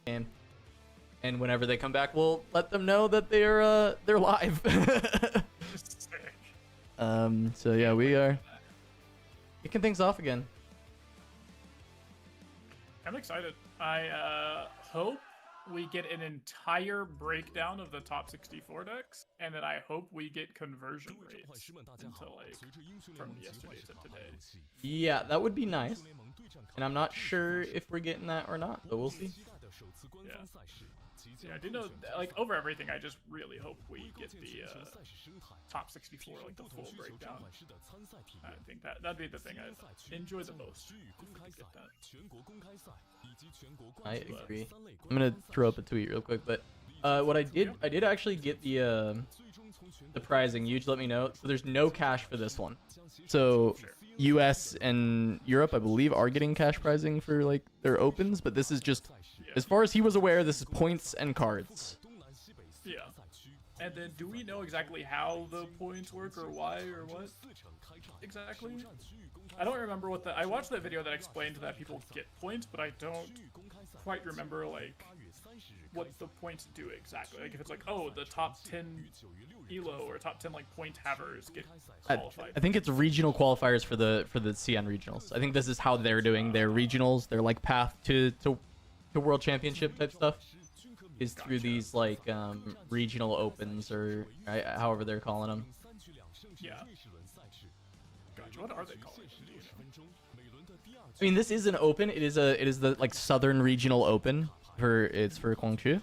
game. And whenever they come back, we'll let them know that they're live. So yeah, we are kicking things off again. I'm excited. I hope we get an entire breakdown of the top 64 decks, and then I hope we get conversion rates until like from yesterday to today. Yeah, that would be nice. And I'm not sure if we're getting that or not, but we'll see. Yeah, I do know, like, over everything, I just really hope we get the top 64, like the full breakdown. I think that'd be the thing I enjoy the most. If we could get that. I agree. I'm gonna throw up a tweet real quick, but what I did actually get the prizing. You let me know. So there's no cash for this one. So US and Europe, I believe, are getting cash prizing for like their opens, but this is just, as far as he was aware, this is points and cards. Yeah. And then do we know exactly how the points work or why or what exactly? I don't remember what I watched that video that explained that people get points, but I don't quite remember like what the points do exactly. Like if it's like, oh, the top 10 elo or top 10 like point havers get qualified. I think it's regional qualifiers for the CN regionals. I think this is how they're doing their regionals. Their like path to world championship type stuff is through these like regional opens, or however they're calling them. Yeah. Gotcha. What are they called? I mean, this is an open. It is the like Southern Regional Open for Guangzhou.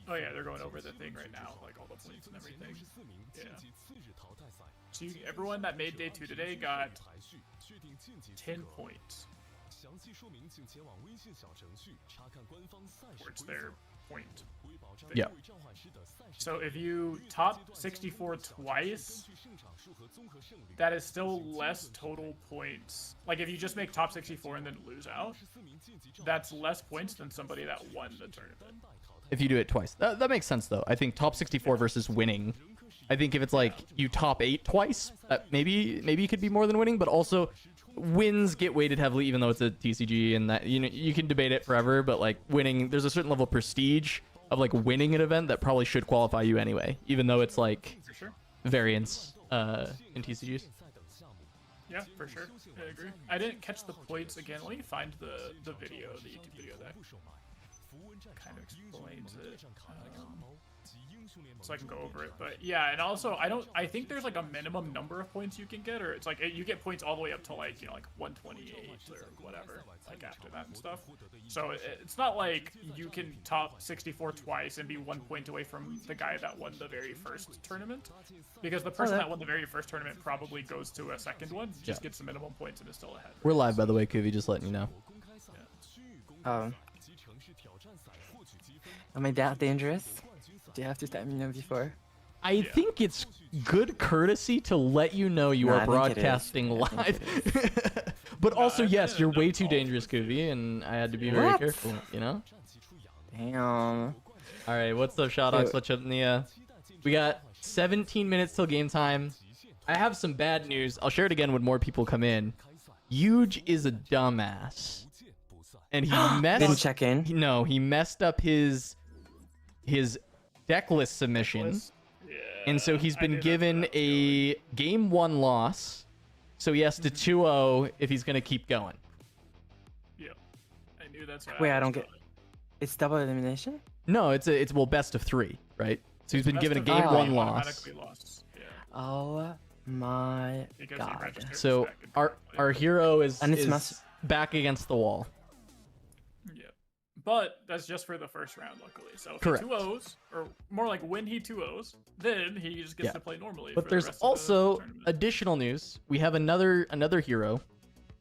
Oh yeah, they're going over the thing right now, like all the points and everything. Yeah. So everyone that made day 2 today got 10 points towards their point thing. Yeah. So if you top 64 twice, that is still less total points. Like if you just make top 64 and then lose out, that's less points than somebody that won the tournament. If you do it twice. That makes sense though. I think top 64 versus winning. I think if it's like you top 8 twice, maybe it could be more than winning, but also wins get weighted heavily even though it's a TCG, and that, you know, you can debate it forever, but like winning, there's a certain level of prestige of like winning an event that probably should qualify you anyway, even though it's like variance in TCGs. Yeah, for sure. I agree. I didn't catch the points again. Let me find the video, the YouTube video that kind of explains it. So I can go over it, but yeah, and also I think there's like a minimum number of points you can get, or it's like you get points all the way up to like, you know, like 128 or whatever, like after that and stuff. So it's not like you can top 64 twice and be 1 point away from the guy that won the very first tournament, because the person that won the very first tournament probably goes to a second one, just gets the minimum points and is still ahead. We're live, by the way, Kuvi, just letting you know. Am I that dangerous? Do you have to let me know before? I think it's good courtesy to let you know you are broadcasting live. But also, yes, you're way too dangerous, Kuvi, and I had to be very careful, you know? Damn. All right, what's up, Shoutout? What's up, Nia? We got 17 minutes till game time. I have some bad news. I'll share it again when more people come in. Huge is a dumbass. And he messed... Didn't check in? No, he messed up his deck list submission, and so he's been given a game 1 loss, so he has to 2-0 if he's gonna keep going. Yeah, I knew that's what. Wait, I don't get. It's double elimination? No, it's well, best of 3, right? So he's been given a game 1 loss. Yeah. Oh my god! So our hero is it's back against the wall. But that's just for the first round, luckily. So if Correct. he 2-0s, or more like when he 2-0s, then he just gets to play normally. But there's also additional news. We have another hero.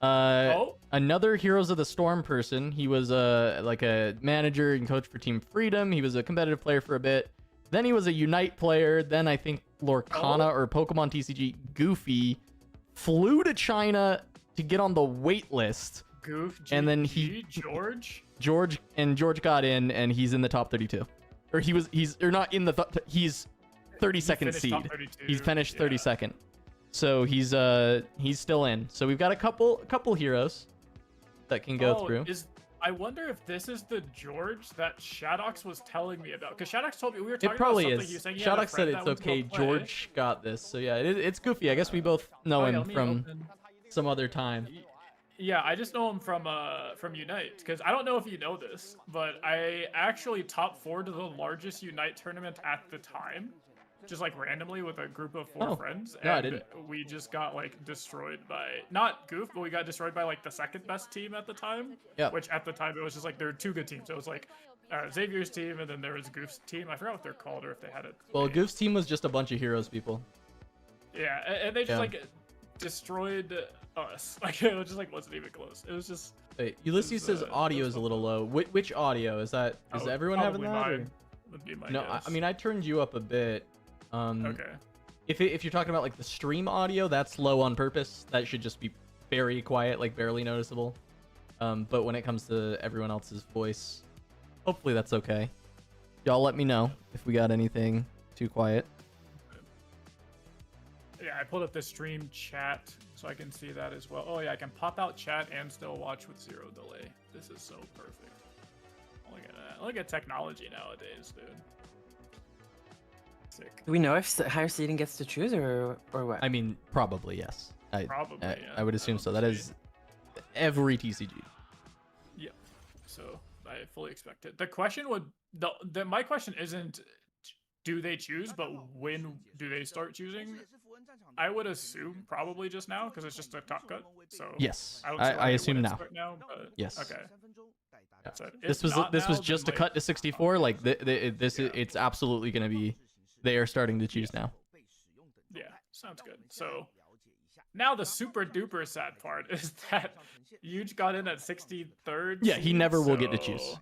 Another Heroes of the Storm person. He was like a manager and coach for Team Freedom. He was a competitive player for a bit. Then he was a Unite player. Then I think Lorcana or Pokemon TCG Goofy flew to China to get on the wait list. And then George got in, and he's in the top 32, or he's not in the he's 32nd seed. He's finished 32nd. So he's still in. So we've got a couple heroes that can go through. I wonder if this is the George that Shadox was telling me about. Because Shadox told me we were talking It probably about something. is. He was saying Shadox said it's okay. George got this. So yeah, it's goofy. I guess we both know him from some other time. Yeah, I just know him from Unite. Because I don't know if you know this, but I actually top 4'd the largest Unite tournament at the time. Just like randomly with a group of 4 friends, no, I and didn't. we just got like destroyed by not Goof, but we got destroyed by like the second best team at the time. Yeah. Which at the time it was just like there were 2 good teams. It was like Xavier's team, and then there was Goof's team. I forgot what they're called or if they had it. Well, Goof's team was just a bunch of heroes people. Yeah, and they just like destroyed us. Like it was just like wasn't even close. It was just. Wait, Ulysses says audio is a little low. Which audio is that? Is everyone having that? Would be my no, guess. I mean I turned you up a bit. Okay. If you're talking about like the stream audio, that's low on purpose. That should just be very quiet, like barely noticeable. But when it comes to everyone else's voice, hopefully that's okay. Y'all let me know if we got anything too quiet. Yeah, I pulled up the stream chat so I can see that as well. Oh yeah, I can pop out chat and still watch with 0 delay. This is so perfect. Look at that. Look at technology nowadays, dude. Sick. Do we know if higher seeding gets to choose or what? I mean, probably yes. Probably, yeah. I would assume so. That is every TCG. Yeah. So I fully expect it. The question would my question isn't do they choose, but when do they start choosing? I would assume probably just now because it's just a top cut. So yes, I assume now. But, yes. Okay. Yeah. So this was just a cut to 64. Like it's absolutely gonna be. They are starting to choose now. Yeah, sounds good. So now the super duper sad part is that Huge got in at 63rd. Yeah, he never will get to choose.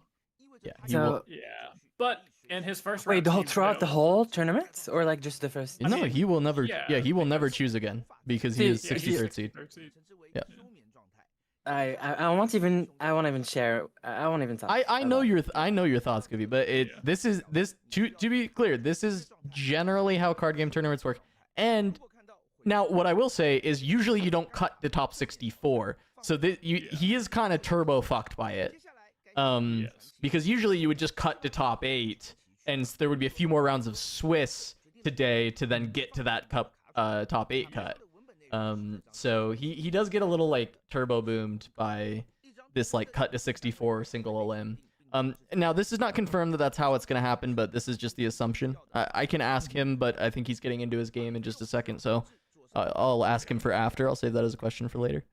Yeah, he will. Yeah, but in his first wait, round, throughout the whole tournament or like just the first? No, he will never. Yeah, he will never choose again because he is 63rd seed. Yeah. I won't even share. I won't even talk. I know your thoughts, Goofy, but this to be clear, this is generally how card game tournaments work. And now what I will say is usually you don't cut the top 64, so he is kind of turbo fucked by it. Because usually you would just cut to top 8, and there would be a few more rounds of Swiss today to then get to that top 8 cut. So he does get a little like turbo boomed by this like cut to 64 single limb. Now this is not confirmed that that's how it's gonna happen, but this is just the assumption. I can ask him, but I think he's getting into his game in just a second, so I'll ask him for after. I'll save that as a question for later.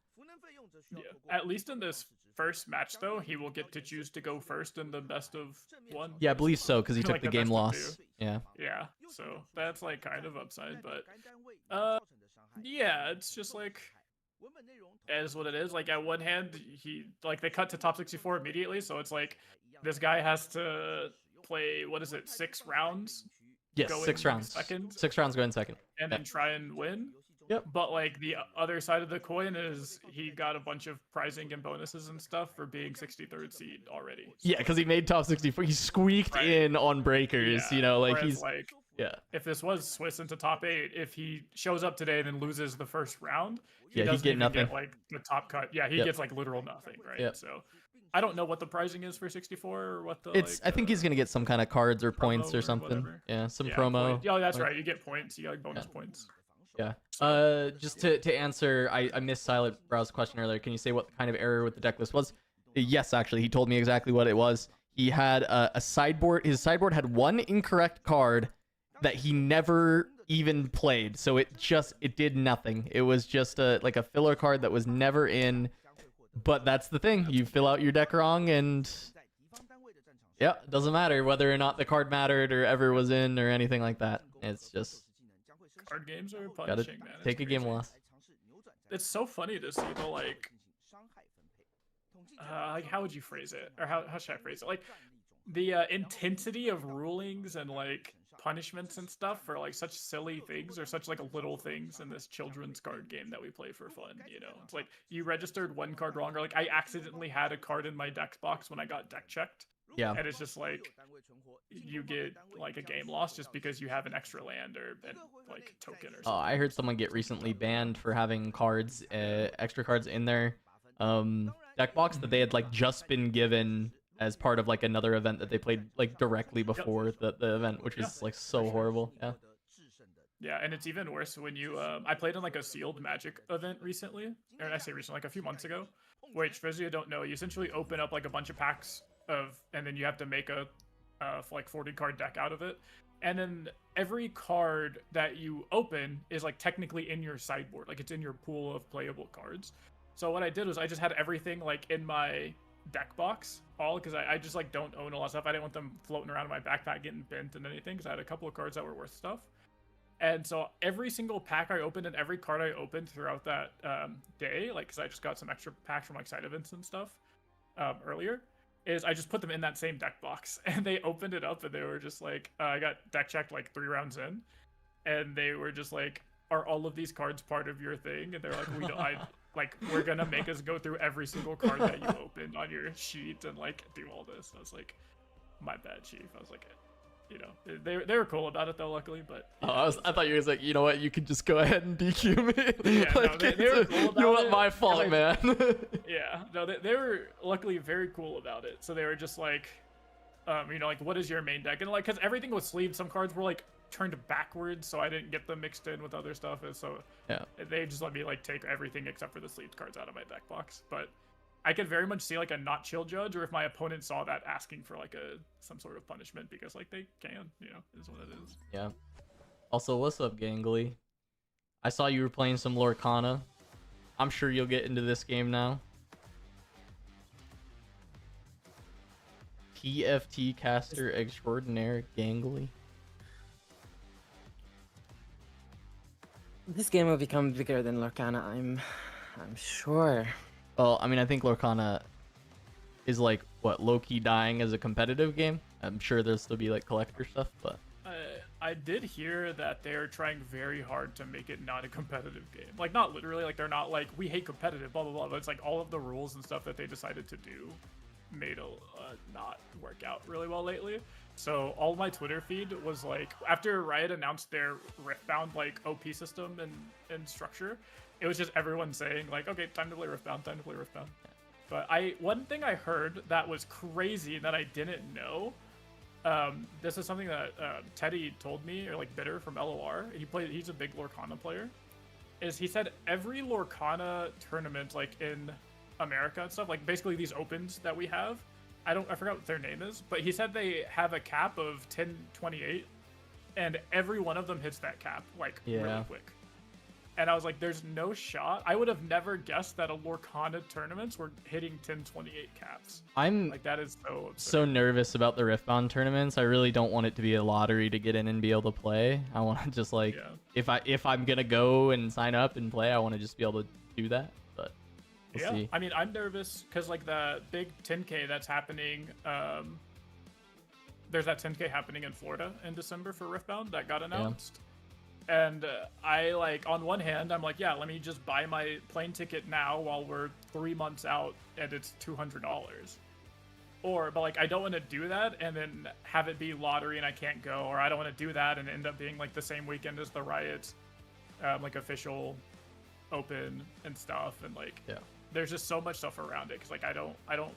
Yeah, at least in this first match though, he will get to choose to go first in the best of 1. Yeah, I believe so because he took like the game loss. Yeah. Yeah, so that's like kind of upside, but yeah, it's just like it is what it is. Like at one hand, they cut to top 64 immediately, so it's like this guy has to play 6 rounds? Yes, 6 rounds. 6 rounds going second. And then try and win. Yep. But like the other side of the coin is he got a bunch of prizing and bonuses and stuff for being 63rd seed already. So, yeah, because he made top 64. He squeaked in on breakers. Yeah. You know, like Whereas, he's like. Yeah. If this was Swiss into top 8, if he shows up today and then loses the first round, he'd get nothing. Get, like the top cut. Yeah, he gets like literal nothing, right? Yep. So I don't know what the pricing is for 64 or what the. It's. I think he's gonna get some kind of cards or points or something. Yeah, some promo. Yeah, that's right. You get points. You get like bonus points. Yeah. Just to answer, I missed Silent Brow's question earlier. Can you say what kind of error with the deck list was? Yes, actually, he told me exactly what it was. He had a sideboard. His sideboard had one incorrect card that he never even played, so it did nothing. It was just like a filler card that was never in. But that's the thing. You fill out your deck wrong, and yeah, it doesn't matter whether or not the card mattered or ever was in or anything like that. It's just card games are punishing, man. Take a game loss. It's so funny to see the like how would you phrase it, or how should I phrase it? Like the intensity of rulings and like punishments and stuff for like such silly things or such like little things in this children's card game that we play for fun. You know, it's like you registered one card wrong, or like I accidentally had a card in my deck box when I got deck checked, Yeah. And it's just like you get like a game loss just because you have an extra land or like token or something. I heard someone get recently banned for having cards, extra cards in their deck box that they had like just been given as part of like another event that they played like directly before the event, which is like so horrible. Yeah. Yeah, and it's even worse when you I played in like a sealed Magic event recently, or I say recently, like a few months ago, which for those of you who don't know, you essentially open up like a bunch of packs and then you have to make a like 40 card deck out of it, and then every card that you open is like technically in your sideboard, like it's in your pool of playable cards. So what I did was I just had everything like in my deck box, all because I just like don't own a lot of stuff. I didn't want them floating around in my backpack getting bent and anything, because I had a couple of cards that were worth stuff. And so every single pack I opened and every card I opened throughout that day, like, because I just got some extra packs from like side events and stuff earlier, is I just put them in that same deck box. And they opened it up and they were just like, I got deck checked like 3 rounds in, and they were just like, are all of these cards part of your thing? And they're like, we don't, like, we're gonna make us go through every single card that you opened on your sheet and like do all this. And I was like, my bad, chief. I was like, you know, they were cool about it though, luckily. But yeah, I thought you was like, you know what, you could just go ahead and DQ me. Yeah, like, no, they were cool about you know what, it. my fault, Like, man. yeah, no, they were luckily very cool about it. So they were just like, you know, like, what is your main deck? And like, because everything was sleeved, some cards were like turned backwards, so I didn't get them mixed in with other stuff. And so yeah, they just let me like take everything except for the sleeved cards out of my deck box. But I could very much see like a not chill judge, or if my opponent saw that, asking for like some sort of punishment, because like they can, you know, is what it is. yeah. Also, what's up, Gangly? I saw you were playing some Lorcana. I'm sure you'll get into this game now. TFT caster extraordinaire, Gangly. This game will become bigger than Lorcana, I'm sure. Well, I mean, I think Lorcana is like, what, low-key dying as a competitive game. I'm sure there'll still be like collector stuff, but I did hear that they're trying very hard to make it not a competitive game. Like, not literally, like, they're not like, we hate competitive, blah, blah, blah, but it's like all of the rules and stuff that they decided to do made not work out really well lately. So all my Twitter feed was like, after Riot announced their Riftbound like OP system and structure, it was just everyone saying like, okay, time to play Riftbound, time to play Riftbound. But one thing I heard that was crazy that I didn't know, this is something that Teddy told me, or like Bitter from LOR, he's a big Lorcana player, is he said every Lorcana tournament like in America and stuff, like basically these opens that we have, I forgot what their name is, but he said they have a cap of 1028, and every one of them hits that cap like really quick. And I was like, there's no shot. I would have never guessed that a Lorcana tournaments were hitting 1028 caps. I'm like, that is so absurd. So nervous about the Riftbound tournaments. I really don't want it to be a lottery to get in and be able to play. I want to just like, if I'm gonna go and sign up and play, I want to just be able to do that. But we'll see. I mean, I'm nervous because like the big 10K that's happening, there's that 10K happening in Florida in December for Riftbound that got announced. Yeah. And I like, on one hand, I'm like, yeah, let me just buy my plane ticket now while we're 3 months out and it's $200. But like, I don't want to do that and then have it be lottery and I can't go, or I don't want to do that and end up being like the same weekend as the Riot, like official open and stuff. And like, there's just so much stuff around it. Cause like, I don't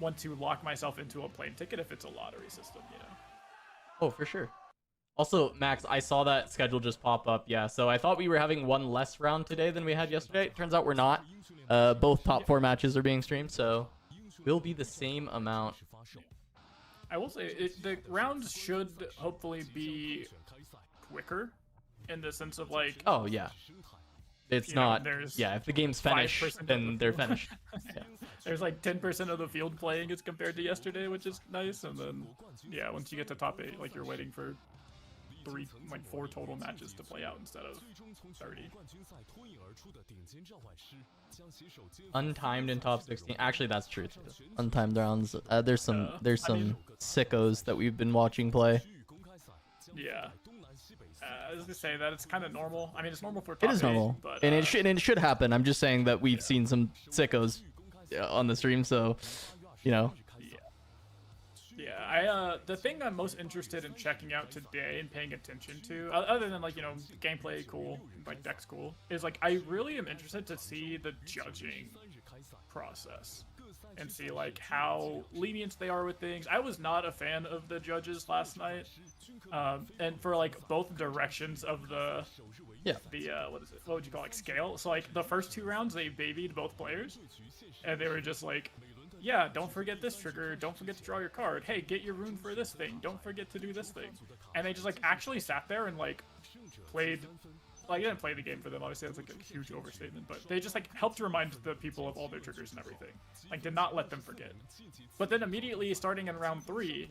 want to lock myself into a plane ticket if it's a lottery system, you know? Oh, for sure. Also, Max, I saw that schedule just pop up. Yeah, so I thought we were having one less round today than we had yesterday. Turns out we're not. Both top 4 matches are being streamed, so we'll be the same amount. I will say, the rounds should hopefully be quicker in the sense of like... Oh, yeah. It's not... Yeah, if the game's finished, then they're finished. Yeah. There's like 10% of the field playing as compared to yesterday, which is nice. And then, yeah, once you get to top 8, like you're waiting for 4 total matches to play out instead of 30. Untimed in top 16. Actually, that's true too. Untimed rounds. There's some sickos that we've been watching play. Yeah. I was gonna say that it's kind of normal. I mean, it's normal for top 8. It is normal, but, and it should happen. I'm just saying that we've seen some sickos on the stream, so you know. Yeah, the thing I'm most interested in checking out today and paying attention to, other than like, you know, gameplay cool, like deck's cool, is like I really am interested to see the judging process and see like how lenient they are with things. I was not a fan of the judges last night, and for like both directions of the what is it? What would you call it? Like scale? So like the first 2 rounds they babied both players, and they were just like, yeah, don't forget this trigger, don't forget to draw your card, hey, get your rune for this thing, don't forget to do this thing. And they just like actually sat there and like played, like, I didn't play the game for them, obviously that's like a huge overstatement, but they just like helped remind the people of all their triggers and everything. Like, did not let them forget. But then immediately starting in round 3,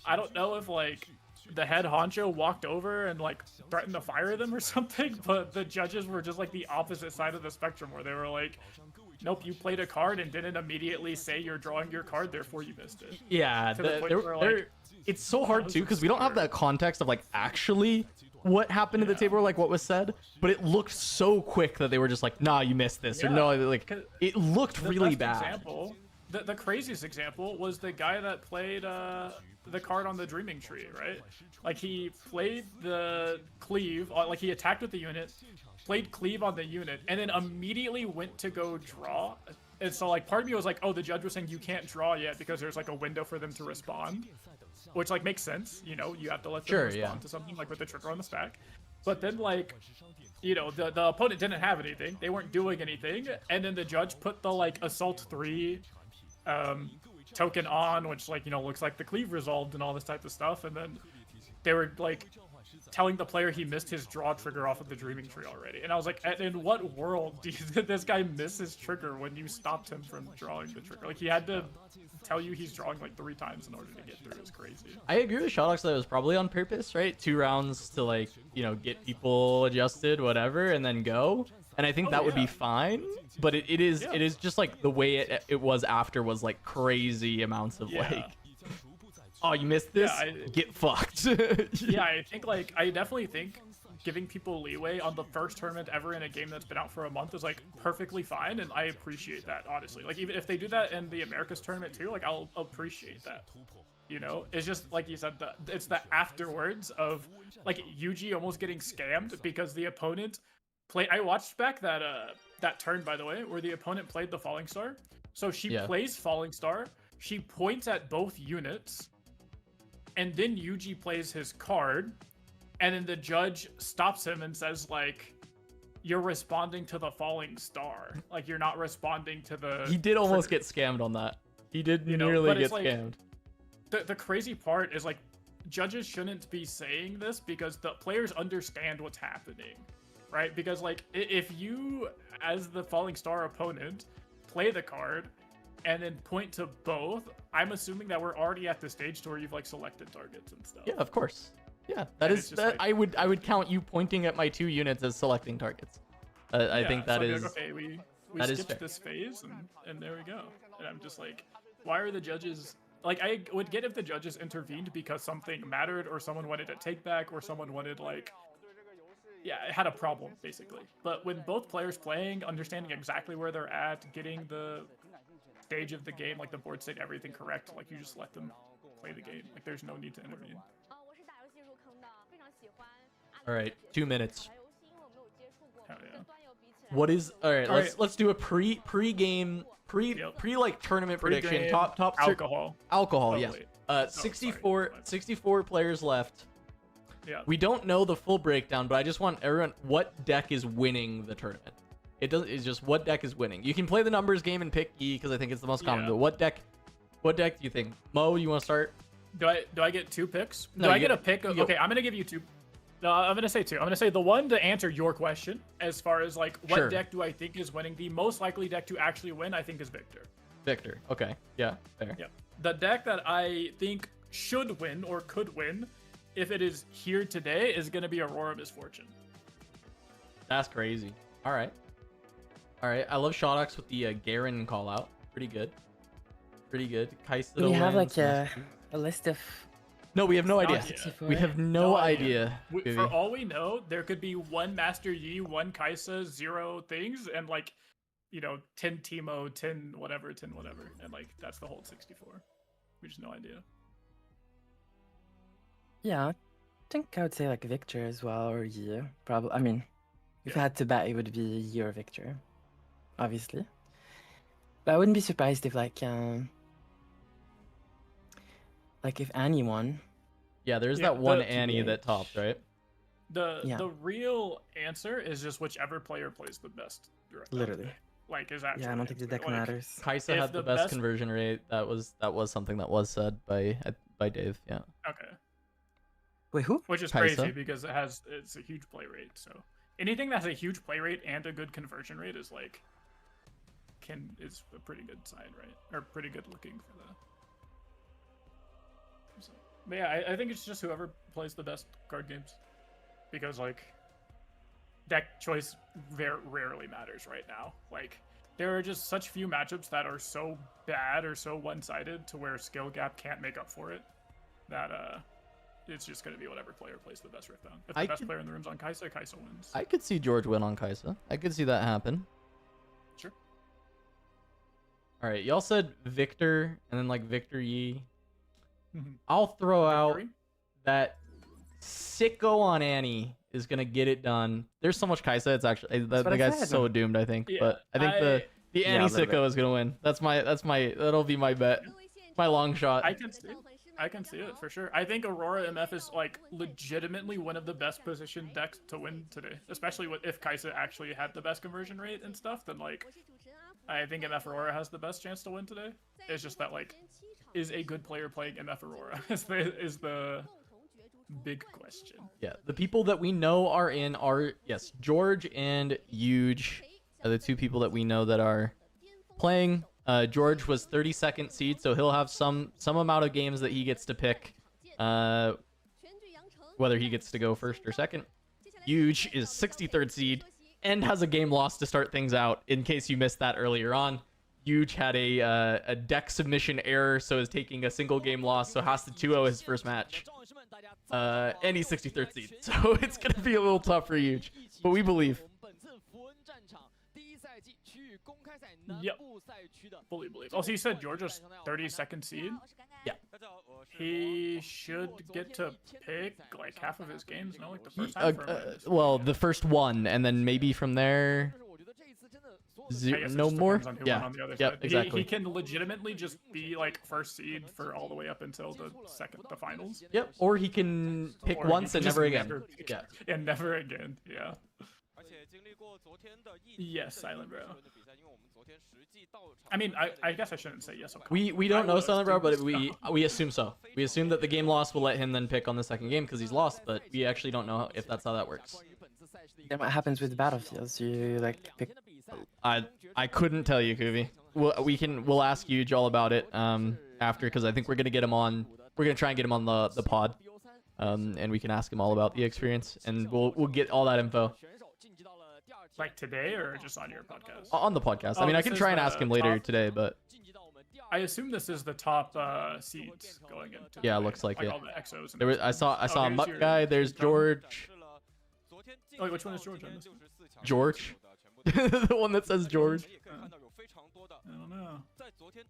I don't know if like the head honcho walked over and like threatened to fire them or something, but the judges were just like the opposite side of the spectrum, where they were like, nope, you played a card and didn't immediately say you're drawing your card, therefore you missed it. Yeah, it's so hard too, because we don't have that context of like actually what happened at the table, or like what was said, but it looked so quick that they were just like, nah, you missed this, or no, like it looked really bad. Example, the craziest example was the guy that played the card on the Dreaming Tree, right? Like, he played the cleave, like he attacked with the unit, played cleave on the unit, and then immediately went to go draw. And so like part of me was like, oh, the judge was saying you can't draw yet because there's like a window for them to respond, which like makes sense, you know, you have to let them respond to something, like with the trigger on the stack. But then like, you know, the opponent didn't have anything, they weren't doing anything, and then the judge put the like assault 3 token on, which like, you know, looks like the cleave resolved and all this type of stuff, and then they were like telling the player he missed his draw trigger off of the Dreaming Tree already. And I was like, in what world did this guy miss his trigger when you stopped him from drawing the trigger? Like, he had to tell you he's drawing like 3 times in order to get through. It's crazy. I agree with Shotox that it was probably on purpose, right? 2 rounds to like, you know, get people adjusted, whatever, and then go. And I think that would be fine, but it is just like the way it was after was like crazy amounts of like, oh, you missed this? Get fucked. Yeah, I think like, I definitely think giving people leeway on the first tournament ever in a game that's been out for a month is like perfectly fine, and I appreciate that, honestly. Like, even if they do that in the Americas tournament too, like, I'll appreciate that. You know, it's just like you said, it's the afterwards of like Yuji almost getting scammed because the opponent played. I watched back that turn, by the way, where the opponent played the Falling Star. So she plays Falling Star, she points at both units, and then Yuji plays his card, and then the judge stops him and says like, you're responding to the Falling Star, like you're not responding to the... He did almost get scammed on that. He did nearly get scammed. The crazy part is like, judges shouldn't be saying this because the players understand what's happening, right? Because like, if you, as the Falling Star opponent, play the card and then point to both, I'm assuming that we're already at the stage to where you've like selected targets and stuff. Yeah, of course. Yeah, that is that. Like, I would count you pointing at my 2 units as selecting targets. I think that is. Like, okay, we skipped this phase, and there we go. And I'm just like, why are the judges like? I would get if the judges intervened because something mattered, or someone wanted a take back, or someone wanted like, it had a problem basically. But when both players playing, understanding exactly where they're at, getting the stage of the game, like the board state, everything correct, like you just let them play the game. Like, there's no need to intervene. All right, 2 minutes. Hell yeah. What is all right? Let's do a pre-game like tournament prediction. Top alcohol. Yes. 64 players left. Yeah. We don't know the full breakdown, but I just want everyone, what deck is winning the tournament? It's just what deck is winning. You can play the numbers game and pick E because I think it's the most common. But what deck do you think? Mo, you want to start? Do I get 2 picks? No, do I get a pick? Okay, I'm gonna give you 2. No, I'm gonna say 2. I'm gonna say the one to answer your question as far as like what deck do I think is winning. The most likely deck to actually win, I think, is Victor. Victor. Okay. Yeah. Fair. Yeah. The deck that I think should win or could win, if it is here today, is gonna be Aurora Misfortune. That's crazy. All right. I love Shotox with the Garen call out. Pretty good. Kai'Sa. We have like a list of... No, we have no idea. We have no idea. For all we know, there could be 1 Master Yi, 1 Kai'Sa, 0 things, and like, you know, 10 Teemo, 10 whatever, and like that's the whole 64. We just no idea. Yeah, I think I would say like Victor as well, or Yi. Probably. I mean, if I had to bet, it would be Yi or Victor, obviously. But I wouldn't be surprised if like if Annie won. Yeah, there's that one Annie that topped, right? The real answer is just whichever player plays the best. Literally. Like is actually. Yeah, I don't think the deck matters. Kaisa had the best conversion rate. That was something that was said by Dave. Yeah. Okay. Wait, who? Which is Kaisa. crazy because it's a huge play rate. So anything that has a huge play rate and a good conversion rate is like is a pretty good sign, right? Or pretty good looking for that. So, but yeah, I think it's just whoever plays the best card games, because like deck choice very rarely matters right now. Like there are just such few matchups that are so bad or so one-sided to where skill gap can't make up for it, that it's just going to be whatever player plays the best Riftbound. If the best player in the room's on Kaisa, Kaisa wins. I could see George win on Kaisa. I could see that happen. Sure. All right, y'all said Victor and then like Victor Yi. I'll throw out that sicko on Annie is gonna get it done. There's so much Kaisa, it's actually the guy's so doomed, I think. Yeah, but I think the Annie sicko is gonna win. That'll be my bet. My long shot. I can see it for sure. I think Aurora MF is like legitimately one of the best positioned decks to win today, especially if Kaisa actually had the best conversion rate and stuff. Then like, I think MF Aurora has the best chance to win today. It's just that like, is a good player playing MF Aurora is the big question. Yeah, the people that we know are in are yes, George and Huge are the two people that we know that are playing. George was 32nd seed, so he'll have some amount of games that he gets to pick, whether he gets to go first or second. Huge is 63rd seed and has a game lost to start things out. In case you missed that earlier on, Huge had a deck submission error, so is taking a single game loss, so has to 2-0 his first match. And he's 63rd seed, so it's gonna be a little tough for Huge, but we believe. Yep. Fully believe. Also, you said Georgia's 32nd seed? Yeah. He should get to pick like half of his games, no? Like the first time well, the first one, and then maybe from there... no more? Yeah. Yep, exactly. He can legitimately just be like first seed for all the way up until the finals. Yep. Or he can pick once and never again. Yeah. And never again. Yeah. Yes, Silent Bro. I mean, I guess I shouldn't say yes. We don't know Silent Bro, but we assume so. We assume that the game loss will let him then pick on the second game because he's lost, but we actually don't know if that's how that works. Then what happens with battlefields? You like pick. I couldn't tell you, Kuvi. We'll ask Huge all about it after, because I think we're gonna get him on. We're gonna try and get him on the pod, and we can ask him all about the experience, and we'll get all that info. Like today or just on your podcast? On the podcast. I mean, I can try and ask him later today, but I assume this is the top seeds going into. Yeah, it looks like it. All the Exos and there was, I saw a Muck guy. There's George. Oh, wait, which one is George on this? George. The one that says George. I don't know.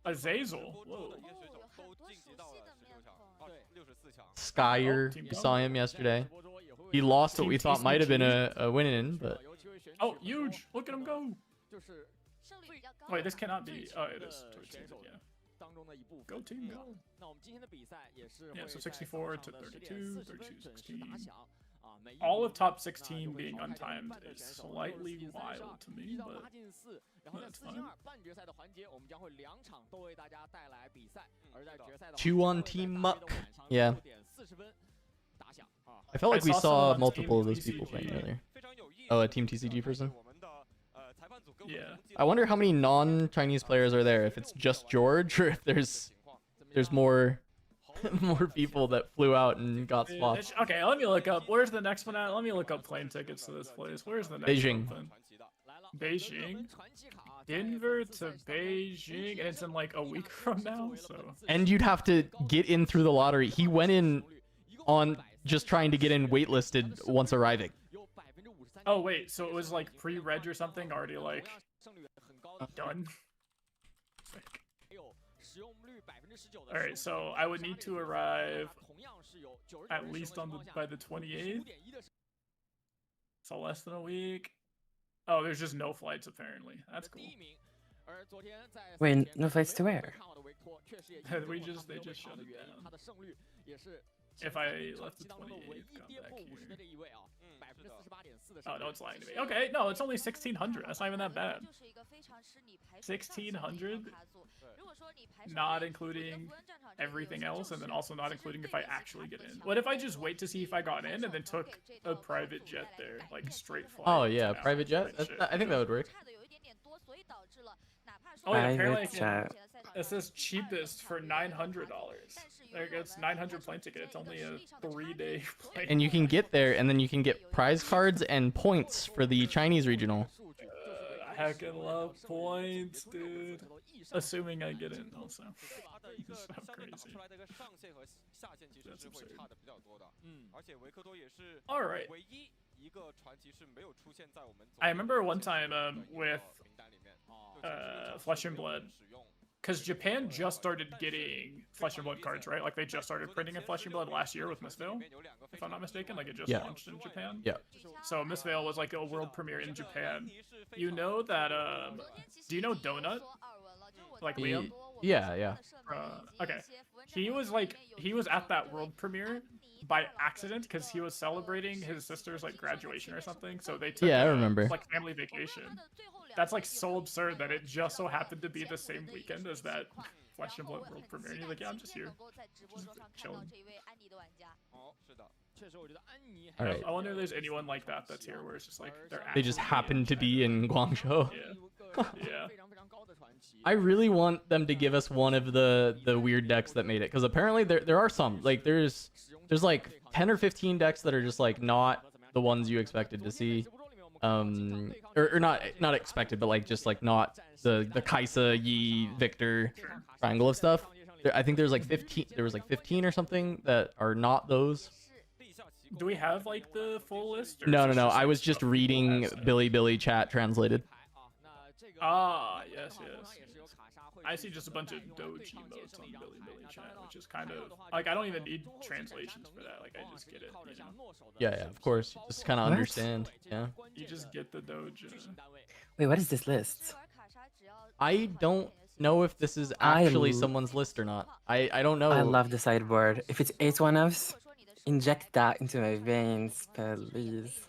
Azazel. Whoa. Skyer. We saw him yesterday. He lost what we thought might have been a win-in, but... Oh, Huge! Look at him go! Wait, this cannot be... Oh, it is. Yeah. Go team, go. Yeah, so 64 to 32, 32, 16. All of top 16 being untimed is slightly wild to me, but that's fine. 2 on Team Muck. Yeah. I felt like we saw multiple of those people playing earlier. Oh, a Team TCG person? Yeah. I wonder how many non-Chinese players are there, if it's just George, or if there's more people that flew out and got spots. Okay, let me look up. Where's the next one at? Let me look up plane tickets to this place. Where's the next Beijing. one? Beijing? Denver to Beijing, and it's in like a week from now, so... And you'd have to get in through the lottery. He went in on just trying to get in waitlisted once arriving. Oh, wait, so it was like pre-reg or something, already like done? All right, so I would need to arrive at least by the 28th. So less than a week. Oh, there's just no flights apparently. That's cool. Wait, no flights to where? they just shut it down. If I left the 28th, got back here. Oh, no, it's lying to me. Okay, no, it's only 1,600. That's not even that bad. 1,600, not including everything else, and then also not including if I actually get in. What if I just wait to see if I got in and then took a private jet there, like straight flight? Oh yeah, private jet. I think that would work. Oh yeah, apparently it says cheapest for $900. There it goes, 900 plane ticket. It's only a 3-day flight. And you can get there, and then you can get prize cards and points for the Chinese regional. I heckin' love points, dude. Assuming I get in, also. This is so crazy. That's absurd. All right. I remember one time with Flesh and Blood, because Japan just started getting Flesh and Blood cards, right? Like they just started printing in Flesh and Blood last year with Miss Vale, if I'm not mistaken. Like it just launched in Japan. Yeah. So Miss Vale was like a world premiere in Japan. You know that? Do you know Donut? Like Liam? Yeah. Okay. He was at that world premiere by accident because he was celebrating his sister's like graduation or something. So they took I remember. Like family vacation. That's like so absurd that it just so happened to be the same weekend as that Flesh and Blood world premiere. And he's like, yeah, I'm just here, just chilling. All right. I wonder if there's anyone like that that's here where it's just like they just happen to be in Guangzhou. Yeah. I really want them to give us one of the weird decks that made it, because apparently there are some, like there's like 10 or 15 decks that are just like not the ones you expected to see, or not expected, but like just like not the Kaisa, Yi, Victor triangle of stuff. I think there's like 15. There was like 15 or something that are not those. Do we have like the full list? No. I was just reading Billy chat translated. Ah, yes. I see just a bunch of Doji emotes on Billy chat, which is kind of like I don't even need translations for that. Like I just get it. You know? Yeah, of course. You just kind of understand. Yeah. You just get the Doji. Wait, what is this list? I don't know if this is actually someone's list or not. I don't know. I love the sideboard. If it's 8 1-offs, inject that into my veins, please.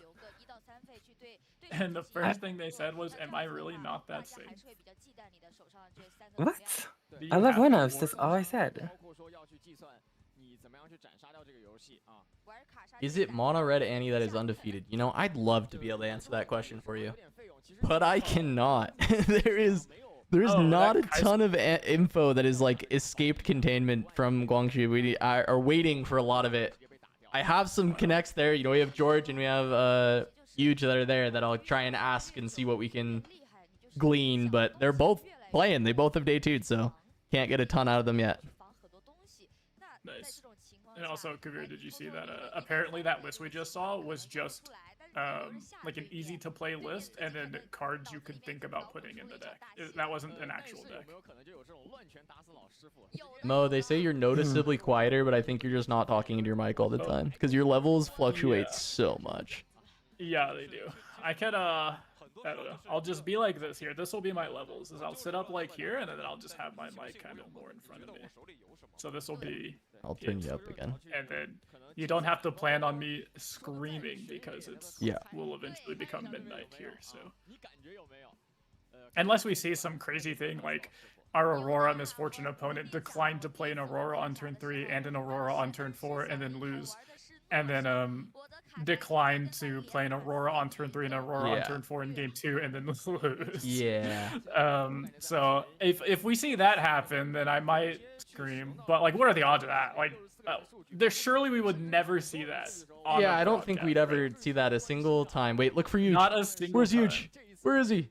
And the first thing they said was, "Am I really not that safe?" What? I love 1-offs. That's all I said. Is it Mono Red Annie that is undefeated? You know, I'd love to be able to answer that question for you, but I cannot. There's not a ton of info that is like escaped containment from Guangzhou. We are waiting for a lot of it. I have some connects there. You know, we have George and we have Huge that are there that I'll try and ask and see what we can glean, but they're both playing. They both have day 2'd, so can't get a ton out of them yet. Nice. And also, Kavir, did you see that apparently that list we just saw was just like an easy to play list and then cards you could think about putting in the deck. That wasn't an actual deck. Mo, they say you're noticeably quieter, but I think you're just not talking into your mic all the time because your levels fluctuate so much. Yeah, they do. I could I don't know. I'll just be like this here. This will be my levels. Is I'll sit up like here, and then I'll just have my mic kind of more in front of me. So this will be. I'll turn you up again. And then you don't have to plan on me screaming because will eventually become midnight here. So unless we see some crazy thing like our Aurora Misfortune opponent declined to play an Aurora on turn 3 and an Aurora on turn 4 and then lose, and then decline to play an Aurora on turn 3 and Aurora on turn 4 in game 2 and then lose. Yeah. So if we see that happen, then I might scream. But like, what are the odds of that? Like, surely we would never see that. Yeah, I don't think we'd ever see that a single time. Wait, look for Huge. Not a single. Where's Huge? Where is he?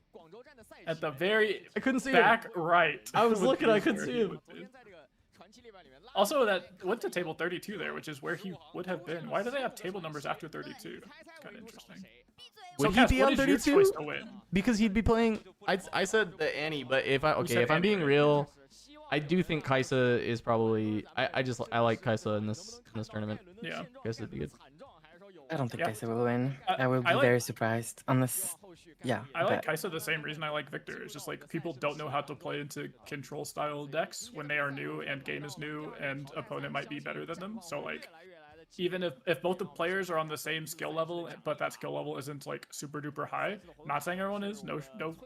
At the very I couldn't see back him. Right. I was looking, I couldn't see him. Also, that went to table 32 there, which is where he would have been. Why do they have table numbers after 32? It's kind of interesting. Would he be on 32? Because he'd be playing. I said the Annie, but if I'm being real, I do think Kaisa is probably. I like Kaisa in this tournament. Yeah. Kaisa would be good. I don't think Yeah. Kaisa will win. I will be I like- very surprised unless, yeah. I like but- Kaisa the same reason I like Victor. It's just like people don't know how to play into control style decks when they are new and game is new and opponent might be better than them. So like even if both the players are on the same skill level, but that skill level isn't like super duper high, not saying everyone is, no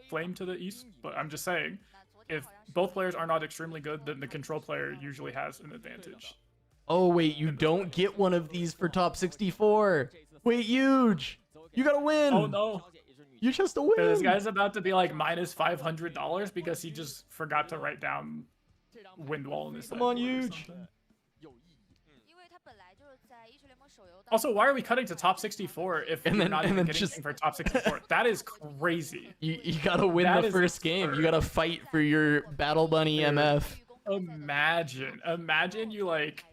flame to the east, but I'm just saying if both players are not extremely good, then the control player usually has an advantage. Oh wait, you don't get one of these for top 64. Wait, huge. You gotta win. Oh no. You just to win. This guy's about to be like minus $500 because he just forgot to write down Windwall in his Come on, sideboard or huge. something. Also, why are we cutting to top 64 if And you're then- not and even then getting just- anything for top 64? That is crazy. You gotta win That the is first game. You absurd. gotta fight for your Battle Bunny Dude. MF. Imagine you like,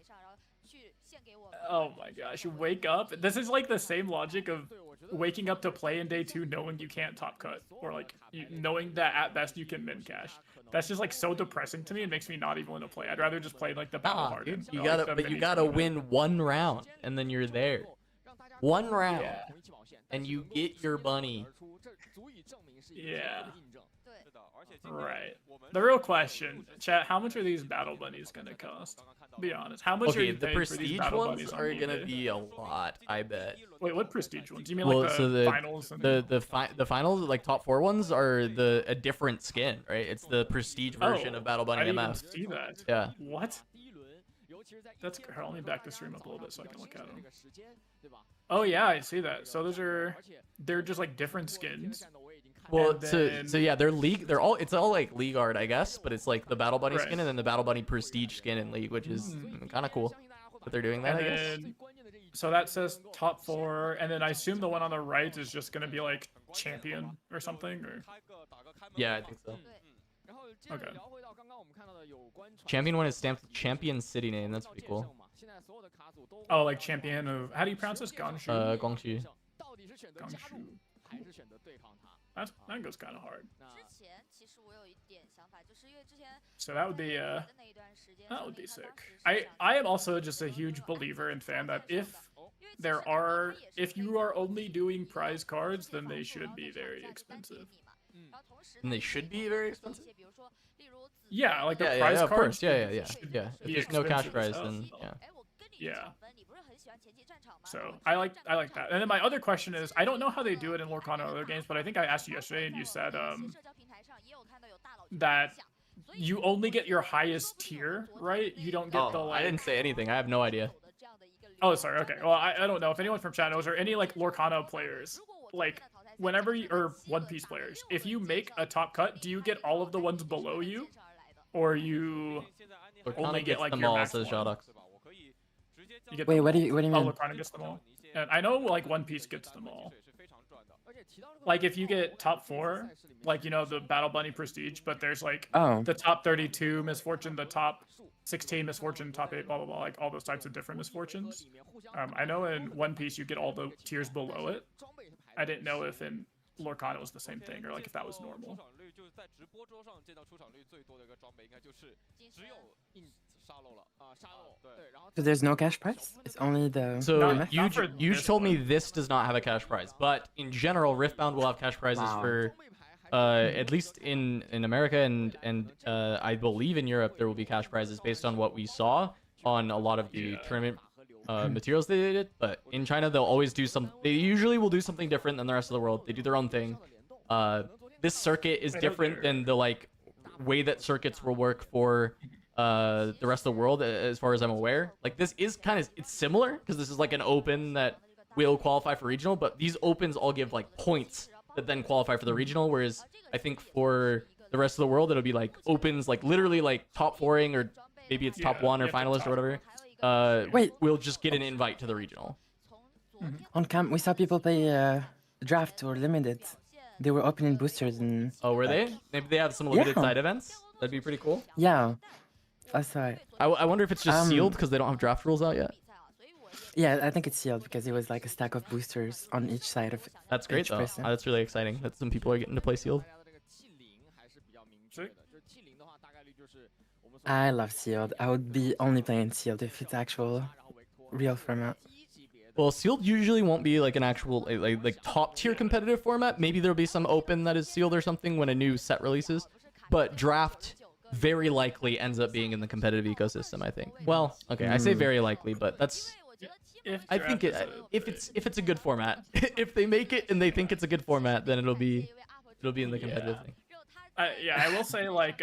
oh my gosh, you wake up. This is like the same logic of waking up to play in day 2 knowing you can't top cut, or like knowing that at best you can min cash. That's just like so depressing to me. It makes me not even want to play. I'd rather just play like the battle Nah, hardened. dude, you or, like, gotta, the but you mini gotta tournament. win one round, and then you're there. One round, Yeah. and you get your bunny. Yeah. Right. The real question, chat, how much are these battle bunnies gonna cost? Be honest. How much are Okay, you the paying for these prestige battle ones bunnies on are gonna eBay? be a lot, I bet. Wait, what prestige ones? You mean Well, like the so the finals? And the finals, like top 4 ones, are a different skin, right? It's the prestige version of Battle I Bunny didn't even MF. see that. Yeah. What? That's I'll let me back the stream up a little bit so I can look at them. Oh yeah, I see that. So they're just like different skins. Well, And so then- yeah, it's all like League art, I guess, but it's like the Battle Bunny Right. skin and then the Battle Bunny prestige skin in League, which is kind of cool that they're doing that, And I guess. then, so that says top 4, and then I assume the one on the right is just gonna be like champion or something, or Yeah, I think so. okay. Champion one is stamped with Champion City name. That's pretty cool. Oh, like champion of how do you pronounce this? Gangshu. Guangzhou. Gangshu. That goes kind of hard. So that would be sick. I am also just a huge believer and fan that if you are only doing prize cards, then they should be very expensive. And they should be very expensive. Yeah, like the Yeah, prize of cards. course. Yeah. should If be there's no cash expensive prize, as hell. then yeah. Yeah. So I like that. And then my other question is, I don't know how they do it in Lorcana or other games, but I think I asked you yesterday, and you said that you only get your highest tier, right? You don't get the Oh, like. I didn't say anything. I have no idea. Oh, sorry. Okay. Well, I don't know if anyone from chat knows, or any like Lorcana players, like whenever you, or One Piece players, if you make a top cut, do you get all of the ones below you, or you Lorcana only get gets like them your all, max says one? Shodox. You get Wait, them what do all. you mean? Oh, Lorcana gets them all. And I know like One Piece gets them all. Like if you get top 4, like the Battle Bunny Prestige, but there's like Oh, the top 32 misfortune, the top 16 misfortune, top 8, blah blah blah, like all those types of different misfortunes. I know in One Piece you get all the tiers below it. I didn't know if in Lorcana was the same thing, or like if that was normal. so there's no cash prize? It's only the. So Not you for you this told me one. this does not have a cash prize, but in general, Riftbound will have cash prizes Wow. for, at least in America and I believe in Europe there will be cash prizes based on what we saw on a lot of the Yeah. tournament materials they did. But in China they'll always do some. They usually will do something different than the rest of the world. They do their own thing. This circuit is I know different they're- than the like way that circuits will work for the rest of the world, as far as I'm aware. Like this is it's similar because this is like an open that will qualify for regional, but these opens all give like points that then qualify for the regional, whereas I think for the rest of the world it'll be like opens like literally like top 4ing, or maybe it's top Yeah, 1 or yeah, the finalist top- or whatever. Wait. We'll just get an invite to the regional. On cam, we saw people play draft or limited. They were opening boosters and Oh, were they? Maybe they have some limited Yeah. side events. That'd be pretty cool. yeah, I saw it. I wonder if it's just Um, sealed because they don't have draft rules out yet. Yeah, I think it's sealed because it was like a stack of boosters on each side of. That's great each though. person. That's really exciting that some people are getting to play sealed. Sick. I love sealed. I would be only playing sealed if it's actual real format. Well, sealed usually won't be like an actual like top tier competitive format. Maybe there'll be some open that is sealed or something when a new set releases. But draft very likely ends up being in the competitive ecosystem, I think. Well, okay, I say very likely, but that's I think if it's a good format, if they make it and they think it's a good format, then it'll be in the competitive thing. Yeah, I will say like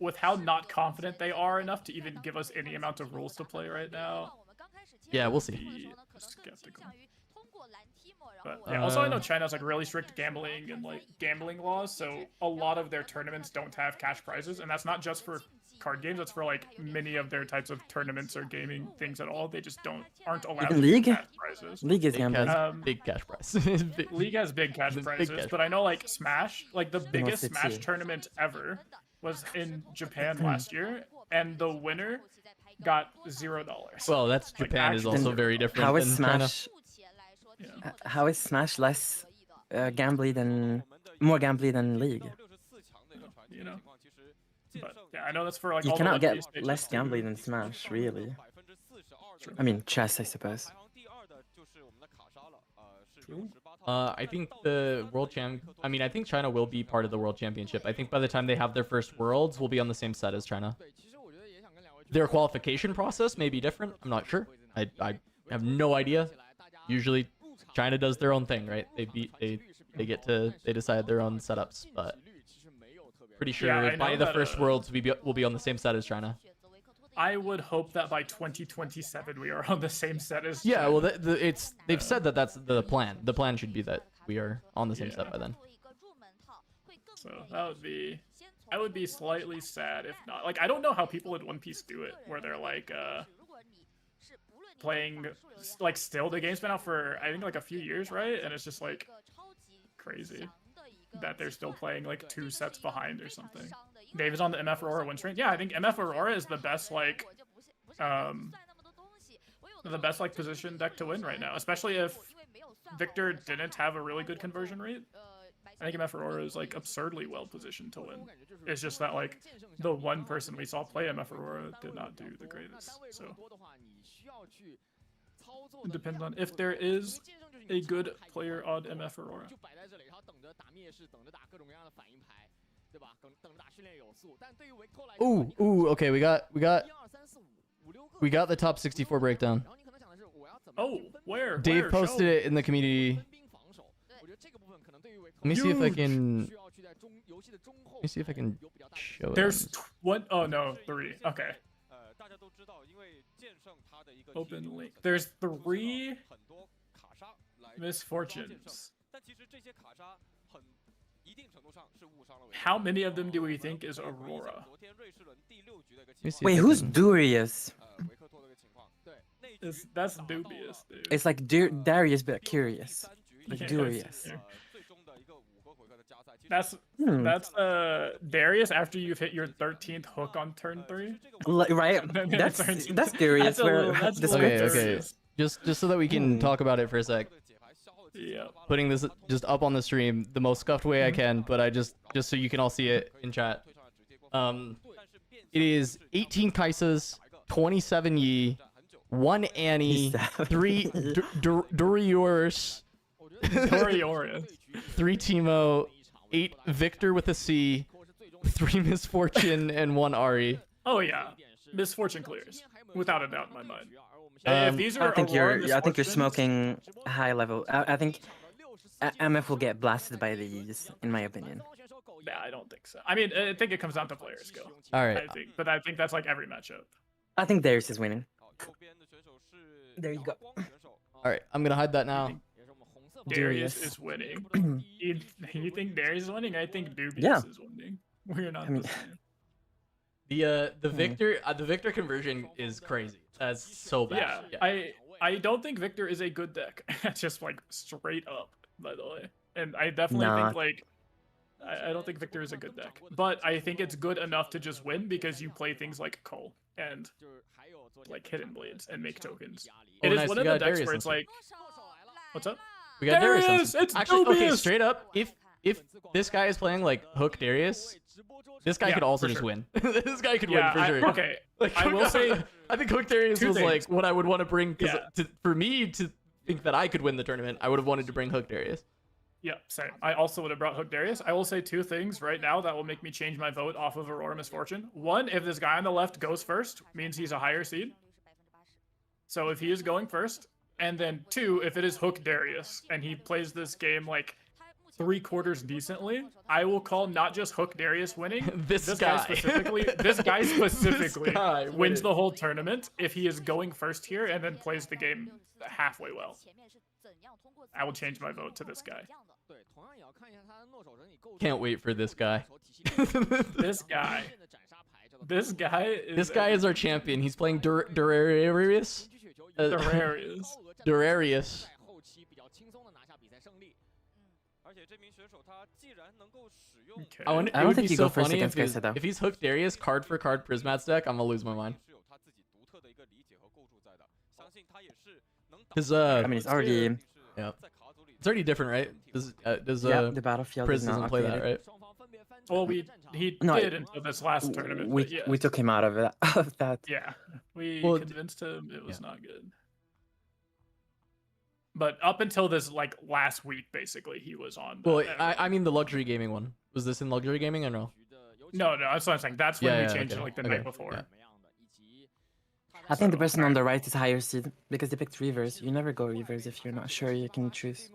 with how not confident they are enough to even give us any amount of rules to play right now. Yeah, we'll see. Be skeptical. But yeah, also I know China has like really strict gambling and like gambling laws, so a lot of their tournaments don't have cash prizes, and that's not just for card games. That's for like many of their types of tournaments or gaming things at all. They just aren't allowed Even to League? cash prizes. League is gambling. Big cash prize. League has big cash prizes, but I know like Smash, like the biggest it's Smash you. tournament ever was in Japan last year, and the winner got $0. Well, that's Japan is also very different. How is than China. Smash? How is Smash less gambly than more gambly than League? You know. But yeah, I know that's for like You all cannot the get stages less too. gambly than Smash, really. I mean, chess, I suppose. I think the world champ. I mean, I think China will be part of the world championship. I think by the time they have their first worlds, we'll be on the same set as China. Their qualification process may be different. I'm not sure. I have no idea. Usually, China does their own thing, right? They decide their own setups, but pretty sure Yeah, I by know the that, first worlds we'll be on the same set as China. I would hope that by 2027 we are on the same set as Yeah, China. well, they've said that that's the plan. The plan should be that we are on the same set by then. So that would be, I would be slightly sad if not. Like, I don't know how people in One Piece do it, where they're like playing like still the game's been out for I think like a few years, right? And it's just like crazy that they're still playing like 2 sets behind or something. Dave is on the MF Aurora win streak. Yeah, I think MF Aurora is the best like position deck to win right now, especially if Victor didn't have a really good conversion rate. I think MF Aurora is like absurdly well positioned to win. It's just that like the one person we saw play MF Aurora did not do the greatest. So it depends on if there is a good player on MF Aurora. Ooh, okay, we got the top 64 breakdown. Oh, where? Dave Where? posted Show. it in the community. Let me see if I can. Let me see if I can show it. There's oh no, 3. Okay. Open link. There's 3 misfortunes. How many of them do we think is Aurora? Wait, who's Darius? That's dubious, dude. It's like Darius, but curious. Like Darius. That's Darius after you've hit your 13th hook on turn 3. Right? That's Darius. Okay. Just so that we can talk about it for a sec. Yeah. Putting this just up on the stream the most scuffed way I can, but I just so you can all see it in chat. It is 18 Kaisas, 27 Yi, 1 Annie, 3 Darius, 3 Timo, 8 Victor with a C, 3 Misfortune, and 1 Ari. Oh yeah, Misfortune clears without a doubt in my mind. If these are I think you're Misfortunes- smoking high level. I think MF will get blasted by these, in my opinion. Nah, I don't think so. I mean, I think it comes down to player skill. All right. I think that's like every matchup. I think Darius is winning. There you go. All right, I'm gonna hide that now. Darius is winning. you think Darius is winning? I think Dubious Yeah. is winning. We're not. I mean- the same. The Victor conversion is crazy. That's so bad. Yeah, I don't think Victor is a good deck. Just like straight up, by the way. And I definitely think like I don't think Victor is a good deck. But I think it's good enough to just win because you play things like Cole and like Hidden Blades and make tokens. It is nice, one we of the got decks Darius where it's in like, what's up? We got Darius, Darius. it's Actually, okay, Dubious! straight up. If if this guy is playing like Hook Darius, this guy Yeah, could also for just sure. win. This guy could Yeah, win for sure. okay. Like, I will say I think Hook Darius two was things. like what I would want to bring because Yeah. for me to think that I could win the tournament, I would have wanted to bring Hook Darius. Yeah, same. I also would have brought Hook Darius. I will say two things right now that will make me change my vote off of Aurora Misfortune. One, if this guy on the left goes first, means he's a higher seed. So if he is going first, and then two, if it is Hook Darius and he plays this game like 3/4 decently, I will call not just Hook Darius winning. This guy guy. specifically. This guy specifically guy wins winning. the whole tournament if he is going first here and then plays the game halfway well. I will change my vote to this guy. Can't wait for this guy. This guy. This guy is. This guy is our champion. He's playing Darius. Darius. Darius. Okay. I wonder, I it don't would think be you so go first funny against if, Gaisa, though. if he's Hook Darius card for card Prismats deck. I'm gonna lose my mind. Because I mean, it's already yeah, it's already different, right? Does yeah. The battlefield Priz is not doesn't play that, updated. right? Well, he No, did until this last tournament. We but yeah. we took him out of it. Of that. Yeah, we Well, convinced him it was not good. But up until this like last week, basically, he was on. Well, I mean the luxury gaming one. Was this in luxury gaming or no? no, that's what I'm saying. That's when Yeah, we yeah, changed okay, it like the okay, night before. yeah. I think the person on the right is higher seed because they picked reverse. You never go reverse if you're not sure you can choose.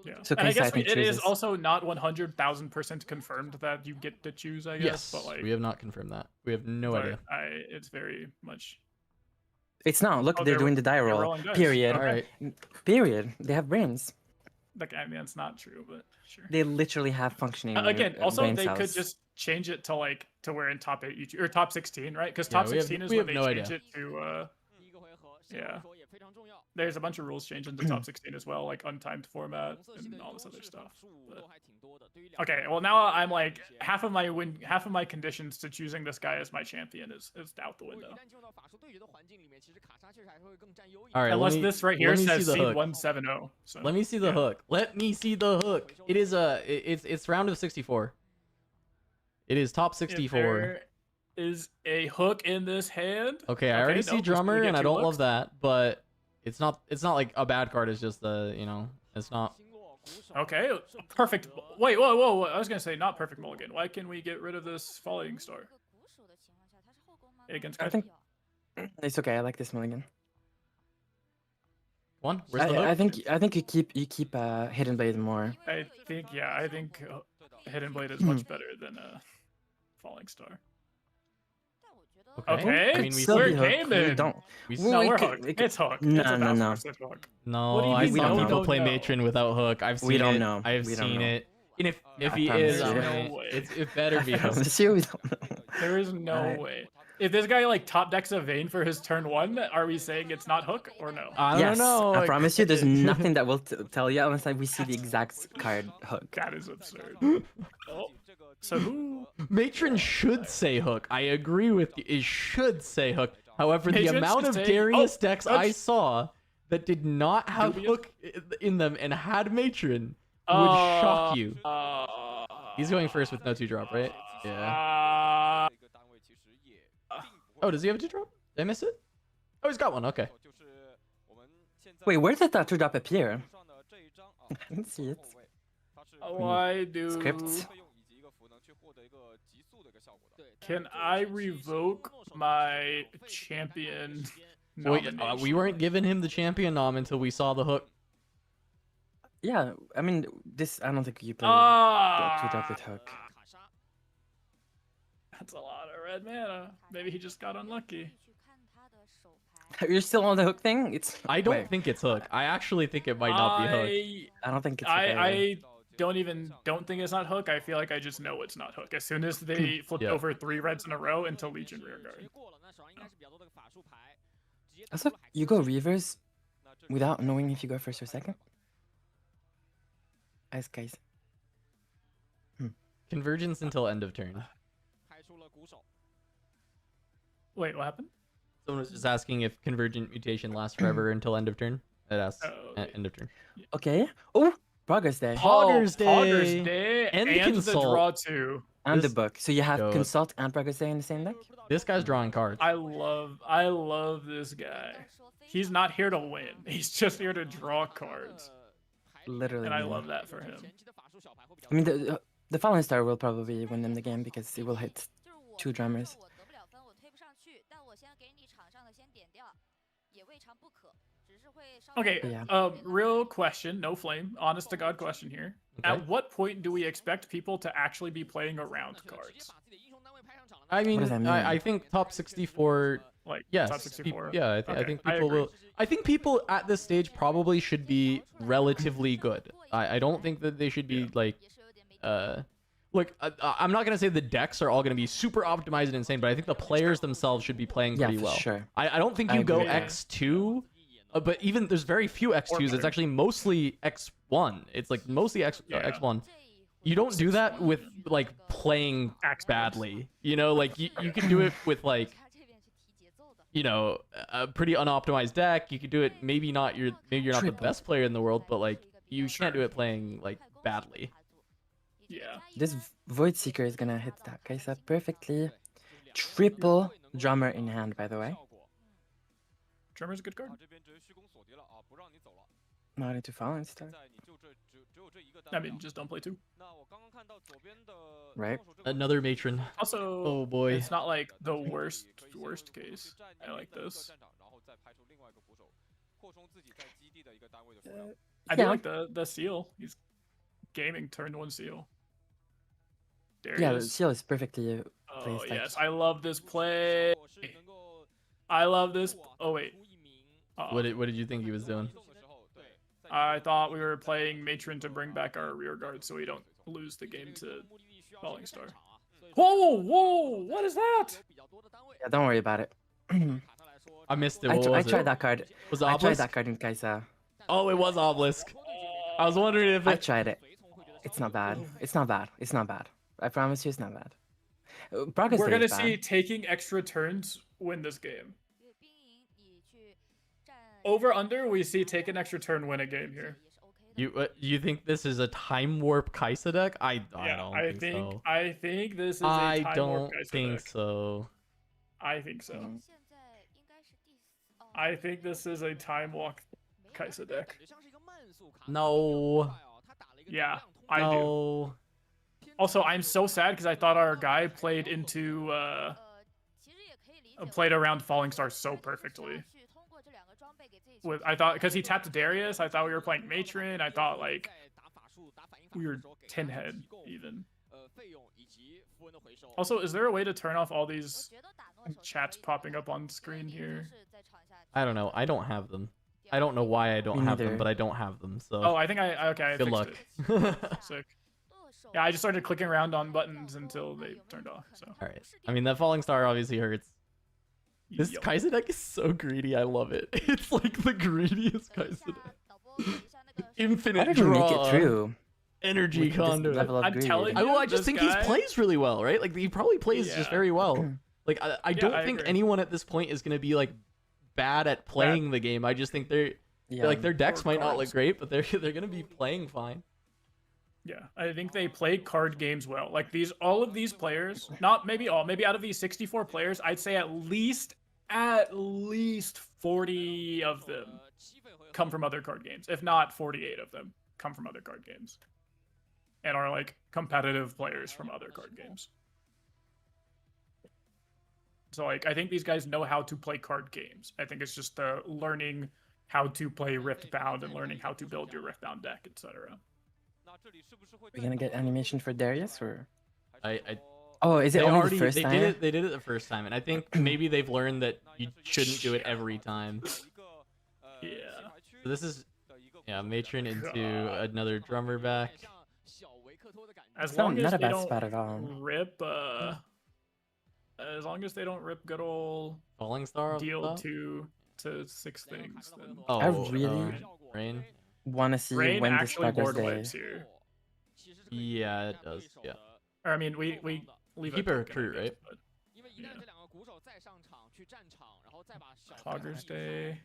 Yeah. So And I Kaisa, guess I think, it is chooses. also not 100,000% confirmed that you get to choose. I guess, Yes, but like, we have not confirmed that. We have no but idea. it's very much. It's not. Look, Oh, they're they're- doing the die they're roll. rolling dice. Period. All right. Period. They have brains. Like, I mean, that's not true, but sure. They literally have functioning. Again, also brain they could cells. just change it to like to where in top 8 you or top 16, right? Because Yeah, top we have- 16 is we when have they no change idea. it to yeah. There's a bunch of rules changing to top 16 as well, like untimed format and all this other stuff. But... Okay, well now I'm like half of my conditions to choosing this guy as my champion is out the window. All right. Unless let me- this right here let me says see the seed hook. 170. So Let me see the yeah. hook. Let me see the hook. It is it's round of 64. It is top If 64. there is a hook in this hand. Okay, I already no, see we still drummer get and I 2 don't looks. love that, but it's not like a bad card. It's just it's not. Okay, perfect. Wait, whoa. I was gonna say not perfect mulligan. Why can we get rid of this falling star? Against I think it's okay. I like this mulligan. One. Where's the hook? I think you keep hidden blade more. I think hidden blade is much better than falling star. Okay, I mean, we Still we're be hook. gaming. We don't. We Well, No, we we're could- hooked. we could- It's hook. No, It's a no, no. 1000% hook. No, What do you I've mean seen we don't people know? play No. Matron without hook. I've seen We don't it. know. I've We don't seen know. it. And if I he promise is, you. No way. it better be I hook. promise you, we don't know. There is no Alright. way. If this guy like top decks a Vayne for his turn 1, are we saying it's not hook or no? I Yes, don't know. I promise you, there's nothing that will tell you unless we see the exact card hook. That is absurd. Oh, so who? Matron should say hook. I agree with you. It should say hook. However, the Matron amount should of say- Darius oh, decks that's- I saw that did not have Dubious? hook in them and had Matron would shock you. He's going first with no 2-drop, right? Yeah. Oh, does he have a 2-drop? Did I miss it? Oh, he's got one. Okay. Wait, where did that 2-drop appear? I didn't see it. Why do Scripts. Can I revoke my champion Wait, nomination? we weren't giving him the champion nom until we saw the hook. Yeah, I mean, this. I don't think you play Ah, 2-drop with hook. That's a lot of red mana. Maybe he just got unlucky. You're still on the hook thing? It's. I don't wait, think it's hook. I actually think it might not be hook. I don't think it's. Hook either. I don't think it's not hook. I feel like I just know it's not hook. As soon as they flipped Yeah. over 3 reds in a row into Legion Rearguard. Also, you go reverse without knowing if you go first or second. Ice guys. Convergence until end of turn. Wait, what happened? Someone was just asking if convergent mutation lasts forever until end of turn. It asks Oh, okay. end of turn. Okay. Oh, Progress Day. Poggers Day. Poggers Day And and, the Consult. draw 2. And the This- book. So you have Yo. Consult and Progress Day in the same deck? This guy's drawing cards. I love this guy. He's not here to win. He's just here to draw cards. Literally. And I man. love that for him. I mean, the Fallen Star will probably win them the game because it will hit 2 drummers. Okay, Yeah. Real question, no flame, honest to God question here. Okay. At what point do we expect people to actually be playing around cards? I mean, does that mean? I think top 64. Like Yes. top 64? Yeah, I Okay, think I people agree. will. I think people at this stage probably should be relatively good. I don't think that they should be like. Look, I'm not gonna say the decks are all gonna be super optimized and insane, but I think the players themselves should be playing Yeah, pretty for well. sure. I don't think I you go agree. X2, but even there's very few X2s. It's better. actually mostly X1. It's like mostly Yeah. X1. You don't do that with like playing Axe badly. You know, like you can do it with like, you know, a pretty unoptimized deck. You could do it maybe you're not the Triple. best player in the world, but like you Sure. can't do it playing like badly. Yeah. This Void Seeker is gonna hit that Kaisa perfectly. Triple drummer in hand, by the way. Drummer's a good card. Not into Fallen Star. I mean, just don't play 2. Right. Another matron. Also, Oh boy. it's not like the worst case. I like this. I do Yeah. like the seal. He's gaming turn 1 seal. Darius. Yeah, the seal is perfectly Oh placed. like- yes, I love this play. I love this. Oh wait. What did you think he was doing? I thought we were playing Matron to bring back our rear guard so we don't lose the game to Falling Star. Whoa! What is that? Yeah, don't worry about it. I missed it. I What was tried it? that card. Was it I tried Obelisk? that card in Kaisa. Oh, it was Obelisk. I was wondering if I it. tried it. It's not bad. It's not bad. It's not bad. I promise you, it's not bad. Progress We're Day gonna is see bad. taking extra turns win this game. Over under, we see take an extra turn win a game here. You think this is a time warp Kaisa deck? I don't I think think so. I think this is a I time don't warp Kaisa think deck. so. I think so. I think this is a time walk Kaisa deck. No. Yeah, I do. No. Also, I'm so sad because I thought our guy played played around Falling Star so perfectly. I thought because he tapped Darius, I thought we were playing Matron. I thought like we were 10 head even. Also, is there a way to turn off all these chats popping up on screen here? I don't know. I don't have them. I don't know why I don't Me have them, neither. but I don't have them. So Oh, I think I good fixed luck. it. Sick. Yeah, I just started clicking around on buttons until they turned off. So All right. I mean, that falling star obviously hurts. This Yup. Kaisa deck is so greedy. I love it. It's like the greediest Kaisa deck. How Infinite did you draw. make it through? Energy with this conduit. level of I'm greed? telling I you, just this think guy- he plays really well, right? Like he probably plays just Yeah. very well. Like I don't I think agree. anyone at this point is gonna be like bad at playing the game. I just think Yeah. like their decks Or might not cards. look great, but they're gonna be playing fine. Yeah, I think they play card games well. Like all of these players, not maybe all, maybe out of these 64 players, I'd say at least 40 of them come from other card games. If not 48 of them come from other card games. And are like competitive players from other card games. So like I think these guys know how to play card games. I think it's just learning how to play Riftbound and learning how to build your Riftbound deck, etc. We're gonna get animation for Darius, or I oh, is it they only already the first they time? did it. They did it the first time, and I think maybe they've learned that you shouldn't do it every time. Yeah. So this is matron into God. another drummer back. As It's long as not a they bad don't spot at all. rip, as long as they don't rip good ol' Falling star. deal stuff? 2 to 6 things, then Oh, I really- rain. Wanna see Rain when this actually progress board day. wipes here. Yeah, it does. Yeah. Or I mean, we leave Keep a a token, recruit, I guess, right? but, Poggers Day.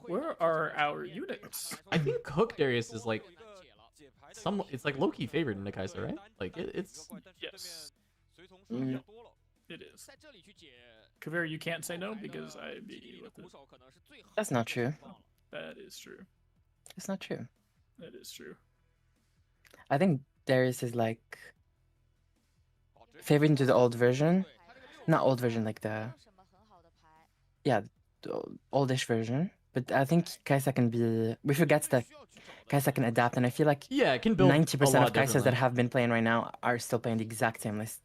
Where are our units? I think Hook Darius is like it's like low-key favored into Kai'Sa, right? Like it's Yes, Mm. it is. Kaveri, you can't say no because I beat you with it. That's not true. That is true. It's not true. That is true. I think Darius is like favored into the old version. Not old version, like the oldish version. But I think Kai'Sa can be. We forget that Kai'Sa can adapt, and I feel like yeah, it can build 90% a lot of Kaisas that differently. have been playing right now are still playing the exact same list,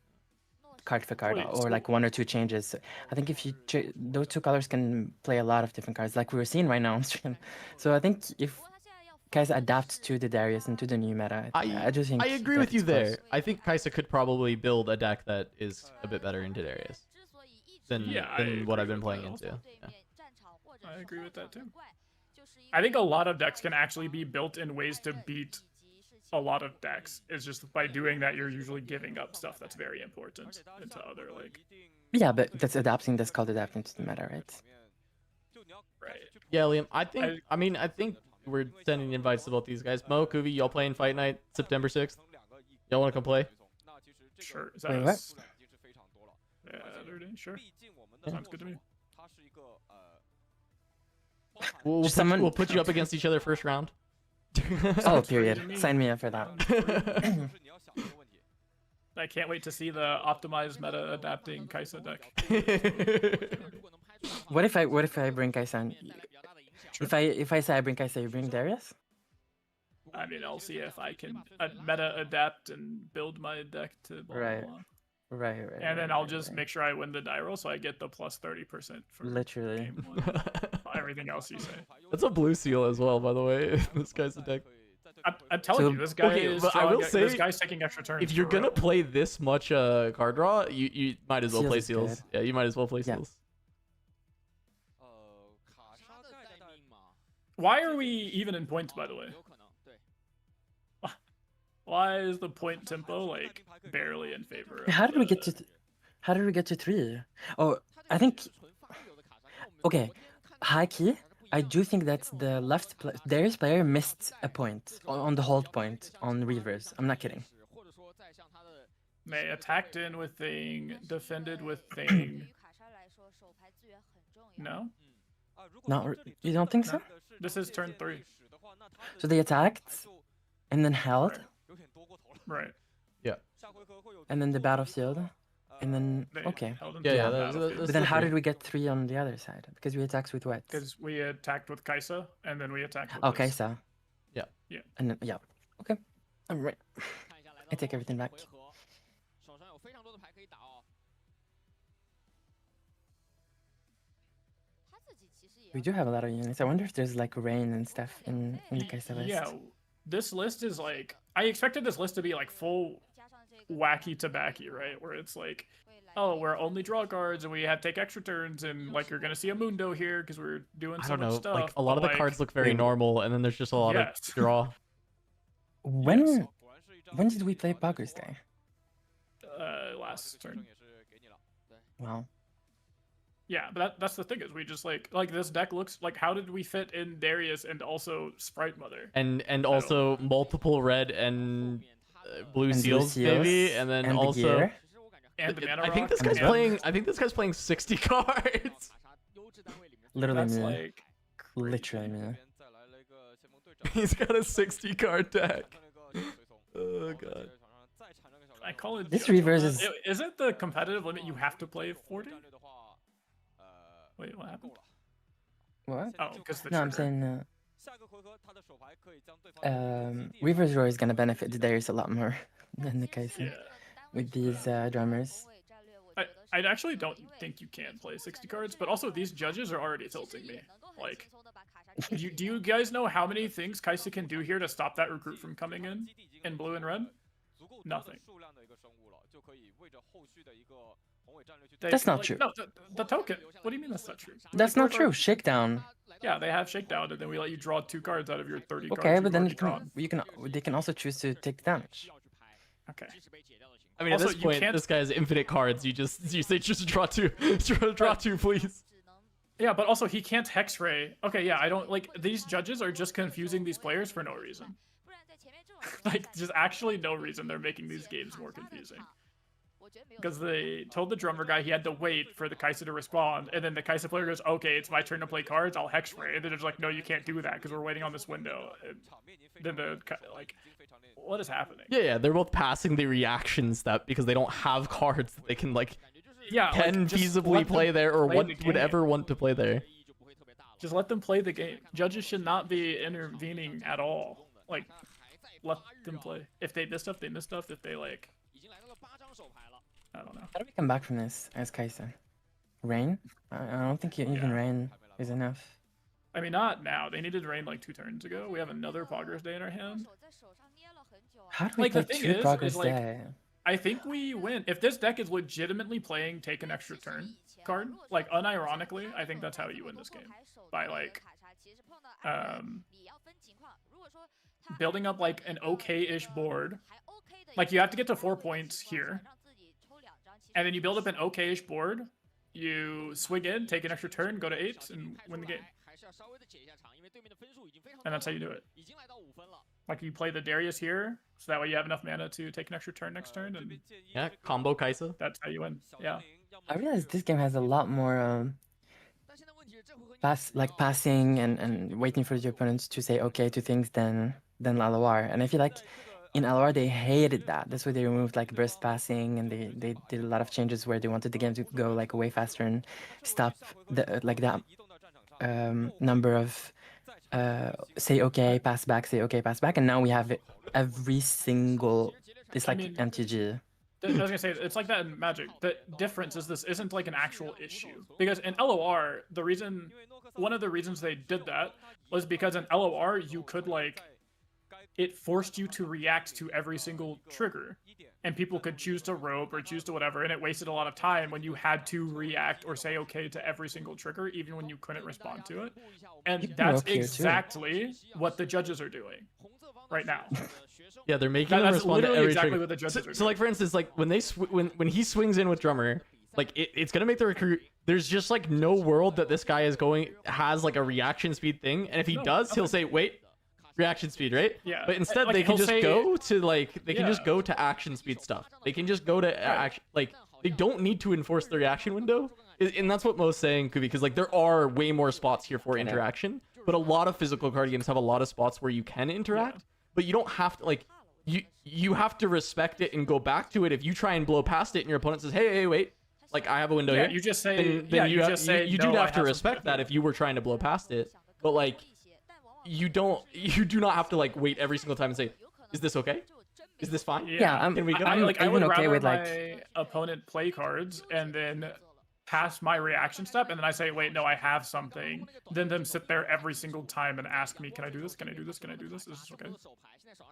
card for card, Wait, or so- like one or two changes. So I think if you those two colors can play a lot of different cards, like we were seeing right now on stream. So I think if Kaisa adapts to the Darius and to the new meta, I just think I agree that with you it's close. there. I think Kai'Sa could probably build a deck that is a bit better into Darius than what I've been playing into. Yeah. I agree with that too. I think a lot of decks can actually be built in ways to beat a lot of decks. It's just by doing that, you're usually giving up stuff that's very important into other like. Yeah, but that's adapting. That's called adapting to the meta, right? Right. Yeah, Liam. I think we're sending invites to both these guys. Mo, Kuvi, y'all playing Fight Night September 6th? Y'all want to come play? Sure. Is Wait, that what? Saturday? Sure. Sounds good to me. We'll put you up against each other first round. Oh, free to period. me. Sign me up for that. I can't wait to see the optimized meta adapting Kaisa deck. What if I bring Kaisa? If I say I bring Kaisa, you bring Darius? I mean, I'll see if I can meta adapt and build my deck to blah, blah, Right. blah. Right. And then I'll just make sure I win the die roll so I get the plus 30% for Literally. game one. Everything else you say. That's a blue seal as well, by the way. This guy's a deck. I'm telling So- you, this guy Okay, is. but I will this say, guy's taking extra turns. If you're for gonna real. play this much card draw, you might as well Seals play is seals. good. Yeah, you might as well play Yeah. seals. Why are we even in points, by the way? Why is the point tempo like barely in favor? Of How did we the- get to? How did we get to 3? Oh, I think. Okay, high key. I do think that the Darius player missed a point on the hold point on reverse. I'm not kidding. They attacked in with thing, defended with thing. No, No, you don't think so? this is turn 3. So they attacked, and then held, Right. and then the battlefield, and then They okay. held him Yeah, to yeah. the That's battlefield. But then how the did we get 3 on the other side? Because we attacked with what? Because we attacked with Kaisa, and then we attacked with Okay, this. so. Yeah. Yeah. And then, yeah. Okay. I'm right. I take everything back. We do have a lot of units. I wonder if there's like rain and stuff in the Kaisa list. Yeah, this list is like I expected this list to be like full wacky tobacco, right? Where it's like, oh, we're only draw cards and we have take extra turns and like you're gonna see a Mundo here because we're doing I so don't much know. stuff. Like a lot of but, the cards look very Wait. normal, and then there's just a lot Yes. of draw. When did we play Poggers Day? Last turn. Wow. Yeah, but that's the thing is we just like this deck looks like how did we fit in Darius and also Sprite Mother? And also multiple red and blue And blue seals maybe, and then and the also gear. And the mana I think rock this and guy's the- playing. I think this guy's playing 60 cards. Literally That's me. like Literally me. He's got a 60 card deck. Oh god. I call it This judge. reverse is- Is it the competitive limit you have to play 40? Wait, what happened? What? Oh, because the No, I'm trigger. saying Reverse Roar is gonna benefit the Darius a lot more than the Kaisa Yeah. with these drummers. I actually don't think you can play 60 cards, but also these judges are already tilting me. Like, do you guys know how many things Kaisa can do here to stop that recruit from coming in blue and red? Nothing. That's not true. No, the token. What do you mean that's not true? That's not true. Shakedown. Yeah, they have shakedown, and then we let you draw 2 cards out of your 30 cards. Okay, you've but then already drawn. they can also choose to take the damage. Okay. I mean, Also, at this you point, can't- this guy has infinite cards. You say just draw 2, draw 2, please. Yeah, but also he can't Hex Ray. Okay, yeah, I don't like these judges are just confusing these players for no reason. Like, just actually no reason they're making these games more confusing. Because they told the drummer guy he had to wait for the Kai'Sa to respond, and then the Kai'Sa player goes, okay, it's my turn to play cards, I'll hex spray. And then it's like, no, you can't do that because we're waiting on this window. And then like, what is happening? Yeah, they're both passing the reaction step because they don't have cards that they can like feasibly play there or would ever want to play there. Just let them play the game. Judges should not be intervening at all. Like, let them play. If they miss stuff, they miss stuff. If they like, I don't know. How do we come back from this as Kai'Sa? Rain? I don't think even rain is enough. I mean, not now. They needed rain like 2 turns ago. We have another Progress Day in our hand. How do we play 2 Progress Day? I think we win. If this deck is legitimately playing take an extra turn card, like unironically, I think that's how you win this game. By like building up like an okay-ish board. Like you have to get to 4 points here. And then you build up an okay-ish board. You swing in, take an extra turn, go to 8, and win the game. And that's how you do it. Like you play the Darius here, so that way you have enough mana to take an extra turn next turn, and yeah, combo Kai'Sa. That's how you win. Yeah. I realize this game has a lot more passing and waiting for your opponents to say okay to things than LOR. And I feel like in LOR they hated that. That's why they removed like burst passing, and they did a lot of changes where they wanted the game to go like way faster and stop the like that number of say okay, pass back, say okay, pass back, and now we have it every single. It's like MTG. I was gonna say it's like that in Magic. The difference is this isn't like an actual issue because in LOR one of the reasons they did that was because in LOR you could like it forced you to react to every single trigger, and people could choose to rope or choose to whatever, and it wasted a lot of time when you had to react or say okay to every single trigger, even when you couldn't respond to it. And that's exactly what the judges are doing right now. Yeah, they're making them respond to every exactly trigger. What the judges are doing. So like for instance, like when they when he swings in with drummer, like it's gonna make the recruit. There's just like no world that this guy has like a reaction speed thing, and if he does, he'll say wait. Reaction speed, right? Yeah. But instead, like, they can just go to like they can just go to action speed stuff. They can just go to action. Like they don't need to enforce the reaction window, and that's what Mo's saying, because like there are way more spots here for interaction. But a lot of physical card games have a lot of spots where you can interact, but you don't have to like you have to respect it and go back to it. If you try and blow past it, and your opponent says, "Hey, wait." Like I have a window here. You just say. Then you do have to respect that if you were trying to blow past it. But like. You do not have to like wait every single time and say, is this okay? Is this fine? Yeah, Can we go? I would okay rather with my opponent play cards and then pass my reaction step, and then I say, wait, no, I have something. Then them sit there every single time and ask me, can I do this? Can I do this? Can I do this? Is this okay?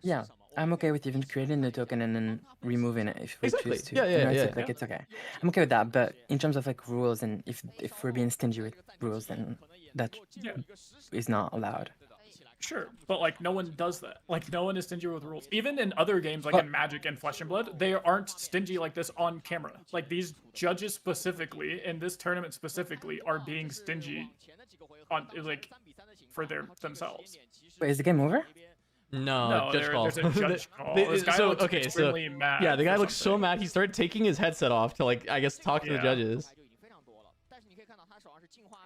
Yeah, I'm okay with even creating the token and then removing it if we choose to. Yeah. Like it's okay. I'm okay with that. But in terms of like rules, and if we're being stingy with rules, then that is not allowed. Sure, but like no one does that. Like no one is stingy with rules. Even in other games, like in Magic and Flesh and Blood, they aren't stingy like this on camera. Like these judges specifically, in this tournament specifically, are being stingy on like for themselves. Wait, is the game over? No, judge call. There's a judge call. This guy looks extremely mad. Yeah, the guy looks so mad. He started taking his headset off to like I guess talk to the judges.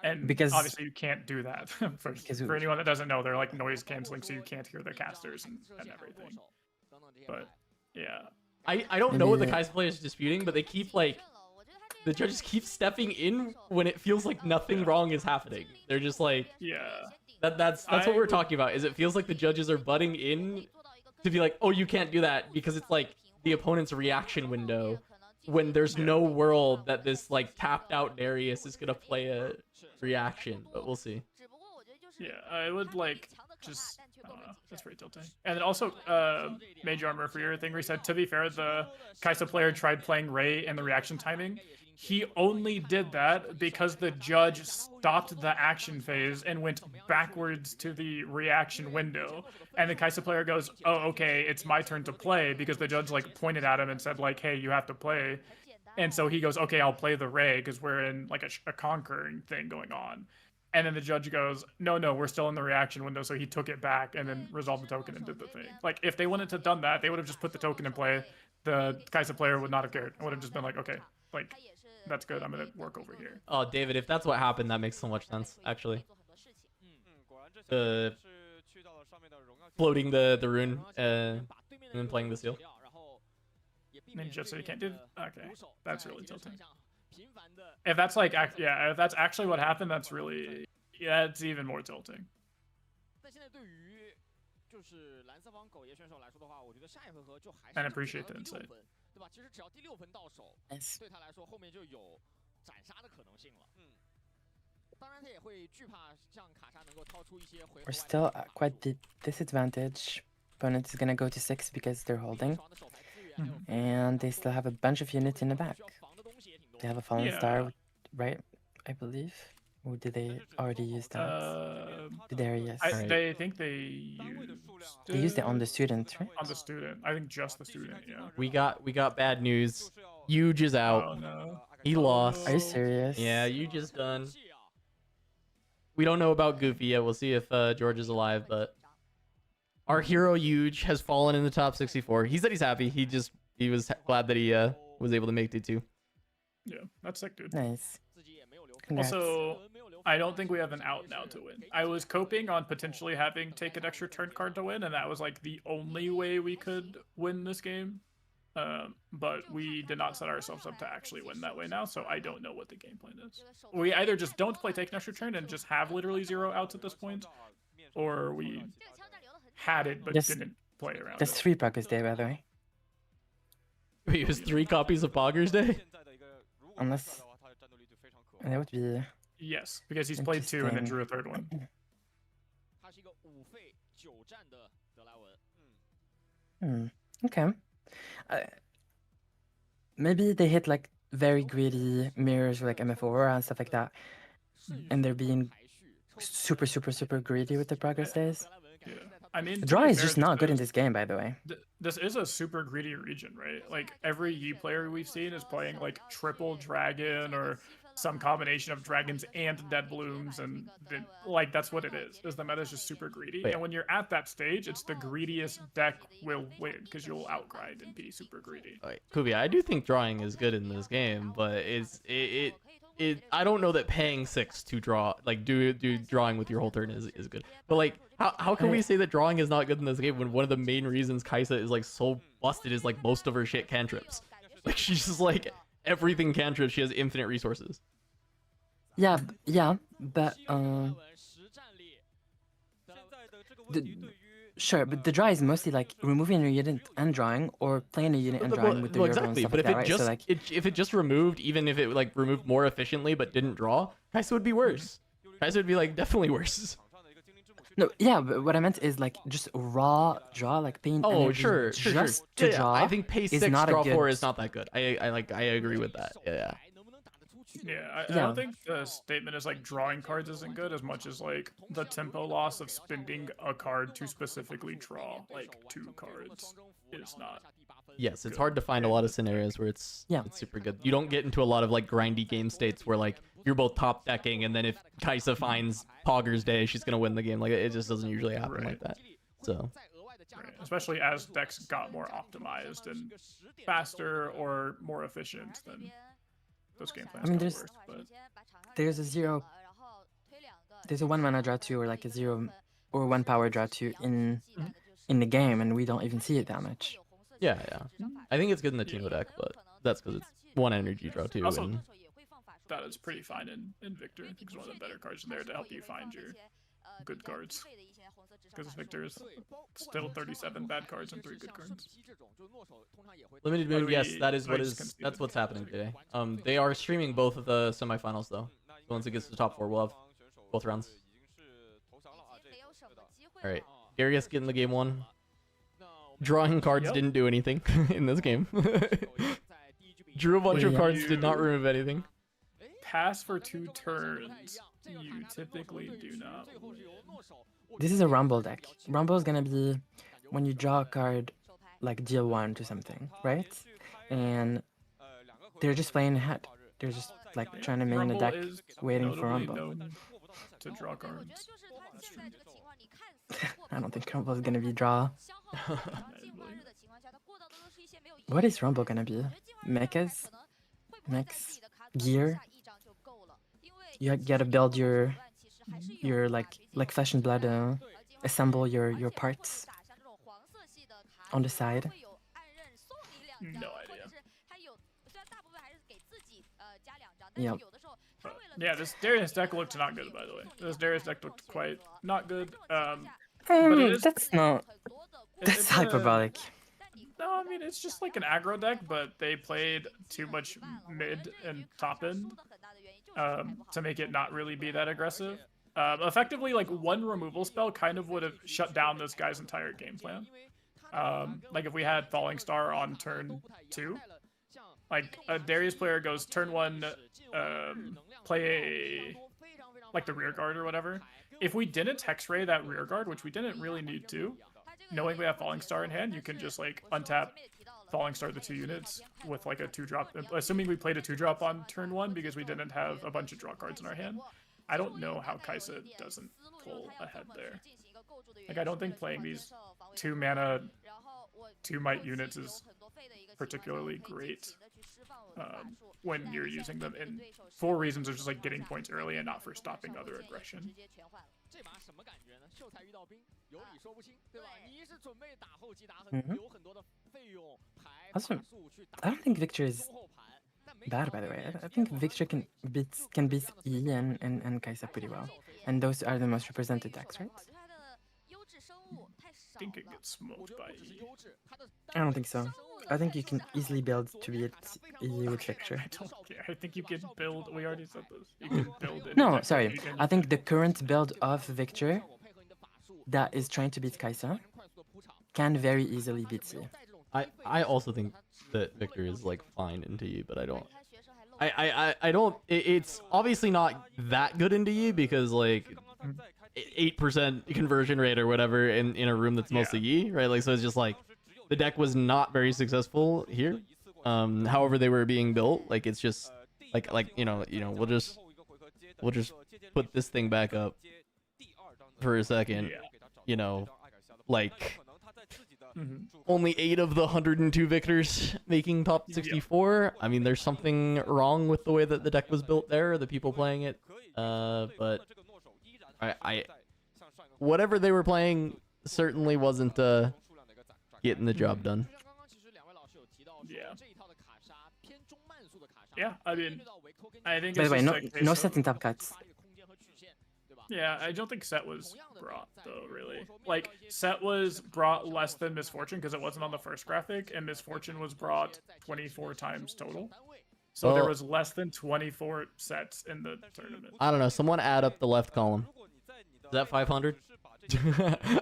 And because obviously you can't do that. for anyone that doesn't know, they're like noise canceling, so you can't hear the casters and everything. But yeah, I don't know what the Kai'Sa player is disputing, but they keep like the judges keep stepping in when it feels like nothing wrong is happening. They're just like that's what we're talking about. Is it feels like the judges are butting in to be like, oh, you can't do that because it's like the opponent's reaction window. When there's no world that this like tapped out Darius is gonna play a reaction, but we'll see. Yeah, I would like just I don't know. That's pretty tilting. And then also Major Armor for your thing where he said, to be fair, the Kai'Sa player tried playing Ray and the reaction timing. He only did that because the judge stopped the action phase and went backwards to the reaction window. And the Kai'Sa player goes, oh, okay, it's my turn to play, because the judge like pointed at him and said like, hey, you have to play. And so he goes, okay, I'll play the Ray because we're in like a conquering thing going on. And then the judge goes, no, we're still in the reaction window. So he took it back and then resolved the token and did the thing. Like, if they wouldn't have done that, they would have just put the token in play. The Kai'Sa player would not have cared. It would have just been like, okay, like, that's good. I'm going to work over here. Oh, David, if that's what happened, that makes so much sense, actually. Floating the rune and then playing the seal. Ninja, so you can't do... Okay, that's really tilting. If that's like, yeah, if that's actually what happened, that's really... Yeah, it's even more tilting. And appreciate the insight. Yes. We're still at quite the disadvantage. Opponent is gonna go to 6 because they're holding. And they still have a bunch of units in the back. They have a fallen star, right? I believe. Or did they already use that? Darius. They think they used They used it on the student, right? On the student. I think just the student, yeah. We got bad news. Huge is out. Oh, no. He lost. Are you serious? Yeah, Huge is done. We don't know about Goofy yet. We'll see if George is alive, but our hero Huge has fallen in the top 64. He said he's happy. He was glad that he was able to make it too. Yeah, that's sick, dude. Nice. Congrats. Also, I don't think we have an out now to win. I was coping on potentially having take an extra turn card to win, and that was like the only way we could win this game. But we did not set ourselves up to actually win that way now, so I don't know what the game plan is. We either just don't play take an extra turn and just have literally 0 outs at this point, or we had it but didn't play around. That's 3 Poggers Day, by the way. Wait, it was 3 copies of Poggers Day? Unless... That would be... Yes, because he's played 2 and then drew a 3rd one. Okay. Maybe they hit like very greedy mirrors like MF4 and stuff like that. And they're being super greedy with the progress days. Yeah. I mean, Draw is just not good in this game, by the way. This is a super greedy region, right? Like, every Yi player we've seen is playing like triple dragon or some combination of dragons and dead blooms, and like that's what it is the meta is just super greedy. And when you're at that stage, it's the greediest deck will win because you'll outgrind and be super greedy. Kubi, I do think drawing is good in this game, but I don't know that paying 6 to draw, like do drawing with your whole turn is good. But like, how can we say that drawing is not good in this game when one of the main reasons Kai'Sa is like so busted is like most of her shit cantrips? Like, she's just like everything cantrip. She has infinite resources. Yeah, but sure, but the draw is mostly like removing a unit and drawing, or playing a unit and drawing with the river and stuff but like if that, if it just removed, even if it like removed more efficiently but didn't draw, Kai'Sa would be worse. Kai'Sa would be like definitely worse. No, yeah, but what I meant is like just raw draw, like paying energy sure. to draw. I think pay 6 not draw a good... 4 is not that good. I agree with that. I don't think the statement is like drawing cards isn't good as much as like the tempo loss of spending a card to specifically draw like 2 cards is not. Yes, it's hard to find a lot of scenarios where it's super good. You don't get into a lot of like grindy game states where like you're both top decking, and then if Kai'Sa finds Poggers Day, she's gonna win the game. Like, it just doesn't usually happen like that. So, especially as decks got more optimized and faster or more efficient, than those game plans. I mean, there's a 1 mana draw 2 or like a 0 or 1 power draw 2 in the game, and we don't even see it that much. Yeah. I think it's good in the Tino deck, but that's because it's 1 energy draw 2. Also, that is pretty fine in Victor. I think it's one of the better cards in there to help you find your good cards. Because Victor is still 37 bad cards and 3 good cards. Limited moon, yes, that's what's happening today. They are streaming both of the semifinals though. So once it gets to the top 4, we'll have both rounds. All right, Darius getting the game 1. Drawing cards didn't do anything in this game. Drew a bunch of cards, did not remove anything. Pass for 2 turns. You typically do not win. This is a Rumble deck. Rumble is gonna be when you draw a card, like deal 1 to something, right? And they're just playing ahead. They're just like trying to main the deck, waiting for Rumble. to draw cards. I don't think Rumble's gonna be draw. Probably. What is Rumble gonna be? Mechas? Mechs? Gear? You gotta build your like Flesh and Blood, assemble your parts on the side. No idea. Yep. But, yeah, this Darius deck looked not good, by the way. This Darius deck looked quite not good. But it is, That's not. That's it's hyperbolic. No, I mean, it's just like an aggro deck, but they played too much mid and top end to make it not really be that aggressive. Effectively, like one removal spell kind of would have shut down this guy's entire game plan. Like if we had Falling Star on turn 2, like a Darius player goes turn 1, play like the rear guard or whatever. If we didn't Hexray that rear guard, which we didn't really need to, knowing we have Falling Star in hand, you can just like untap Falling Star the 2 units with like a 2-drop, assuming we played a 2-drop on turn 1 because we didn't have a bunch of draw cards in our hand. I don't know how Kai'Sa doesn't pull ahead there. Like I don't think playing these 2 mana, 2 might units is particularly great when you're using them in for reasons of just like getting points early and not for stopping other aggression. Also, I don't think Victor is bad, by the way. I think Victor can beat E and Kai'Sa pretty well, and those are the most represented decks, right? I think it gets smoked by E. I don't think so. I think you can easily build to beat E with Victor. I don't care. I think you can build. We already said this. You can build it. No, sorry. I think the current build of Victor that is trying to beat Kai'Sa can very easily beat E. I also think that Victor is like fine into you, but I don't. I don't. It's obviously not that good into you because like 8% conversion rate or whatever in a room that's mostly E, right? Like so it's just like the deck was not very successful here. However they were being built, like it's just like you know we'll just put this thing back up for a second. You know, like. Only 8 of the 102 victors making top 64. I mean, there's something wrong with the way that the deck was built there, the people playing it. But I whatever they were playing certainly wasn't getting the job done. Yeah, I mean, I think. By the way, no Sett Sett in top cuts. Yeah, I don't think Sett was brought though, really. Like Sett was brought less than Misfortune because it wasn't on the first graphic, and Misfortune was brought 24 times total. So there was less than 24 sets in the tournament. I don't know. Someone add up the left column. Is that 500?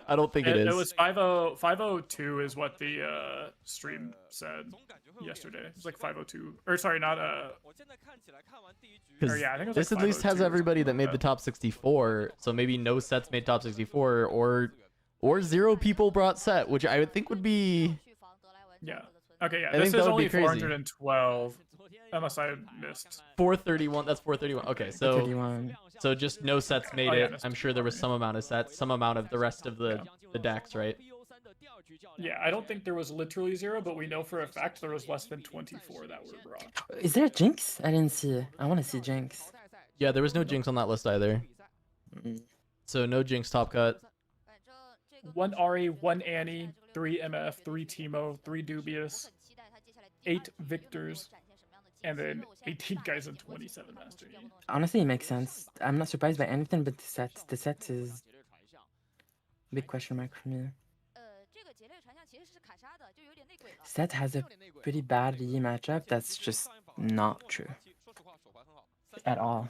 I don't think it is. It was 502 is what the stream said yesterday. It was like 502. Or sorry, not Because yeah, I think it was this like at least has 502 or everybody that something made like the top 64. So maybe no Setts made top 64, or 0 people brought Sett, which I would think would be. Yeah. Okay. Yeah. I This think that is would be only crazy. 412, unless I missed. 431. That's 431. Okay, so 31. so just no Setts made yeah, it. that's I'm sure there was some amount of Setts, some amount of the rest of the decks, right? Yeah, I don't think there was literally 0, but we know for a fact there was less than 24 that were brought. Is there a Jinx? I didn't see it. I want to see Jinx. Yeah, there was no Jinx on that list either. So no Jinx top cut. 1 Ari, 1 Annie, 3 MF, 3 Teemo, 3 Dubious, 8 Victors, and then 18 guys and 27 Master Yi. Honestly, it makes sense. I'm not surprised by anything but the set. The set is big question mark for me. Sett has a pretty bad E matchup. That's just not true at all.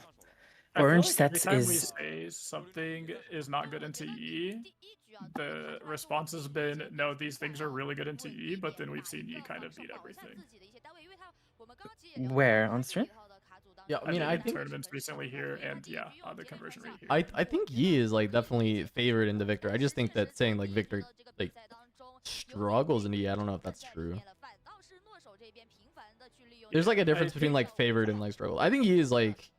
I feel Orange like Sett every time we is say something is not good into E, the response has been, no, these things are really good into E, but then we've seen E kind of beat everything. where on stream? Yeah, I mean, I in think tournaments recently here, and yeah, on the conversion rate here. I think Yi is like definitely favored into Victor. I just think that saying like Victor like struggles into Yi, I don't know if that's true. There's like a difference between like favored and like struggle. I think Yi is like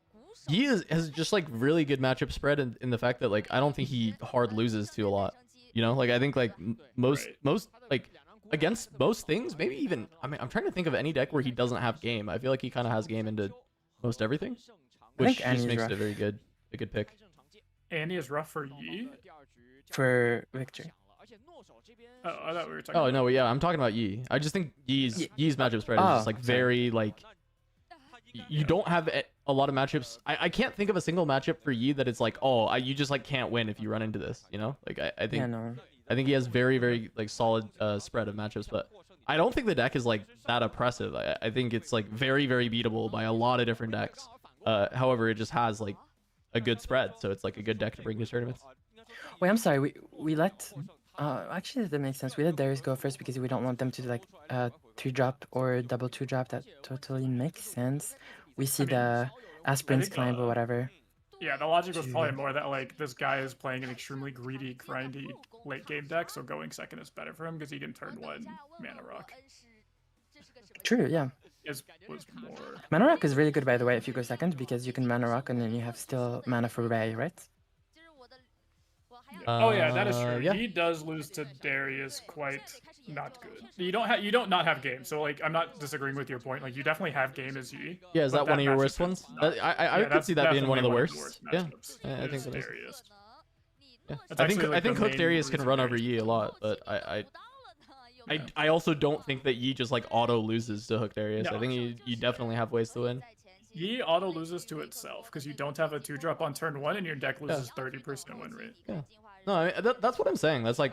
has just like really good matchup spread in the fact that like I don't think he hard loses to a lot. You know, like I think like most like against most things, maybe even I mean I'm trying to think of any deck where he doesn't have game. I feel like he kind of has game into most everything, which just makes it a very good pick. Annie is rough for Yi? For Victor. Oh, I thought we were talking Oh about... no, yeah, I'm talking about Yi. I just think Yi's matchup spread is just like very like you don't have a lot of matchups. I can't think of a single matchup for Yi that it's like, oh, you just like can't win if you run into this, you know? Like I think I think he has very like solid spread of matchups, but I don't think the deck is like that oppressive. I think it's like very beatable by a lot of different decks. However, it just has like a good spread, so it's like a good deck to bring to tournaments. Wait, I'm sorry. We let actually that makes sense. We let Darius go first because we don't want them to like 3-drop or double 2-drop. That totally makes sense. We see the aspirants climb or whatever. Yeah, the logic was probably more that like this guy is playing an extremely greedy, grindy late game deck, so going second is better for him because he can turn 1 mana rock. True, yeah. Was more... Mana rock is really good, by the way, if you go second, because you can mana rock and then you have still mana for Ray, right? Oh yeah, that is true. Yeah. He does lose to Darius quite not good. You don't not have game, so like I'm not disagreeing with your point. Like you definitely have game as Yi. Yeah, is that one of your worst ones? I could see that being one of the worst. Yeah, I think that is. Darius. Yeah. I think Hook Darius can run over Yi a lot, but I also don't think that Yi just like auto loses to Hook Darius. No. I think you definitely have ways to win. Yi auto loses to itself because you don't have a 2-drop on turn 1 and your deck loses 30% win rate. Yeah. No, I mean, that's what I'm saying. That's like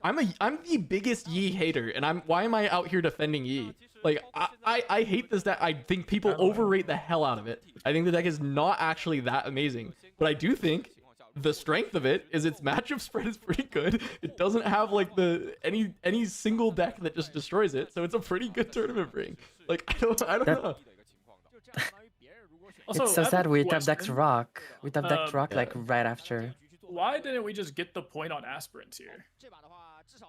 I'm the biggest Yi hater, and why am I out here defending Yi? Like I hate this deck. I think people overrate the hell out of it. I think the deck is not actually that amazing, but I do think the strength of it is its matchup spread is pretty good. It doesn't have like any single deck that just destroys it, so it's a pretty good tournament bring. Like I don't know. Also, it's so sad we tap decked question. rock. We tap decked rock like right after. Why didn't we just get the point on aspirants here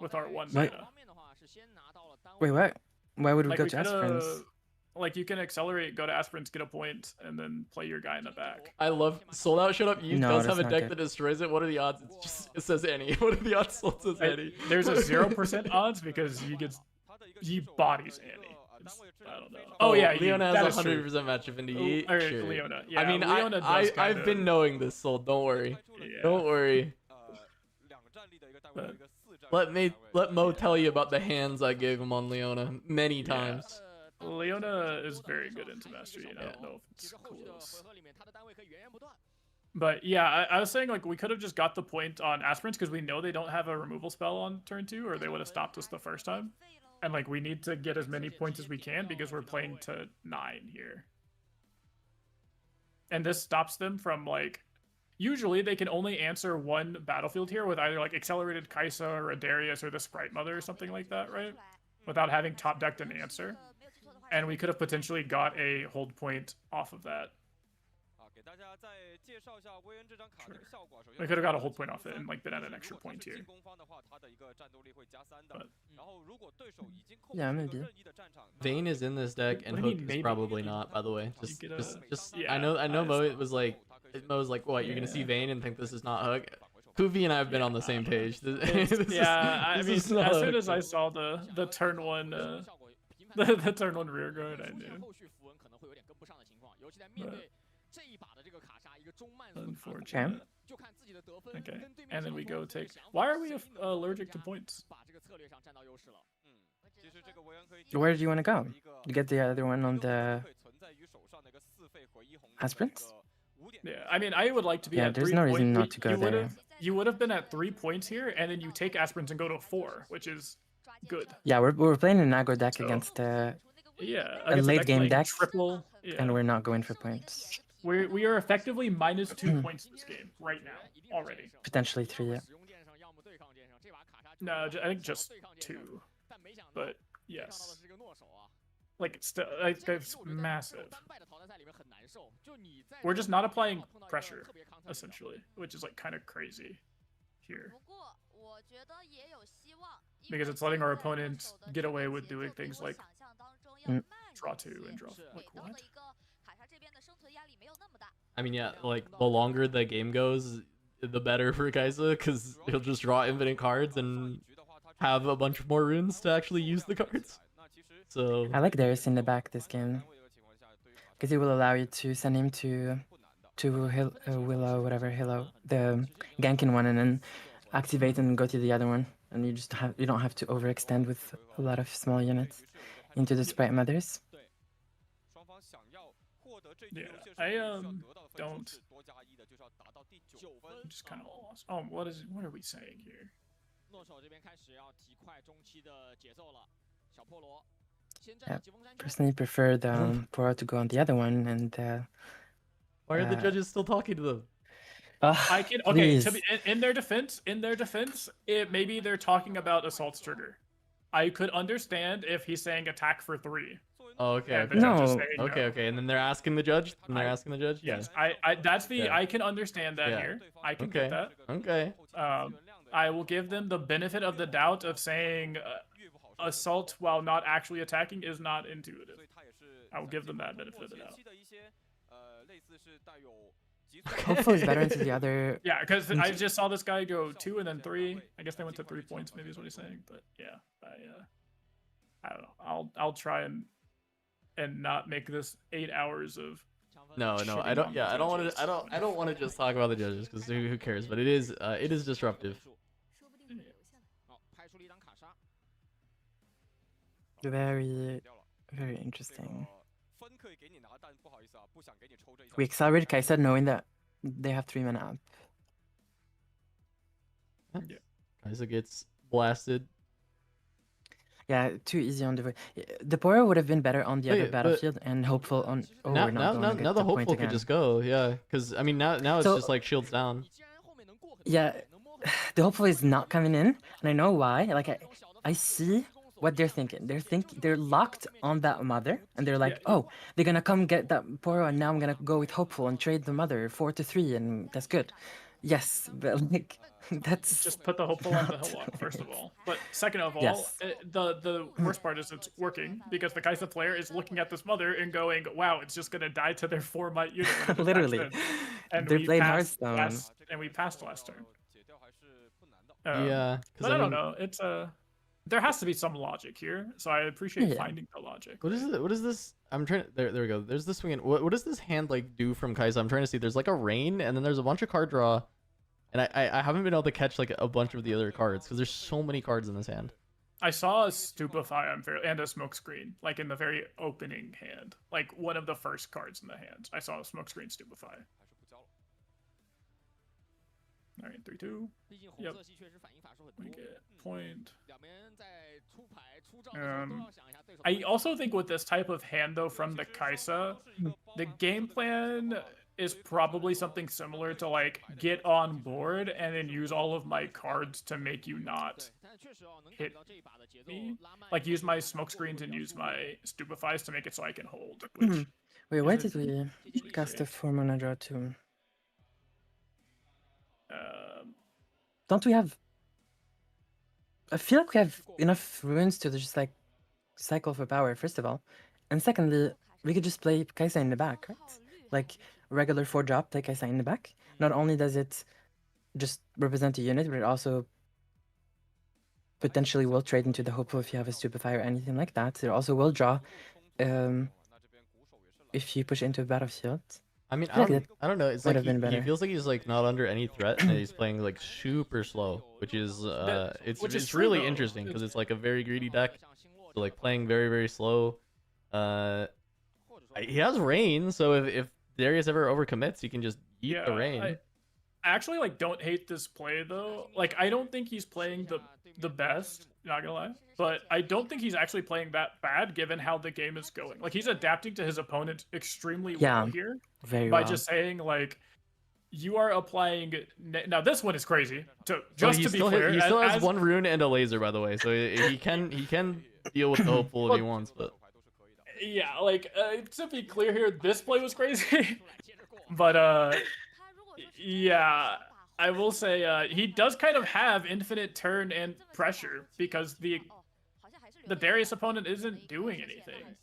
with our 1 mana? Wait, what? Why would we Like, go we to coulda- aspirants? Like you can accelerate, go to aspirants, get a point, and then play your guy in the back. I love Sold Out Shut Up. Yi No, does have that's a not deck good. that destroys it. What are the odds? It says Annie. What are the odds? Sold says Annie. There's a 0% odds because Yi bodies Annie. I don't know. Oh yeah, Leona that has is true. 100% matchup into Yi. Or Sure. Leona. Yeah, I mean, Leona does I've kinda- been knowing this, Sold. Don't worry. Yeah. Don't worry. But Let Mo tell you about the hands I gave him on Leona many times. Leona is very good into mastery, and I don't know if it's close. But yeah, I was saying like we could have just got the point on aspirants because we know they don't have a removal spell on turn 2, or they would have stopped us the first time. And like we need to get as many points as we can because we're playing to 9 here. And this stops them from like usually they can only answer 1 battlefield here with either like accelerated Kaisa or a Darius or the Sprite Mother or something like that, right? Without having top decked an answer. And we could have potentially got a hold point off of that. We could have got a hold point off it and like been at an extra point here. But... Yeah, maybe. Vayne is in this deck, and What do you Hook mean is maybe? probably not. By the way, just Yeah, I know Mo was like, what, you're gonna see Vayne and think this is not Hook? Kuvi and I have been on the same page. I mean, as soon as I saw the turn 1 the turn 1 rear guard, I knew. But unfortunate. Okay, and then we go take. Why are we allergic to points? Where do you want to go? You get the other one on the aspirants? Yeah, I mean, I would like to be Yeah, at there's 3 no points. reason not to go there. You would have been at 3 points here, and then you take aspirants and go to 4, which is good. Yeah, we're playing an aggro deck So, against Yeah, a against late deck game playing deck, triple. Yeah. and we're not going for points. We are effectively minus 2 points this game right now already. Potentially 3. Yeah. No, I think just 2. But yes, like still, like it's massive. We're just not applying pressure, essentially, which is like kind of crazy here. Because it's letting our opponent get away with doing things like draw 2 and draw. Like what? I mean, yeah, like the longer the game goes, the better for Kaisa, because he'll just draw infinite cards and have a bunch more runes to actually use the cards. So I like Darius in the back this game because it will allow you to send him to Willow, whatever Willow, the ganking one, and then activate and go to the other one, and you don't have to overextend with a lot of small units into the sprite mothers. Yeah, I don't. I'm just kind of lost. Oh, what are we saying here? Yeah, personally prefer the Poro to go on the other one, and why are the judges still talking to them? I can okay. To be, in their defense, maybe they're talking about Assault's trigger. I could understand if he's saying attack for 3. Oh, okay. No. Okay. And then they're asking the judge. Yes, I can understand that here. I can get that. Okay. I will give them the benefit of the doubt of saying assault while not actually attacking is not intuitive. I will give them that benefit of the doubt. Hopefully it's better into the other. Yeah, because I just saw this guy go 2 and then 3. I guess they went to 3 points, maybe is what he's saying. But yeah, I don't know. I'll try and not make this 8 hours of. No, I don't. Yeah, I don't want to just talk about the judges because who cares? But it is disruptive. Very, very interesting. We accelerated Kaisa knowing that they have 3 mana up. Yeah. Kaisa gets blasted. Yeah, too easy on the Poro would have been better on the other battlefield and hopeful on. Oh, now the hopeful could just go. Yeah, because I mean now it's just like shields down. Yeah, the hopeful is not coming in, and I know why. Like I see what they're thinking. They're locked on that mother, and they're like, oh, they're gonna come get that Poro, and now I'm gonna go with hopeful and trade the mother 4-3, and that's good. Yes, but like that's just put the hopeful on the Hillock first of all. But second of all, the worst part is it's working because the Kaisa player is looking at this mother and going, "Wow, it's just gonna die to their 4-might unit." Literally, and they're playing Hearthstone, and we passed last turn. Yeah, but I don't know. It's there has to be some logic here, so I appreciate finding the logic. What is it? What is this? I'm trying. There we go. There's this swing. What does this hand like do from Kaisa? I'm trying to see. There's like a rain, and then there's a bunch of card draw, and I haven't been able to catch like a bunch of the other cards because there's so many cards in this hand. I saw a Stupefy and a Smokescreen like in the very opening hand, like one of the first cards in the hand. I saw a Smokescreen Stupefy. All right, 3-2. Yep. We get point. I also think with this type of hand, though, from the Kaisa, the game plan is probably something similar to like get on board and then use all of my cards to make you not hit me. Like use my Smokescreens and use my Stupefies to make it so I can hold. Which wait, why did we cast a 4-mana draw too? Don't we have? I feel like we have enough runes to just like cycle for power, first of all, and secondly, we could just play Kaisa in the back, right? Like regular 4-drop, play Kaisa in the back. Not only does it just represent a unit, but it also potentially will trade into the hopeful if you have a Stupefy or anything like that. It also will draw if you push into a battlefield. I mean, I don't know. It's like he feels like he's like not under any threat, and he's playing like super slow, which is it's really interesting because it's like a very greedy deck, so, like playing very very slow. He has rain, so if Darius ever overcommits, he can just eat the rain. I actually like don't hate this play though. Like I don't think he's playing the best. Not gonna lie, but I don't think he's actually playing that bad given how the game is going. Like he's adapting to his opponent extremely well here by just saying like you are applying. Now this one is crazy. To be clear, he still has 1 rune and a laser, by the way, so he can deal with the hopeful if he wants. But yeah, like to be clear here, this play was crazy, but yeah. I will say he does kind of have infinite turn and pressure because the Darius opponent isn't doing anything.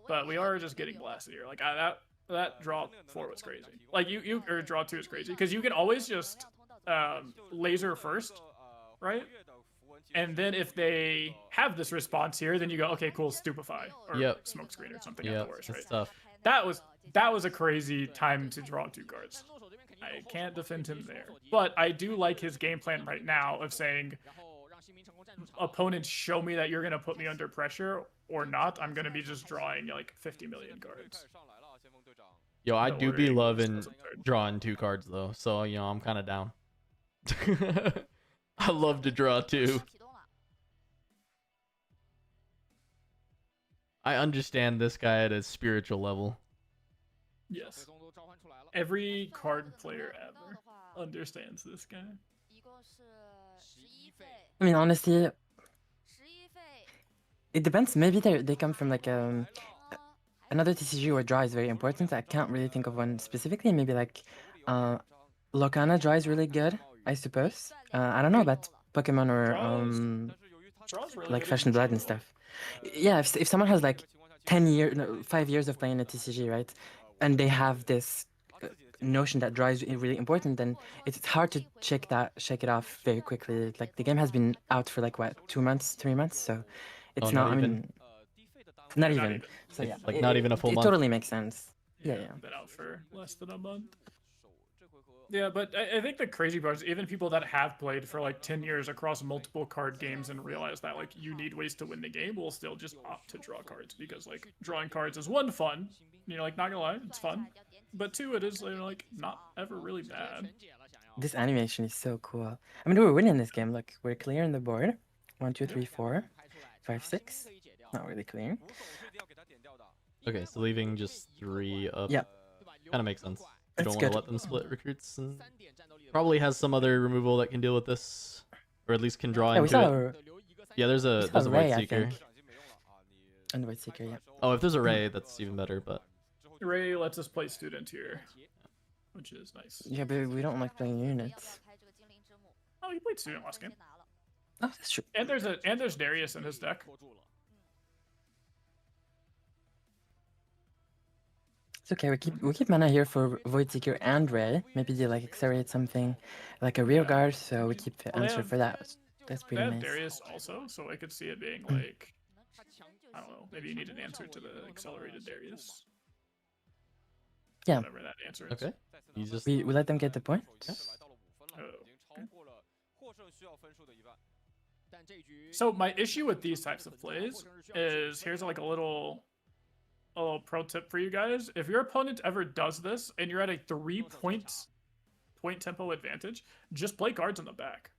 But we are just getting blasted here. Like that draw 4 was crazy. Like you or draw 2 is crazy because you can always just laser first, right? And then if they have this response here, then you go, okay, cool, stupefy or smoke screen or something at the worst, right? Stuff. That was a crazy time to draw 2 cards. I can't defend him there, but I do like his game plan right now of saying, opponents, show me that you're gonna put me under pressure or not. I'm gonna be just drawing like 50 million cards. Yo, I do be loving drawing 2 cards though, so you know I'm kind of down. I love to draw 2. I understand this guy at a spiritual level. Yes. Every card player ever understands this guy. I mean, honestly, it depends. Maybe they come from like another TCG where draw is very important. I can't really think of one specifically. Maybe like Locana draw is really good, I suppose. I don't know about Pokemon or like Fashion Blood and stuff. Yeah, if someone has like 5 years of playing a TCG, right, and they have this notion that draw is really important, then it's hard to shake it off very quickly. Like the game has been out for like what, 2 months, 3 months, so it's not. I mean, not even. So yeah, like not even a full month. It totally makes sense. Yeah. Been out for less than a month. Yeah, but I think the crazy part is even people that have played for like 10 years across multiple card games and realize that like you need ways to win the game will still just opt to draw cards because like drawing cards is 1, fun. You know, like not gonna lie, it's fun. But 2, it is like not ever really bad. This animation is so cool. I mean, we're winning this game. Look, we're clearing the board. 1, 2, 3, 4, 5, 6. Not really clear. Okay, so leaving just 3 up. Yeah. Kind of makes sense. You That's don't want good. to let them split recruits, and probably has some other removal that can deal with this, or at least can draw into it. Yeah, there's a Void Seeker. And Void Seeker, yeah. Oh, if there's a Ray, that's even better. But Ray lets us play student here, which is nice. Yeah, but we don't like playing units. Oh, you played student last game. Oh, that's true. And there's Darius in his deck. It's okay. We keep mana here for Void Seeker and Ray. Maybe they like accelerate something, like a rear guard. So we keep the answer for that. That's pretty nice. Darius also, so I could see it being like, I don't know, maybe you need an answer to the accelerated Darius. Yeah. Whatever that answer is. okay, you just We let them get the point. Oh, okay. So my issue with these types of plays is here's like a little pro tip for you guys. If your opponent ever does this and you're at a 3-point tempo advantage, just play cards in the back.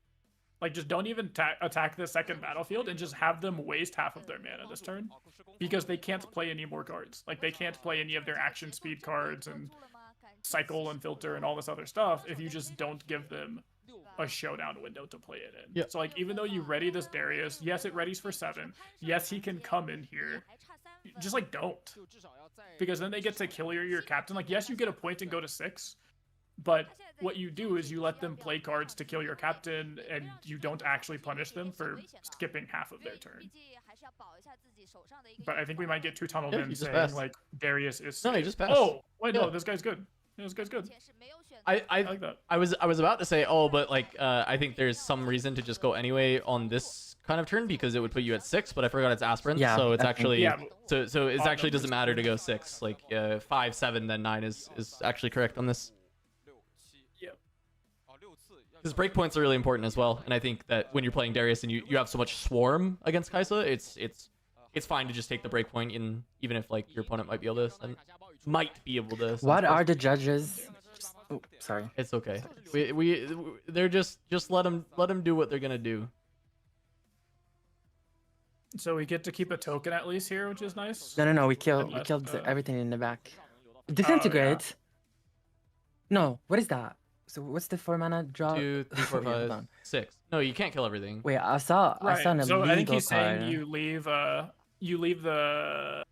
Like just don't even attack the second battlefield and just have them waste half of their mana this turn, because they can't play any more cards. Like they can't play any of their action speed cards and cycle and filter and all this other stuff if you just don't give them a showdown window to play it in. Yep. So like even though you ready this Darius, yes, it readies for 7. Yes, he can come in here. Just like don't. Because then they get to kill your captain. Like yes, you get a point and go to 6. But what you do is you let them play cards to kill your captain, and you don't actually punish them for skipping half of their turn. But I think we might get 2 tunneled in saying passed. like Darius is. No, he just passed. Oh wait, no, this guy's good. This guy's good. I like that. I was about to say, oh, but like I think there's some reason to just go anyway on this kind of turn because it would put you at 6, but I forgot it's aspirant, Yeah, so it's I think- actually Yeah. so it actually doesn't matter to go 6. Like 5, 7, then 9 is actually correct on this. Because breakpoints are really important as well, and I think that when you're playing Darius and you have so much swarm against Kaisa, it's fine to just take the breakpoint in, even if like your opponent might be able to might be able to. What are the judges? Oh, sorry. It's okay. They're just let them do what they're gonna do. So we get to keep a token at least here, which is nice. No. We killed Unless, everything in the back. Disintegrate. No, what is that? So what's the 4 mana draw? 2, 3, 4, Wait, hold 5, on. 6. No, you can't kill everything. Wait, I saw an illegal So I think he's card. saying you leave the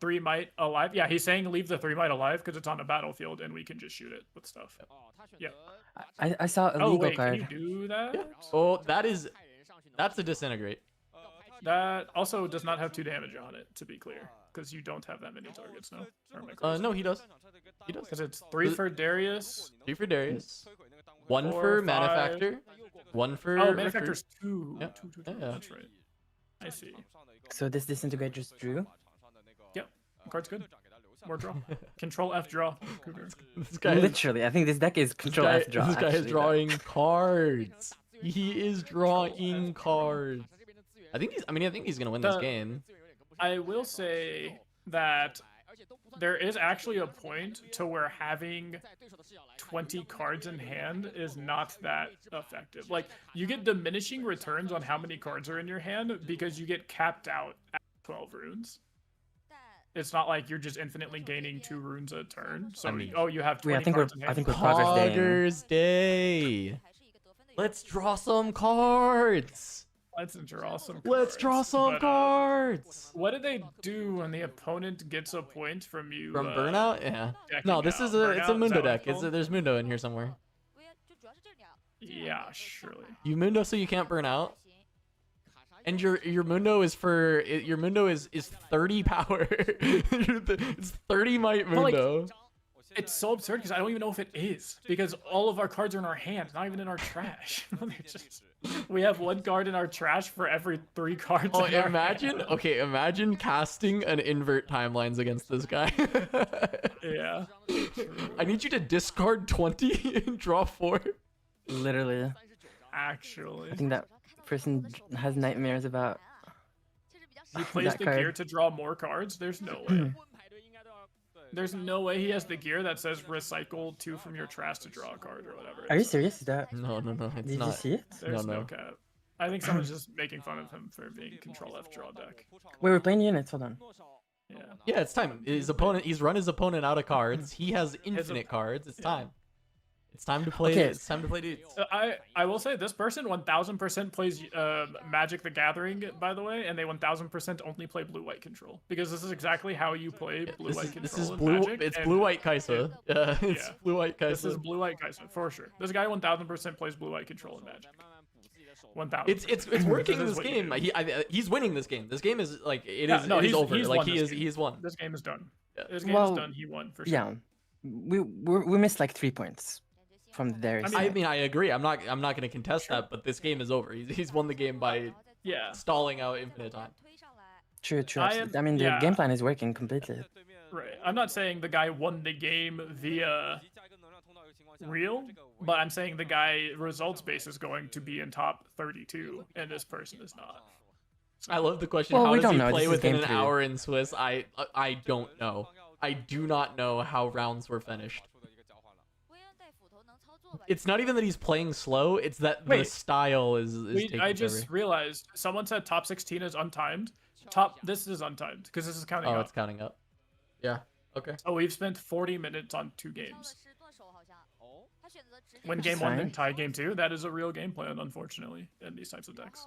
3 might alive. Yeah, he's saying leave the 3 might alive because it's on the battlefield and we can just shoot it with stuff. Yeah. I saw a Oh legal wait, card. can you do that? Yeah. Oh, that's a disintegrate. That also does not have 2 damage on it, to be clear. because you don't have that many targets, no? Or am I crazy? No, he does. He does. Because it's 3 for Darius. 3 for Darius. 1 4, for 5. Manufactor. 1 for Oh, Recruit. Manufactor's 2. Yeah. 2. Yeah. That's right. I see. So this disintegrate just drew. Yep. Card's good. More draw. Control F draw. Cougar. This guy is, Literally, I think this deck is control F draw. this guy is actually, drawing cards. He is drawing cards. I think he's gonna win this game. I will say that there is actually a point to where having 20 cards in hand is not that effective. Like, you get diminishing returns on how many cards are in your hand because you get capped out at 12 runes. It's not like you're just infinitely gaining 2 runes a turn. So, you have 20 cards in hand. I think we're progress day. Poggers Day. Let's draw some cards. Let's draw some cards. Let's draw some cards. What do they do when the opponent gets a point from you? From Burnout? Yeah. Decking No, this out? is it's a Burnout? Mundo Is that what deck. it's called? There's Mundo in here somewhere. Yeah, surely. You Mundo so you can't burn out. And your Mundo is for your Mundo is 30 power. It's 30 might Mundo. It's so absurd because I don't even know if it is, because all of our cards are in our hand, not even in our trash. We have 1 card in our trash for every 3 cards. Oh, in our imagine. hand. Okay, imagine casting an invert timelines against this guy. Yeah. I need you to discard 20 and draw 4. Literally, Actually, I think that person has nightmares about. he plays that the card. gear to draw more cards. There's no way. There's no way he has the gear that says recycle 2 from your trash to draw a card or whatever. Are you serious? Is that? No, it's Did not. you see it? There's No. no cap. I think someone's just making fun of him for being Control F draw deck. Wait, we're playing units. Hold on. Yeah. Yeah, it's time. He's run his opponent out of cards. He has infinite cards. It's time. It's time to play. Okay. It's time to play dudes. I will say this person 1000% plays Magic the Gathering, by the way, and they 1000% only play blue white control, because this is exactly how you play blue white control. This is in blue. Magic, It's and blue white Kaisa. It's yeah. blue white Kaisa. This is blue white Kaisa for sure. This guy 1000% plays blue white control in Magic. 1000. It's working in This is this what you game. do. He's winning this game. This game is like it Yeah, is. no, it is he's- over. he's Like won this game. he's won. This game is done. Yeah. This game Well, is done. He won for sure. Yeah, we missed like 3 points from the Darius. I mean, I agree. I'm not going to contest that, but this game is over. He's won the game by Yeah. stalling out infinite time. True. I I mean, the yeah. game plan is working completely. Right. I'm not saying the guy won the game via real, but I'm saying the guy results base is going to be in top 32, and this person is not. I love the question. Well, How we does he don't know. play This is within game an 3. hour in Swiss? I don't know. I do not know how rounds were finished. It's not even that he's playing slow. It's that the Wait. style is taking I just forever. realized someone said top 16 is untimed. This is untimed because this is counting Oh, up. it's counting up. Yeah. Okay. Oh, we've spent 40 minutes on 2 games. Win game 1 Fine. then tie game 2. That is a real game plan, unfortunately, in these types of decks.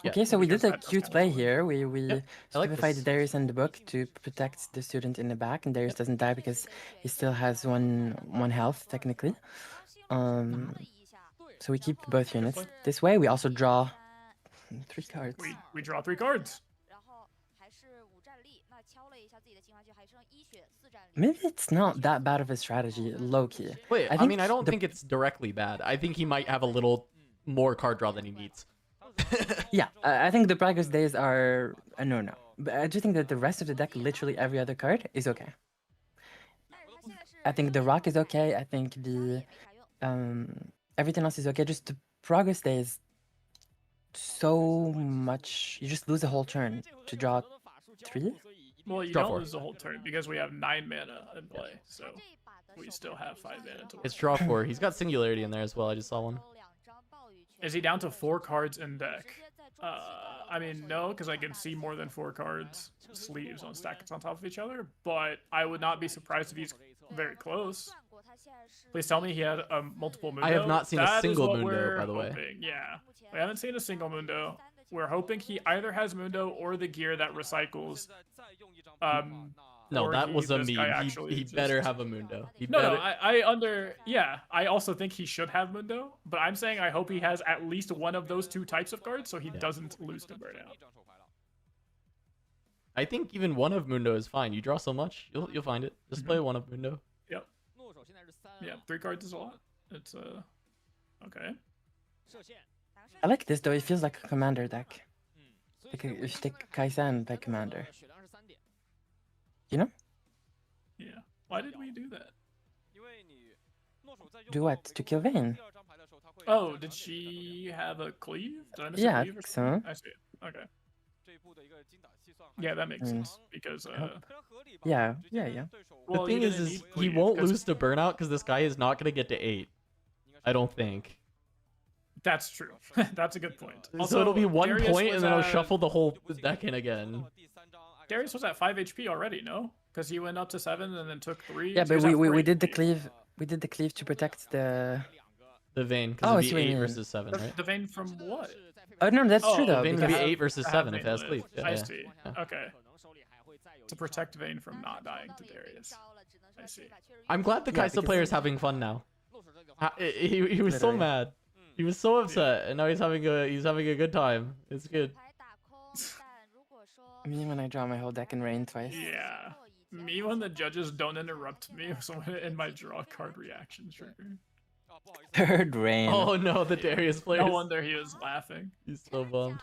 Yeah, Okay, so we did because a that does cute count. play here. We I like simplified this. Darius in the book to protect the student in the back, and Darius doesn't die because he still has one health technically. So we keep both units this way. We also draw 3 cards. We draw 3 cards. Maybe it's not that bad of a strategy, low key. Wait, I, think mean, I don't the- think it's directly bad. I think he might have a little more card draw than he needs. Yeah, I think the progress days are a no-no. But I do think that the rest of the deck, literally every other card, is okay. I think the rock is okay. I think the everything else is okay. Just the progress day is so much. You just lose a whole turn to draw 3. Well, you Draw don't 4. lose the whole turn because we have 9 mana in play, so we still have 5 mana to It's draw 4. He's got Singularity in there as well. I just saw one. Is he down to 4 cards in deck? I mean, no, because I can see more than 4 cards sleeves on stacks on top of each other, but I would not be surprised if he's very close. Please tell me he had multiple Mundo. I have not seen a That is single what Mundo, we're by the way. hoping. Yeah, we haven't seen a single Mundo. We're hoping he either has Mundo or the gear that recycles No, or that was a this guy meme. actually He just- better have a Mundo. He No, better... no, I also think he should have Mundo, but I'm saying I hope he has at least one of those two types of cards so he doesn't lose to Burnout. I think even one of Mundo is fine. You draw so much, you'll find it. Just play one of Mundo. Yep. Yeah, 3 cards is a lot. It's okay. I like this though. It feels like a commander deck. Like you stick Kaisa and play commander. You know? Yeah. Why did we do that? Do what? To kill Vayne? Oh, did she have a cleave? Did I miss Yeah, a I cleave or think something? so. I see. Okay. Yeah, that makes sense because Yeah. The well, thing you is didn't need he cleave won't 'cause- lose to Burnout because this guy is not going to get to 8. I don't think. That's true. That's a good point. So it'll be 1 Darius point was and then I'll at- shuffle the whole deck in again. Darius was at 5 HP already, no? Because he went up to 7 and then took 3. Yeah, so he but was at we 4 did the HP. cleave. We did the cleave to protect the. The Vayne, Oh, I because see it'd what be you 8 mean. versus 7, right? The Vayne from what? Oh no, that's Oh, true though. Vayne would be Because 8 versus I 7 have if it has Vayne cleave. live. Yeah, I yeah. see. Yeah. Okay. To protect Vayne from not dying to Darius. I see. I'm glad the Yeah, Kaisa because- player is having fun now. He was so Literally. mad. He was so upset, and now he's having a good time. It's good. me when I draw my whole deck in rain twice. Yeah. Me when the judges don't interrupt me in my draw card reaction trigger. Third rain. Oh no, the Darius player. No wonder he was laughing. He's so bummed.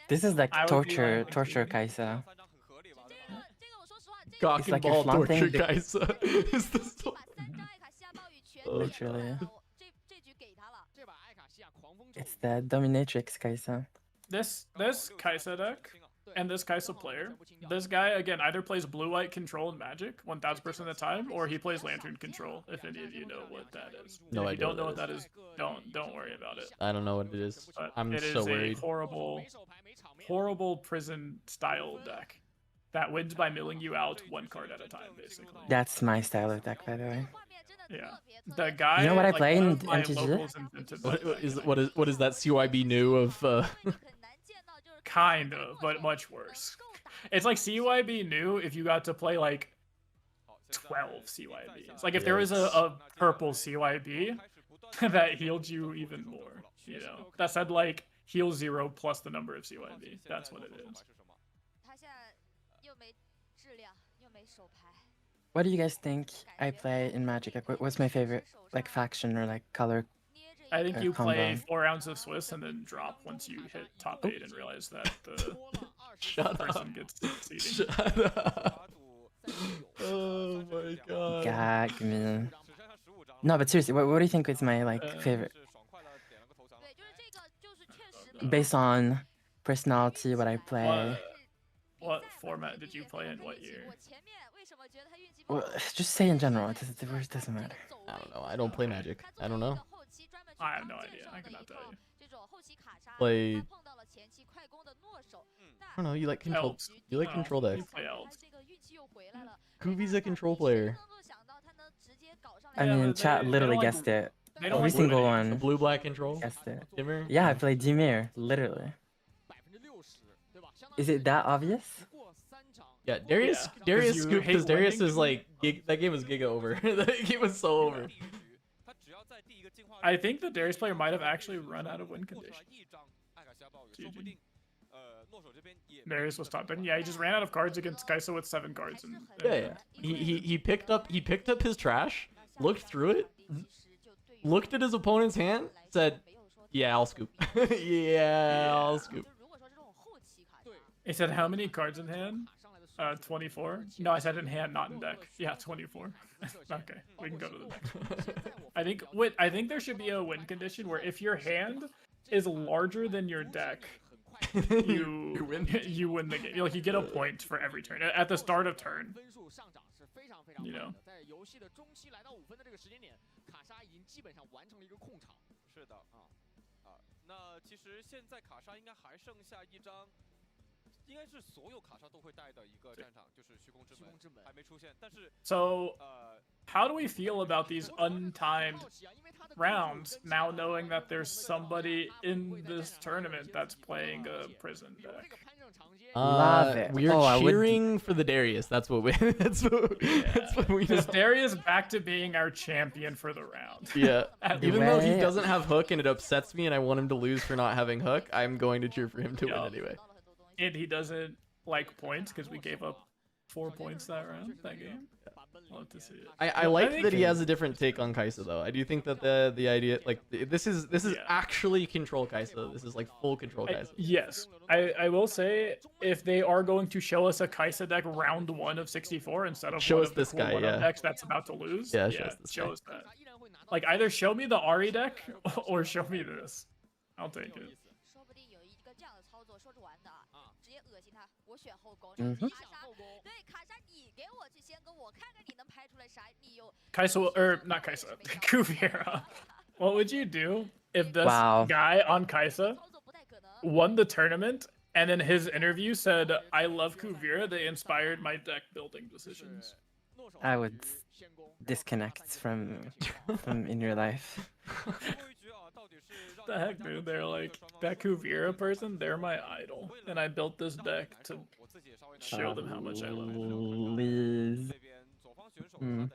This is like I would be torture, laughing torture too. Kaisa. Cock It's and like you're ball flaunting torture, the- Kaisa. Is the story. Literally. It's the dominatrix Kaisa. This Kaisa deck and this Kaisa player, this guy again either plays blue-white control and magic 1000% of the time, or he plays lantern control. If any of you know what that is, No if idea you don't know what what that that is, don't worry about it. I don't know what it is. But I'm it is so worried. a horrible prison style deck that wins by milling you out 1 card at a time, basically. That's my style of deck, by the way. Yeah, the guy. You know what I like, play one in of my MTG? locals invented What that deck, is and what is that CYB new of? Kind of, but much worse. It's like CYB new if you got to play like 12 CYBs. Like if there was a purple CYB that healed you even more, you know, that said like heal 0 plus the number of CYB. That's what it is. What do you guys think I play in Magic? Like, what's my favorite like faction or like color? I think you play combo. 4 rounds of Swiss and then drop once you hit top 8 and realize that the Shut up. person gets succeeding. Shut up. Oh my god. Gag me. No, but seriously, what do you think is my like favorite? Based on personality, what I play. What format did you play in what year? Well, just say in general. It doesn't matter. I don't know. I don't play Magic. I don't know. I have no idea. I cannot tell you. Play. I don't know. You like control? Elves. You like No, control you decks? play elves. Kubi's a control player. I Yeah, mean, but chat they literally don't like- guessed it. They don't Every like single limiting. A one blue-black control. guessed it. Dimmer? Yeah, I played Dimir, literally. Is it that obvious? Yeah, Darius. Yeah, 'cause Darius you scooped hate because Darius winning, is like that game was giga over. That game was so over. I think the Darius player might have actually run out of win condition. GG. Darius was top 10. Yeah, he just ran out of cards against Kaisa with 7 cards. And Yeah. He picked up his trash, looked through it, looked at his opponent's hand, said, "Yeah, I'll scoop. Yeah, I'll scoop." He said, how many cards in hand? 24? No, I said in hand, not in deck. Yeah, 24. Okay, we can go to the next one. I think there should be a win condition where if your hand is larger than your deck, you win. you win the game. Like you get a point for every turn at the start of turn. You know. 那其实现在卡莎应该还剩下一张 So, how do we feel about these untimed rounds now, knowing that there's somebody in this tournament that's playing a prison deck? Love it. We're Oh, I would- cheering for the Darius. That's what we. That's what we know. Is Darius back to being our champion for the round? Yeah. At Even though he way- doesn't have hook and it upsets me and I want him to lose for not having hook, I'm going to cheer for him to Yeah. win anyway. And he doesn't like points because we gave up 4 points that round, that game. Love to see it. I like think- that he has a different take on Kaisa though. I do think that the idea like this is Yeah. actually control Kaisa. This is like full control Kaisa. Yes, I will say if they are going to show us a Kaisa deck round 1 of 64 instead of Show one us of the this cool guy, 1-up yeah. decks that's about to lose, Yeah, show us this guy. us that. Like either show me the Ari deck or show me this. I'll take it. 说不定有一个这样的操作说着玩的，直接恶心他。我选后宫，嗯哼卡莎，对卡莎，你给我去先攻，我看看你能拍出来啥。你有 Kaisa or not Kaisa, Kuvira. What would you do if this Wow. guy on Kaisa 操作不太可能。 won the tournament and in his interview said, "I love Kuvira. They inspired my deck building decisions." I would disconnect from in your life. What the heck, dude? They're like, that Kuvira person, they're my idol. And I built this deck to show them how much I love them. Please. Mm.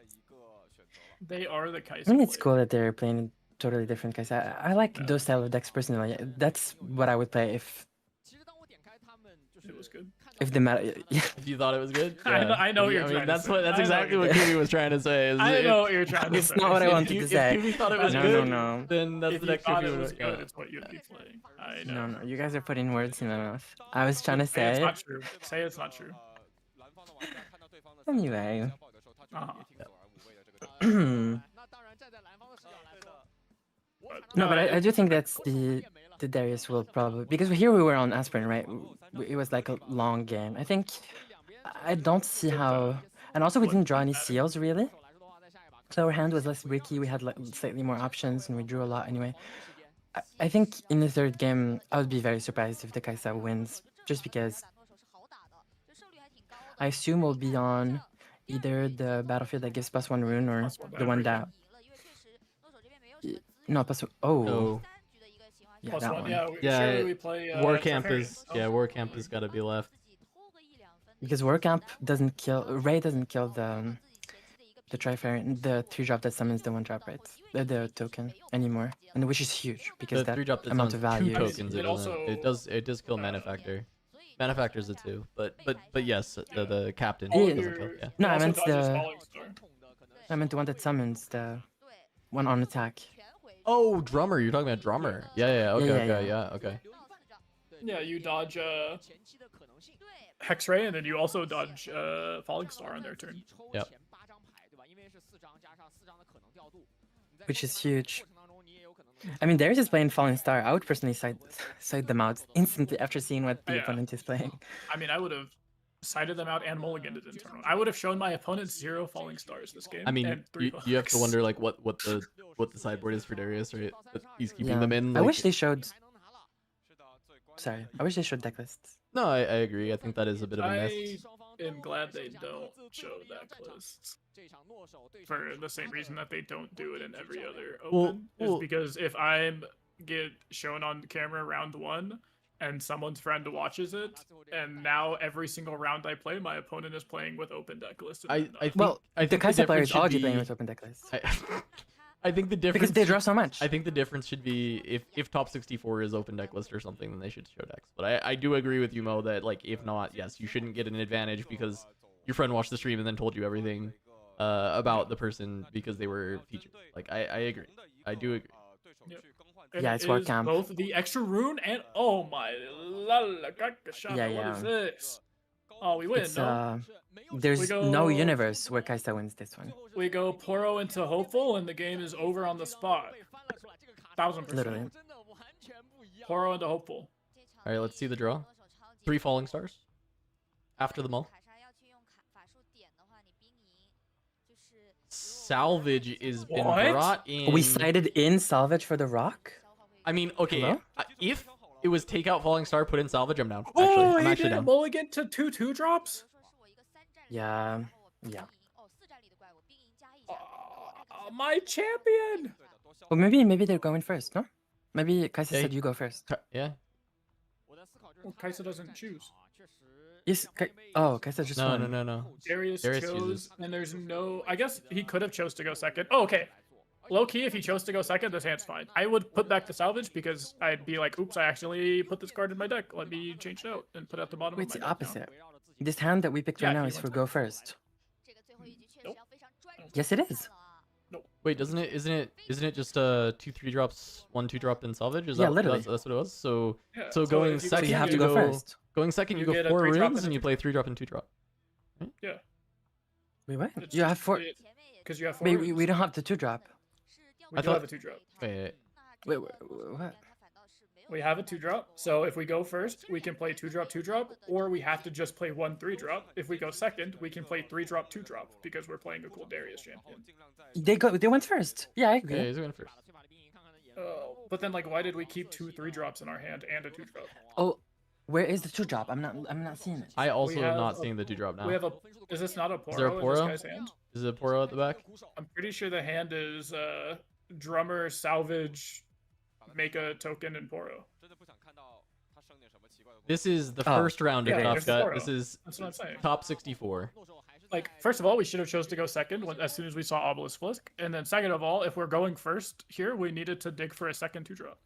They are the I Kaisa mean, it's player. cool that they're playing totally different guys. I like those style of decks personally. That's what I would play It was good. if the meta. Yeah. If you thought it was good, I know what you're I mean, trying to that's say. what that's I know exactly what what you're- Kiwi was trying to say. Is I if- know what you're trying to It's say. not what I if wanted you- to if say. Kiwi thought it was No, good, no. then that's If the you deck thought Kiwi it would- was good, yeah. it's what you'd be playing. I know. No, no. You guys are putting words in my mouth. I was trying to Say it's say. not true. Say it's not true. Anyway. Uh-huh. No, but I do think that's the Darius will probably, because here we were on Aspirin, right? It was like a long game. I think I don't see how, and also we didn't draw any seals really. So our hand was less bricky. We had like slightly more options, and we drew a lot anyway. I think in the third game, I would be very surprised if the Kaisa wins, just because I assume we'll be on either the battlefield that gives +1 rune or the one that. No, oh. No. Yeah, Plus that one. one. Yeah, Yeah, surely we play. War Camp Trifarian. is War Camp has got to be left. Because War Camp doesn't kill, Ray doesn't kill the Trifarian, the 3-drop that summons the 1-drop, right? The token anymore, and which is huge because The that 3-drop that amount summons of value. two tokens. It It, also- it does kill Mana Factor. Mana Factor's a 2, but yes, the captain Yeah. doesn't kill. Yeah. No, I Also meant dodges the Falling Star. I meant the one that summons the one on attack. Oh, drummer. You're talking about drummer. Yeah. Okay. yeah, Okay. yeah. Yeah. Okay. Yeah, you dodge Hex Ray, and then you also dodge Falling Star on their turn. Yep. Which is huge. I mean, Darius is playing Fallen Star. I would personally side them out instantly after seeing what the Yeah. opponent is playing. I mean, I would have sided them out and mulliganed it in turn one. I would have shown my opponent 0 Falling Stars this game. I mean, and 3 you have to hooks. wonder like what the sideboard is for Darius, right? That he's keeping Yeah. them in. I like- wish they showed. Sorry, I wish they showed deck lists. No, I agree. I think that is a bit of a mess. I am glad they don't show deck lists. For the same reason that they don't do it in every other open. well- is because if I get shown on camera round 1 and someone's friend watches it, and now every single round I play, my opponent is playing with open deck lists. and I I'm not. think, Well, I the think Kaisa player difference is should already playing be- with open deck lists I think the difference because they draw so much. I think the difference should be if top 64 is open deck list or something, then they should show decks. But I do agree with you, Mo, that like if not, yes, you shouldn't get an advantage because your friend watched the stream and then told you everything about the person because they were featured. Like I agree. I do agree. And Yeah, it it's War is Camp. both the extra rune and oh my la la gakashana, Yeah, what yeah. is this? Oh, we win, It's, no? there's We no go- universe where Kaisa wins this one. We go Poro into Hopeful and the game is over on the spot. 1000%. Literally. Poro into Hopeful. All right, let's see the draw. 3 falling stars after them all. Salvage is been What? brought in. We sided in salvage for the rock. I mean, okay, Hello? it was take out Falling Star, put in Salvage. I'm down. Actually, Oh, I'm he actually did a down. mulligan to 2/2 drops. Yeah, yeah. My champion. Well, maybe they're going first, no? Maybe Kaisa Yeah, said you go first. Yeah. Well, Kaisa doesn't choose. Yes. Oh, Kaisa just No, won. no. Darius Darius chose, chooses. and there's no. I guess he could have chose to go second. Oh, okay. Low key, if he chose to go second, this hand's fine. I would put back the salvage because I'd be like, oops, I actually put this card in my deck. Let me change it out and put it at the bottom Wait, of it's my the deck now. opposite. This hand that we picked Yeah, right now he is went for second. go first. Nope. Yes, it is. Wait, isn't it just 2/3 drops, 1/2 drop then Salvage? Is Yeah, that literally. that's what it was? So Yeah, so going if you second, So you have to you go first. Going second, You you go get a 4 3 drop runes and and a you play 3 drop and 2 drop. Yeah, Wait, what? it's You just- have 4. because you have 4 Wait, runes. we don't have the 2-drop. We I do thought- have a 2-drop. Wait. Wait, what? We have a 2-drop, so if we go first, we can play 2-drop, 2-drop, or we have to just play 1 3-drop. If we go second, we can play 3-drop, 2-drop because we're playing a cool Darius champion. They went first. Yeah, I agree. Okay, he's going first. But then, like, why did we keep 2 3-drops in our hand and a 2-drop? Oh, where is the 2-drop? I'm not seeing it. I also am have not a- seeing the 2 drop now. We have a. Is this not a Poro there a in Poro? this guy's hand? Is it Poro at the back? I'm pretty sure the hand is drummer, salvage, make a token, and Poro. This is the Oh, first round of yeah, Top there's Cut. Poro. This is That's what I'm saying. top 64. Like, first of all, we should have chose to go second as soon as we saw Obelisk Flisk, and then second of all, if we're going first here, we needed to dig for a second 2-drop.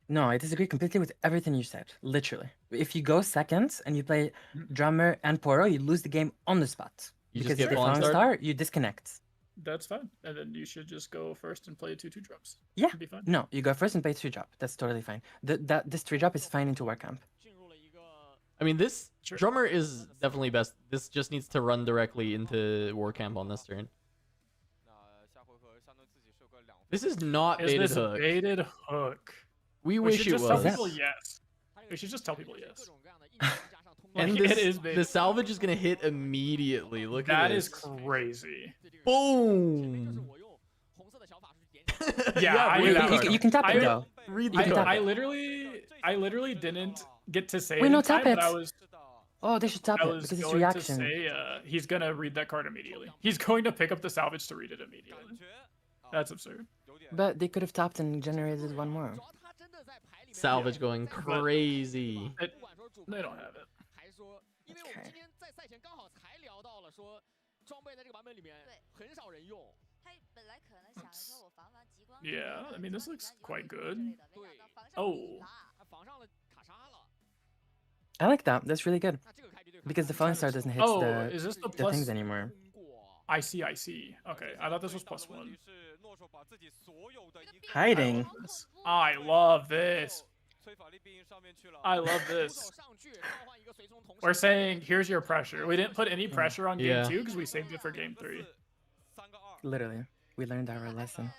No, I disagree completely with everything you said. Literally. If you go second and you play drummer and Poro, you lose the game on the spot. You just because get if they Falling Falling Star? Star, you disconnect. That's fine, and then you should just go first and play 2 2-drops. Yeah. It'd be fine. No, you go first and play 3-drop. That's totally fine. This 3-drop is fine into Warcamp. I mean, this Sure. drummer is definitely best. This just needs to run directly into War Camp on this turn. This is not Is baited this hook. a baited hook? We We wish should it just tell was. people yes. We should just tell people yes. And Like, this, it is the baited. salvage is gonna hit immediately. Look at That this. is crazy. Boom. Yeah, I read knew the that was card. You can tap I- it though. Read You the can card. tap I literally didn't get to say Wait, it no, in time, tap but I it. was Oh, they should tap I it was because it's going reaction. to say he's gonna read that card immediately. He's going to pick up the salvage to read it immediately. That's absurd. But they could have tapped and generated one more. Salvage going crazy. They don't have it. Okay. Yeah, I mean, this looks quite good. Oh, I like that. That's really good. Because the Falling Star doesn't hit oh, the, is this the the plus? things anymore. I see. Okay, I thought this was +1. Hiding. I love this. I love this. We're saying, here's your pressure. We didn't put any pressure on game Yeah. 2 because we saved it for game 3. Literally. We learned our lesson.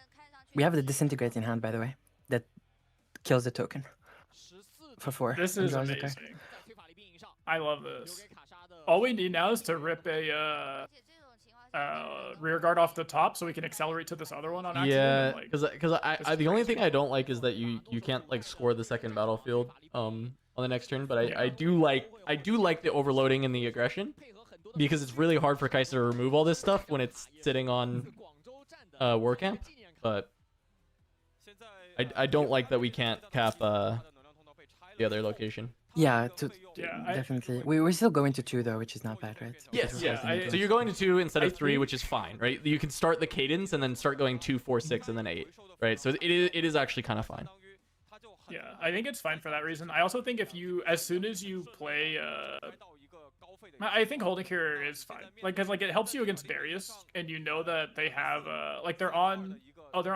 We have the disintegrating hand, by the way, that kills the token for 4. This and is draws a card. amazing. I love this. All we need now is to rip a rear guard off the top so we can accelerate to this other one on accident. Yeah, and, like, because I the only thing I don't like is that you can't like score the second battlefield on the next turn, but I do like the overloading and the aggression because it's really hard for Kaiser to remove all this stuff when it's sitting on War Camp, but I don't like that we can't cap the other location. Yeah, Yeah, definitely. We're still going to 2 though, which is not bad, right? Yes, Because yeah, it's I- limited. So you're going to 2 instead of I 3, think- which is fine, right? You can start the cadence and then start going 2, 4, 6, and then 8, right? So it is actually kind of fine. Yeah, I think it's fine for that reason. I also think if you, as soon as you play, I think holding here is fine. Like, cause like it helps you against Darius, and you know that they have, like they're on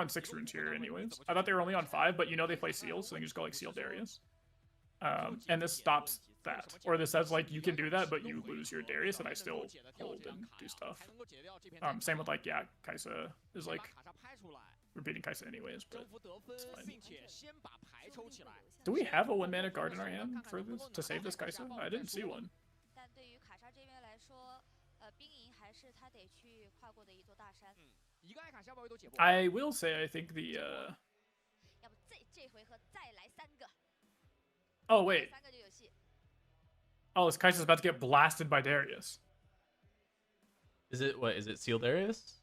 6 runes here anyways. I thought they were only on 5, but you know they play seals, so you can just go like seal Darius. And this stops that, or this says like you can do that, but you lose your Darius, and I still hold and do stuff. Same with like Kaisa is like repeating Kaisa anyways, but it's fine. Do we have a 1-mana guard in our hand for this to save this Kaisa? I didn't see one. I will say I think the Oh wait. Oh, this Kai'Sa's about to get blasted by Darius. Is it what? Is it Seal Darius?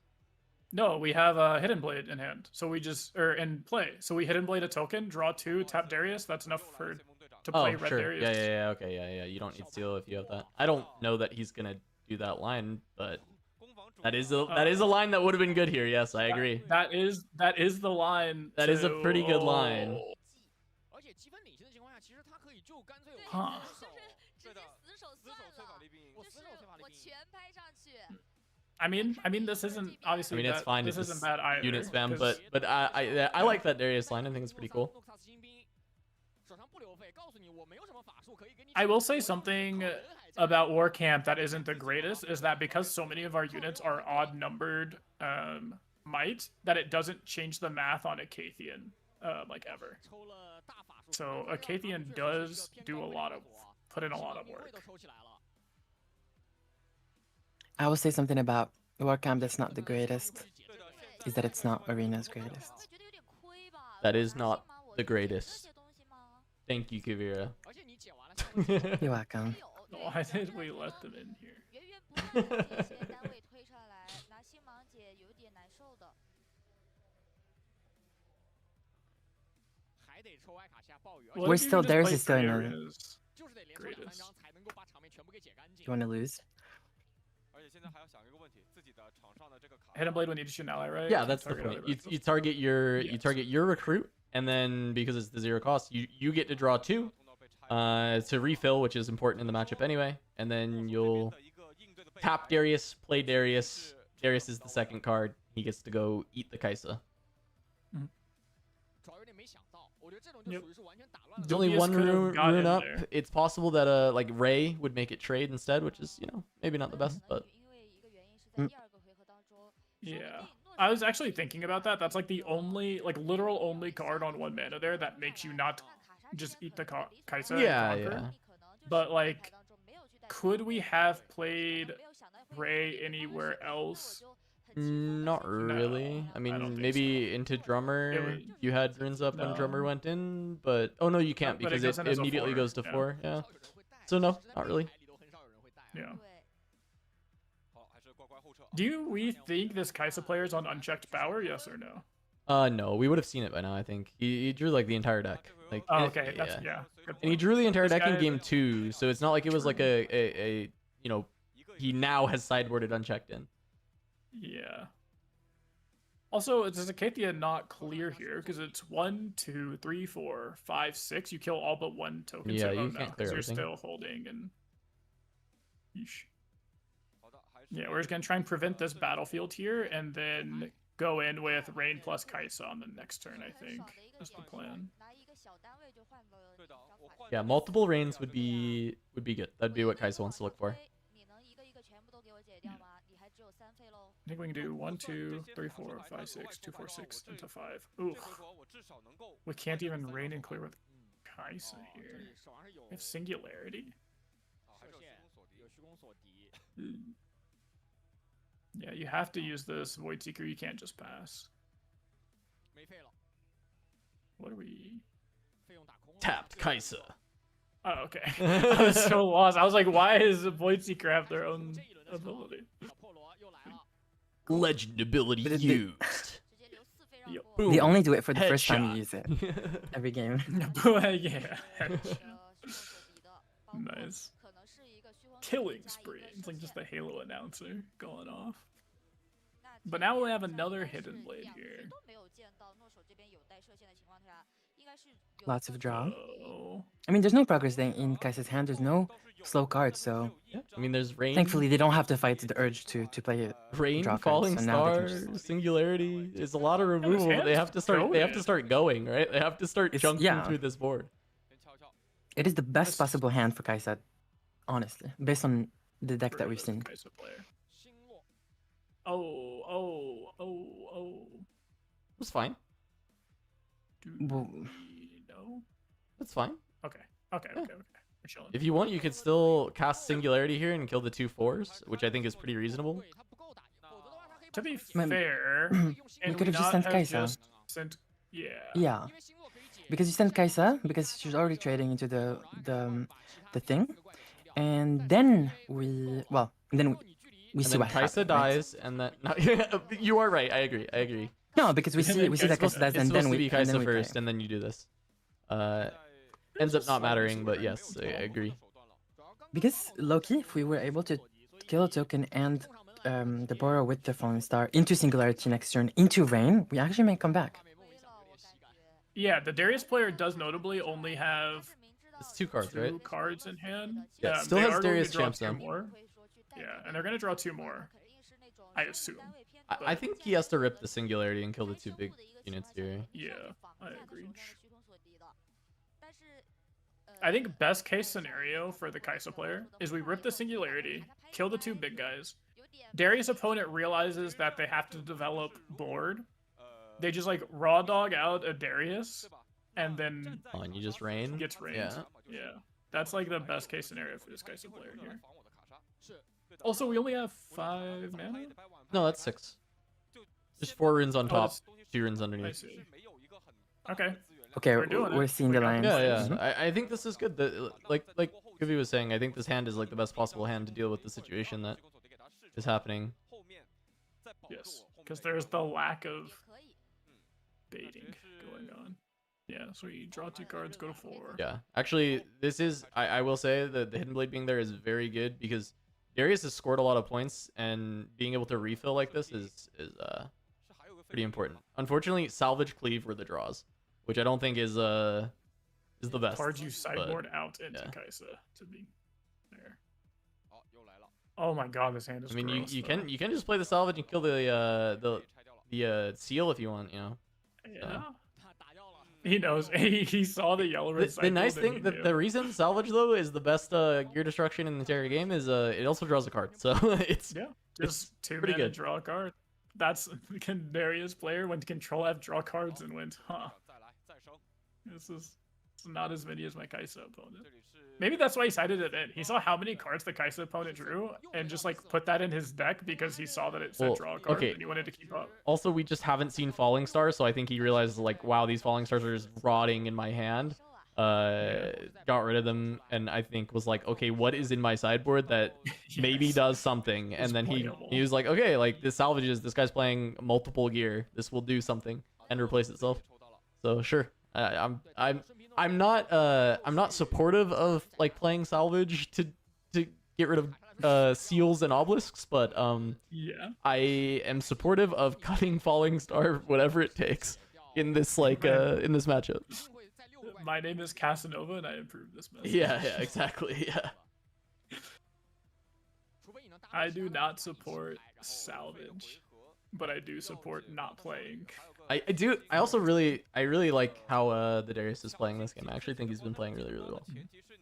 No, we have a Hidden Blade in hand. So we just, or in play. So we Hidden Blade a token, draw 2, tap Darius. That's enough to play Red sure. Darius. Yeah. Okay, yeah. You don't need Seal if you have that. I don't know that he's gonna do that line, but that is a line that would have been good here. Yes, I agree. That is the line. That is a pretty good line. Huh. I mean, this isn't obviously. I mean, it's fine. This It's isn't bad either. unit spam, but I like that Darius line. I think it's pretty cool. I will say something about War Camp that isn't the greatest is that because so many of our units are odd numbered might, that it doesn't change the math on Acathean like ever. So Acathean does do put in a lot of work. I will say something about Warcamp that's not the greatest, is that it's not Arena's greatest. That is not the greatest. Thank you, Kavira. You're welcome. Why did we let them in here? We're still, Darius is still in a... Greatest. You want to lose? Hidden Blade when you shoot an ally, right? Yeah, that's the point. You target your recruit, and then because it's the 0 cost, you get to draw 2 to refill, which is important in the matchup anyway. And then you'll tap Darius, play Darius. Darius is the second card. He gets to go eat the Kai'Sa. Yep. There's only one rune up. It's possible that like Ray would make it trade instead, which is maybe not the best, but yeah. I was actually thinking about that. That's like the only literal only card on 1 mana there that makes you not just eat the Kai'Sa. Yeah. But like, could we have played Ray anywhere else? Not really. I mean, maybe into Drummer. You had runes up when Drummer went in, but oh no, you can't because it immediately goes to 4. Yeah. So no, not really. Yeah. Do we think this Kai'Sa player is on unchecked power? Yes or no? No, we would have seen it by now. I think he drew like the entire deck. Like, okay, yeah. And he drew the entire deck in game 2, so it's not like it was like a he now has sideboarded unchecked in. Yeah. Also, it's Acathia not clear here because it's 1, 2, 3, 4, 5, 6. You kill all but 1 token. Yeah, so, you can't clear you're everything. still holding and. Yeesh. Yeah, we're just gonna try and prevent this battlefield here, and then go in with Rain plus Kai'Sa on the next turn. I think that's the plan. Yeah, multiple Rains would be good. That'd be what Kai'Sa wants to look for. I think we can do 1, 2, 3, 4, 5, 6, 2, 4, 6 into 5. Ooh, we can't even Rain and clear with Kai'Sa here. We have Singularity. Yeah, you have to use this Void Seeker. You can't just pass. What are we? Tapped Kai'Sa. Oh, okay. I was so lost. I was like, why does the Void Seeker have their own ability? Legend ability used. Boom. They only do it for the Headshot. first time you use it. Every game. Yeah. Nice. Killing spree. It's like just the Halo announcer going off. But now we have another Hidden Blade here. Lots of draw. Oh. I mean, there's no progress thing in Kai'Sa's hand. There's no slow cards, so Yeah, I mean, there's Rain. thankfully they don't have to fight the urge to play it. Rain, draw cards, Falling so now they Star, can just- Singularity. There's a lot of removal. But they have to start. They have to start going, right? They have to start chunking through this board. It is the best possible hand for Kai'Sa, honestly, based on the deck that we've seen. Oh. It's fine. Well, No. That's fine. Okay. We're chilling. If you want, you could still cast Singularity here and kill the 2 4s, which I think is pretty reasonable. To be fair, we could have just sent Kai'Sa. Yeah. Yeah. because you sent Kaisa because she's already trading into the thing, and then we And see then what Kaisa happened, right? dies, and then no, you are right. I agree. No, because we And see then we see that Kaisa Kaisa dies, It's and supposed then to be we Kaisa play. first, and then you do this. Ends There's up a not slight mattering, but disorder. yes, I agree. Because Loki, if we were able to kill a token and the Boro with the Falling Star into Singularity next turn into Rain, we actually may come back. Yeah, the Darius player does notably only have It's 2 cards, right? 2 cards in hand. Yeah, still they has are going Darius to draw Champ 2 Zone. more. Yeah, and they're going to draw 2 more, I assume. I think he has to rip the Singularity and kill the 2 big units here. Yeah, I agree. I think best case scenario for the Kaisa player is we rip the Singularity, kill the 2 big guys. Darius' opponent realizes that they have to develop board. They just like raw dog out a Darius, and then Oh, and you just rain? gets rained. Yeah. Yeah, that's like the best case scenario for this Kaisa player here. Also, we only have 5 mana. No, that's 6. Just 4 runes on top, that's- 2 runes I underneath. see. Okay. Okay, We're doing we're it. seeing We the got lines. Yeah, Mhm. I think this is good. Like Guvi was saying, I think this hand is like the best possible hand to deal with the situation that is happening. Yes, because there's the lack of baiting going on. Yeah, so you draw 2 cards, go to 4. Yeah, actually, this is I will say that the Hidden Blade being there is very good because Darius has scored a lot of points, and being able to refill like this is pretty important. Unfortunately, Salvage, Cleave were the draws, which I don't think is the best. Cards you but- sideboard out into yeah. Kaisa to be there. Oh my god, this hand is I mean, gross, you though. can just play the Salvage and kill the seal if you want, you know. Yeah. He knows. He saw the yellow red The nice cycled and thing he that knew. the reason Salvage though is the best gear destruction in the entire game is it also draws a card, so it's Yeah, just 2 pretty mana, good. draw a card. That's Darius player went Control F, draw cards, and went, huh. This is not as many as my Kaisa opponent. Maybe that's why he sided it in. He saw how many cards the Kaisa opponent drew and just like put that in his deck because he saw that it said Well, draw a card okay. and he wanted to keep up. Also, we just haven't seen Falling Stars, so I think he realized like, wow, these Falling Stars are just rotting in my hand. Got rid of them, and I think was like, okay, what is in my sideboard that maybe Yes. does something? And It's then he playable. was like, okay, like this salvages. This guy's playing multiple gear. This will do something and replace itself. So sure, I'm not supportive of like playing salvage to get rid of seals and obelisks, but Yeah. I am supportive of cutting Falling Star whatever it takes in this like in this matchup. My name is Casanova and I approve this message. Yeah, exactly. Yeah. I do not support salvage, but I do support not playing. I do. I also really like how the Darius is playing this game. I actually think he's been playing really well.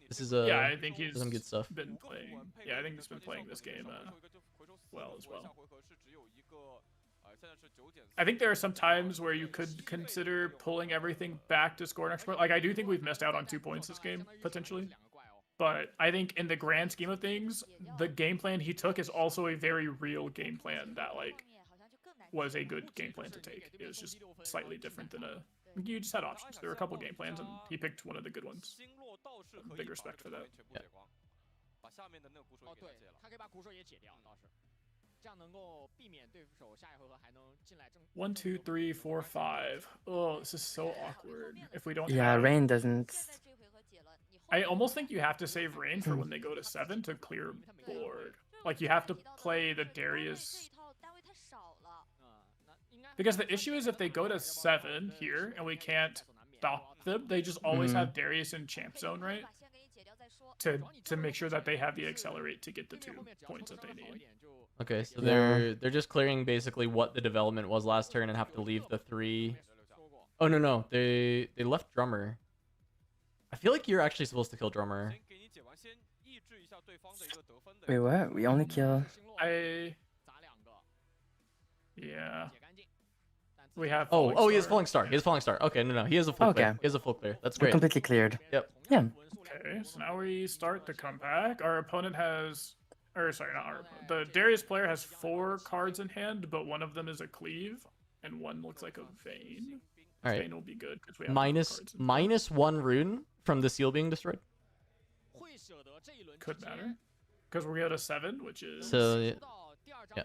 This is Yeah, I think he's some good stuff. been playing. Yeah, I think he's been playing this game well as well. I think there are some times where you could consider pulling everything back to score an extra point. Like, I do think we've missed out on 2 points this game, potentially. But I think in the grand scheme of things, the game plan he took is also a very real game plan that, like, was a good game plan to take. It was just slightly different than a... You just had options. There were a couple game plans, and he picked one of the good ones. Big respect for that. Yeah. 哦，对，他可以把鼓手也解掉，倒是，这样能够避免对手下一回合还能进来正。 1, 2, 3, 4, 5. Oh, this is so awkward. If we don't Yeah, have... Rain doesn't. I almost think you have to save rain for when they go to 7 to clear board. Like, you have to play the Darius... Because the issue is if they go to 7 here and we can't stop them, they just always have Darius in champ zone, right? To make sure that they have the accelerate to get the 2 points that they need. Okay, so Yeah. they're just clearing basically what the development was last turn and have to leave the 3. Oh no, they left drummer. I feel like you're actually supposed to kill drummer. Wait, what? We only kill. Yeah. We have... Oh, he has Falling Star. He has Falling Star. Okay, no, he has a full Okay. clear. He has a full clear. That's We're great. completely cleared. Yep. Yeah. Okay, so now we start the comeback. Our opponent has... Or, sorry, not our opponent. The Darius player has 4 cards in hand, but one of them is a cleave, and one looks like a vein. All right. Vayne will be good because we have minus one rune from the seal being destroyed. Could matter because we're going to 7, which is. So yeah.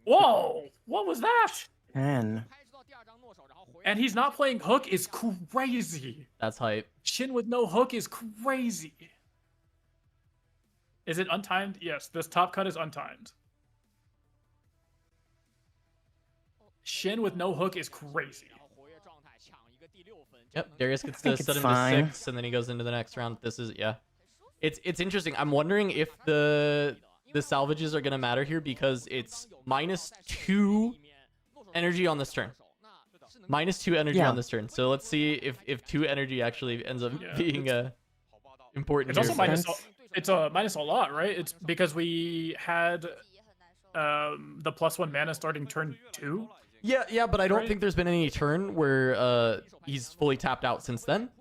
Whoa! What was that? 10. And he's not playing hook is crazy. That's hype. Shin with no hook is crazy. Is it untimed? Yes, this top cut is untimed. Shin with no hook is crazy. Yep, Darius gets to set him to 6, and then he goes into the next round. This is it's interesting. I'm wondering if the salvages are gonna matter here because it's -2 energy on this turn. -2 energy on this turn. So let's see if 2 energy actually ends up being important. It's here. also minus. It's a minus a lot, right? It's because we had the +1 mana starting turn 2. Yeah, but I don't think there's been any turn where he's fully tapped out since then.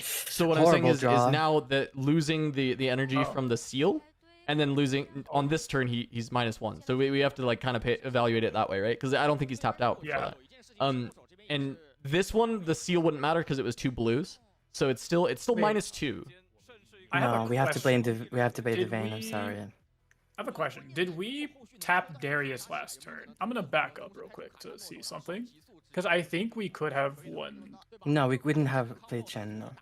So what I'm saying is now that losing the energy from the seal, and then losing on this turn he's -1. So we have to like kind of evaluate it that way, right? Because I don't think he's tapped out. Yeah. And this one the seal wouldn't matter because it was 2 blues. So it's still -2. No, we have to play the Vayne. I'm sorry. I have a question. Did we tap Darius last turn? I'm gonna back up real quick to see something, because I think we could have won. No, we didn't have played Chen. No.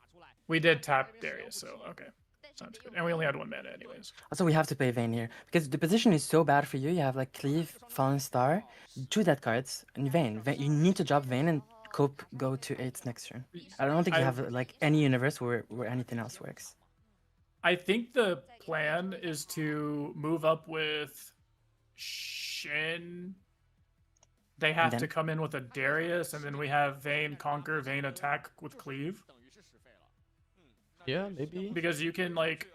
We did tap Darius, so okay, sounds good. And we only had 1 mana anyways. Also, we have to play Vayne here because the position is so bad for you. You have like Cleave, Fallen Star, 2 dead cards, and Vayne. You need to drop Vayne and cope go to 8 next turn. I don't think you have like any universe where anything else works. I think the plan is to move up with Shin. They have to come in with a Darius, and then we have Vayne conquer, Vayne attack with Cleave. Yeah, maybe. Because you can like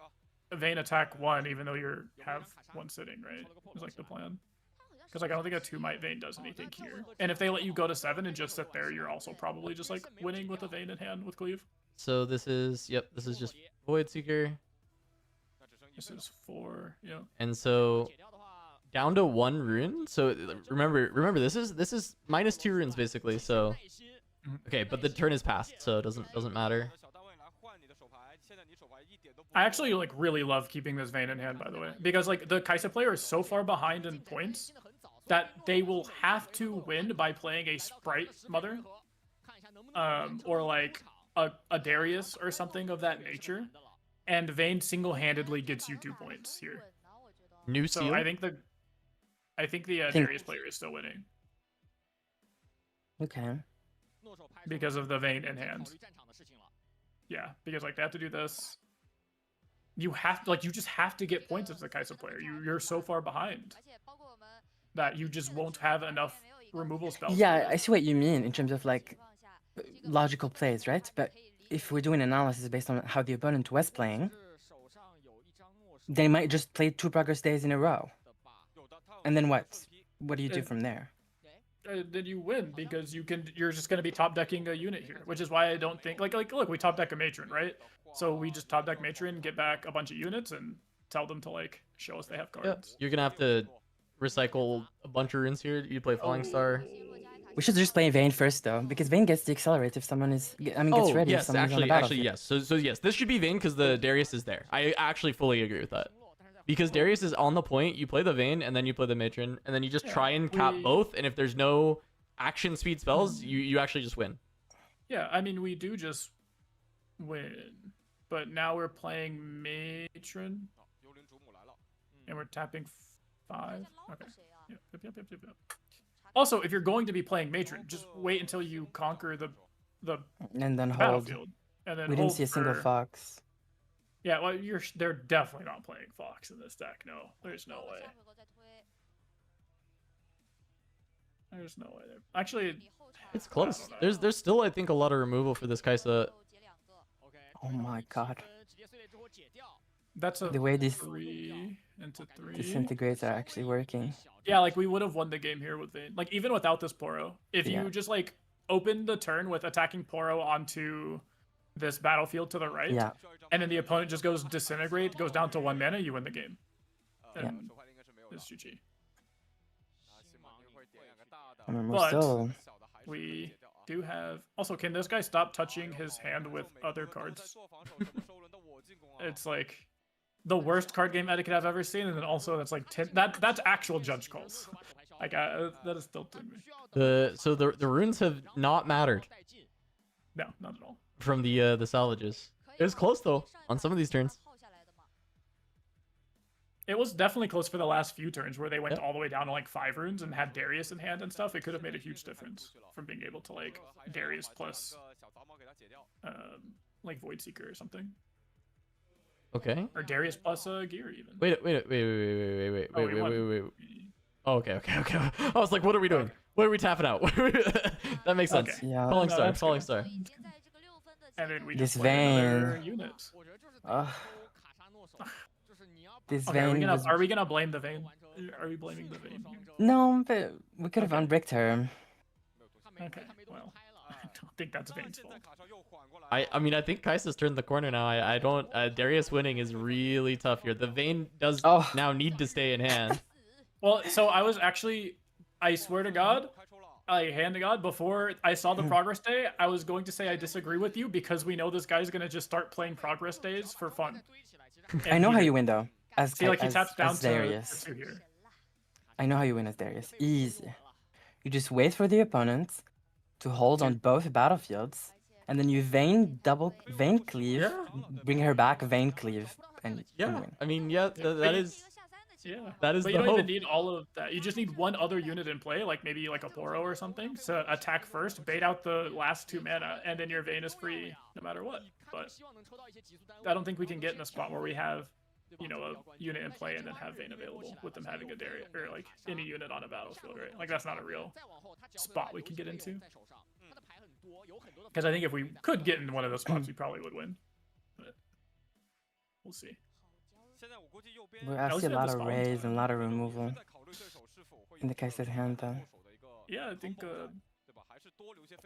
Vayne attack 1 even though you have 1 sitting, right? It's like the plan. Because like I don't think a 2-might Vayne does anything here. And if they let you go to 7 and just sit there, you're also probably just like winning with a Vayne in hand with Cleave. So this is just Void Seeker. This is 4, yeah. And so down to 1 rune. So remember this is -2 runes basically. So okay, but the turn is passed, so it doesn't matter. I actually like really love keeping this Vayne in hand, by the way, because like the Kaisa player is so far behind in points that they will have to win by playing a Sprite Mother, or like a Darius or something of that nature, and Vayne single-handedly gets you 2 points here. New seal. So I think the Darius player is still winning. Okay. Because of the Vayne in hand. Yeah, because like they have to do this. You just have to get points as the Kaisa player. You're so far behind that you just won't have enough removal spells. Yeah, I see what you mean in terms of like logical plays, right? But if we're doing analysis based on how the opponent was playing, they might just play 2 progress days in a row. And then what? What do you do from there? Then you win because you're just going to be top decking a unit here, which is why I don't think like look, we top deck a matron, right? So we just top deck matron, get back a bunch of units, and tell them to like show us they have cards. Yeah, you're gonna have to recycle a bunch of runes here. You play Falling Star. We should just play Vayne first though, because Vayne gets the accelerate if someone is. I mean, gets ready. Yes, if someone's on the battlefield. yes. So yes, this should be Vayne because the Darius is there. I actually fully agree with that. Because Darius is on the point, you play the Vayne and then you play the matron, and then you just try and cap both. And if there's no action speed spells, you actually just win. Yeah, I mean we do just win, but now we're playing matron, and we're tapping 5. Okay. Yep. Also, if you're going to be playing matron, just wait until you conquer the and then hold. battlefield, and then we didn't see a single fox. Yeah, well, they're definitely not playing fox in this deck. No, there's no way. There's no way. Actually, it's close. There's still, I think, a lot of removal for this Kaisa. Oh my god. That's the way these 3 into 3 disintegrates are actually working. Yeah, like we would have won the game here with Vayne. Like even without this Poro, if you just like open the turn with attacking Poro onto this battlefield to the right, and then the opponent just goes disintegrate, goes down to 1 mana, you win the game. And it's GG. I mean, but we do have. Also, can this guy stop touching his hand with other cards? It's like the worst card game etiquette I've ever seen, and then also that's like that's actual judge calls. Like that is still to me. So the runes have not mattered No, not at all. from the salvages. It was close though on some of these turns. It was definitely close for the last few turns where they went all the way down to like 5 runes and had Darius in hand and stuff. It could have made a huge difference from being able to like Darius plus like Void Seeker or something. Okay. Or Darius plus Gear even. Wait. Oh, okay. I was like, what are we doing? What are we tapping out? That makes sense. Okay. Yeah. Falling No, star, that's falling good. star. And then we This just played another Vayne. unit. This Okay, Vayne was... are we gonna blame the Vayne? Are we blaming the Vayne? No, but we could have unbricked her. Okay, well, I don't think that's Vayne's fault. I mean, I think Kaisa's turned the corner now. I don't. Darius winning is really tough here. The Vayne does now need to stay in hand. Well, so I was actually, I swear to God, hand to God, before I saw the progress day, I was going to say I disagree with you because we know this guy's gonna just start playing progress days for fun. I know how you win though. As See, like he as, taps down as to Darius. 2 here. I know how you win as Darius. Easy. You just wait for the opponent to hold on both battlefields, and then you Vayne cleave, bring her back, Vayne cleave, and you win. I mean, that is. Yeah, that is but the you don't hope. even need all of that. You just need one other unit in play, like maybe like a Poro or something, to attack first, bait out the last 2 mana, and then your Vayne is free no matter what. But I don't think we can get in a spot where we have, you know, a unit in play and then have Vayne available with them having a Darius or like any unit on a battlefield, right? Like that's not a real spot we can get into. Because I think if we could get in one of those spots, we probably would win. But we'll see. I see a lot of raise and a lot of removal in the Kaiser's hand though. Yeah, I think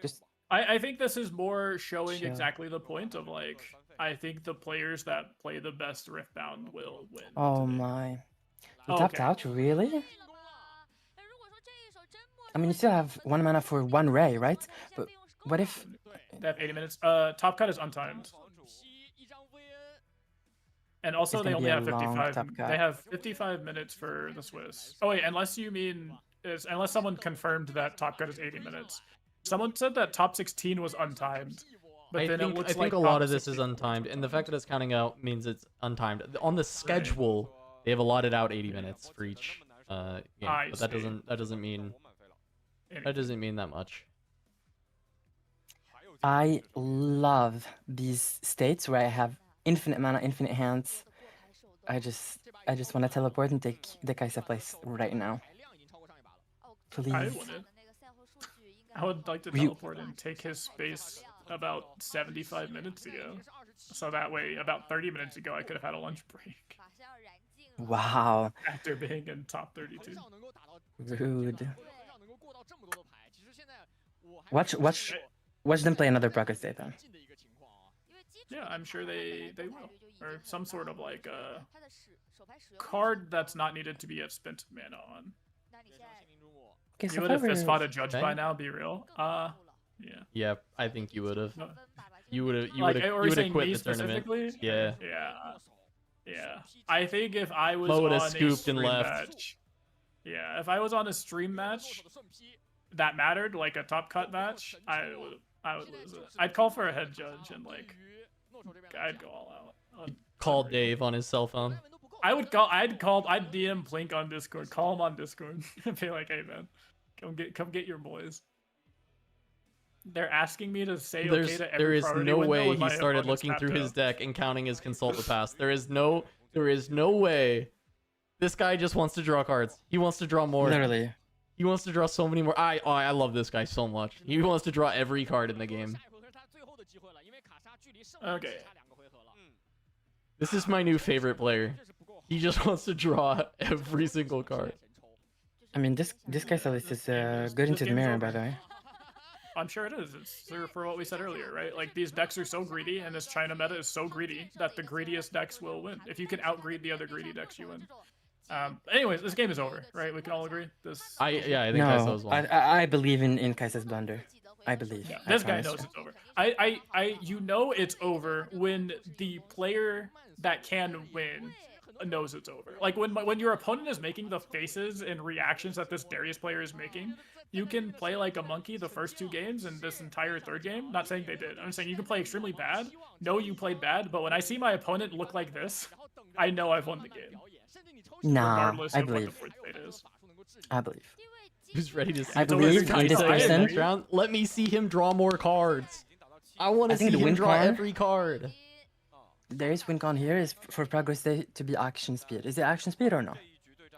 Just I think this is more showing Chill. exactly the point of like I think the players that play the best Riftbound will win. oh today. my. You Oh, tapped okay. out, really? I mean, you still have 1 mana for 1 ray, right? But what if... They have 80 minutes. Top cut is untimed. And also It's they gonna only be a have long 55 top cut. they have 55 minutes for the Swiss. Oh wait, unless you mean unless someone confirmed that top cut is 80 minutes. Someone said that top 16 was untimed. But I then think, it looks I think like a lot top of this is 16 untimed, and the fact that it's counting out means it's untimed. On the schedule, they have allotted out 80 minutes for each game, I but that see. doesn't mean that much. I love these states where I have infinite mana, infinite hands. I just want to teleport and take the Kaisa place right now. Please. I would like to teleport and take his space about 75 minutes ago. So that way, about 30 minutes ago, I could have had a lunch break Wow. after being in top 32. Rude. Watch them play another progress day then. Yeah, I'm sure they will. Or some sort of like card that's not needed to be a spent mana on. Okay, You so would have far fist we're... fought a judge Okay. by now, be real. Yeah. Yeah, I think you would have. No. You would have. You Like, would have. or You would have saying quit me the tournament. specifically? Yeah. Yeah. I think if I was Mo on would've a scooped stream and left. match, yeah, if I was on a stream match that mattered, like a top cut match, I would lose it. I'd call for a head judge and like I'd go all out. Call Dave on his cell phone. I'd DM Plink on Discord, call him on Discord, and be like, hey man, come get your boys. They're asking me to say okay to every There is priority no window way when he my started opponent's looking through tapped his out. deck and counting his consult the past. There is no way. This guy just wants to draw cards. He wants to draw more. Literally. He wants to draw so many more. I love this guy so much. He wants to draw every card in the game. Okay. This is my new favorite player. He just wants to draw every single card. I mean, this Kaisa list is good into the game's mirror, over. by the way. I'm sure it is. It's for what we said earlier, right? Like these decks are so greedy, and this China meta is so greedy that the greediest decks will win. If you can outgreed the other greedy decks, you win. Anyways, this game is over, right? We can all agree. I think Kai'Sa No, was one. I believe in Kaisa's blunder. I believe. Yeah, I this guy promise knows you. it's over. You know it's over when the player that can win knows it's over. Like when your opponent is making the faces and reactions that this Darius player is making, you can play like a monkey the first 2 games and this entire third game. Not saying they did. I'm saying you can play extremely bad. Know you played bad, but when I see my opponent look like this, I know I've won the game. Nah, Regardless I of what the believe. fourth state is. I believe. Who's ready to see I Darius believe in this Kaisa in the person. next round? Let me see him draw more cards. I want I to think see the him win draw con- every card. Darius win con here is for progress state to be action speed. Is it action speed or no?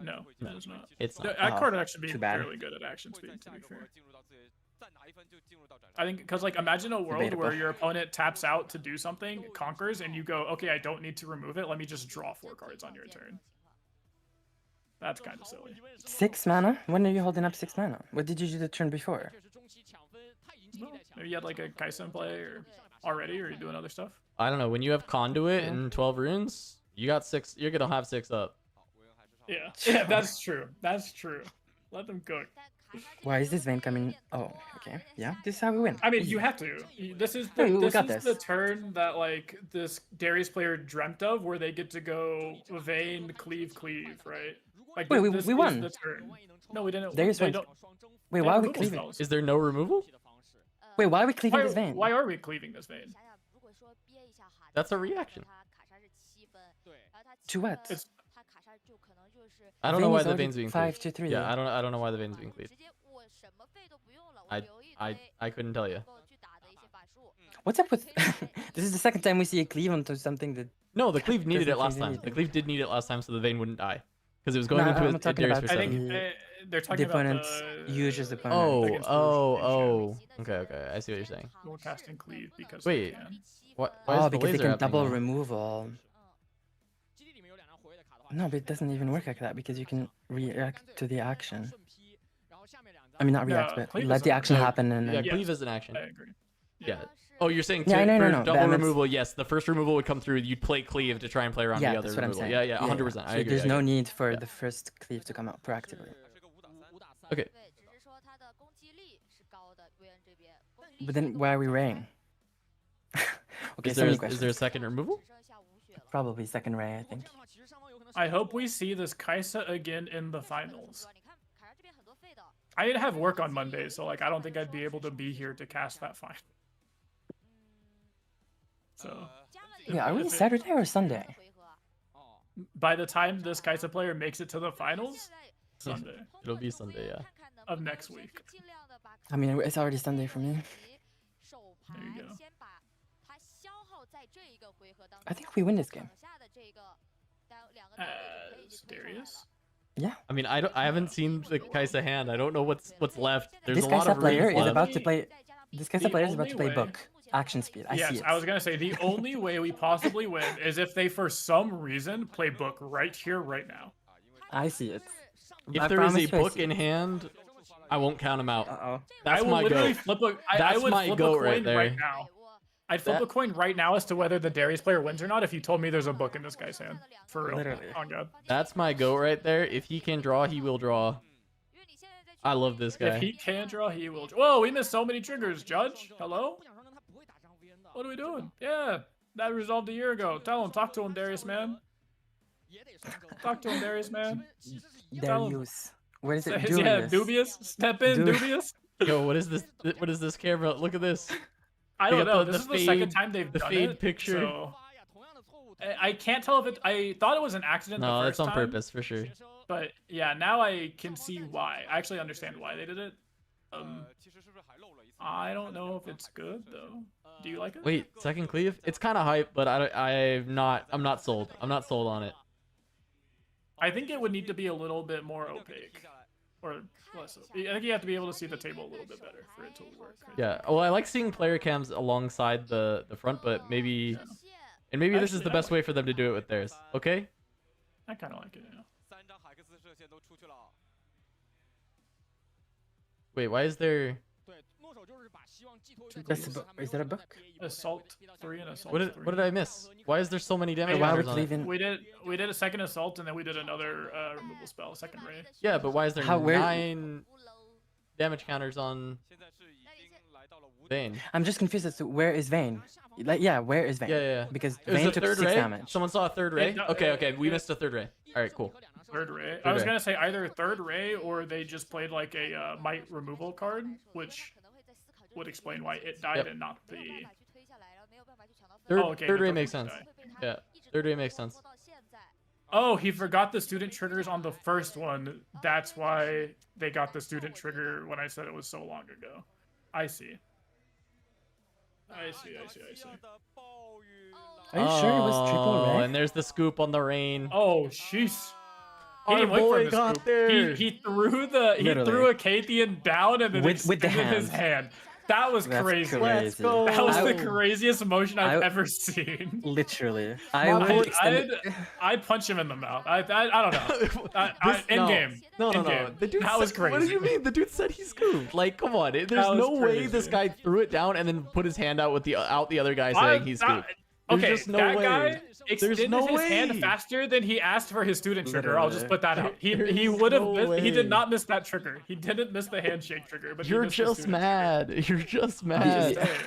No, it is not. It's not. That Oh, card would actually be too bad. fairly good at action speed, to be fair. I think because like imagine a world Debatable. where your opponent taps out to do something, conquers, and you go, okay, I don't need to remove it. Let me just draw 4 cards on your turn. That's kind of silly. 6 mana? When are you holding up 6 mana? What did you do the turn before? Well, maybe you had like a Kaisa in play or already, or are you doing other stuff? I don't know. When you have conduit and 12 runes, you got 6. You're gonna have 6 up. Yeah, yeah, that's true. That's true. Let them cook. Why is this vein coming? Oh, okay. Yeah, this is how we win. I mean, Easy. you have to. This is No, the we this got is this. the turn that like this Darius player dreamt of, where they get to go Vayne, cleave, right? Like Wait, this we is won. the turn. No, we didn't. Darius they won. don't. Wait, they why have are we removal cleaving? spells. Is there no removal? Wait, why are we cleaving this vein? Why are we cleaving this vein? That's a reaction. To what? It's I don't know Vein why is the already vein's being 5 cleaved. to 3. Yeah, I don't know why the vein's being cleaved. I couldn't tell you. What's up with? This is the second time we see a cleave onto something that. No, the cleave needed Doesn't it last change time. The anything. cleave did need it last time, so the vein wouldn't die because it was going No, into I'm a talking Darius about for I the- 7. think they're The talking about opponent the uses the opponent. Oh, against oh, Version. oh. Okay, I see what you're saying. We're casting cleave because Wait. they can. Why Oh, is the because they laser can happening double now? removal. No, but it doesn't even work like that because you can react to the action. I mean, not react, No, but cleave let is the a- action No, happen and Yeah, then. Yes. cleave is an action. I agree. Yeah. Oh, you're saying Yeah, I know, for no, double that means- removal, yes, the first removal would come through, you'd play cleave to try and play around Yeah, the other that's what I'm removal. saying. Yeah, 100%. I So agree. there's I no agree. need for Yeah. the first cleave to come out proactively. Okay. But then why are we raying? Okay, Is so many there questions. a second removal? Probably second ray, I think. I hope we see this Kaisa again in the finals. I have work on Monday, so like I don't think I'd be able to be here to cast that final. So Yeah, are we if it- Saturday or Sunday? by the time this Kaisa player makes it to the finals, Sunday It'll be Sunday, yeah. of next week. I mean, it's already Sunday for me. There you go. I think we win this game. Darius? Yeah. I mean, I haven't seen the Kaisa hand. I don't know what's left. There's This a lot Kaisa of player runes is left. about to play. This Kaisa The player is about to only play way- book. Action speed. I Yes, see it. I was gonna say the only way we possibly win is if they, for some reason, play book right here, right now. I see it. If I there is a promise you I book see in it. hand, I won't count him out. Uh-oh. That's I will my literally goat. flip a. I That's would my flip goat a right coin there. right now. I'd flip That- a coin right now as to whether the Darius player wins or not if you told me there's a book in this guy's hand. For real. Literally. On God. That's my goat right there. If he can draw, he will draw. I love this guy. If he can draw, he will. Whoa, we missed so many triggers, Judge. Hello? What are we doing? Yeah, that resolved a year ago. Tell him, talk to him, Darius, man. Talk to him, Darius, man. Tell him. Darius. What is it? Yeah, Darius. dubious. Step in, Du- dubious. Yo, what is this? What is this camera? Look at this. I They don't got know. the This is the fade- second time they've the done fade it. picture. So I can't tell if it. I thought it was an accident. No, the that's first on time, purpose for sure. But yeah, now I can see why. I actually understand why they did it. I don't know if it's good though. Do you like it? Wait, second cleave? It's kind of hype, but I'm not sold. I'm not sold on it. I think it would need to be a little bit more opaque, or less. I think you have to be able to see the table a little bit better for it to work. Yeah. Well, I like seeing player cams alongside the front, but maybe this is the best way for them to do it with theirs. Okay. I kind of like it. Yeah. Wait, why is there? That's a book. Is that a book? Assault 3 and Assault What did 3. what did I miss? Why is there so many damage Why are we counters on it? cleaving? We did a second assault and then we did another removal spell, second ray. Yeah, but why is there How- where- 9 damage counters on? Vayne. I'm just confused as to where is Vayne? Like, yeah, where is Vayne? Yeah. Because It was Vayne a took third 6 ray. damage. Someone saw a third ray. It- Okay. We it- missed a third ray. All right, cool. Third ray. Third I was ray. gonna say either third ray or they just played like a might removal card, which would explain why it died Yep. and not the. Third, Oh, okay, third the ray third makes one sense. died. Yeah, third ray makes sense. Oh, he forgot the student triggers on the first one. That's why they got the student trigger when I said it was so long ago. I see. I see. Are you sure it was triple ray? And there's the scoop on the rain. Oh, jeez. He Our didn't wait for boy the got scoop. there. He threw the Literally. threw a Kathian down and then With the extended his hand. That was That's crazy. Let's crazy. go. That was I- the craziest emotion I've I- ever seen. Literally. I'd punch him in the mouth. I don't know. In game. No. In-game. The dude That was said, What do you crazy. mean? The dude said he scooped. Like, come on. There's was no way this crazy. guy threw it down and then put his hand out with the other guy saying he scooped. There's Okay, just no that way. guy There's extended no his hand way. faster than he asked for his student trigger. I'll just Literally. put that out. He There's would have. no He way. did not miss that trigger. He didn't miss the handshake trigger. But he You're missed the just student mad. You're just trigger. mad. Just saying.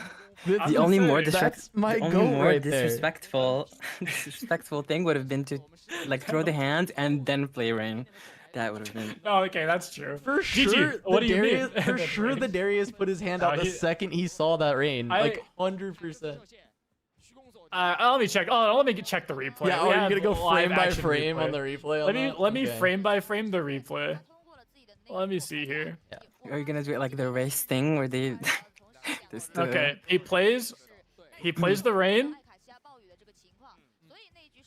That's- The only more saying, that's my the only goat more right there. disrespectful thing would have been to like throw the hand and then play rain. That would have been. Oh, okay, that's true. For GG. sure, What do you Darius, mean? for sure, the Darius put his hand out the second he saw that rain, like 100%. Let me check. Oh, let me check the replay. Yeah, We are you have gonna go live frame by action frame replay. on the replay? on Let me that? let me Okay. frame by frame the replay. Let me see here. Are you gonna do it like the race thing where they? just, Okay, he plays the rain.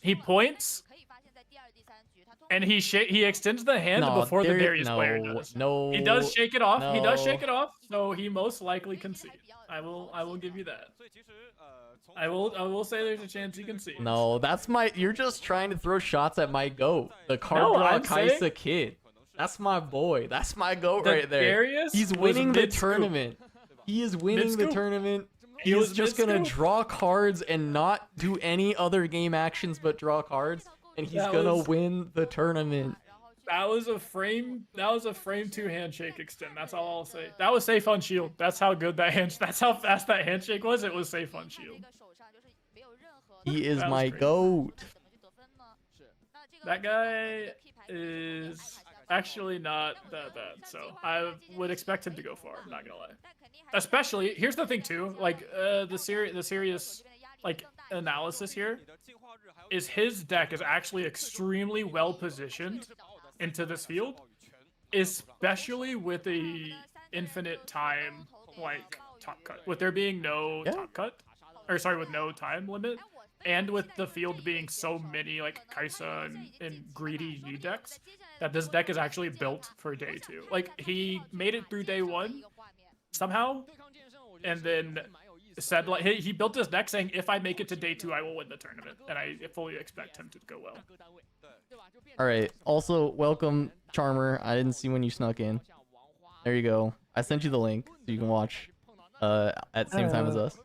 He points, and he extends the hand No, before the Darius no, player does. no. He does shake it off. He does no. shake it off, so he most likely concede. I will give you that. I will say there's a chance he concedes. No, that's my. You're just trying to throw shots at my goat, the card No, draw I'm Kaisa saying- kid. That's my boy. That's my goat The right there. Darius He's was winning the mid-scoop. tournament. He is winning the Mid-scoop. tournament. He He's was just gonna mid-scoop. draw cards and not do any other game actions but draw cards, and he's That gonna was- win the tournament. That was a frame 2 handshake extend. That's all I'll say. That was safe on shield. That's how good that that's how fast that handshake was. It was safe on shield. He is That was my crazy. goat. That guy is actually not that bad, so I would expect him to go far. I'm not gonna lie. Especially, here's the thing too. Like the serious like analysis here is his deck is actually extremely well positioned into this field, especially with a infinite time like top cut. With there being no Yeah. top cut, or sorry, with no time limit. And with the field being so many like Kaisa and greedy Yi decks, that this deck is actually built for day 2. Like he made it through day 1 somehow, and then said like he built this deck saying if I make it to day 2, I will win the tournament, and I fully expect him to go well. All right. Also, welcome, Charmer. I didn't see when you snuck in. There you go. I sent you the link so you can watch at the same time as us.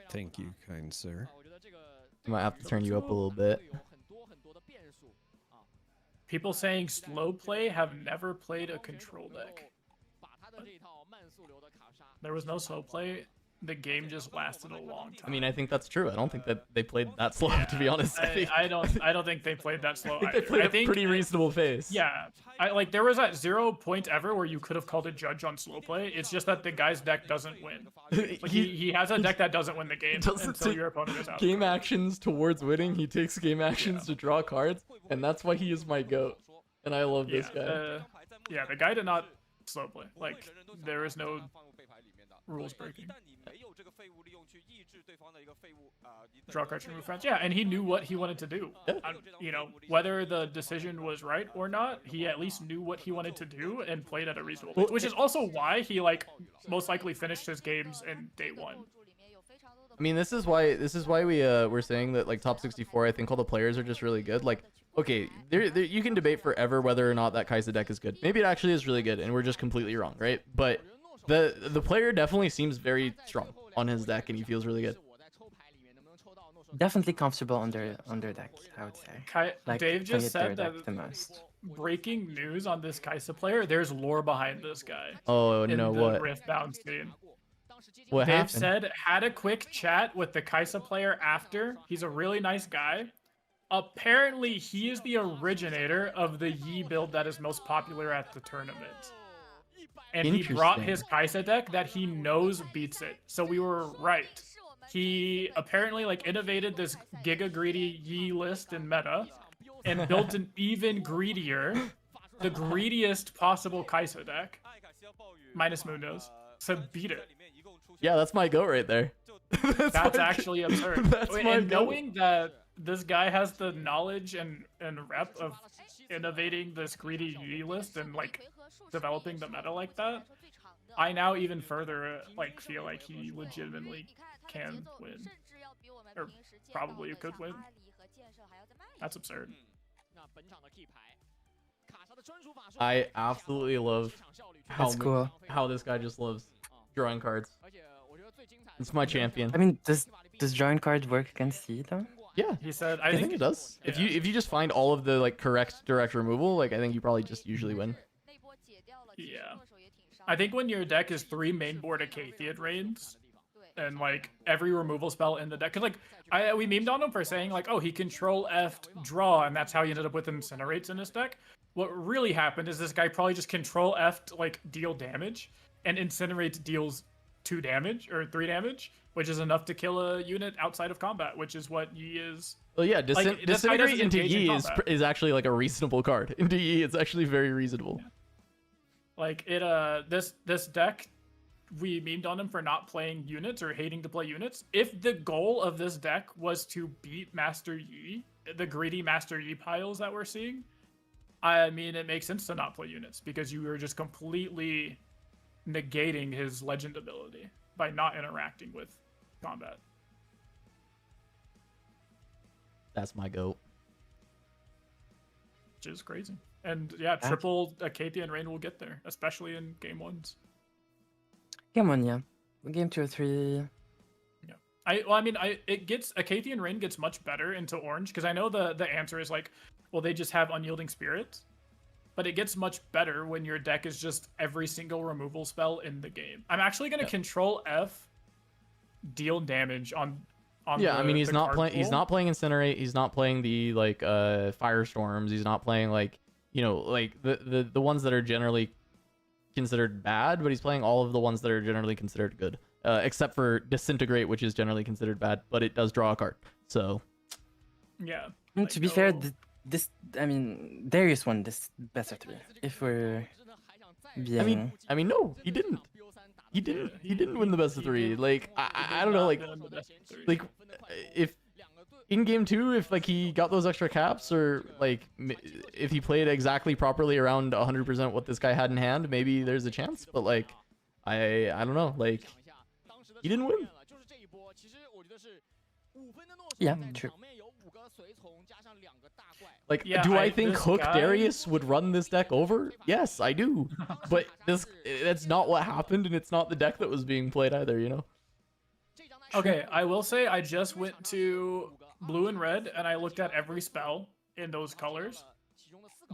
Thank you, kind sir. I might have to turn you up a little bit. People saying slow play have never played a control deck. There was no slow play. The game just lasted a long time. I mean, I think that's true. I don't think that they played that slow, to be honest. I don't think they played that slow. I think they either. played I a think pretty reasonable pace. Yeah, like there was that 0 point ever where you could have called a judge on slow play. It's just that the guy's deck doesn't win. Like he has a deck that doesn't win the game doesn't until take your opponent is out. Game actions towards winning. He takes game actions to draw cards, and that's why he is my goat. And I love this guy. Yeah, the guy did not slow play. Like there is no rules breaking. Draw cards, remove friends. Yeah, and he knew what he wanted to do. Yeah. You know, whether the decision was right or not, he at least knew what he wanted to do and played at a reasonable pace. Which is also why he like most likely finished his games in day 1. I mean, this is why we're saying that like top 64. I think all the players are just really good. Like, okay, you can debate forever whether or not that Kaisa deck is good. Maybe it actually is really good, and we're just completely wrong, right? But the player definitely seems very strong on his deck, and he feels really good. Definitely comfortable under deck, I would say. Like, Dave just play said their that deck the most. breaking news on this Kaisa player, there's lore behind this guy. Oh in no, the what? Riftbound scene. What Dave happened? said, had a quick chat with the Kaisa player after. He's a really nice guy. Apparently, he is the originator of the Yi build that is most popular at the tournament. And he brought his Kaisa deck that he knows beats it. So we were right. He apparently like innovated this giga greedy Yi list in meta and built an even greedier, the greediest possible Kaisa deck, minus Mundo's, to beat it. Yeah, that's my goat right there. That's actually absurd. That's my and goat. knowing that this guy has the knowledge and rep of innovating this greedy Yi list and like developing the meta like that, I now even further like feel like he legitimately can win, or probably could win. That's absurd. I absolutely love That's cool. how this guy just loves drawing cards. It's my champion. I mean, does drawing card work against Yi though? Yeah, He said, I think it does. yeah. If you just find all of the like correct direct removal, like I think you probably just usually win. Yeah. I think when your deck is 3 mainboard Acatheid Rains, and like every removal spell in the deck, because like we memed on him for saying like, oh, he control F'd draw, and that's how he ended up with Incinerates in his deck. What really happened is this guy probably just control F'd like deal damage, and Incinerates deals 2 damage or 3 damage, which is enough to kill a unit outside of combat, which is what Yi is. Well, yeah, Like, this guy Disintegrate doesn't into engage in Yi combat. is actually like a reasonable card. Into Yi, it's actually very reasonable. Like it this deck, we memed on him for not playing units or hating to play units. If the goal of this deck was to beat Master Yi, the greedy Master Yi piles that we're seeing, I mean it makes sense to not play units because you are just completely negating his legend ability by not interacting with combat. That's my goat. Which is crazy. And yeah, triple Acathia and Rain will get there, especially in game 1s. Game 1, yeah. Game 2 or 3. Yeah. Acathia and Rain gets much better into orange, because I know the answer is like, well, they just have Unyielding Spirit. But it gets much better when your deck is just every single removal spell in the game. I'm actually gonna control F, deal damage on Yeah, I mean he's the not card playing. He's pool. not playing Incinerate. He's not playing the like Firestorms. He's not playing like like the ones that are generally considered bad. But he's playing all of the ones that are generally considered good, except for Disintegrate, which is generally considered bad, but it does draw a card. So Yeah. And to be fair, Darius won this best of 3. If we're being... I mean, no, he didn't. He didn't win the best of 3. Like I don't know, like if in game 2, if like he got those extra caps, or like if he played exactly properly around 100% what this guy had in hand, maybe there's a chance. But like I don't know, like he didn't win. Yeah, true. Like, Yeah, do I think this Hook guy- Darius would run this deck over? Yes, I do. But that's not what happened, and it's not the deck that was being played either, you know? Okay, I will say I just went to blue and red and I looked at every spell in those colors.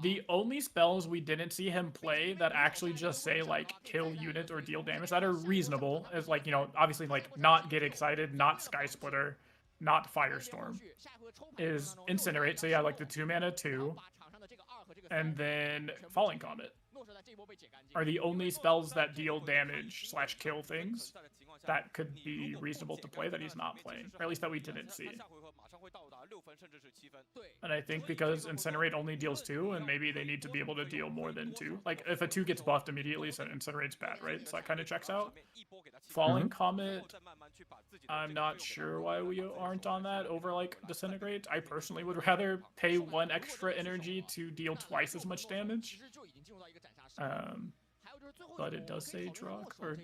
The only spells we didn't see him play that actually just say like kill unit or deal damage that are reasonable is like, obviously like not Get Excited, not Sky Splitter, not Firestorm, is Incinerate. So yeah, like the 2 mana 2, and then Falling Comet are the only spells that deal damage / kill things that could be reasonable to play that he's not playing, or at least that we didn't see. And I think because Incinerate only deals 2, and maybe they need to be able to deal more than 2. Like if a 2 gets buffed immediately, so Incinerate's bad, right? So that kind of checks out. Falling Comet, I'm not sure why we aren't on that over like Disintegrate. I personally would rather pay 1 extra energy to deal twice as much damage. But it does say draw card.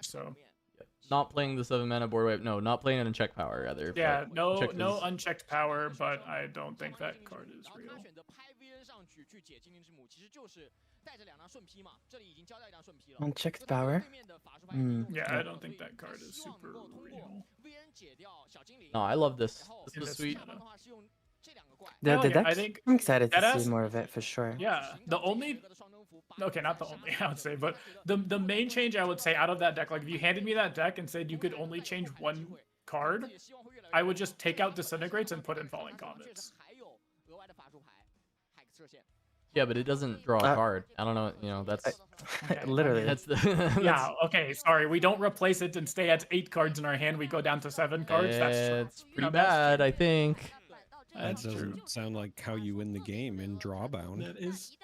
So Not playing the 7 mana board wipe. No, not playing an unchecked power, rather. yeah, but no check no this. unchecked power, but I don't think that card is real. Unchecked power? Yeah, I don't think that card is super real. No, I love this. This In was this sweet. meta. The Hell yeah, deck? I think I'm excited to Deadass- see more of it for sure. Yeah, the only okay, not the only, I would say, but the main change I would say out of that deck, like if you handed me that deck and said you could only change one card, I would just take out Disintegrates and put in Falling Comets. Yeah, but it doesn't draw a card. I don't know. You know, that's literally. that's the Yeah. Okay. Sorry, we don't replace it and stay at 8 cards in our hand. We go down to 7 cards. That's true. It's pretty bad, I think. That That's true. doesn't sound like how you win the game in Drawbound.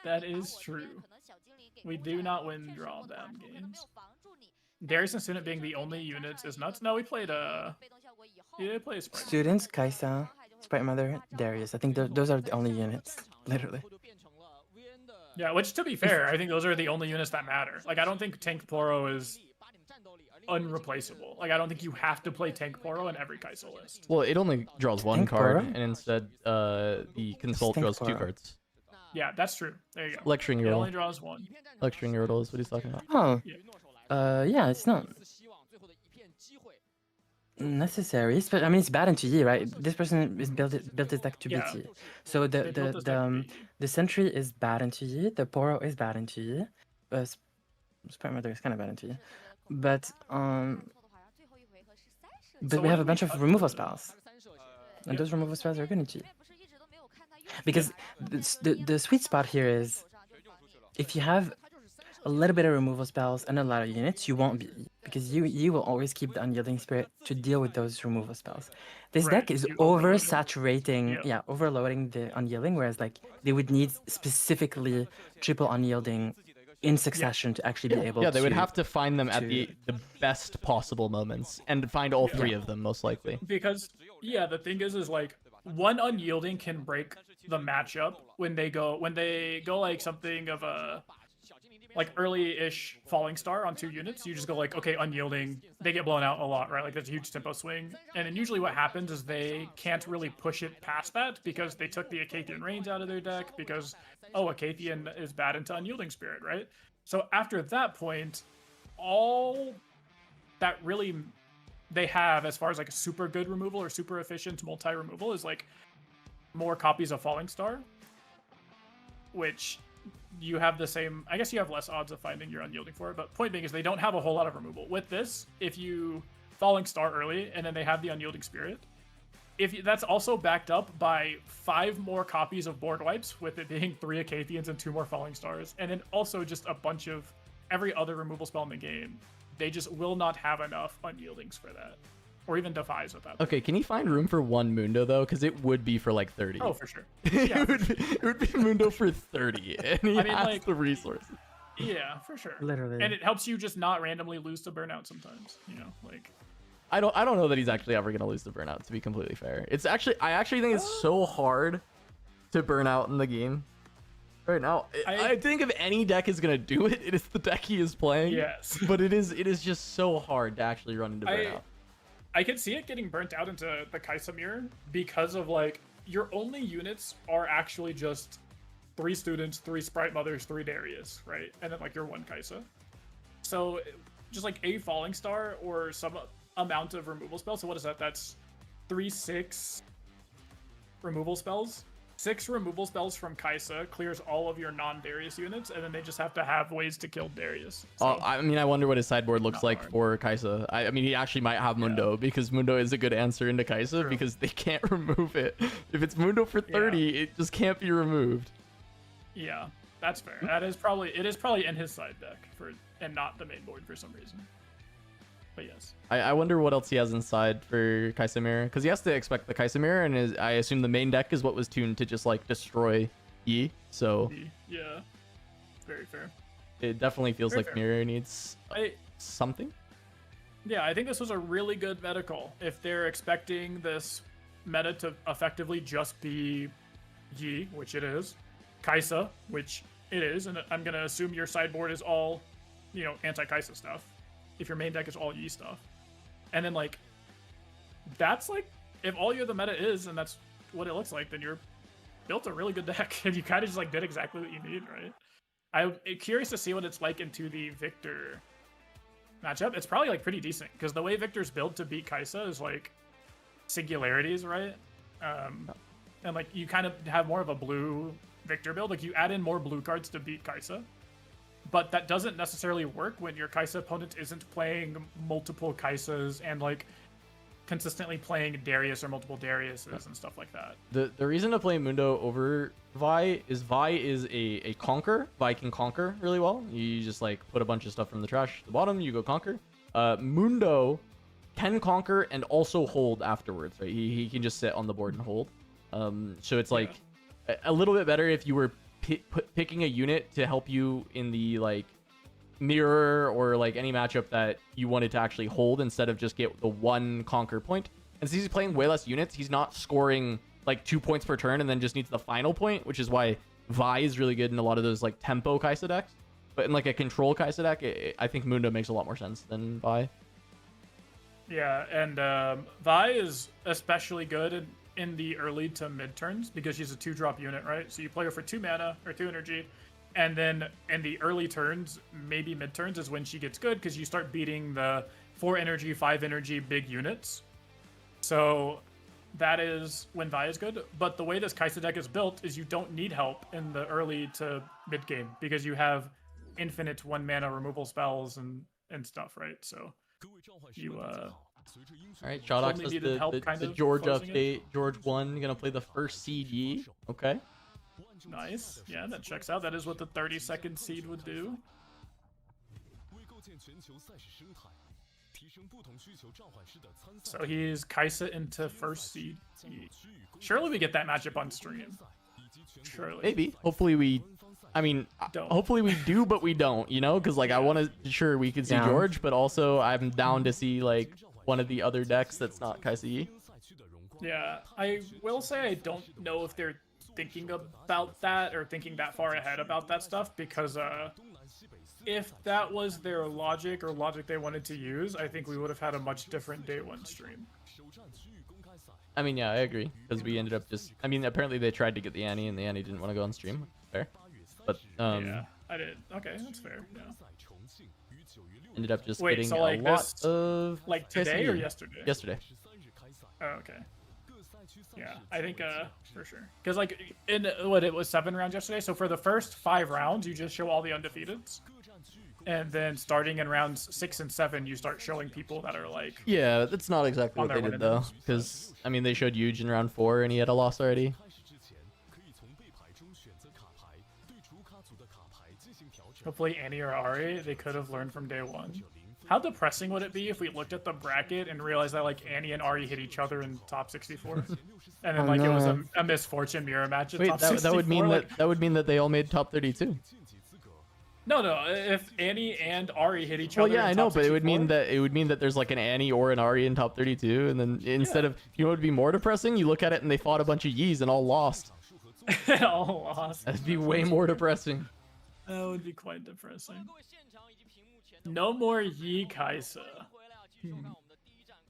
That is true. We do not win Drawbound games. Darius and Student being the only units is nuts. No, we played we did play a Sprite. Students, Kaisa, Sprite Mother, Darius. I think those are the only units, literally. Yeah, which to be fair, I think those are the only units that matter. Like, I don't think Tank Poro is unreplaceable. Like, I don't think you have to play Tank Poro in every Kaisa list. Well, it only draws one Tank card, Poro? and instead, the Consult Tank draws 2 Poro. cards. Yeah, that's true. There you go. Lecturing It Yordle. only draws 1. Lecturing Yordle is what he's talking about. Oh, Yeah. yeah, it's not necessary. But I mean, it's bad into Yi, right? This person is built his deck to beat Yeah. Yi. So They built this deck to beat. the Sentry is bad into Yi. The Poro is bad into Yi. Sprite Mother is kind of bad into Yi. But we have a bunch of removal spells, and those removal spells are good into Yi. Because the sweet spot here is if you have a little bit of removal spells and a lot of units, you won't be, because you will always keep the Unyielding Spirit to deal with those removal spells. This Right, deck is you overload it. oversaturating, Yeah. overloading the Unyielding, whereas like they would need specifically triple Unyielding in succession to actually be able to. Yeah, they would have to find them at to- the best possible moments and find all 3 of them, most likely. Because, yeah, the thing is like, one Unyielding can break the matchup when they go like something of a like early-ish Falling Star on 2 units. You just go like, okay, Unyielding, they get blown out a lot, right? Like that's a huge tempo swing. And then usually what happens is they can't really push it past that because they took the Acathian Reigns out of their deck because, oh, Acathian is bad into Unyielding Spirit, right? So after that point, all that really they have as far as like a super good removal or super efficient multi-removal is like more copies of Falling Star, which you have the same, I guess you have less odds of finding your Unyielding for it, but point being is they don't have a whole lot of removal. With this, if you Falling Star early and then they have the Unyielding Spirit, that's also backed up by 5 more copies of board wipes, with it being 3 Acathians and 2 more Falling Stars, and then also just a bunch of every other removal spell in the game. They just will not have enough Unyieldings for that, or even Defies at that point. Okay, can you find room for 1 Mundo, though? Because it would be for like 30. Oh, for sure. it, Yeah, would be Mundo for 30, and he I mean, has like- the resources. yeah, for sure. Literally. And it helps you just not randomly lose to Burnout sometimes, you know, like. I don't know that he's actually ever gonna lose the Burnout, to be completely fair. I actually think it's so hard to burn out in the game right now. I think if any deck is gonna do it, it is the deck he is playing. Yes. But it is just so hard to actually run into Burnout. I could see it getting burnt out into the Kaisa mirror because of like your only units are actually just 3 Students, 3 Sprite Mothers, 3 Darius, right? And then like your 1 Kaisa. So just like a Falling Star or some amount of removal spells. So what is that? That's 3-6 removal spells. 6 removal spells from Kaisa clears all of your non-Darius units, and then they just have to have ways to kill Darius. So, I mean, I wonder what his sideboard looks Not like hard. for Kaisa. I mean, he actually might have Mundo, because Mundo is a good answer into Kaisa, True. because they can't remove it. If it's Mundo for 30, it just can't be removed. yeah, that's fair. It is probably in his side deck and not the main board for some reason. But yes. I wonder what else he has inside for Kaisa Mirror, because he has to expect the Kaisa Mirror, and I assume the main deck is what was tuned to just like destroy Yi. So Yeah, very fair. it definitely feels Very like fair. Mirror needs something. Yeah, I think this was a really good meta call. If they're expecting this meta to effectively just be Yi, which it is, Kaisa, which it is, and I'm gonna assume your sideboard is all, anti-Kaisa stuff. If your main deck is all Yi stuff, and then like, that's like, if all you're the meta is, and that's what it looks like, then you're built a really good deck, and you kind of just like did exactly what you need, right? I'm curious to see what it's like into the Victor matchup. It's probably like pretty decent because the way Victor's built to beat Kaisa is like singularities, right? And like you kind of have more of a blue Victor build. Like you add in more blue cards to beat Kaisa, but that doesn't necessarily work when your Kai'Sa opponent isn't playing multiple Kaisas and like consistently playing Darius or multiple Dariuses and stuff like that. The reason to play Mundo over Vi is a conquer. Vi can conquer really well. You just like put a bunch of stuff from the trash at the bottom, you go conquer. Mundo can conquer and also hold afterwards, right? He can just sit on the board and hold. So it's like a little bit better if you were picking a unit to help you in the like mirror or like any matchup that you wanted to actually hold instead of just get the one conquer point. And since he's playing way less units, he's not scoring like 2 points per turn and then just needs the final point, which is why Vi is really good in a lot of those like tempo Kai'Sa decks. But in like a control Kai'Sa deck, I think Mundo makes a lot more sense than Vi. Yeah, and Vi is especially good in the early to mid turns because she's a 2-drop unit, right? So you play her for 2 mana or 2 energy. And then in the early turns, maybe mid turns is when she gets good because you start beating the 4 energy, 5 energy big units. So that is when Vi is good. But the way this Kai'Sa deck is built is you don't need help in the early to mid game because you have infinite 1 mana removal spells and stuff, right? So you all right, Shodox only does needed help the kind of George closing it. update. George 1 gonna play the first CG. Okay. Nice. Yeah, that checks out. That is what the 30-second seed would do. So he's Kai'Sa into first seed. Surely we get that matchup on stream. Surely. Maybe. Hopefully we. I mean, Don't. hopefully we do, but we don't. You know, because like I want to. Sure, we could see Yeah. George, but also I'm down to see like one of the other decks that's not Kai'Sa Yi. Yeah, I will say I don't know if they're thinking about that or thinking that far ahead about that stuff because if that was their logic or logic they wanted to use, I think we would have had a much different day one stream. I mean, yeah, I agree because we ended up just. I mean, apparently they tried to get the Annie, and the Annie didn't want to go on stream. Fair, but Yeah, I did. Okay, that's fair. Yeah. ended up just Wait, getting so, like, a lot this- of Like today Kai'Sa or Yi. yesterday? Yesterday. Oh, okay. Yeah, I think for sure. Because like in what it was 7 rounds yesterday. So for the first 5 rounds, you just show all the undefeateds, and then starting in rounds 6 and 7, you start showing people that are like. Yeah, that's not exactly On what their they way did to though, this. because I mean they showed Yuge in round 4 and he had a loss already. Hopefully Annie or Ari, they could have learned from day one. How depressing would it be if we looked at the bracket and realized that like Annie and Ari hit each other in top 64, and then Oh, like it was no. a misfortune mirror match at Wait, top that 64? would mean like, that would mean that they all made top 32. No. If Annie and Ari hit each Well, other, yeah, in I know, top but it would 64, mean that there's like an Annie or an Ari in top 32, and then instead of you know what would be more depressing, you look at it and they fought a bunch of Yis and all lost. all lost. That'd be way more depressing. That would be quite depressing. No more Yi Kai'Sa.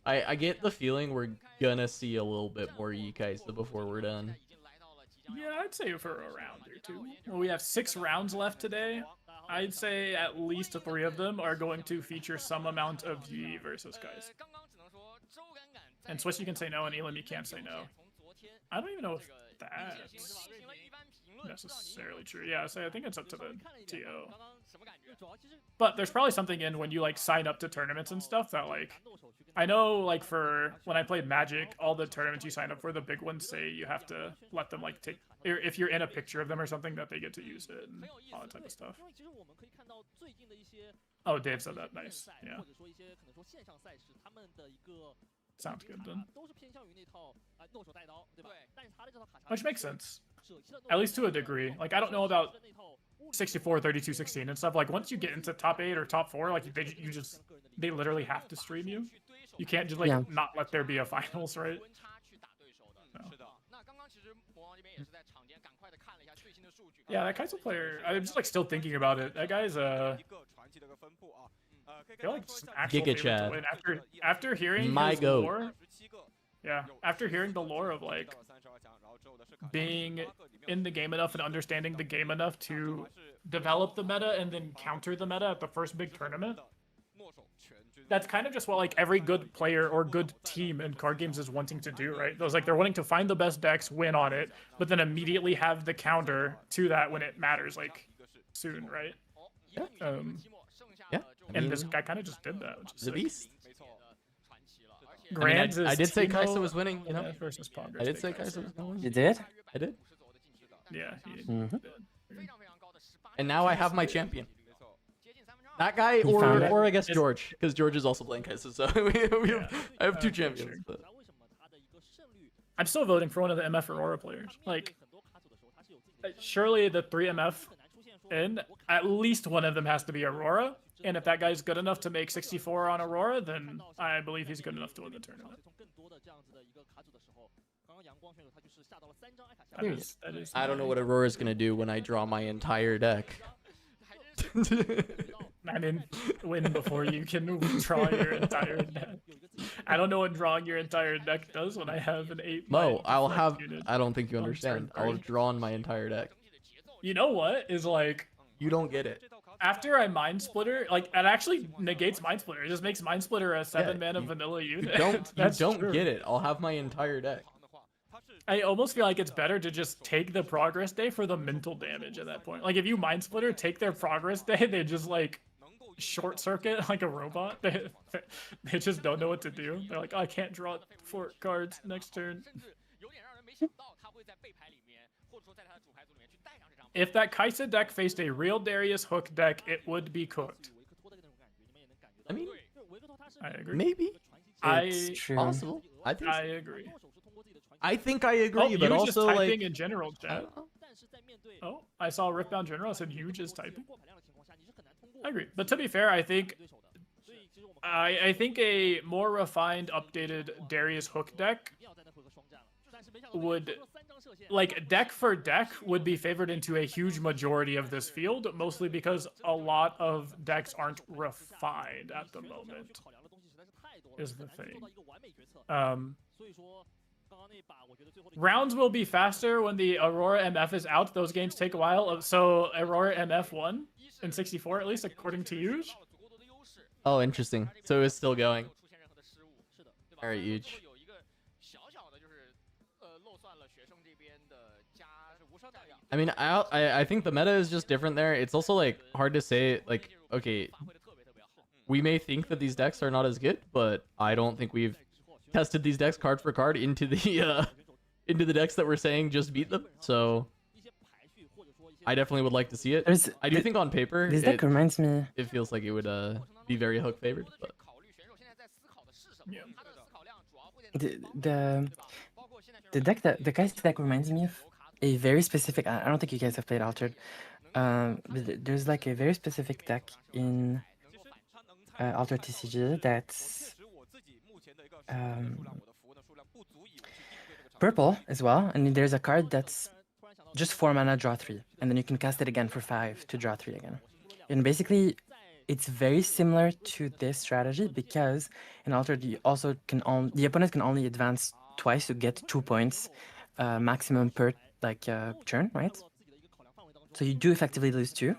I get the feeling we're gonna see a little bit more Yi Kai'Sa before we're done. Yeah, I'd say for a round or 2. Well, we have 6 rounds left today. I'd say at least 3 of them are going to feature some amount of Yi versus Kai'Sa. And Swiss, you can say no, and Elam, you can't say no. I don't even know if that's necessarily true. Yeah, so I think it's up to the TO. But there's probably something in when you like sign up to tournaments and stuff that like I know like for when I played Magic, all the tournaments you sign up for, the big ones say you have to let them like take or if you're in a picture of them or something that they get to use it and all that type of stuff. Oh, Dave said that. Nice. Yeah. Sounds good then. Which makes sense. At least to a degree. Like I don't know about 64, 32, 16 and stuff. Like once you get into top 8 or top 4, like they literally have to stream you. You can't just like Yeah. not let there be a finals, right? Yeah, that Kai'Sa player. I'm just like still thinking about it. That guy's I feel like just an actual Giga favorite to Chad. win. After hearing My his goat. lore, yeah, after hearing the lore of like being in the game enough and understanding the game enough to develop the meta and then counter the meta at the first big tournament. That's kind of just what like every good player or good team in card games is wanting to do, right? Those like they're wanting to find the best decks, win on it, but then immediately have the counter to that when it matters, like soon, right? Yeah. And this guy kind of just did that. Which is The sick. beast. Grands I is did say Timo, Kaisa was winning, you know? versus Pogger. I did say Kaisa was going to You win. did? I did. Yeah. He Mhm. did. And now I have my champion. That guy, You found it? or I guess George, because George is also playing Kaisa, so I have two Okay, champions. sure. But... I'm still voting for one of the MF Aurora players. Like, surely the 3 MF in, at least one of them has to be Aurora. And if that guy's good enough to make 64 on Aurora, then I believe he's good enough to win the tournament. That is I don't know what Aurora's gonna do when I draw my entire deck. I mean, win before you can draw your entire deck. I don't know what drawing your entire deck does when I have an 8. Mo, I'll deflect have. unit. I don't think you on understand. turn I'll 3. draw on my entire deck. You know what is like, You don't get it. after I Mind Splitter, like, it actually negates Mind Splitter. It just makes Mind Splitter a 7-mana you- vanilla You unit. don't. You That's don't true. get it. I'll have my entire deck. I almost feel like it's better to just take the progress day for the mental damage at that point. Like, if you Mind Splitter, take their progress day, they just, like, short circuit like a robot. They just don't know what to do. They're like, oh, I can't draw 4 cards next turn. If that Kaisa deck faced a real Darius hook deck, it would be cooked. I mean, I agree. maybe. It's I true. Possible. I think. I agree. I think I agree, Oh, but you also just typing like. in general I chat. don't know. Oh, I saw Riftbound General. I said you just typing. I agree, but to be fair, I think a more refined, updated Darius hook deck would, like, deck for deck, would be favored into a huge majority of this field, mostly because a lot of decks aren't refined at the moment. Is the thing. Rounds will be faster when the Aurora MF is out. Those games take a while. So Aurora MF won in 64, at least according to you. Oh, interesting. So it's still going. All right, huge. I mean, I think the meta is just different there. It's also like hard to say. Like, okay, we may think that these decks are not as good, but I don't think we've tested these decks card for card into the decks that we're saying just beat them. So I definitely would like to see it. I do think on paper This deck reminds me. it feels like it would be very hook favored. But The deck that the guy's deck reminds me of a very specific. I don't think you guys have played Altered. But there's like a very specific deck in Altered TCG that's purple as well, and there's a card that's just 4 mana, draw 3, and then you can cast it again for 5 to draw 3 again. And basically, it's very similar to this strategy because in Altered you also can the opponent can only advance twice to get 2 points maximum per turn, right? So you do effectively lose 2.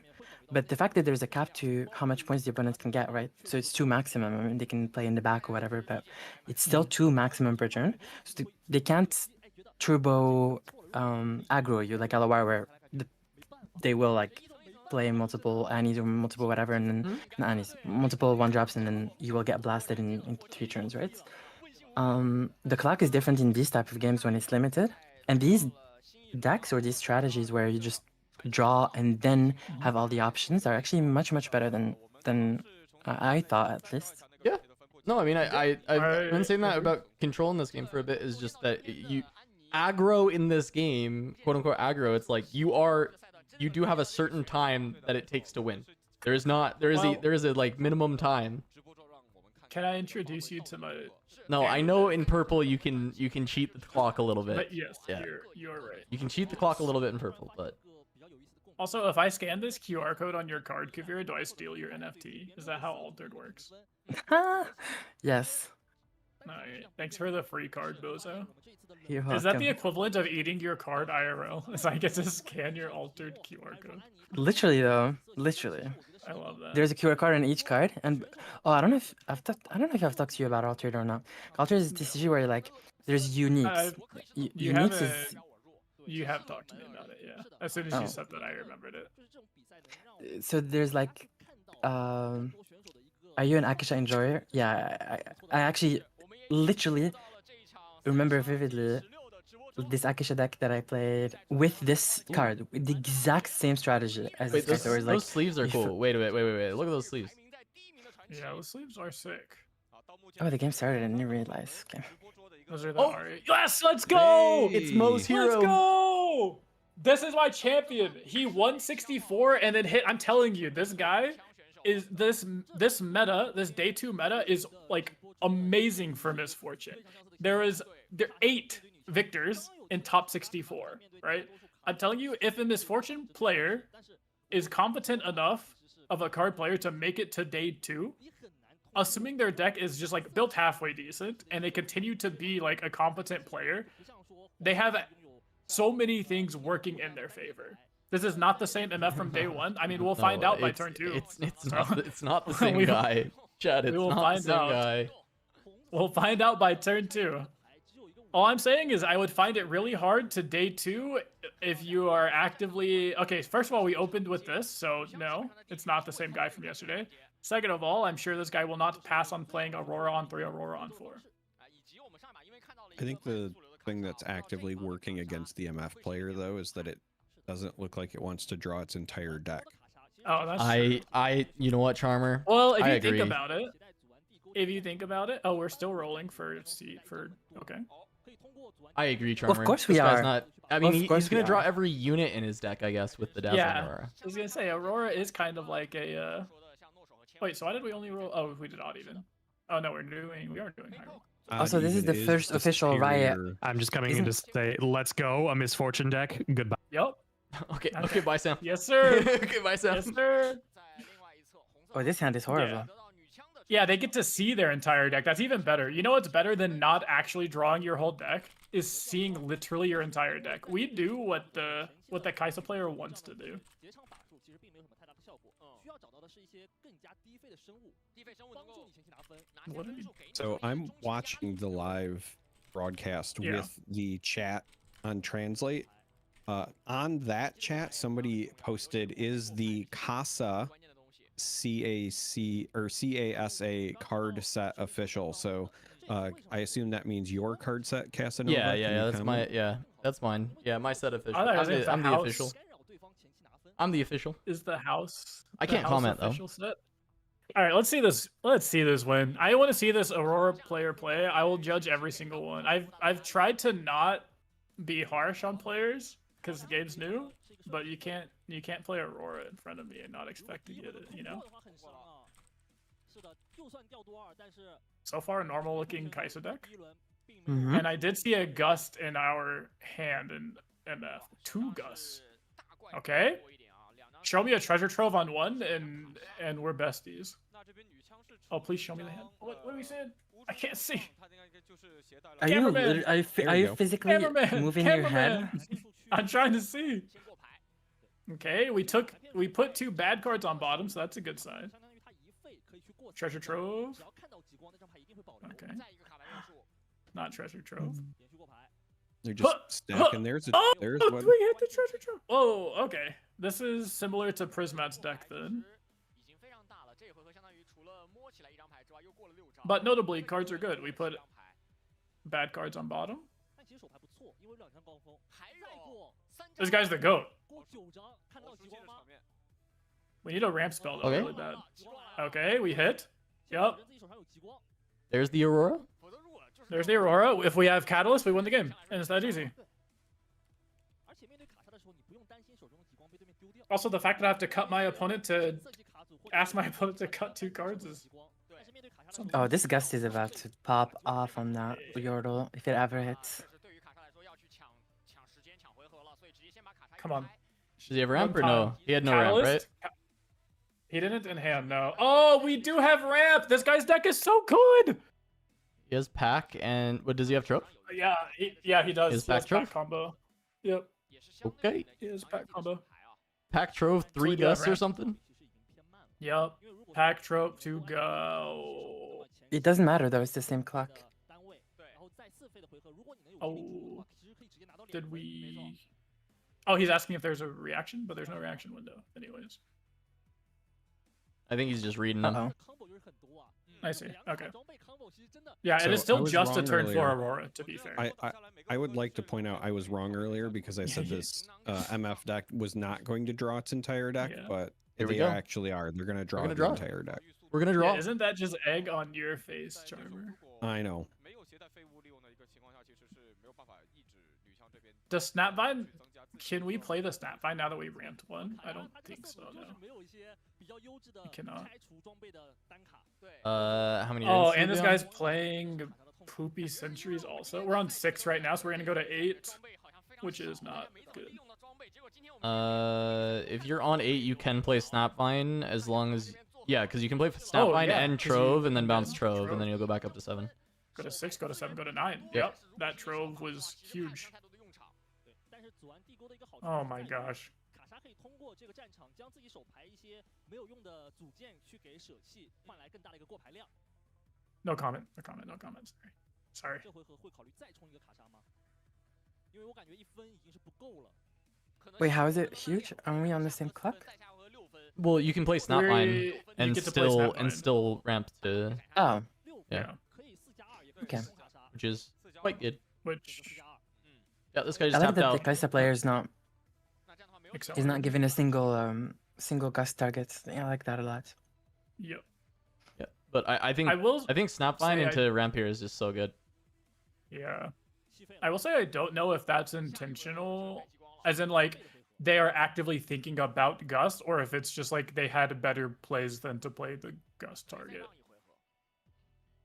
But the fact that there's a cap to how much points the opponent can get, right? So it's 2 maximum. I mean, they can play in the back or whatever, but it's still 2 maximum per turn. So they can't turbo aggro you like LOR, where they will like play multiple Annies or multiple whatever, and then not Annies, multiple 1-drops, and then you will get blasted in 3 turns, right? The clock is different in these type of games when it's limited, and these decks or these strategies where you just draw and then have all the options are actually much better than I thought, at least. yeah, no, I mean I've been saying that about control in this game for a bit. Is just that you aggro in this game, quote unquote aggro. It's like you do have a certain time that it takes to win. There is a like minimum time. Can I introduce you to my? No, I know in purple you can cheat the clock a little bit. But yes, Yeah. you're right. You can cheat the clock a little bit in purple, but Also, if I scan this QR code on your card, Kuvira, do I steal your NFT? Is that how Altered works? Yes. Alright, thanks for the free card, Bozo. You're Is that the welcome. equivalent of eating your card IRL? As I get to scan your Altered QR code. Literally though, literally. I love that. There's a QR code on each card, and I don't know if I've talked to you about Altered or not. Altered is a TCG where like there's uniques. You have Uniques is You have talked to me about it, yeah. As soon as you said that, I remembered it. So there's like, are you an Akasha enjoyer? Yeah, I actually literally remember vividly this Akasha deck that I played with this card, with the exact same strategy as Wait, this guy. So it was like, those sleeves are cool. Wait. Look at those sleeves. Yeah, those sleeves are sick. oh, the game started. I didn't realize. Okay. Those are the yes, let's go! It's Mo's hero. Let's go! This is my champion. He won 64 and then hit. I'm telling you, this guy is this meta, this day 2 meta is like amazing for Misfortune. There are 8 victors in top 64, right? I'm telling you, if a Misfortune player is competent enough of a card player to make it to day 2, assuming their deck is just like built halfway decent and they continue to be like a competent player, they have so many things working in their favor. This is not the same MF from day 1. I mean, we'll find out by turn 2. It's not the same guy. Chad, it's not the same guy. We'll find out by turn 2. All I'm saying is I would find it really hard to day 2 if you are actively... Okay, first of all, we opened with this, so no, it's not the same guy from yesterday. Second of all, I'm sure this guy will not pass on playing Aurora on 3, Aurora on 4. I think the thing that's actively working against the MF player, though, is that it doesn't look like it wants to draw its entire deck. Oh, that's true. You know what, Charmer? Well, if you agree. think about it, oh, we're still rolling for okay. I agree, Charmer. Of course we This guy's are. Not, I mean, Of course he's gonna we draw are. every unit in his deck, I guess, with the Dazzling Aurora. I was gonna say Aurora is kind of like a. Wait, so why did we only roll? Oh, we did odd even. Oh no, we are doing high roll. Also, this is the first official Riot. I'm just coming in to say, let's go, a Misfortune deck. Goodbye. Yep. Okay, bye, Sam. Yes, sir. Okay, bye, Sam. Yes, sir. Oh, this hand is horrible. Yeah, they get to see their entire deck. That's even better. You know what's better than not actually drawing your whole deck? Is seeing literally your entire deck. We do what the Kaisa player wants to do. So I'm watching the live broadcast with the chat on Translate. On that chat, somebody posted, is the CASA CAC or CASA card set official? So I assume that means your card set, Casanova. That's mine. Yeah, my set official. I'm the official. I'm the official. Is the house? I can't comment though. Set? All right, let's see this. Let's see this win. I want to see this Aurora player play. I will judge every single one. I've tried to not be harsh on players because the game's new, but you can't play Aurora in front of me and not expect to get it. You know. So far, a normal looking Kaisa deck. And I did see a Gust in our hand in MF. 2 Gusts. Okay. Show me a treasure trove on 1 and we're besties. Oh, please show me the hand. What are we saying? I can't see. Are you physically moving your head? I'm trying to see. Okay, we put 2 bad cards on bottom, so that's a good sign. Treasure trove. Okay. Not treasure trove. They're just stacking. There's one. We hit the treasure trove. Oh, okay. This is similar to Prismat's deck then. But notably, cards are good. We put bad cards on bottom. This guy's the GOAT. We need a ramp spell though, really bad. Okay, we hit. Yep. There's the Aurora. There's the Aurora. If we have Catalyst, we win the game. And it's that easy. Also, the fact that I have to cut my opponent to ask my opponent to cut 2 cards is... Oh, this Gust is about to pop off on that Yordle if it ever hits. Come on. Does he have ramp or no? He had no ramp, right? He didn't in hand, no. Oh, we do have ramp! This guy's deck is so good! He has pack and... What, does he have trope? Yeah, he does. He has pack combo. Yep. Okay. He has pack combo. Pack trove, 3 Gusts or something? Yep. Pack trope to go. It doesn't matter though, it's the same clock. Oh. Did we... Oh, he's asking if there's a reaction, but there's no reaction window anyways. I think he's just reading them. Uh-oh. I see. Okay. Yeah, So it is I still was just a wrong turn for earlier. Aurora, to be fair. I would like to point out I was wrong earlier because I said this MF deck was not going to draw its entire deck, Yeah. but Here we they go. actually are. They're going to draw gonna the draw. entire deck. We're gonna draw. Yeah, isn't that just egg on your face, Charmer? I know. The Snapvine, can we play the Snapvine now that we ramped one? I don't think so, no. We cannot. How many? Oh, ends and do this we guy's on? playing Poopy Centuries also. We're on 6 right now, so we're gonna go to 8, which is not good. If you're on 8, you can play Snapvine as long as because you can play Snapvine yeah, and 'cause you Trove and then can bounce then Trove and Trove. then you'll go back up to 7. Go to 6, go to 7, go to 9. Yeah. Yep, that Trove was huge. Oh my gosh. No comment, no comment, no comment. Sorry. Wait, how is it huge? Are we on the same clock? Well, you can play Snapvine You and get to play Snapvine. still ramp to Oh, Yeah. okay. which is quite good. Which Yeah, this guy I just like tapped that the out. Kaisa player is not accelerated. given a single gust target. I like that a lot. Yep. Yeah, but I think I will. I think Snapvine say into ramp here is just so good. Yeah. I will say I don't know if that's intentional, as in like they are actively thinking about Gust, or if it's just like they had better plays than to play the Gust target.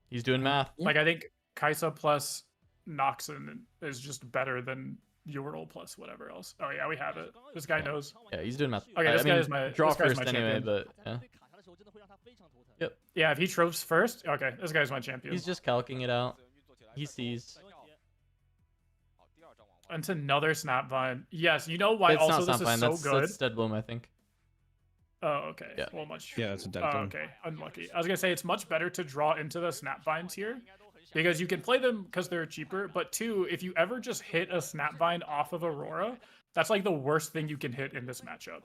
He's doing math. Yeah. Like I think Kaisa plus Noxon is just better than Ural plus whatever else. Oh yeah, we have it. This guy knows. Yeah, he's doing math. Okay, this I guy mean, is my- draw this guy's first my anyway, champion. but yeah. Yeah, if he troves first, okay, this guy's my champion. He's just calcing it out. He sees. It's another Snapvine. Yes, you know why It's also not this Snapvine. is so That's good? Dead Bloom, I think. Oh, okay. Yeah. Well, much. Yeah, it's a dead Oh, bloom. okay. Unlucky. I was gonna say it's much better to draw into the Snapvines here, because you can play them because they're cheaper. But 2, if you ever just hit a Snapvine off of Aurora, that's like the worst thing you can hit in this matchup.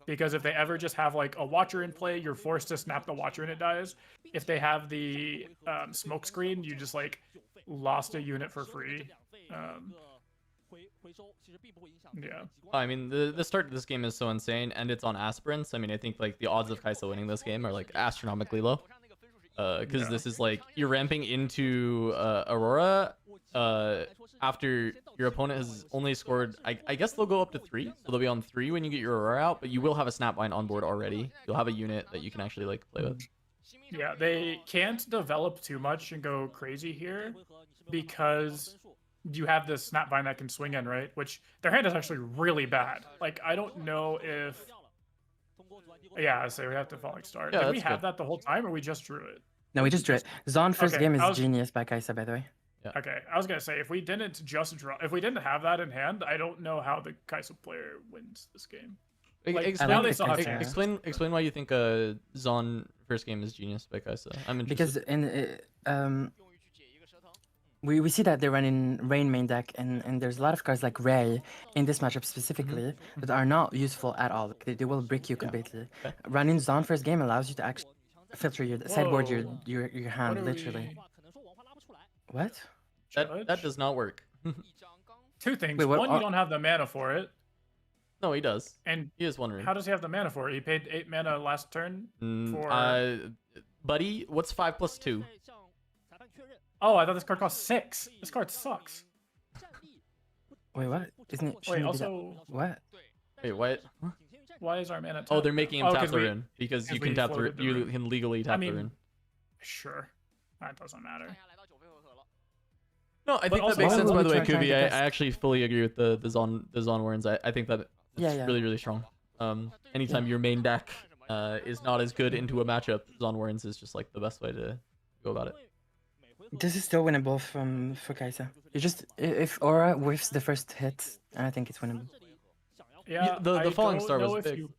Because if they ever just have like a Watcher in play, you're forced to snap the Watcher and it dies. If they have the smoke screen, you just like lost a unit for free. Yeah. I mean, the start of this game is so insane, and it's on aspirants. I mean, I think like the odds of Kaisa winning this game are like astronomically low. Because Yeah. this is like you're ramping into Aurora after your opponent has only scored. I guess they'll go up to 3, so they'll be on 3 when you get your Aurora out. But you will have a Snapvine on board already. You'll have a unit that you can actually like play with. Yeah, they can't develop too much and go crazy here because you have this Snapvine that can swing in, right? Which their hand is actually really bad. Like, I don't know if... Yeah, so we have to falling start. Yeah, Did we that's have good. that the whole time, or we just drew it? No, we just drew it. Zon first Okay, game is I was- genius by Kaisa, by the way. Okay, I was gonna say, if we didn't just draw... If we didn't have that in hand, I don't know how the Kaisa player wins this game. Like, Explain, now like they the still have Kaisa. chance. explain why you think Zon first game is genius by Kaisa. I'm interested. Because we see that they're running Rain main deck, and there's a lot of cards like Ray in this matchup specifically that are not useful at all. Like, they will brick you completely. Okay. Running Zon first game allows you to actually filter your sideboard Whoa. your hand What are literally. What? that Judge? does not work. 2 things. Wait, what- One, you don't have the mana for it. No, he does. And He is wondering. how does he have the mana for it? He paid 8 mana last turn for... Buddy, what's 5 plus 2? Oh, I thought this card cost 6. This card sucks. Wait, what? Isn't it? Wait, shouldn't it be that- also, What? Wait, what? why is our mana Oh, tapped? they're making him Oh, tap 'cause the we- rune because you because can we tap the floated the you rune. can legally tap the mean, rune. Sure. That doesn't matter. No, I think that also- makes Why sense. would By we the way, try and Kubi, get I this? actually fully agree with the Zon warns. I think that it's Yeah. really strong. Anytime your main deck is not as good into a matchup, Zon warns is just like the best way to go about it. This is still winnable for Kaisa. You just if Aura whiffs the first hit, I think it's winnable. Yeah, the I falling don't star was know if big. you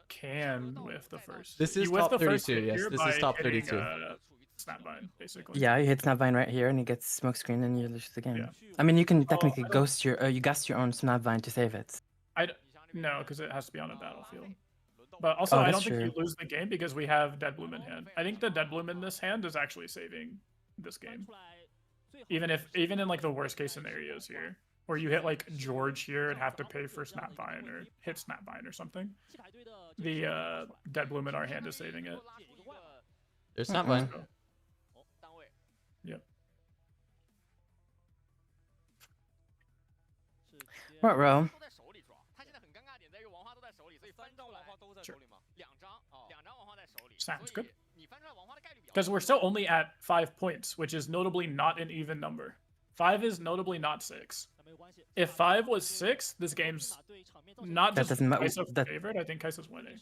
can whiff the first. This is you whiff top the first 32, hit yes, here this is by top hitting, 32. Snapvine, basically. Yeah, you hit Snapvine right here, and you get smoke screen, and you lose the game. Yeah. I mean, you can technically I don't- ghost your you gust your own Snapvine to save it. No, because it has to be on a battlefield. But also, Oh, I that's don't think true. you lose the game because we have Dead Bloom in hand. I think the Dead Bloom in this hand is actually saving this game. Even in like the worst case scenarios here, where you hit like George here and have to pay for Snapvine or hit Snapvine or something, the Dead Bloom in our hand is saving it. There's Snapvine. So, yep. What row? Sounds good. Because we're still only at 5 points, which is notably not an even number. 5 is notably not 6. If 5 was 6, this game's not That just doesn't matter. Kaisa favored. I think Kaisa's winning.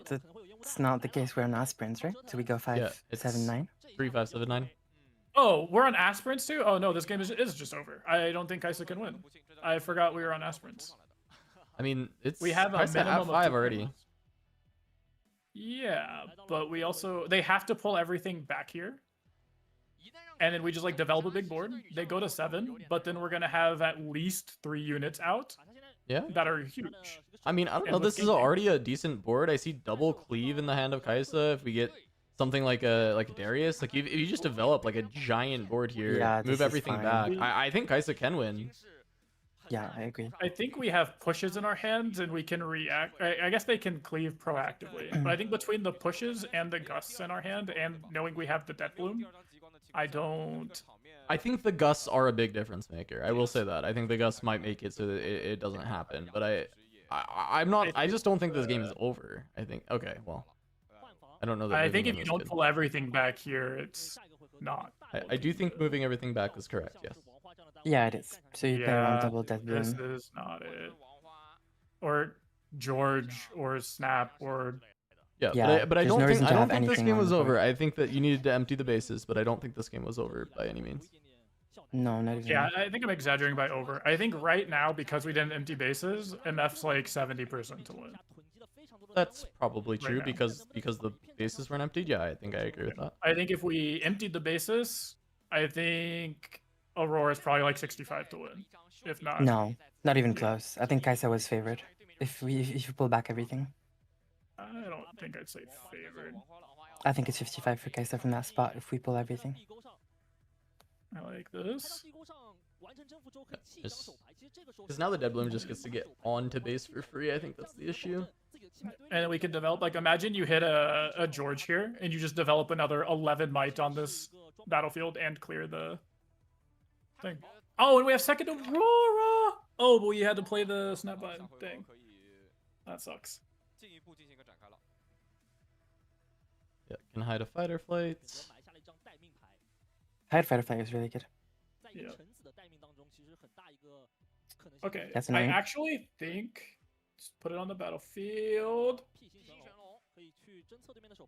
That's not the case. We're on aspirants, right? So we go 5, Yeah, it's 7, 9. 3, 5, 7, 9. Oh, we're on aspirants too? Oh no, this game is just over. I don't think Kaisa can win. I forgot we were on aspirants. I mean, We have a Kaisa minimum at of 5 2 already. points. Yeah, but we also they have to pull everything back here. And then we just like develop a big board. They go to 7, but then we're gonna have at least 3 units out Yeah. that are huge. I mean, I don't And know. with This is game- already a decent board. I see double cleave in the hand of Kaisa. If we get something like a Darius, like if you just develop like a giant board here, Yeah, this move is everything fine. back. I think Kaisa can win. Yeah, I agree. I think we have pushes in our hands and we can react. I guess they can cleave proactively. But I think between the pushes and the gusts in our hand and knowing we have the Death Bloom, I don't... I think the gusts are a big difference maker. I will say that. I think the gusts might make it so that it doesn't happen. But I'm not. I just don't think this game is over. I think. Okay, well, I don't know that. I think moving if them you is don't good. pull everything back here, it's not. I do think moving everything back is correct. Yes. Yeah, it is. So you play around Yeah, double Dead this Bloom. is not it. Or George, or Snap, or... Yeah, Yeah, but I there's don't no think reason to have this anything game on was the board. over. I think that you needed to empty the bases, but I don't think this game was over by any means. No, not even. Yeah, I think I'm exaggerating by over. I think right now, because we didn't empty bases, MF's like 70% to win. That's probably true now. because the bases weren't emptied. Yeah, I think I agree with that. I think if we emptied the bases, I think Aurora's probably like 65 to win. If not... No, not even close. I think Kaisa was favored. If you pull back everything, I don't think I'd say favored. I think it's 55 for Kaisa from that spot if we pull everything. I like this. Because now the Dead Bloom just gets to get onto base for free. I think that's the issue. And then we can develop, like, imagine you hit a George here, and you just develop another 11 might on this battlefield and clear the thing. Oh, and we have second Aurora! Oh, but we had to play the Snapvine thing. That sucks. Yeah, can hide a fighter flight. Fighter Flight is really good. Yeah. Okay, That's I annoying. actually think... Let's put it on the battlefield.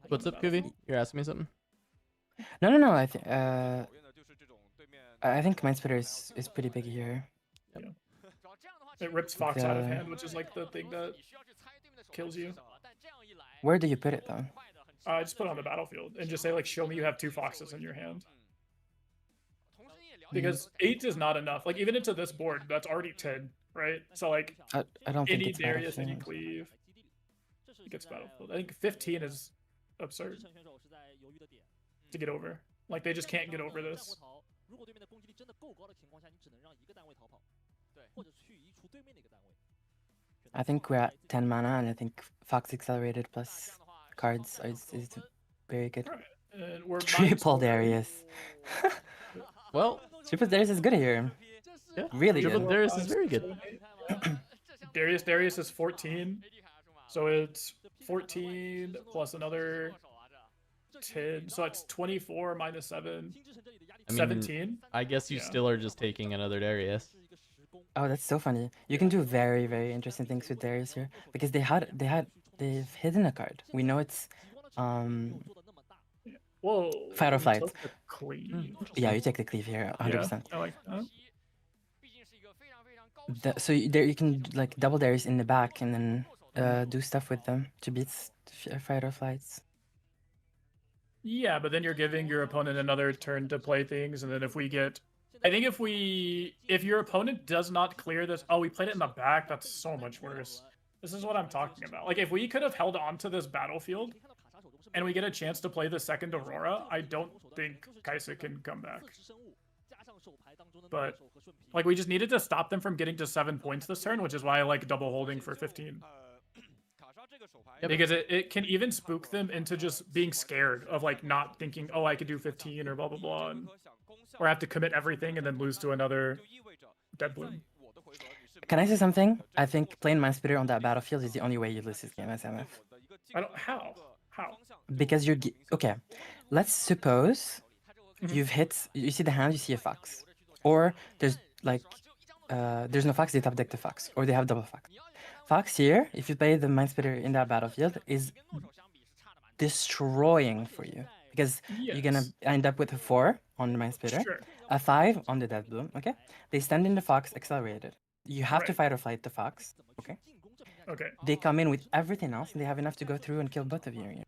What's up, Kuvi? You're asking me something? No. I think Mind Splitter is pretty big here. It rips Fox out of The- hand, which is like the thing that kills you. Where do you put it though? Just put it on the battlefield and just say like, show me you have 2 Foxes in your hand. Because 8 is not enough. Like even into this board, that's already 10, right? So like I don't think any it's Darius, any battlefield. cleave, it gets battlefield. I think 15 is absurd to get over. Like they just can't get over this. I think we're at 10 mana, and I think Fox Accelerated plus cards is very good. Alright, and we're Triple Darius. Well, Triple Darius is good here. yeah. Really Triple good. Darius is very good. Darius is 14. So it's 14 plus another 10. So it's 24 minus 7. I mean, 17. I guess you Yeah. still are just taking another Darius. Oh, that's so funny. You can do very, very interesting things with Darius here because they've hidden a card. We know it's Whoa. Fight or we flight. took the cleave. yeah, you take the cleave here, 100%. I like that. So there you can like double Darius in the back and then do stuff with them to beat fight or flights. Yeah, but then you're giving your opponent another turn to play things, and then if we get... I think if your opponent does not clear this... Oh, we played it in the back? That's so much worse. This is what I'm talking about. Like, if we could have held on to this battlefield and we get a chance to play the second Aurora, I don't think Kaisa can come back. But, like, we just needed to stop them from getting to 7 points this turn, which is why I like double holding for 15. Because it can even spook them into just being scared of, like, not thinking, oh, I could do 15 or blah, blah, blah. Or have to commit everything and then lose to another Dead Bloom. Can I say something? I think playing Minesplitter on that battlefield is the only way you lose this game as MF. I don't. How? Because you're okay. Let's suppose you've hit. You see the hand. You see a fox, or there's like there's no fox. They top deck the fox, or they have double fox. Fox here, if you play the Minesplitter in that battlefield, is destroying for you because you're gonna end up with a 4 on the Minesplitter, a 5 on the Dead Bloom. Okay, they stand in the fox accelerated. You have to fight or flight the fox. Okay. Okay. They come in with everything else, and they have enough to go through and kill both of you.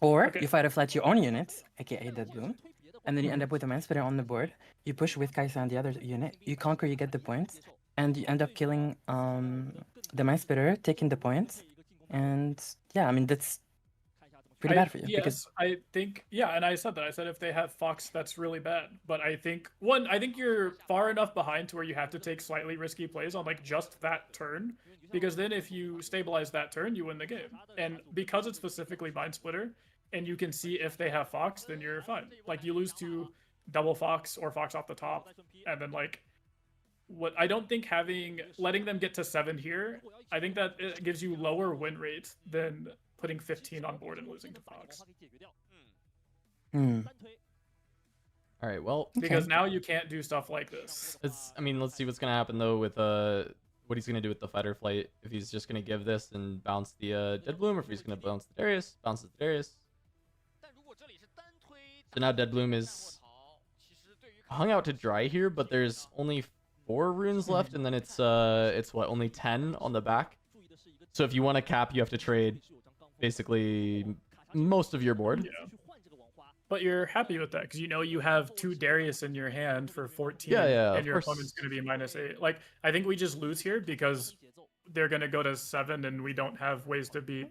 Or you fight or flight your own units, aka Dead Bloom, and then you end up with a Minesplitter on the board. You push with Kaisa on the other unit. You conquer, you get the points, and you end up killing the Minesplitter, taking the points. And yeah, I mean that's pretty bad for you. Yes, because I think, and I said that. I said if they have Fox, that's really bad. But I think, I think you're far enough behind to where you have to take slightly risky plays on like just that turn. Because then if you stabilize that turn, you win the game. And because it's specifically Minesplitter, and you can see if they have Fox, then you're fine. Like you lose to double Fox or Fox off the top. And then like, I don't think letting them get to 7 here, I think that it gives you lower win rates than putting 15 on board and losing to Fox. Hmm. All right, well, because now you can't do stuff like this. I mean, let's see what's gonna happen though with what he's gonna do with the fight or flight. If he's just gonna give this and bounce the Dead Bloom, or if he's gonna bounce the Darius, bounces the Darius. So now Dead Bloom is hung out to dry here, but there's only 4 runes left, and then it's what, only 10 on the back. So if you want to cap, you have to trade basically most of your board. Yeah. But you're happy with that because you know you have 2 Darius in your hand for 14, and your opponent's going to be -8. Like, I think we just lose here because they're going to go to 7 and we don't have ways to beat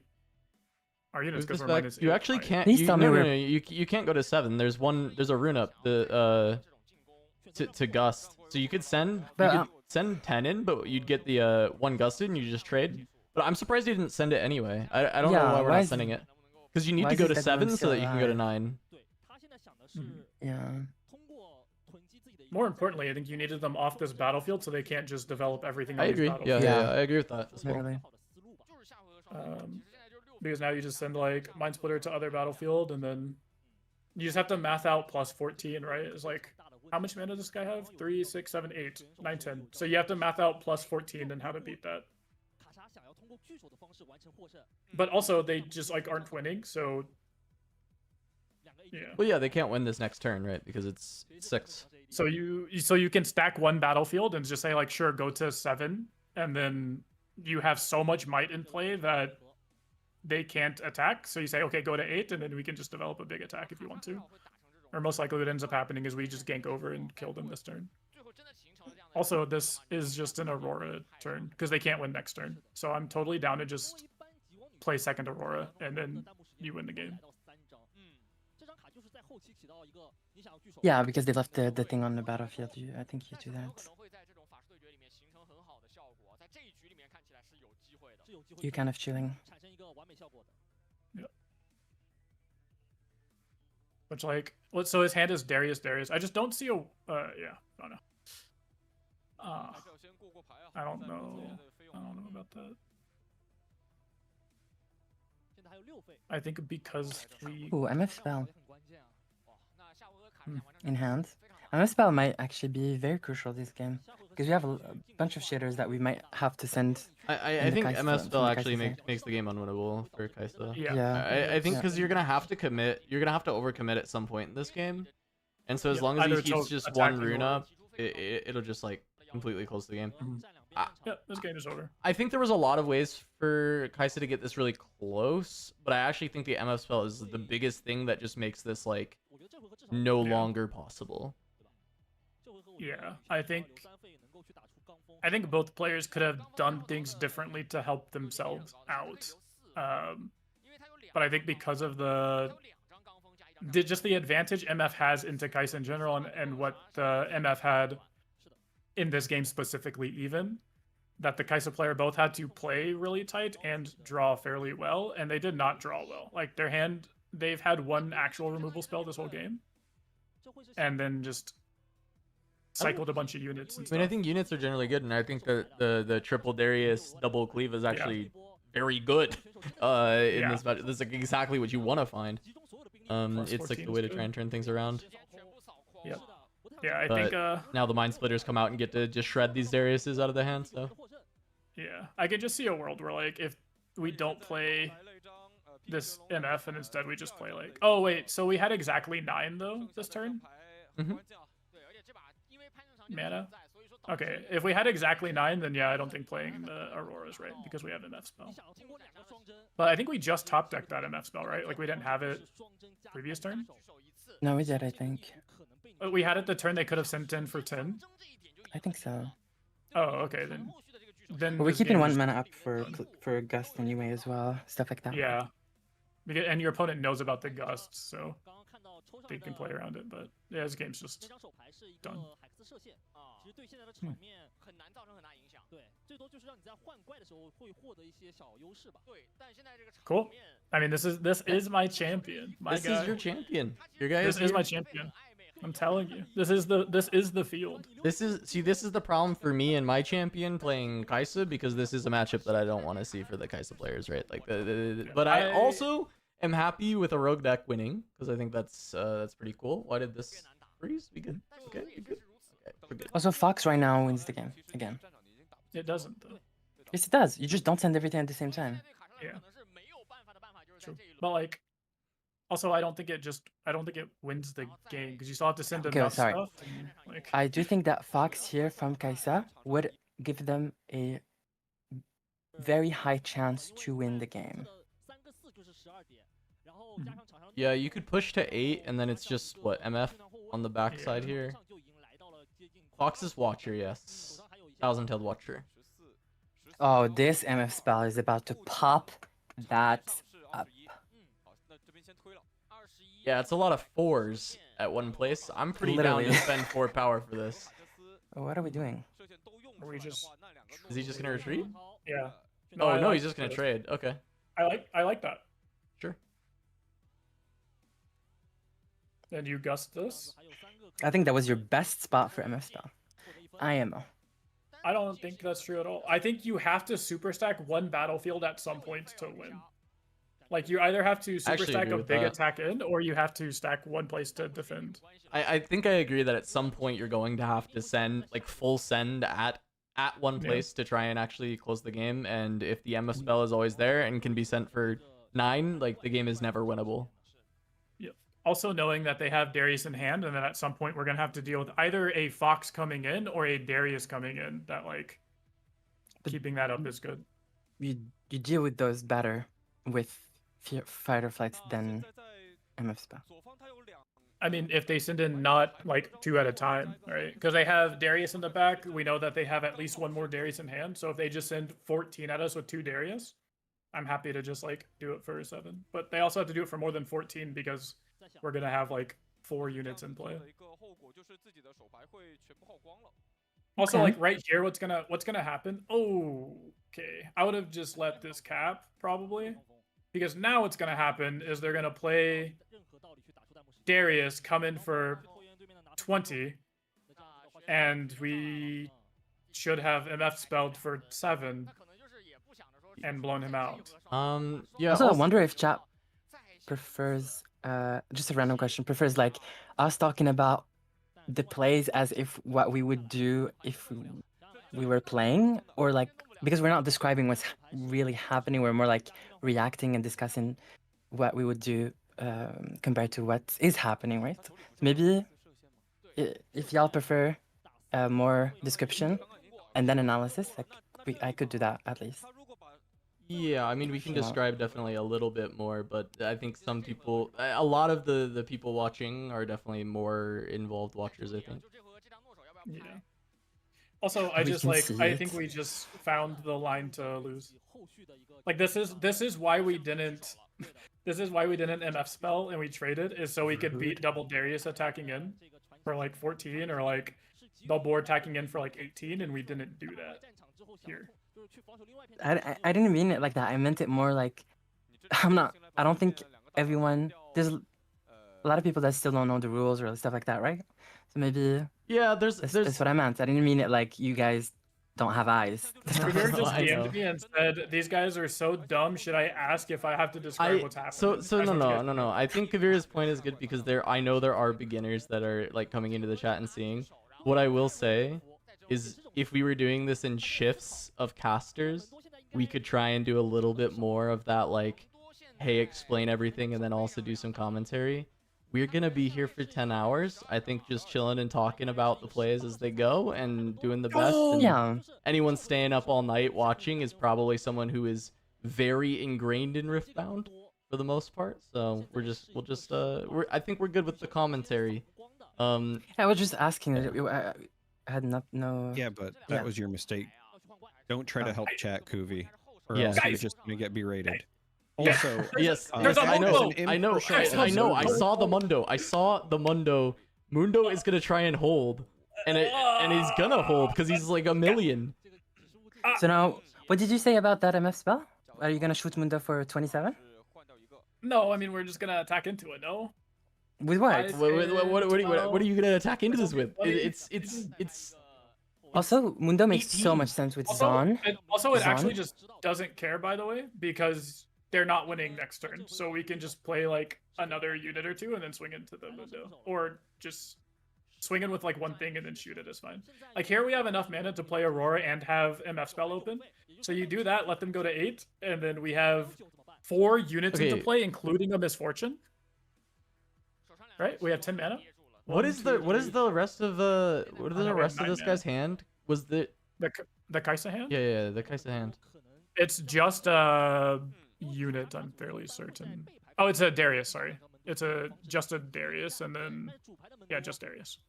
our units because we're -8. You actually can't. Please tell me you can't go to 7. There's a rune up to gust. So you could send 10 in, but you'd get the 1 gusted and you just trade. But I'm surprised he didn't send it anyway. I don't know why we're not sending it. Because you need to go to 7 so that you can go to 9. Yeah. More importantly, I think you needed them off this battlefield so they can't just develop everything on I these agree. battlefields. Yeah, I agree with that as well. Literally. Because now you just send like Minesplitter to other battlefield, and then you just have to math out +14, right? It's like, how much mana does this guy have? 3, 6, 7, 8, 9, 10. So you have to math out +14 and how to beat that. But also, they just like aren't winning, so yeah. Well, yeah, they can't win this next turn, right? Because it's 6. So you can stack 1 battlefield and just say like, sure, go to 7, and then you have so much might in play that they can't attack. So you say, okay, go to 8, and then we can just develop a big attack if you want to. Or most likely what ends up happening is we just gank over and kill them this turn. Also, this is just an Aurora turn because they can't win next turn. So I'm totally down to just play second Aurora and then you win the game. Yeah, because they left the thing on the battlefield. I think you do that. You're kind of chilling. Yeah. Which like, so his hand is Darius. I just don't see a, yeah, I don't know. I don't know about that. I think because we... Ooh, MF spell. In hand. MF spell might actually be very crucial this game. Because we have a bunch of shaders that we might have to send. I think MF spell actually makes the game unwinnable for Kaisa. Yeah. I think because you're going to have to commit, you're going to have to overcommit at some point in this game. And so as long as he keeps just 1 rune up, it'll just like completely close the game. Yeah, this game is over. I think there was a lot of ways for Kaisa to get this really close, but I actually think the MF spell is the biggest thing that just makes this like no longer possible. Yeah, I think I think both players could have done things differently to help themselves out. But I think because of just the advantage MF has into Kai'Sa in general, and what the MF had in this game specifically, even that the Kai'Sa player both had to play really tight and draw fairly well, and they did not draw well. Like their hand, they've had one actual removal spell this whole game, and then just cycled a bunch of units and I stuff. mean, I think units are generally good, and I think the triple Darius double cleave is actually very good. In this match, this is like exactly what you want to find. It's like the way to try and turn things around. Yep. Yeah, I But think now the Mind Splitters come out and get to just shred these Dariuses out of the hand. So yeah, I could just see a world where like if we don't play this MF and instead we just play like, oh wait, so we had exactly 9 though this turn. Mana. Okay, if we had exactly 9, then yeah, I don't think playing the Aurora is right because we have MF spell. But I think we just top decked that MF spell, right? Like we didn't have it previous turn. No, we did, I think. We had it the turn they could have sent in for 10. I think so. Oh, okay, then But we're this keeping game 1 is- mana up for Gust anyway as well. Stuff like that. Yeah. And your opponent knows about the gusts, so they can play around it. But yeah, this game's just done. Cool. I mean, this is my champion. this is your champion. Your guy This is my champion. I'm telling you, this is the field. This is the problem for me and my champion playing Kai'Sa, because this is a matchup that I don't want to see for the Kai'Sa players, right? Like, but I also am happy with a rogue deck winning because I think that's pretty cool. Why did this freeze? We good? Okay, we good. Okay, we're good. Also, Fox right now wins the game again. It doesn't though. Yes, it does. You just don't send everything at the same time. Yeah. True. But like, also I don't think it wins the game because you still have to send Okay, enough sorry. stuff. And, like, I do think that Fox here from Kai'Sa would give them a very high chance to win the game. Yeah, you could push to 8, and then it's just what, MF on the backside here. Fox's Watcher, yes. Thousand-tailed Watcher. Oh, this MF spell is about to pop that up. Yeah, it's a lot of 4s at one place. I'm pretty down to Literally. spend 4 power for this. What are we doing? Are we just Is he just gonna retreat? yeah. Oh I no, like he's just gonna this. trade. Okay, I like that. sure. And you gust this? I think that was your best spot for MF spell. IMO. I don't think that's true at all. I think you have to super stack one battlefield at some point to win. Like you either have to super Actually stack agree a with big that. attack in, or you have to stack one place to defend. I think I agree that at some point you're going to have to send like full send at one Yeah. place to try and actually close the game. And if the MF spell is always there and can be sent for 9, like the game is never winnable. Yep. Also knowing that they have Darius in hand, and then at some point we're gonna have to deal with either a Fox coming in or a Darius coming in. That like keeping that up is good. You deal with those better with fight or flights than MF spell. I mean, if they send in not like 2 at a time, right? Because they have Darius in the back. We know that they have at least one more Darius in hand. So if they just send 14 at us with 2 Darius, I'm happy to just like do it for 7. But they also have to do it for more than 14 because we're gonna have like 4 units in play. Also, Okay. like right here, what's gonna happen? Oh, okay. I would have just let this cap probably, because now what's gonna happen is they're gonna play Darius come in for 20, and we should have MF spelled for 7 and blown him out. Yeah. Also, I also- wonder if chat prefers, just a random question, prefers like us talking about the plays as if what we would do if we were playing, or like, because we're not describing what's really happening, we're more like reacting and discussing what we would do compared to what is happening, right? Maybe if y'all prefer more description and then analysis, like I could do that at least. Yeah, I mean, we can Yeah. describe definitely a little bit more, but I think some people, a lot of the people watching are definitely more involved watchers, I think. Yeah. Also, I We just can like see I it. think we just found the line to lose. Like this is why we didn't this is why we didn't MF spell and we traded, is so we could beat double Darius attacking in for like 14 or like double attacking in for like 18, and we didn't do that here. I didn't mean it like that. I meant it more like I don't think everyone. There's a lot of people that still don't know the rules or stuff like that, right? So maybe Yeah, that's what I meant. I didn't mean it like you guys don't have eyes. Kabir just I know. DM'd me and said, "These guys are so dumb. Should I ask if I have to describe what's happening?" So no. I think Kabir's point is good because I know there are beginners that are like coming into the chat and seeing. What I will say is if we were doing this in shifts of casters, we could try and do a little bit more of that, like, hey, explain everything and then also do some commentary. We're gonna be here for 10 hours. I think just chilling and talking about the plays as they go and doing the best. And Yeah. anyone staying up all night watching is probably someone who is very ingrained in Riftbound for the most part. So I think we're good with the commentary. I was just asking. I had no. Yeah, but that was your mistake. Don't try to help chat, Kuvi, or Yeah. else you're Guys. just gonna get berated. Also, Yes, There's a I know, Mundo. I know. I saw the Mundo. I saw the Mundo. Mundo is gonna try and hold, and he's gonna hold because he's like a million. So now, what did you say about that MF spell? Are you gonna shoot Mundo for 27? No, I mean we're just gonna attack into it. No. With what? What are you gonna attack into this with? It's Also, Mundo makes so 18. much sense with Also, Zon. it actually Zon? just doesn't care, by the way, because they're not winning next turn, so we can just play like another unit or two and then swing into the Mundo, or just swing in with like one thing and then shoot it is fine. Like here we have enough mana to play Aurora and have MF spell open, so you do that, let them go to 8, and then we have 4 units into Okay. play, including a Misfortune. Right? We have 10 mana. what is the rest of what is the rest of 9 this guy's hand? Was the The Kaisa hand? yeah the Kaisa hand? It's just a unit, I'm fairly certain. Oh, it's a Darius, sorry. It's just a Darius, and then yeah, just Darius.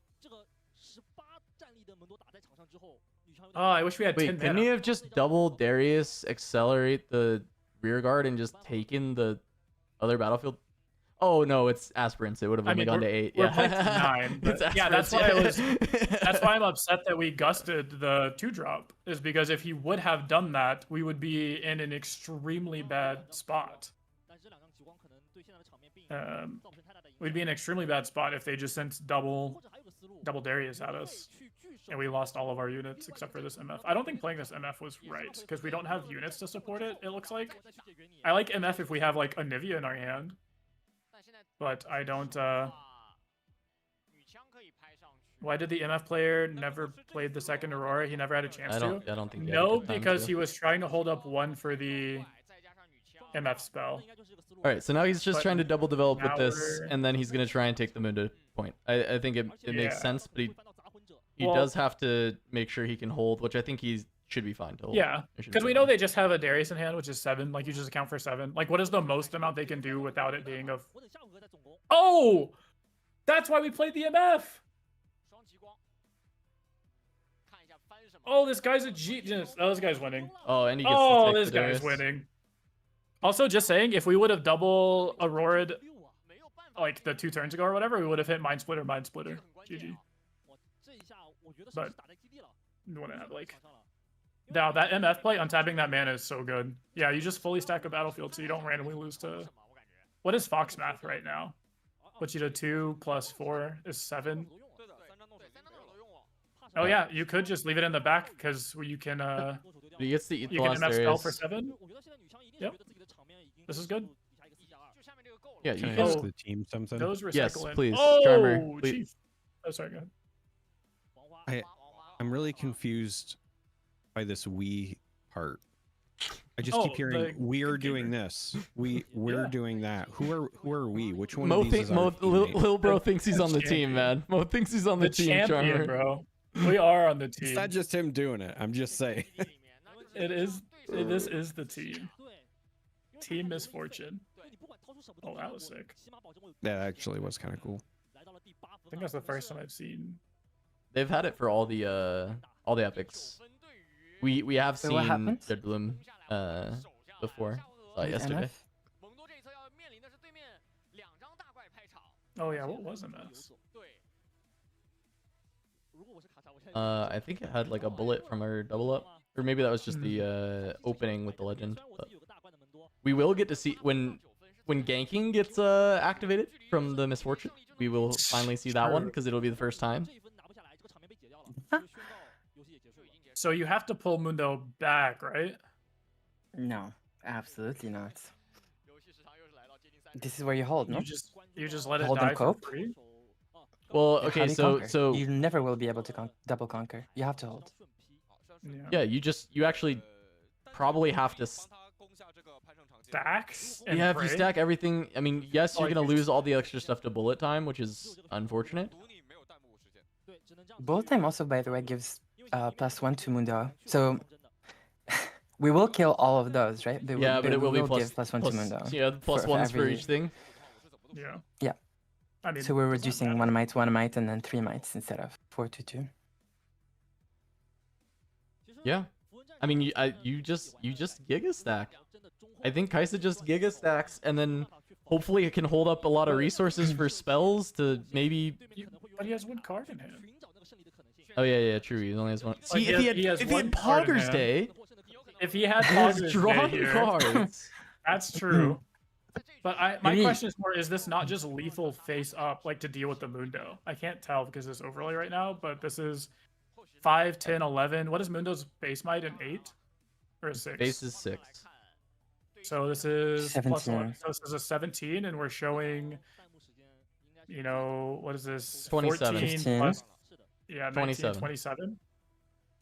Oh, I wish we had 10 Wait, couldn't mana. you have just double Darius, accelerate the rear guard, and just taken the other battlefield? Oh no, it's aspirants. It would have I only mean, gone to 8. we're Yeah, playing to 9. It's But yeah, that's why aspirants, that's why I'm upset that we gusted the 2-drop. Is because if he would have done that, we would be in an extremely bad spot. We'd be in an extremely bad spot if they just sent double Darius at us, and we lost all of our units except for this MF. I don't think playing this MF was right because we don't have units to support it. It looks like I like MF if we have like a Nivea in our hand, but I don't. Why did the MF player never played the second Aurora? He never had a chance I to. don't think. he had a No, good time because to. he was trying to hold up 1 for the MF spell. All right, so now he's just But trying to double develop with now this, we're- and then he's gonna try and take the Mundo point. I think it makes Yeah. sense, but he Well- does have to make sure he can hold, which I think he should be fine to hold. Yeah, It should because be we know fine. they just have a Darius in hand, which is 7. Like, you just account for 7. Like, what is the most amount they can do without it being of... Oh! That's why we played the MF! Oh, this guy's a genius. Oh, this guy's winning. Oh, and he gets Oh, to take this the guy's Darius. winning. Also, just saying, if we would have double Aurora'd, like, the 2 turns ago or whatever, we would have hit Mind Splitter, GG. But, you want to have, like... Now, that MF play, untapping that mana is so good. Yeah, you just fully stack a battlefield so you don't randomly lose to... What is Fox math right now? Vegeta 2 plus 4 is 7. Oh yeah, you could just leave it in the back because you can He gets to eat the you can last MF spell Darius. for 7. Yep. This is good. Yeah, you Can I can. ask the team something? Those recycle Yes, in. please, Oh, Charmer, please. chief. Oh, sorry, go ahead. I'm really confused by this we part. I just Oh, keep hearing the we're computer. doing this. We're Yeah. doing that. Who are we? Which one Mo of these is our teammate? Lil bro thinks he's on the team, champion. man. Mo thinks he's on the, The team, champion, Charmer. bro. We are on the It's team. not just him doing it. I'm just saying. It is. This is the team. Team Misfortune. Oh, that was sick. That actually was kind of cool. I think that's the first time I've seen. They've had it for all all the epics. We have Wait, what seen happened? Red Bloom before. Saw it With yesterday. MF? Oh yeah, what was MS? I think it had like a bullet from our double up, or maybe that was just the opening with the legend. But we will get to see when ganking gets activated from the misfortune. We will finally see that one because it'll be the first time. So you have to pull Mundo back, right? No, absolutely not. This is where you hold, no? You just let it Hold and die for cope? free? Well, How okay, do you so conquer? You never will be able to double conquer. You have to hold. yeah, you actually probably have to Stack? yeah, if you stack everything, I mean, yes, you're Like, gonna lose all the extra stuff to bullet time, which is unfortunate. Bullet time also, by the way, gives +1 to Mundo. So we will kill all of those, right? Yeah, but it will be give +1 to Mundo. Yeah, plus ones for each thing. Yeah. Yeah. I mean, So we're doesn't reducing matter. 1 might, and then 3 mites instead of 4 to 2. Yeah, I mean, you just giga stack. I think Kaisa just giga stacks, and then hopefully it can hold up a lot of resources for spells to maybe. But he has one card in hand. Oh yeah, true. He only has one. See, Like, if he had one card in Pogger's hand. Day, If he had he was Pogger's Day drawing here, cards. that's true. But my Maybe- question is more: is this not just lethal face up, like to deal with the Mundo? I can't tell because it's overlay right now, but this is 5, 10, 11. What is Mundo's base might? An 8 or a 6? Base is 6. So this is plus 1. 17. So this is a 17, and we're showing, you know, what is this? 27. 14 15. plus, yeah, 19, 27. 27.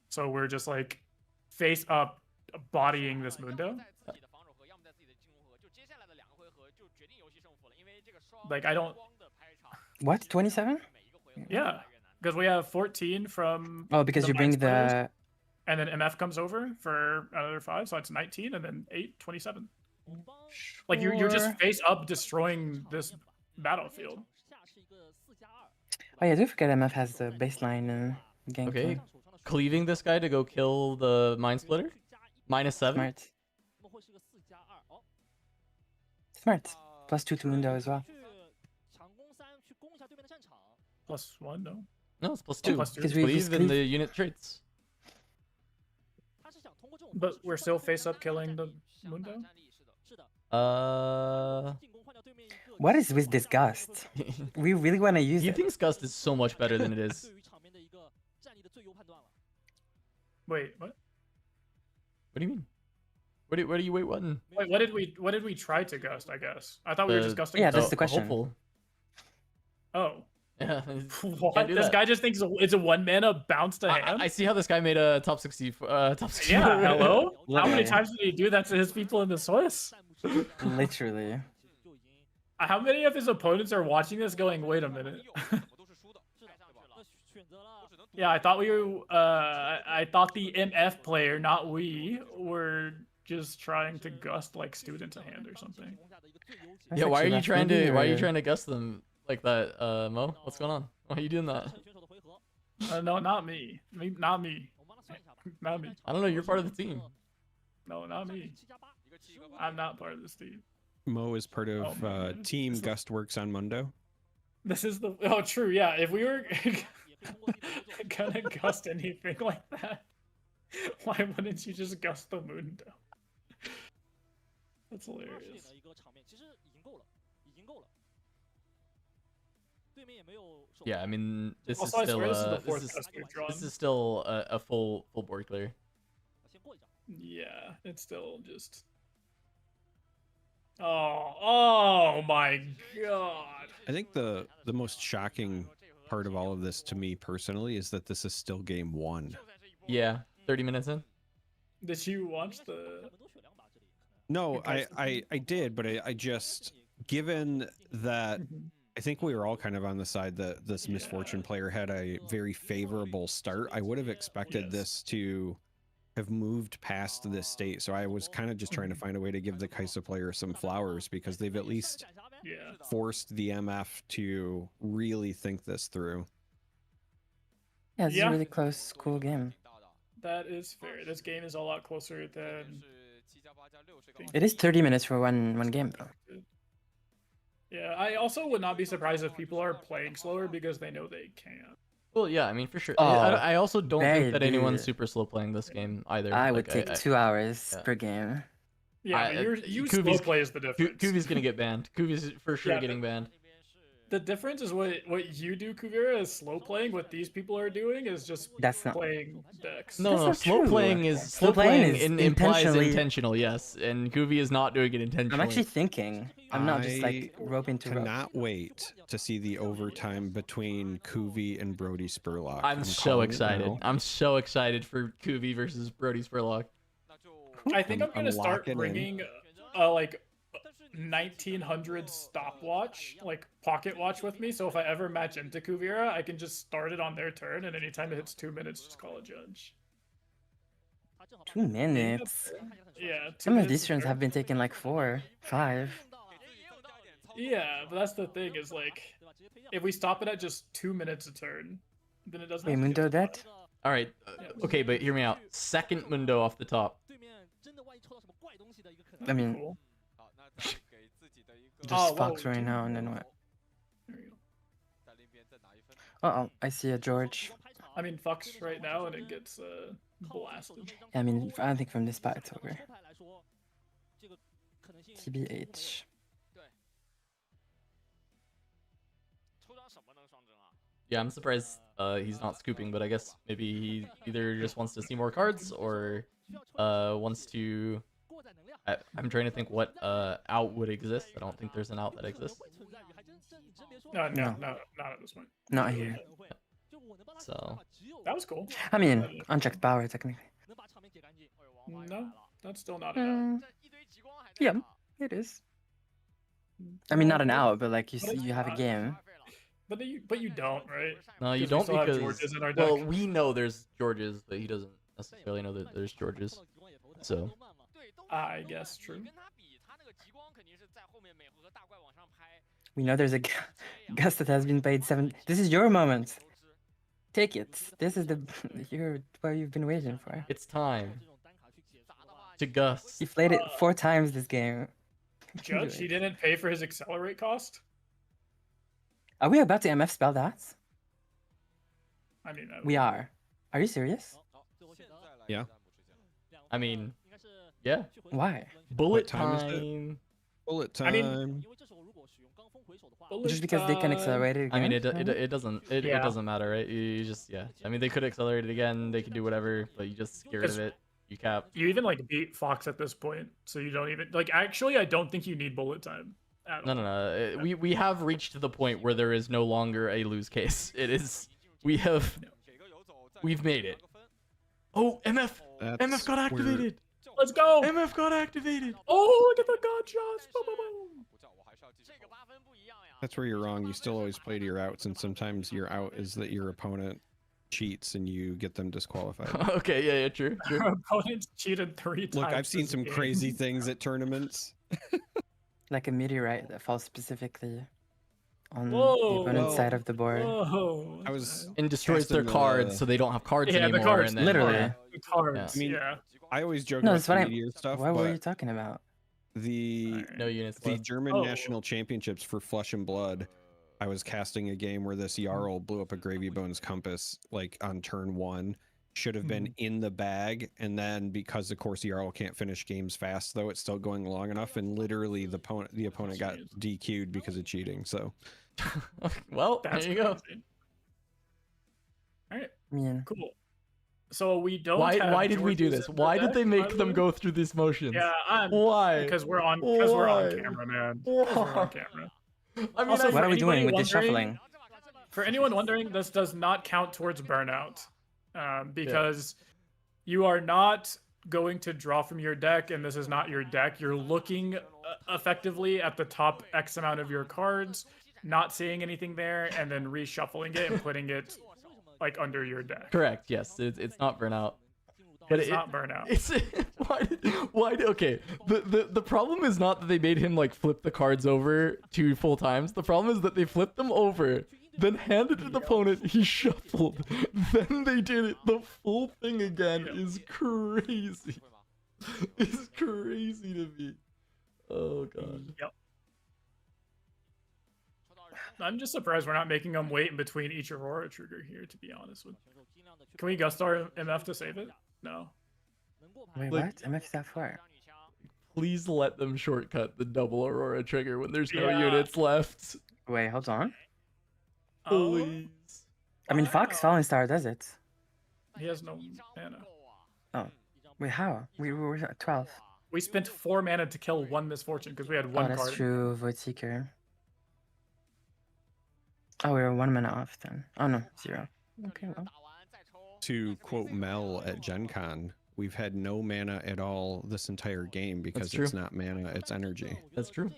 So we're just like face up bodying this Mundo. Like, I don't. What? 27? Yeah, because we have 14 from. Oh, because the you bring Minds players, the. and then MF comes over for another 5, so it's 19, and then 8, 27. Like you're just Sure. face up destroying this battlefield. Oh yeah, don't forget MF has the baseline gank. Okay, cleaving this guy to go kill the Mind Splitter. -7. Smart. Smart. +2 to Mundo as well. +1, no. No, it's +2. plus two. Because we Cleave just in cleave. the unit traits. But we're still face up killing the Mundo. What is with this gust? We really want to use He it. thinks Gust is so much better than it is. Wait, what? What do you mean? What do you wait one? Wait, what did we try to gust? I guess I thought we were just gusting. yeah, that's Oh, the question. Hopeful. Oh, Yeah. what? Can't do This that. guy just thinks it's a 1 mana bounce to hand. I see how this guy made a top 60. Top 60. Yeah, hello. How many Literally. times did he do that to his people in the Swiss? Literally. How many of his opponents are watching this going, wait a minute? Yeah, I thought we were. I thought the MF player, not we, were just trying to gust like student to hand or something. That's Yeah, why are actually you left trying maybe, to? Why are you or- trying to gust them like that, Mo? What's going on? Why are you doing that? No, not me. Not me. Not me. I don't know. You're part of the team. No, not me. I'm not part of this team. Mo is part of man. Team This is- Gustworks on Mundo. This is the. Oh, true. Yeah, if we were gonna gust anything like that, why wouldn't you just gust the Mundo? That's hilarious. Yeah, I mean, this Also, is I still swear this is the fourth gust we've drawn. this is still a full board clear. Yeah, it's still just. Oh my god. I think the most shocking part of all of this to me personally is that this is still game 1. Yeah, 30 minutes in. Did you watch the? No, Okay. I did, but I just, given that I think we were all kind of on the side that this Misfortune player had a very favorable start, I would have expected Yes. this to have moved past this state. So I was kind of just trying to find a way to give the Kaisa player some flowers because they've at least Yeah. forced the MF to really think this through. Yeah, it's Yeah. a really close, cool game. That is fair. This game is a lot closer than. It is 30 minutes for one game though. Yeah, I also would not be surprised if people are playing slower because they know they can. Well, yeah, I mean for sure. Oh, I also don't think that anyone's baby. super slow playing this game either. I would Like, take 2 hours yeah. per game. Yeah, but you slow play is the difference. Kuvi's gonna get banned. Kuvi's for sure Yeah, getting banned. The difference is what you do, Kuvira, is slow playing. What these people are doing is just That's not- playing decks. No, That's no, not slow true. playing is Slow playing is implies intentionally- intentional, yes, and Kuvi is not doing it intentionally. I'm actually thinking. I'm not just like roping to rope. Cannot wait to see the overtime between Kuvi and Brody Spurlock. I'm so calling it excited. now. I'm so excited for Kuvi versus Brody Spurlock. I think I'm gonna start locking in. bringing like 1900 stopwatch, like pocket watch with me. So if I ever match into Kuvira, I can just start it on their turn, and anytime it hits 2 minutes, just call a judge. 2 minutes. Yeah. 2 Some of minutes these is turns fair. have been taking like 4, 5. Yeah, but that's the thing is like, if we stop it at just 2 minutes a turn, then it doesn't. Wait, have to Mundo get to that? All right, okay, but hear me out. Second Mundo off the top. I mean, Cool. just Oh, Fox whoa, right dude. now and then what? There you Uh go. oh, I see a George. I mean, Fox right now, and it gets blasted. I mean, I don't think from this spot it's over. TBH. Yeah, I'm surprised he's not scooping, but I guess maybe he either just wants to see more cards or wants to. I'm trying to think what out would exist. I don't think there's an out that exists. No, No. not at this point. Not here. So That was cool. I mean, unchecked power technically. No, that's still not enough. Yeah, it is. I mean, not an out, but like you see, you have a game. But you don't, right? no, you 'Cause we don't still have because Georges in our well, deck. we know there's Georges, but he doesn't necessarily know that there's Georges. So I guess true. We know there's a Gus that has been paid 7. This is your moment. Take it. This is the what you've been waiting for. it's time to Gus. He played it 4 times this game. Judge, he didn't pay for his accelerate cost. Are we about to MF spell that? I mean, We are. Are you serious? Yeah. I mean, yeah. Why? Bullet time is it? time. Bullet time. I mean- Just because they can accelerate it again? I mean, it doesn't Yeah. it doesn't matter, right? You just I mean, they could accelerate it again. They could do whatever, but you just get rid of it. You cap. You even like beat Fox at this point, so you don't even like. Actually, I don't think you need bullet time. At No, all. no, no. We have reached to the point where there is no longer a lose case. It is we've made it. Oh, MF That's got where- activated. Let's go! MF got activated. Oh, look at the god shots! Boom, boom, boom. That's where you're wrong. You still always play to your outs, and sometimes your out is that your opponent cheats and you get them disqualified. Okay, yeah, true. Our opponents cheated 3 times. Look, I've seen this some game. crazy things at tournaments. Like a meteorite that falls specifically on Whoa, the opponent's whoa. side of the board. Whoa. I was And destroys their Casting the- cards, so they don't have cards Yeah, the anymore. cards, and then, literally. yeah. The cards. I mean, Yeah. I always joke No, about that's what the I'm. meteor stuff, What were you but talking about? the No units the left. German Oh. national championships for Flesh and Blood, I was casting a game where this Jarl blew up a Gravy Bones Compass like on turn 1. Should have been in the bag, and then because of course Jarl can't finish games fast, though it's still going long enough, and literally the opponent got DQ'd because of cheating. So Well, That's there you go. crazy. All right, I mean, cool. So we don't. Why have did we do Georges this? in the Why did deck, they by make the them way? go through these motions? Yeah, Why? because we're on Why? camera, man. 'Cause we're on camera. I mean, Also, what are we anybody doing with this wondering- shuffling? For anyone wondering, this does not count towards burnout, because you are not going to draw from your deck, and this is not your deck. You're looking effectively at the top X amount of your cards, not seeing anything there, and then reshuffling it and putting it like under your deck. correct. Yes, it's not burnout. But It's not burnout. It's okay. The problem is not that they made him like flip the cards over 2 full times. The problem is that they flipped them over then handed to the opponent, he shuffled, then they did it. The full thing again is crazy. It's crazy to me. Oh god. Yep. I'm just surprised we're not making them wait in between each Aurora trigger here, to be honest with you. Can we Gustar MF to save it? No. Wait, Like- what? MF that far? Please let them shortcut the double Aurora trigger when there's no Yeah. units left. Wait, hold on. Oh, Please. I mean, Fox Fallen Star does it. he has no mana. Wait, how? We were at 12. We spent 4 mana to kill 1 Misfortune because we had Oh, 1 that's card. true. Void Seeker. Oh, we were 1 mana off then. Oh no, 0. Okay, well. To quote Mel at Gen Con, we've had no mana at all this entire game because true. it's not mana, it's energy. That's true.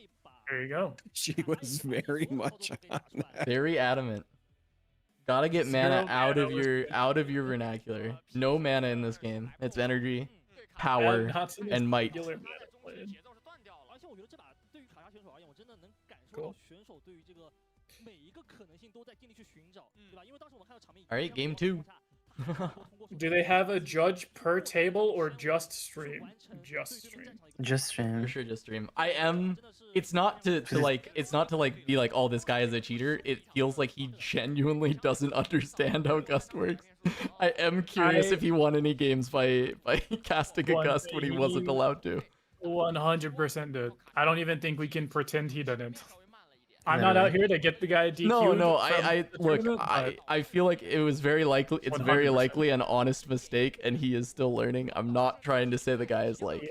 There you go. She was very much on that. Very adamant. Gotta get mana 0 out mana of was your vernacular. No mana in this game. It's energy, power, Not in and might. regular mana played. Cool. Alright, game 2. Do they have a judge per table or just stream? Just stream. Just stream. For sure, just stream. It's not to be like, oh, this guy is a cheater. It feels like he genuinely doesn't understand how Gust works. I am curious if he won any games by casting a One Gust when he wasn't thing. allowed to. 100% did. I don't even think we can pretend he didn't. I'm not out here to get the guy DQ'd. No, from I the look, tournament, I feel like it was very likely, it's very 100%. likely an honest mistake, and he is still learning. I'm not trying to say the guy is like,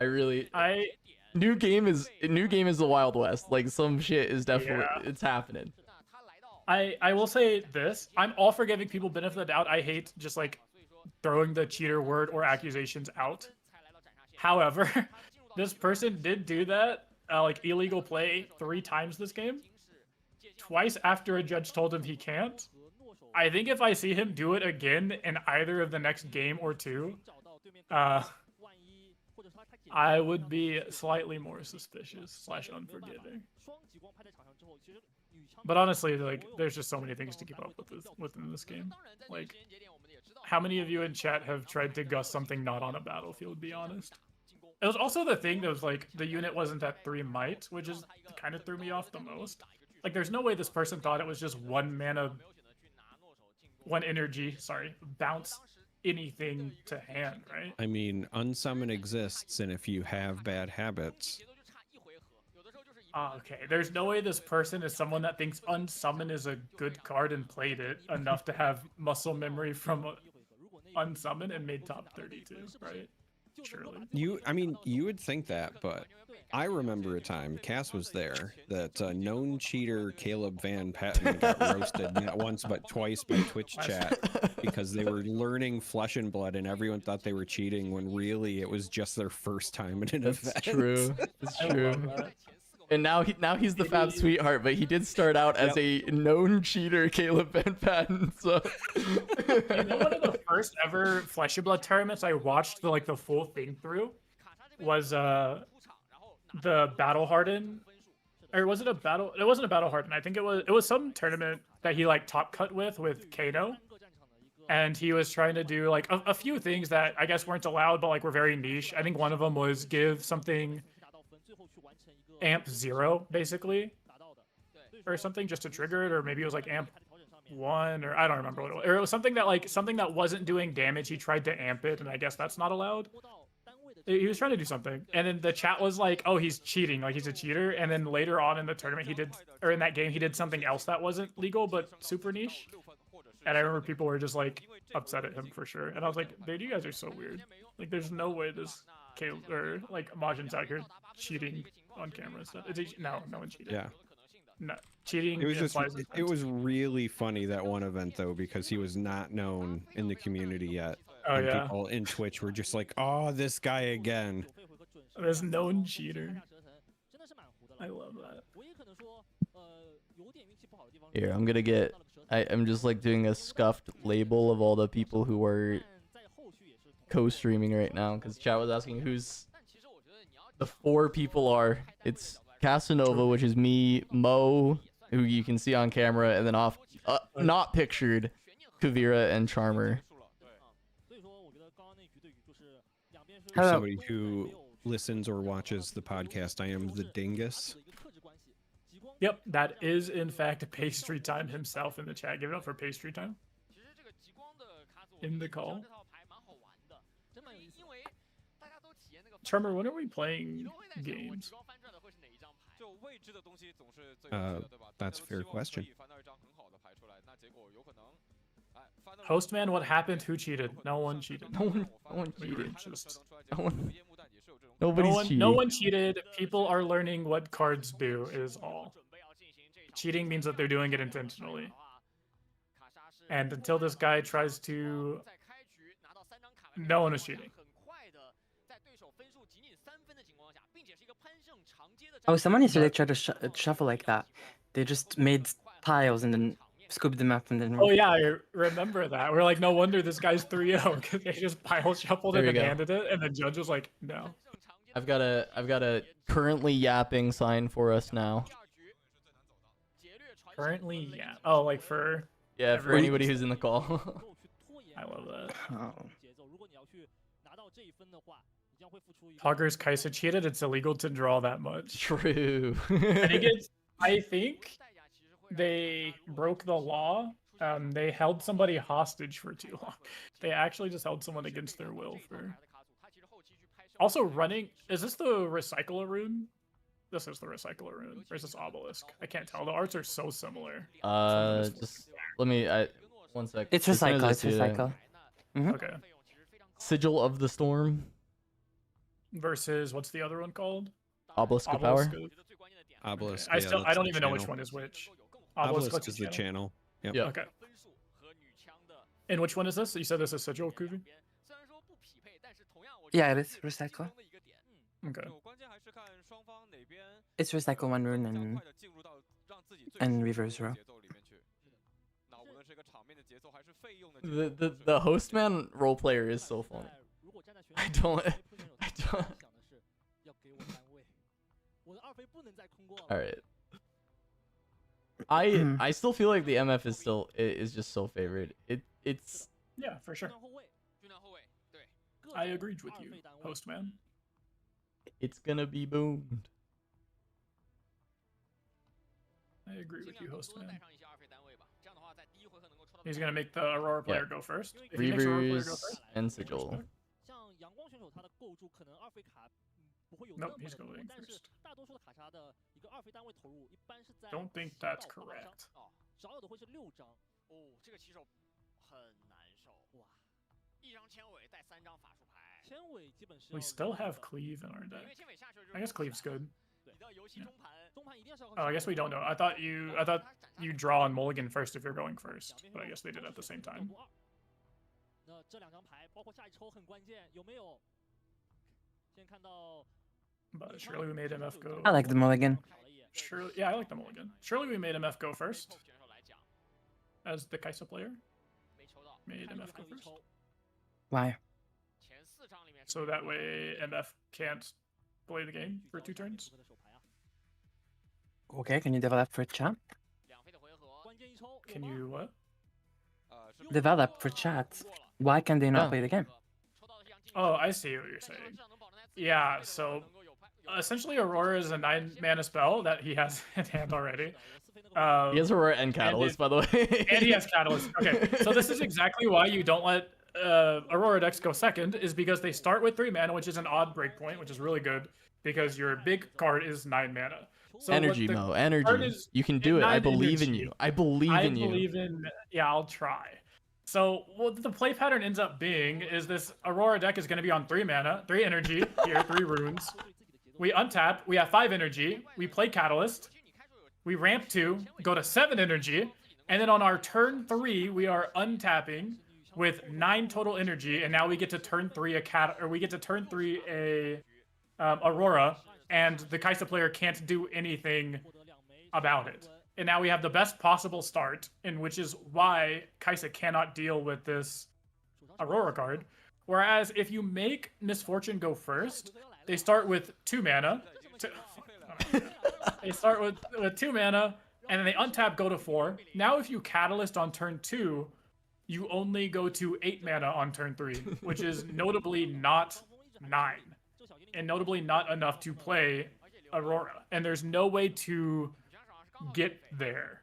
I new game is the Wild West. Like, some shit is definitely, Yeah. it's happening. I will say this. I'm all for giving people benefit of the doubt. I hate just like throwing the cheater word or accusations out. However, this person did do that, like illegal play 3 times this game. Twice after a judge told him he can't. I think if I see him do it again in either of the next game or 2, I would be slightly more suspicious / unforgiving. But honestly, like, there's just so many things to keep up with within this game. Like, how many of you in chat have tried to Gust something not on a battlefield? Be honest. It was also the thing that was like the unit wasn't at 3 might, which is kind of threw me off the most. Like, there's no way this person thought it was just 1 mana, 1 energy, bounce anything to hand, right? I mean, unsummon exists, and if you have bad habits, Okay, there's no way this person is someone that thinks unsummon is a good card and played it enough to have muscle memory from unsummon and made top 32, right? Surely. you would think that, but I remember a time, Cass was there, that known cheater Caleb Van Patten got roasted not once but twice by Twitch chat because they were learning Flesh and Blood and everyone thought they were cheating when really it was just their first time in an That's event. true. It's I true. love that. And now he's the fab sweetheart, but he did start out as a known cheater, Caleb Van Patten. So You know, one of the first ever Flesh and Blood tournaments I watched the full thing through was the Battle Harden, or was it a battle? It wasn't a Battle Harden. I think it was some tournament that he like top cut with Kano, and he was trying to do like a few things that I guess weren't allowed, but like were very niche. I think one of them was give something amp 0 basically, or something just to trigger it, or maybe it was like amp 1, or I don't remember what it was. Or it was something that wasn't doing damage. He tried to amp it, and I guess that's not allowed. He was trying to do something, and then the chat was like, "Oh, he's cheating! Like he's a cheater." And then later on in the tournament, in that game, he did something else that wasn't legal but super niche. And I remember people were just like upset at him for sure. And I was like, "Dude, you guys are so weird. Like, there's no way this Caleb or like Majin's out here cheating on camera and stuff." No one cheated. Yeah. No, cheating. It was just, implies it intent. was really funny that one event though, because he was not known in the community yet. Oh and yeah, people in Twitch were just like, "Oh, this guy again." there's known cheater. I love that. here, I'm gonna get. I'm just like doing a scuffed label of all the people who are co-streaming right now, because chat was asking who's the 4 people are. It's Casanova, which is me, Mo, who you can see on camera, and then off, not pictured, Kuvira and Charmer. For somebody who listens or watches the podcast, I am the dingus. Yep, that is in fact Pastry Time himself in the chat. Give it up for Pastry Time. In the call. Charmer, when are we playing games? That's a fair question. Hostman, what happened? Who cheated? No one cheated. No one cheated. Just... Nobody's cheating. No one cheated. People are learning what cards do is all. Cheating means that they're doing it intentionally. And until this guy tries to... No one is cheating. Oh, someone needs to like try to shuffle like that. They just made piles and then scooped them up and then. Oh yeah, I remember that. We're like, no wonder this guy's 3-0 because they just pile shuffled it and handed it, and the judge was like, no. I've got a currently yapping sign for us now. Currently, yeah. Oh, like for. Yeah, for anybody who's in the call. I love that. Oh. Hogger's Kaisa cheated. It's illegal to draw that much. True. I think they broke the law. They held somebody hostage for too long. They actually just held someone against their will for. Also running. Is this the recycler rune? This is the recycler rune. Or is this obelisk? I can't tell. The arts are so similar. Just let me. One sec. It's recycle. It's recycle. Mm-hmm. Okay. Sigil of the Storm. Versus what's the other one called? Obelisk of Power. Obelisk. I yeah, I don't the even know which channel. one is which. Obelisk is the channel. Yep. Yeah. Okay. And which one is this? You said this is Sigil, Kuvi? Yeah, it is recycle. Okay. It's recycle one rune and reverse row. The hostman role player is so funny. I don't. All right. I still feel like the MF is just so favored. It's Yeah, for sure. I agreed with you, Hostman. It's gonna be boomed. I agree with you, Hostman. He's gonna make the Aurora player go first. If he makes Aurora player go Reavers first, and Sigil. Nope, he's going first. Don't think that's correct. We still have Cleave in our deck. I guess Cleave's good. Yeah. Oh, I guess we don't know. I thought you draw on Mulligan first if you're going first, but I guess they did at the same time. But surely we made MF go. I like the mulligan. Surely, yeah, I like the Mulligan. Surely we made MF go first. As the Kaisa player. Made MF go first. Why? So that way MF can't play the game for 2 turns. Okay, can you develop for chat? Can you what? Develop for chat. Why can they not play the game? Oh, I see what you're saying. Yeah, so essentially Aurora is a 9-mana spell that he has in hand already. He has Aurora and Catalyst, by the way. And he has Catalyst. Okay, so this is exactly why you don't let Aurora decks go second, is because they start with 3 mana, which is an odd breakpoint, which is really good, because your big card is 9 mana. So energy, Mo. Energy. You can do it. I believe in you. I believe in you. Yeah, I'll try. So what the play pattern ends up being is this Aurora deck is going to be on 3 mana, 3 energy, here, 3 runes. We untap, we have 5 energy, we play Catalyst, we ramp 2, go to 7 energy, and then on our turn 3, we are untapping with 9 total energy, and now we get to turn 3 a Aurora, and the Kaisa player can't do anything about it. And now we have the best possible start, and which is why Kaisa cannot deal with this Aurora card. Whereas if you make Misfortune go first, they start with 2 mana. They start with 2 mana, and then they untap, go to 4. Now if you Catalyst on turn 2, you only go to 8 mana on turn 3, which is notably not 9, and notably not enough to play Aurora. And there's no way to get there,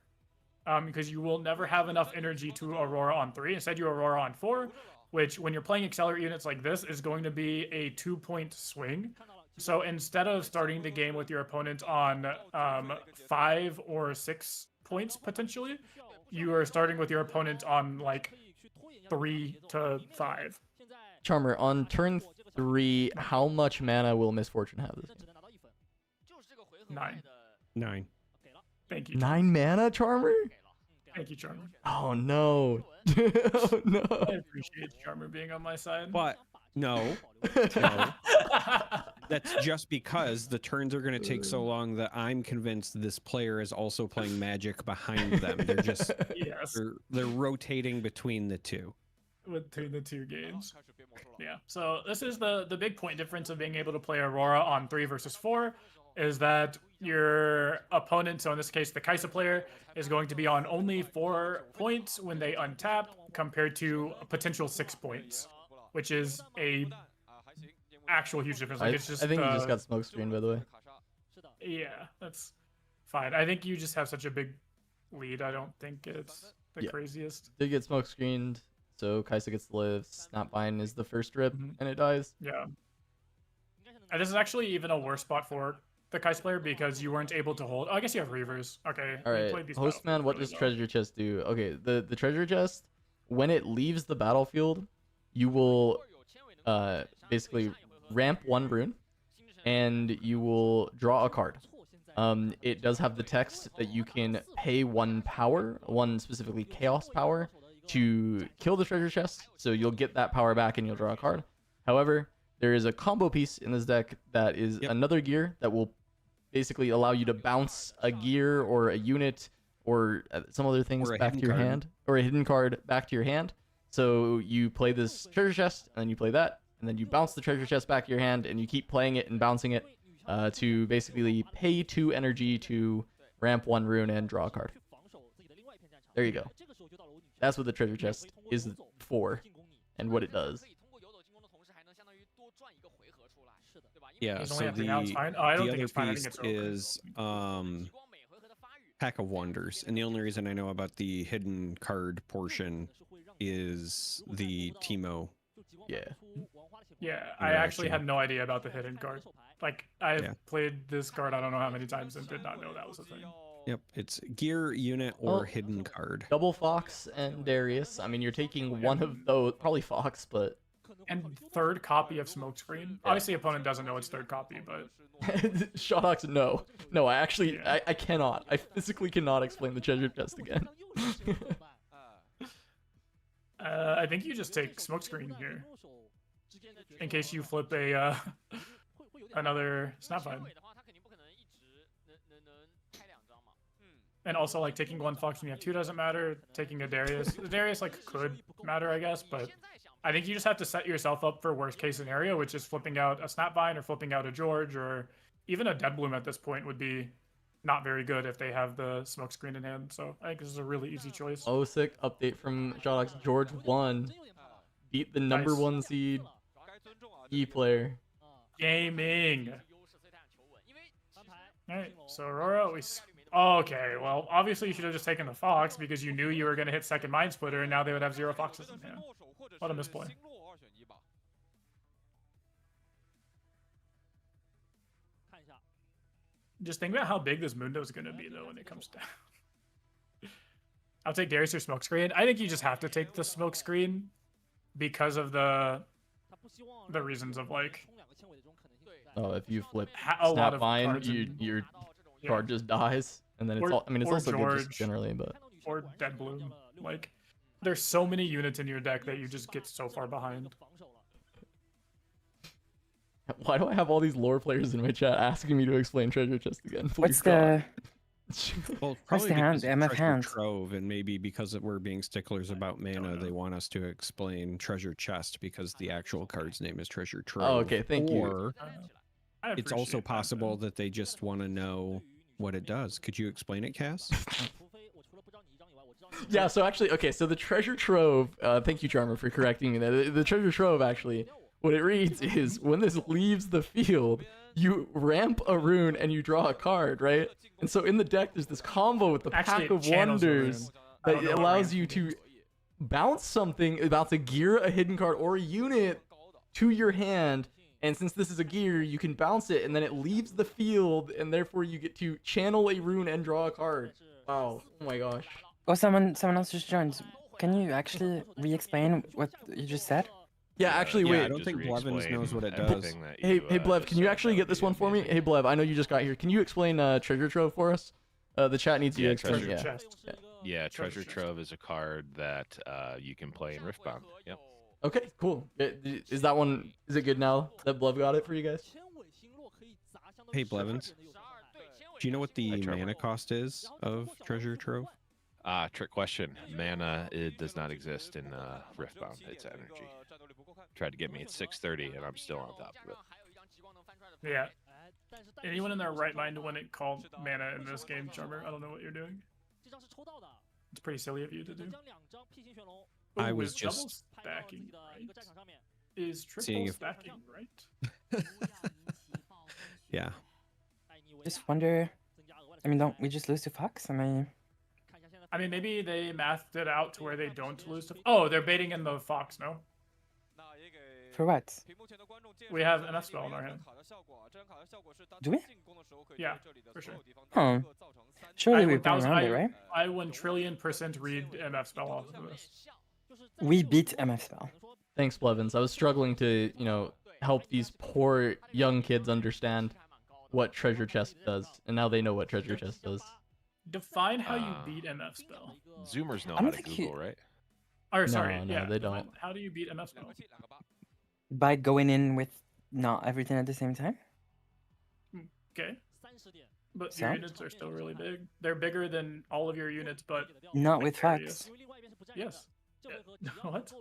because you will never have enough energy to Aurora on 3. Instead, you Aurora on 4, which when you're playing accelerate units like this is going to be a 2-point swing. So instead of starting the game with your opponent on 5 or 6 points potentially, you are starting with your opponent on like 3 to 5. Charmer, on turn 3, how much mana will Misfortune have this game? 9. 9. Thank you. 9 mana, Charmer? Thank you, Charmer. Oh no. Oh no. I appreciate Charmer being on my side. But no, no. That's just because the turns are going to take so long that I'm convinced this player is also playing Magic behind them. They're just Yes. they're rotating between the two. Between the 2 games. Yeah. So this is the big point difference of being able to play Aurora on 3 versus 4, is that your opponent, so in this case the Kaisa player, is going to be on only 4 points when they untap, compared to a potential 6 points, which is a actual huge difference. Like, it's just, I think you just got smoke screen, by the way. Yeah, that's fine. I think you just have such a big lead. I don't think it's the craziest. Did get smoke screened, so Kaisa gets to live. Snapvine is the first rip, and it dies. Yeah. And this is actually even a worse spot for the Kaisa player because you weren't able to hold. Oh, I guess you have Reavers. Okay. All right, Hostman, what does treasure chest do? Okay, the treasure chest, when it leaves the battlefield, you will basically ramp 1 rune, and you will draw a card. It does have the text that you can pay 1 power, 1 specifically chaos power, to kill the treasure chest, so you'll get that power back and you'll draw a card. However, there is a combo piece in this deck that is another gear that will basically allow you to bounce a gear or a unit or some other things back to your hand, or a hidden card back to your hand. So you play this treasure chest, and then you play that, and then you bounce the treasure chest back to your hand, and you keep playing it and bouncing it to basically pay 2 energy to ramp 1 rune and draw a card. There you go. That's what the treasure chest is for, and what it does. Yeah, so the other piece is Pack of Wonders, and the only reason I know about the hidden card portion is the Teemo. Yeah, I actually had no idea about the hidden card. Like, I've played this card I don't know how many times and did not know that was a thing. Yep, it's gear, unit, or hidden card. Double Fox and Darius. I mean, you're taking one of those, probably Fox, but... And 3rd copy of Smokescreen. Obviously, opponent doesn't know it's 3rd copy, but... Shotox, no. No, I actually, I cannot. I physically cannot explain the treasure chest again. I think you just take Smokescreen here. In case you flip a, another Snapvine. And also, like, taking 1 Fox when you have 2 doesn't matter. Taking a Darius. The Darius, like, could matter, I guess, but... I think you just have to set yourself up for worst case scenario, which is flipping out a Snapvine or flipping out a George, or even a Deadbloom at this point would be not very good if they have the smoke screen in hand. So I think this is a really easy choice. Oh, sick update from Shotox. George won. Beat the number 1 seed E player. Gaming. Alright, so Aurora, okay, well, obviously you should have just taken the Fox because you knew you were going to hit 2nd Mind Splitter, and now they would have 0 Foxes in hand. What a misplay. Just think about how big this Mundo is going to be, though, when it comes down. I'll take Darius or Smokescreen. I think you just have to take the Smokescreen because of the reasons of, like... Oh, if you flip Snapvine, your card just dies, and then it's all... I mean, it's also George, good just generally, but... Or Deadbloom. Like, there's so many units in your deck that you just get so far behind. Why do I have all these lore players in my chat asking me to explain treasure chest again? What's the... Well, What's the hand? MF hand. Trove, and maybe because we're being sticklers about mana, they want us to explain treasure chest because the actual card's name is treasure trove. Oh, okay, thank you. Or it's also possible that they just want to know what it does. Could you explain it, Cass? Yeah, so actually, okay, so the treasure trove, thank you, Charmer, for correcting me there. The treasure trove, actually, what it reads is, when this leaves the field, you ramp a rune and you draw a card, right? And so in the deck, there's this combo with the Actually, Pack of it channels a rune. Wonders I that don't know what allows ramp you means. to bounce something, bounce a gear, a hidden card, or a unit to your hand. And since this is a gear, you can bounce it, and then it leaves the field, and therefore you get to channel a rune and draw a card. Wow. Oh my gosh. Oh, someone else just joined. Can you actually re-explain what you just said? Yeah, actually, Yeah, wait. I don't think Blevins knows what it does. everything that Hey, you, hey, Blev, just can you said. actually That get would this be one for me? amazing. Hey, Blev, I know you just got here. Can you explain treasure trove for us? The chat needs you to Yeah, explain. Treasure Yeah. chest. Yeah, Treasure Treasure chest. Trove is a card that you can play in Riftbound. Yep. Okay, cool. Is that one? Is it good now that Blev got it for you guys? Hey, Blevins, do you know what the Hi, Trevor. mana cost is of Treasure Trove? Trick question. Mana, it does not exist in Riftbound. It's energy. Tried to get me at 630, and I'm still on top of it. Yeah. Anyone in their right mind wouldn't call mana in this game, Charmer? I don't know what you're doing. It's pretty silly of you to do. I Ooh, was is double just- stacking right? Is Seeing triple if- stacking right? Yeah. Just wonder. I mean, don't we just lose to Fox? I mean, maybe they mathed it out to where they don't lose to. Oh, they're baiting in the Fox, no? For what? We have MF spell in our hand. Do we? Yeah, for sure. Huh. Surely we 1000 around it, right? I 1,000,000,000,000% read MF spell off of this. We beat MF spell. Thanks, Blevins. I was struggling to, help these poor young kids understand what treasure chest does, and now they know what treasure chest does. Define how you beat MF spell. Zoomers know I how don't to think Google, you- right? Or sorry, No, yeah, they don't. How do you beat MF spell? By going in with not everything at the same time? Okay. But So? your units are still really big. They're bigger than all of your units, but Not with Darius. Fox. Yes. What?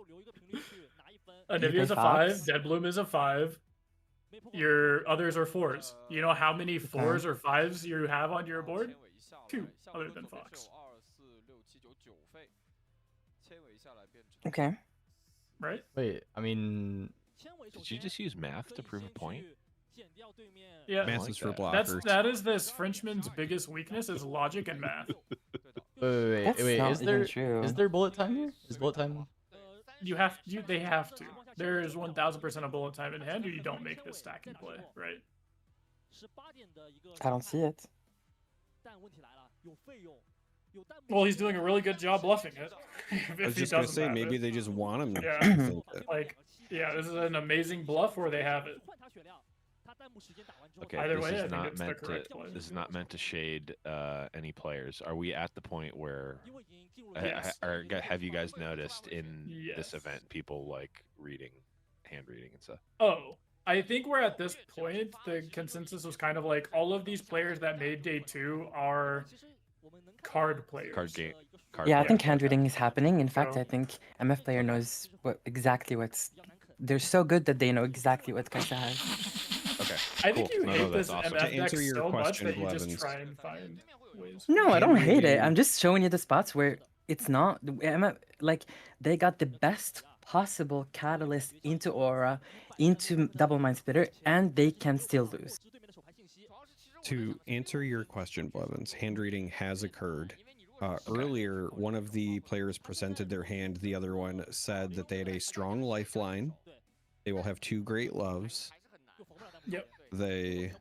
You Anivia's a play 5. Fox? Deadbloom is a 5. Your others are 4s. You know how many 4s or 5s you have on your board? 2, other than Fox. Okay. Right? Wait, I mean, Did you just use math to prove a point? Yeah. Math like is for that. blockers. That is this Frenchman's biggest weakness is logic and math. wait, That's not is even there true. is there bullet time here? Is bullet time? They have to. There is 1000% of bullet time in hand, or you don't make this stacking play, right? I don't see it. Well, he's doing a really good job bluffing it. I was just gonna say maybe they just want him to think that. Like, yeah, this is an amazing bluff where they have it. Okay, Either this way, I is think not it's the meant to. correct play. This is not meant to shade any players. Are we at the point where, Yes. have you guys noticed in this Yes. event people like hand reading and stuff? Oh, I think we're at this point. The consensus was kind of like all of these players that made day 2 are card players. Card game. Yeah, I Yeah. think hand reading is happening. In fact, So- I think MF player knows exactly what's. They're so good that they know exactly what Kai'Sa has. Okay. I think cool. you No, hate that's this awesome. MF To deck answer your so much question, that you just Blevins. try and find ways. No, I don't Hand hate it. reading- I'm just showing you the spots where it's not. Like they got the best possible catalyst into Aura, into Double Mind Splitter, and they can still lose. To answer your question, Blevins, hand reading has occurred. Earlier, one of the players presented their hand. The other one said that they had a strong lifeline. They will have 2 great loves. Yep. They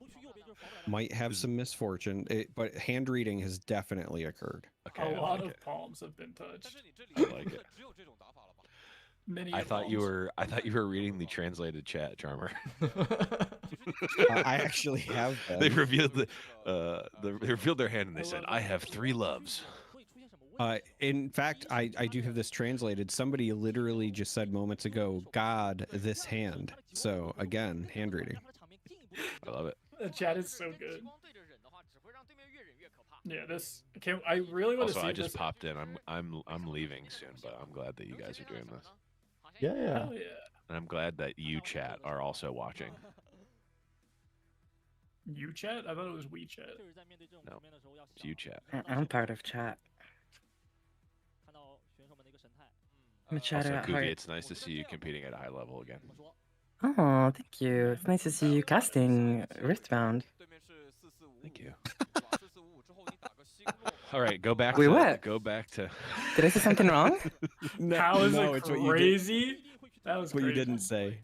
might have some misfortune, but hand reading has definitely occurred. Okay. A I lot like of it. palms have been touched. I like it. Many. I of thought you palms. were reading the translated chat, Charmer. I actually have been. They revealed they revealed their hand and they said, "I have 3 loves." In fact, I do have this translated. Somebody literally just said moments ago, "God, this hand." So again, hand reading. I love it. The chat is so good. Yeah, this. Can I really want to Also, see I just this? popped in. I'm leaving soon, but I'm glad that you guys are doing this, Yeah, yeah. Hell yeah. and I'm glad that you chat are also watching. UChat? I thought it was WeChat. No, it's you chat. I'm part of chat. I'm a chatter Also, at Kuvi, heart. it's nice to see you competing at a high level again. Oh, thank you. It's nice to see you casting Riftbound. Thank you. All right, go back Wait, to what? go back to. Did I say something wrong? No, How is no, it it's what you did. crazy? That was What you crazy. didn't say.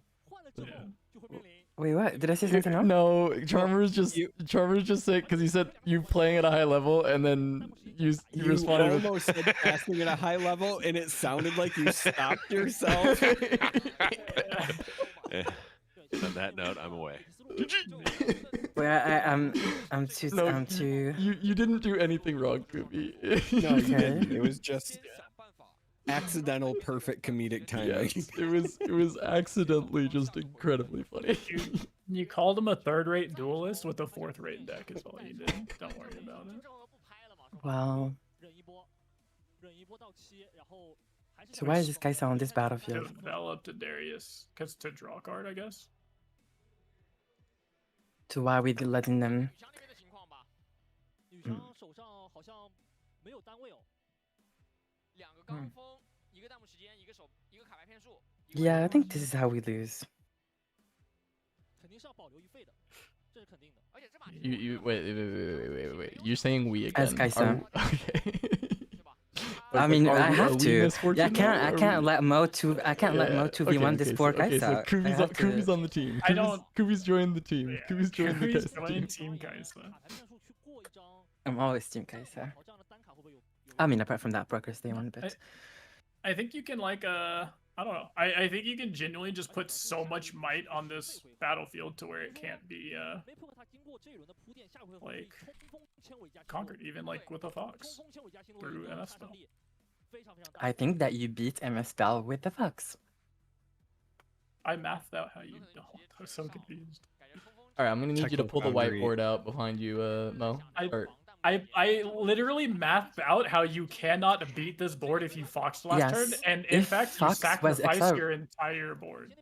Wait, what? Did I say something wrong? No, Charmer's just saying because he said you playing at a high level, and then you You responded with almost said casting at a high level, and it sounded like you stopped yourself. On that note, I'm away. Wait, I'm too. No, I'm too. you didn't do anything wrong, Kubi. No, you Okay. didn't. It was just accidental, perfect comedic timing. Yes, it was accidentally just incredibly funny. You called him a third-rate duelist with a fourth-rate deck is all you did. Don't worry about it. Wow. So why is this guy on this battlefield? Developed to Darius. Because to draw a card, I guess. To why we letting them? Yeah, I think this is how we lose. You wait. You're saying we again? As Kaisa. Okay. I mean, Are I we have to. Yeah, I misfortunate can't. now? I Are can't we- let Mo to. I can't let Mo 2v1 this poor okay, so Kaisa. I have to- Kubi's on the team. Kubi's joined the team. Yeah, Kubi's joined the Kubi's Kaisa joined team. Team Kaisa. I'm always team Kaisa. I mean, apart from that, brokers they won, but I think you can like I don't know. I think you can genuinely just put so much might on this battlefield to where it can't be like conquered, even like with a Fox through MS spell. I think that you beat MS Spell with the Fox. I mathed out how you don't. I was so confused. All right, I'm gonna need you to pull the Foundry. whiteboard out behind you, Mo. I literally mathed out how you cannot beat this board if you Fox last Yes, turn, and in if fact you Fox was sacrifice your entire board.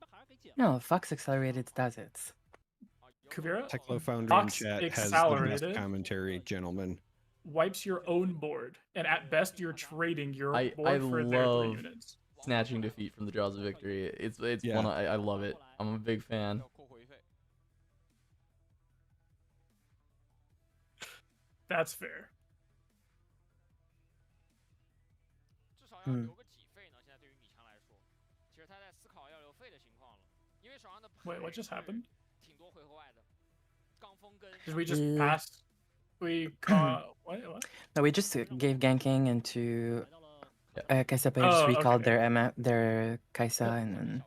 No, Fox Accelerated does it. Kuvira Techno Foundry in Fox chat has the best accelerated. commentary, gentlemen. wipes your own board, and at best you're trading your I board for their 3 love units. snatching defeat from the jaws of victory. It's Yeah. one I love it. I'm a big fan. That's fair. Wait, what just happened? Did we just Yeah. pass? We caught what? No, we just gave ganking into Kaisa players Oh, recalled okay. their Kaisa and then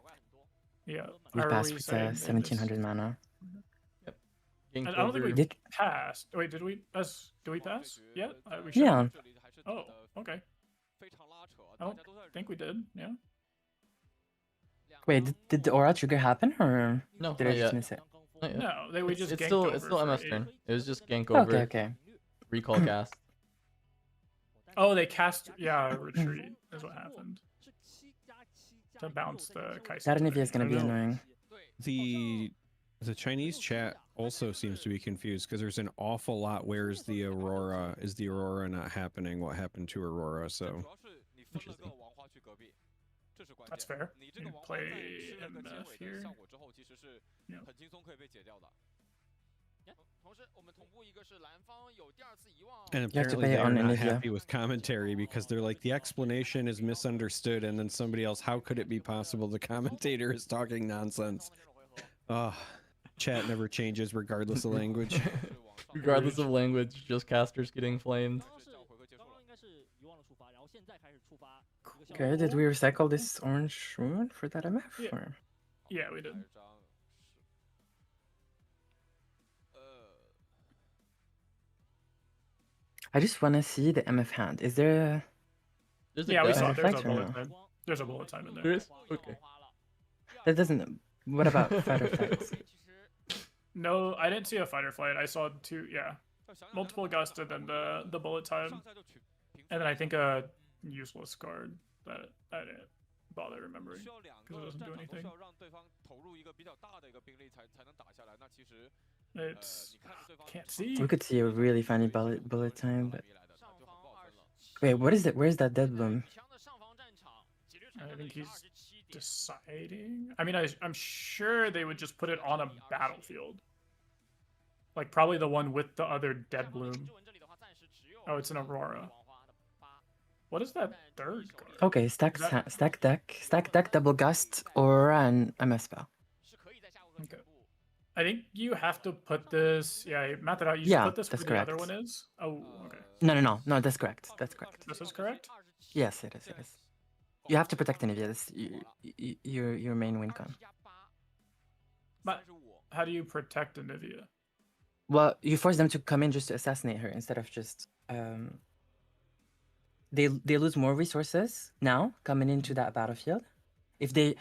Yeah. we Are passed we with saying they 1700 missed? mana. Ganked I don't think we over- Did passed. Wait, did we pass? Did we pass? Yeah. We should. yeah. Oh, okay. I don't think we did. Yeah. Wait, did the aura trigger happen or No, did I not just yet. miss it? Not yet. No, we just it's ganked still over it's still for MS 8. turn. It was just gank over, Okay, okay. recall cast. Oh, they cast. Yeah, retreat is what happened. To bounce the Kaisa. That Nivea is gonna be I don't know. annoying. The Chinese chat also seems to be confused because there's an awful lot. Where's the Aurora? Is the Aurora not happening? What happened to Aurora? So Interesting. That's fair. You play MF here. Yeah. and You have to apparently play it they're on not Nvidia. happy with commentary because they're like the explanation is misunderstood, and then somebody else, how could it be possible the commentator is talking nonsense? Chat never changes regardless of language. Regardless of language, just casters getting flamed. Okay, did we recycle this orange rune for that MF? Yeah. Or? Yeah, we did. I just want to see the MF hand. Is there There's a Yeah, we guy. saw. There's a Reflect or bullet no? time. There's a bullet time in There there. is? Okay. That doesn't. What about fight or flights? No, I didn't see a fight or flight. I saw 2. Yeah, multiple gust and then the bullet time, and then I think a useless card that I didn't bother remembering because it doesn't do anything. It's can't see. We could see a really funny bullet time, but wait, what is it? Where's that dead bloom? I think he's deciding. I mean, I'm sure they would just put it on a battlefield. Like probably the one with the other dead bloom. Oh, it's an Aurora. What is that third card? Okay, stack deck, double gust, Aurora, and MS spell. Okay. I think you have to put this. Yeah, map it out. You should Yeah, put this where that's the other correct. one is. Oh, okay. No, that's correct. That's correct. This is correct. Yes, it is. It is. You have to protect Anivia. This your main win con. But how do you protect Anivia? Well, you force them to come in just to assassinate her instead of just they lose more resources now coming into that battlefield. If they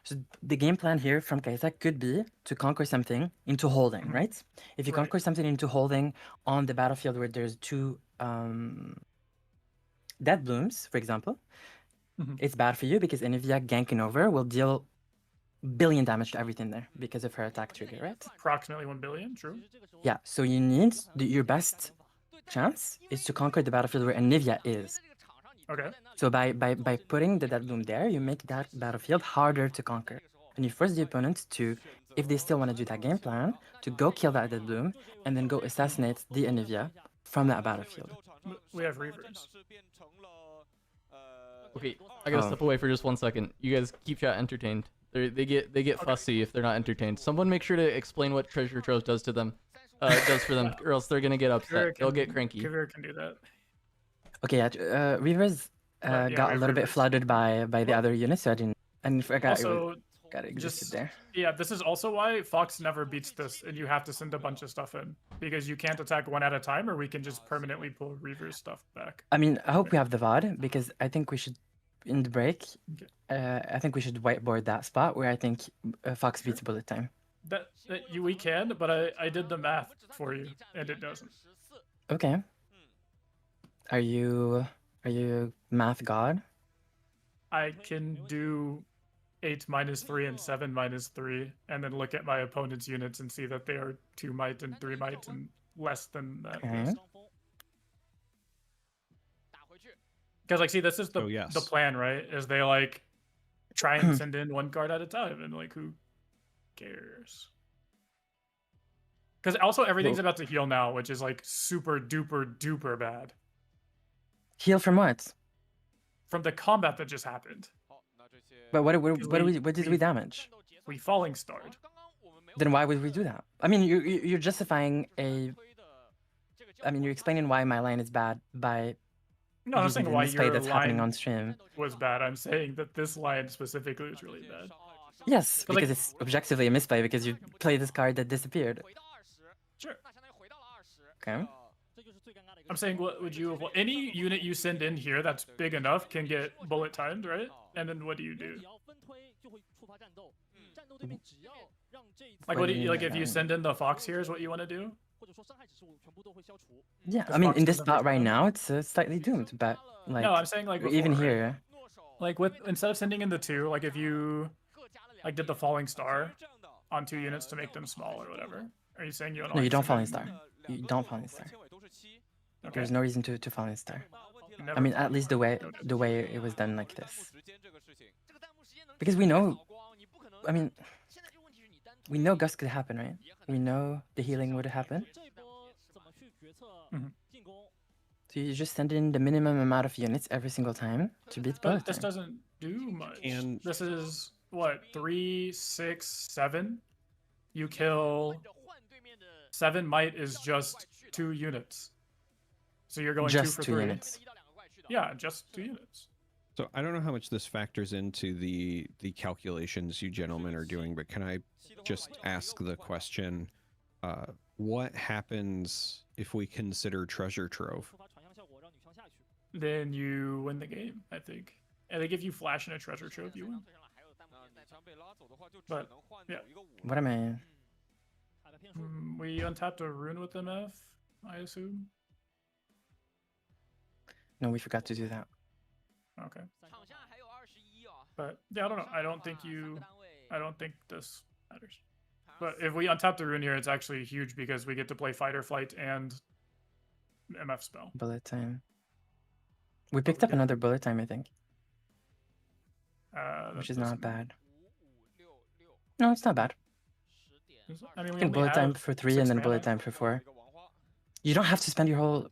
so the game plan here from Kaisa could be to conquer something into holding, right? If you Right. conquer something into holding on the battlefield where there's two dead blooms, for example, it's bad for you because Anivia ganking over will deal billion damage to everything there because of her attack trigger, right? Approximately 1 billion. True. Yeah, so you need your best chance is to conquer the battlefield where Anivia is. Okay. So by putting the dead bloom there, you make that battlefield harder to conquer. And you force the opponent to, if they still want to do that game plan, to go kill that dead bloom and then go assassinate the Anivia from that battlefield. We have Reavers. Okay, I gotta step away for just 1 second. You guys keep chat entertained. They get fussy if they're not entertained. Someone make sure to explain what treasure trove does to them, does for them, or else they're gonna get upset. They'll get cranky. Kivir can do that. Okay, Reavers got a little bit flooded by the other units, so I forgot Also, got it existed just there. yeah, this is also why Fox never beats this, and you have to send a bunch of stuff in because you can't attack one at a time, or we can just permanently pull Reaver's stuff back. I mean, I hope we have the VOD because I think we should, in the break, I think we should whiteboard that spot where I think Fox beats bullet time. We can, but I did the math for you, and it doesn't. Okay. Are you math god? I can do 8 minus 3 and 7 minus 3, and then look at my opponent's units and see that they are 2 might and 3 might and less than that. Okay. Because like, see, this is the yes. the plan, right? Is they like try and send in one card at a time, and like, who cares? Because also everything's about to heal now, which is like super duper bad. Heal from what? From the combat that just happened. But what did we damage? We falling starred. Then why would we do that? I mean, you're justifying a. I mean, you're explaining why my line is bad by. No, I'm not saying why your that's happening line on stream was bad. I'm saying that this line specifically was really bad. Yes, because like, it's objectively a misplay because you played this card that disappeared. Sure. Okay. I'm saying, what would you any unit you send in here that's big enough can get bullet timed, right? And then what do you do? Like, what do you like if you send in the Fox here is what you want to do? Yeah, I mean, in this spot right now, it's slightly doomed, but like. No, I'm saying like before, even right? here. Like instead of sending in the 2, like if you like did the falling star on 2 units to make them small or whatever. Are you saying you don't? No, you don't send falling in- star. You don't falling star. Okay. There's no reason to falling star. Never I mean, mind. at least the way it was done like this. Because we know. I mean, we know Gust could happen, right? We know the healing would happen. So you just send in the minimum amount of units every single time to beat But bullet this time. doesn't do much. And- This is what 3, 6, 7. You kill 7 might is just 2 units. So you're going Just 2 for 2 3. units. Yeah, just 2 units. So I don't know how much this factors into the calculations you gentlemen are doing, but can I just ask the question, what happens if we consider treasure trove? Then you win the game, I think. And they give you flash and a treasure trove, you win. But yeah, What am I? we untapped a rune with MF, I assume. No, we forgot to do that. Okay. But yeah, I don't know. I don't think this matters. But if we untap the rune here, it's actually huge because we get to play Fight or Flight and MF spell. Bullet time. We picked up another bullet time, I think, which is not bad. No, it's not bad. I mean, I we think only bullet time have for 3 6 and then mana. bullet time for 4. You don't have to spend your whole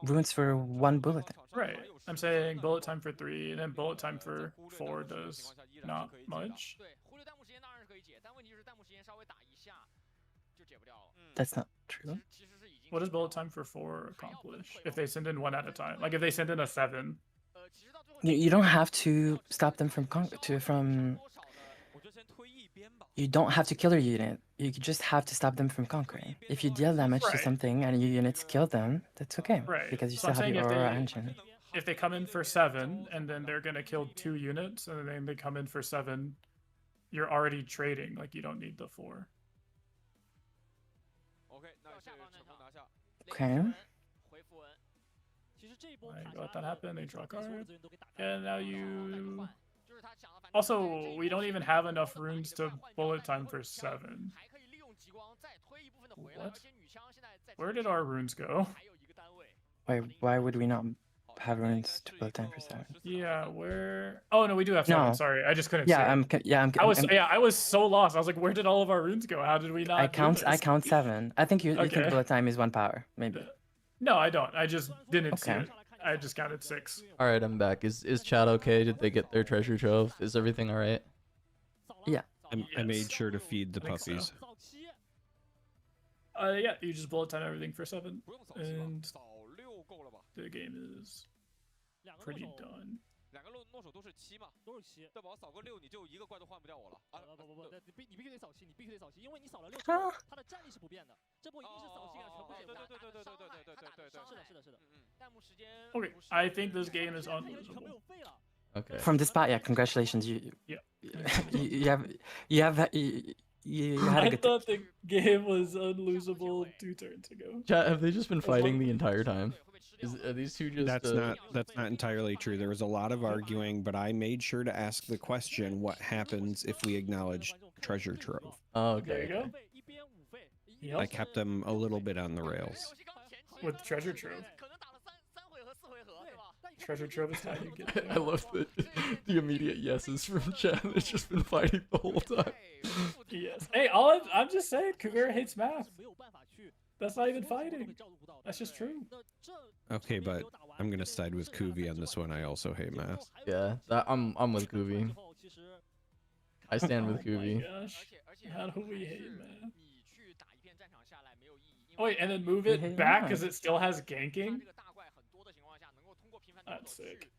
runes for one bullet time. Right. I'm saying bullet time for 3 and then bullet time for 4 does not much. That's not true. What does bullet time for 4 accomplish? If they send in 1 at a time, like if they send in a 7. You don't have to stop them from You don't have to kill your unit. You just have to stop them from conquering. If you deal damage to Right. something and your units kill them, that's okay. Right. Because you So I'm still have saying your if Aurora they- engine. If they come in for 7 and then they're gonna kill 2 units and then they come in for 7, you're already trading. Like you don't need the 4. Okay. Like, let that happen. They draw a card, and now you. Also, we don't even have enough runes to bullet time for 7. What? Where did our runes go? Why would we not have runes to bullet time for 7? Yeah, where? Oh no, we do have 7. No. Sorry, I just couldn't. Yeah, see it. I'm I was so lost. I was like, where did all of our runes go? How did we not? I do count this? 7. I think you think Okay. bullet time is 1 power, maybe. No, I don't. I just didn't see Okay. it. I just counted 6. All right, I'm back. Is chat okay? Did they get their treasure trove? Is everything all right? Yeah. I made sure to feed the I think so. puppies. Yeah, you just bullet time everything for 7, and the game is pretty done. 2个落手都是7嘛，都是7，对吧？我扫个6，你就1个怪都换不掉我了。不，你必须得扫7，你必须得扫7，因为你扫了6之后，它的战力是不变的。这波一定是扫7啊，全部给我。是的。弹幕时间。Okay, I think this game is unlosable. Okay. From the spot, yeah, congratulations. You had I a good thought the game was unlosable 2 turns ago. Chat, have they just been fighting the entire time? Are these two just? That's not entirely true. There was a lot of arguing, but I made sure to ask the question: what happens if we acknowledge treasure trove? Oh, There you okay. go. Yep. I kept them a little bit on the rails. With treasure trove. Treasure trove is how you get there. I love the immediate yeses from chat. It's just been fighting the whole time. Yes. Hey, I'm just saying, Kuvira hates math. That's not even fighting. That's just true. Okay, but I'm gonna side with Kuvi on this one. I also hate math. Yeah, I'm with Kuvi. I stand with Oh my Kuvi. gosh. How do we hate math? Oh wait, and then move it back because it still has ganking? That's sick.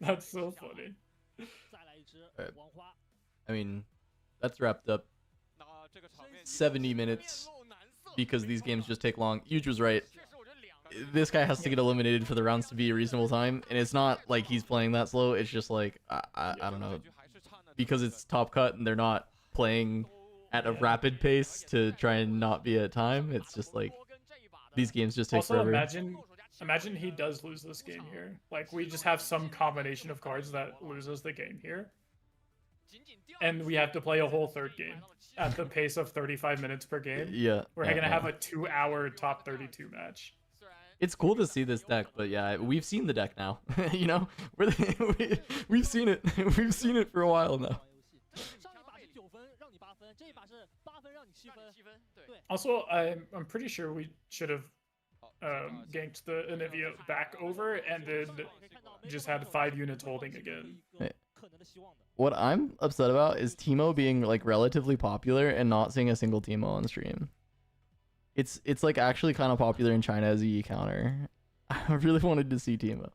That's so funny. Alright. I mean, that's wrapped up 70 minutes because these games just take long. Yuge was right. This guy has to get eliminated for the rounds to be a reasonable time, and it's not like he's playing that slow. It's just like I don't know, because it's top cut and they're not playing at a rapid pace to try and not be at time. It's just like these games just take Also, forever. imagine he does lose this game here. Like we just have some combination of cards that loses the game here, and we have to play a whole 3rd game at the pace of 35 minutes per game. Yeah, We're yeah, gonna yeah. have a 2-hour top 32 match. It's cool to see this deck, but yeah, we've seen the deck now. You know, we've seen it. We've seen it for a while now. Also, I'm pretty sure we should have ganked the Anivia back over and then just had 5 units holding again. Hey. What I'm upset about is Teemo being like relatively popular and not seeing a single Teemo on stream. It's like actually kind of popular in China as a E counter. I really wanted to see Teemo.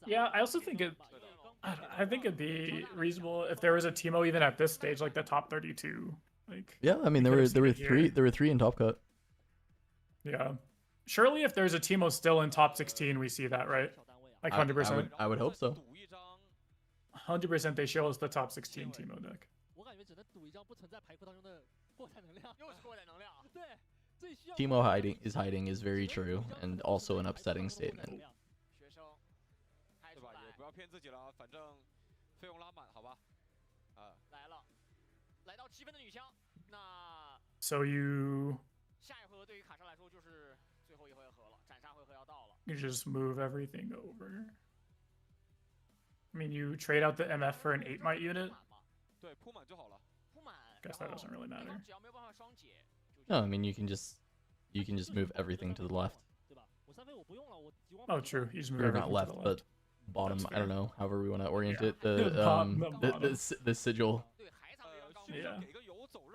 Yeah, I also think I think it'd be reasonable if there was a Teemo even at this stage, like the top 32. Like Yeah, I mean there were three in top cut. yeah, surely if there's a Teemo still in top 16, we see that, right? Like 100%. I would hope so. 100% they show us the top 16 Teemo deck. Teemo hiding is very true and also an upsetting statement. 对吧？也不要骗自己了，反正费用拉满，好吧？来了，来到 So you just move everything over. I mean, you trade out the MF for an 8 might unit. Guess that doesn't really matter. No, I mean you can just move everything to the left. Oh, true. You just move Or everything not to left, the but bottom. That's I don't fair. know. However we want to orient Yeah. it. The Bottom. the sigil. Yeah.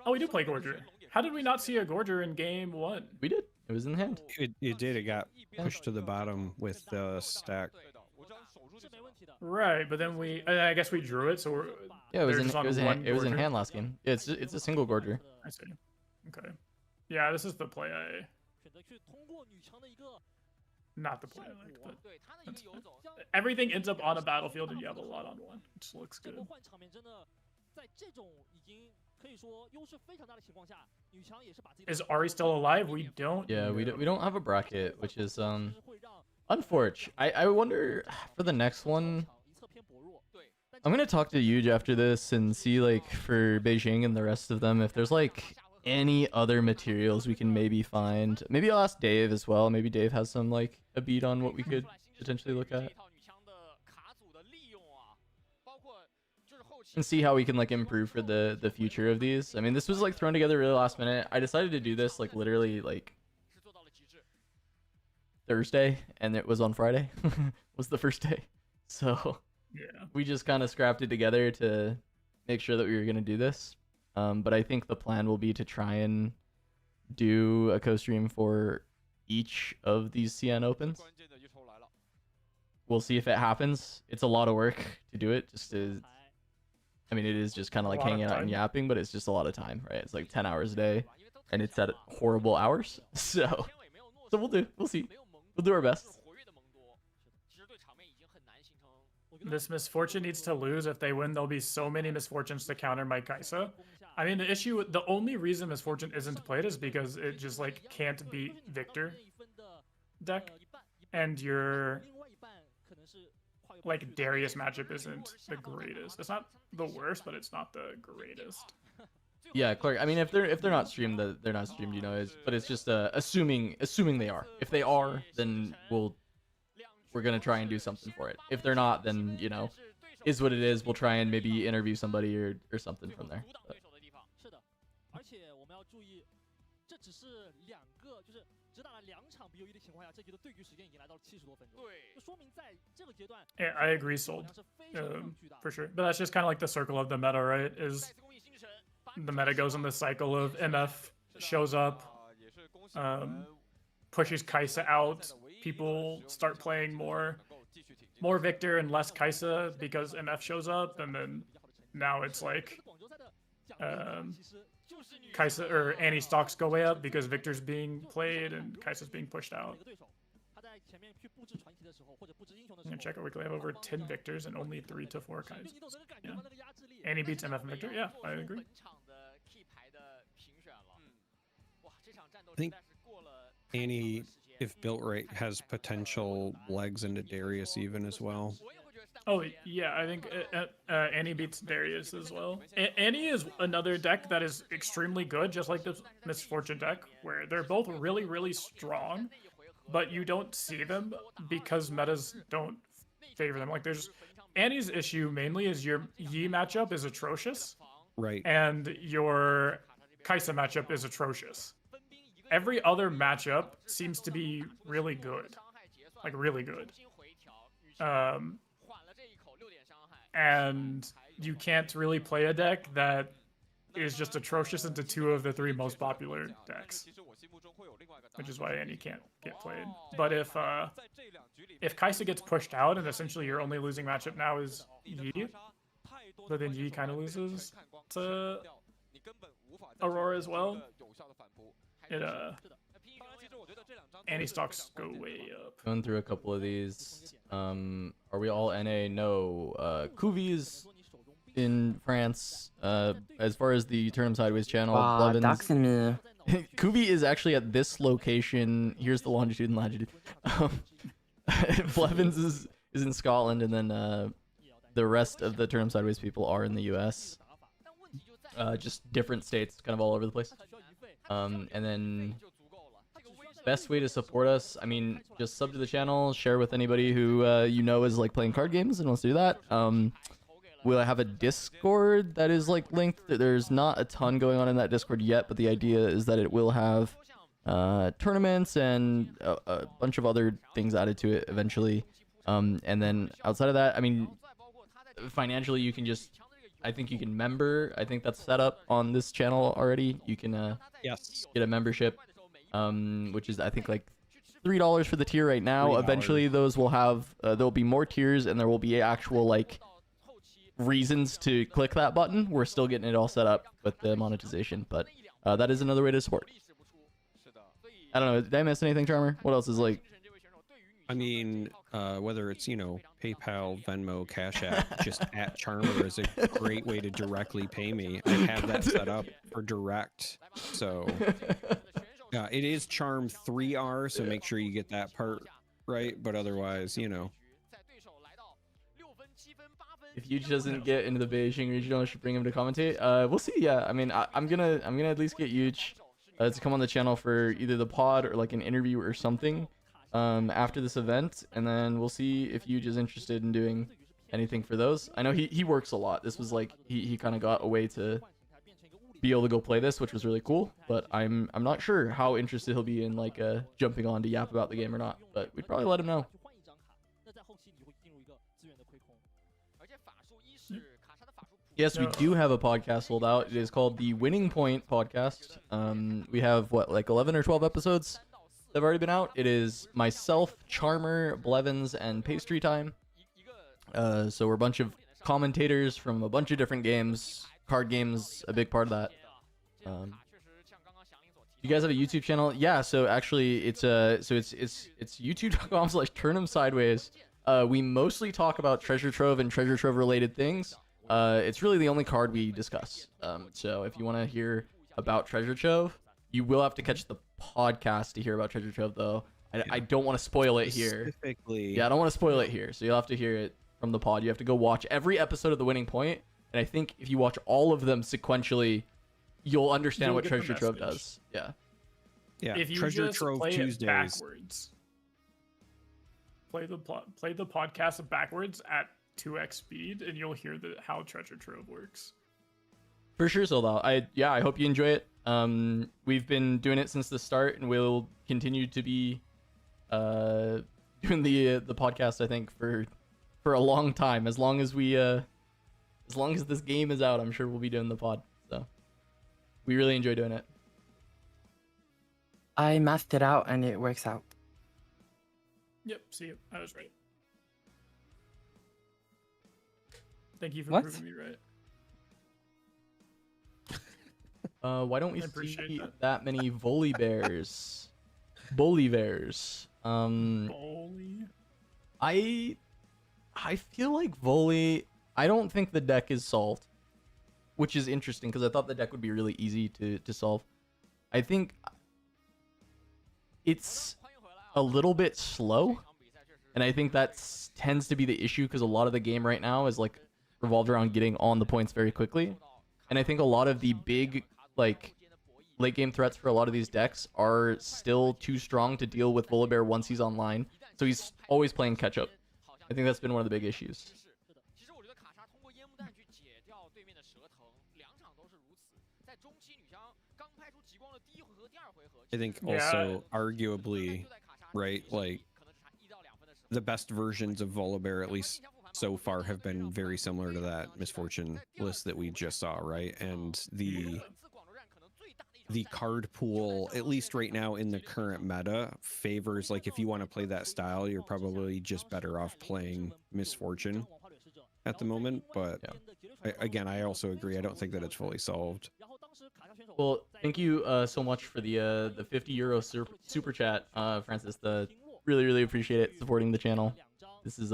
Oh, we do play Gorger. How did we not see a Gorger in game 1? We did. It was in hand. It did. It got pushed to the bottom with the stack. Right, but then I guess we drew it, so we're Yeah, it was they're in just on one it was in Gorger. hand last game. Yeah, it's a single gorger. I see. Okay. Yeah, this is the play not the play I like, but that's fine. Everything ends up on a battlefield and you have a lot on one, which looks good. Is Ari still alive? We don't. Yeah, we know. don't have a bracket, which is unfortunate. I wonder for the next one. I'm gonna talk to Yuge after this and see like for Beijing and the rest of them if there's like any other materials we can maybe find. Maybe I'll ask Dave as well. Maybe Dave has some like a beat on what we could potentially look at. And see how we can like improve for the future of these. I mean, this was like thrown together really last minute. I decided to do this like literally like Thursday, and it was on Friday. Was the first day, so Yeah. we just kind of scrapped it together to make sure that we were gonna do this. But I think the plan will be to try and do a co-stream for each of these CN Opens. We'll see if it happens. It's a lot of work to do it. I mean, it is just kind of like lot of hanging out and time. yapping, but it's just a lot of time, right? It's like 10 hours a day, and it's at horrible hours. So we'll see. We'll do our best. This Misfortune needs to lose. If they win, there'll be so many Misfortunes to counter my Kaisa. I mean, the only reason Misfortune isn't played is because it just like can't beat Victor deck, and your like Darius matchup isn't the greatest. It's not the worst, but it's not the greatest. Yeah, Clark. I mean, if they're not streamed, they're not streamed, you know. But it's just assuming they are. If they are, then we're gonna try and do something for it. If they're not, then you know, is what it is. We'll try and maybe interview somebody or something from there. But Yeah, I agree, sold. For sure. But that's just kind of like the circle of the meta, right? Is the meta goes in the cycle of MF shows up, pushes Kaisa out, people start playing more Victor and less Kaisa because MF shows up, and then now it's like Kaisa or Annie stocks go way up because Victor's being played and Kaisa's being pushed out. I'm gonna check it. We have over 10 Victors and only 3 to 4 Kaisas. Yeah. Annie beats MF and Victor. Yeah, I agree. I think Annie, if built right, has potential legs into Darius even as well. Oh yeah, I think Annie beats Darius as well. Annie is another deck that is extremely good, just like the Misfortune deck, where they're both really, really strong, but you don't see them because metas don't favor them. Like there's Annie's issue mainly is your Yi matchup is atrocious, Right. and your Kaisa matchup is atrocious. Every other matchup seems to be really good, like really good. And you can't really play a deck that is just atrocious into 2 of the 3 most popular decks, which is why Annie can't get played. But if Kaisa gets pushed out and essentially your only losing matchup now is Yi, but then Yi kind of loses to Aurora as well, Annie stocks go way up. going through a couple of these. Are we all NA? No. Kuvi's in France. As far as the Turn 'em Sideways channel, Wow, Blevins. doxing me. Kuvi is actually at this location. Here's the longitude and latitude. Blevins is in Scotland, and then the rest of the Turn 'em Sideways people are in the US. just different states, kind of all over the place. And then best way to support us, I mean, just sub to the channel, share with anybody who you know is like playing card games and wants to do that. We'll have a Discord that is like linked. There's not a ton going on in that Discord yet, but the idea is that it will have tournaments and a bunch of other things added to it eventually. And then outside of that, I mean, financially, you can just, I think you can member. I think that's set up on this channel already. You can yes, get a membership, which is I think like $3 for the tier right now. $3. Eventually, those will have there'll be more tiers, and there will be actual like reasons to click that button. We're still getting it all set up with the monetization, but that is another way to support. I don't know. Did I miss anything, Charmer? What else is like? I mean, whether it's, you know, PayPal, Venmo, Cash App, just at Charmer is a great way to directly pay me. I have that set up for direct. So, yeah, it is Charm 3R, so make sure you get that part right. But otherwise, you know. If Yuji doesn't get into the Beijing regional, I should bring him to commentate. We'll see. Yeah, I mean, I'm gonna at least get Yuji to come on the channel for either the pod or like an interview or something. After this event, and then we'll see if Yuji is interested in doing anything for those. I know he works a lot. This was like he kind of got a way to be able to go play this, which was really cool. But I'm not sure how interested he'll be in like jumping on to yap about the game or not. But we'd probably let him know. Yes, we do have a podcast sold out. It is called the Winning Point Podcast. We have what, like 11 or 12 episodes that have already been out. It is myself, Charmer, Blevins, and Pastry Time. So we're a bunch of commentators from a bunch of different games. Card games, a big part of that. You guys have a YouTube channel? Yeah. So actually, it's youtube.com/turn'em-sideways. We mostly talk about Treasure Trove and Treasure Trove related things. It's really the only card we discuss. So if you want to hear about Treasure Trove, you will have to catch the podcast to hear about Treasure Trove, though. I don't want to spoil it here. Specifically. Yeah, I don't want to spoil it here. So you'll have to hear it from the pod. You have to go watch every episode of The Winning Point. And I think if you watch all of them sequentially, you'll understand what Treasure Trove does. Yeah. Yeah. If you Treasure just Trove play Tuesdays. it backwards, play the podcast backwards at 2x speed, and you'll hear how Treasure Trove works. For sure, sold out. I hope you enjoy it. We've been doing it since the start, and we'll continue to be doing the podcast, I think, for a long time. As long as this game is out, I'm sure we'll be doing the pod. So we really enjoy doing it. I mathed it out and it works out. Yep, see you. I was right. Thank you for What? proving me right. Why don't we I appreciate see that. that many Volibears? Bolivares. Holy. I feel like Volley. I don't think the deck is solved, which is interesting because I thought the deck would be really easy to solve. I think it's a little bit slow, and I think that tends to be the issue because a lot of the game right now is like revolved around getting on the points very quickly, and I think a lot of the big like late game threats for a lot of these decks are still too strong to deal with Volibear once he's online, so he's always playing catch up. I think that's been one of the big issues. I think also arguably, right, like the best versions of Volibear, at least so far, have been very similar to that Misfortune list that we just saw, right? And the card pool, at least right now in the current meta, favors, like, if you want to play that style, you're probably just better off playing Misfortune at the moment. But again, I also agree. I don't think that it's fully solved. Well, thank you so much for the €50 super chat, Francis. Really appreciate it, supporting the channel. This is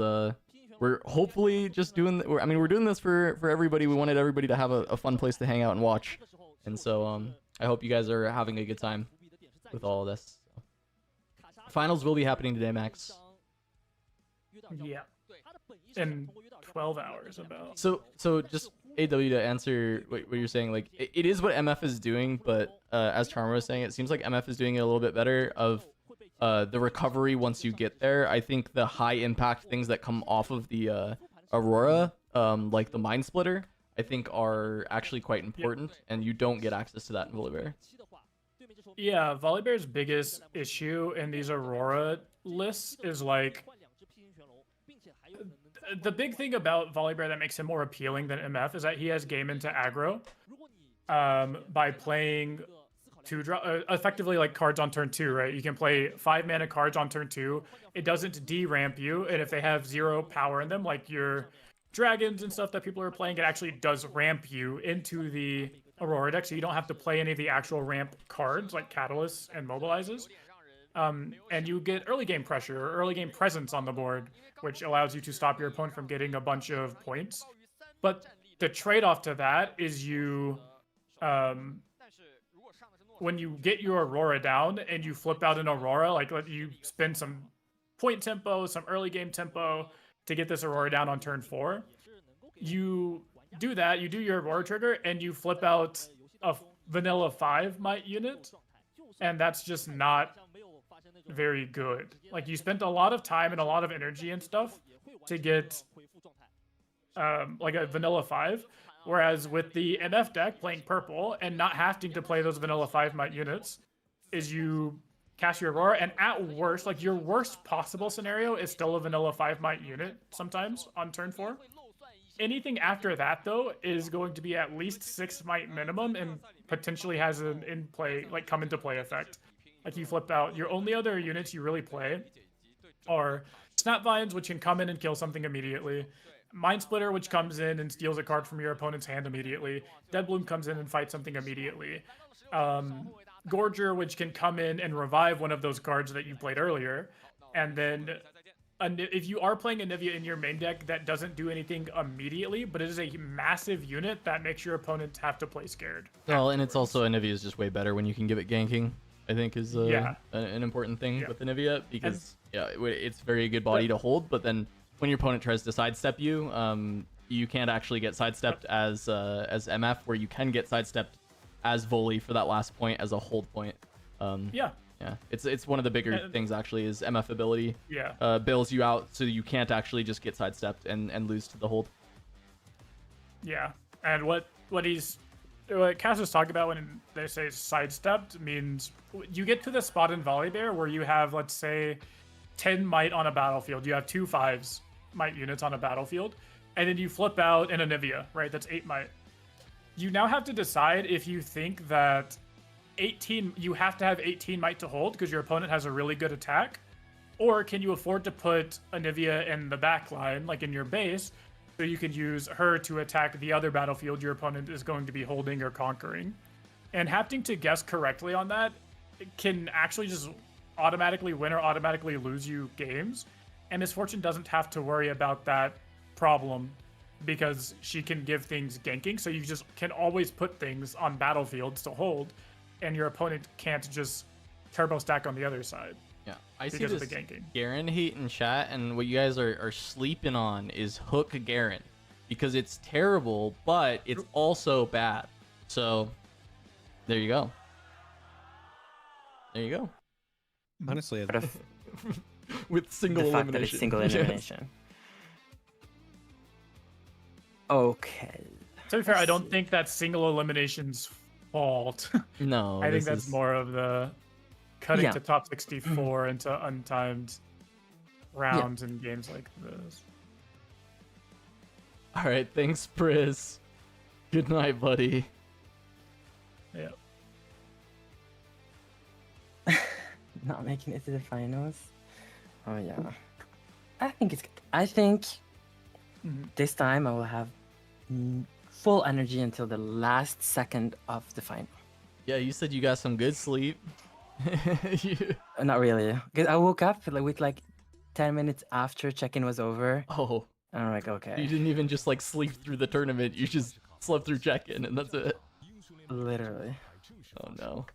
we're hopefully just doing. We're doing this for everybody. We wanted everybody to have a fun place to hang out and watch, and so I hope you guys are having a good time with all of this. Finals will be happening today, Max. Yeah. In 12 hours about. So just AW, to answer what you're saying, like it is what MF is doing, but as Charmer was saying, it seems like MF is doing it a little bit better of the recovery once you get there. I think the high impact things that come off of the Aurora, like the Mind Splitter, I think are actually quite important, and you don't get access to that in Volibear. Yeah, Volibear's biggest issue in these Aurora lists is like the big thing about Volibear that makes him more appealing than MF is that he has game into aggro by playing effectively like cards on turn 2, right? You can play 5 mana cards on turn 2. It doesn't de-ramp you, and if they have 0 power in them, like your dragons and stuff that people are playing, it actually does ramp you into the Aurora deck, so you don't have to play any of the actual ramp cards like Catalysts and Mobilizes. And you get early game pressure or early game presence on the board, which allows you to stop your opponent from getting a bunch of points. But the trade-off to that is you, when you get your Aurora down and you flip out an Aurora, like you spend some point tempo, some early game tempo to get this Aurora down on turn 4, you do that, you do your Aurora trigger, and you flip out a vanilla 5 might unit, and that's just not very good. Like, you spent a lot of time and a lot of energy and stuff to get like a vanilla 5, whereas with the MF deck playing purple and not having to play those vanilla 5 might units is you cast your Aurora, and at worst, like your worst possible scenario is still a vanilla 5 might unit sometimes on turn 4. Anything after that, though, is going to be at least 6 might minimum and potentially has an come into play effect. Like, you flip out, your only other units you really play are Snapvines, which can come in and kill something immediately, Mind Splitter, which comes in and steals a card from your opponent's hand immediately, Deadbloom comes in and fights something immediately, Gorger, which can come in and revive one of those cards that you played earlier, and then if you are playing Anivia in your main deck, that doesn't do anything immediately, but it is a massive unit that makes your opponent have to play scared. Well, and it's also Anivia is just way better when you can give it ganking, I think is an important thing with Anivia, because it's very good body to hold, but then when your opponent tries to sidestep you, you can't actually get sidestepped as MF, where you can get sidestepped as volley for that last point as a hold point. Yeah, it's one of the bigger things actually is MF ability. Bails you out so you can't actually just get sidestepped and lose to the hold. Yeah, and what Cass was talking about when they say sidestepped means you get to the spot in Volibear where you have, let's say, 10 might on a battlefield. You have 2 5s might units on a battlefield, and then you flip out an Anivia, right? That's 8 might. You now have to decide if you think that you have to have 18 might to hold because your opponent has a really good attack, or can you afford to put Anivia in the back line, like in your base, so you can use her to attack the other battlefield your opponent is going to be holding or conquering. And having to guess correctly on that can actually just automatically win or automatically lose you games, and Miss Fortune doesn't have to worry about that problem because she can give things ganking, so you just can always put things on battlefields to hold, and your opponent can't just turbo stack on the other side. Yeah, I see this Garen hate in chat, and what you guys are sleeping on is Hook Garen, because it's terrible, but it's also bad. So there you go. There you go. Honestly, with single the fact elimination. That it's single elimination. Okay. To be fair, I don't think that's single elimination's fault. No, I think that's more of the cutting to top 64 into untimed rounds in games like this. All right, thanks, Priz. Good night, buddy. Yeah. Not making it to the finals. Oh yeah. I think this time I will have full energy until the last second of the final. Yeah, you said you got some good sleep. Not really, because I woke up with 10 minutes after check-in was over. Oh. And I'm like, okay. You didn't even just sleep through the tournament. You just slept through check-in, and that's it. Literally. Oh no.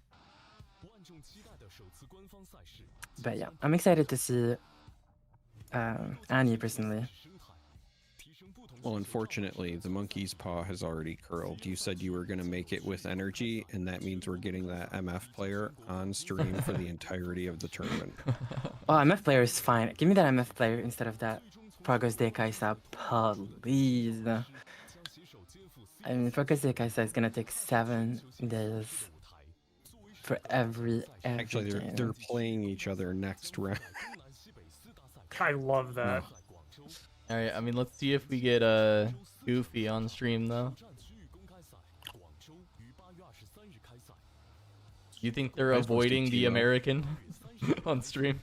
But yeah, I'm excited to see Annie personally. Well, unfortunately, the monkey's paw has already curled. You said you were going to make it with energy, and that means we're getting that MF player on stream for the entirety of the tournament. Oh, MF player is fine. Give me that MF player instead of that Progress de Kaisa, please. I mean, Progress de Kaisa is gonna take 7 days for every Actually, game. they're playing each other next round. I love that. All right, I mean, let's see if we get Goofy on stream though. You think they're avoiding the American on stream?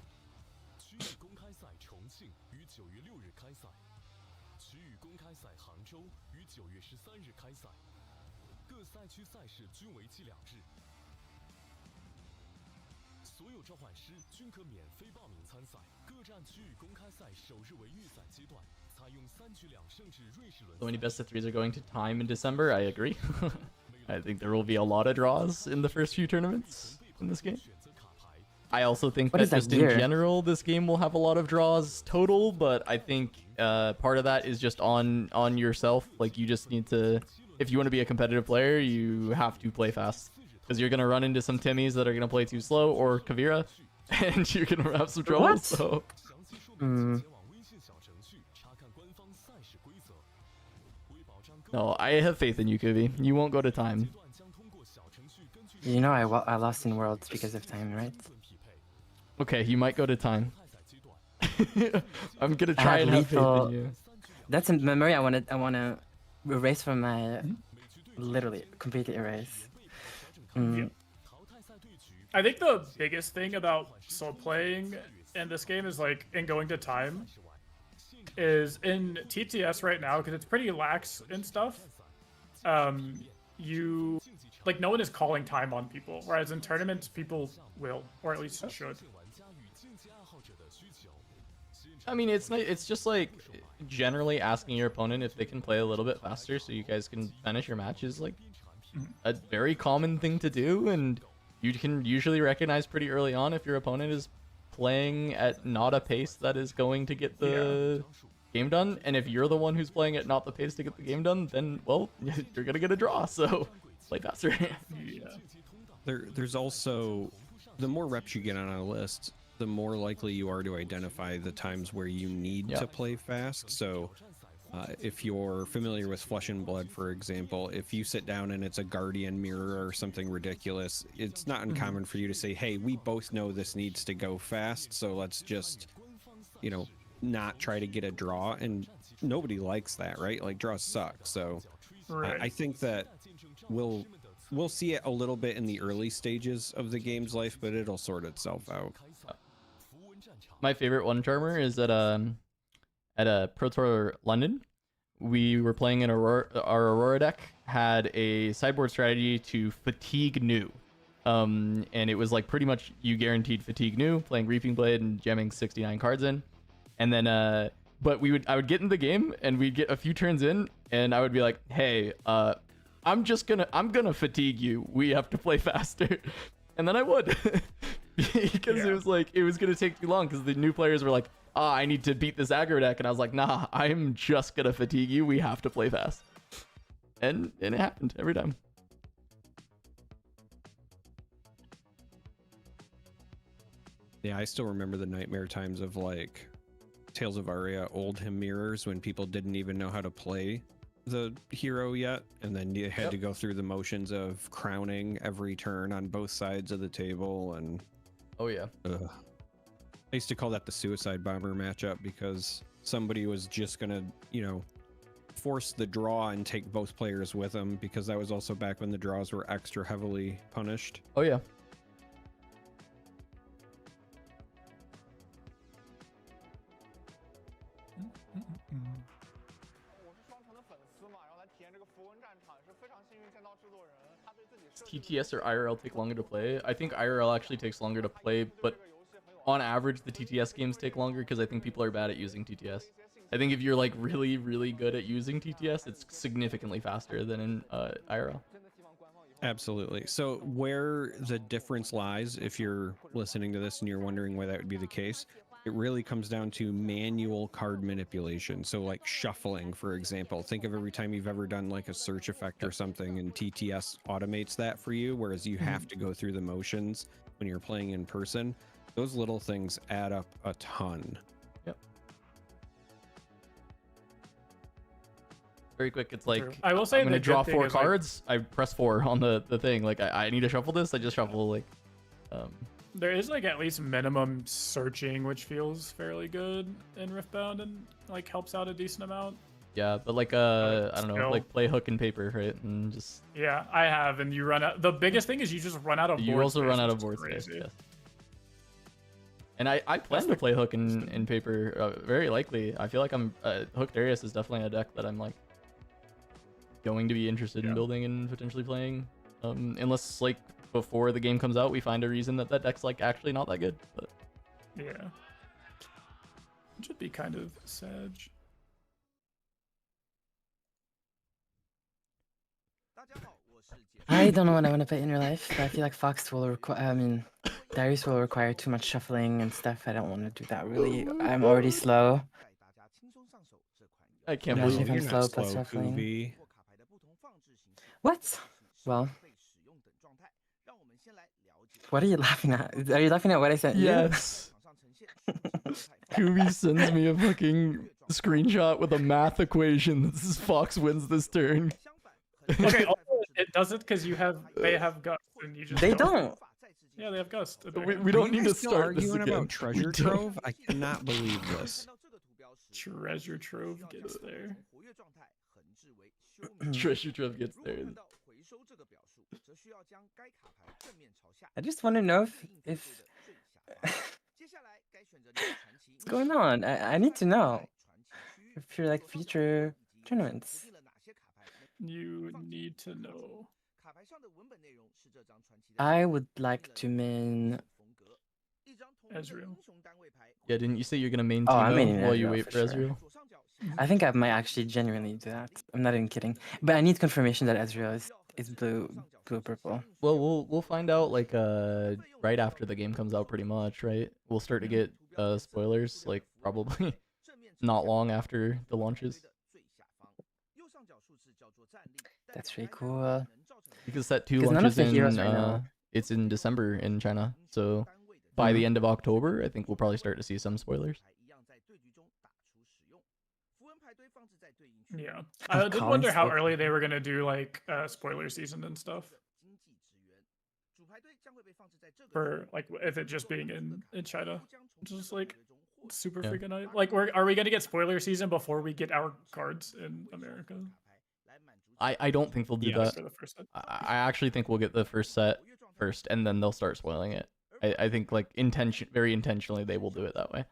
So many best of threes are going to time in December. I agree. I think there will be a lot of draws in the first few tournaments in this game. I also think that just in general, this game will have a lot of draws total, but I think part of that is just on yourself. Like, you just need to, if you want to be a competitive player, you have to play fast. Because you're going to run into some Timmies that are going to play too slow, or Kavira, and you're going to have some trouble. What? So. No, I have faith in you, Kuvi. You won't go to time. You know I lost in Worlds because of time, right? Okay, you might go to time. I'm gonna try and have faith in you. That's a memory I wanna erase from my literally completely erase. Yeah. I think the biggest thing about solo playing in this game is like in going to time is in TTS right now, because it's pretty lax and stuff. You like no one is calling time on people, whereas in tournaments people will, or at least should. I mean, it's just like generally asking your opponent if they can play a little bit faster so you guys can finish your matches. Like a very common thing to do, and you can usually recognize pretty early on if your opponent is playing at not a pace that is going to get the game done. And if you're the one who's playing at not the pace to get the game done, then, well, you're gonna get a draw. So play faster. There's also, the more reps you get on a list, the more likely you are to identify the times where you need to play fast. So if you're familiar with Flesh and Blood, for example, if you sit down and it's a Guardian mirror or something ridiculous, it's not uncommon for you to say, hey, we both know this needs to go fast, so let's just, you know, not try to get a draw. And nobody likes that, right? Like, draws suck. So I think that we'll see it a little bit in the early stages of the game's life, but it'll sort itself out. My favorite one charmer is at a Pro Tour London. We were playing in our Aurora deck, had a sideboard strategy to fatigue new. And it was like pretty much you guaranteed fatigue new, playing Reaping Blade and jamming 69 cards in. And then but I would get in the game and we'd get a few turns in and I would be like, hey, I'm gonna fatigue you. We have to play faster. And then I would. Because it was like, it was gonna take too long because the new players were like, I need to beat this aggro deck, and I was like, nah, I'm just gonna fatigue you. We have to play fast. And it happened every time. Yeah, I still remember the nightmare times of like Tales of Aria Oldham mirrors when people didn't even know how to play the hero yet, and then you had to go through the motions of crowning every turn on both sides of the table. And oh yeah, I used to call that the suicide bomber matchup because somebody was just gonna, you know, force the draw and take both players with them, because that was also back when the draws were extra heavily punished. Oh yeah. TTS or IRL take longer to play? I think IRL actually takes longer to play, but on average the TTS games take longer because I think people are bad at using TTS. I think if you're like really, really good at using TTS, it's significantly faster than in IRL. Absolutely. So where the difference lies, if you're listening to this and you're wondering why that would be the case, It really comes down to manual card manipulation. So like shuffling, for example. Think of every time you've ever done like a search effect or something, and TTS automates that for you, whereas you have to go through the motions when you're playing in person. Those little things add up a ton. Yep. Very quick. It's like, I will say I'm gonna the good draw thing 4 is, like- cards. I press 4 on the thing. Like I need to shuffle this. I just shuffle like. There is like at least minimum searching, which feels fairly good in Riftbound and like helps out a decent amount. Yeah, but like I don't know, still. like play hook and paper, right? And just Yeah, I have, and you run out. The biggest thing is you just run out of. you board also space, run out which of is board space. crazy. Yes. And I plan to play hook and paper very likely. I feel like I'm Hook Darius is definitely a deck that I'm like going to be interested in building and potentially playing. Unless like before the game comes out, we find a reason that deck's like actually not that good. But Yeah, it should be kind of sad. I don't know what I want to play in real life, but I feel like Fox will require. I mean, Darius will require too much shuffling and stuff. I don't want to do that really. I'm already slow. I can't Imagine believe if I'm You're slow not plus slow, shuffling. Kubi. What? Well, what are you laughing at? Are you laughing at what I sent you? yes. Kubi sends me a fucking screenshot with a math equation that says Fox wins this turn. Okay, also, it does it because they have gust and you just They don't. Yeah, they have gust. We don't need to Still start this arguing again. about treasure We don't. trove. I cannot believe this. Treasure trove gets there. Treasure trove gets there. I just want to know if what's going on. I need to know if you're like future tournaments. You need to know. I would like to main. Ezreal. Yeah, didn't you say you're gonna main Oh, I'm Teemo maining while you Ezreal wait for for sure. Ezreal? I think I might actually genuinely do that. I'm not even kidding. But I need confirmation that Ezreal is blue purple. Well, we'll find out like right after the game comes out, pretty much, right? We'll start to get spoilers like probably not long after the launches. That's really cool. Because Set 2 'Cause none of launches the in heroes right now. it's in December in China, so by the end of October, I think we'll probably start to see some spoilers. Yeah, I did wonder Collins how look- early they were gonna do like spoiler season and stuff. For like if it just being in China, just like super Yeah. freaking nice. Like, are we gonna get spoiler season before we get our cards in America? I don't think they'll do that. For the first set. I actually think we'll get the first set first, and then they'll start spoiling it. I think like very intentionally they will do it that way.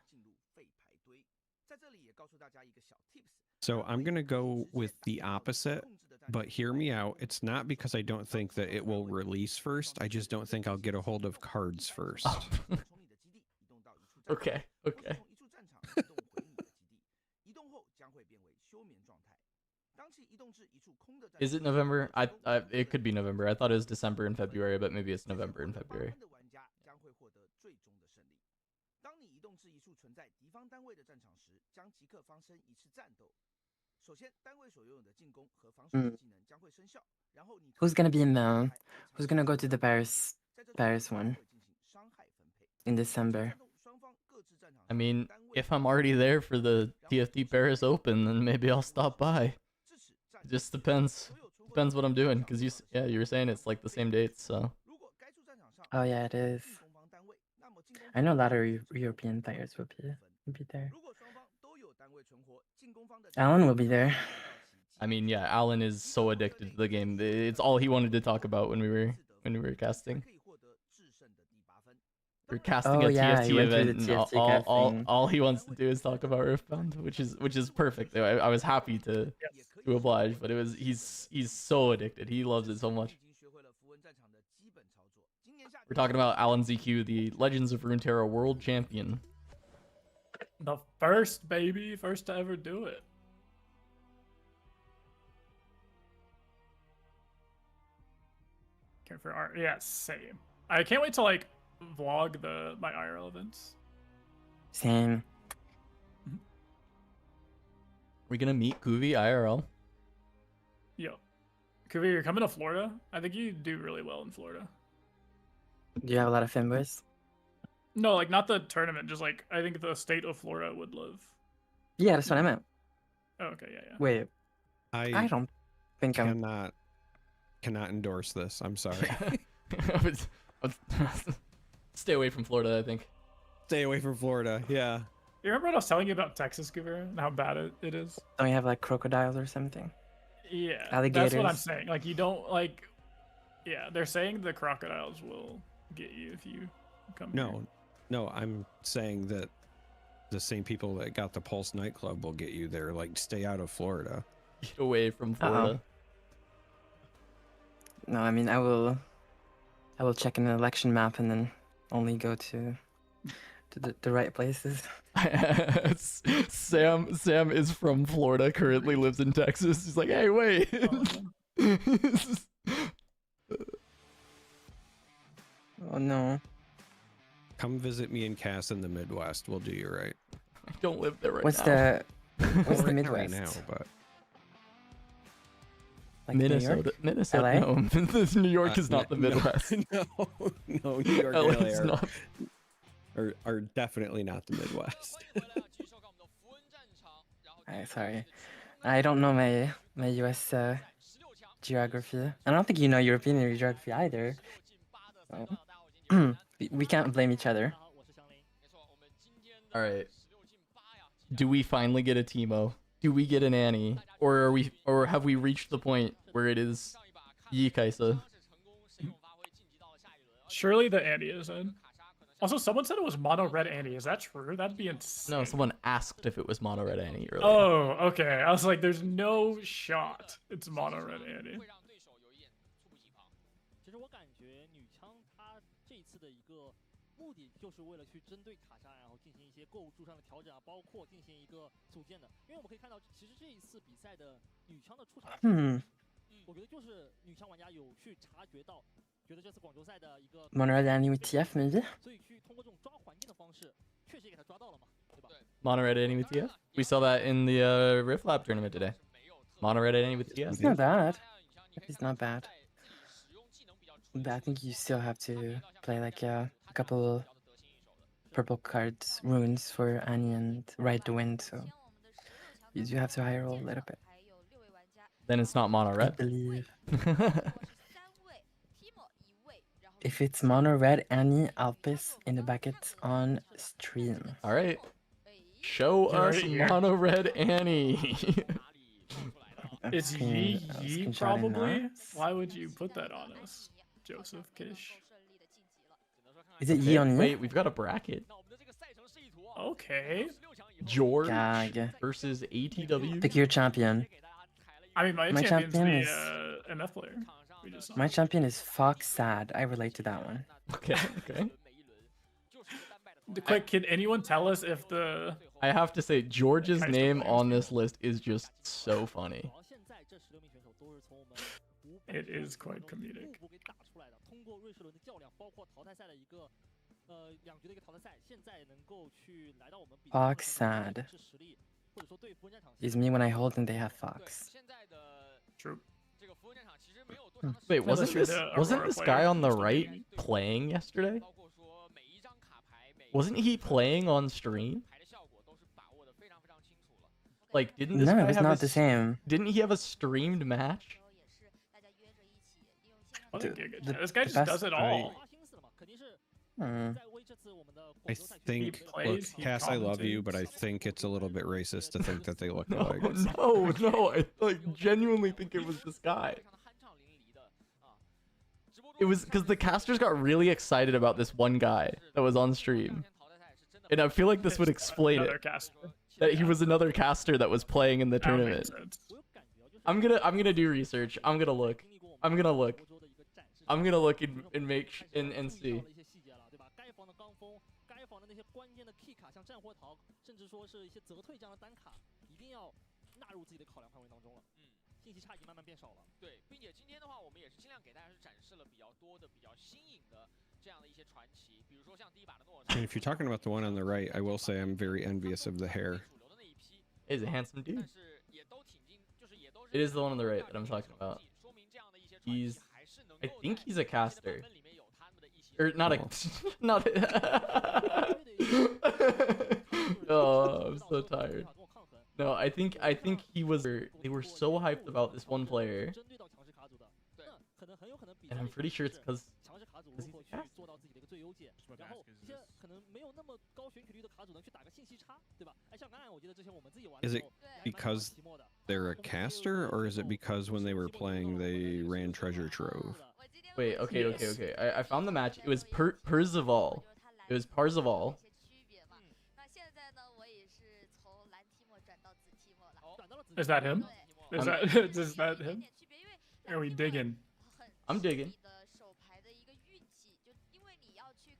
So I'm going to go with the opposite, but hear me out. It's not because I don't think that it will release first. I just don't think I'll get a hold of cards first. Oh. Okay. Is it November? It could be November. I thought it was December and February, but maybe it's November and February. Who's gonna be in the? Who's gonna go to the Paris one in December? I mean, if I'm already there for the TFT Paris Open, then maybe I'll stop by. It just depends. Depends what I'm doing, because you were saying it's like the same dates, so. Oh yeah, it is. I know a lot of European players will be there. Alan will be there. I mean, yeah, Alan is so addicted to the game. It's all he wanted to talk about when we were casting. We're casting Oh, a yeah, he TFT went through event, the and TFT casting. all he wants to do is talk about Riftbound, which is perfect. I was happy to oblige, but he's so addicted. He loves it so much. We're talking about Alan ZQ, the Legends of Runeterra World Champion. The first baby, first to ever do it. Care for art? Yeah, same. I can't wait to like vlog my IRL events. Same. We gonna meet Kuvi IRL? Yo, Kuvi, you're coming to Florida? I think you do really well in Florida. Do you have a lot of fanboys? No, like not the tournament, just like I think the state of Florida would love. Yeah, that's what I meant. Oh, okay, yeah. Wait, I don't think cannot endorse this. I'm sorry. Stay away from Florida, I think. Stay away from Florida. Yeah. You remember what I was telling you about Texas, Kuvi, and how bad it is? Don't you have like crocodiles or something? Yeah, Alligators. that's what I'm saying. Like you don't like. Yeah, they're saying the crocodiles will get you if you come. here. No, I'm saying that the same people that got the Pulse nightclub will get you there. Like, stay out of Florida. Get away from Florida. No, I mean I will check an election map and then only go to the right places. Sam is from Florida, currently lives in Texas. He's like, hey, wait. Oh no. Come visit me and Cass in the Midwest. We'll do you right. I don't live there right What's now. What's the Right Midwest? now, but Like New York? Minnesota. LA? No, New York is not the Midwest. No, New York LA and is LA not. are definitely not the Midwest. Sorry, I don't know my US geography. I don't think you know European geography either. So, we can't blame each other. All right. Do we finally get a Teemo? Do we get an Annie? Or have we reached the point where it is Yi Kaisa? Surely the Annie is in. Also, someone said it was mono red Annie. Is that true? That'd be insane. No, someone asked if it was mono red Annie earlier. Oh, okay. I was like, there's no shot it's mono red Annie. 其实我感觉女枪它这一次的一个目的就是为了去针对卡莎，然后进行一些构筑上的调整啊，包括进行一个组建的。因为我们可以看到，其实这一次比赛的女枪的出场，我觉得就是女枪玩家有去察觉到，觉得这次广州赛的一个 Mono red Annie with TF maybe? 所以去通过这种抓环境的方式，确实也给他抓到了嘛，对吧？ Mono red Annie with TF? We saw that in the Rift Lab tournament today. Mono red Annie with TF. It's not bad. It's not bad. But I think you still have to play like a couple purple cards, runes for Annie and ride the wind, so you do have to high roll a little bit. Then it's not mono I red. believe. If it's mono red Annie, I'll piss in the bucket on stream. All right. Show us mono red Annie. It's Yi probably? Why would you put that on us, Joseph Kish? Is it Yi on Yi? Wait, we've got a bracket. Okay. George Gag. versus ATW. Pick your champion. I mean, my champion's champion the MF player. We just saw. My champion is Fox Sad. I relate to that one. Okay, okay. Quick, can anyone tell us if the... I have to say, George's name on this list is just so funny. It is quite comedic. Fox Sad. Is me when I hold and they have Fox. True. Wait, Wasn't wasn't this guy on the right playing yesterday? Wasn't he playing on stream? Like, didn't this No, guy it was have not a the same. Didn't he have a streamed match? This guy just does it all. I think, look, Cass, I love you, but I think it's a little bit racist to think that they look alike. No, I like genuinely think it was this guy. It was because the casters got really excited about this one guy that was on stream. And I feel like this would explain it. That he was another caster that was playing in the tournament. I'm gonna do research. I'm gonna look and make and see. 该防的刚锋，该防的那些关键的 key 卡，像战火桃，甚至说是一些泽退这样的单卡，一定要纳入自己的考量范围当中了。信息差已经慢慢变少了。对，并且今天的话，我们也是尽量给大家是展示了比较多的、比较新颖的这样的一些传奇，比如说像第一把的诺尔。 And if you're talking about the one on the right, I will say I'm very envious of the hair. He's a handsome dude. 但是也都挺进，就是也都是 It is the one on the right that I'm talking about. 说明这样的一些传奇 He's, 还是能 I 够 think 在 he's a 这些版 caster. 本里面有他们的一些 Or not a, Oh. not a. Oh, I'm so tired. No, I think he was. They were so hyped about this one player, 针对到强势卡组的，那可能很有可能比 and 赛 I'm 里 pretty sure it's because 强势卡组 he's 如何 a 去 caster. 做到自己的一个最优解，然后一些可能没有那么高选取率的卡组能去打个信息差，对吧？哎，像刚才我记得之前我们自己玩的 Is 时 it 候， because they're a caster, or is it because when they were playing they ran treasure trove? Wait, okay, okay, Yes. okay. I found the match. It was Percival. It was Parzival. 那现在呢，我也是从蓝提莫转到紫提莫了。 Is that him? Is that is that 有 him? 点区别，因为 Are we digging? I'm digging. 你的手牌的一个运气，就因为你要去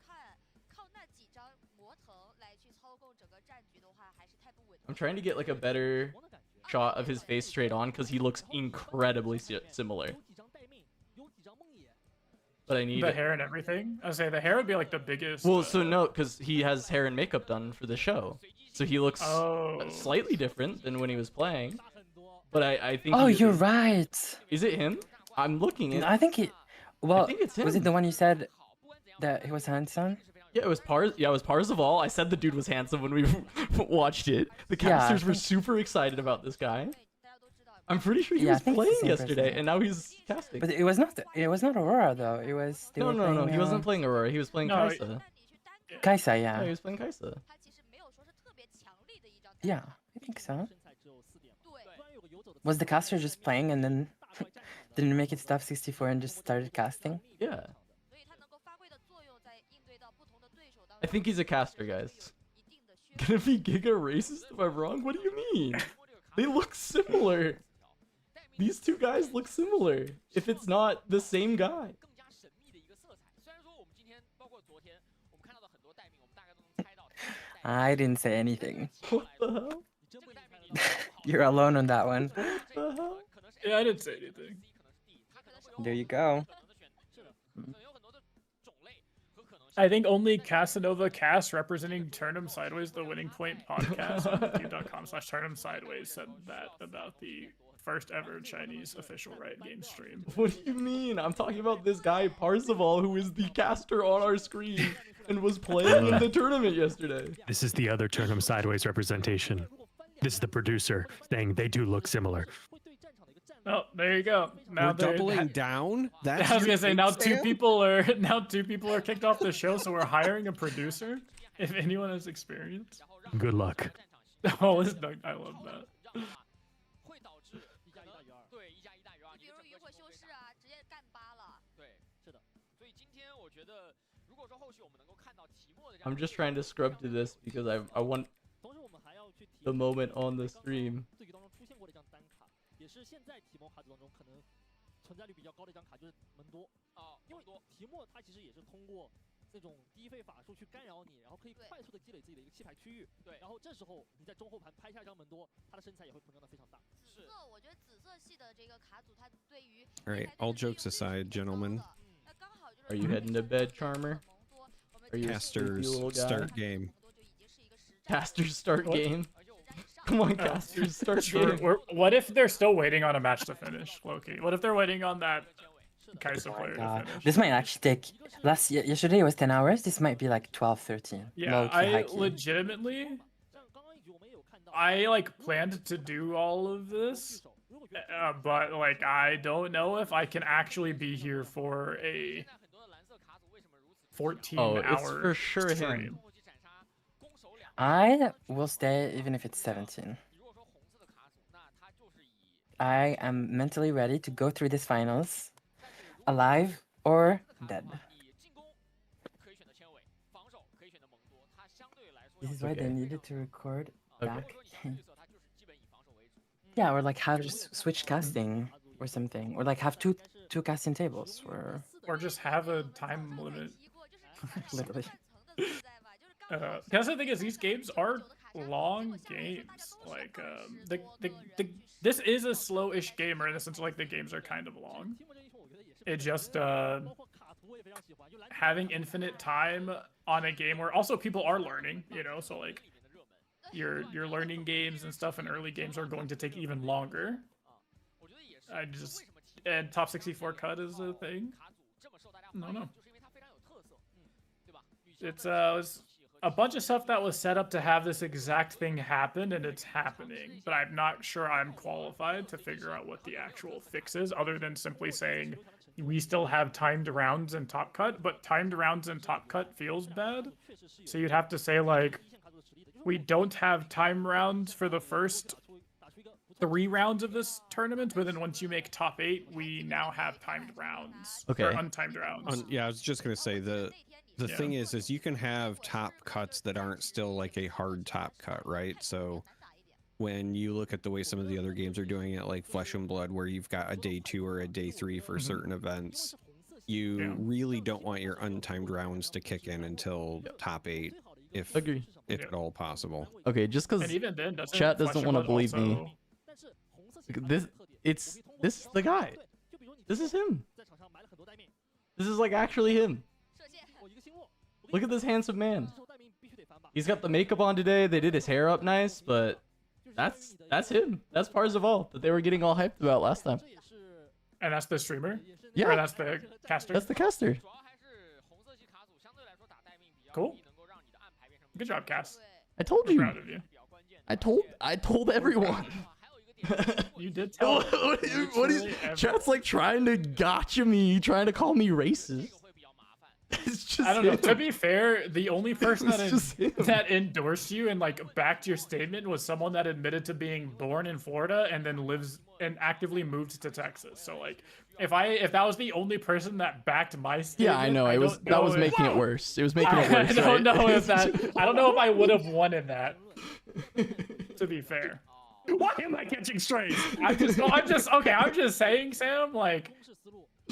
靠那几张魔藤来去操控整个战局的话，还是太不稳定。 I'm trying to get like a better shot of his face straight on because he looks incredibly similar. 有几张待命，有几张梦魇。 But I need The it. hair and everything. I would say the hair would be like the biggest. Well, so no, because he has hair and makeup done for the show, so he looks Oh. slightly different than when he was playing. But I think. Oh, he- you're right. Is it him? I'm looking at. I think he. Well, think it's was him. it the one you said that he was handsome? Yeah, it was Parzival. I said the dude was handsome when we watched it. The Yeah, I casters were think- super excited about this guy. 对，大家都知道。 I'm pretty sure he Yeah, I was think it's the playing same yesterday, person. and now he's casting. But it was not. It was not Aurora though. It was. They No, were no, no. playing, He wasn't playing Aurora. He was playing No, Kaisa. 但你去单看 Kaisa, Yeah, he yeah. was playing Kaisa. 它其实没有说是特别强力的一张。 Yeah, I think so. 身材只有4点。对。突然有个游走的 Was the caster just playing and then didn't make it stop 64 and just started casting? Yeah. 所以它能够发挥的作用，在应对到不同的对手当 I 中， think he's a caster, guys. 一定的削 Gonna be Giga racist if I'm wrong? What do you mean? They look similar. These two guys look similar. If it's not the same guy. 更加神秘的一个色彩。虽然说我们今天包括昨天我们看到的很多待命，我们大概都能猜到他们的待命。 I didn't say anything. What the hell? 这个待命你不好 You're alone on that one. What the hell? 可能是 Yeah, I didn't say anything. C， 可能是 D，它可能会有 There you go. 可能的选，是的，可能有很多的种类和可能性。 I think only Casanova Cast representing Turn 'em Sideways, the Winning Point podcast on youtube.com/Turn 'em Sideways said that about the first ever Chinese official Riot Games stream. What do you mean? I'm talking about this guy, Parzival, who is the caster on our screen and was playing in the tournament yesterday. This is the other turn 'em sideways representation. This is the producer saying they do look similar. 会对战场的一个战略 Oh, there you go. Now We're they're doubling down. That's I was your gonna say big now two stand? people are kicked off the show, so we're hiring a producer. If anyone has experience. Good luck. Oh, this Doug, I love that. 会导致1加1大于2。对1加1大于2，比如说渔火修士啊，直接干8了。对，是的。所以今天我觉得，如果说后续我们能够看到提莫的这样 I'm just trying to scrub to this because I want 同时我们还要去提 the moment on the stream. 对局当中出现过的一张单卡，也是现在提莫卡组当中可能存在率比较高的一张卡，就是门多。因为提莫它其实也是通过那种低费法术去干扰你，然后可以快速的积累自己的一个弃牌区域。对，然后这时候你在中后盘拍下一张门多，它的身材也会膨胀的非常大。紫色，我觉得紫色系的这个卡组，它对于 All right, all jokes aside, gentlemen. 那刚好就是 Are you heading to bed, Charmer? Are you a sleepy Casters little guy? start game. Casters start What? game. Come on, casters start Sure, game. what if they're still waiting on a match to finish, Loki? What if they're waiting on that Kaisa Oh my player to god. finish? This might actually take. Yesterday was 10 hours. This might be like 12, 13. Yeah, Low-key, I high-key. legitimately, 像刚刚一局我们也有看到， I like planned to do all of this, 如果觉得 but like I don't know if I can actually be here for a 现在很多的蓝色卡组为什么如此 Oh, it's fourteen-hour for sure stream. him. 后期斩杀攻守两。 I will stay even if it's 17. 如果说红色的卡组，那它就是以 I am mentally ready to go through these finals, alive or dead. 你进攻可以选择千尾，防守可以选择蒙多，它相对来说 This 要 is why they Okay. needed to record Okay. back. 如果说你是绿色，它就是基本以防守为主。 Yeah, or like have just switch casting or something, or like have two casting tables, or Or just have a time limit. literally. That's the thing is these games are long games. Like this is a slow-ish gamer in the sense like the games are kind of long. It just having infinite time on a game where also people are learning, you know, so like your learning games and stuff and early games are going to take even longer. And top 64 cut is a thing. No. It's a bunch of stuff that was set up to have this exact thing happen, and it's happening. But I'm not sure I'm qualified to figure out what the actual fix is, other than simply saying we still have timed rounds in Top Cut, but timed rounds in Top Cut feels bad. So you'd have to say, like, we don't have time rounds for the first 3 rounds of this tournament, but then once you make top 8, we now have timed rounds. Okay. Or untimed rounds. Yeah, I was just gonna say the thing is you can have top cuts that aren't still like a hard top cut, right? So when you look at the way some of the other games are doing it, like Flesh and Blood, where you've got a day 2 or a day 3 for certain events, you really don't want your untimed rounds to kick in until top 8, if at all possible. Okay, just because chat doesn't want to believe me. This is the guy. This is him. This is like actually him. Look at this handsome man. He's got the makeup on today. They did his hair up nice, but that's him. That's Parzival that they were getting all hyped about last time. And that's the streamer? Yeah. Or that's the caster? That's the caster. Cool. Good job, Cass. I told I'm you. proud of you. I told everyone. You did tell. What is chat's like trying to gotcha me, trying to call me racist? It's just I don't know. him. To be fair, the only person It's just that endorsed you and like backed your statement was someone that admitted to being born in Florida and then lives and actively moved to Texas. So like, if that was the only person that backed my statement, Yeah, I know. That was making it worse. It was making it worse. I don't know if I would have wanted that. To be fair. Why am I catching strays? I'm just saying, Sam, like,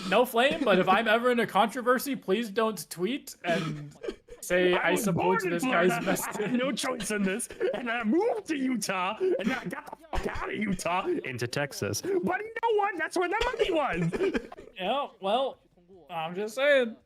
no flame, but if I'm ever in a controversy, please don't tweet and say I support this guy's message. I had no choice in this, and I moved to Utah, and I got the fuck out of Utah into Texas. But you know what? That's where the money was. Yeah, well, I'm just saying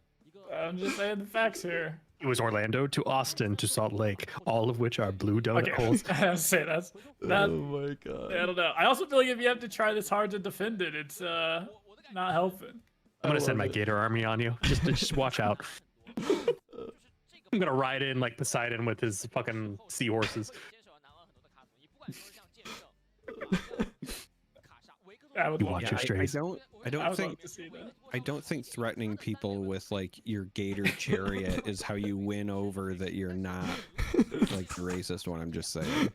the facts here. It was Orlando to Austin to Salt Lake, all of which are blue donut holes. That. Oh my god. I don't know. I also feel like if you have to try this hard to defend it, it's not helping. I'm gonna send my Gator army on you. Just watch out. I'm gonna ride in like Poseidon with his fucking seahorses. You watch your strays. I don't think threatening people with like your Gator chariot is how you win over that you're not like the racist one. I'm just saying.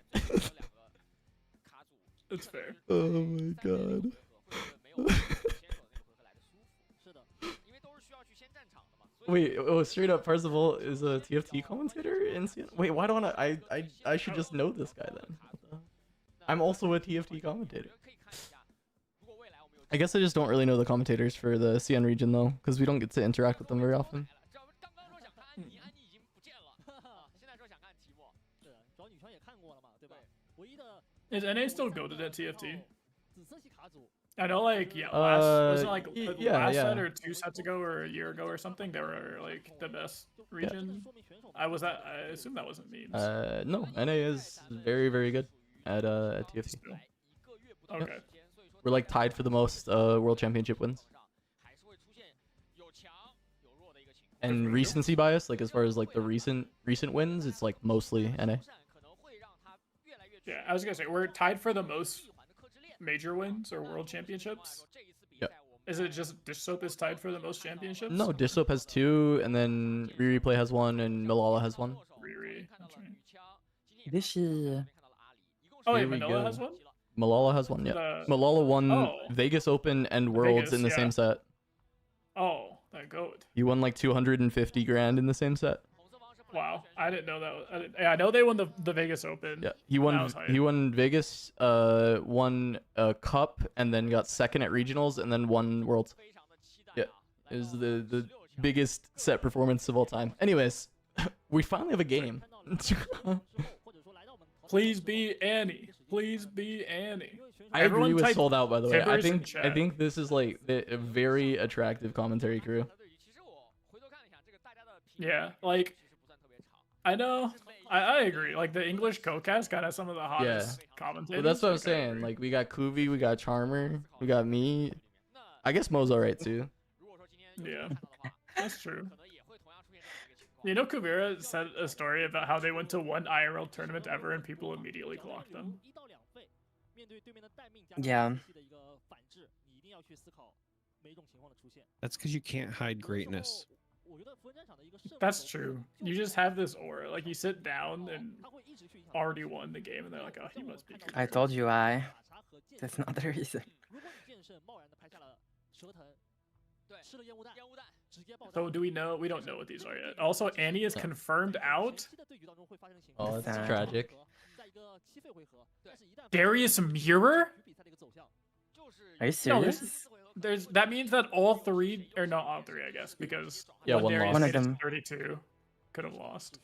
It's fair. Oh my god. Wait, straight up, Parzival is a TFT commentator in CN? Wait, why don't I should just know this guy then. I'm also a TFT commentator. I guess I just don't really know the commentators for the CN region though, because we don't get to interact with them very often. Is NA still goated at TFT? I know, like, last set or 2 sets ago or a year ago or something, they were like the best region. Yeah. I assume that wasn't memes. No, NA is very, very good at TFT. Okay. Yep. We're like tied for the most world championship wins. And recency bias, like as far as like the recent wins, it's like mostly NA. Yeah, I was gonna say we're tied for the most major wins or world championships. Yep. Is it just Dish Soap is tied for the most championships? No, Dish Soap has 2, and then Replay has 1, and Malala has 1. Dishy. Oh wait, Manila has 1? Malala has 1, yeah. Malala won Vegas Open and Worlds in the same set. Oh, that goat. He won like 250 grand in the same set. Wow, I didn't know that. I know they won the Vegas Open. Yeah, he won Vegas, won a cup, and then got 2nd at regionals, and then won Worlds. Yeah, it was the biggest set performance of all time. Anyways, We finally have a game. Please be Annie. Please be Annie. I agree with type Sold Out, by the way. Tibbers in I chat. think this is like a very attractive commentary crew. Yeah, like I know. I agree. Like the English co-cast got some of the hottest commentators. But that's what I'm like, I saying. agree. Like we got Kuvi, we got Charmer, we got me. I guess Mo's alright too. Yeah, that's true. You know, Kuvira said a story about how they went to one IRL tournament ever and people immediately clocked them. Yeah. That's because you can't hide greatness. That's true. You just have this aura. Like you sit down and already won the game, and they're like, "Oh, he must be." Good. I told you I. That's not the reason. So do we know? We don't know what these are yet. Also, Annie is confirmed out. Oh, that's Sad. tragic. Darius Mirror? Are you No, serious? there's that means that all three, or not all three, I guess, because Yeah, one Darius lost. One of made it to them. 32 could have lost.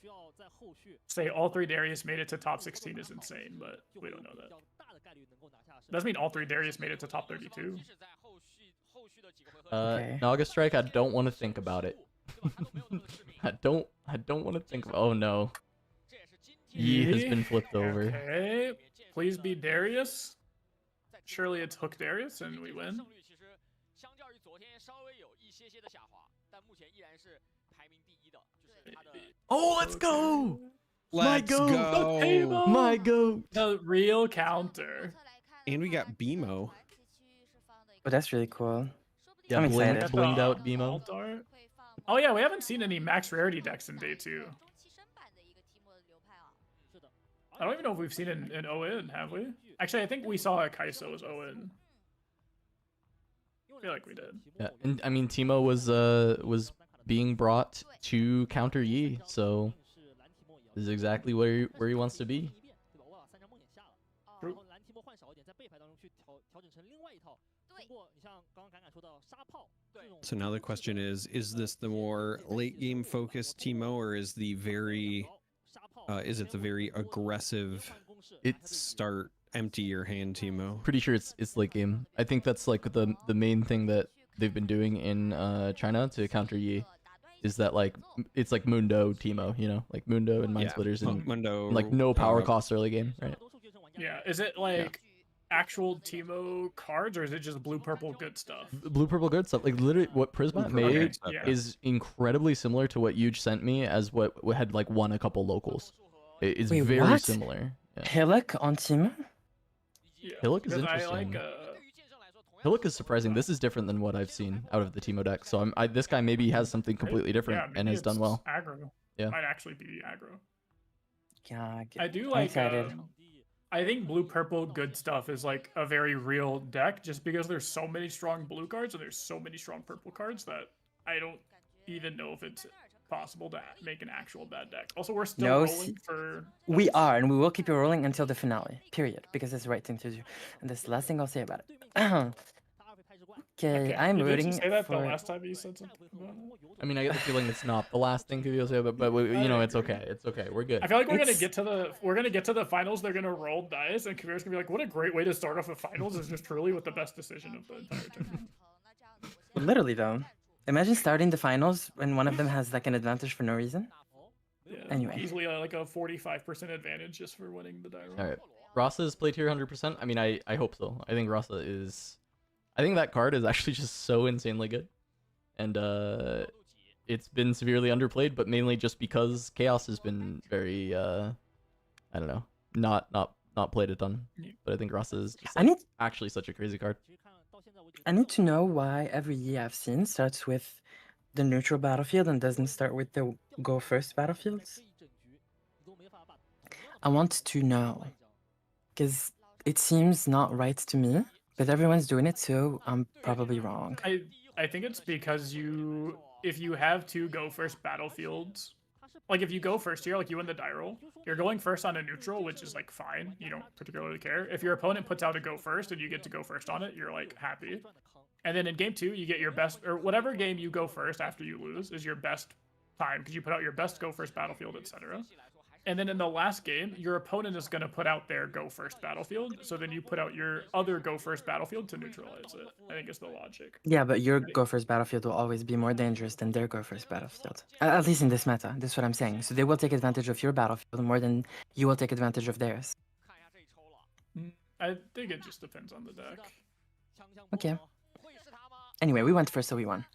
Say all three Darius made it to top 16 is insane, but we don't know that. Doesn't mean all three Darius made it to top 32. Okay. Naga Strike, I don't want to think about it. I don't want to think of, oh no. Yi has been flipped over. Okay, please be Darius. Surely it's Hook Darius and we win. Oh, let's go! Let's go. My goat! The real counter. And we got BMO. Oh, that's really cool. Yeah, I'm bling, excited. blinged out Alt BMO. art. Oh yeah, we haven't seen any max rarity decks in day 2. I don't even know if we've seen an ON, have we? Actually, I think we saw a Kaiso as ON. I feel like we did. Yeah, and I mean Timo was being brought to counter Yi, so this is exactly where he wants to be. True. So now the question is this the more late game focused Timo, or is the very is it the very aggressive It's start empty your hand Timo? pretty sure it's late game. I think that's like the main thing that they've been doing in China to counter Yi, is that like it's like Mundo Timo, you know, like Mundo and Mind Splitters and Mundo, like no power cost early game, right? Yeah, is it like actual Timo cards, or is it just blue purple good stuff? Blue purple good stuff. Like literally what Prisma Purple made good stuff, yeah. is incredibly similar to what Huge sent me as what had like won a couple locals. It's Wait, very what? similar. Yeah. Hillock on Timo? Yeah, Hillock is 'cause I interesting. like Hillock is surprising. This is different than what I've seen out of the Timo deck. So this guy maybe has something completely different yeah, and maybe has done it's well. Aggro. Yeah. Might actually be aggro. Yeah, I do I'm like. excited. I think blue purple good stuff is like a very real deck, just because there's so many strong blue cards and there's so many strong purple cards that I don't even know if it's possible to make an actual bad deck. Also, we're still No, rolling for. We are, and we will keep it rolling until the finale, period, because it's the right thing to do. And that's the last thing I'll say about it. Okay, I'm Didn't rooting you say that for... the last time you said something about it? I mean, I get the feeling it's not the last thing to say, but you know, it's okay. It's okay. We're good. I feel like we're gonna It's- get to the finals. They're gonna roll dice, and Kabir's gonna be like, "What a great way to start off a finals! Is just truly with the best decision of the entire tournament." Literally, though. Imagine starting the finals when one of them has like an advantage for no reason. Yeah, Anyway. easily like a 45% advantage just for winning the die roll. All right. Rasa is played here 100%. I mean, I hope so. I think Rasa is. I think that card is actually just so insanely good, and it's been severely underplayed, but mainly just because Chaos has been very I don't know, not played a ton. But I think Rasa is just, like, actually such a crazy card. I need to know why every year I've seen starts with the neutral battlefield and doesn't start with the go first battlefields. I want to know, because it seems not right to me, but everyone's doing it, so I'm probably wrong. I think it's because if you have two go first battlefields, like if you go first here, like you win the die roll, you're going first on a neutral, which is like fine. You don't particularly care. If your opponent puts out a go first and you get to go first on it, you're like happy. And then in game 2, you get your best, or whatever game you go first after you lose is your best time because you put out your best go first battlefield, etc. And then in the last game, your opponent is going to put out their go first battlefield. So then you put out your other go first battlefield to neutralize it. I think is the logic. Yeah, but your go first battlefield will always be more dangerous than their go first battlefield. At least in this meta. That's what I'm saying. So they will take advantage of your battlefield more than you will take advantage of theirs. I think it just depends on the deck. Okay. Anyway, we went first, so we won.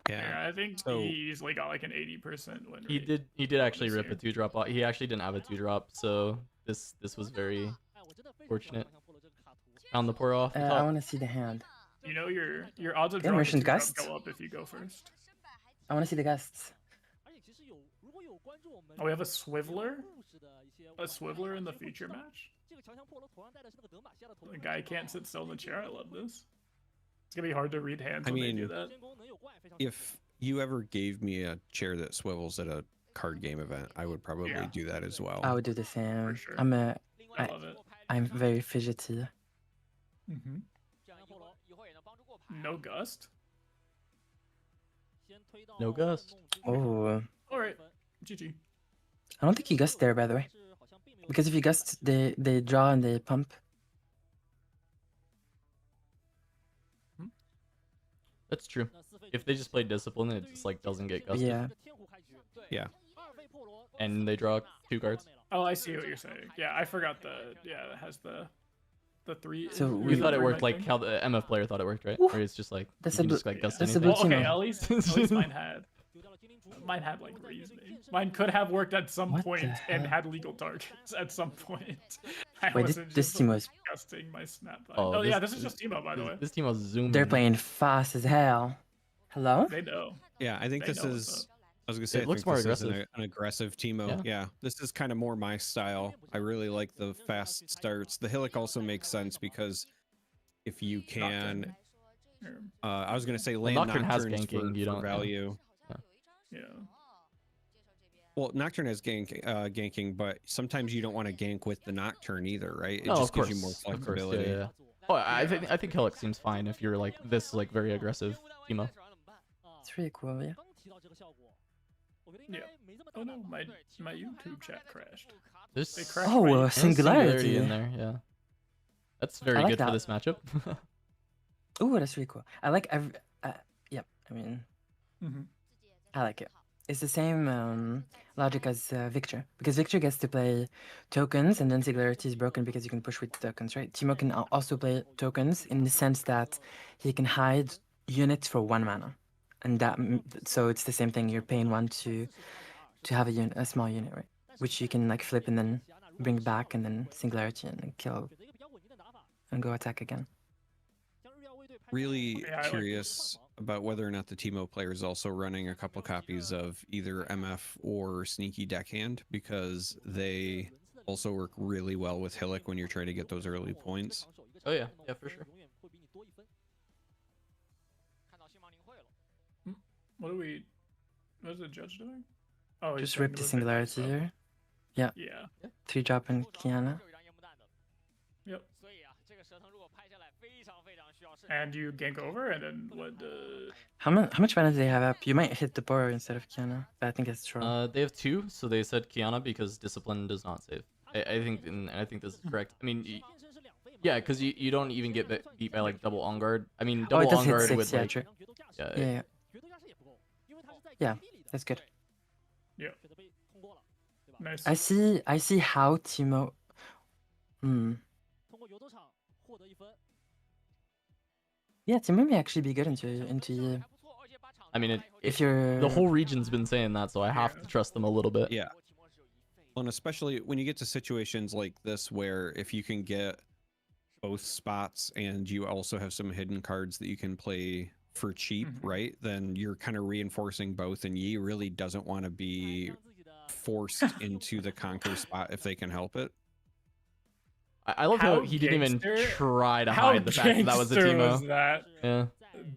Yeah, I think So- he easily got like an 80% win rate. He did actually this rip year. a 2-drop. He actually didn't have a 2-drop, so this was very fortunate. Found the pour off the I top. want to see the hand. You know your odds of They drawing a mentioned 2-drop gusts? go up if you go first. I want to see the guests. Oh, we have a Swiveler? A Swiveler in the feature match? The guy can't sit still in the chair. I love this. It's gonna be hard to read hands I when they do mean, that. If you ever gave me a chair that swivels at a card game event, I would probably Yeah. do that as well. I would do the same. sure. I'm I love it. I'm very fidgety. Mm-hmm. No gust. No gust. Oh, All right, GG. I don't think you gust there, by the way. Because if you gust, they draw and they pump. That's true. If they just play discipline, it just like doesn't get gusted. Yeah. Yeah. And they draw 2 cards. Oh, I see what you're saying. Yeah, I forgot it has the 3. So We thought it worked three-light like thing? how the MF player thought it worked, right? Woo. Or it's just like That's you can a just like gust that's a anything. blue Well, okay, Timo. at least mine had like reasoning. Mine could have worked at some What point the and hell? had legal targets at some point. I Wait, wasn't this just Timo's adjusting my snap. Oh, Yeah, this is just Timo, by the way. This team was zooming. They're playing fast as hell. Hello? They know. Yeah, I think They this know what's is. up. I was gonna say, It I looks think more this is aggressive. an aggressive Teemo. Yeah, this is kind of more my style. I really like the fast starts. The Hillock also makes sense because if you can, Here. I was gonna say land Nocturne has nocturnes ganking, you for don't- value. Yeah. Well, Nocturne has ganking, but sometimes you don't want to gank with the Nocturne either, right? It No, just of course. gives you more Of course, flexibility. yeah. Oh, I think Hillock seems fine if you're like this like very aggressive Teemo. It's really cool, yeah. Yeah. Oh no, my YouTube chat crashed. There's They crashed Oh, my uh, YouTube. Singularity. in there, yeah. That's very like good for that. this matchup. Ooh, that's really cool. I like yep, I mean, Mhm. I like it. It's the same logic as Victor, because Victor gets to play tokens, and then Singularity is broken because you can push with tokens, right? Teemo can also play tokens in the sense that he can hide units for 1 mana, and so it's the same thing. You're paying 1 to have a small unit, right? Which you can like flip and then bring back, and then Singularity and then kill and go attack again. Really Yeah, I like curious about whether or not the Teemo player is also running a couple copies of either MF or Sneaky Deckhand, because they also work really well with Hillock when you're trying to get those early points. Oh yeah, for sure. What is the judge doing? Oh, he's Just trying rip to the rip it Singularity up. here. Yeah. 3-drop and Kiana. Yep. And you gank over, and then what? How much mana do they have up? You might hit the borrow instead of Kiana, but I think that's true. They have 2, so they said Kiana because discipline does not save. I think this is correct. I mean, yeah, because you don't even get beat by like double on guard. I mean, Oh, double it does on hit guard 6, with yeah, like true. yeah, Yeah, yeah, that's good. Yeah. Nice. I see how Teemo. Yeah, Teemo may actually be good into I mean, if you're the whole region's been saying that, so I have to trust them a little bit. Yeah. Well, and especially when you get to situations like this where if you can get both spots and you also have some hidden cards that you can play for cheap, right? Then you're kind of reinforcing both, and Yi really doesn't want to be forced into the conquer spot if they can help it. I love how he didn't even try to hide the fact that was a gangster Teemo. was that? Yeah.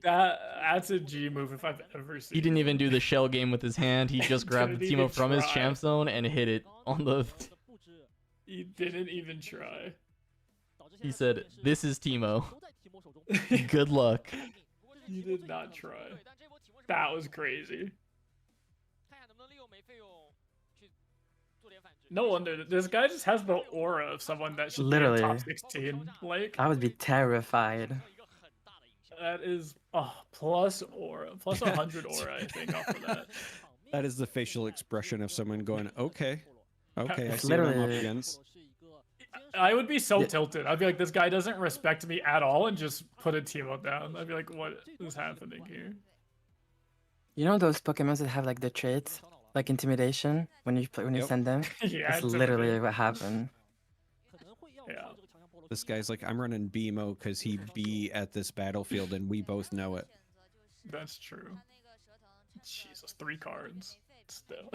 That's a G move if I've ever seen. He didn't even do the shell game with his hand. He just grabbed the Didn't even Teemo from his try. champ zone and hit it on the. He didn't even try. He said, "This is Teemo. Good luck." He did not try. That was crazy. No wonder this guy just has the aura of someone that should Literally. be in top 16. Like, I would be terrified. that is plus aura, plus 100 aura, I think, off of that. That is the facial expression of someone going, okay, okay, I It's see what I'm up literally- against. I would be so Yeah. tilted. I'd be like, this guy doesn't respect me at all, and just put a teemo down. I'd be like, what is happening here? You know those Pokemons that have like the traits, like intimidation, when you Yep. send them? Yeah, That's it's literally what happened. Yeah. This guy's like, I'm running BMO because he be at this battlefield, and we both know it. That's true. Jesus, 3 cards. Still.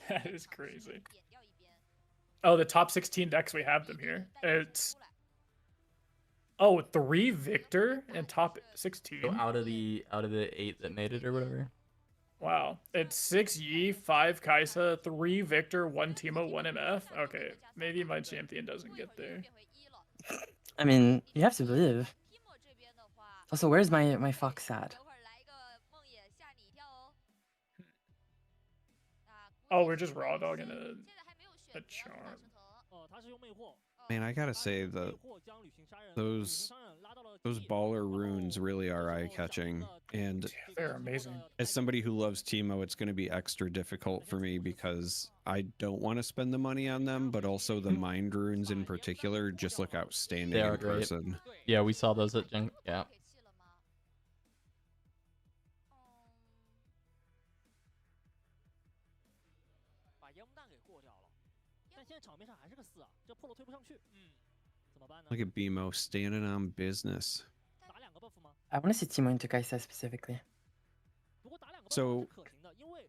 That is crazy. Oh, the top 16 decks, we have them here. It's... Oh, 3 Victor and top 16. So out of the 8 that made it or whatever. Wow. It's 6 Yi, 5 Kaisa, 3 Victor, 1 Teemo, 1 MF. Okay, maybe my champion doesn't get there. I mean, you have to believe. Also, where's my fox at? Oh, we're just raw dogging a charm. Man, I gotta say those baller runes really are eye-catching, and They're amazing. as somebody who loves Teemo, it's going to be extra difficult for me because I don't want to spend the money on them, but also the mind runes in particular just look outstanding They are in great. person. Yeah, we saw those at Gen. Yeah. Look at BMO standing on business. I want to see Teemo into Kaisa specifically. So,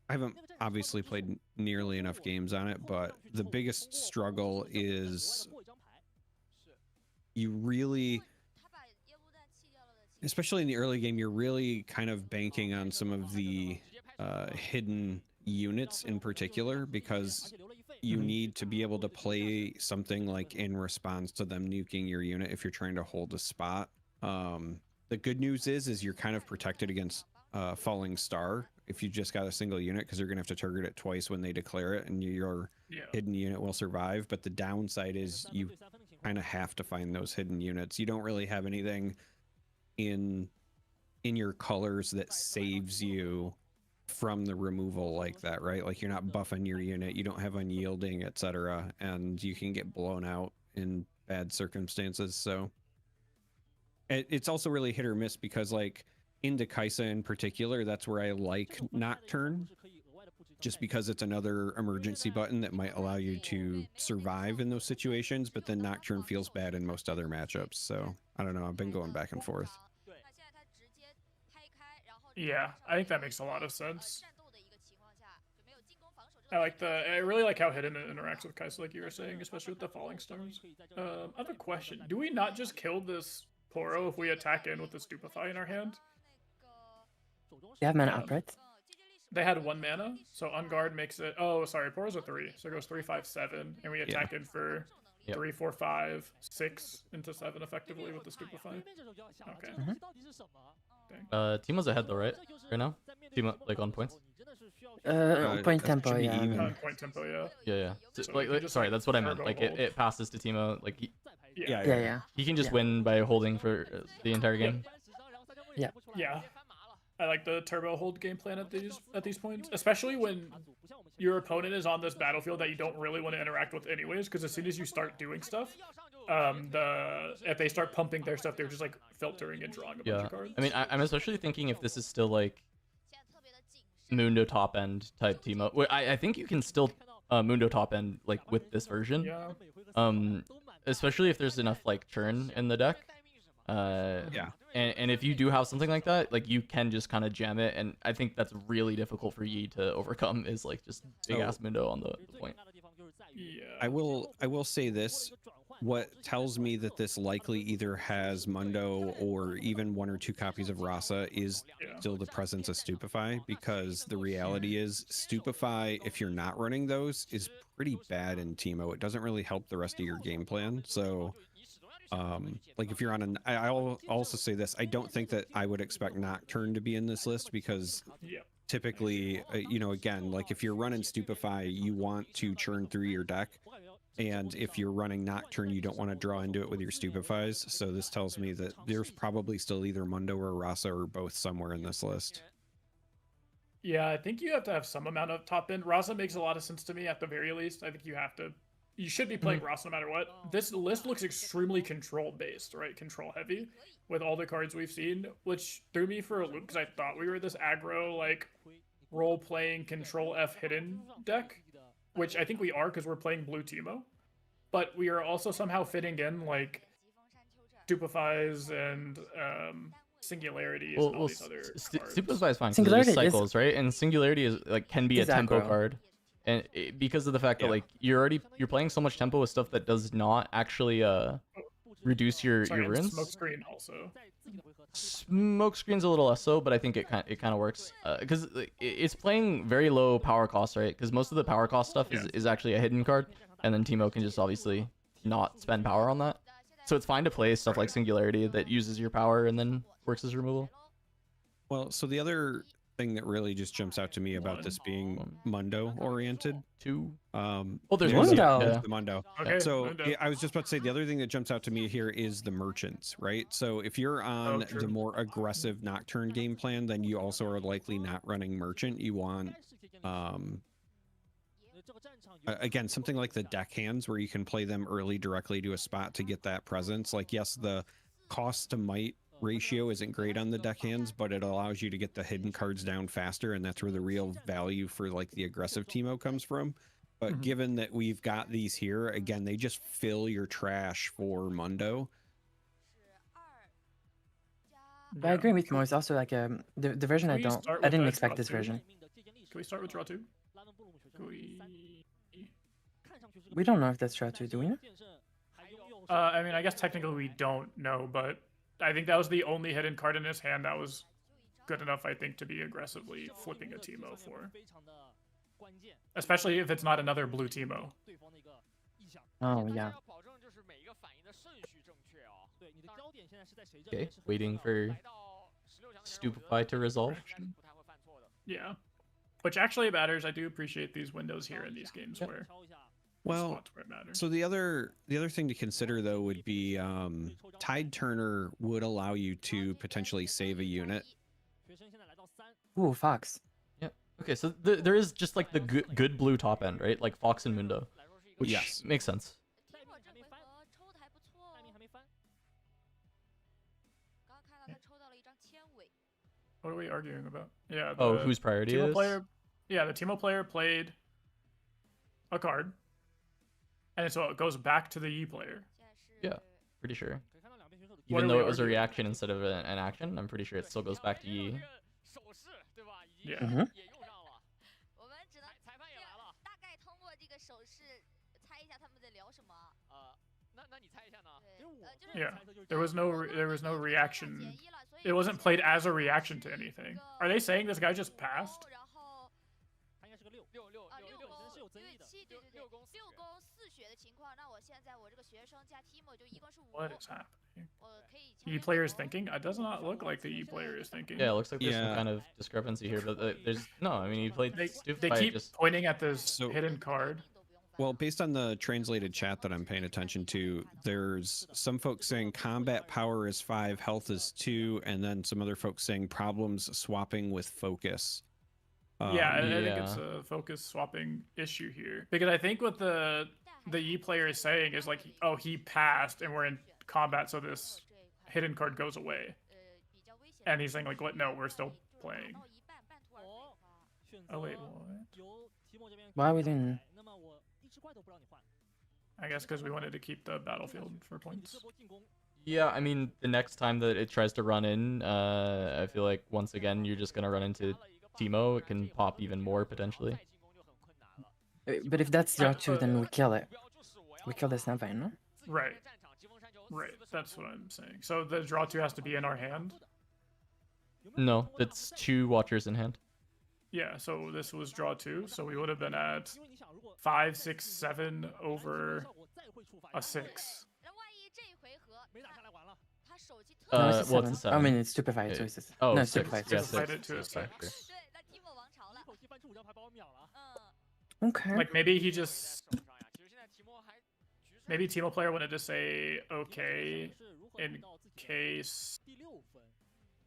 I haven't obviously played nearly enough games on it, but the biggest struggle is you really, especially in the early game, you're really kind of banking on some of the hidden units in particular, because you need to be able to play something like in response to them nuking your unit if you're trying to hold a spot. The good news is you're kind of protected against falling star if you just got a single unit, because you're gonna have to target it twice when they declare it, and your hidden unit will survive. But the downside is you kind of have to find those hidden units. You don't really have anything in your colors that saves you from the removal like that, right? Like, you're not buffing your unit, you don't have unyielding, etc., and you can get blown out in bad circumstances. So it's also really hit or miss, because like into Kaisa in particular, that's where I like Nocturne, just because it's another emergency button that might allow you to survive in those situations, but then Nocturne feels bad in most other matchups. So I don't know, I've been going back and forth. Yeah, I think that makes a lot of sense. I really like how Hidden interacts with Kaisa, like you were saying, especially with the falling stars. I have a question. Do we not just kill this Poro if we attack in with the Stupefy in our hand? They have mana up, right? They had 1 mana, so Unguard makes it... Oh, sorry, Poros are 3, so it goes 3, 5, 7, and we attack in for 3, 4, 5, 6 into 7 effectively with the Stupefy. Okay. Teemo's ahead though, right? Right now? Teemo, like on points? Point that tempo, should be yeah. even. Point tempo, yeah. Yeah. So, So we can just, sorry, like, that's what I meant. turbo Like hold. it passes to Teemo. Like Yeah. he can just Yeah. win by holding for the entire game. Yeah. I like the turbo hold game plan at these points, especially when your opponent is on this battlefield that you don't really want to interact with anyways, because as soon as you start doing stuff, if they start pumping their stuff, they're just like filtering and drawing a bunch Yeah. of cards. I mean, I'm especially thinking if this is still like Mundo top end type Teemo. I think you can still Mundo top end like with this version. Yeah. Especially if there's enough like churn in the deck. And if you do have something like that, like you can just kind of jam it, and I think that's really difficult for Yi to overcome, is like just big ass Mundo on the point. Yeah. I will say this. What tells me that this likely either has Mundo or even 1 or 2 copies of Rasa is still the presence of Stupefy, because the reality is Stupefy, if you're not running those, is pretty bad in Teemo. It doesn't really help the rest of your game plan. So Like if you're on an, I'll also say this, I don't think that I would expect Nocturne to be in this list because typically, you know, again, like if you're running Stupefy, you want to churn through your deck. And if you're running Nocturne, you don't want to draw into it with your Stupefies. So this tells me that there's probably still either Mundo or Rasa or both somewhere in this list. Yeah, I think you have to have some amount of top end. Rasa makes a lot of sense to me at the very least. I think you should be playing Rasa no matter what. This list looks extremely control based, right? Control heavy with all the cards we've seen, which threw me for a loop because I thought we were this aggro, like, role playing control F hidden deck, which I think we are because we're playing blue Teemo. But we are also somehow fitting in, like, Stupefies and Singularities and all these other cards. Stupefy is fine. Singularity cycles, right? And Singularity is like can be a tempo card, and because of the fact that like you're playing so much tempo with stuff that does not actually reduce your runes. Smokescreen also. Smokescreen's a little less so, but I think it kind of works because it's playing very low power cost, right? Because most of the power cost stuff is actually a hidden card, and then Teemo can just obviously not spend power on that. So it's fine to play stuff like Singularity that uses your power and then works as removal. Well, so the other thing that really just jumps out to me about this being Mundo oriented there's Mundo. Yeah, the Mundo. Okay, so Mundo. I was just about to say the other thing that jumps out to me here is the merchants, right? So if you're on the more aggressive Nocturne game plan, then you also are likely not running merchant. You want again, something like the deck hands where you can play them early directly to a spot to get that presence. Like, yes, the cost to might ratio isn't great on the deck hands, but it allows you to get the hidden cards down faster, and that's where the real value for like the aggressive Teemo comes from. But given that we've got these here, again, they just fill your trash for Mundo. But I agree with Mo. It's also like the version I didn't expect this version. Can we start with draw 2? We don't know if that's draw 2, do we know? I mean, I guess technically we don't know, but I think that was the only hidden card in his hand that was good enough, I think, to be aggressively flipping a Teemo for. Especially if it's not another blue Teemo. Oh, yeah. Okay, waiting for Stupefy to resolve. Yeah. Which actually matters. I do appreciate these windows here in these games where well, where it matters. So the other thing to consider though would be Tide Turner would allow you to potentially save a unit. Ooh, Fox. Yeah. Okay, so there is just like the good blue top end, right? Like Fox and Mundo, which makes sense. What are we arguing about? Yeah. Whose priority Teemo is? Player, yeah, the Teemo player played a card, and so it goes back to the E player. Yeah, pretty sure. Even though it was a reaction instead of an action, I'm pretty sure it still goes back to Yi. Yeah. Yeah. There was no reaction. It wasn't played as a reaction to anything. Are they saying this guy just passed? What is happening? E player is thinking? It does not look like the E player is thinking. Yeah, it looks like there's some kind of discrepancy here, but there's no. I mean, he played. They keep pointing at this hidden card. Well, based on the translated chat that I'm paying attention to, there's some folks saying combat power is 5, health is 2, and then some other folks saying problems swapping with focus. Yeah, I think it's a focus swapping issue here. Because I think what the E player is saying is like, oh, he passed and we're in combat, so this hidden card goes away. And he's saying like, what? No, we're still playing. Oh wait, what? Why we didn't? I guess because we wanted to keep the battlefield for points. Yeah, I mean, the next time that it tries to run in, I feel like once again you're just gonna run into Teemo. It can pop even more potentially. But if that's draw 2, then we kill it. We kill the Snappvine, no? Right. Right. That's what I'm saying. So the draw 2 has to be in our hand? No, it's 2 Watchers in hand. Yeah, so this was draw 2, so we would have been at 5, 6, 7 over a 6. No, it's a What's 7. the I 7? mean, it's stupefied choices. Oh, no, 6. stupefied Yeah, choices. 6. Stupefied to a Yeah, 6. sure. 对，那 Timo 王朝了。Okay. Like maybe he just maybe Timo player wanted to say okay in case.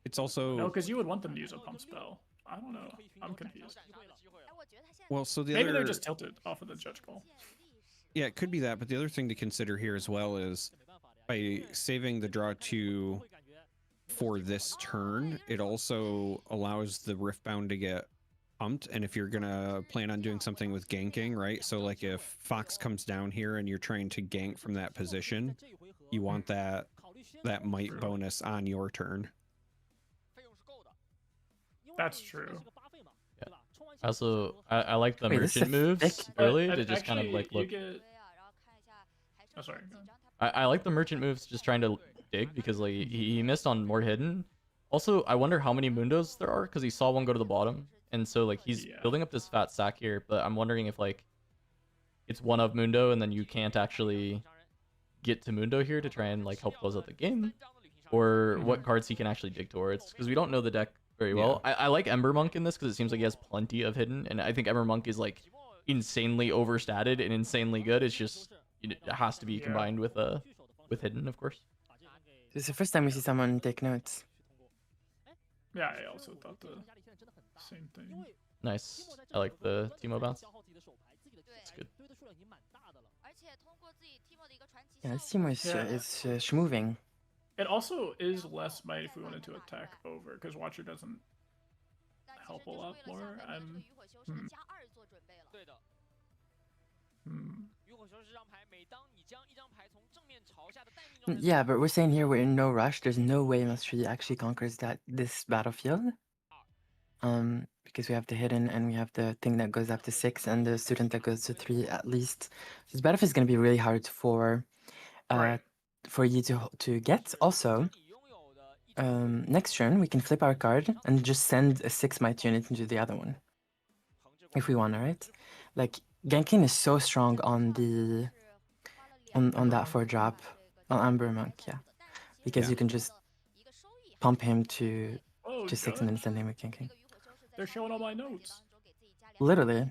It's also No, because you would want them to use a pump spell. I don't know. I'm confused. 哎，我觉得他现在 well, so the Maybe other they're just tilted off of the judge call. yeah, it could be that, but the other thing to consider here as well is by saving the draw 2 for this turn, it also allows the Riftbound to get pumped. And if you're gonna plan on doing something with ganking, right? So like if Fox comes down here and you're trying to gank from that position, you want that might bonus on your turn. That's true. Also, I like the Wait, this is merchant moves thick. early But to just kind of actually, like look. You get... 对啊，然后看一下还剩 Oh, sorry. 几张他 I like the merchant moves just trying to dig because like he missed on more hidden. Also, I wonder how many mundos there are because he saw one go to the bottom, and so like he's Yeah. building up this fat stack here. But I'm wondering if like it's one of mundo and then you can't actually get to mundo here to try and like help close out the game, or what cards he can actually dig towards because we don't know the deck very well. I like Ember Monk in this because it seems like he has plenty of hidden, and I think Ember Monk is like insanely overstated and insanely good. It's just it has to be combined with hidden, of course. This is the first time we see someone take notes. Yeah, I also thought the same thing. Nice. I like the Timo bounce. 对 good. 而且通过自己 Timo 的一个传奇 Yeah, 效 this 应 team is Yeah. schmoving. It also is less might if we wanted to attack over, because Watcher doesn't 那其实 help a 就是为 lot 了向 more. 本轮这个 And 渔火修士的加2做准备了。对的， hmm. 渔火修士这张牌，每当你将一张牌从正面朝下的待命状态 Yeah, but we're saying here we're in no rush. There's no way Mastery actually conquers this battlefield. Because we have the hidden and we have the thing that goes up to 6 and the student that goes to 3 at least. This battlefield is going to be really hard for Right. for you to get. Also, next turn we can flip our card and just send a 6 might unit into the other one if we want, right? Like ganking is so strong on the on that 4 drop on Amber Monk, yeah, because Yeah. you can just pump him to Oh, 6 God. and then send him with ganking. They're showing all my notes. Literally.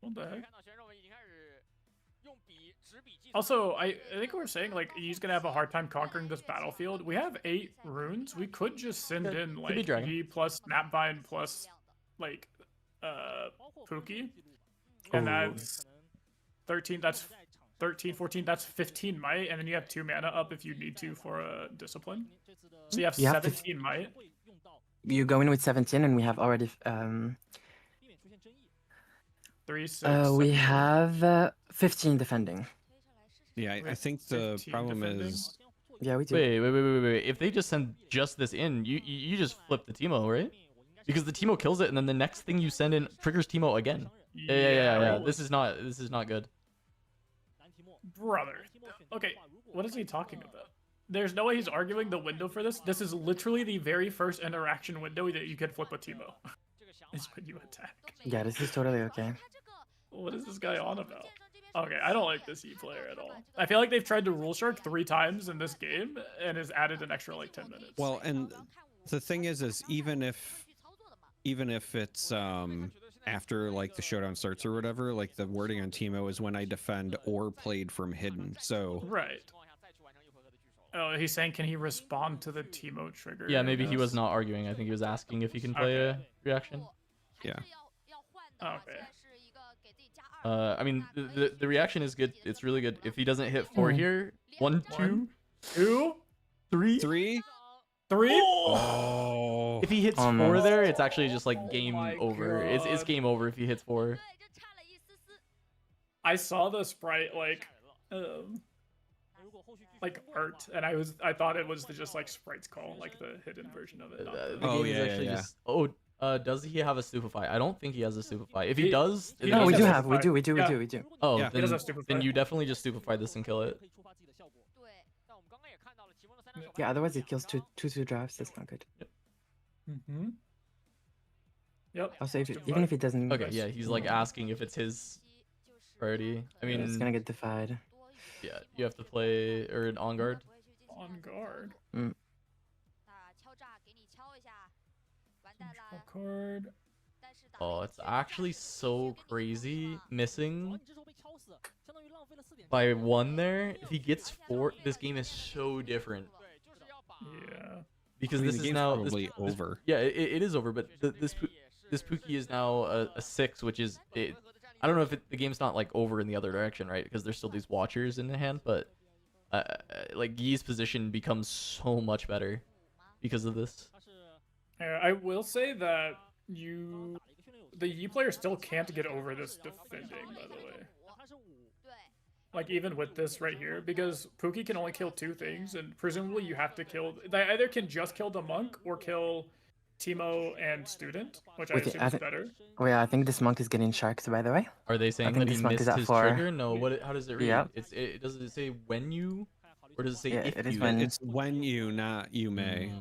What the heck? 看到选手们已经开始用笔纸笔记。 Also, I think we're saying like he's gonna have a hard time conquering this battlefield. We have 8 runes. We could just send Could- in could be like dragon. E plus Snapvine plus like Pookie, and that's 13. That's 13, 14. That's 15 might, and then you have 2 mana up if you need to for a discipline. So you have You have to- 17 might. You go in with 17 and we have already 3, 6. we 17. have 15 defending. Yeah, I With think the 15 problem defending. is Yeah, we do. Wait. If they just send just this in, you just flip the Timo, right? Because the Timo kills it, and then the next thing you send in triggers Timo again. Yeah. well, This is not good. Brother. Okay, what is he talking about? There's no way he's arguing the window for this. This is literally the very first interaction window that you can flip a Timo. Is when you attack. Yeah, this is totally okay. What is this guy on about? Okay, I don't like this E player at all. I feel like they've tried to rule shark 3 times in this game and has added an extra like 10 minutes. well, and the thing is even if it's after like the showdown starts or whatever, like the wording on Timo is when I defend or played from hidden. So Right. Oh, he's saying can he respond to the Timo trigger? Yeah, I maybe he was guess? not arguing. I think he was asking if he can play a reaction. Yeah. Okay. I mean, the reaction is good. It's really good. If he doesn't hit 4 here, 1, 2, 2, 3. 3. 3. Oh. If he hits 4 Almost. there, it's actually just like game my over. It's God. game over if he hits 4. I saw the sprite like art, and I thought it was just like sprite's call, like the hidden version of it. not The the- Oh, game is yeah, yeah, actually yeah. just. Oh, does he have a stupefy? I don't think he has a stupefy. If he He- does, he No, does we have do a have. We stupefy. do. Yeah. We do. oh, Yeah. He does then, have stupefy. then you definitely just stupefy this and kill it. Yeah, otherwise it kills two drafts. That's not good. Mm-hmm. Yep. Also, even Stupefy. if it doesn't, Okay, yeah, he's like asking if it's his priority. I mean, it's gonna get defied. yeah, you have to play or on guard. on guard. 嗯， 那敲诈给你敲一下，完蛋 Draw 啦。 card. 但是打了 Oh, 一 it's 局 actually 下 so 去 crazy 主要 missing 你这时候被敲死，相当于浪费了4点。 by 1 there. If he gets 4, this game is so different 对，就是要把 Yeah. because I mean, this the is game's now probably over. Yeah, it is over, but this Pookie is now a 6, which is it. I don't know if the game's not like over in the other direction, right? Because there's still these watchers in the hand, but like Yi's position becomes so much better because of this. 他是 I will say that the Yi player still can't get over this defending, by the way. 他是5。 对， Like even with this right here, because Pookie can only kill 2 things, and presumably you have to kill. They either can just kill the monk or kill Timo and student, which I Wait, assume I is thi- better. Wait, I think this monk is getting sharked, by the way. Are they saying think that he this monk is missed at his 4. trigger? No. What? How does it read? Yeah. It does it say when you, or does it say Yeah, if it is you? when- It's when you, not you may.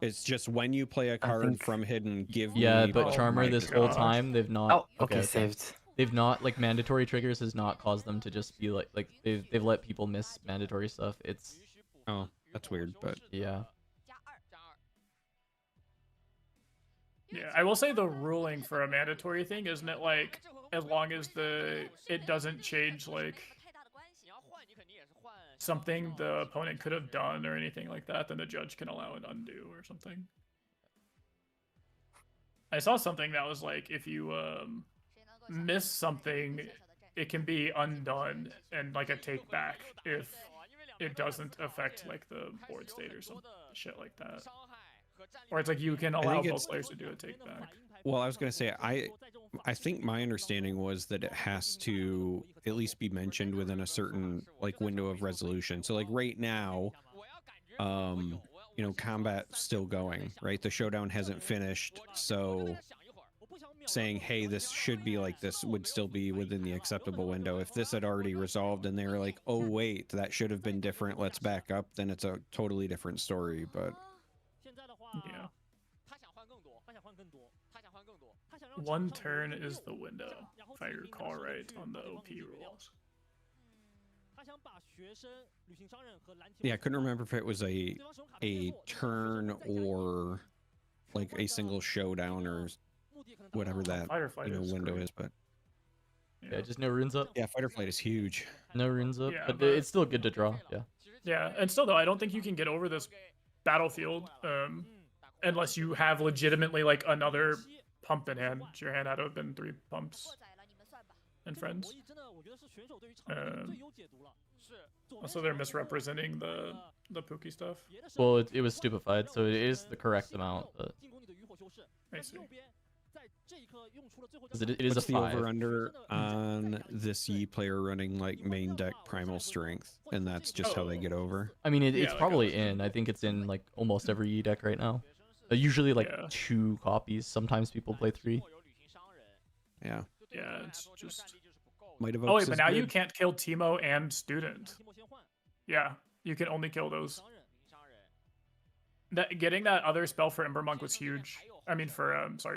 It's just when you play a card think- from hidden, give Yeah, me. but Oh Charmer my this whole gosh. time they've not. Oh, okay, saved. They've not like mandatory triggers has not caused them to just be like they've let people miss mandatory stuff. It's Oh, that's weird, but yeah. 加2。 Yeah, I will say the ruling for a mandatory thing isn't it like as long as it doesn't change like 太大的关系 你。要换，你肯定也是换 something the opponent could have done or anything like that, then the judge can allow an undo or something. I saw something that was like if you 谁能够 miss something, it can be undone and like a take back if it doesn't affect like the board state or some shit like that. 伤害和战力 Or it's like you can allow think both it's- players to do a take back. well, I was gonna say I think my understanding was that it has to at least be mentioned within a certain like window of resolution. So like right now, 我要感觉我有 you know, combat's still going, right? The showdown hasn't finished, so 想一会儿 saying, hey, this should be like this would still be within the acceptable window. If this had already resolved and they were like, oh wait, that should have been different, let's back up, then it's a totally different story. But 现在的话， Yeah. 他想换更多，他想换更多，他想换更多。他想让 One 场上 turn 有 is the window, 然后 if I 自己 recall 领导 right 去 on the 把对方 OP 给决掉 rules. 他想把学生、旅行商人和蓝提 yeah, I couldn't remember if it was a turn or like a single showdown or whatever that Fight or flight you know is window great. is, but Yeah, just no runes up. yeah, fight or flight is huge. No runes up, Yeah, but but- it's still good to draw. Yeah. Yeah, and still though, I don't think you can get over this battlefield unless you have legitimately like another pump in hand. Your hand had to have been 3 pumps 过载了，你们算吧。 and 这个 friends. 博弈真的，我觉得是选手对于场面最优解读了。左边 Also, they're 是 misrepresenting the Pookie stuff. 别的 Well, 胜 it was stupefied, so it is the correct amount. But 进攻你的渔火修饰。 I 但 see. 右边在这一刻用出了最后 'cause it is a What's the 5. over under on this Yi player running like main deck primal strength, and that's just how they get over. I mean, Yeah, it's like probably in. I think it's in like almost every E deck right now. Usually like Yeah. 2 copies. Sometimes people play 3. 有旅行商人， Yeah, 对 Yeah, 他们来 it's 说这个 just- 战力就是不够的。 might have. Oh wait, but now you can't kill Timo and student. 提莫先换 Yeah, you can only kill those. 商人，旅行商人， That getting that other spell for Ember Monk was huge. I mean, for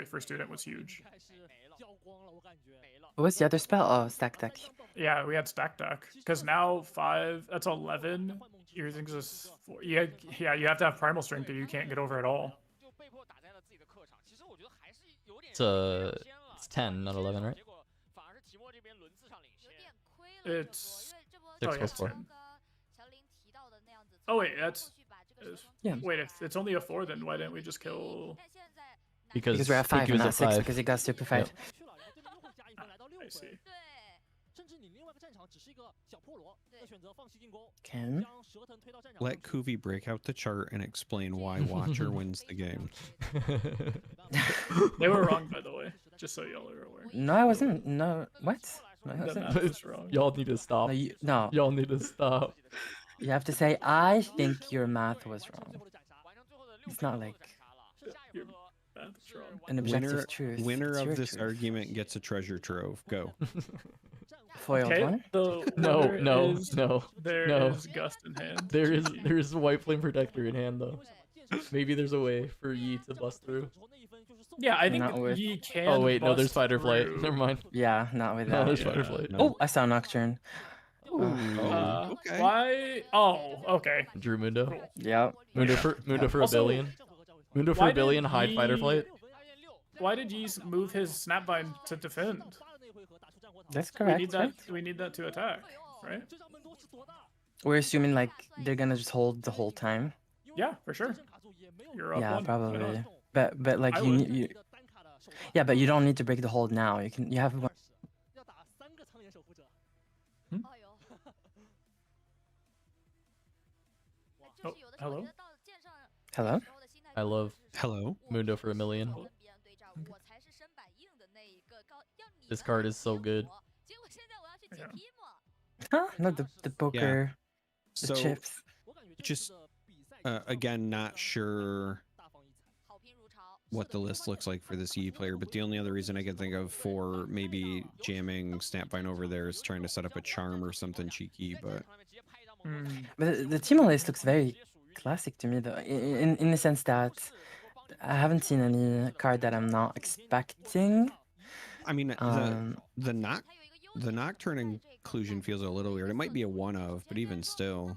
for student was huge. 应该是掉光了，我感觉。没了。 What was the other spell? Oh, stack deck. Yeah, we had stack deck because now 5. That's 11. Your things is 4. Yeah, you have to have primal strength or you can't get over at all. 就被迫打在了自己的客场。其实我觉得还是有点 It's it's 10, not 11, right? 结果反而是提莫这边轮次上领先有。点亏了这波， It's- 因为这波 Six 哦 plus 4. 刚刚乔林提到的那样子。 Oh, wait, that's- 后续把这个 is- 蛇装 Yeah. Wait, if it's only a 4, then why didn't we just kill? 但现在 Because Because we're at 5 Pookie and was not at 6 5. because he got stupefied. 去了，然后对面又会加一分，来到6 I 分 see.。对，甚至你另外一个战场只是一个小破罗，对那选择放弃进攻， Can 将蛇藤推到战场 Let 上去。 Kuvi break out the chart and explain why Watcher wins the game. They were wrong, by the way. Just so y'all are aware. No, I wasn't. No, what? No, I The wasn't. math is wrong. Y'all need to stop. No, no, Y'all need to stop. you have to say, I think your math was 完成 wrong. 最后的斩杀 It's not like- 下一回合 Math is wrong. An objective Winner, truth. winner It's of your this truth. argument gets a treasure trove. Go. Foiled Okay, one. the No, winner no, is- no. There no. is Gust in hand. There is GG. there is a White Flame Protector in hand though. Maybe there's a way for Yi to bust through. Yeah, I think Not with- Yi can. Oh wait, no, there's bust Fight or Flight. through. Never mind. Yeah, not with No, that. there's Fight or Yeah. Flight. No. Oh, I saw Nocturne. Okay. Why? Oh, okay. Drew Mundo. Cool. Yeah. Mundo for a Also, billion. Mundo for why a billion. did Hide fighter he- flight. Why did Yi move his snapvine to defend? That's We correct, need that. right? We need that to attack, right? We're assuming like they're gonna just hold the whole time. Yeah, for sure. You're up Yeah, one. Why not? probably. But like I you, would. you yeah, but you don't need to break the hold now. You have one. Oh, hello? Hello? I love Hello. Mundo for a million. This card is so good. Yeah. Huh? No, the poker, the So chips. just again, not sure what the list looks like for this Yi player, but the only other reason I can think of for maybe jamming Snapvine over there is trying to set up a charm or something cheeky, but But the Teemo list looks very classic to me, though, in the sense that I haven't seen any card that I'm not expecting. I mean Um, the Nocturne inclusion feels a little weird. It might be a one of, but even still,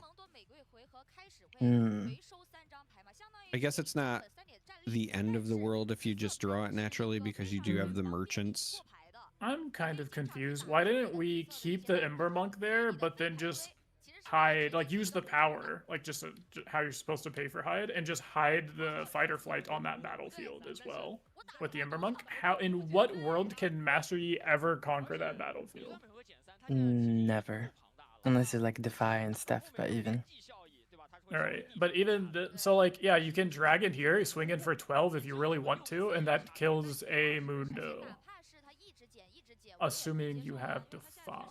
I guess it's not the end of the world if you just draw it naturally because you do have the merchants. I'm kind of confused. Why didn't we keep the Ember Monk there, but then just hide, like use the power, like just how you're supposed to pay for hide, and just hide the fight or flight on that battlefield as well with the Ember Monk? How, in what world can Master Yi ever conquer that battlefield? Never, unless it's like Defy and stuff. But even All right, but even so, like, yeah, you can drag in here, swing in for 12 if you really want to, and that kills a Mundo, assuming you have Defy.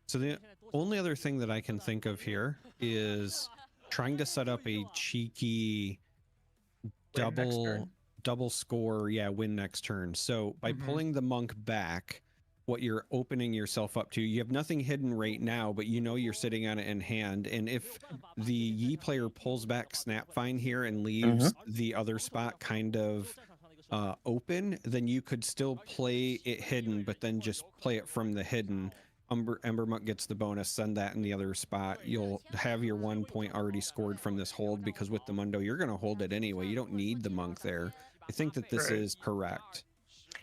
So the only other thing that I can think of here is trying to set up a cheeky double score, win next turn. So by pulling the monk back, what you're opening yourself up to, you have nothing hidden right now, but you know you're sitting on it in hand, and if the Yi player pulls back Snapvine here and leaves the other spot kind of open, then you could still play it hidden, but then just play it from the hidden. Ember Monk gets the bonus, send that in the other spot. You'll have your 1 point already scored from this hold, because with the Mundo, you're going to hold it anyway. You don't need the monk there. I think that this is correct.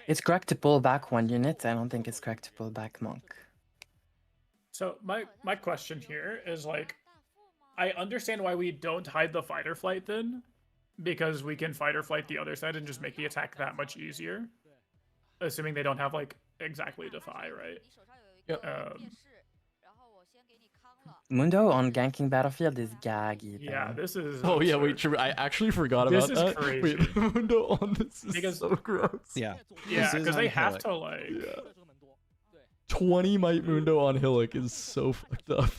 it's correct to pull back one unit. I don't think it's correct to pull back monk. So my question here is, like, I understand why we don't hide the fight or flight then, because we can fight or flight the other side and just make the attack that much easier, assuming they don't have like exactly Defy, right? Mundo on ganking battlefield is gaggy. Yeah, though. this is. Oh yeah, absurd. wait, true. I actually forgot This about is that. crazy. Wait, Mundo on this is Because- so gross. Yeah. Yeah, This is because they on have Hillock. to like. Yeah. 20 Might Mundo on Hillock is so fucked up.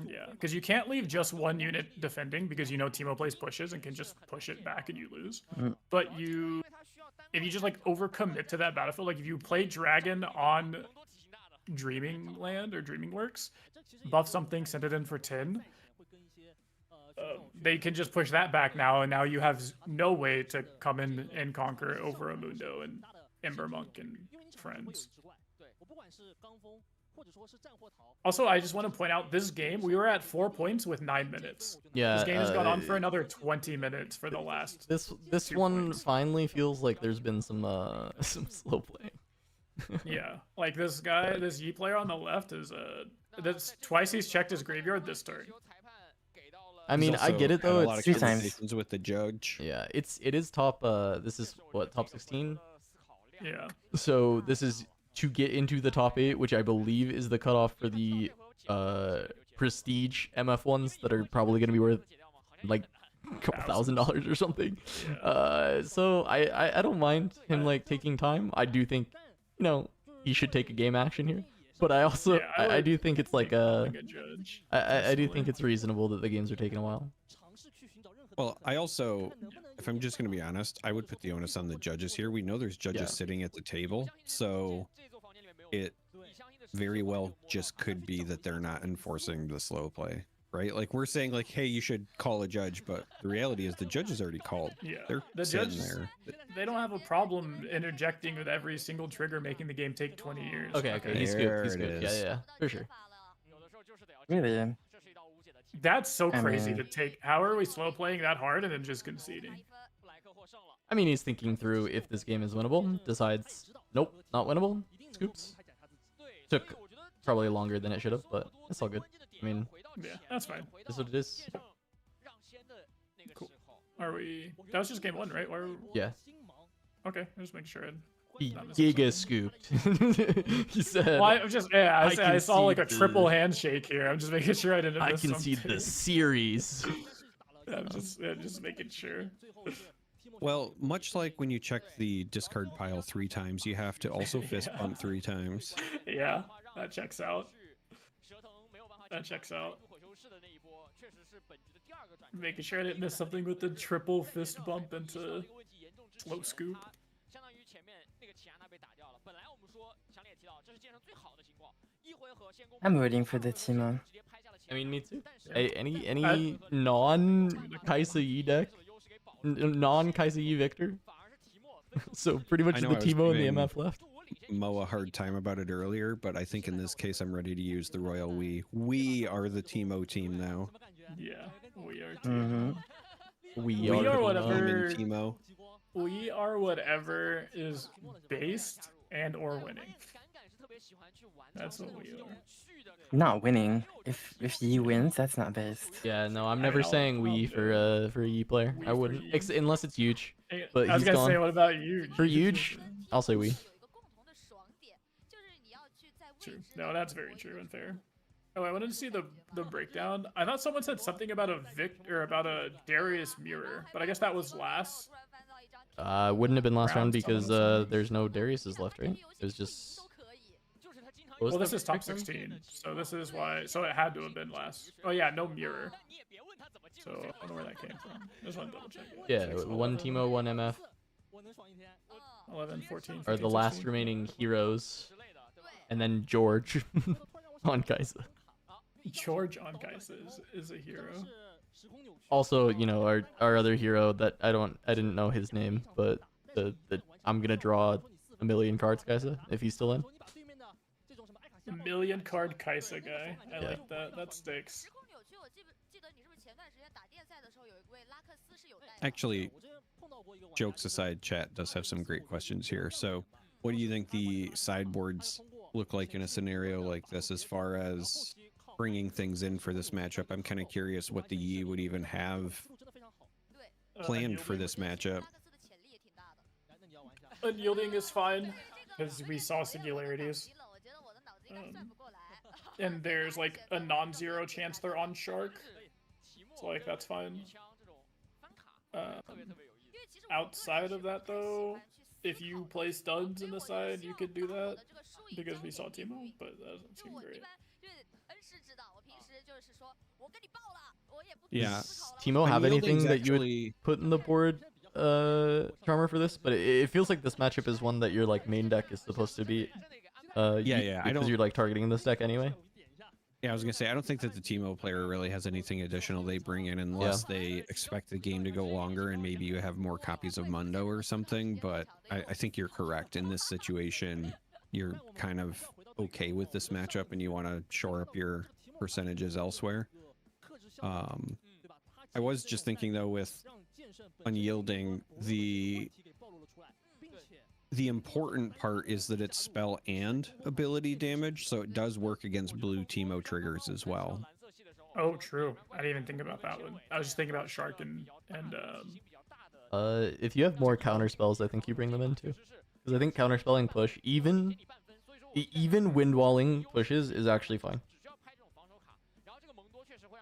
Yeah, because you can't leave just one unit defending, because you know Teemo plays pushes and can just push it back and you lose. But if you just like overcommit to that battlefield, like if you play Dragon on Dreaming Land or Dreaming Works, buff something, send it in for 10, they can just push that back now, and now you have no way to come in and conquer over a Mundo and Ember Monk and friends. Also, I just want to point out, this game, we were at 4 points with 9 minutes. Yeah, This game has gone on for another 20 minutes for the last. This 2 one points. finally feels like there's been some slow playing. Yeah, like this guy, this Yi player on the left is that's twice he's checked his graveyard this turn. I mean, I get it though. A lot It's of 3 times. conversations with the judge. yeah, it is top. This is what, top 16. Yeah. So this is to get into the top 8, which I believe is the cutoff for the prestige MF ones that are probably going to be worth like a couple $1,000s or something. So I don't mind him like taking time. I do think, you know, he should take a game action here. But I also Yeah, I do think it's like a judge. I do think it's reasonable that the games are taking a while. Well, I also, if I'm just going to be honest, I would put the onus on the judges here. We know there's judges sitting at the table, so it very well just could be that they're not enforcing the slow play. right? Like we're saying like, hey, you should call a judge, but the reality is the judge is already called. Yeah, They're the sitting judges, there. they don't have a problem interjecting with every single trigger, making the game take 20 years. Okay, he's good. He's There it good. Yeah, is. yeah, for sure. Really? That's so I crazy mean- to take. How are we slow playing that hard and then just conceding? I mean, he's thinking through if this game is winnable. Decides, nope, not winnable. Scoops. Took probably longer than it should have, but it's all good. I mean, Yeah, that's fine. this is what it is. Cool. Are we? That was just game 1, right? Why are we... Yeah. Okay, I'm just making sure. He Not missing giga scooped. He said, Well, I'm just I can saw like a see triple the- handshake here. I'm just making sure I didn't I miss can see something. the series. I'm just making sure. Well, much like when you check the discard pile 3 times, you have to also fist bump 3 times. Yeah, that checks out. That checks out. Making sure I didn't miss something with the triple fist bump into slow scoop. I'm rooting for the team. I mean, me too. Any non Kaisa Yi deck, non Kaisa Yi Victor. So pretty much I the know I was Teemo and the giving MF left. Mo a hard time about it earlier, but I think in this case I'm ready to use the Royal We. We are the Teemo team now. Yeah, we are. Mm-hmm. We are the whatever- Teemo. We are whatever is based and or winning. That's what we are. Not winning. If Yi wins, that's not based. Yeah, no, I'm never know. saying we for a Yi player. We I for wouldn't, Yi. unless it's huge. Hey, But I was he's gonna say, gone. what about you? For huge, I'll say we. True. No, that's very true and fair. Oh, I wanted to see the breakdown. I thought someone said something about a about a Darius mirror, but I guess that was last. Wouldn't have been last round Round, because someone said. there's no Darius's left, right? It was just. What was Well, this the is top breakdown? 16, so this is why. So it had to have been last. Oh yeah, no mirror. So I don't know where that came from. Just want to double check. it. Yeah, 6, one 11, Teemo, one MF 11, 14, are 15, the last 16. remaining heroes, and then George on Kaisa. George on Kaisa is a hero. Also, you know, our other hero that I didn't know his name, but the I'm gonna draw a million cards Kaisa if he's still in. A million card Kaisa guy. I Yeah. like that. That sticks. Actually, jokes aside, chat does have some great questions here. So, what do you think the sideboards look like in a scenario like this as far as bringing things in for this matchup? I'm kind of curious what the Yi would even have planned for this matchup. Unyielding is fine, because we saw singularities. And there's like a non-zero chance they're on Shark. So like that's fine. Outside of that though, if you play studs in the side, you could do that. Because we saw Teemo, but that doesn't seem great. Yeah. Does Teemo have anything that you would actually put in the board Charmer for this? But it feels like this matchup is one that your like main deck is supposed to be. Yeah, I because don't- you're like targeting this deck anyway. Yeah, I was gonna say I don't think that the Teemo player really has anything additional they bring in unless they expect the game to go longer and maybe you have more copies of Mundo or something. But I think you're correct in this situation. You're kind of okay with this matchup and you want to shore up your percentages elsewhere. I was just thinking though with Unyielding, the important part is that it's spell and ability damage, so it does work against blue Teemo triggers as well. Oh, true. I didn't even think about that one. I was just thinking about Shark and If you have more counter spells, I think you bring them in too. Because I think counterspelling push, even windwalling pushes, is actually fine.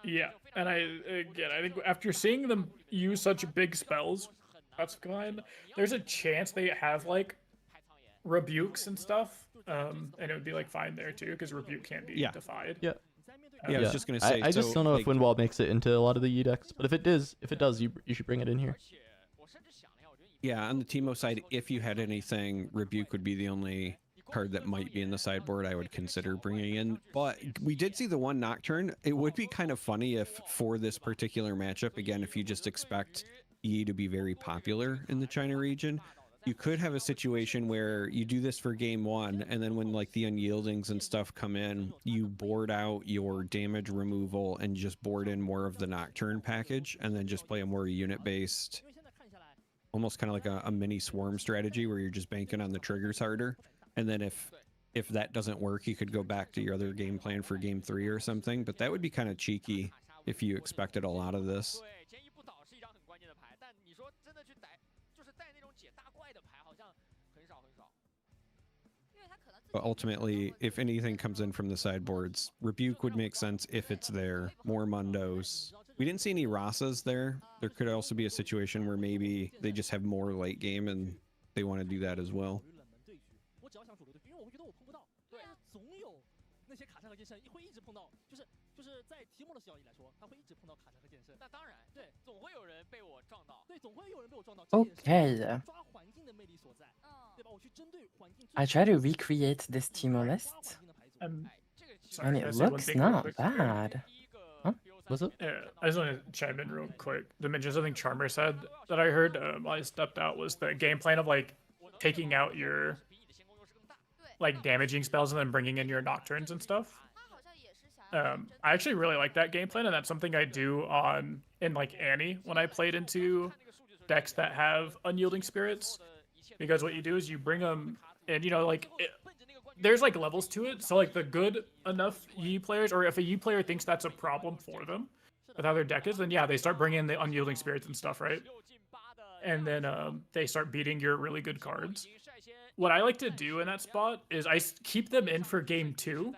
yeah. And I think after seeing them use such big spells, that's fine. There's a chance they have like rebukes and stuff, and it would be like fine there too, because rebuke can't be defied. Yeah. Yeah, I was just gonna say. I just so, don't know like, if Windwall makes it into a lot of the Yi decks, but if it does, you should bring it in here. Yeah, on the Teemo side, if you had anything, rebuke would be the only card that might be in the sideboard I would consider bringing in. But we did see the one Nocturne. It would be kind of funny if for this particular matchup, again, if you just expect E to be very popular in the China region, you could have a situation where you do this for game one, and then when like the unyieldings and stuff come in, you board out your damage removal and just board in more of the Nocturne package, and then just play a more unit-based, almost kind of like a mini swarm strategy where you're just banking on the triggers harder. And then if that doesn't work, you could go back to your other game plan for game 3 or something. But that would be kind of cheeky if you expected a lot of this. But ultimately, if anything comes in from the sideboards, Rebuke would make sense if it's there. More Mundos. We didn't see any Rasas there. There could also be a situation where maybe they just have more late game and they want to do that as well. Okay. I try to recreate this Teemo list, Sorry, and can I it say one looks thing real not quick? bad. Huh? What's up? Yeah, I just want to chime in real quick. To mention something Charmer said that I heard while I stepped out was the game plan of like taking out your like damaging spells and then bringing in your Nocturnes and stuff. I actually really like that game plan, and that's something I do in like Annie when I played into decks that have unyielding spirits, because what you do is you bring them, and you know, like there's like levels to it. So like the good enough Yi players, or if a Yi player thinks that's a problem for them with how their deck is, then yeah, they start bringing in the unyielding spirits and stuff, right? And then they start beating your really good cards. What I like to do in that spot is I keep them in for game 2,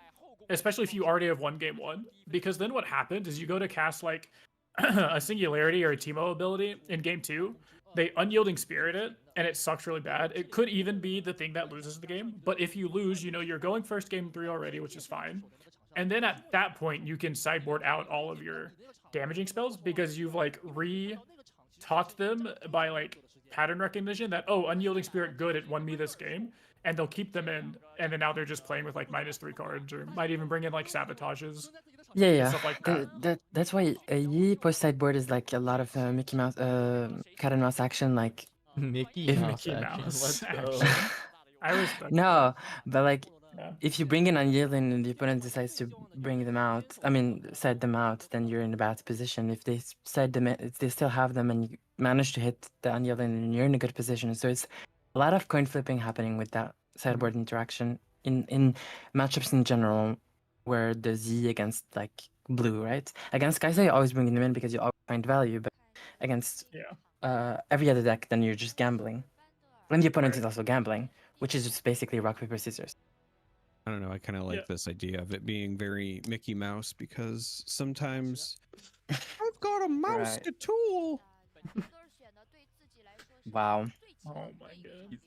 especially if you already have won game 1, because then what happens is you go to cast like a Singularity or a Teemo ability in game 2, they unyielding spirit it, and it sucks really bad. It could even be the thing that loses the game, but if you lose, you know you're going first game 3 already, which is fine. And then at that point, you can sideboard out all of your damaging spells because you've like re-taught them by like pattern recognition that, oh, unyielding spirit, good, it won me this game. And they'll keep them in, and then now they're just playing with like -3 cards, or might even bring in like sabotages. Yeah. Stuff like that. That's why Yi post sideboard is like a lot of Mickey Mouse, cat and mouse action. Like Mickey Mouse Mickey action. Mouse Let's go. action. I respect. no, but like Yeah. if you bring in unyielding and the opponent decides to bring them out, I mean, side them out, then you're in a bad position. If they side them, if they still have them, and you manage to hit the unyielding, then you're in a good position. So it's a lot of coin flipping happening with that sideboard interaction in matchups in general, where the Z against like blue, right? Against Kai'Sa, you're always bringing them in because you always find value, but against every other deck, then you're just gambling. And the opponent is also gambling, which is just basically rock, paper, scissors. I don't know. I kind of like this idea of it being very Mickey Mouse, because sometimes I've got a mouse Right. to tool. Wow. Oh my god.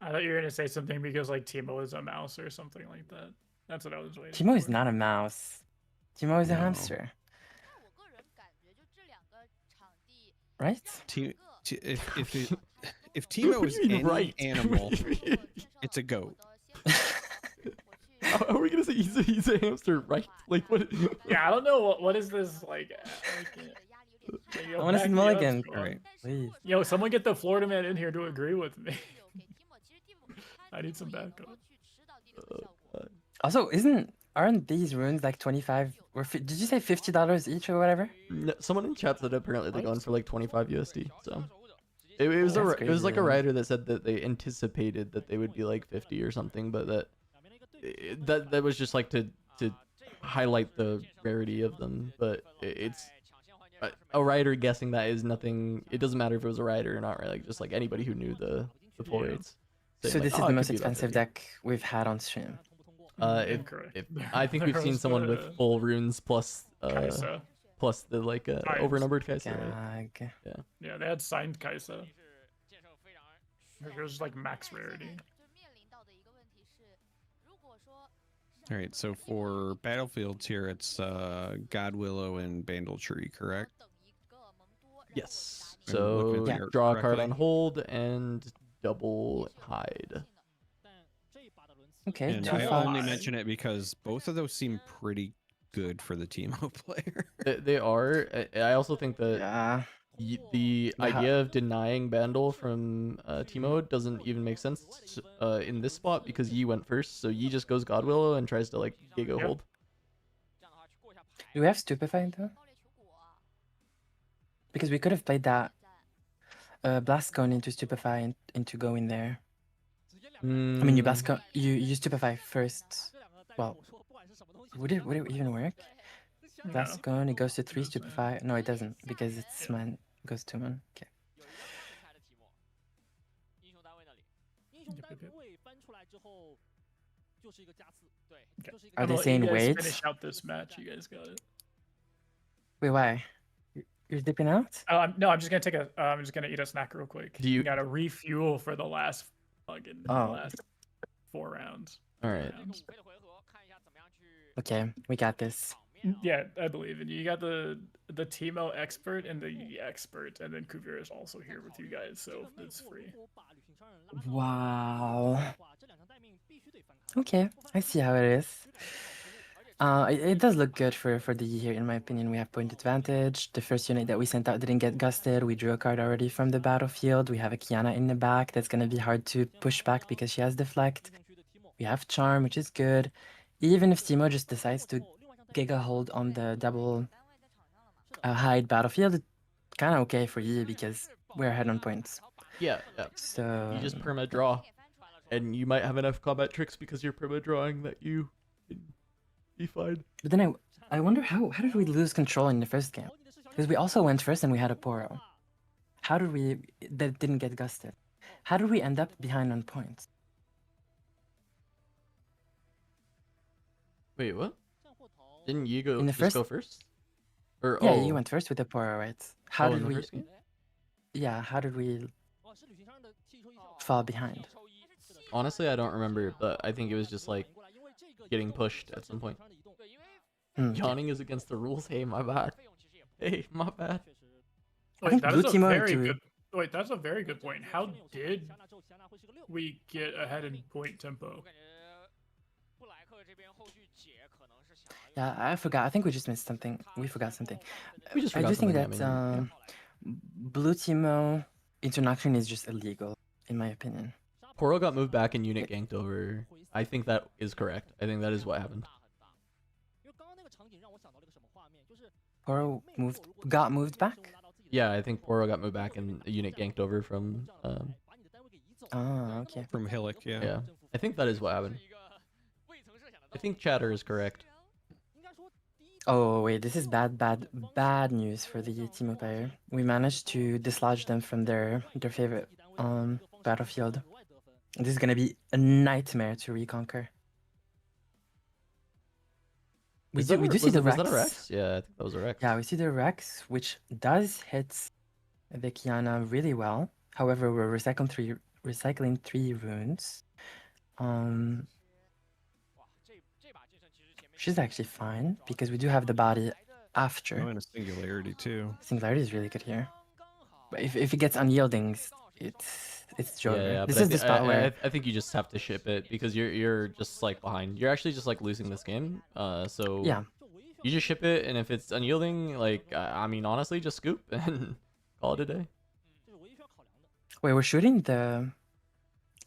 I thought you were gonna say something because like Teemo is a mouse or something like that. That's what I was waiting Teemo for. is not a mouse. Teemo is a No. hamster. Right? If Teemo is you mean any right? animal, it's a goat. How are we gonna say he's a hamster, right? Like what? Yeah, I don't know what is this like. I want to see Mulligan. All right. Please. Yo, someone get the Florida man in here to agree with me. I need some backup. Also, aren't these runes like 25 or did you say $50 each or whatever? No, someone in chat said apparently they're going for like 25 USD. So it was That's it was like a crazy. writer that said that they anticipated that they would be like 50 or something, but that was just like to highlight the rarity of them. But it's a writer guessing that is nothing. It doesn't matter if it was a writer or not, right? Like just like anybody who knew the pull rates. So saying, this like, is "Oh, the it most could be about expensive 50." deck we've had on stream. Incorrect. If I think we've seen someone with full runes plus Kai'Sa. plus the like overnumbered Kai'Sa, right? Gag. Yeah, they had signed Kai'Sa. It was like max rarity. All right, so for battlefields here, it's God Willow and Bandletree, correct? Yes. I'm So looking at the art draw a card correctly. on hold and double hide. Okay, And too I far. only mention it because both of those seem pretty good for the Teemo player. They are. I also think that Yeah. the But how- idea of denying Bandle from Teemo doesn't even make sense in this spot because Yi went first, so Yi just goes God Willow and tries to like Giga hold. Do we have Stupefy though? Because we could have played that Blast Cone into Stupefy into going there. I mean, you Blast Cone, you Stupefy first. Well, would it even work? Blast Cone, it goes to 3 Stupefy. No, it doesn't because it's man goes to man. Okay. Are they saying wait? Finish out this match. You guys got it. Wait, why? You're dipping out? No, I'm just gonna take a. I'm just gonna eat a snack real quick. Do you gotta refuel for the last fucking last 4 rounds? All right. Okay, we got this. Yeah, I believe in you. You got the Teemo expert and the Yi expert, and then Kuvira is also here with you guys, so it's free. Wow. Okay, I see how it is. It does look good for the Yi here, in my opinion. We have point advantage. The first unit that we sent out didn't get gusted. We drew a card already from the battlefield. We have a Kiana in the back. That's going to be hard to push back because she has deflect. We have charm, which is good. Even if Teemo just decides to Giga hold on the double hide battlefield, it's kind of okay for Yi because we're ahead on points. Yeah. So You just perma draw, and you might have enough combat tricks because you're perma drawing that you can be fine. But then I wonder how did we lose control in the first game? Because we also went first and we had a Poro. How did we that didn't get gusted? How did we end up behind on points? Wait, what? Didn't you go In the just go first? Or Yeah, you went first with the Poro, right? How in did the we? first game? Yeah, how did we fall behind? Honestly, I don't remember, but I think it was just like getting pushed at some point. Yawning is against the rules. Hey, my bad. Hey, my bad. Wait, that is a Teemo very into- good. Wait, that's a very good point. How did we get ahead in point tempo? Yeah, I forgot. I think we just missed something. We forgot something. We just I forgot do think something, that I mean, Blue Teemo interaction is just illegal, in my opinion. Poro got moved back and unit ganked over. I think that is correct. I think that is what happened. Poro got moved back? Yeah, I think Poro got moved back and a unit ganked over from. Oh, okay. From Hillock, yeah. Yeah, I think that is what happened. I think Chatter is correct. Oh wait, this is bad news for the Teemo player. We managed to dislodge them from their favorite battlefield. This is gonna be a nightmare to reconquer. We do see the Was Rex. that a Rex? Yeah, I think that was a Rex. Yeah, we see the Rex, which does hit the Kiana really well. However, we're recycling three runes. She's actually fine because we do have the body after. Oh, and a singularity too. Singularity is really good here. But if it gets unyielding, it's Joker. Yeah, This but is the spot where I think you just have to ship it because you're just like behind. You're actually just like losing this game. So yeah. You just ship it, and if it's unyielding, like I mean, honestly, just scoop and call it a day. Wait, we're shooting the.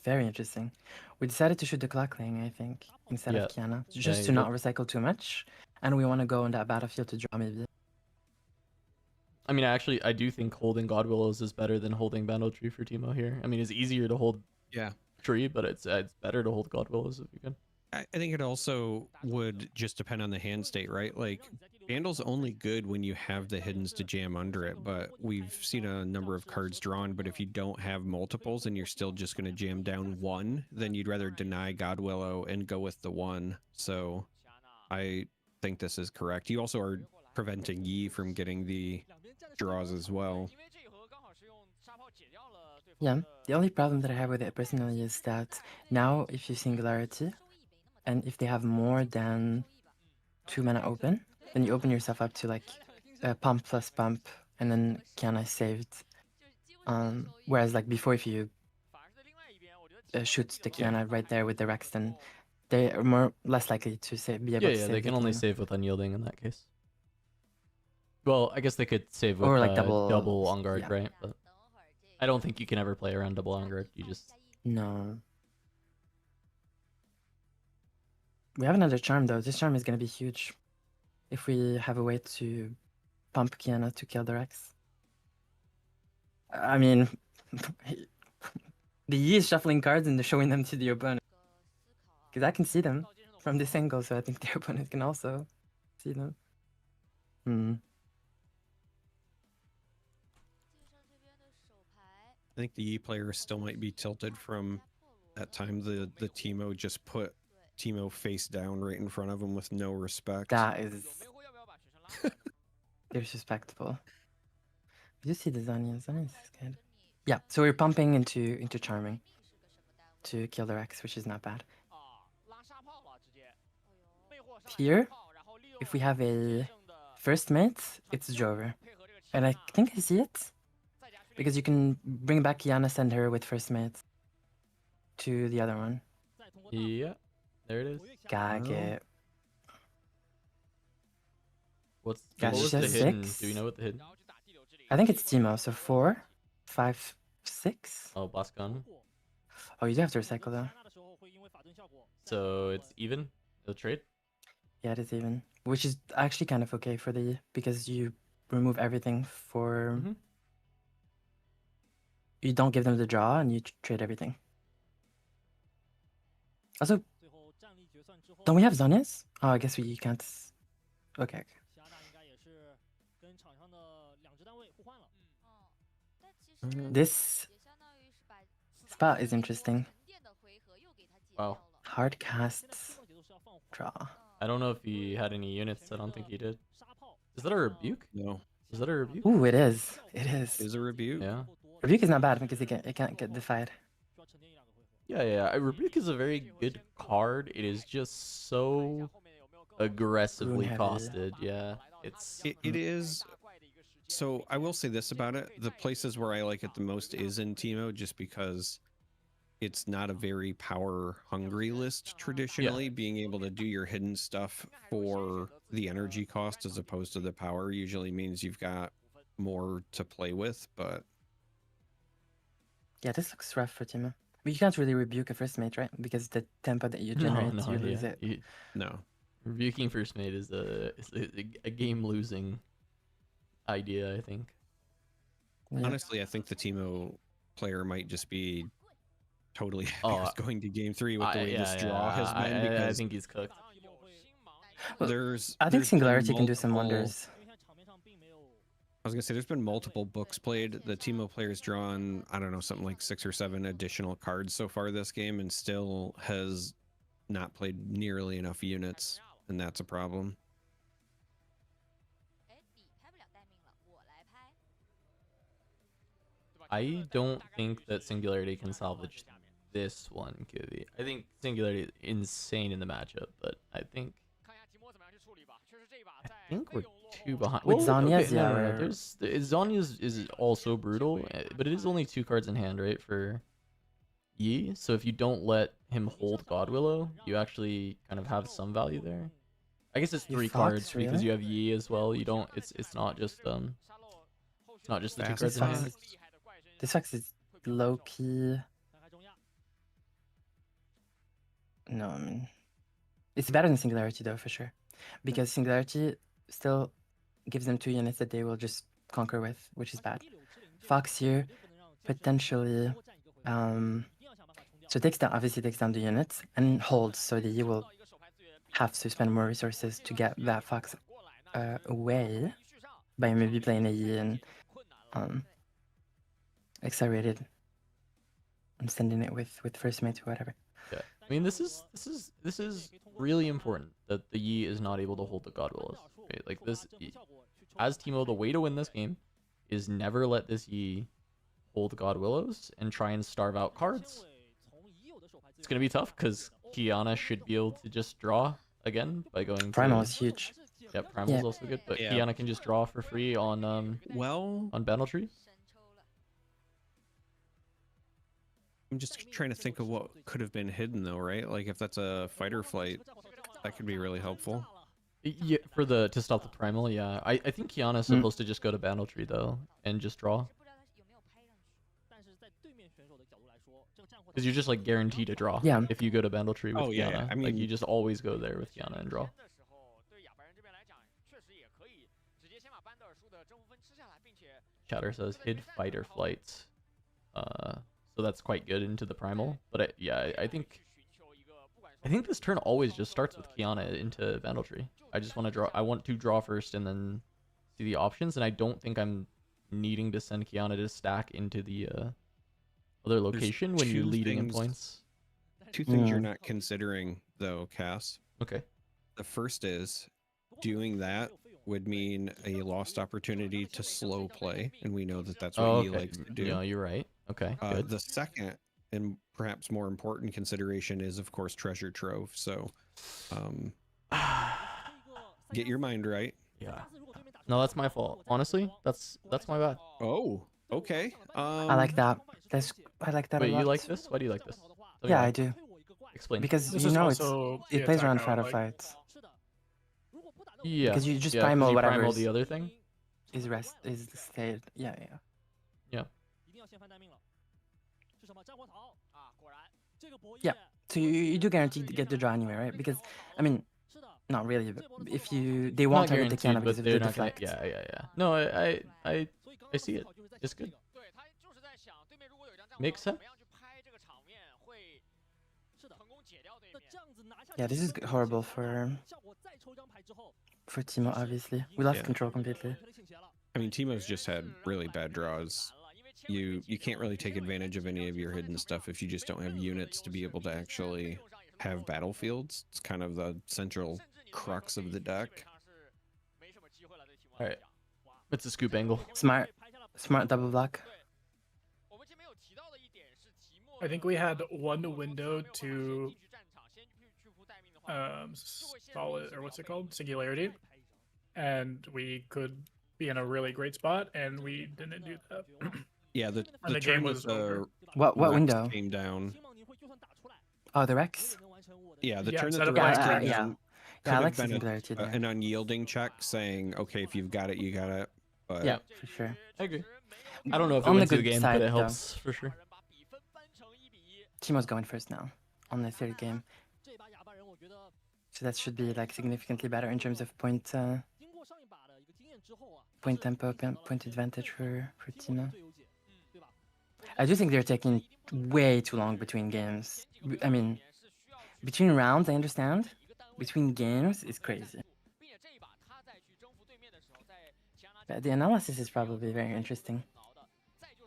Very interesting. We decided to shoot the Clockling, I think, instead of Kiana, just to not recycle too much, and we want to go on that battlefield to draw maybe. I mean, actually, I do think holding God Willows is better than holding Bandle Tree for Teemo here. I mean, it's easier to hold Tree, but it's better to hold God Willows if you can. I think it also would just depend on the hand state, right? Like, Bandle's only good when you have the hiddens to jam under it, but we've seen a number of cards drawn, but if you don't have multiples and you're still just going to jam down one, then you'd rather deny God Willow and go with the one. So I think this is correct. You also are preventing Yi from getting the draws as well. Yeah, the only problem that I have with it personally is that now if you Singularity, and if they have more than 2 mana open, then you open yourself up to like pump plus pump, and then Kiana saved. Whereas like before, if you shoots the Kiana right there with the Rex, then they are more less likely to be able to Yeah, save they the can only Kiana. save with unyielding in that case. Well, I guess they could save with Or like double on guard, yeah. right? But I don't think you can ever play around double on guard. You just No. We have another charm though. This charm is gonna be huge if we have a way to pump Kiana to kill the Rex. I mean, the Yi is shuffling cards and they're showing them to the opponent. Because I can see them from this angle, so I think the opponent can also see them. Hmm. I think the E player still might be tilted from that time the Teemo just put Teemo face down right in front of him with no respect. That is disrespectful. Did you see the Zanya? Zanya is good. Yeah, so we're pumping into charming to kill the Rex, which is not bad. Here, if we have a first mate, it's Jover. And I think I see it. Because you can bring back Kiana, send her with first mate to the other one. yeah, there it is. Gage. What Gotcha. was the hidden? 6. Do we know what the hidden? I think it's Teemo, so 4, 5, 6. Oh, blast gun. Oh, you do have to recycle though. So it's even the trade. Yeah, it is even. Which is actually kind of okay for the because you remove everything for. Mhm. You don't give them the draw and you trade everything. Also, don't we have Zonias? Oh, I guess we can't. Okay. This spot is interesting. Wow. Hard casts draw. I don't know if he had any units. I don't think he did. Is that a rebuke? No. Is that a rebuke? Ooh, it is. It is. Is a rebuke? Yeah. Rebuke is not bad because it can't get defied. Yeah. Rebuke is a very good card. It is just so aggressively Rune-heavy. costed. Yeah. It is. So I will say this about it: the places where I like it the most is in Teemo, just because it's not a very power hungry list traditionally. Being able to do your hidden stuff for the energy cost as opposed to the power usually means you've got more to play with. But Yeah, this looks rough for Teemo. But you can't really rebuke a first mate, right? Because the tempo that you generate, you lose it. no. Rebuking first mate is a game losing idea, I think. Yeah. Honestly, I think the Teemo player might just be totally happy with going to game 3 with the way this draw has been. Because I think he's cooked. Well, there's I think there's been Singularity can do some multiple- wonders. I was gonna say there's been multiple books played. The Teemo player's drawn, I don't know, something like 6 or 7 additional cards so far this game, and still has not played nearly enough units, and that's a problem. I don't think that Singularity can salvage this one, Kiwi. I think Singularity is insane in the matchup, but I think we're 2 behind. With Well, Zanya's, no. yeah, There's Zanya's is also brutal, but it is only 2 cards in hand, right, for Yi. So if you don't let him hold God Willow, you actually kind of have some value there. I guess it's You 3 Fox, cards because really? you have Yi as well. You don't. It's not just the 2 Fast cards in hand. Fox. This Fox is low key. No, I mean, it's better than Singularity though, for sure, because Singularity still gives them 2 units that they will just conquer with, which is bad. Fox here potentially, so it takes down, obviously takes down the units and holds, so that you will have to spend more resources to get that Fox away by maybe playing a Yi and accelerated and sending it with first mate or whatever. Yeah, I mean this is really important that the Yi is not able to hold the God Willows. Right? Like this, as Teemo, the way to win this game is never let this Yi hold God Willows and try and starve out cards. It's gonna be tough because Kiana should be able to just draw again by going. Primal is huge. Yeah, Primal's also good, but Yeah. Kiana can just draw for free on Well, Battle Tree. I'm just trying to think of what could have been hidden though, right? Like if that's a fighter flight, that could be really helpful. Yeah, to stop the primal, yeah. I think Kiana's supposed to just go to battle tree though and just draw. Because you're just like guaranteed to draw. Yeah. If you go to battle tree with Oh, Kiana, yeah. I like mean- you just always go there with Kiana and draw. Chatter says hid fighter flights. So that's quite good into the primal. But I think this turn always just starts with Kiana into battle tree. I just want to draw. I want to draw first and then see the options. And I don't think I'm needing to send Kiana to stack into the other location when you're two leading in things- points. Two things you're not considering though, Cass. Okay. The first is doing that would mean a lost opportunity to slow play, and we know that that's what Oh, he okay. likes to do. Yeah, you're right. Okay. Good. The second and perhaps more important consideration is, of course, treasure trove. So, get your mind right. Yeah. No, that's my fault. Honestly, that's my bad. Oh, okay. I like that. I like that Wait, a lot. you like this? Why do you like this? Tell me Yeah, why. I do. Explain. Because This you is know also it the plays attack around I shadow like. fights. Yeah. Because you just yeah, 'cause primal you whatever primal the other thing. is stayed. Yeah. Yeah. Yeah. So you do guarantee to get the draw anyway, right? Because I mean, not really, but if they Not won't target the guaranteed, Kiana but because of they're the not gonna. deflect. Yeah. No, I see it. It's good. Makes sense. Yeah, this is horrible for Timo. Obviously, we lost Yeah. control completely. I mean, Timo's just had really bad draws. You can't really take advantage of any of your hidden stuff if you just don't have units to be able to actually have battlefields. It's kind of the central crux of the deck. All right. It's a scoop angle. Smart double block. I think we had one window to solid, or what's it called, singularity, and we could be in a really great spot, and we didn't do that. Yeah, the And the turn game that was the over. What Rex window? came down. Oh, the Rex. Yeah, the Yeah, turn instead that the of Rex going came yeah. down Yeah, could I have like been singularity there. an unyielding check saying, okay, if you've got it, you got it. But Yeah, for sure. I agree. I don't know if it On the wins the good game, side, but it though. helps for sure. Timo's going first now on the third game. So that should be like significantly better in terms of point tempo, point advantage for Timo. I do think they're taking way too long between games. I mean, between rounds, I understand. Between games, it's crazy. But the analysis is probably very interesting.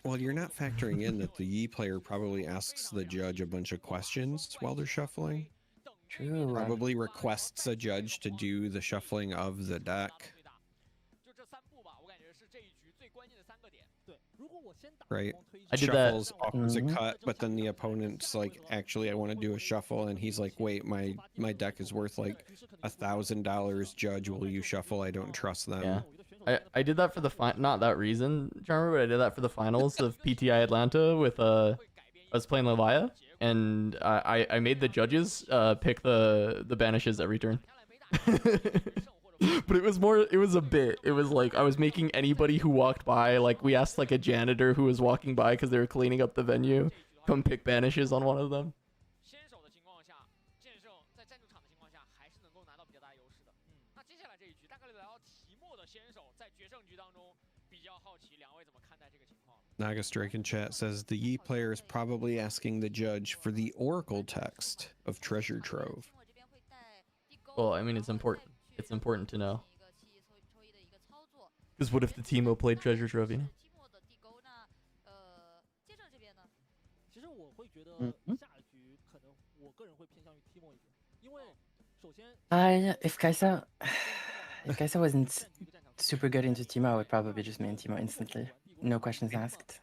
well, you're not factoring in that the Yi player probably asks the judge a bunch of questions while they're shuffling. True. Probably requests a judge to do the shuffling of the deck. Right? I did that. Shuffles, offers a cut, but then the opponent's like, actually, I want to do a shuffle, and he's like, wait, my deck is worth like $1,000. Judge, will you shuffle? I don't trust them. Yeah. I did that for the not that reason, Charmer, but I did that for the finals of PTI Atlanta with I was playing Levia, and I made the judges pick the banishes every turn. But it was a bit. It was like I was making anybody who walked by, like we asked like a janitor who was walking by because they were cleaning up the venue, come pick banishes on one of them. Naga Strike in chat says the Yi player is probably asking the judge for the oracle text of Treasure Trove. Well, I mean, it's important. It's important to know. Because what if the Timo played Treasure Trove, you know? If Kaisa wasn't super good into Timo, I would probably just main Timo instantly. No questions asked.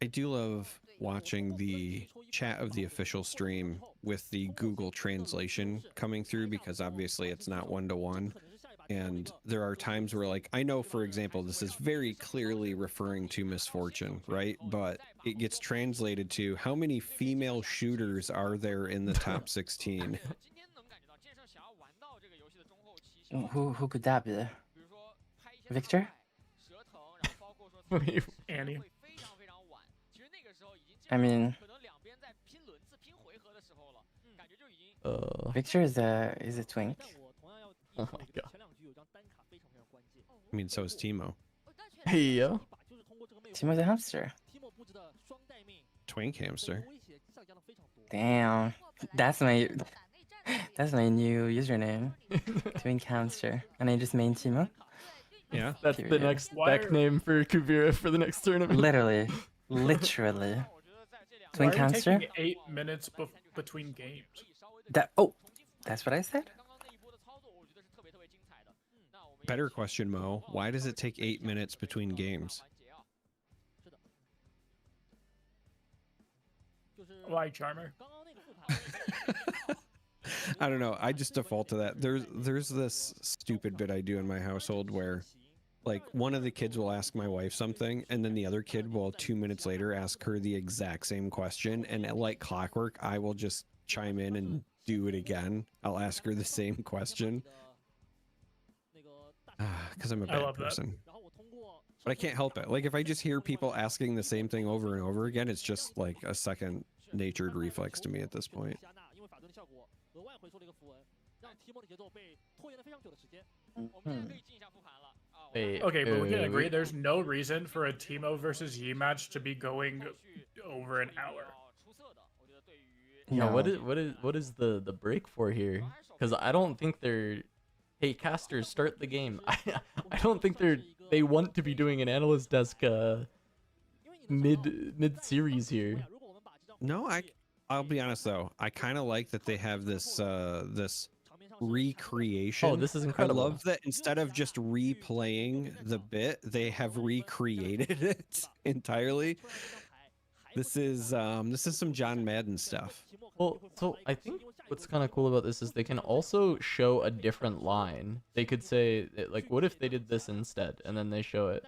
I do love watching the chat of the official stream with the Google translation coming through because obviously it's not one-to-one. And there are times where, like, I know, for example, this is very clearly referring to misfortune, right? But it gets translated to how many female shooters are there in the top 16? Who could that be? Victor? Annie. I mean, Victor is a twink. Oh my god. I mean, so is Timo. Hey yo. Timo's a hamster. Twink hamster. Damn, that's my new username, twink hamster, and I just main Timo. Yeah, That's Period. the next spec name for Kuvira for the next tournament. Literally. Twink Why are you hamster. taking 8 minutes between games? That's what I said. Better question, Mo. Why does it take 8 minutes between games? Why, Charmer? I don't know. I just default to that. There's this stupid bit I do in my household where, like, one of the kids will ask my wife something, and then the other kid will 2 minutes later ask her the exact same question, and like clockwork, I will just chime in and do it again. I'll ask her the same question. Because I'm a bad person. But I can't help it. Like, if I just hear people asking the same thing over and over again, it's just like a second natured reflex to me at this point. Okay, but we can agree there's no reason for a Timo versus Yi match to be going over an hour. Yeah, what is the break for here? Because I don't think they're. Hey, casters, start the game. I don't think they want to be doing an analyst desk mid series here. No, I'll be honest though. I kind of like that they have this this recreation. Oh, this is incredible. I love that instead of just replaying the bit, they have recreated it entirely. This is some John Madden stuff. Well, so I think what's kind of cool about this is they can also show a different line. They could say, like, what if they did this instead, and then they show it.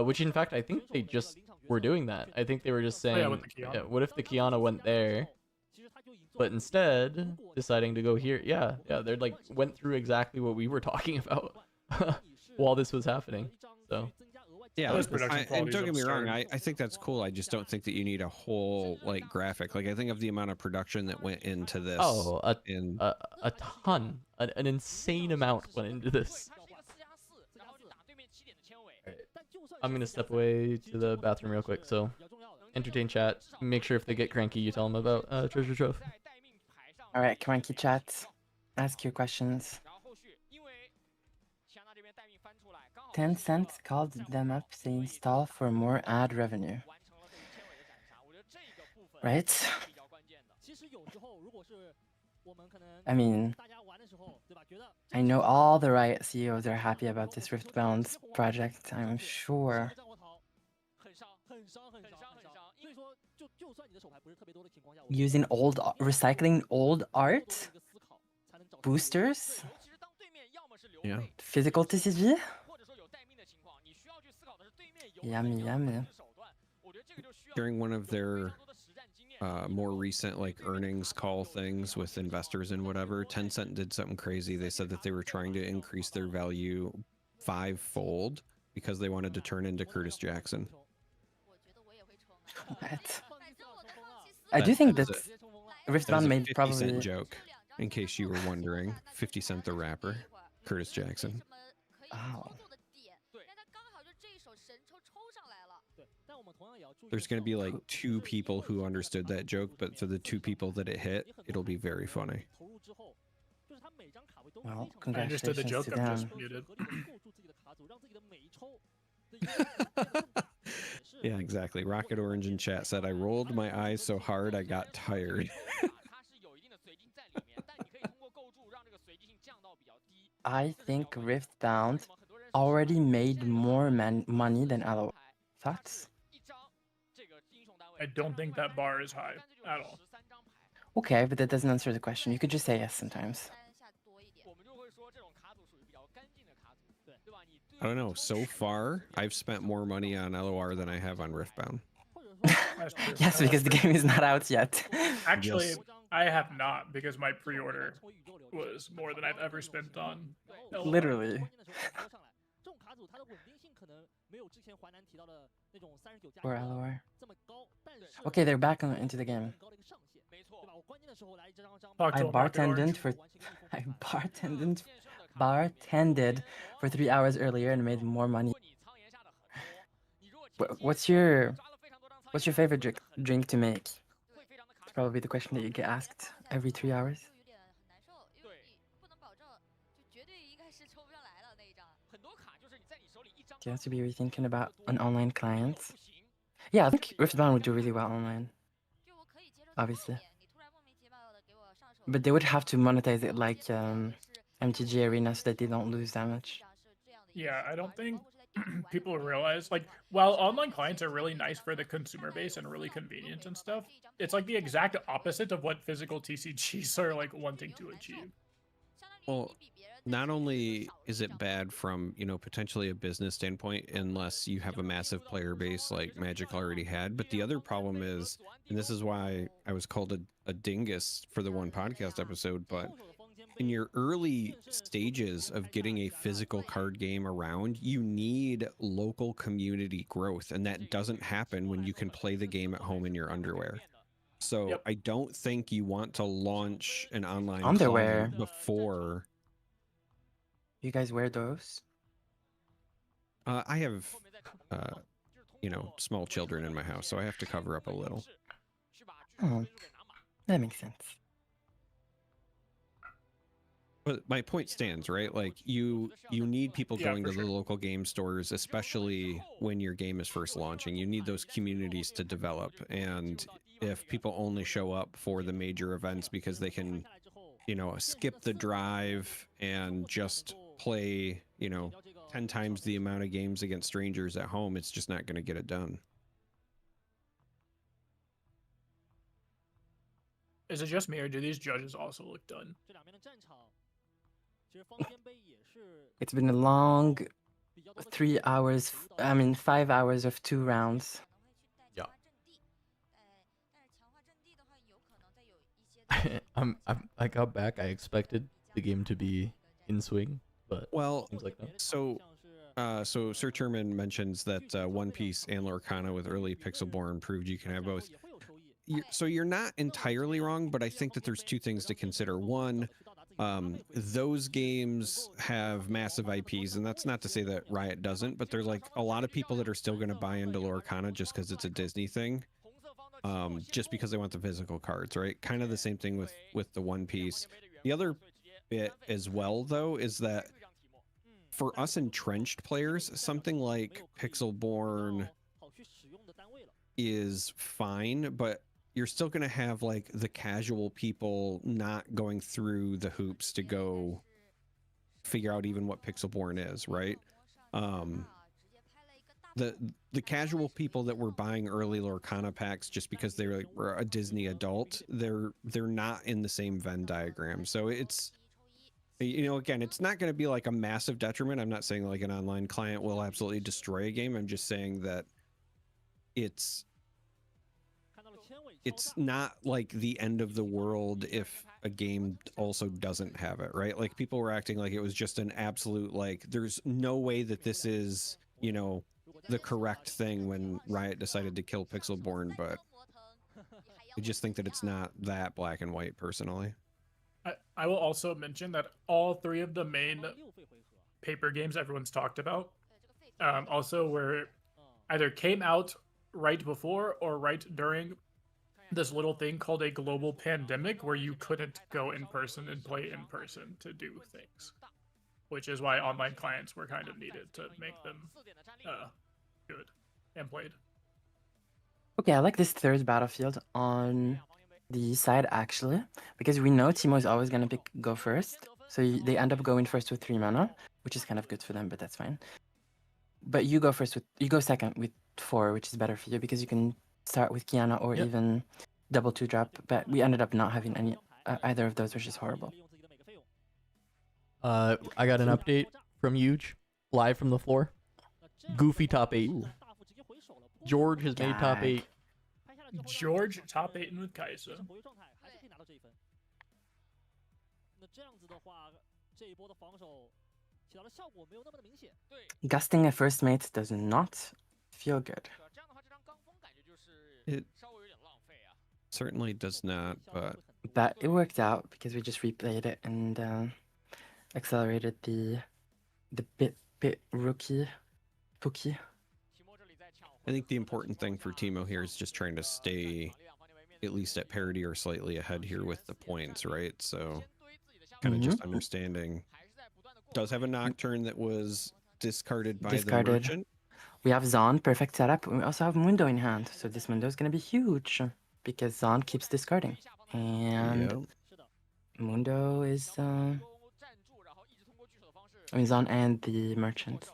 Which, in fact, I think they just were doing that. I think they were just saying, yeah, what if the Kiana went there, but instead deciding to go here? Yeah, they're like went through exactly what we were talking about while this was happening. So. Yeah, and don't get me wrong, I think that's cool. I just don't think that you need a whole like graphic. Like, I think of the amount of production that went into this. Oh, a ton, an insane amount went into this. Right. I'm gonna step away to the bathroom real quick. So, entertain chat. Make sure if they get cranky, you tell them about Treasure Trove. All right, cranky chat. Ask your questions. Tencent called them up saying stall for more ad revenue. Right? I mean, I know all the Riot CEOs are happy about this Riftbound project, I'm sure. Using recycling old art? Boosters? Yeah. Physical TCG? Yummy. During one of their more recent like earnings call things with investors and whatever, Tencent did something crazy. They said that they were trying to increase their value 5-fold because they wanted to turn into Curtis Jackson. What? I do think that Riftbound made 50 probably Cent joke, in case you were wondering. 50 Cent the rapper, Curtis Jackson. Oh. There's going to be like 2 people who understood that joke, but for the 2 people that it hit, it'll be very funny. Well, I understood the joke, to I'm them. just muted. Yeah, exactly. Rocket Orange in chat said, I rolled my eyes so hard I got tired. I think Riftbound already made more money than LOL. Thoughts? I don't think that bar is high at all. Okay, but that doesn't answer the question. You could just say yes sometimes. I don't know. So far, I've spent more money on LOR than I have on Riftbound. That's true. Yes, because the game is not out yet. Actually, Yes. I have not because my pre-order was more than I've ever spent on LOR. Literally. Or LOR. Okay, they're back into the game. Talk I to 'em, Rocket Orange. bartended for 3 hours earlier and made more money. What's your favorite drink to make? It's probably the question that you get asked every 3 hours. You have to be rethinking about an online client. Yeah, I think Riftbound would do really well online. Obviously. But they would have to monetize it like MTG Arena so that they don't lose that much. Yeah, I don't think people realize, like, while online clients are really nice for the consumer base and really convenient and stuff, it's like the exact opposite of what physical TCGs are like wanting to achieve. Well, not only is it bad from, you know, potentially a business standpoint, unless you have a massive player base like Magic already had, but the other problem is, and this is why I was called a dingus for the one podcast episode, but in your early stages of getting a physical card game around, you need local community growth, and that doesn't happen when you can play the game at home in your underwear. So Yep. I don't think you want to launch an online Underwear client before. You guys wear those? I have, you know, small children in my house, so I have to cover up a little. Oh, that makes sense. But my point stands, right? Like you need people Yeah, going for to sure. the local game stores, especially when your game is first launching. You need those communities to develop. And if people only show up for the major events because they can, you know, skip the drive and just play, you know, 10 times the amount of games against strangers at home, it's just not going to get it done. Is it just me, or do these judges also look done? It's been a long 3 hours, 5 hours of 2 rounds. Yeah. I got back. I expected the game to be in swing, but Well, seems like no. so Sir Terman mentions that One Piece and Lorcana with early Pixelborn proved you can have both. So you're not entirely wrong, but I think that there's two things to consider. One, those games have massive IPs, and that's not to say that Riot doesn't, but there's like a lot of people that are still going to buy into Lorcana just because it's a Disney thing, just because they want the physical cards, right? Kind of the same thing with the One Piece. The other bit as well, though, is that for us entrenched players, something like Pixelborn is fine, but you're still going to have like the casual people not going through the hoops to go figure out even what Pixelborn is, right? The casual people that were buying early Lorcana packs just because they were a Disney adult, they're not in the same Venn diagram. So it's, you know, again, it's not going to be like a massive detriment. I'm not saying like an online client will absolutely destroy a game. I'm just saying that it's not like the end of the world if a game also doesn't have it, right? Like people were acting like it was just an absolute, like there's no way that this is, you know, the correct thing when Riot decided to kill Pixelborn, but I just think that it's not that black and white personally. I will also mention that all three of the main paper games everyone's talked about also were either came out right before or right during this little thing called a global pandemic where you couldn't go in person and play in person to do things, which is why online clients were kind of needed to make them good and played. Okay, I like this third battlefield on the side actually, because we know Timo is always gonna go first, so they end up going first with 3 mana, which is kind of good for them, but that's fine. But you go second with 4, which is better for you because you can start with Kiana or even double 2-drop. But we ended up not having any either of those, which is horrible. I got an update from Huge. live from the floor. Goofy top 8. George has made top Gag. 8. George top 8 with Kai'Sa. 那这样子的话，这一波的防守起到的效果没有那么的明显。对， Gusting a first mate does not feel good. 这样的话，这张刚锋感觉就是 It 稍微有点浪费啊。 certainly does not, but But it worked out because we just replayed it and accelerated the bit rookie Pookie. I think the important thing for Teemo here is just trying to stay at least at parity or slightly ahead here with the points, right? So kind of just understanding. Does have a Nocturne that was discarded by the merchant. We have Zon, perfect setup. We also have Mundo in hand, so this Mundo is going to be huge because Zon keeps discarding. And Mundo is, I mean, Zon and the merchant.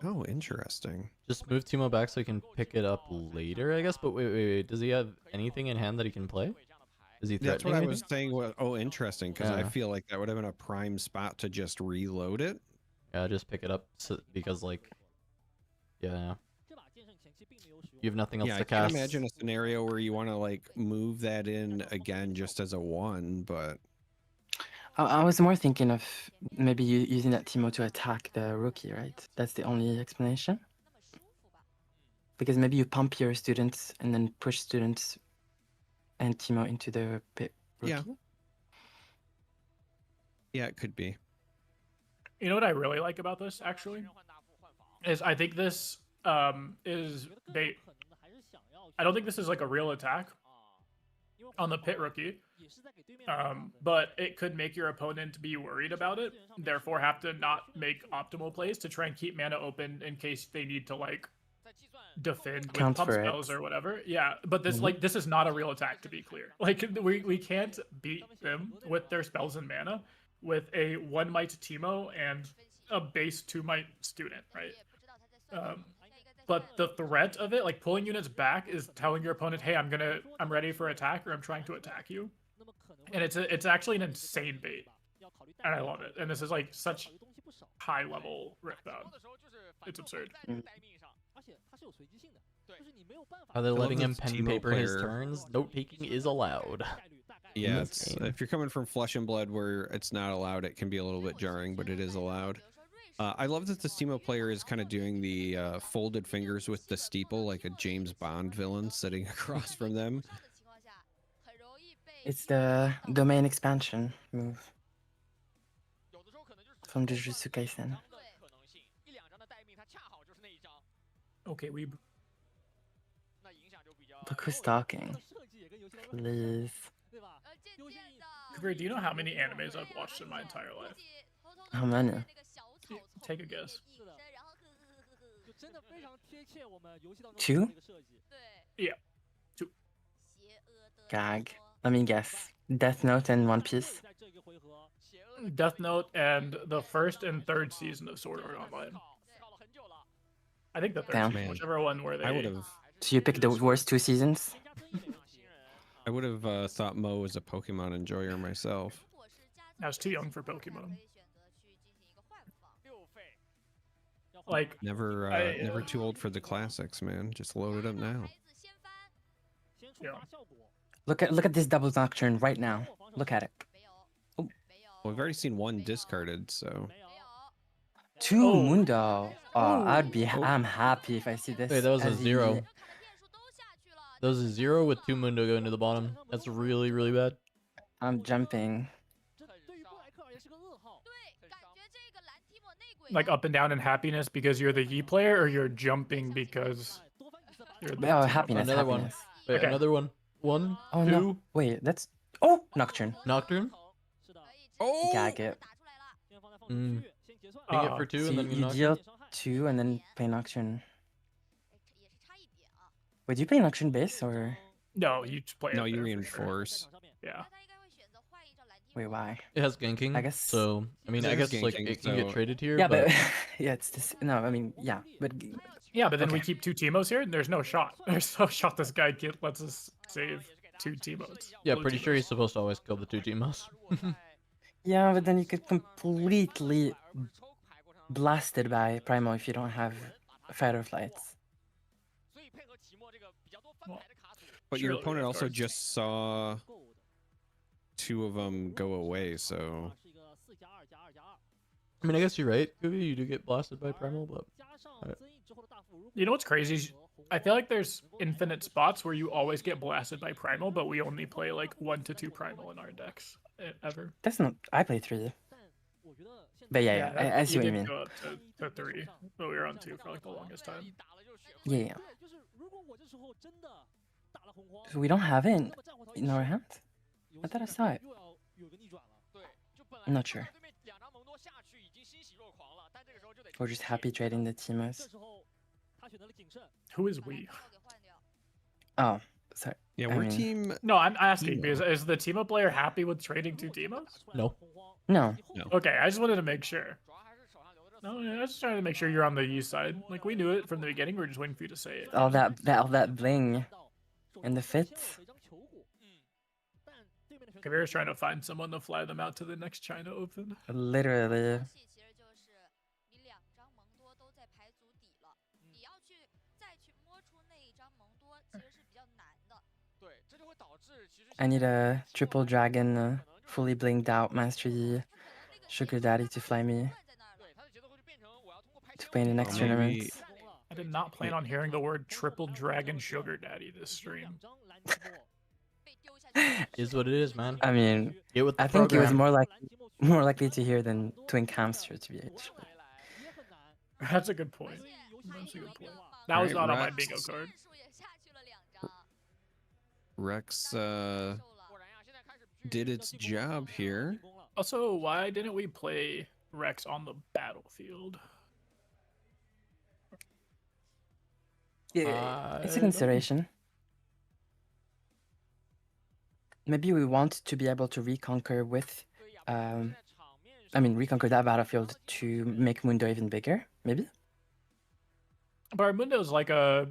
Oh, interesting. Just move Teemo back so he can pick it up later, I guess. But wait. Does he have anything in hand that he can play? Is he threatening? That's what I anything? was saying. Oh, interesting, because I Yeah. feel like that would have been a prime spot to just reload it. Yeah, just pick it up because, like, yeah. You have nothing else Yeah, to I can't cast. imagine a scenario where you want to like move that in again just as a 1, but I was more thinking of maybe using that Teemo to attack the rookie, right? That's the only explanation. Because maybe you pump your students and then push students and Teemo into the pit rookie. Yeah. Yeah, it could be. You know what I really like about this, actually? Is I think this is bait. I don't think this is like a real attack on the pit rookie. But it could make your opponent be worried about it, therefore have to not make optimal plays to try and keep mana open in case they need to like defend with Count pump for it. spells or whatever. Yeah, but this like this is not a real attack, to be clear. Like we can't beat them with their spells and mana with a 1 might Teemo and a base 2 might student, right? But the threat of it, like pulling units back, is telling your opponent, "Hey, I'm ready for attack, or I'm trying to attack you," and it's actually an insane bait, and I love it. And this is like such high level Riftbound. It's absurd. Are they letting him this pen Teemo paper his player. turns? Note taking is allowed. Yeah, this it's game. if you're coming from Flesh and Blood where it's not allowed, it can be a little bit jarring, but it is allowed. I love that the Teemo player is kind of doing the folded fingers with the steeple, like a James Bond villain sitting across from them. It's the domain expansion move from Jujutsu Kaisen. Okay, we. Look who's talking. Please. Kavir, do you know how many animes I've watched in my entire life? How many? Take a guess. 2? Yeah, 2. Gag. Let me guess. Death Note and One Piece. Death Note and the 1st and 3rd season of Sword Art Online. I think the 3rd Damn. season, whichever one where they. I would have So you picked the worst 2 seasons? thought Mo was a Pokemon enjoyer myself. I was too young for Pokemon. Like Never too old for the classics, man. Just load it up now. Yeah. Look at this double Nocturne right now. Look at it. Well, we've already seen 1 discarded, so 2 Oh. Mundo. Oh, I'm happy if I see this. Wait, that was a as the- 0. That was a 0 with 2 Mundo going to the bottom. That's really, really bad. I'm jumping. Like up and down in happiness because you're the Yi player, or you're jumping because you're the Oh, Teemo happiness, player? Another one. happiness. Wait, Okay. another one. 1, Oh 2, no. Wait, that's... Oh, Nocturne. Nocturne. Gag it. Mm. Ping it Uh, for 2 So and then you Nocturne. deal 2 and then play Nocturne. Wait, do you play Nocturne base or... No, you just play. no, it you there for sure. reinforce. Yeah. Wait, why? It has ganking. I guess- So, I mean, I There's guess like ganking, it can get so- traded here. Yeah, but but... yeah, it's this... No, I mean, yeah, but... Yeah, but then we Okay. keep 2 Teemos here, and there's no shot. There's no shot this guy lets us save 2 Teemos. yeah, Blue pretty sure Teemos. he's supposed to always kill the 2 Teemos. Yeah, but then you could completely blasted by Primal if you don't have fighter flights. But your Surely, opponent of also course. just saw 2 of them go away, so I mean, I guess you're right. Maybe you do get blasted by Primal, but You know what's crazy? I feel like there's infinite spots where you always get blasted by Primal, but we only play like 1 to 2 Primal in our decks ever. That's not. I play 3. But yeah, I see what you did mean. go up to 3, but we were on 2 for like the longest time. Yeah. So we don't have it in our hand? I thought I saw it. I'm not sure. We're just happy trading the teamers. Who is we? Oh, sorry. yeah, I we're mean- team. No, I'm asking Teemo. because is the Teemo player happy with trading 2 Teemos? no. No. Okay, I just wanted to make sure. No, I was just trying to make sure you're on the U side. Like we knew it from the beginning. We're just waiting for you to say it. All that bling and the fits. Kabir's trying to find someone to fly them out to the next China Open. Literally. 其实就是你2张蒙多都在牌组底了，你要去再去摸出那一张蒙多，其实是比较难的。 I need a triple dragon, fully blinged out Master Yi, Sugar Daddy to fly me to play in the next Maybe- tournament. I did not plan on hearing the word triple dragon sugar daddy this stream. Is what it is, man. I mean, Get with the I think it was program. more likely to hear than Twink Hamster to be actually. That's a good point. That's a good point. That was Alright, not on my Rex. bingo card. 数也下去了2张， Rex 受了。 did its job here. Also, why didn't we play Rex on the battlefield? Yeah, it's a I don't- consideration. Maybe we want to be able to reconquer with, reconquer that battlefield to make Mundo even bigger. Maybe. But our Mundo's like a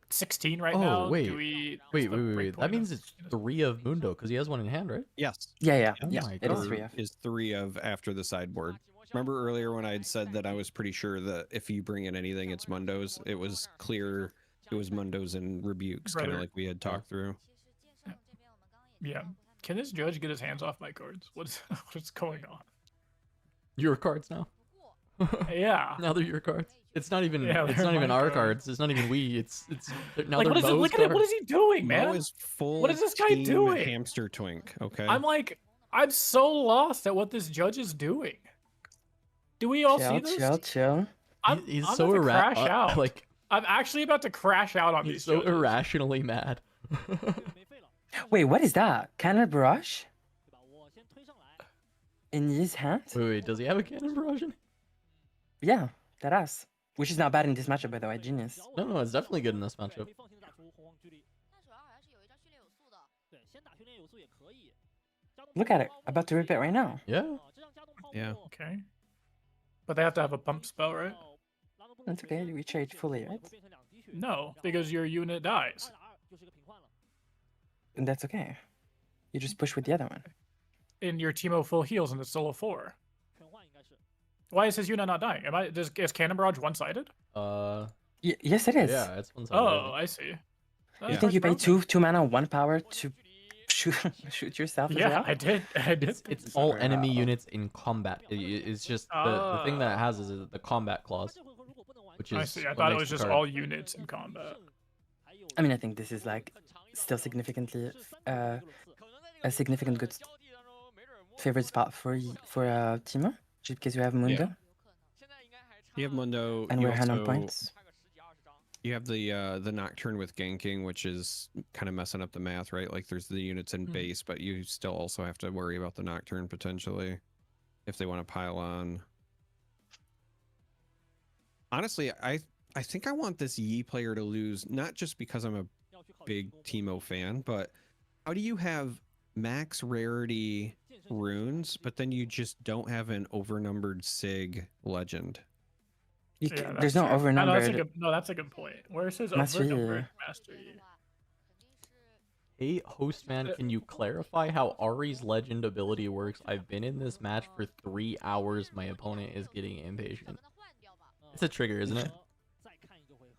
16 right now. Oh, wait. Do we, Wait, is the wait, wait, break wait. That point means of- it's 3 of Mundo because he has one in hand, right? Yes. Yeah. Oh my It is God. 3 of. Is 3 of after the sideboard. Remember earlier when I had said that I was pretty sure that if you bring in anything, it's Mundo's? It was clear it was Mundo's and Rebukes, kind of Brother. like we had talked through. 其实剑圣这边我们刚刚也 Yeah. Can this judge get his hands off my cards? What's going on? Your cards now. Yeah. Now they're your cards. It's not even. Yeah, it's they're not even my our cards. cards. It's not even we. It's. Now Like they're what is it? Mo's Look at it. What cards. is he doing, man? Mo is full What is this guy team doing? hamster twink, okay? I'm so lost at what this judge is doing. Do we all see this? Chill. He's I'm so about to crash irrational. out. Like I'm actually about to crash out on he's these so judges. irrationally mad. Wait, what is that? Cannon barrage in his hand? Wait, does he have a cannon barrage in? Yeah, that ass. Which is not bad in this matchup, by the way. Genius. No, it's definitely good in this matchup. 但主要好像是有一张训练有素的。 Look at it. About to rip it right now. Yeah. Yeah. Okay. But they have to have a pump spell, right? That's okay. We trade fully, right? No, because your unit dies. And that's okay. You just push with the other one. And your Teemo full heals and it's still a 4. Why is his unit not dying? Is Cannon Barrage one-sided? Yes, it is. Yeah, it's one sided. Oh, I see. You think you pay two mana, 1 power to shoot yourself? as Yeah, well? I did. It's all enemy units in combat. It's just the thing that it has is the combat clause, which is. I see. I what thought it makes was the just card. all units in combat. I mean, I think this is like still significantly a significant good favorite spot for Teemo, just because you have Mundo You have Mundo. and you we're hand on also- points. You have the Nocturne with ganking, which is kind of messing up the math, right? Like there's the units in base, but you still also have to worry about the Nocturne potentially if they want to pile on. Honestly, I think I want this Yi player to lose, not just because I'm a big Teemo fan, but how do you have max rarity runes, but then you just don't have an overnumbered Sig legend? Yeah, There's that's no true. overnumbered. That's a good point. Where's his Master Yi. overnumbered Master Yi? Hey, host man, can you clarify how Ari's legend ability works? I've been in this match for 3 hours. My opponent is getting impatient. It's a trigger, isn't it?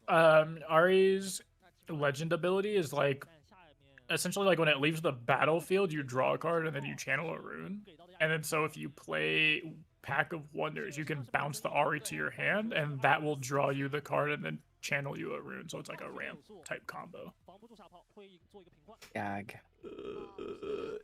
Ari's legend ability is like essentially like when it leaves the battlefield, you draw a card and then you channel a rune. And then so if you play Pack of Wonders, you can bounce the Ari to your hand, and that will draw you the card and then channel you a rune. So it's like a ramp type combo. Gag.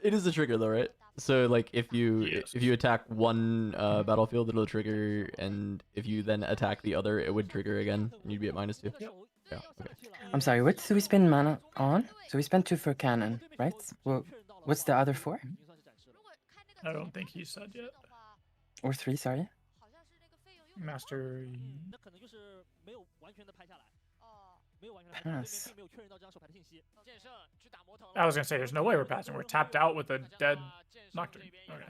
It is a trigger though, right? So like if you Yes. if you attack one battlefield, it'll trigger, and if you then attack the other, it would trigger again, and you'd be at -2. Yep. Yeah. Okay. I'm sorry, what do we spend mana on? So we spent 2 for cannon, right? Well, what's the other 4? I don't think he said yet. Or 3, sorry. Master. Pass. I was gonna say there's no way we're passing. We're tapped out with a dead Nocturne. Okay.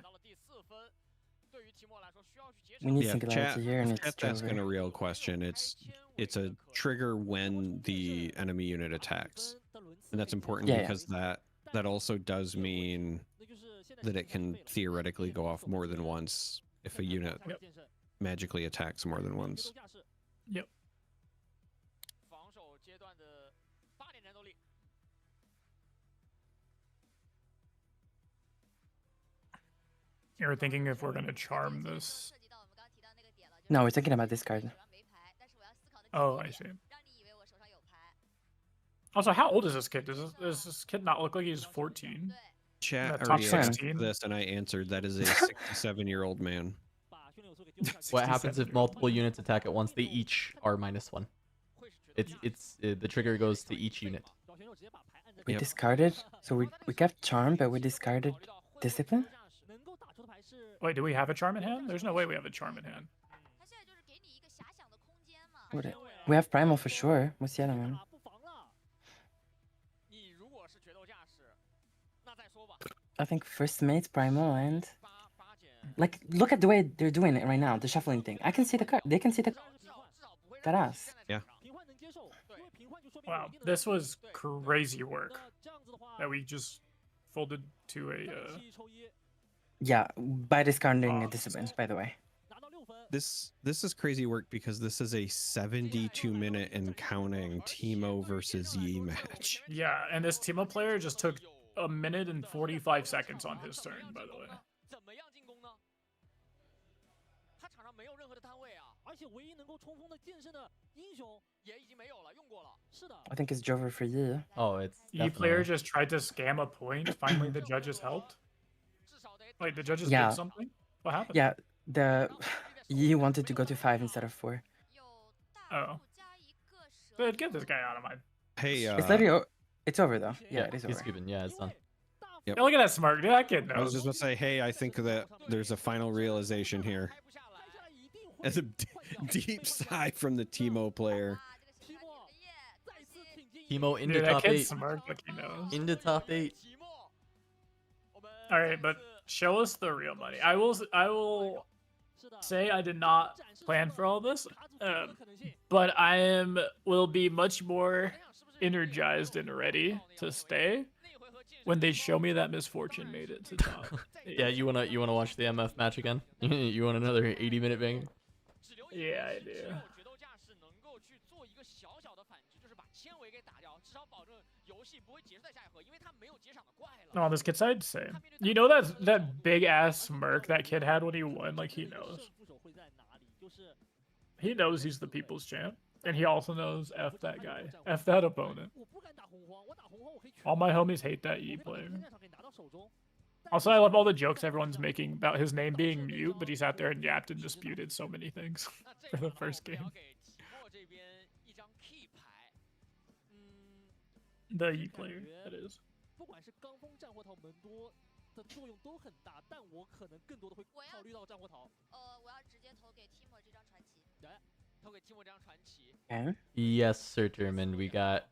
We need Yeah, singularity here, and it's chat's asking over. a real question. It's a trigger when the enemy unit attacks, and that's important Yeah, yeah. because that also does mean that it can theoretically go off more than once if a unit Yep. magically attacks more than once. Yep. You're thinking if we're gonna charm this. No, we're thinking about this card. Oh, I see. Also, how old is this kid? Does this kid not look like he's 14? Chat Top already asked 16? this, and I answered. That is a 67-year-old man. What happens if 67-year-old. multiple units attack at once? They each are -1. The trigger goes to each unit. We Yep. discarded, so we kept charm, but we discarded discipline. Wait, do we have a charm in hand? There's no way we have a charm in hand. We have primal for sure. What's the other one? I think first mate, primal, and like look at the way they're doing it right now, the shuffling thing. I can see the card. They can see the ass. Yeah. Wow, this was crazy work that we just folded to a. Yeah, by discarding Oh, a discipline, by the way. This is crazy work because this is a 72-minute and counting Teemo versus Yi match. Yeah, and this Teemo player just took 1 minute and 45 seconds on his turn, by the way. I think it's Jover for you. Oh, it's Yi player just tried to scam a point. Finally, the judges helped. Wait, the judges Yeah. did something? What happened? Yeah, the Yi wanted to go to 5 instead of 4. Oh. Dude, get this guy out of my. Hey, It's literally it's over though. Yeah, it is he's over. given. Yeah, it's done. Yep. Yeah, look at that smirk. Dude, that kid knows. I was just gonna say, hey, I think that there's a final realization here. As a deep sigh from the Teemo player. Teemo into Dude, that top kid 8. smirked like he knows. Into top 8. All right, but show us the real money. I will say I did not plan for all this, but will be much more energized and ready to stay when they show me that Misfortune made it to top. Yeah, you wanna watch the MF match again? You want another 80-minute banger? Yeah, I do. No, on this kid's side, same. You know that big ass smirk that kid had when he won? Like, he knows. He knows he's the people's champ. And he also knows F that guy. F that opponent. All my homies hate that Yi player. Also, I love all the jokes everyone's making about his name being mute, but he sat there and yapped and disputed so many things for the first game. The Yi player, that is. Okay. Yes, Sir Termin. We got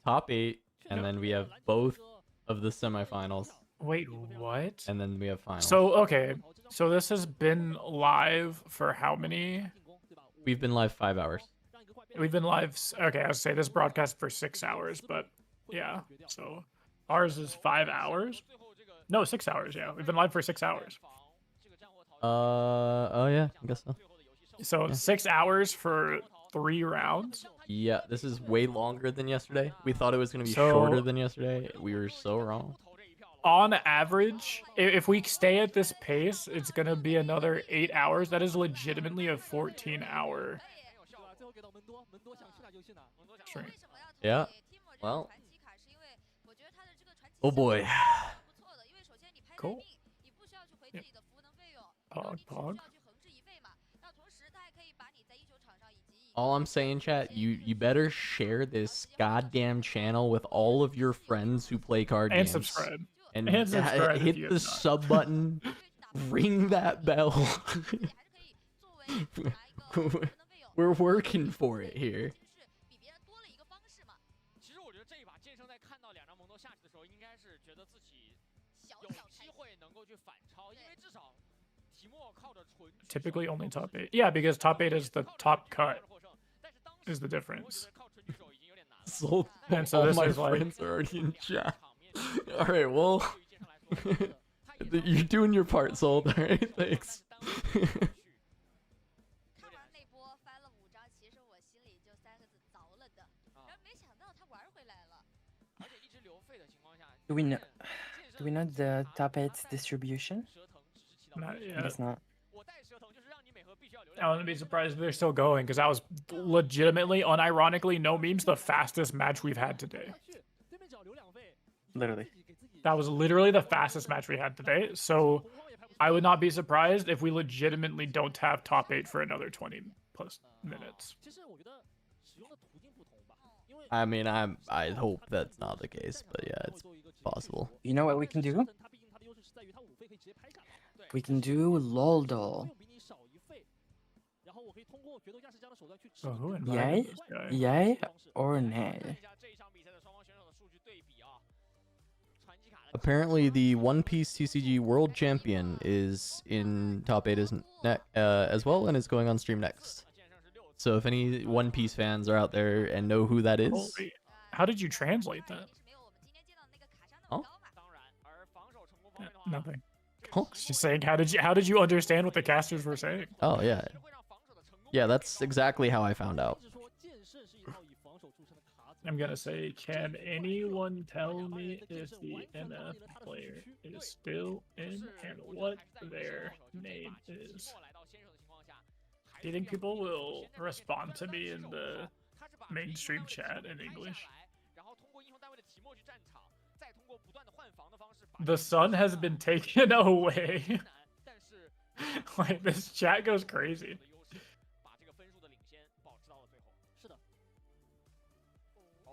top 8, and then we have both of the semifinals, Wait, what? and then we have finals. So, okay. So this has been live for how many? We've been live 5 hours. We've been live. Okay, I would say this broadcast for 6 hours, but yeah. So Ours is 5 hours. No, 6 hours. Yeah, we've been live for 6 hours. Oh yeah, I guess so. So 6 hours for 3 rounds. Yeah, this is way longer than yesterday. We thought it was gonna be So- shorter than yesterday. We were so wrong. On average, if we stay at this pace, it's gonna be another 8 hours. That is legitimately a 14-hour stream. Yeah. Well. Oh boy. Cool. Yep. Pog. All I'm saying, chat, you better share this goddamn channel with all of your friends who play card And games. subscribe. And, And subscribe if hit you the have not. sub button. Ring that bell. We're working for it here. 其实我觉得这一把剑圣在看到两张蒙多下去的时候，应该是觉得自己有机会能够去反超，因为至少提莫靠着纯 Typically only top 8. Yeah, because top 8 is the top cut. Is the difference. So, And so all this my is like- friends are already in chat. All right, well, you're doing your part, Sold. All right, thanks. 看完那波翻了5张，其实我心里就3个字凿了的，然后没想到他玩回来了。而且一直留废的情况下， Do we know? Do we know the top 8 distribution? 蛇藤只是起到 Not I yet. guess not. 我带蛇藤就是让你每盒必须要留 I wouldn't be surprised if they're still going, because that was legitimately, unironically, no memes, the fastest match we've had today. 对面只要留2费， Literally. That was literally the fastest match we had today. So I would not be surprised if we legitimately don't have top 8 for another 20 plus minutes. 其实我觉得使用的途径不同吧，因为 I mean, I hope that's not the case, but yeah, it's possible. You know what we can do? 它毕竟它的优势是在于它5费可以直接拍下来， We can do 没 Loldo. 有比你少1费，然后我可以通过决斗驾驶这样的手段去制 So who 止 invited Yay? this guy? Yay or 看 nay? 一下这一场比赛的双方选手的数据对比啊。传奇卡的 Apparently, the One Piece TCG World Champion is in top 8 as well, and is going on stream next. 剑圣是6次， So if any One Piece fans are out there and know who that is, Holy- How did you translate that? 是没有我们今天见到那个卡莎那么高嘛？当然，而防守成功方面的话， Nothing. 这 Oh. 个 She's saying, how did you understand what the casters were saying? oh yeah, 是会让防守的成功 yeah, that's exactly how I found out. 是说剑圣是一套以防守著称的卡组。 I'm gonna say, can anyone tell me if the MF player is still in and what their name is? 来到先手的情况下， Do you think people will respond to me in the mainstream chat in English? 然后通过英雄单位的提莫去战场，再通过不断的换防的方式， The sun has been taken away. 但是 Like, this chat goes crazy. 的优势，把这个分数的领先保持到了最后。是的，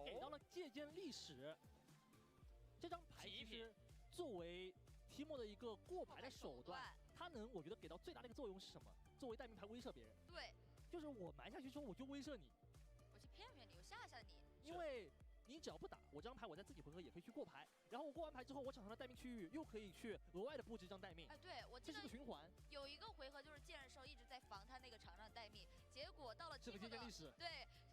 给到了借鉴历史。这张牌其实作为提莫的一个过牌的手段，它能我觉得给到最大的一个作用是什么？作为代名牌威慑别人，对，就是我埋下去之后我就威慑你，我去骗骗你，我吓吓你。因为你只要不打，我这张牌我在自己回合也可以去过牌，然后我过完牌之后，我场上的待命区域又可以去额外的布置一张待命，哎，对，我记这得是个循环，有一个回合就是剑兽一直在防他那个场上待命，结果到了这个借鉴历史。对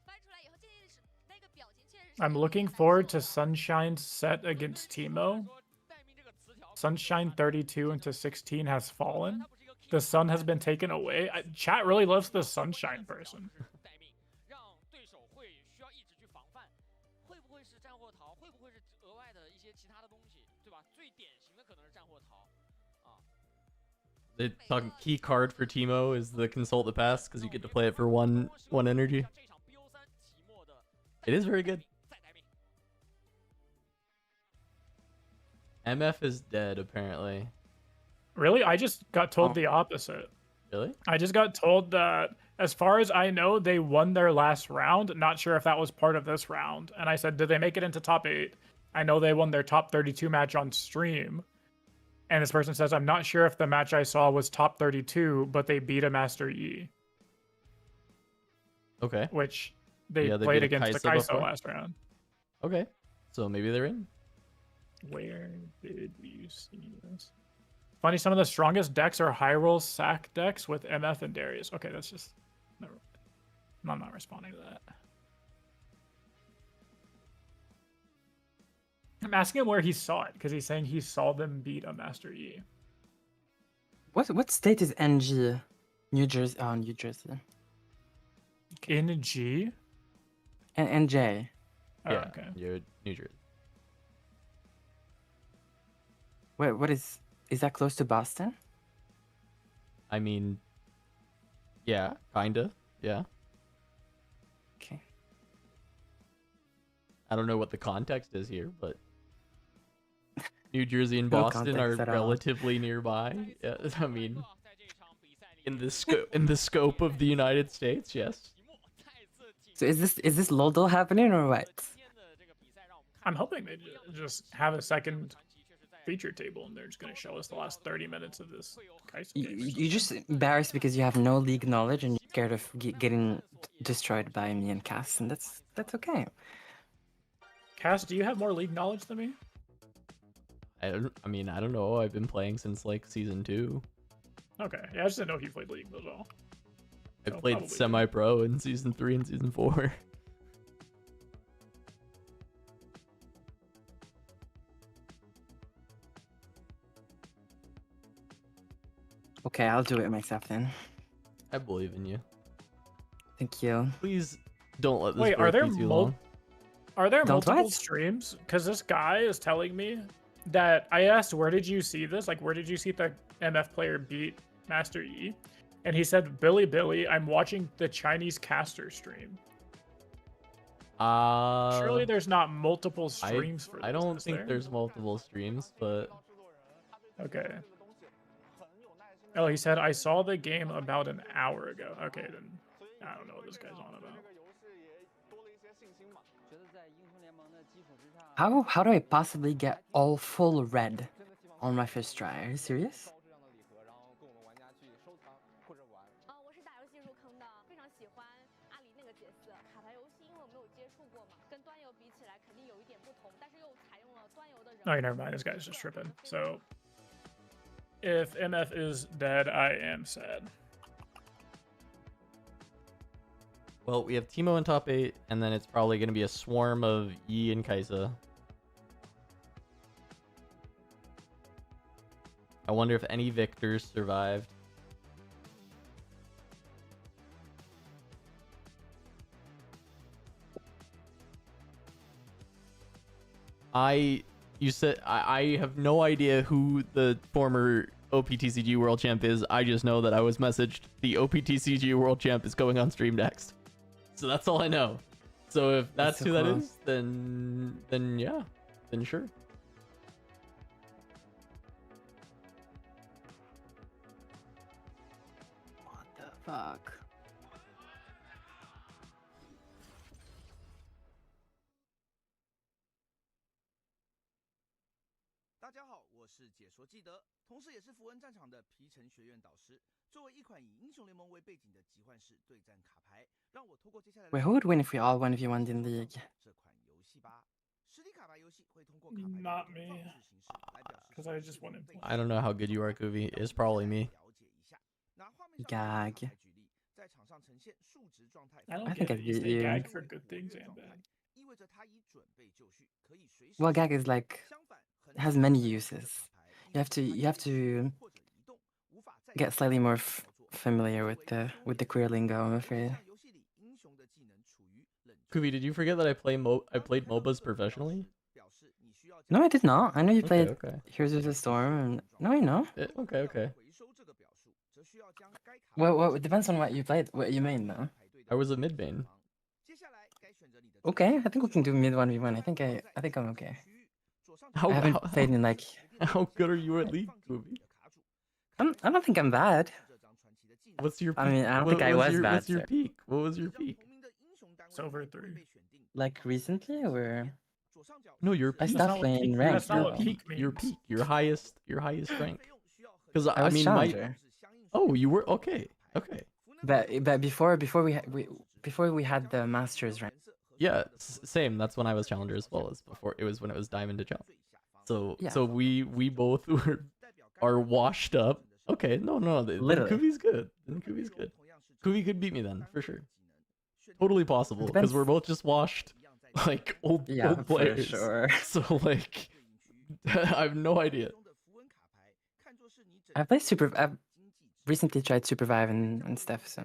翻出来以后，借鉴历史那个表情确实是 I'm 有点 looking 难 forward 受 to Sunshine's set against Teemo. 说待命这个词条， Sunshine 32 into 16 has fallen. The sun has been taken away. Chat really loves the Sunshine person. 待命，让对手会需要一直去防范，会不会是战祸逃？会不会是额外的一些其他的东西，对吧？最典型的可能是战祸逃啊。 They talking key card for Teemo is the Consult the Past because you get to play it for one energy. 这场 BO3 提莫的 It is very good. 再待命。 MF is dead apparently. Really? I just got told Oh. the opposite. Really? I just got told that, as far as I know, they won their last round. Not sure if that was part of this round. And I said, did they make it into top 8? I know they won their top 32 match on stream. And this person says, I'm not sure if the match I saw was top 32, but they beat a Master E, Okay. which they Yeah, they played beat a against the Kai'Sa Kai'Sa before? last round. Okay. So maybe they're in. Where did you see this? Funny, some of the strongest decks are high roll sack decks with MF and Darius. Okay, that's just... Never, I'm not responding to that. I'm asking him where he saw it because he's saying he saw them beat a Master E. What state is NG? New Jersey. Oh, New Jersey. NG? NJ. Oh, Yeah, okay. you're New Jersey. Wait, what is that close to Boston? I mean, yeah, kinda. Yeah. Okay. I don't know what the context is here, but New Jersey and No Boston are context at all. relatively nearby. Yeah, I mean, in the scope of the United States, yes. So is this Lodel happening or what? I'm hoping they just have a second feature table and they're just going to show us the last 30 minutes of this Kai'Sa game. You're just embarrassed because you have no league knowledge and you're scared of getting destroyed by me and Cass, and that's okay. Cass, do you have more league knowledge than me? I don't know. I've been playing since like season 2. Okay, yeah, I just didn't know if you played league at all. I So played probably- semi-pro in season 3 and season 4. Okay, I'll do it myself then. I believe in you. Thank you. Please don't let this Wait, are break there be too long. Are there Don't multiple what? streams? Because this guy is telling me that I asked, where did you see this? Like, where did you see the MF player beat Master E? And he said, Billy, I'm watching the Chinese caster stream. Surely there's not multiple streams for this. I don't is think there? there's multiple streams, but Okay. Oh, he said, I saw the game about an hour ago. Okay, then I don't know what this guy's on about. How do I possibly get all full red on my first try? Are you serious? 我是打游戏入坑的，非常喜欢阿里那个角色。卡牌游戏因为我没有接触过嘛，跟端游比起来肯定有一点不同，但是又采用了端游的人。 Oh, never mind. This guy's just tripping. So, if MF is dead, I am sad. well, we have Teemo in top 8, and then it's probably going to be a swarm of Yi and Kai'Sa. I wonder if any victors survived. You said I have no idea who the former OPTCG World Champ is. I just know that I was messaged the OPTCG World Champ is going on stream next. So that's all I know. So if that's so who that close. is, then yeah, then sure. What the fuck? 大家好，我是解说记得，同时也是符文战场的皮城学院导师。作为一款以英雄联盟为背景的集幻式对战卡牌，让我透过接下来的 Wait, who would win if we all 1v1 in league? 这款游戏吧。实体卡牌游戏会通过卡牌 Not 的 me. 方式形式来表示 Because I just went in. I don't know how good you are, Kuvi. It's probably me. 了解一下。拿画面上的 Gag. 卡牌举例，在场上呈现数值状态。 I don't I get think it. I'd You beat say you. gag for good things and bad. 意味着他已准备就绪，可以随时。 Well, gag is like 相反，很 it has many uses. You have to 或者移动，无法再 get slightly more familiar with the queer lingo, I'm afraid. 游戏里英雄的技能处于冷 Kuvi, did you forget that I played MOBAs professionally? 表示你需要 No, I did not. I know you played Okay. Heroes of the Storm. And... No, I know. Okay. 回收这个表述，则需要将该卡 Well, it depends on what you played, what you mean, though. I was a mid bane. 接下来该选择你的 Okay, I think we can do mid 1v1. I think I'm okay. 区域，左上 How- I haven't how- played in like. How good are you at League, Kuvi? I don't think I'm bad. What's your peak? I mean, I don't think I was bad, What's your sir. peak? What was your peak? Silver 3. Like recently, or No, your I peak. stopped playing ranked. That's not what though. peak Your means. peak. Your highest rank. Because I I was mean, challenger. Oh, you were okay. Okay. But before we had the Masters rank. Yeah, same. That's when I was challenger as well as before. It was when it was diamond to challenge. So Yeah. so we both are washed up. Okay, no. Then Literally. Kuvi's good. Then Kuvi's good. Kuvi could beat me then for sure. Totally possible because Depends. we're both just washed like old players. Sure. So like, I have no idea. I play I've recently tried Supervive and stuff, so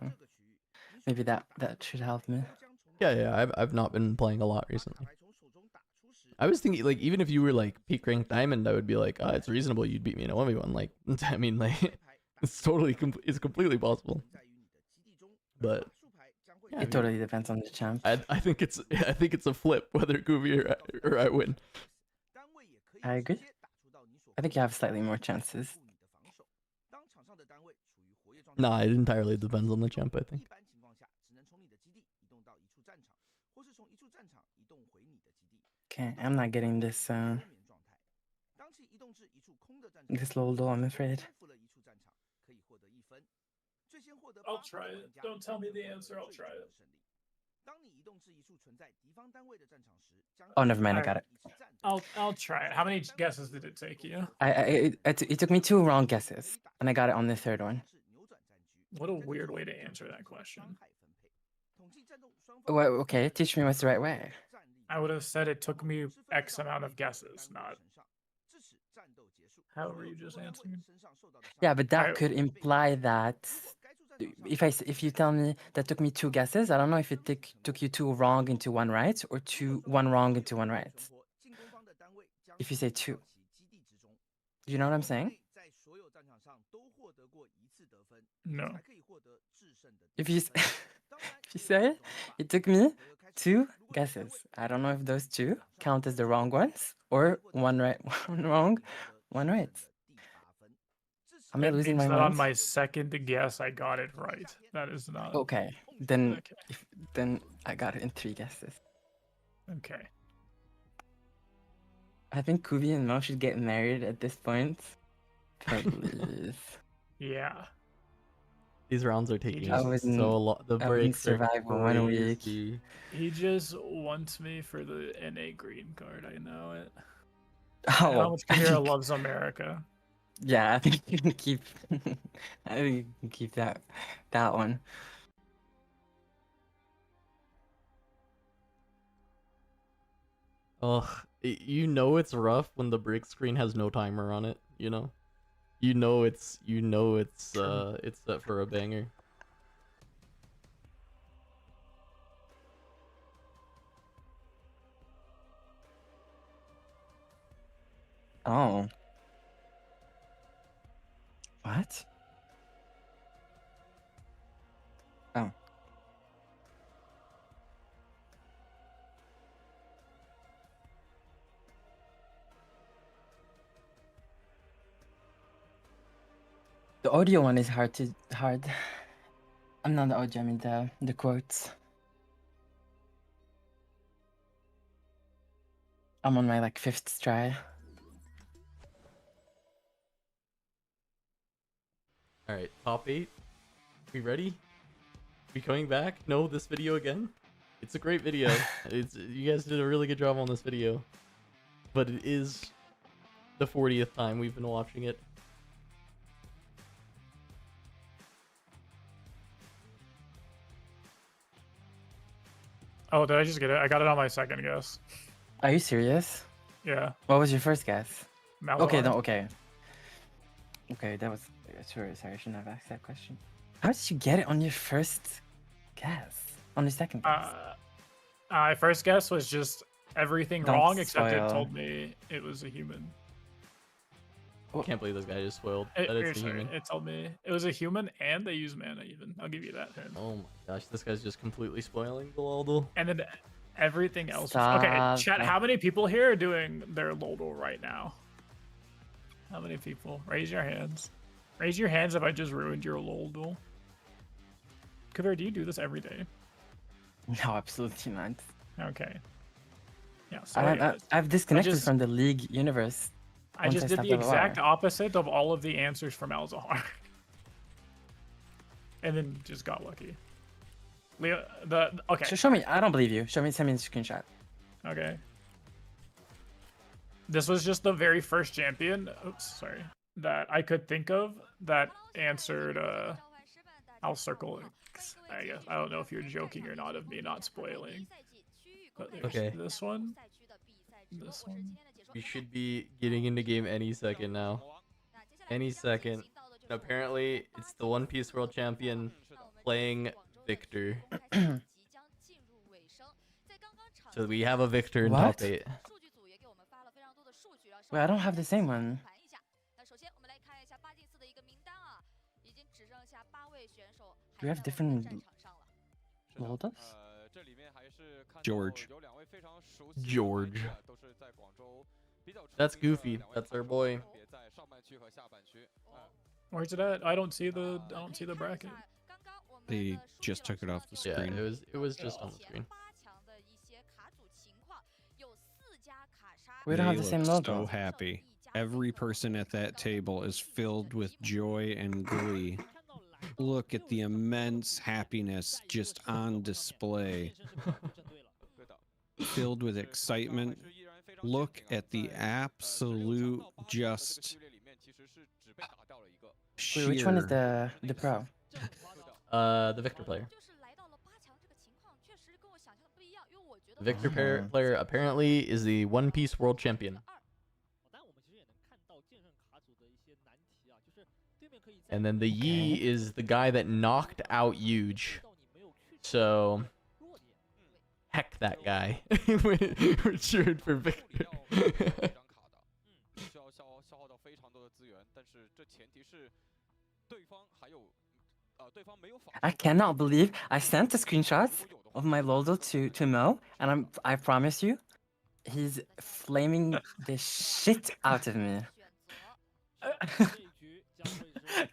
maybe that should help me. Yeah. I've not been playing a lot recently. I was thinking like even if you were like peak ranked diamond, I would be like, it's reasonable you'd beat me in a 1v1. Like, I mean, like it's completely possible. But yeah, It totally depends on the champ. I think it's a flip whether Goovy or I win. I agree. I think you have slightly more chances. Nah, it entirely depends on the champ, I think. Okay, I'm not getting this this little, I'm afraid. I'll try it. Don't tell me the answer. I'll try it. Oh, never mind. I got it. I'll try it. How many guesses did it take you? It took me 2 wrong guesses, and I got it on the 3rd one. What a weird way to answer that question. Well, okay, teach me what's the right way. I would have said it took me X amount of guesses, not however you just answered. Yeah, but that could imply that if you tell me that took me 2 guesses, I don't know if it took you 2 wrong into 1 right, or 1 wrong into 1 right. If you say 2. Do you know what I'm saying? No. If you say it took me 2 guesses, I don't know if those 2 count as the wrong ones or 1 right, 1 wrong, 1 right. Am I losing my mind? On my 2nd guess, I got it right. That is not okay. Then I got it in 3 guesses. Okay. I think Kubi and Mo should get married at this point. Please. Yeah. These rounds are taking I wouldn't- so long. The I wouldn't breaks survive are 1 week. crazy. He just wants me for the NA green card. I know it. Oh, How much Kira loves America. Yeah, I think you can keep. I think you can keep that one. Ugh, you know it's rough when the break screen has no timer on it. You know it's set for a banger. Oh. What? Oh. The audio one is hard. I'm not the audio, I mean the quotes. I'm on my like 5th try. All right, top 8. We ready? We coming back? No, this video again? It's a great video. You guys did a really good job on this video, but it is the 40th time we've been watching it. Oh, did I just get it? I got it on my 2nd guess. Are you serious? Yeah. What was your 1st guess? Malware. Okay, no, okay. Okay, that was sorry, I shouldn't have asked that question. How did you get it on your 1st guess? On your 2nd guess? My 1st guess was just everything Don't wrong except spoil. it told me it was a human. I can't believe this guy just spoiled that it's a human. It told me it was a human and they use mana even. I'll give you that hint. Oh my gosh, this guy's just completely spoiling the Loldo. And then everything else. Stop. Okay, chat. How many people here are doing their Loldo right now? How many people? Raise your hands. Raise your hands if I just ruined your Loldo. Kavir, do you do this every day? No, absolutely not. Okay. Yeah. So I've disconnected just- from the League universe. I once just did stopped the LOR. exact opposite of all of the answers from Alzahar. And then just got lucky. Leo, okay. So show me. I don't believe you. Send me the screenshot. Okay. This was just the very first champion. Oops, sorry. That I could think of that answered. I'll circle it. I guess I don't know if you're joking or not of me not spoiling. But there's Okay. this one. This one. We should be getting into game any second now. Any second. Apparently, it's the One Piece World Champion playing Victor. So we have a Victor in What? top 8. Wait, I don't have the same one. Do we have different Lotus? George. George. That's Goofy. That's our boy. Where's it at? I don't see the bracket. They just took it off the Yeah, screen. it was just on the screen. We don't have the They same look logo. So happy. Every person at that table is filled with joy and glee. Look at the immense happiness just on display. Filled with excitement. Look at the absolute just Wait, which one is sheer- the pro? The Victor player. The Victor player apparently is the One Piece World Champion. And then the Yi is the guy that knocked out Huge. So, heck that guy. We're cheering for Victor. I cannot believe I sent the screenshots of my Lodo to Mo, and I promise you, he's flaming the shit out of me.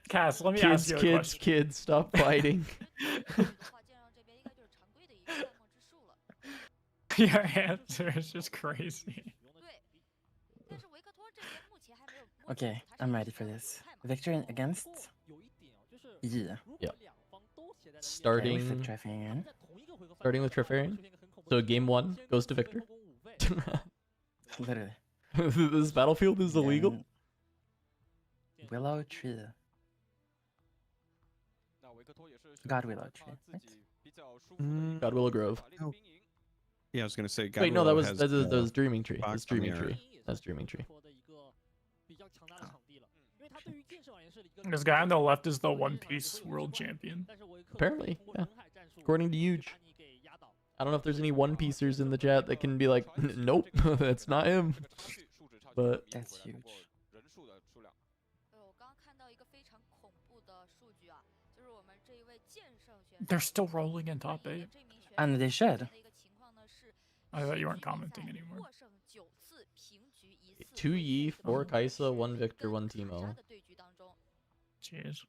Cass, let me ask you a question. Kids, stop fighting. Your answer is just crazy. Okay, I'm ready for this. Victor against Yi. Yeah. Okay, with the Starting with Trifarian. So game 1 goes to Victor. Literally. This battlefield is illegal. Then Willow Tree. God Willow Tree. Right? God Willow Grove. Yeah, I was gonna say. Wait, no, that Godwillow was has more Dreaming Tree. box That's on the Dreaming Tree. art. That's Dreaming Tree. This guy on the left is the One Piece World Champion. Apparently, yeah. According to Huge. I don't know if there's any One Piecers in the chat that can be like, nope, that's not him. But That's huge. They're still rolling in top 8. And they should. I thought you weren't commenting anymore. 2 Yi, 4 Kaisa, 1 Victor, 1 Teemo. Jeez.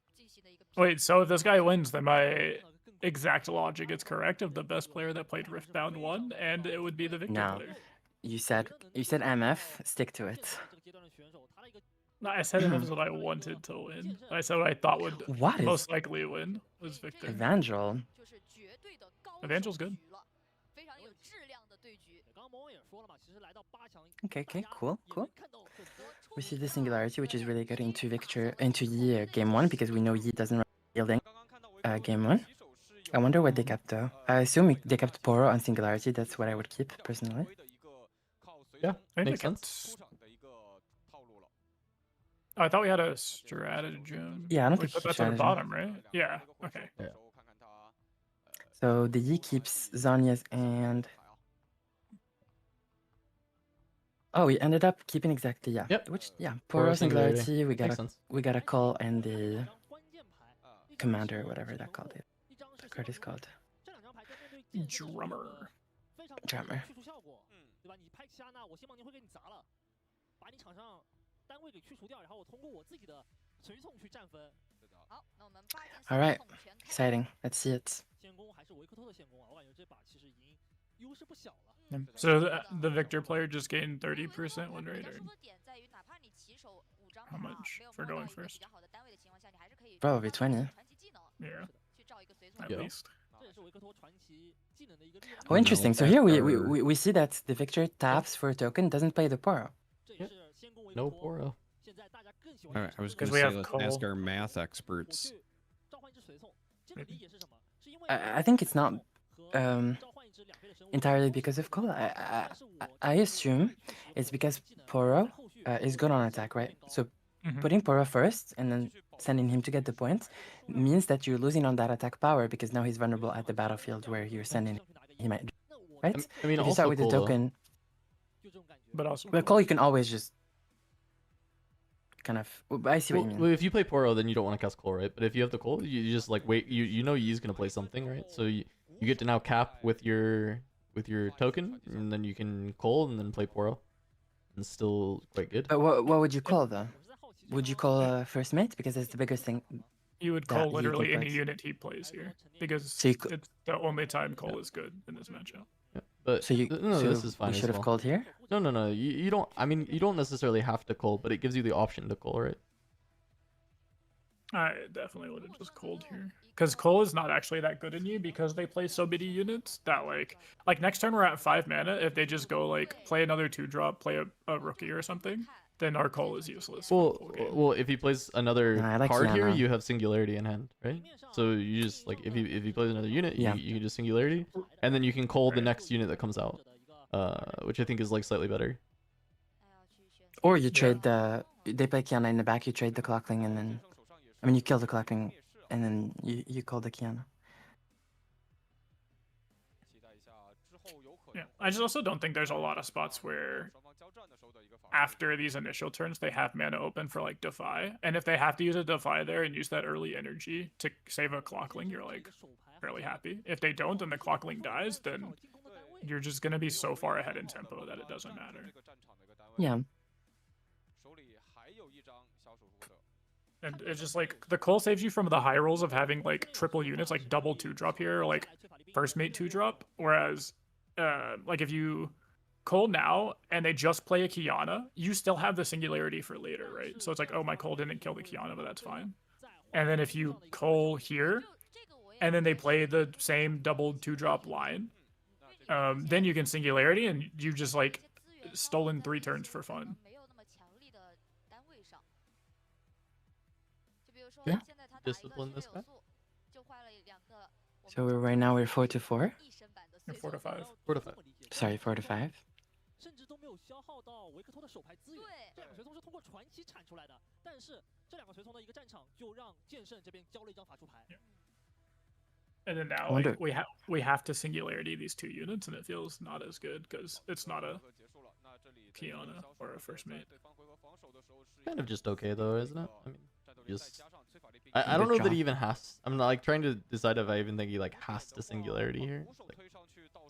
Wait, so if this guy wins, then my exact logic is correct of the best player that played Riftbound won, and it would be the Victor No. player. You said MF, stick to it. No, I said it was what I wanted to win. I said what I thought would What is most likely win was Victor. Evangel? Evangel's good. Okay, cool. We see the singularity, which is really good into Yi game 1, because we know Yi doesn't yielding game 1. I wonder what they kept though. I assume they kept Poro on singularity. That's what I would keep personally. Yeah, I think makes they kept- sense. Oh, I thought we had a stratagem. Yeah, I don't We think put he that's on the stratagem. bottom, right? Yeah. Okay. So the Yi keeps Zanya's and. Oh, we ended up keeping exactly, yeah. Yep. Which, yeah, Poro Poro singularity. singularity. Makes sense. We got a call and the commander, whatever that called it. The card is called Drummer. Drummer. All right, exciting. Let's see it. So the Victor player just gained 30% win rate, or how much for going first? Probably 20. Yeah, at Yeah. least. Oh, interesting. So here we see that the Victor taps for a token, doesn't play the Poro. No Poro. All right, I was 'Cause gonna we say have let's Cole. ask our math experts. I think it's not. entirely because of Cola. I assume it's because Poro is good on attack, right? So putting Poro first and then sending him to get the points means that you're losing on that attack power because now he's vulnerable at the battlefield where you're sending him, right? I mean, if you also start with the Cola. token, But also, well, Cole, you can always just kind of. I see what you mean. Well, if you play Poro, then you don't want to cast Cole, right? But if you have the Cole, you just like wait. You know Yi's gonna play something, right? So you get to now cap with your token, and then you can Cole and then play Poro, and still quite good. But what would you call though? Would you call first mate because it's the biggest thing? You would that call he literally any plays. unit he plays here because So you it's the only time Cole is good in this matchup. Yeah, but So you no, so this is fine. you as should have well. called here. No. You don't. I mean, you don't necessarily have to Cole, but it gives you the option to Cole, right? I definitely would have just called here because Cole is not actually that good in you because they play so many units that like next turn we're at 5 mana. If they just go like play another 2-drop, play a rookie or something, then our Cole is useless. for the full game. Well, if he plays another Nah, I like card here, Kiana. you have Singularity in hand, right? So you just like if he plays another unit, Yeah. you can just Singularity, and then you can call the next unit that comes out, which I think is like slightly better. Or you trade the. They play Kiana in the back. You trade the Clockling and then. I mean, you kill the Clockling and then you call the Kiana. Yeah, I just also don't think there's a lot of spots where after these initial turns they have mana open for like Defy, and if they have to use a Defy there and use that early energy to save a Clockling, you're like fairly happy. If they don't and the Clockling dies, then you're just gonna be so far ahead in tempo that it doesn't matter. Yeah. And it's just like the Cole saves you from the high rolls of having like triple units, like double 2-drop here, or like first mate 2-drop. Whereas, like if you Cole now and they just play a Kiana, you still have the Singularity for later, right? So it's like, oh, my Cole didn't kill the Kiana, but that's fine. And then if you Cole here, and then they play the same double 2-drop line, then you can Singularity and you just like stolen 3 turns for fun. Yeah. Discipline this guy. So right now we're 4-4. You're 4 to 5. 4 to 5. Sorry, 4-5. 甚至都没有消耗到维克托的手牌资源。这两个随从是通过传奇产出来的，但是这两个随从的一个战场就让剑圣这边交了一张法术牌。And then now like, we have to Singularity these 2 units, and it feels not as good because it's not a Kiana or a first mate. Kind of just okay though, isn't it? I mean, just I don't know that he even has. I'm not like trying to decide if I even think he like has to Singularity here. Like,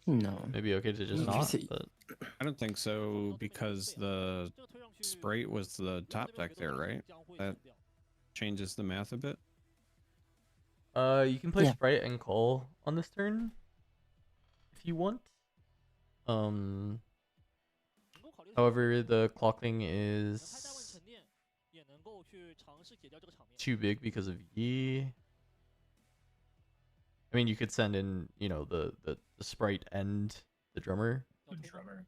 No. maybe okay to just not. But I don't think so because the Sprite was the top deck there, right? That changes the math a bit. you can play Yeah. Sprite and Call on this turn if you want. However, the Clockling is too big because of Yi. I mean, you could send in, you know, the Sprite and the drummer. The drummer.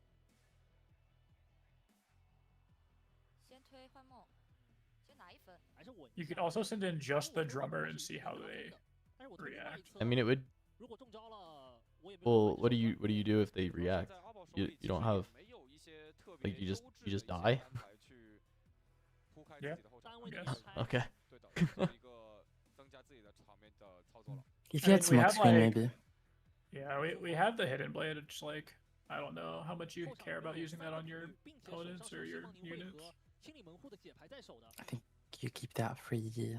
You could also send in just the drummer and see how they react. I mean, it would. Well, what do you do if they react? You don't have like you just die. Yeah. Yes. Okay. If you had we smoke have, screen, like- maybe. Yeah, we have the Hidden Blade. It's like, I don't know how much you care about using that on your opponents or your units. I think you keep that for Yi.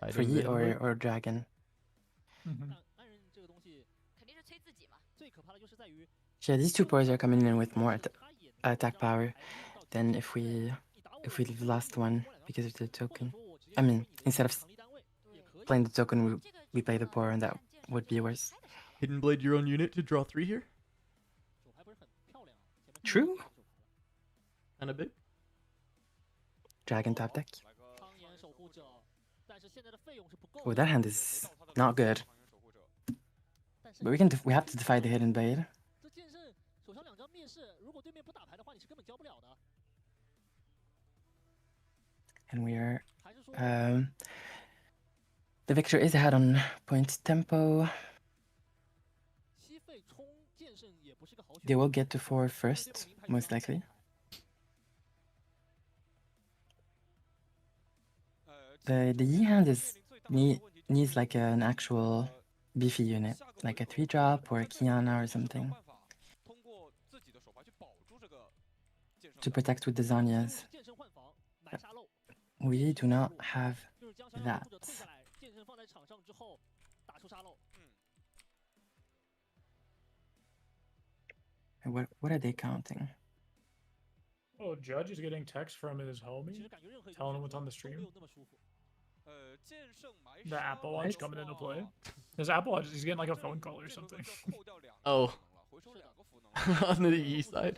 I For didn't Yi really know. or Dragon. Yeah, these 2 players are coming in with more attack power than if we lost one because of the token. I mean, instead of playing the token, we play the power, and that would be worse. Hidden Blade your own unit to draw 3 here. True. Kind of big. Dragon top deck. Oh, that hand is not good. But we have to defy the Hidden Blade. And we are The victor is ahead on point tempo. They will get to 4 first, most likely. The Yi hand needs like an actual beefy unit, like a 3-drop or a Kiana or something, to protect with the Zanyas. We do not have that. What are they counting? Oh, Judge is getting text from his homie, telling him what's on the stream. The Apple Watch coming into play. His Apple Watch, he's getting like a phone call or something. Oh. On the E side.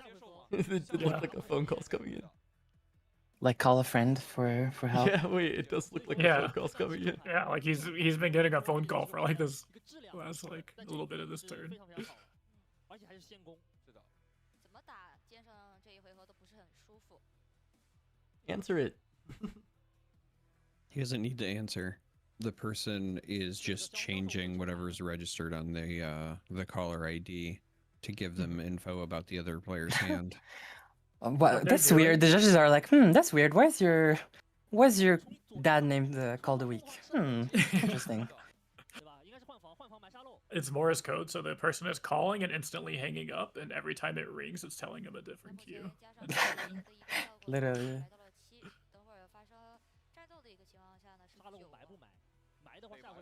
It looked like a phone call's coming in. Like call a friend for help? Yeah, wait, it does look like a phone call's coming in. Yeah, like he's been getting a phone call for like this last like a little bit of this turn. Answer it. He doesn't need to answer. The person is just changing whatever's registered on the caller ID to give them info about the other player's hand. Well, that's weird. The judges are like, that's weird. Why's your dad named called a week? Interesting. It's Morse code, so the person is calling and instantly hanging up, and every time it rings, it's telling him a different cue. Literally.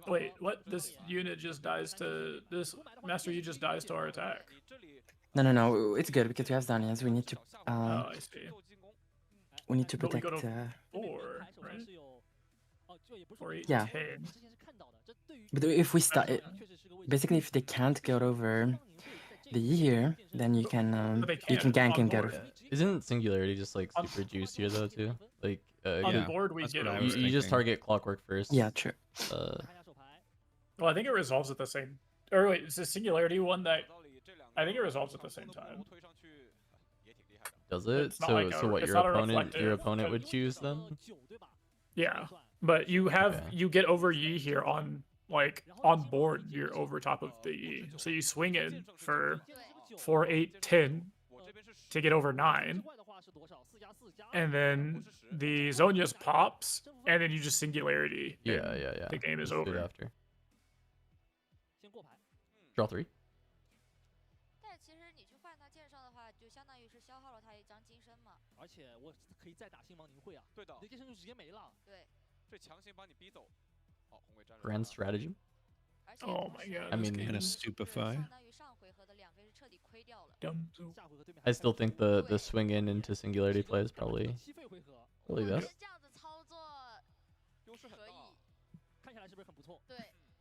Wait, what? This unit just dies to this Master Yi just dies to our attack. No. It's good because we have Zanyas. We need to. Oh, I see. We need to But we protect. go to 4, right? 4, 8, Yeah. 10. But if we start, basically, if they can't get over the E here, then you can gank and get over. Isn't Singularity just like super juiced here though too? Like On the board, we get over. you just target Clockwork first. Yeah, true. Well, I think it resolves at the same. Or wait, is the Singularity one that? I think it resolves at the same time. Does it? It's not So like so what it's your not a opponent reflective, would choose then? Yeah, but you have you get over Yi here on board. You're over top of the Yi, so you swing in for 4, 8, 10 to get over 9, and then the Zonia's pops, and then you just Singularity. Yeah. The game is Just do it over. after. Draw 3. Grand strategy. Oh my god. I this mean, game Gonna is stupefy. dumb. I still think the swing in into Singularity play is probably best. 对，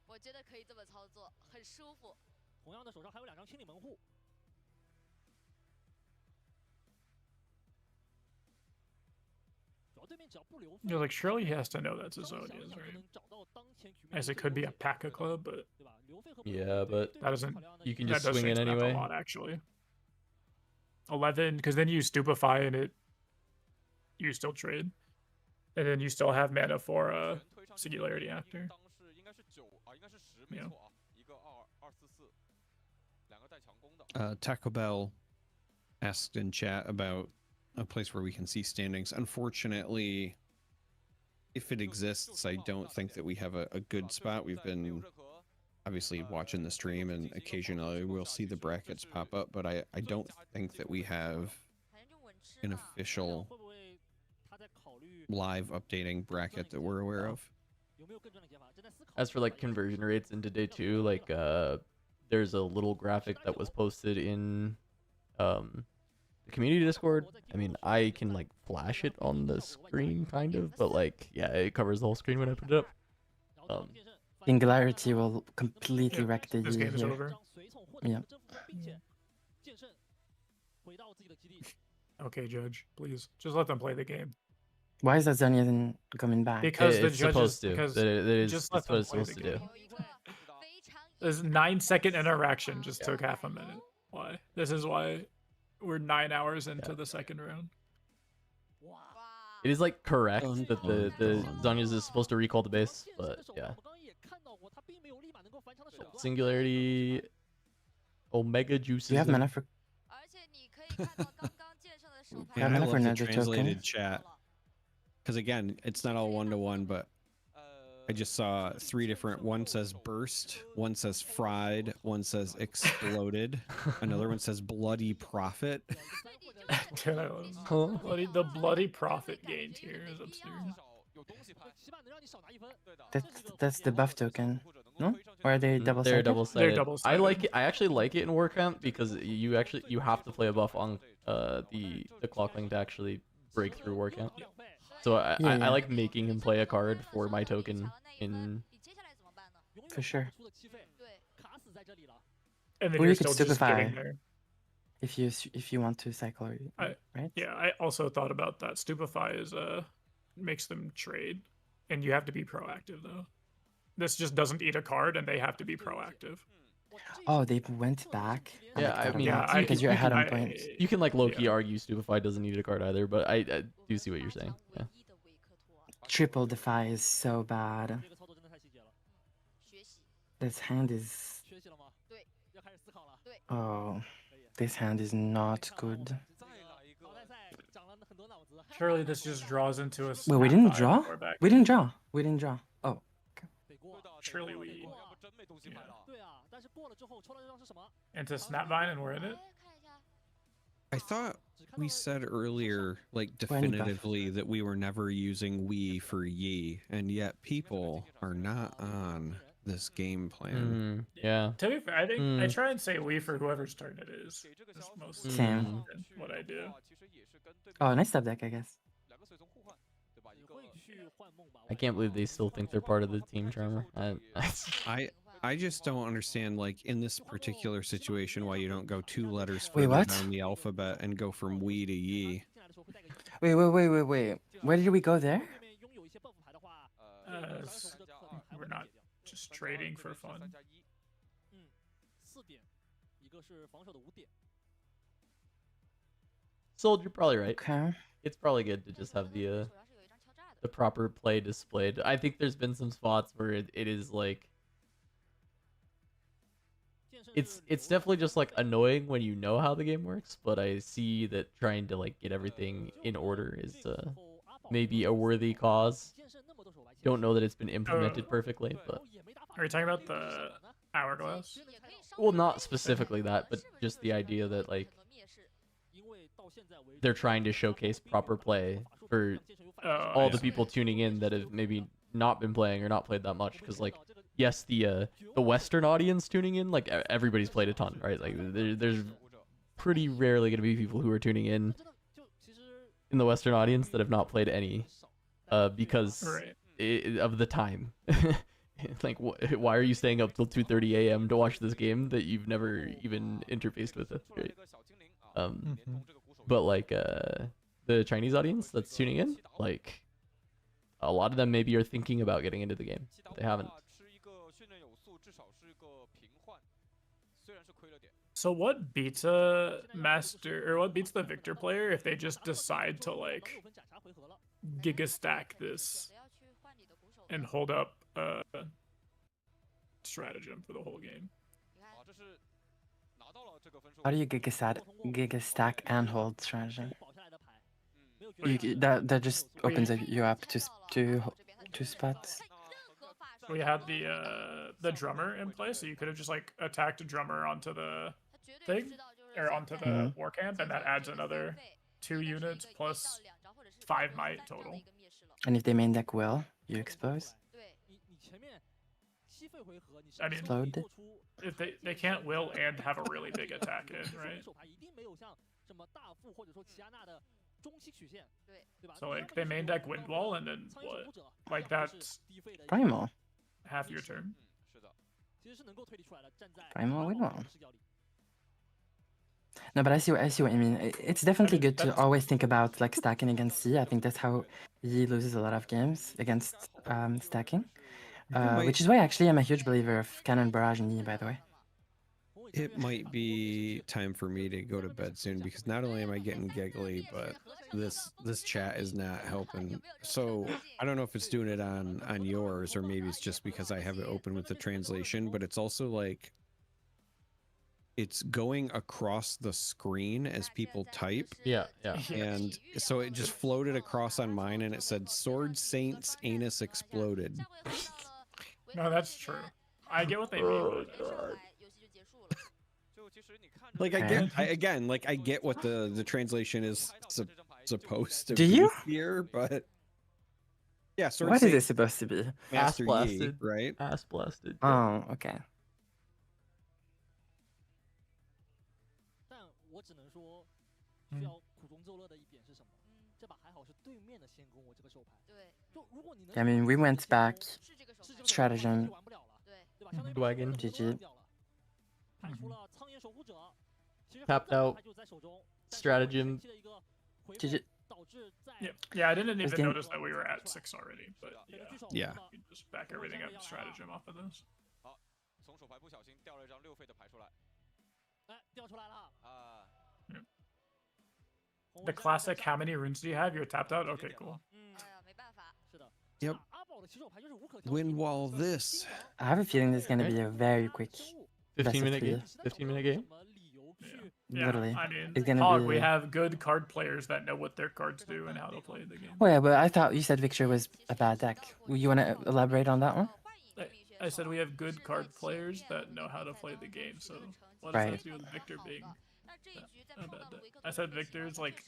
我觉得可以这么操作，很舒服。同样的，手上还有2张清理门户。You're like, surely he has to know that's a Zonia's, right? As it could be a P.A.K.A. club, but Yeah, but that doesn't. you can That just does swing in change the map anyway. a lot, actually. 11, because then you stupefy and you still trade, and then you still have mana for Singularity after. Yeah. Taco Bell asked in chat about a place where we can see standings. Unfortunately, if it exists, I don't think that we have a good spot. We've been obviously watching the stream, and occasionally we'll see the brackets pop up, but I don't think that we have an official live updating bracket that we're aware of. As for like conversion rates into day 2, like there's a little graphic that was posted in the community Discord. I mean, I can like flash it on the screen kind of, but like yeah, it covers the whole screen when I put it up. Singularity will completely wreck the This Yi game is here. over. Yeah. Okay, Judge, please just let them play the game. Why is that Zanya then coming back? Because the It's judges, supposed to. because That is just that's let what them it's play supposed the to do. game. This 9-second interaction just took half a minute. Why? This is why we're 9 hours into the second round. It is like correct that the Zanyas is supposed to recall the base, but yeah. Singularity, Omega juices. Do you have mana for? Yeah, I mana love for the another translated token? chat. Because again, it's not all 1-to-1, but I just saw 3 different. One says burst, one says fried, one says exploded, another one says bloody profit. The bloody profit gained here is absurd. That's the buff token, no? Or are they double-sided? They're double-sided. They're double-sided. I like it. I actually like it in Warcamp because you have to play a buff on the clockling to actually break through Warcamp. So I like making him play a card for my token in. For sure. And then Or you're you could still just stupefy getting there. if you want to cycle, right? Yeah, I also thought about that. Stupefy is makes them trade, and you have to be proactive though. This just doesn't eat a card, and they have to be proactive. Oh, they went back. Yeah, I mean, because you're ahead on points. You can like low-key argue Stupefy doesn't need a card either, but I do see what you're saying. Yeah. Triple defy is so bad. This hand is. Oh, this hand is not good. Surely this just draws into a. Wait, we didn't draw? We didn't draw. We didn't draw. Oh. Okay. Surely we. Into Snapvine and we're in it. I thought we said earlier, like Or any buff. definitively, that we were never using we for ye, and yet people are not on this game plan. Yeah. To be fair, I think I try and say we for whoever's turn it is. That's most Same. what I do. Oh, nice step deck, I guess. I can't believe they still think they're part of the team charmer. I just don't understand, like, in this particular situation, why you don't go 2 letters Wait, further what? down the alphabet and go from we to ye. Wait. Where did we go there? We're not just trading for fun. Sold, you're probably right. Okay. It's probably good to just have the proper play displayed. I think there's been some spots where it is like it's definitely just like annoying when you know how the game works, but I see that trying to like get everything in order is maybe a worthy cause. Don't know that it's been implemented perfectly, but Are you talking about the hourglass? well, not specifically that, but just the idea that like they're trying to showcase proper play for all the people tuning in that have maybe not been playing or not played that much, because like yes, the Western audience tuning in, like everybody's played a ton, right? Like there's pretty rarely going to be people who are tuning in the Western audience that have not played any because of the time. Like why are you staying up till 2:30 a.m. to watch this game that you've never even interfaced with? That's great. But like the Chinese audience that's tuning in, like a lot of them maybe are thinking about getting into the game, but they haven't. So what beats a master, or what beats the Victor player if they just decide to like giga stack this and hold up stratagem for the whole game? How do you giga stack and hold strategy? That just opens you up to two spots. We had the drummer in play, so you could have just like attacked a drummer onto the thing or onto the war camp, and that adds another 2 units plus 5 might total. And if they main deck well, you expose. I mean, Explode. if they can't will and have a really big attack in, right? So like they main deck Windwall, and then what? Like that's Primal. half your turn. Primal Windwall. No, but I see what you mean. It's definitely good to always think about like stacking against C. I think that's how Yi loses a lot of games against stacking. Which is why actually I'm a huge believer of Cannon Barrage and Yi, by the way. It might be time for me to go to bed soon because not only am I getting giggly, but this chat is not helping. So I don't know if it's doing it on yours or maybe it's just because I have it open with the translation, but it's also like it's going across the screen as people type. Yeah, yeah. And so it just floated across on mine and it said Sword Saint's anus exploded. No, that's true. I get what they mean. But... Like I get what the translation is supposed to Do be you? here, but yeah, Sword What is Saint it supposed to be? Ass Master Yi, blasted, right? Ass blasted. Oh, okay. 但我只能说，需要苦中作乐的一点是什么？这把还好是对面的先攻我这个手牌。对，就如果你能 I mean, we went back. 是这个手牌 Stratagem. 就玩不了了，对吧？相当于 Dragon. 就 GG. 掉了。排除了苍岩守护者，其实 Tapped 这个 out. 牌就在手中。 Stratagem. 的一个回 GG. 导致在 Yeah, I didn't even Again- notice that we were at 6 already, but yeah. Yeah. You can just back everything up stratagem off of this. 好，从手牌不小心掉了一张6费的牌出来。哎，掉出来了。啊， The classic, how many runes do you have? You're tapped out? Okay, cool. 哎呀，没办法。是的。 Yep. 阿宝的起手牌就是无可交替。 Win wall this. I have a feeling this is gonna be a very quick. 15-minute three. game. 15-minute game. Yeah, Literally. I mean, It's gonna Hog, be- we have good card players that know what their cards do and how to play the game. Oh yeah, but I thought you said Victor was a bad deck. You want to elaborate on that one? I said we have good card players that know how to play the game, so what does Right. that do with Victor being a bad deck? I said Victor's like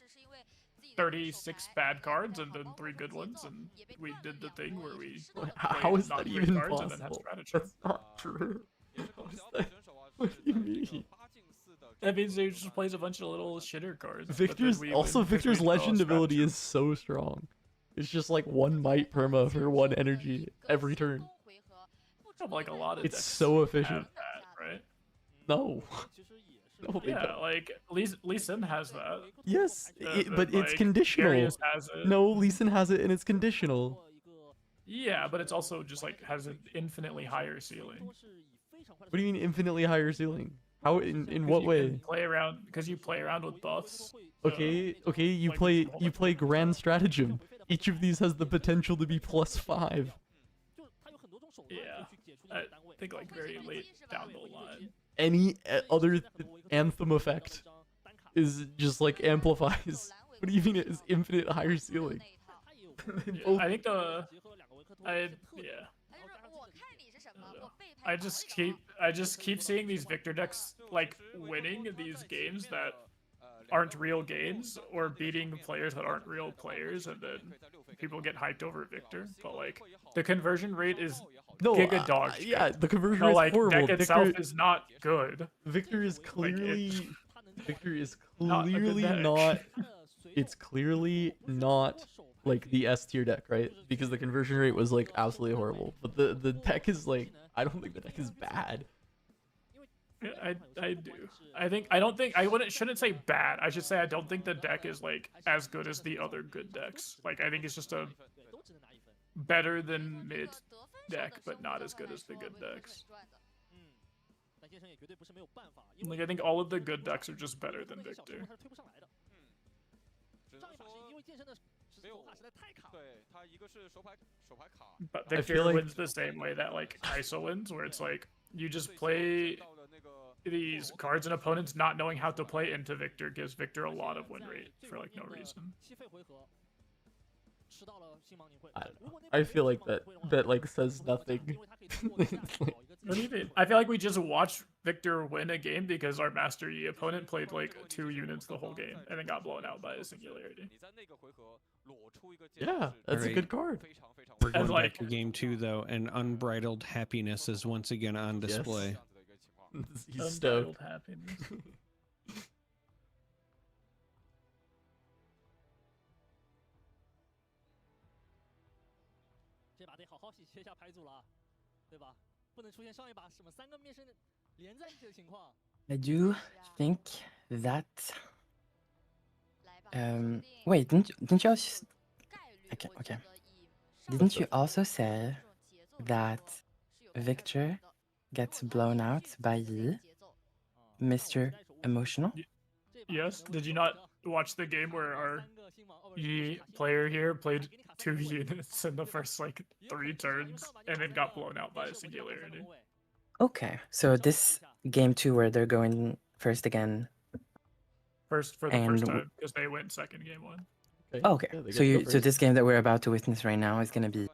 36 bad cards and then 3 good ones, and we did the thing where we How played is that not great even cards and then had possible? strategy. That's not true. How is that? What do you mean? That means he just plays a bunch of little shitter cards. but then Victor's we also win because Victor's we draw legend ability strategy. is so strong. It's just like 1 might perma for 1 energy every turn. Like a lot of It's decks so have efficient. that, right? No. No, they Yeah, don't. like Lee Sin has that. Yes, but it's like, conditional. Darius has it. No, Lee Sin has it and it's conditional. Yeah, but it's also just like has an infinitely higher ceiling. What do you mean infinitely higher ceiling? How in what You way? can play around because you play around with buffs. Okay, you like, play Grand Stratagem. Each of these has the potential to be +5. Yeah, I think like very late down the line. Any other Anthem effect is just like amplifies. What do you mean it is infinite higher ceiling? Yeah, I think I just keep seeing these Victor decks like winning these games that aren't real games or beating players that aren't real players, and then people get hyped over Victor. But like the conversion rate is No, giga dog shit. yeah, the conversion So rate like is horrible. deck itself Victor, is not good. Victor is Like, clearly Victor is not a good clearly deck. not it's clearly not like the S tier deck, right? Because the conversion rate was like absolutely horrible. But the deck is like, I don't think the deck is bad. Yeah, I do. Shouldn't say bad. I should say I don't think the deck is like as good as the other good decks. Like I think it's just a better than mid deck, but not as good as the good decks. Like I think all of the good decks are just better than Victor. But I Victor feel like- wins the same way that like ISO wins, where it's like you just play these cards and opponents not knowing how to play into Victor gives Victor a lot of win rate for like no reason. I don't know. I feel like that like says nothing. It's like- What do you mean? I feel like we just watched Victor win a game because our Master Yi opponent played like 2 units the whole game and then got blown out by a Singularity. yeah, that's a good card. We're going like- back to game 2 though, and unbridled happiness is once again on display. He's stoked. Unbridled happiness. 这把得好好写下牌组了，对吧？不能出现上一把什么3个面神连在一起的情况。 I do think that. Wait, didn't you also? Okay. Didn't you also say that Victor gets blown out by Yi Mr. Emotional. Yes. Did you not watch the game where our player here played 2 units in the first like 3 turns and then got blown out by a singularity? Okay, so this game 2 where they're going first again. First for the first time because they went second game 1. Okay, Yeah, they so get to go so this first. game that we're about to witness right now is gonna be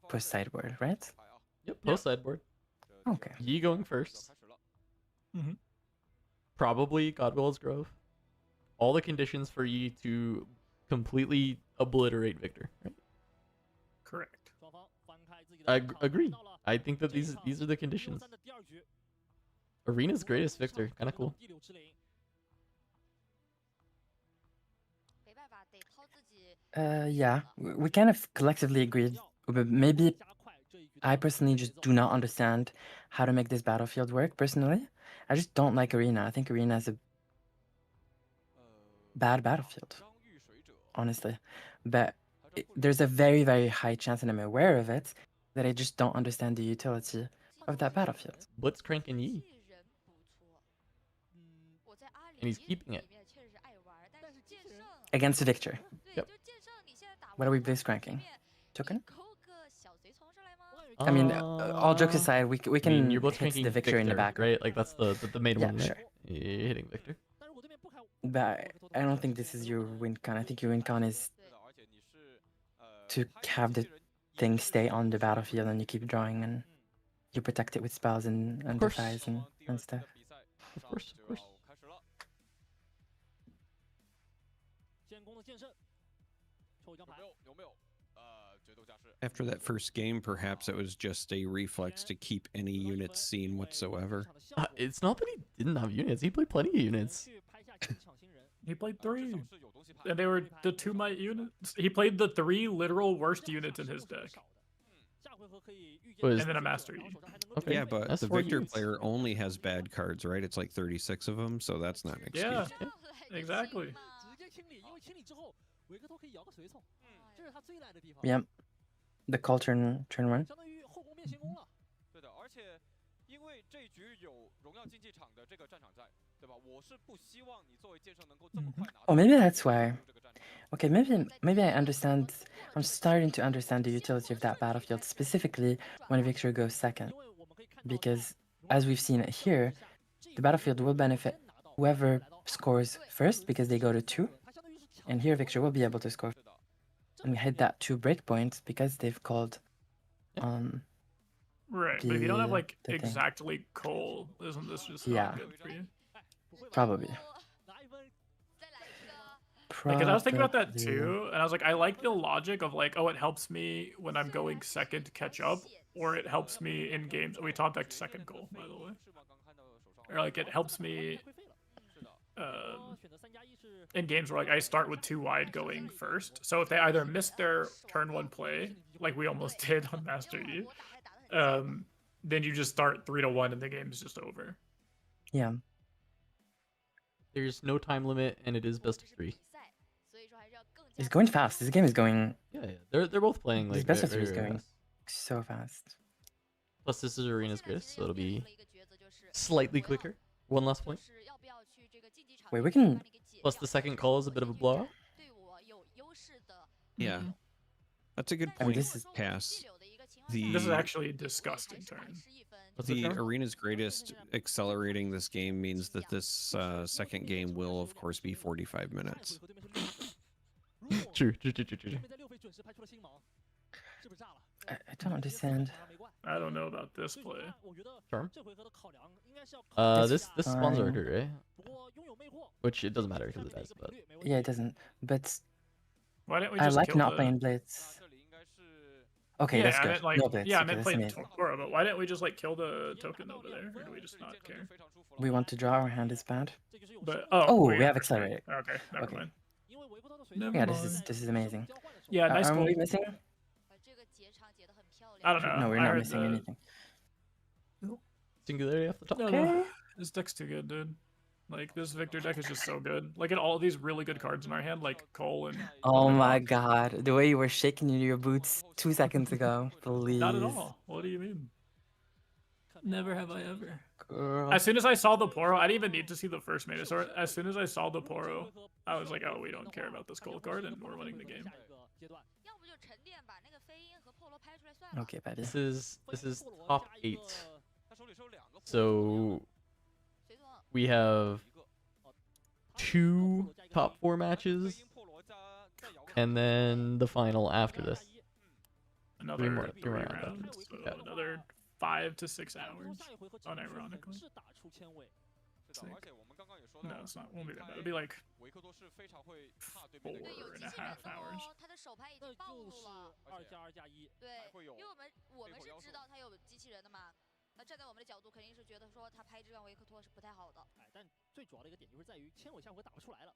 post sideboard, right? Yep, post sideboard. Okay. Yi going first. Mhm. Probably Godwill's Grove. All the conditions for Yi to completely obliterate Victor. Right? Correct. I agree. I think that these are the conditions. Arena's greatest Victor, kind of cool. Yeah, we kind of collectively agreed, but maybe I personally just do not understand how to make this battlefield work. Personally, I just don't like Arena. I think Arena is a bad battlefield, honestly. But there's a very, very high chance, and I'm aware of it, that I just don't understand the utility of that battlefield. Blitzcrank and Yi. And he's keeping it. Against Victor. Yep. What are we blitzcranking? Token? I mean, all jokes aside, we can I mean, you're hit blitzcranking the Victor in the back. right? Like that's the main Yeah, one, right? sure. You're hitting Victor. But I don't think this is your win con. I think your win con is to have the thing stay on the battlefield and you keep drawing and you protect it with spells and course. defies and stuff. Of course, of course. After that first game, perhaps it was just a reflex to keep any units seen whatsoever. It's not that he didn't have units. He played plenty of units. He played 3. And they were the 2 might units. He played the 3 literal worst units in his deck. And then a Master Yi. Okay, Yeah, but that's the 4 Victor units. player only has bad cards, right? It's like 36 of them, so that's not an excuse. Yeah, exactly. Yep. The call turn 1. Oh, maybe that's why. Okay, maybe I understand. I'm starting to understand the utility of that battlefield, specifically when Victor goes second. Because as we've seen it here, the battlefield will benefit whoever scores first because they go to 2. And here Victor will be able to score and hit that 2 breakpoints because they've called Right, but if you don't have like the thing. exactly coal, isn't this just Yeah. not good for you? Probably. Because I was thinking about that too, and I was like, I like the logic of like, oh, it helps me when I'm going second to catch up, or it helps me in games. We taught that second goal, by the way. Or like it helps me in games where like I start with 2 wide going first. So if they either miss their turn 1 play, like we almost did on Master Yi, then you just start 3-1 and the game is just over. Yeah. There's no time limit, and it is best of 3. It's going fast. This game is going. Yeah. They're both playing like This best of very, 3 is very going fast. so fast. Plus, this is Arena's greatest, so it'll be slightly quicker. 1 less point. Wait, we can. Plus, the second call is a bit of a blowout. Yeah. That's a good I mean, point, this is- Cass. This is actually a disgusting turn. The Arena's greatest accelerating this game means that this second game will, of course, be 45 minutes. True. I don't understand. I don't know about this play. Charm. That's This spawns fine. harder, right? Which it doesn't matter because it does, but Yeah, it doesn't. But Why didn't we I just like kill not the... playing Blitz. Okay, Yeah, that's I good. meant like, No Blitz. yeah, I okay, meant that's playing amazing. Tora, but why didn't we just like kill the token over there? Or do we just not care? We want to draw. Our hand is bad. But Oh, we yeah, have accelerated. Okay, never Okay. mind. Yeah, this is amazing. Yeah, nice Are goal. we missing? I don't know. No, we're I not heard missing the- anything. singularity off the top. No, Okay. no. This deck's too good, dude. Like this Victor deck is just so good. Like, at all these really good cards in our hand, like Cole and. Oh and my Hawk. god, the way you were shaking in your boots 2 seconds ago, please. Not at all. What do you mean? Never have I ever. Girl. As soon as I saw the Poro, I didn't even need to see the first Metasaur. As soon as I saw the Poro, I was like, oh, we don't care about this gold card, and we're winning the game. Okay, buddy. This is top 8. So we have 2 top 4 matches, and then the final after this. Another Three more three rounds rounds, after this. so Yeah. another 5 to 6 hours, unironically. No, it's not. Won't be that bad. It'll be like 4.5 hours. 他的手牌已经暴露了。对，因为我们是知道他有机器人的嘛。那站在我们的角度，肯定是觉得说他拍这张维克托是不太好的。哎，但最主要的一个点就是在于千尾下回打不出来了，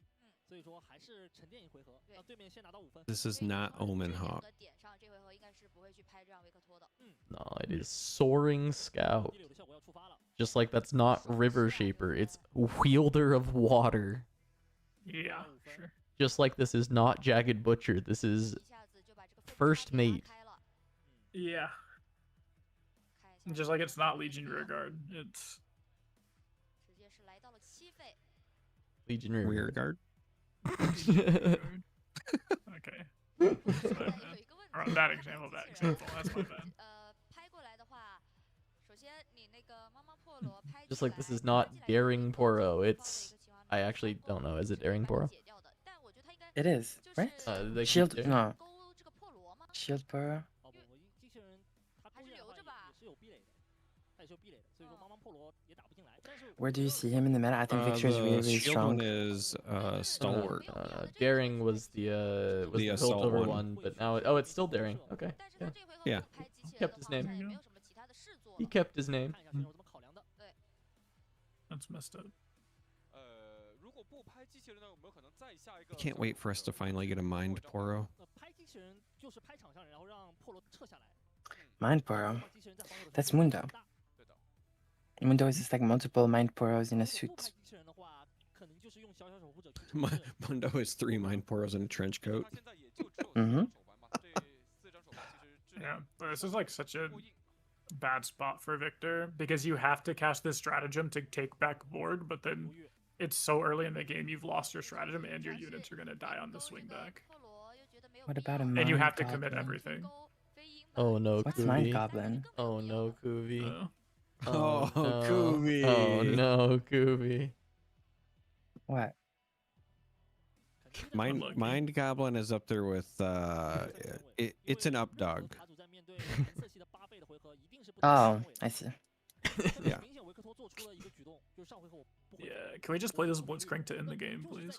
所以说还是沉淀一回合，让对面先拿到5分。This is not Omen Hawk. 点上这回合应该是不会去拍这张维克托的。No, it is Soaring Scout. Just like that's not River Shaper, it's Wielder of Water. Yeah, sure. Just like this is not Jagged Butcher, this is First Mate. Yeah. Just like it's not Legion Rearguard, it's Legion Rear Weird guard. okay. Or that example, that's my bad. Just like this is not Daring Poro, it's... I actually don't know, is it Daring Poro? It is, right? They keep Shield, daring- no. Shield Poro. Where do you see him in the meta? I think Victor is really, The really shield strong. one is Stalwart. Daring was the assault over one. one, but now oh, it's still Daring. Okay, yeah. Yeah. He kept his name. He kept his name. That's messed up. I can't wait for us to finally get a Mind Poro. Mind Poro. That's Mundo. Mundo is just like multiple Mind Poros in a suit. Mundo has 3 Mind Poros in a trench coat. Mm-hmm. Yeah, but this is like such a bad spot for Victor because you have to cast this stratagem to take back board, but then it's so early in the game you've lost your stratagem and your units are gonna die on the swing back. What about a Mind And you have to commit Goblin? everything. Oh no, What's Kuvi. Mind Goblin? Oh no, Kuvi. Oh, no. Kuvi. Oh no, Kuvi. What? Mind Goblin is up there with it's an up dog. Oh, I see. Yeah. Yeah, can we just play this Blitzcrank to end the game, please?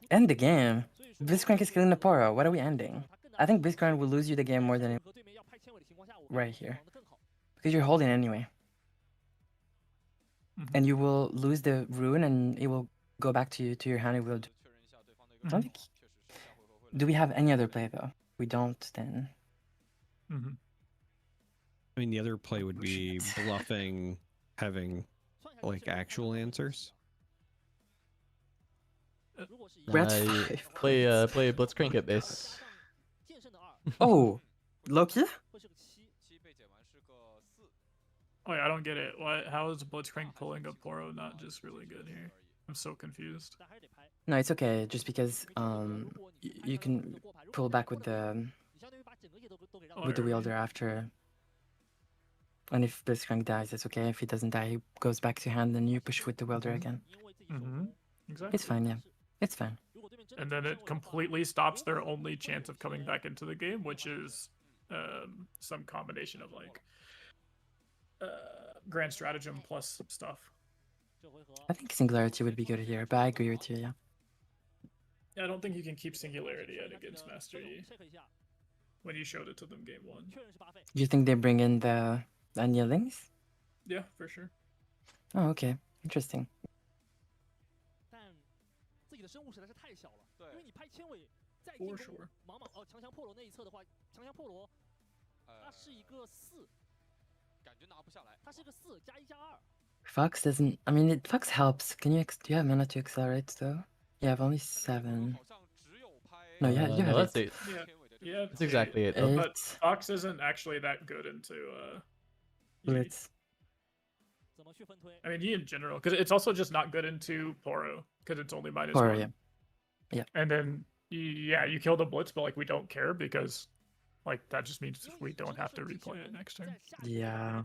End the game. Blitzcrank is killing the Poro. What are we ending? I think Blitzcrank will lose you the game more than right here. Because you're holding anyway. And you will lose the rune and it will go back to you to your hand. It will. I don't think... Do we have any other play though? We don't then. I mean, the other play would be bluffing, having like actual answers. We're at 5 Play Blitzcrank at base. Oh, Loki? Oh yeah, I don't get it. What? How is Blitzcrank pulling a Poro not just really good here? I'm so confused. No, it's okay. Just because you can pull back with the wielder after. And if Blitzcrank dies, that's okay. If he doesn't die, he goes back to hand, and you push with the wielder again. Exactly. It's fine, yeah. It's fine. And then it completely stops their only chance of coming back into the game, which is some combination of like grand stratagem plus stuff. I think Singularity would be good here, but I agree with you, yeah. Yeah, I don't think you can keep Singularity yet against Master Yi when you showed it to them game 1. Do you think they bring in the Annealings? Yeah, for sure. Oh, okay. Interesting. For sure. Fox doesn't... I mean, Fox helps. Can you... Do you have mana to accelerate, though? You have only 7. No, yeah, you have that's 8. it. Yeah, That's exactly it. But Fox isn't actually that good into Blitz. I mean, Yi in general, because it's also just not good into Poro, because it's only -1. Poro, yeah. Yeah. And then, yeah, you kill the Blitz, but like we don't care because, like, that just means we don't have to replay it next turn. Yeah.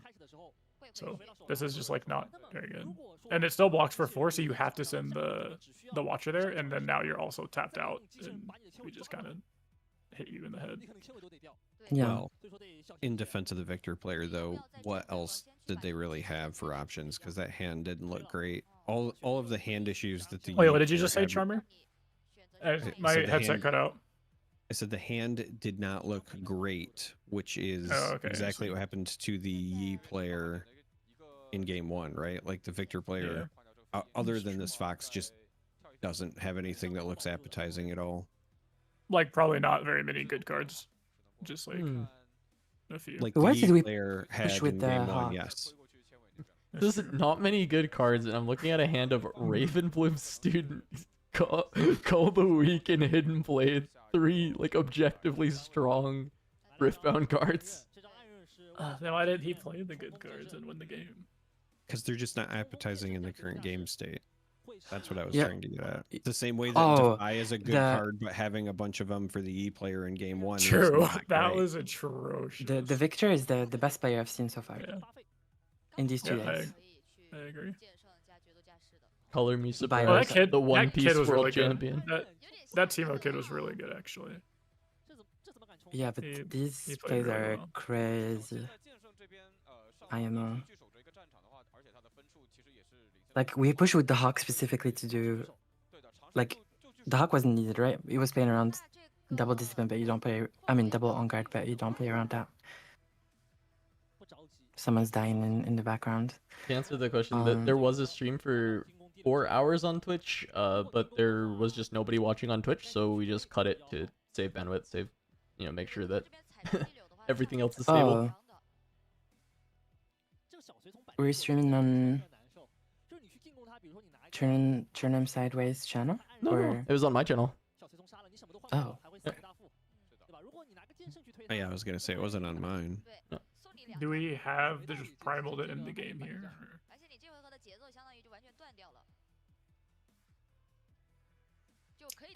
So this is just like not very good, and it still blocks for 4, so you have to send the Watcher there, and then now you're also tapped out, and we just kind of hit you in the head. Yeah. Well, in defense of the Victor player, though, what else did they really have for options? Because that hand didn't look great. All of the hand issues that the Wait, what did you player just say, had- Charmer? My said the headset hand- cut out. I said the hand did not look great, which is okay, exactly what happened to the Yi player in game 1, right? Like the Victor player, other than this Fox, just doesn't have anything that looks appetizing at all. Like probably not very many good cards, just like a few. Like Why the did Yi we player had push with in the game 1, Hawk? yes. There's not many good cards, and I'm looking at a hand of Ravenbloom Student, Call the Weak, and Hidden Blade. 3 like objectively strong Riftbound cards. Then why didn't he play the good cards and win the game? Because they're just not appetizing in the current game state. That's what I was Yeah. trying to get at. The same way that Oh, Defy is a good the- card, but having a bunch of them for the E player in game 1 is True, not that great. was atrocious. The Victor is the best player I've seen so far Yeah. in these 2 Yeah, days. I agree. Color me By surprised. Oh, that kid, the One that Piece kid was World really Champion. good. That Teemo kid was really good, actually. Yeah, but He these played plays really are well. crazy. IMO. Like we push with the Hawk specifically to do, like, the Hawk wasn't needed, right? He was playing around double discipline, but you don't play. I mean, double on guard, but you don't play around that. Someone's dying in the background. To answer the question, there was a stream for 4 hours on Twitch, but there was just nobody watching on Twitch, so we just cut it to save bandwidth, make sure that everything else is stable. Oh, we're streaming on Turn 'em Sideways channel, No, it was on my channel. Oh. Oh, yeah, I was gonna say it wasn't on mine. Do we have the just primal to end the game here? or-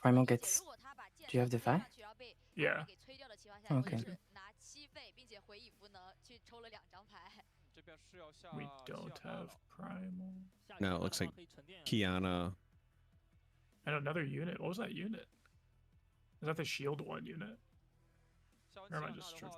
Primal gets. Do you have Defy? Yeah. Okay. We don't have primal. No, it looks like Kiana. And another unit. What was that unit? Is that the shield 1 unit? Or am I just tripping?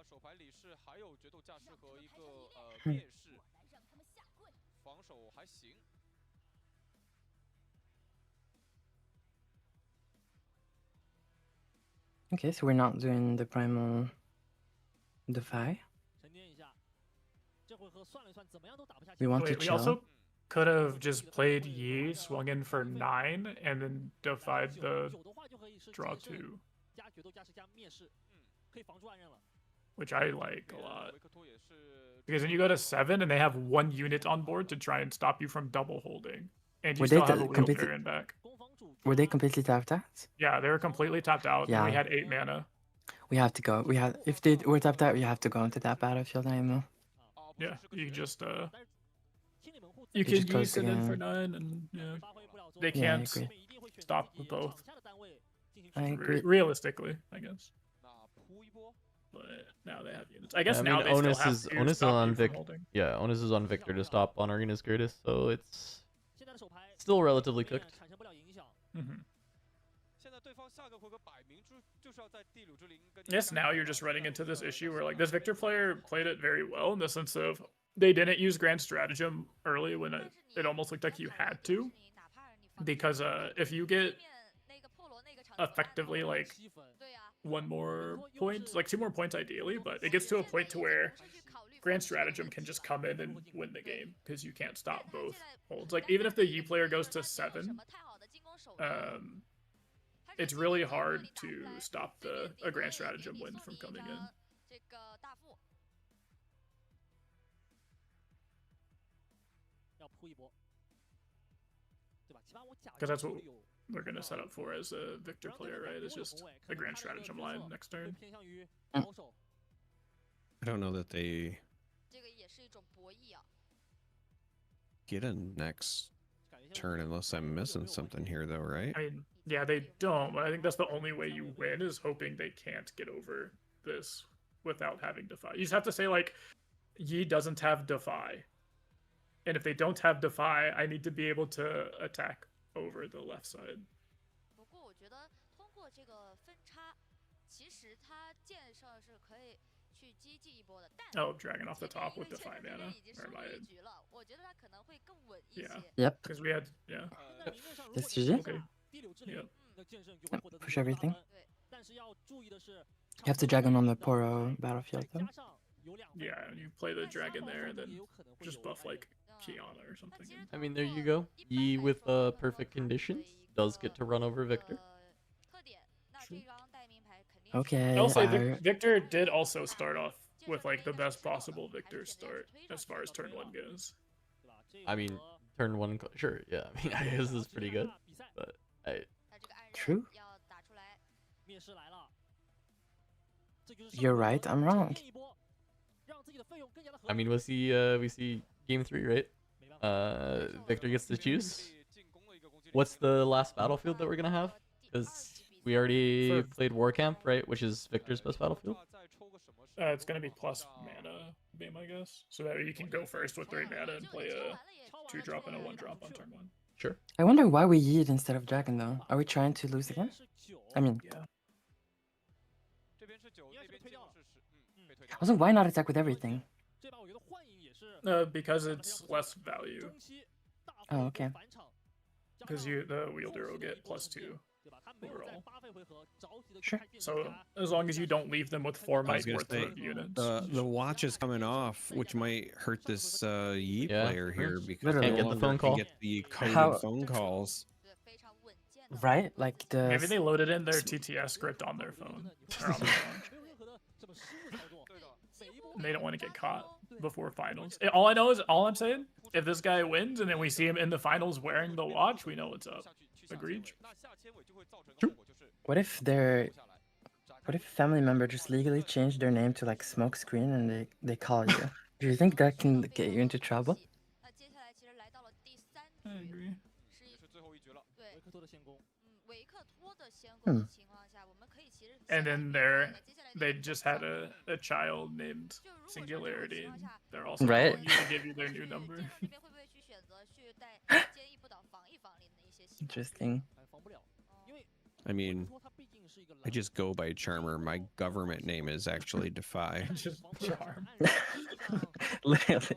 Okay, so we're not doing the primal Defy. We want to Wait, we chill. also could have just played Yi, swung in for 9, and then defied the draw 2, which I like a lot. Because then you go to 7, and they have 1 unit on board to try and stop you from double holding. And you Were still they have a completely- wheelbarrow back. Were they completely tapped out? Yeah, they were completely tapped out, and we Yeah. had 8 mana. We have to go. If they were tapped out, you have to go into that battlefield IMO. Yeah, you just you You can just close use the it in game. for 9, and yeah, they Yeah, I can't agree. stop both. I agree. Realistically, I guess. But now they have units. I guess I now mean, they Onus still have is to Onus is stop on you from Vic. holding. Yeah, Onus is on Victor to stop on Arena's Curtis, so it's still relatively cooked. Mhm. Yes, now you're just running into this issue where like this Victor player played it very well in the sense of they didn't use Grand Stratagem early when it almost looked like you had to, because if you get effectively like 1 more point, like 2 more points ideally, but it gets to a point to where Grand Stratagem can just come in and win the game because you can't stop both holds. Like even if the Yi player goes to 7, it's really hard to stop a Grand Stratagem win from coming in. Because that's what we're going to set up for as a Victor player, right? It's just a Grand Stratagem line next turn. I don't know that they get a next turn unless I'm missing something here, though, right? I mean, yeah, they don't, but I think that's the only way you win is hoping they can't get over this without having Defy. You just have to say, like, Yi doesn't have Defy. And if they don't have Defy, I need to be able to attack over the left side. Oh, Dragon off the top with Defy mana. Yeah. Yep. Because we had, yeah. That's GG. Okay. Yep. Push everything. You have to dragon on the Poro battlefield though. Yeah, you play the Dragon there and then just buff like Kiana or something. I mean, there you go. Yi with perfect conditions does get to run over Victor. Okay. I'll say fire. Victor did also start off with like the best possible Victor start as far as turn 1 goes. I mean, turn 1, sure, yeah. I mean, I guess this is pretty good, but True. You're right. I'm wrong. I mean, we see game 3, right? Victor gets to choose. What's the last battlefield that we're gonna have? Because we already played War Camp, right? Which is Victor's best battlefield. It's gonna be plus mana, be my guess. So that you can go first with 3 mana and play a 2-drop and a 1-drop on turn 1. Sure. I wonder why we yeet instead of dragon though. Are we trying to lose again? I mean, Yeah. also why not attack with everything? Because it's less value. Oh, okay. Because the wielder will get +2 overall. Sure. So as long as you don't leave them with 4 I was might gonna worth say, of units. the watch is coming off, which might hurt this Yi Yeah, player here because Literally. no Can't get the longer phone can call. get the coded How- phone calls. Right? Like the Maybe they loaded in their TTS script on their phone. Or on their phone. And they don't want to get caught before finals. All I know is, all I'm saying, if this guy wins and then we see him in the finals wearing the watch, we know what's up. Agreed? What if a family member just legally changed their name to like Smokescreen and they call you? Do you think that can get you into trouble? I agree. Hmm. And then they just had a child named Singularity. And they're also Right. calling you to give you their new number. Interesting. I mean, I just go by Charmer. My government name is actually Defy. Just charm. Literally.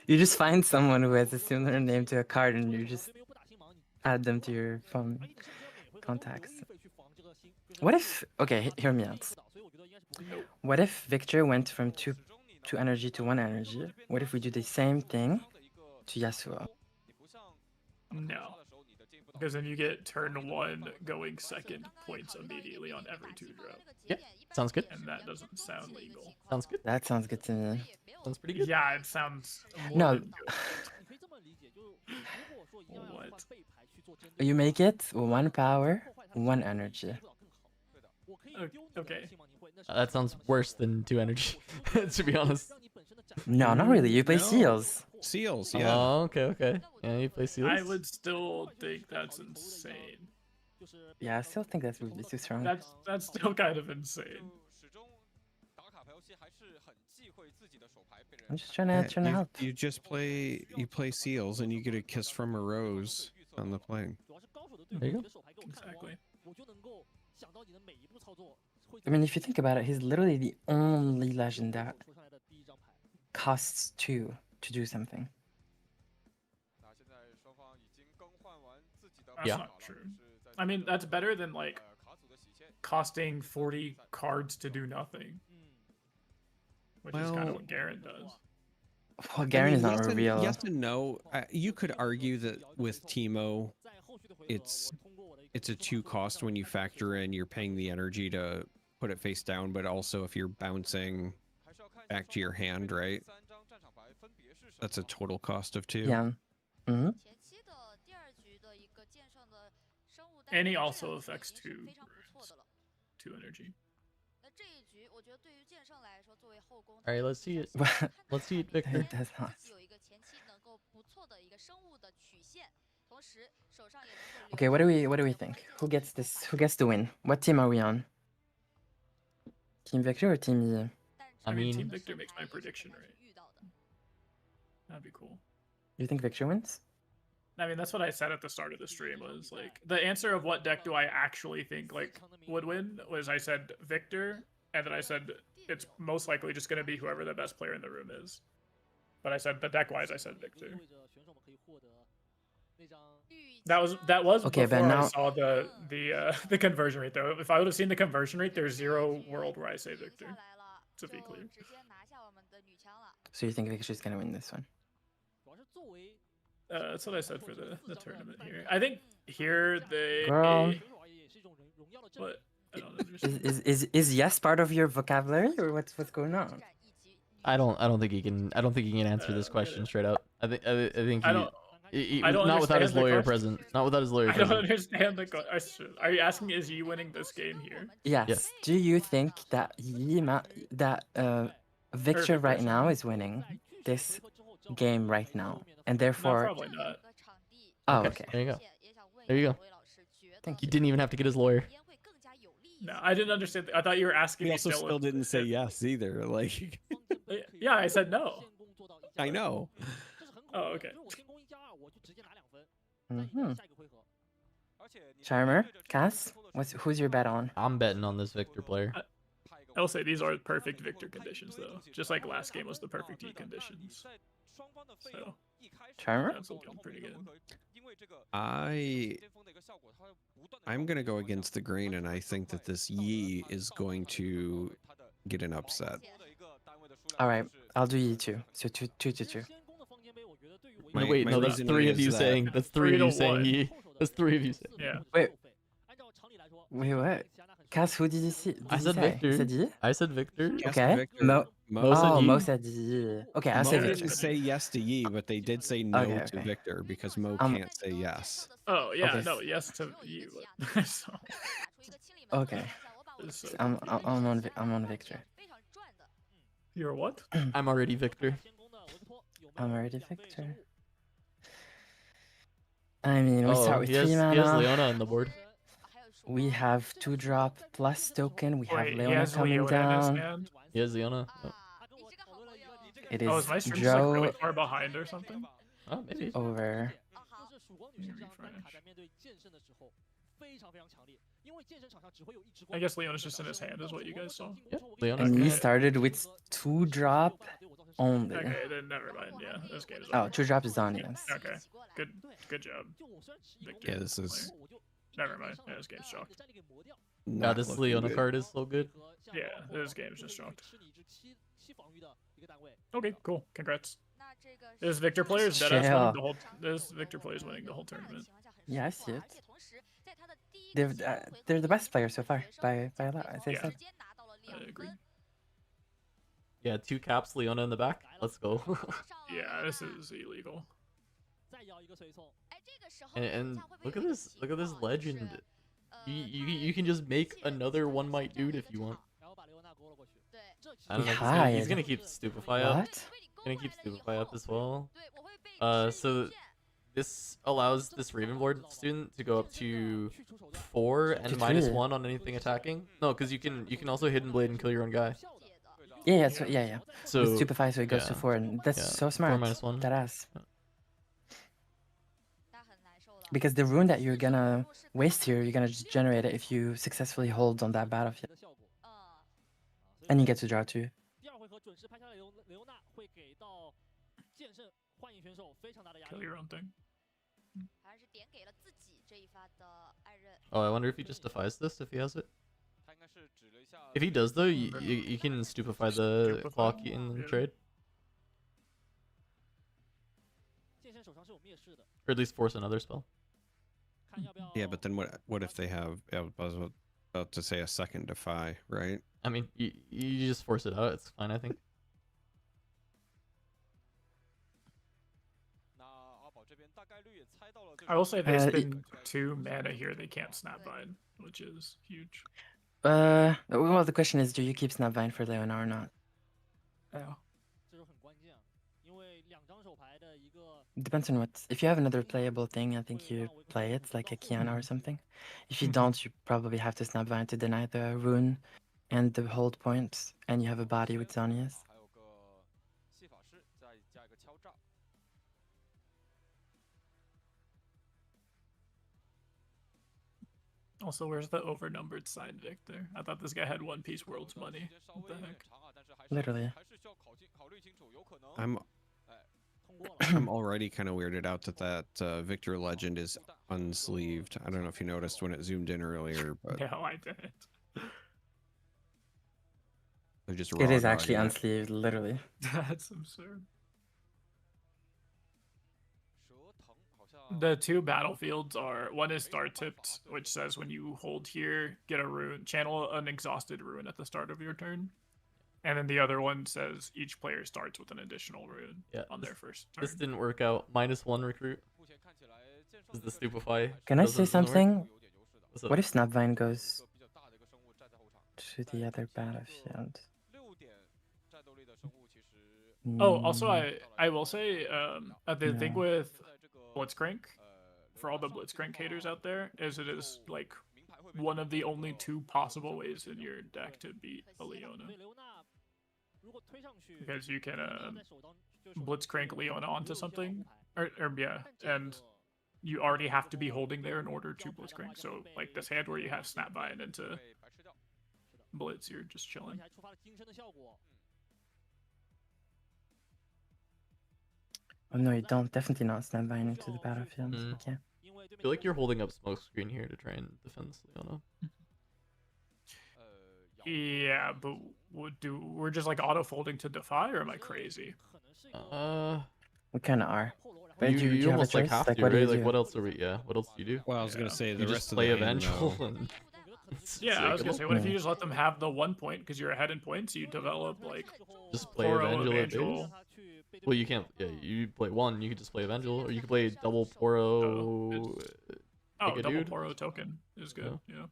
You just find someone who has a similar name to a card and you just add them to your phone contacts. What if, okay, hear me out. What if Victor went from two energy to 1 energy? What if we do the same thing to Yasuo? No. Because then you get turn 1 going second points immediately on every 2-drop. Yeah, sounds good. And that doesn't sound legal. Sounds good. That sounds good to me. Sounds pretty good. Yeah, it sounds more No. than good. What? You make it 1 power, 1 energy. Okay. That sounds worse than 2 energy, to be honest. No, not really. You play No. Seals. Seals, yeah. Oh, okay. Yeah, you play Seals? I would still think that's insane. Yeah, I still think that would be too strong. That's still kind of insane. I'm just trying to Yeah, help. you just play Seals and you get a kiss from a rose on the plane. There you go. Exactly. I mean, if you think about it, he's literally the only legend that costs 2 to do something. That's Yeah. not true. I mean, that's better than like costing 40 cards to do nothing. Which is kind of Well- what Garen does. Well, Garen is not yes real. Yes and no. You could argue that with Teemo, it's a 2 cost when you factor in you're paying the energy to put it face down, but also if you're bouncing back to your hand, right? That's a total cost of 2. Yeah. Mm-hmm. And he also affects 2 energy. All right, let's see it. Let's see it, Victor. It does not. Okay, what do we think? Who gets this? Who gets the win? What team are we on? Team Victor or Team E? I mean, Team Victor makes my prediction right. That'd be cool. You think Victor wins? I mean, that's what I said at the start of the stream. Was like the answer of what deck do I actually think like would win was I said Victor, and then I said it's most likely just going to be whoever the best player in the room is. But I said the deck wise, I said Victor. That was okay, before but now... I saw the conversion rate though. If I would have seen the conversion rate, there's 0 world where I say Victor. To be clear. So you think Victor's gonna win this one? That's what I said for the tournament here. I think here they. Girl. What? I don't understand. Is yes part of your vocabulary or what's going on? I don't think he can. I don't think he can answer this question straight up. I think I don't. I don't not without his lawyer question. present. Not without his lawyer. I don't understand the question. Are you asking is he winning this game here? Yes. Yes. Do you think that Victor right now is winning this game right now, and No, therefore? probably not. Oh, okay. There you go. There you go. Thank You you. didn't even have to get his lawyer. No, I didn't understand. I thought you were asking He me also still didn't say yes either. Like, Yeah, I said no. I know. Oh, okay. Charmer, Cass, who's your bet on? I'm betting on this Victor player. I'll say these are perfect Victor conditions though. Just like last game was the perfect E conditions. So Charmer? that's looking pretty good. I'm gonna go against the grain, and I think that this Yi is going to get an upset. All right, I'll do you too. So 2-2. No, wait, no, that's reasoning 3 of is you that- saying. That's 3 of you 3 to saying 1. he. That's 3 of you saying. Yeah. Wait, what? Cass, who did you see? I said Victor. Said Yi? I said Victor. Yes, Okay. Victor. Mo said Yi. Mo said Yi. Okay, I'll Mo say didn't Victor. say yes to Yi, but they did say no Okay, to okay. Victor because Mo Um, can't say yes. Oh yeah, Okay. no, yes to you. So, Okay, so I'm on Victor. you're what? I'm already Victor. I'm already Victor. I mean, we Oh, start with he has 3 Leona mana. on the board. We have 2-drop plus token. We have Wait, he Leona has coming Leona in his down. hand? He has Leona. Oh, It Oh, is is my stream just like really Joe far behind or something? oh maybe. over. I guess Leona's just in his hand, is what you guys saw. Yeah, Leona. And you Okay. started with 2-drop only. Okay, then never mind. Yeah, this game is Oh, over. 2-drop is done, yes. Okay, good job. Victor. Yeah, this is Never mind. Yeah, this game's shocked. God, not this looking Leona good. card is so good. Yeah, this game's just shocked. Okay, cool. Congrats. This Victor player is deadass Chill. winning the whole. This Victor player is winning the whole tournament. Yeah, I see it. They're the best player so far by a lot, as I Yeah. said. I agree. Yeah, 2 caps, Leona in the back. Let's go. Yeah, this is illegal. and look at this legend. You can just make another 1 might dude if you want. I don't know. He's gonna keep Stupefy up. What? Gonna keep Stupefy up as well. So this allows this Ravenlord student to go up to 4 and To minus 3. 1 on anything attacking. No, because you can also Hidden Blade and kill your own guy. Yeah, yeah. So With Stupefy, so it goes to yeah. 4, and that's Yeah, so 4 smart. minus 1. That ass. Because the rune that you're gonna waste here, you're gonna just generate it if you successfully hold on that battlefield. And you get to draw 2. Kill your own thing. Oh, I wonder if he just defies this if he has it. If he does though, you can Stupefy the Stupefy clock him, in the yeah. trade. Or at least force another spell. Yeah, but then what if they have? I was about to say a second defy, right? I mean, you just force it out. It's fine, I think. I will say they Uh, spend 2 mana here. They can't Snapvine, which is huge. Well, the question is, do you keep Snapvine for Leona or not? Yeah. Depends on what. If you have another playable thing, I think you play it like a Kiana or something. If you don't, you probably have to Snapvine to deny the rune and the hold point, and you have a body with Zonias. Also, where's the overnumbered sign, Victor? I thought this guy had One Piece World's money. What the heck? Literally. I'm already kind of weirded out that Victor Legend is unsleeved. I don't know if you noticed when it zoomed in earlier, but No, I didn't. they're just It is raw actually dogging it. unsleeved, literally. That's absurd. The two battlefields are, one is star tipped, which says when you hold here, get a rune, channel an exhausted rune at the start of your turn. And then the other one says each player starts with an additional rune on their first turn. This didn't work out. -1 recruit. Is the Stupefy? Can I say doesn't work? something? What's up? What if Snapvine goes to the other battlefield? Oh, also, I will say the thing with Blitzcrank, for all the Blitzcrank haters out there, is it is like one of the only two possible ways in your deck to beat a Leona. Because you can Blitzcrank Leona onto something, or yeah, and you already have to be holding there in order to Blitzcrank. So like this hand where you have Snapvine into Blitz, you're just chilling. Oh no, you don't. Definitely not Snapvine into the battlefield. Okay. I feel like you're holding up smokescreen here to try and defend Leona. Yeah, but we're just like auto folding to defy, or am I crazy? We kind of are. But You, do you have a almost like choice? have Like, to, what do right? you Like do? what else are we? Yeah, what else do you do? Well, I was gonna say the You rest just of play the hand, Evangel though. and Yeah, I was gonna say, what if Yeah. you just let them have the 1 point because you're ahead in points? You develop like just play Poro, Evangel at base? Evangel. Well, you can't. Yeah, you play one. You could just play Evangel, or you could play double Poro. Oh, take a double dude. Poro token is good. Yeah,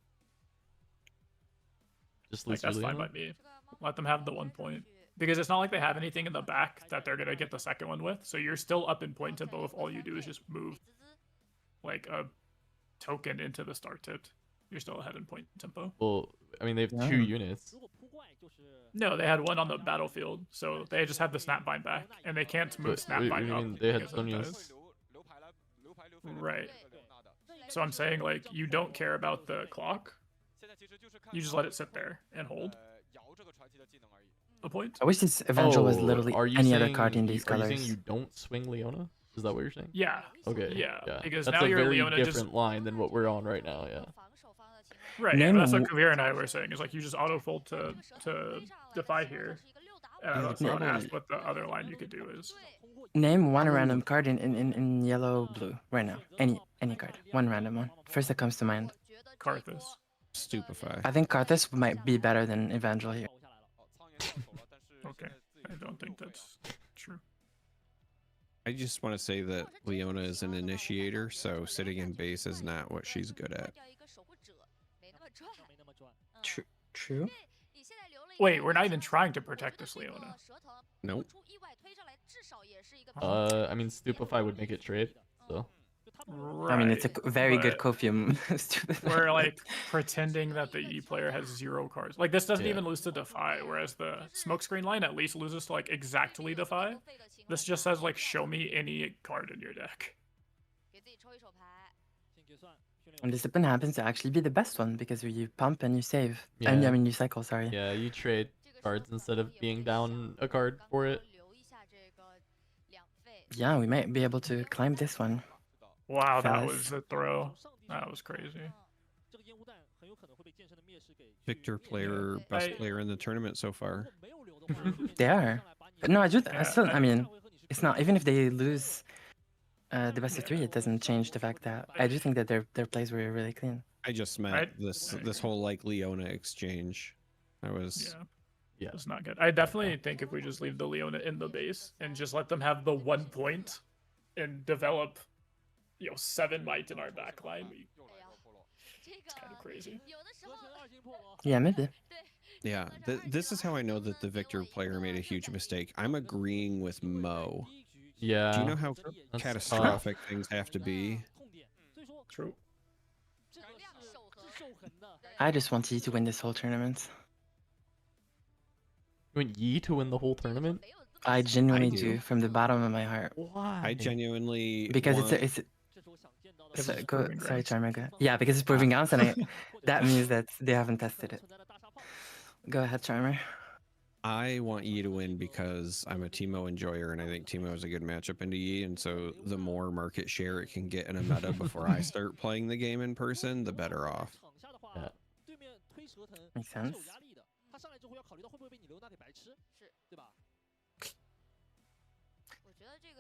Just like lose your that's fine Leona. by me. Let them have the 1 point because it's not like they have anything in the back that they're gonna get the second one with. So you're still up in point tempo if all you do is just move like a token into the start tipped. You're still ahead in point tempo. Well, I mean, they have two Yeah. units. No, they had one on the battlefield, so they just have the Snapvine back, and they can't move What do Snapvine you up. mean they had because of Sonyas? this. Right. So I'm saying, like, you don't care about the clock. You just let it sit there and hold a point. I wish this Evangel was Oh, literally are you any other saying card in you- these Are you colors. saying you don't swing Leona? Is that what you're saying? Yeah. Okay. Yeah, because that's now a you're very Leona different just- line than what we're on right now. Yeah. Right. Yeah, Name that's what w- Kavir and I were saying. Is like you just auto fold to defy here. And Yeah, someone no. asked what the other line you could do is. Name one random card in yellow blue right now. Any card. One random one. First that comes to mind. Karthus. Stupefy. I think Karthus might be better than Evangel here. Okay. I don't think that's true. I just want to say that Leona is an initiator, so sitting in base is not what she's good at. True. Wait, we're not even trying to protect this Leona. Nope. I mean, Stupefy would make it trade. So. I mean, it's a very good but Kofium. Stupid. We're like pretending that the E player has 0 cards. Like this doesn't Yeah. even lose to defy, whereas the smokescreen line at least loses to like exactly defy. This just says like show me any card in your deck. And this open happens to actually be the best one because you pump and you save. Yeah. And I mean, you cycle, sorry. Yeah, you trade cards instead of being down a card for it. Yeah, we might be able to climb this one. Wow, that Fast. was a throw. That was crazy. Victor player, best I- player in the tournament so far. They are. But no, I Yeah, still, I mean, it's not, even if they lose the best of 3, it doesn't change the fact that I do think that their plays were really clean. I just meant Right. this whole like Leona exchange. That was Yeah, it's not good. I definitely think if we just leave the Leona in the base and just let them have the 1 point and develop, 7 might in our back line, it's kind of crazy. Yeah, maybe. yeah. This is how I know that the Victor player made a huge mistake. I'm agreeing with Mo Yeah. Do you know how That's catastrophic things have to be? True. I just want you to win this whole tournament. You want Yi to win the whole tournament? I genuinely do. do, from the bottom of my heart. Why? I genuinely Because want... it's so, it's go, proving sorry, grounds. Charmer. Go. Yeah, because it's proving grounds, and that means that they haven't tested it. Go ahead, Charmer. I want Yi to win because I'm a Teemo enjoyer, and I think Teemo is a good matchup into Yi, and so the more market share it can get in a meta before I start playing the game in person, the better off. Yeah. Makes sense.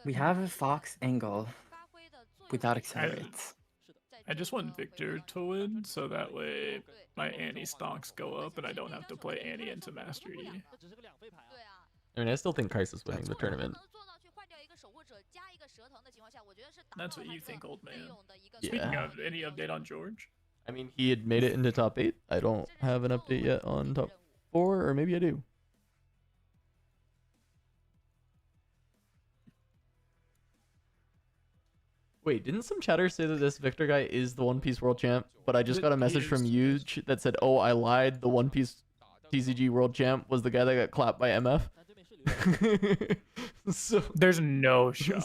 We have a Fox angle without accelerates. I just want Victor to win, so that way my Annie stonks go up and I don't have to play Annie into Master E. I mean, I still think Kais is winning the tournament. That's what you think, old man. Yeah. Speaking of, any update on George? I mean, he had made it into top 8. I don't have an update yet on top 4, or maybe I do. Wait, didn't some chatter say that this Victor guy is the One Piece World Champ? But I just got a message from Huge that said, "Oh, I lied. The One Piece TCG World Champ was the guy that got clapped by MF." So there's no shot.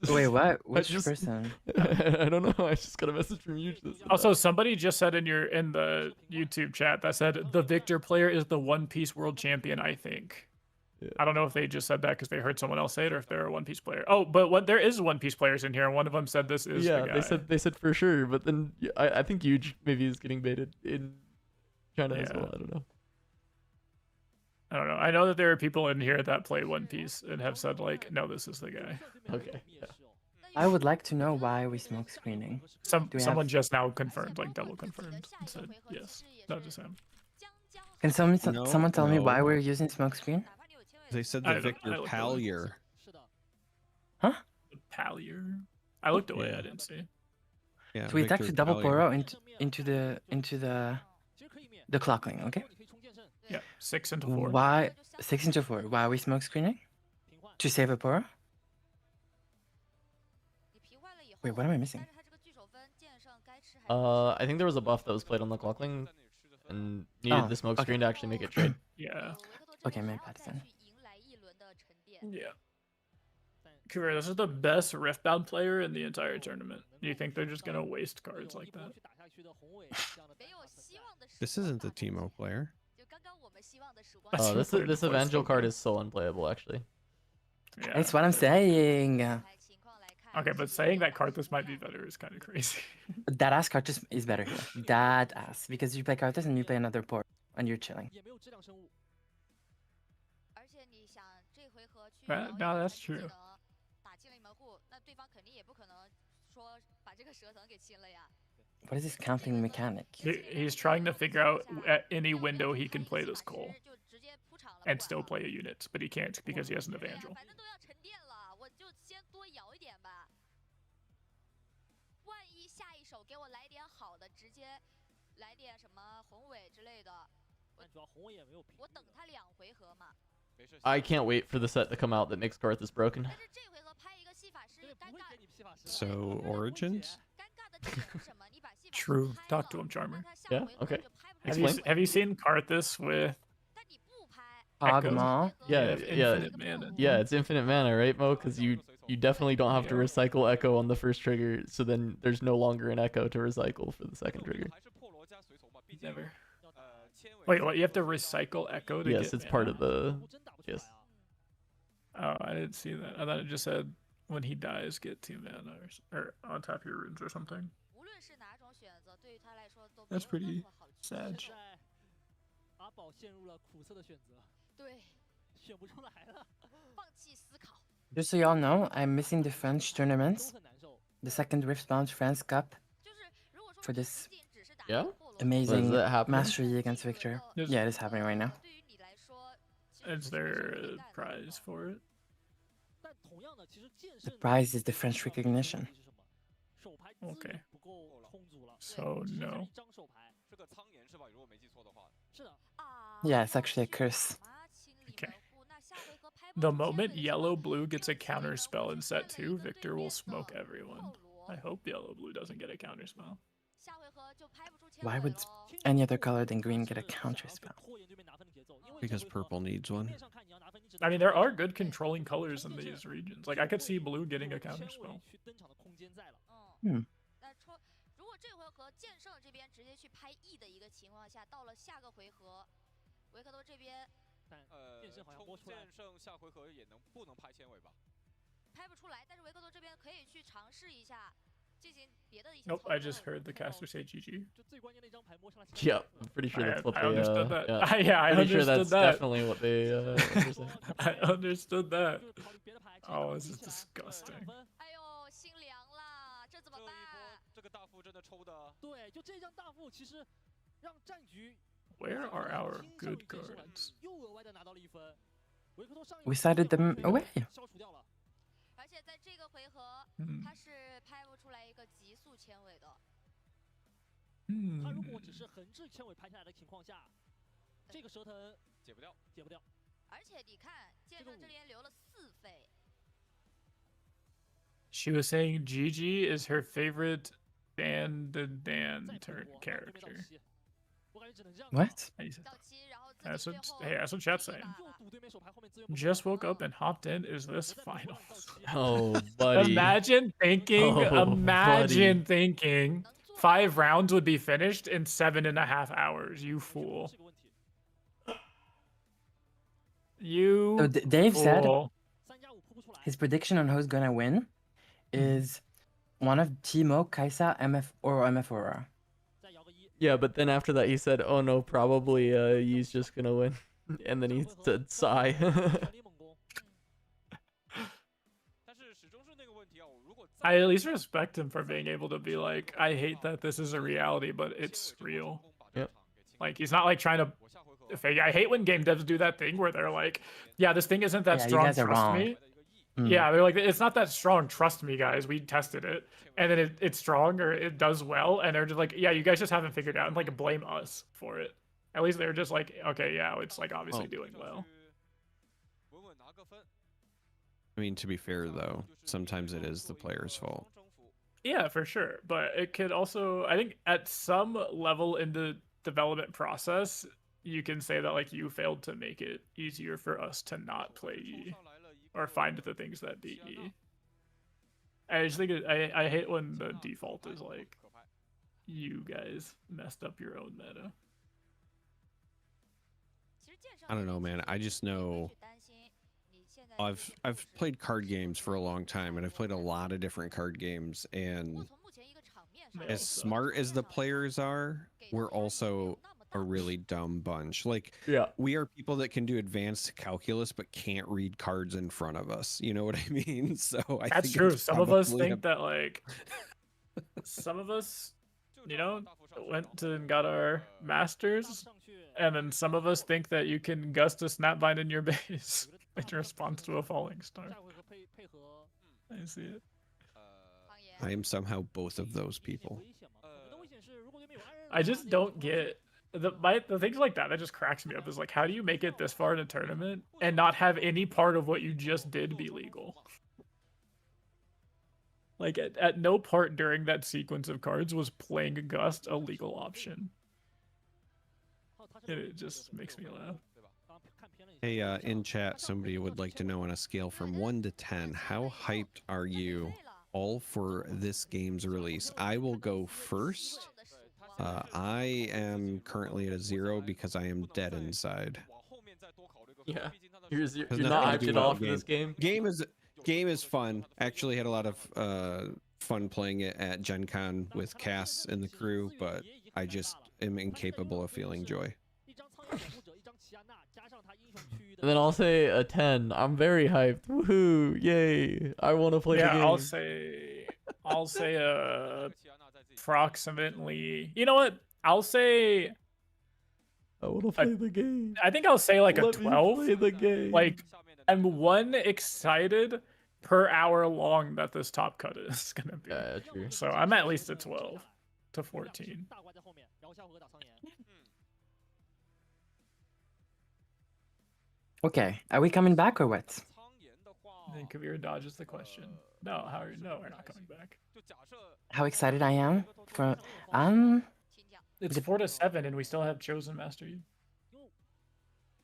Wait, what? Which person? I don't know. I just got a message from Huge. Also, somebody just said in the YouTube chat that said the Victor player is the One Piece World Champion. I think. Yeah. I don't know if they just said that because they heard someone else say it, or if they're a One Piece player. Oh, but there is One Piece players in here, and one of them said this is the guy. they said for sure, but then I think Huge maybe is getting baited in China as well. I don't know. I know that there are people in here that play One Piece and have said like, no, this is the guy. Okay. Yeah. I would like to know why we smoke screening. Someone just now confirmed, like double confirmed, and said yes, not just him. Can someone tell me why we're using smoke screen? They said the Victor Pallier. Huh? Pallier? I looked away. I didn't see. Yeah. So we actually double Poro into the clockling, okay? Yeah, 6 into 4. Why 6 into 4? Why are we smoke screening? To save a Poro? Wait, what am I missing? I think there was a buff that was played on the clockling and needed the smoke screen to actually make it trade. Yeah. Okay, my bad then. Yeah. Kura, this is the best Riftbound player in the entire tournament. Do you think they're just gonna waste cards like that? This isn't the Teemo player. Oh, this Evangel card is so unplayable, actually. Yeah. That's what I'm saying. Okay, but saying that Karthus might be better is kind of crazy. That ass Karthus is better here. That ass. Because you play Karthus and you play another port and you're chilling. No, that's true. What is this counting mechanic? He's trying to figure out at any window he can play this Cole and still play a unit, but he can't because he has an Evangel. I can't wait for the set to come out that makes Karthus broken. So, Origins? True. Talk to him, Charmer. Yeah, okay. Have you seen Karthus with Agma? Yeah, infinite mana? Yeah, it's infinite mana, right, Mo? Because you definitely don't have to recycle Echo on the first trigger, so then there's no longer an Echo to recycle for the second trigger. Never. Wait, what? You have to recycle Echo to get Yes, it's mana? part of the... Yes. Oh, I didn't see that. I thought it just said when he dies, get 2 mana or on top of your runes or something. That's pretty sad. Just so y'all know, I'm missing the French tournaments. The second Riftbound France Cup. For this Yeah? amazing Is that happening? Master Yi against Victor. Yeah, it is happening right now. Is there a prize for it? The prize is the French recognition. Okay. So, no. Yeah, it's actually a curse. Okay. The moment yellow blue gets a counter spell in set 2, Victor will smoke everyone. I hope yellow blue doesn't get a counter spell. Why would any other color than green get a counter spell? Because purple needs one. I mean, there are good controlling colors in these regions. Like, I could see blue getting a counter spell. Hmm. 如果这回合剑圣这边直接去拍 E 的一个情况下，到了下个回合，维克多这边剑圣好像播出来，剑圣下回合也不能拍纤维吧？拍不出来，但是维克多这边可以去尝试一下进行别的一些。Nope, I just heard the caster say GG. Yep, I'm pretty sure that's what I they. understood that. Yeah, Yeah, I pretty sure understood that's that. definitely what they. Understood. I understood that. Oh, this is disgusting. 哎呦，心凉啦，这怎么办？这个大副真的抽的。对，就这张大副其实让战局。 Where are our good cards? 又额外的拿到了1分。维克多上一 We sided them away. 消除掉了。而且在这个回合，他是拍不出来一个极速牵尾的。他如果只是横置牵尾拍下来的情况下，这个蛇藤解不掉，解不掉。而且你看，剑圣这边留了4费。 She was saying Gigi is her favorite Dan character. What? That's what chat's saying. Just woke up and hopped in. Is this finals? Oh, buddy. Imagine thinking 5 rounds would be finished in 7.5 hours. You fool. You. So Dave said fool. his prediction on who's gonna win is one of Timo, Kaisa, MF, or MF Aurora. Yeah, but then after that he said, "Oh no, probably he's just gonna win," and then he said, "Sigh." I at least respect him for being able to be like, I hate that this is a reality, but it's real. Yep. Like, he's not like trying to fake. I hate when game devs do that thing where they're like, yeah, this thing isn't that Yeah, you strong, guys are trust wrong. me. Yeah, they're like, it's not that strong, trust me, guys. We tested it. And then it's strong or it does well. And they're just like, yeah, you guys just haven't figured it out. And like, blame us for it. At least they're just like, okay, yeah, it's like obviously doing well. I mean, to be fair, though, sometimes it is the player's fault. Yeah, for sure. But it could also, I think at some level in the development process, you can say that like you failed to make it easier for us to not play E or find the things that beat E. I just think I hate when the default is like, you guys messed up your own meta. I don't know, man. I just know I've played card games for a long time, and I've played a lot of different card games, and as smart as the players are, we're also a really dumb bunch. Like, yeah, we are people that can do advanced calculus but can't read cards in front of us. You know what I mean? So That's true. Some of us think that like some of us, you know, went and got our masters, and then some of us think that you can gust a snapbind in your base in response to a falling star. I see it. I am somehow both of those people. I just don't get the things like that just cracks me up is like, how do you make it this far in a tournament and not have any part of what you just did be legal? Like at no part during that sequence of cards was playing a gust a legal option. And it just makes me laugh. Hey, in chat, somebody would like to know on a scale from 1 to 10, how hyped are you all for this game's release? I will go first. I am currently at a 0 because I am dead inside. Yeah, you're not hyped at all for this game. Game is fun. Actually had a lot of fun playing it at Gen Con with Cass and the crew, but I just am incapable of feeling joy. And then I'll say a 10. I'm very hyped. Woohoo! Yay! I want to play the game. I'll say approximately. You know what? I'll say. I want to play the game. I think I'll say like Let a 12. me play the game. Like, I'm excited per hour long that this top cut is gonna be. Yeah, true. So I'm at least a 12 to 14. Okay, are we coming back or what? Then Kavir dodges the question. No, how are you? No, we're not coming back. How excited I am for It's 4-7, and we still have chosen master you.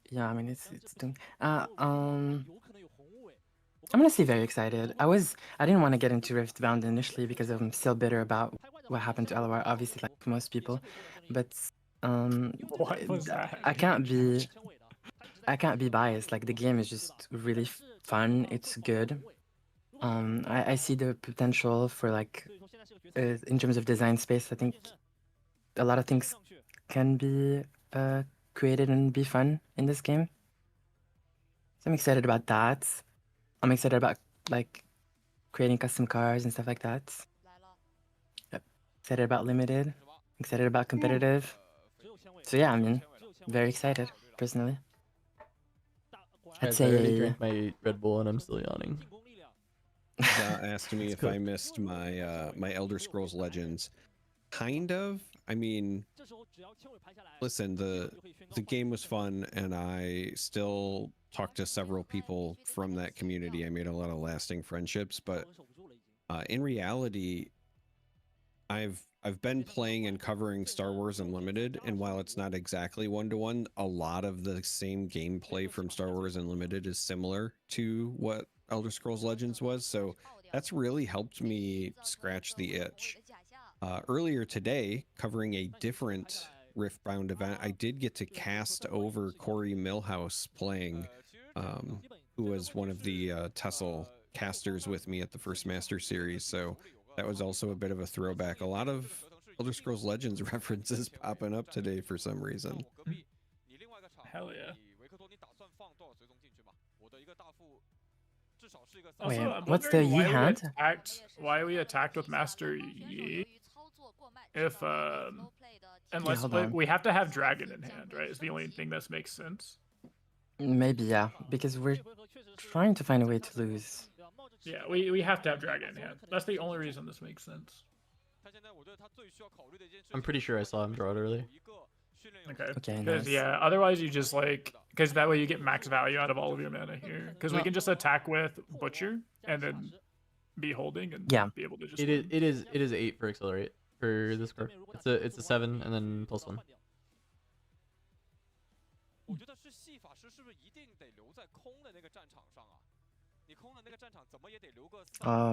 yeah, I mean it's doing I'm gonna say very excited. I didn't want to get into Riftbound initially because I'm still bitter about what happened to LOR, obviously like most people. But What was that? I can't be biased. Like the game is just really fun. It's good. I see the potential for like in terms of design space. I think a lot of things can be created and be fun in this game. So I'm excited about that. I'm excited about like creating custom cars and stuff like that. Yep. Excited about limited. Excited about competitive. So yeah, I mean, very excited personally. I'd Guys, I already say drank my Red Bull and I'm still yawning. Asked me if I missed my my Elder Scrolls Legends. Kind of. I mean, listen, the game was fun, and I still talked to several people from that community. I made a lot of lasting friendships, but in reality, I've been playing and covering Star Wars Unlimited, and while it's not exactly one-to-one, a lot of the same gameplay from Star Wars Unlimited is similar to what Elder Scrolls Legends was, so that's really helped me scratch the itch. Earlier today, covering a different Riftbound event, I did get to cast over Corey Millhouse playing, who was one of the Tessel casters with me at the first Master Series, so that was also a bit of a throwback. A lot of Elder Scrolls Legends references popping up today for some reason. Hell yeah. Wait, Also, I'm what's the wondering Yi hand? why we attacked with Master Yi if unless hold on. we have to have dragon in hand, right? Is the only thing that makes sense. Maybe yeah, because we're trying to find a way to lose. Yeah, we have to have dragon in hand. That's the only reason this makes sense. I'm pretty sure I saw him draw it early. Okay. Nice. Yeah, otherwise you just like because that way you get max value out of all of your mana here. Because we can just attack with Butcher and then be holding and be able to just. It is 8 for accelerate for this card. It's a 7 and then +1.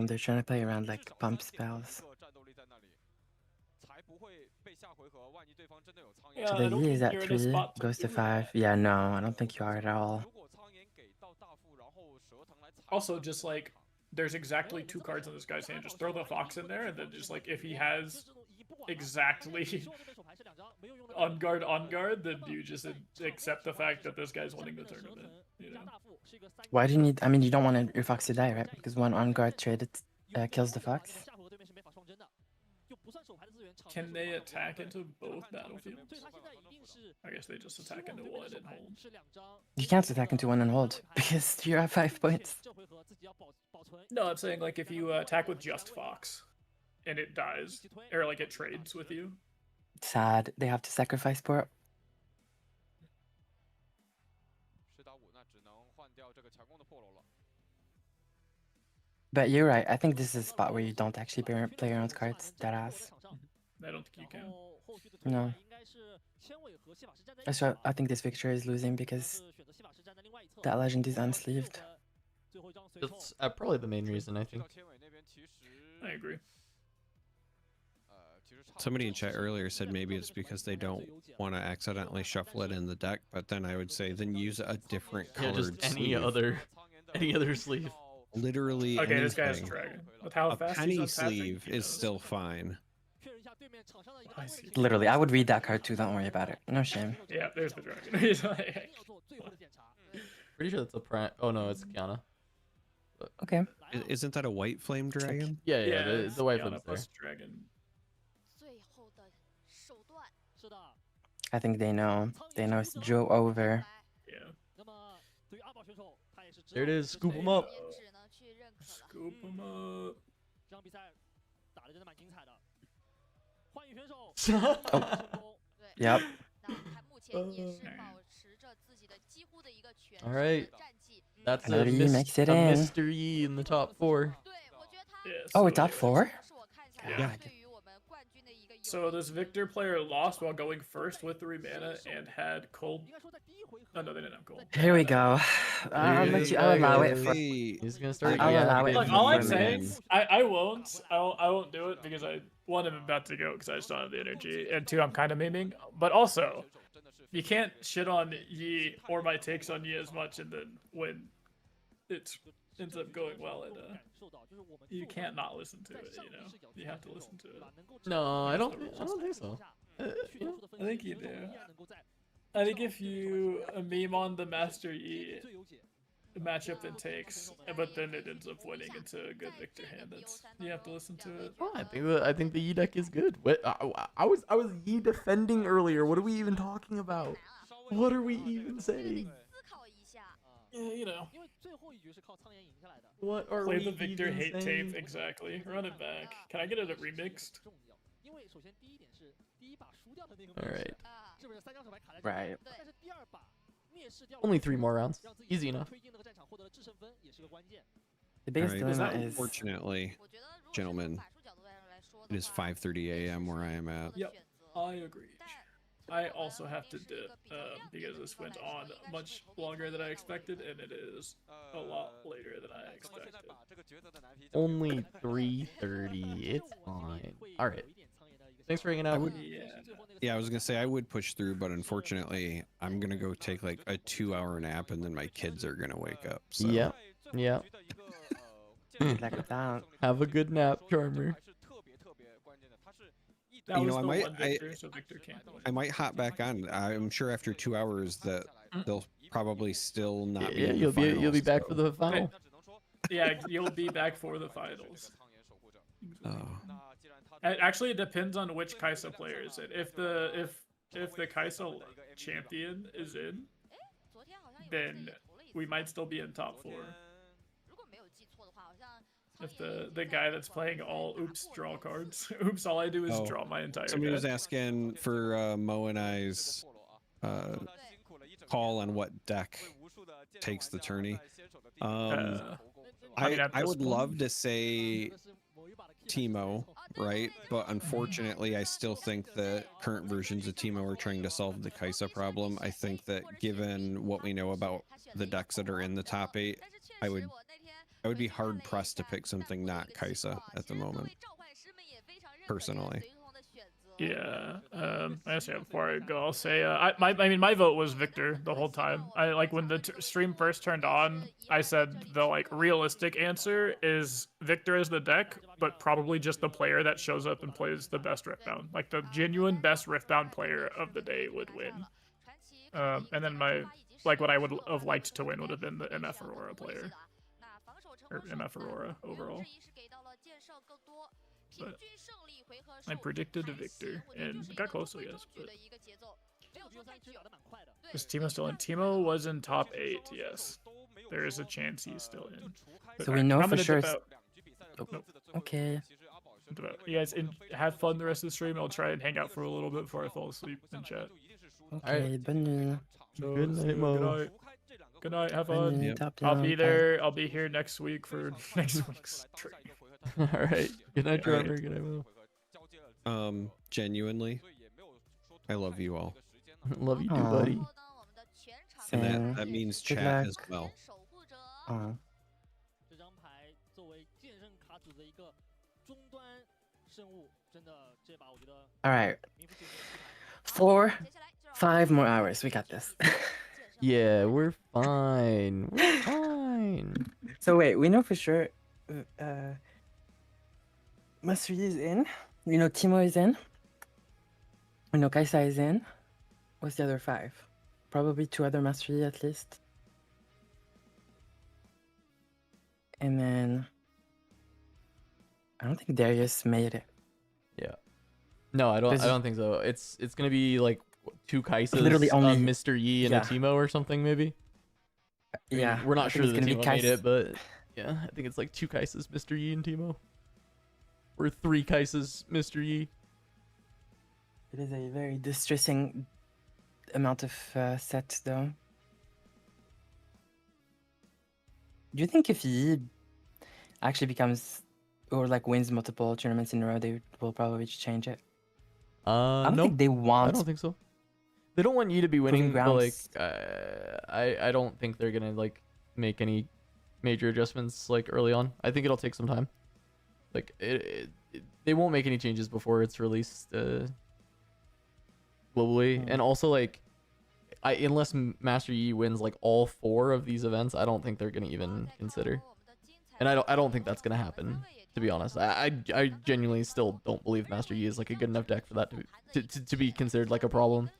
They're trying to play around like pump spells. So the E is at 3, goes to 5. Yeah, no, I don't think you are at all. Also, just like there's exactly 2 cards in this guy's hand. Just throw the fox in there, and then just like if he has exactly on guard, then you just accept the fact that this guy's winning the tournament. You know. Why do you need? I mean, you don't want your fox to die, right? Because one on guard trade kills the fox. Can they attack into both battlefields? I guess they just attack into one and hold. You can't attack into one and hold because you're at 5 points. No, I'm saying like if you attack with just fox and it dies, or like it trades with you. Sad. They have to sacrifice for it. But you're right. I think this is a spot where you don't actually play your own cards. That ass. I don't think you can. No. So I think this victory is losing because that legend is unsleeved. That's probably the main reason, I think. I agree. Somebody in chat earlier said maybe it's because they don't want to accidentally shuffle it in the deck, but then I would say then use a different colored just any sleeve. other sleeve. Literally okay, anything. this guy has a dragon. With how a fast penny he's untaping, sleeve is still fine. Literally, I would read that card too. Don't worry about it. No shame. Yeah, there's the dragon. He's like... Pretty sure that's a prime. Oh no, it's Kiana. But... Okay. Isn't that a white flame dragon? Yeah, the white flame's there. Dragon. I think they know. They know it's Joe over. Yeah. There it is. Scoop him up. Scoop him up. Oh. Yep. All right. That's Another Yi makes it a in. Mr. Yi in the top 4. Yeah, Oh, we're so- top 4? Yeah. So this Victor player lost while going first with 3 mana and had cold. Oh no, they didn't have gold. Here we go. I'll let you. I'll allow it for. He's gonna start. I'll allow it Like for all I'm a saying, minute. I won't do it because one, I'm about to go because I just don't have the energy, and 2, I'm kind of memeing. But also, you can't shit on Yi or my takes on Yi as much, and then when it ends up going well, and you can't not listen to it. You know, you have to listen to it. No, I don't think so. I think you do. I think if you meme on the Master Yi matchup it takes, but then it ends up winning into a good Victor hand, you have to listen to it. Oh, I think the Yi deck is good. What I was Yi defending earlier. What are we even talking about? What are we even saying? Yeah, you know. What are Play we the Victor even hate saying? tape exactly. Run it back. Can I get it remixed? All right. Right. Only 3 more rounds. Easy enough. The biggest Alright, dilemma is. Unfortunately, gentlemen, it is 5:30 a.m. where I am at. Yep, I agree. I also have to dip because this went on much longer than I expected, and it is a lot later than I expected. Only 3:30. It's fine. All right. Thanks for hanging out. Yeah, I was gonna say I would push through, but unfortunately, I'm gonna go take like a 2-hour nap, and then my kids are gonna wake up. So. Yeah. Yeah. Good luck with that. Have a good nap, Charmer. That You was know, I the might- one Victor, so Victor can't win. I might hop back on. I'm sure after 2 hours that they'll probably still not be. Yeah, in the you'll be finals, back so- for the final. Yeah, you'll be back for the finals. Oh. Actually, it depends on which Kaisa player is in. If the Kaisa champion is in, then we might still be in top 4. If the guy that's playing all oops draw cards, oops, all I do is Oh, draw my entire. Somebody was deck. asking for Mo and I's call on what deck takes the tourney. I mean, at I this would point- love to say Teemo, right? But unfortunately, I still think that current versions of Teemo are trying to solve the Kaisa problem. I think that given what we know about the decks that are in the top 8, I would be hard pressed to pick something not Kaisa at the moment. Personally. Yeah, I say before I go, I'll say I mean my vote was Victor the whole time. I like when the stream first turned on, I said the like realistic answer is Victor as the deck, but probably just the player that shows up and plays the best Riftbound. Like the genuine best Riftbound player of the day would win. And then what I would have liked to win would have been the MF Aurora player. Or MF Aurora overall. But I predicted a Victor and got close, I guess. But is Teemo still in? Teemo was in top 8, yes. There is a chance he's still in. But So we know I'm for gonna sure. dip out. Nope. Okay. Dip out. You guys have fun the rest of the stream. I'll try and hang out for a little bit before I fall asleep and chat. Okay. Bonne nuit. Good night, Good Mo. night. Good night. Have Bonne fun. nuit. Top I'll down, be bye. there. I'll be here next week for next week's stream. All right. Good night, All right. Charmer. Good night, Mo. Genuinely, I love you all. Love you too, Aw. buddy. And Same. that means Good chat luck. as well. Aw. 这张牌作为剑圣卡组的一个终端生物，真的这把我觉得 All right. 4, 5 more hours. We got this. Yeah, we're fine. We're fine. So wait, we know for sure. Master Yi is in. We know Teemo is in. We know Kaisa is in. What's the other 5? Probably 2 other Master Yi at least. And then I don't think Darius made it. Yeah. No, I This is- don't think so. It's gonna be like 2 Kaisas, Literally only- Mr. Yi and yeah. a Teemo or something maybe. I mean, Yeah, we're I not think sure it's that gonna be Teemo made Kais- it, but yeah, I think it's like 2 Kaisas, Mr. Yi and Teemo. Or 3 Kaisas, Mr. Yi. It is a very distressing amount of sets though. Do you think if he actually becomes or like wins multiple tournaments in a row, they will probably change it? I don't No, think they want. I don't think so. They don't want you to be winning, but like, grounds. I don't think they're gonna like make any major adjustments like early on. I think it'll take some time. Like they won't make any changes before it's released globally, and also like, unless Master Yi wins like all 4 of these events, I don't think they're gonna even consider. And I don't think that's gonna happen, to be honest. I genuinely still don't believe Master Yi is like a good enough deck for that to be considered like a problem.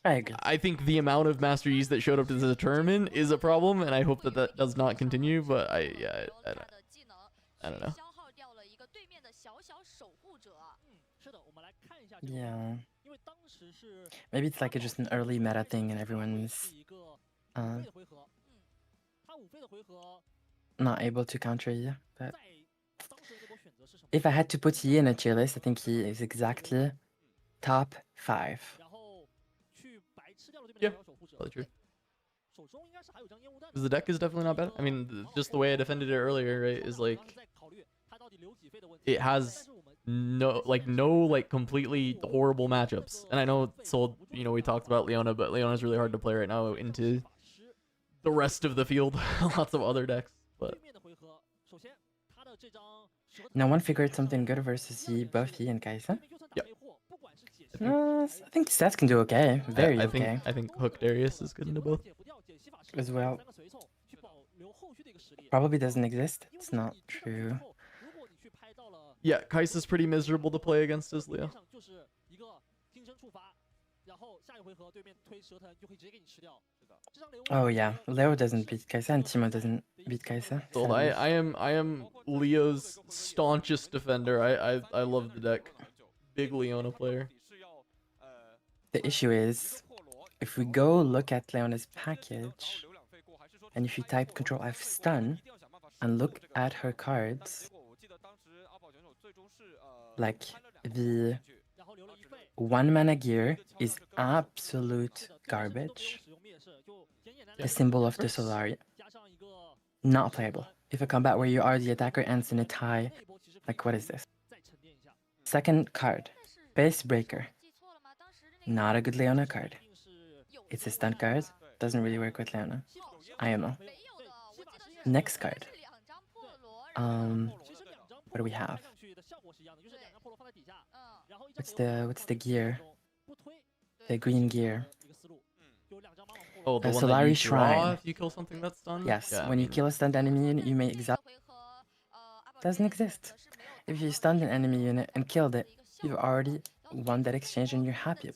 I agree. I think the amount of Master Yis that showed up to the tournament is a problem, and I hope that that does not continue. But I don't know. Yeah. Maybe it's like just an early meta thing, and everyone's not able to counter Yi. But if I had to put Yi in a tier list, I think he is exactly top 5. Yeah, probably true. Because the deck is definitely not bad. I mean, just the way I defended it earlier, right, is like it has no completely horrible matchups. And I know Soul, we talked about Leona, but Leona's really hard to play right now into the rest of the field. Lots of other decks, but no one figured something good versus both Yi and Kaisa. Yep. I think Sett can do okay. Very okay. I think Hook Darius is good into both. As well. Probably doesn't exist. It's not true. Yeah, Kai'Sa's pretty miserable to play against as Leo. Oh yeah, Leo doesn't beat Kaisa and Timo doesn't beat Kaisa. So I am Leo's staunchest defender. I love the deck. Big Leona player. The issue is, if we go look at Leona's package, and if you type Control F stun, and look at her cards, like the 1-mana gear is absolute garbage. The symbol of the Solari, not playable. If a combat where you are the attacker ends in a tie, like what is this? Second card, Base Breaker. Not a good Leona card. It's a stun card, doesn't really work with Leona. IMO. Next card. What do we have? What's the gear? The green gear. Oh, the one Solari that you Shrine. draw if you kill something that's stunned? Yes, Yeah, when you kill a stunned enemy unit, you may exile. Doesn't exist. If you stunned an enemy unit and killed it, you've already won that exchange and you're happy.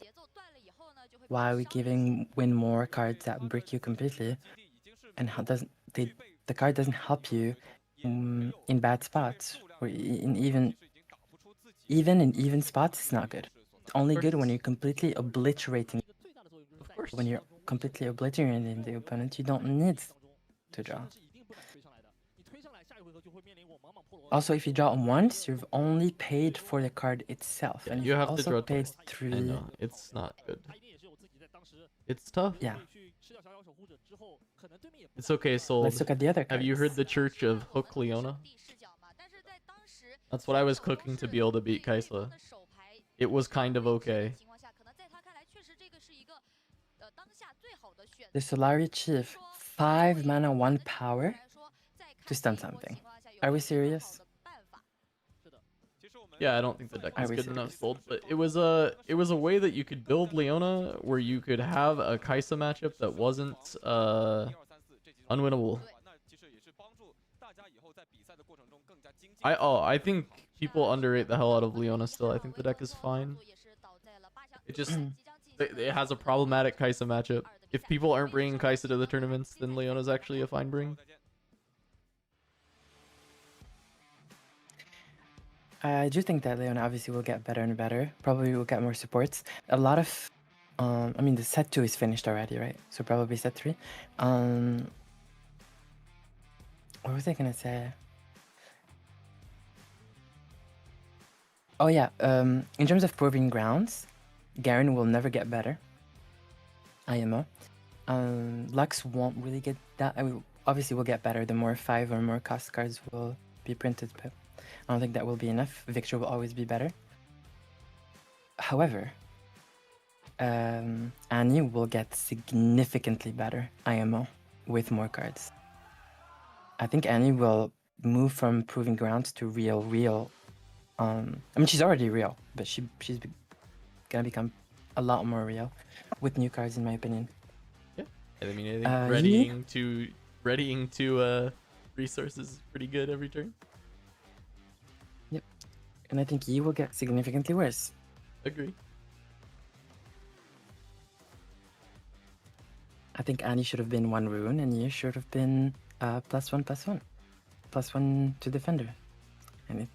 Why are we win more cards that brick you completely? And how the card doesn't help you in bad spots, or in even spots. It's not good. It's only good when you're completely obliterating. When you're completely obliterating the opponent, you don't need to draw. Also, if you draw once, you've only paid for the card itself, and you have also to draw paid twice. 3. I know, it's not good. It's tough. Yeah. It's okay, Soul. Let's look at the other cards. Have you heard the Church of Hook Leona? That's what I was cooking to be able to beat Kaisa. It was kind of okay. The Solari Chief, 5 mana, 1 power to stun something. Are we serious? Yeah, I don't think the deck Are is we good enough, serious? Sold, but it was a way that you could build Leona where you could have a Kaisa matchup that wasn't unwinnable. I think people underrate the hell out of Leona still. I think the deck is fine. It just it has a problematic Kaisa matchup. If people aren't bringing Kaisa to the tournaments, then Leona's actually a fine bring. I do think that Leona obviously will get better and better. Probably will get more supports. A lot of, I mean, the set 2 is finished already, right? So probably set 3. What was I gonna say? Oh yeah, in terms of proving grounds, Garen will never get better. IMO. Lux won't really get that. I mean, obviously, will get better the more 5 or more cost cards will be printed, but I don't think that will be enough. Victor will always be better. However, Annie will get significantly better IMO with more cards. I think Annie will move from Proving Grounds to real. I mean, she's already real, but she's gonna become a lot more real with new cards, in my opinion. Yeah, I mean, I think readying to resources is pretty good every turn. Yep, and I think Yi will get significantly worse. Agree. I think Annie should have been 1 rune, and Yi should have been +1/+1, +1 to defender, and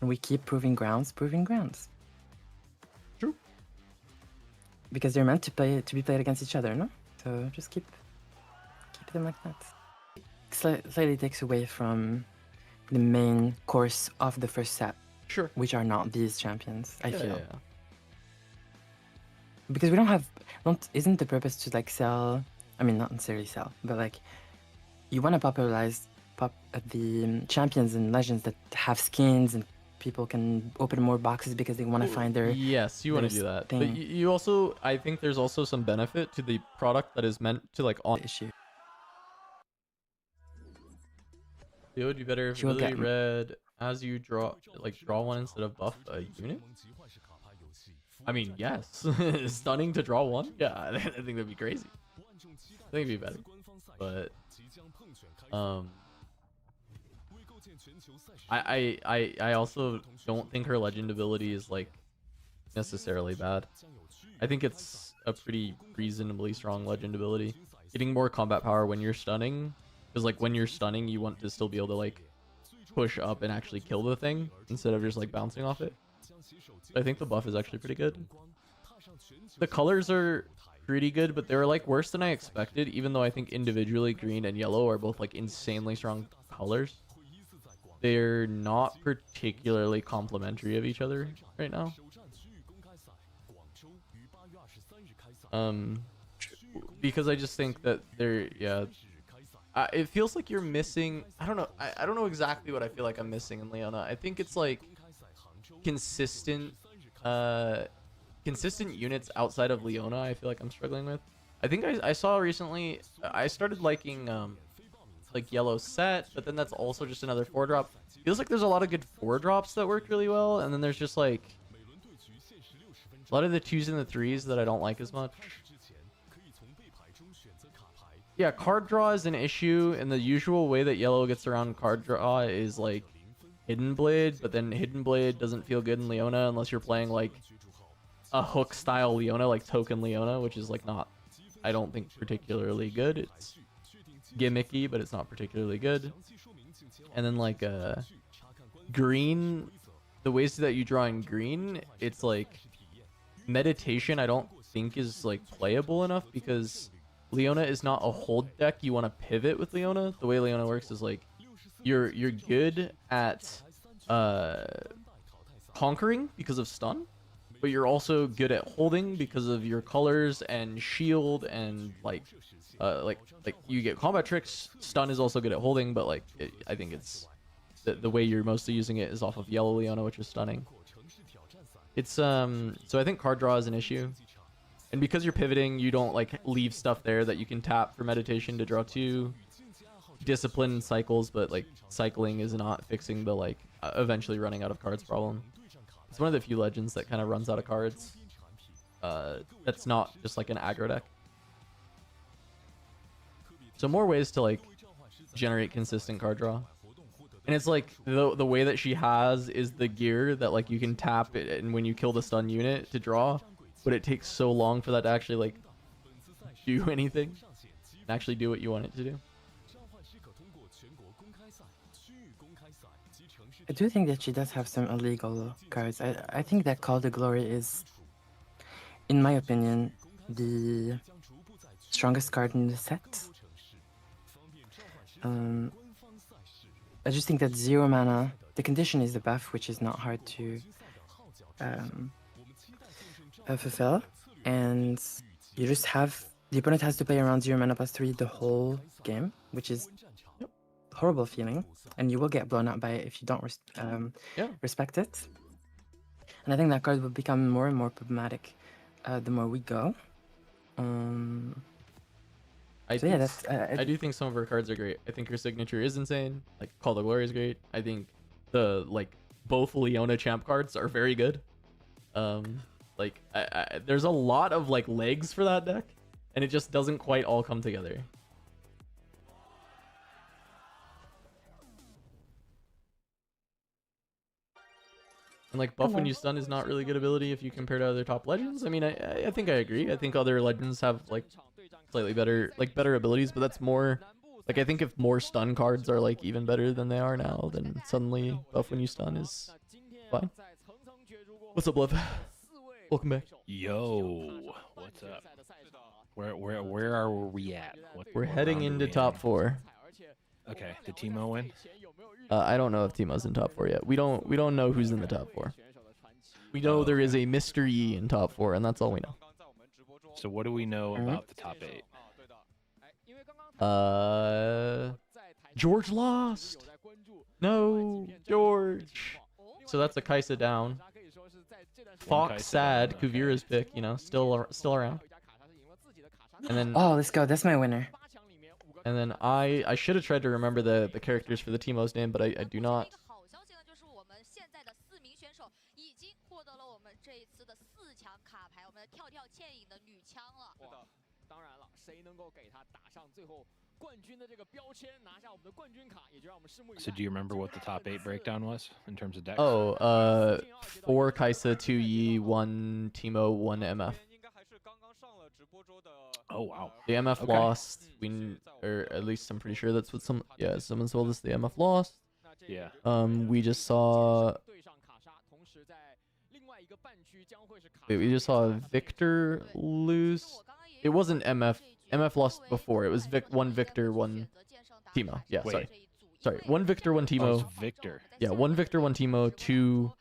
we keep proving grounds. True. Because they're meant to be played against each other, no? So just keep them like that. Slightly takes away from the main course of the first set. Sure. Which are not these champions, I feel. Yeah. Because we isn't the purpose to like sell, I mean not necessarily sell, but like you want to popularize the champions and legends that have skins and people can open more boxes because they want to find their. Yes, you want to do that. thing. But you also, I think there's also some benefit to the product that is meant to like on issue. It would be better if really read as you draw one instead of buff a unit. I mean, yes. Stunning to draw one? Yeah, I think that'd be crazy. I think it'd be better. But I also don't think her legend ability is like necessarily bad. I think it's a pretty reasonably strong legend ability. Getting more combat power when you're stunning, because like when you're stunning you want to still be able to like push up and actually kill the thing instead of just like bouncing off it. I think the buff is actually pretty good. The colors are pretty good, but they're like worse than I expected, even though I think individually green and yellow are both like insanely strong colors. They're not particularly complementary of each other right now. Because I just think that they're, yeah, it feels like you're missing, I don't know, I don't know exactly what I feel like I'm missing in Leona. I think it's like consistent units outside of Leona. I feel like I'm struggling with. I think I saw recently, I started liking like yellow Sett, but then that's also just another 4-drop. Feels like there's a lot of good 4-drops that work really well, and then there's just like a lot of the 2s and the 3s that I don't like as much. Yeah, card draw is an issue, and the usual way that yellow gets around card draw is like Hidden Blade, but then Hidden Blade doesn't feel good in Leona unless you're playing like a hook style Leona, like Token Leona, which is like not, I don't think, particularly good. It's gimmicky, but it's not particularly good. And then like green, the ways that you draw in green, it's like meditation I don't think is like playable enough, because Leona is not a hold deck. You want to pivot with Leona. The way Leona works is like you're good at conquering because of stun, but you're also good at holding because of your colors and shield, and like you get combat tricks. Stun is also good at holding, but like I think it's the way you're mostly using it is off of yellow Leona, which is stunning. It's so I think card draw is an issue. And because you're pivoting, you don't like leave stuff there that you can tap for meditation to draw 2. Discipline cycles, but like cycling is not fixing the like eventually running out of cards problem. It's one of the few legends that kind of runs out of cards. That's not just like an aggro deck. So more ways to like generate consistent card draw. And it's like the way that she has is the gear that like you can tap it, and when you kill the stun unit to draw. But it takes so long for that to actually like do anything and actually do what you want it to do. I do think that she does have some illegal cards. I think that Call to Glory is, in my opinion, the strongest card in the set. I just think that 0 mana, the condition is the buff, which is not hard to fulfill, and you just have the opponent has to play around 0 mana +3 the whole game, which is horrible feeling, and you will get blown out by it if you don't respect it. And I think that card will become more and more problematic the more we go. I do think some of her cards are great. I think her signature is insane. Like Call to Glory is great. I think the both Leona champ cards are very good. There's a lot of legs for that deck, and it just doesn't quite all come together. And buff when you stun is not really good ability if you compare to other top legends. I mean, I think I agree. I think other legends have slightly better abilities, but that's more I think if more stun cards are even better than they are now, then suddenly buff when you stun is fine. What's up, love? Welcome back. Yo, what's up? Where are we at? We're heading into top 4. Okay, did Teemo win? I don't know if Teemo's in top 4 yet. We don't know who's in the top 4. We know there is a Mr. Yi in top 4, and that's all we know. So what do we know about the top 8? George lost. No, George. So that's a Kaisa down. Fox sad. Kuvira's pick, still around. And then let's go. That's my winner. And then I should have tried to remember the characters for the Teemo's name, but I do not. So do you remember what the top 8 breakdown was in terms of decks? 4 Kaisa, 2 Yi, 1 Teemo, 1 MF. Oh wow. The MF lost. Or at least I'm pretty sure that's what someone told us the MF lost. Yeah. We just saw Victor lose. It wasn't MF. MF lost before. It was one Victor, 1 Teemo. Yeah, Wait. sorry. 1 Victor, 1 Teemo. Oh, Victor. Yeah, 1 Victor, 1 Teemo, 2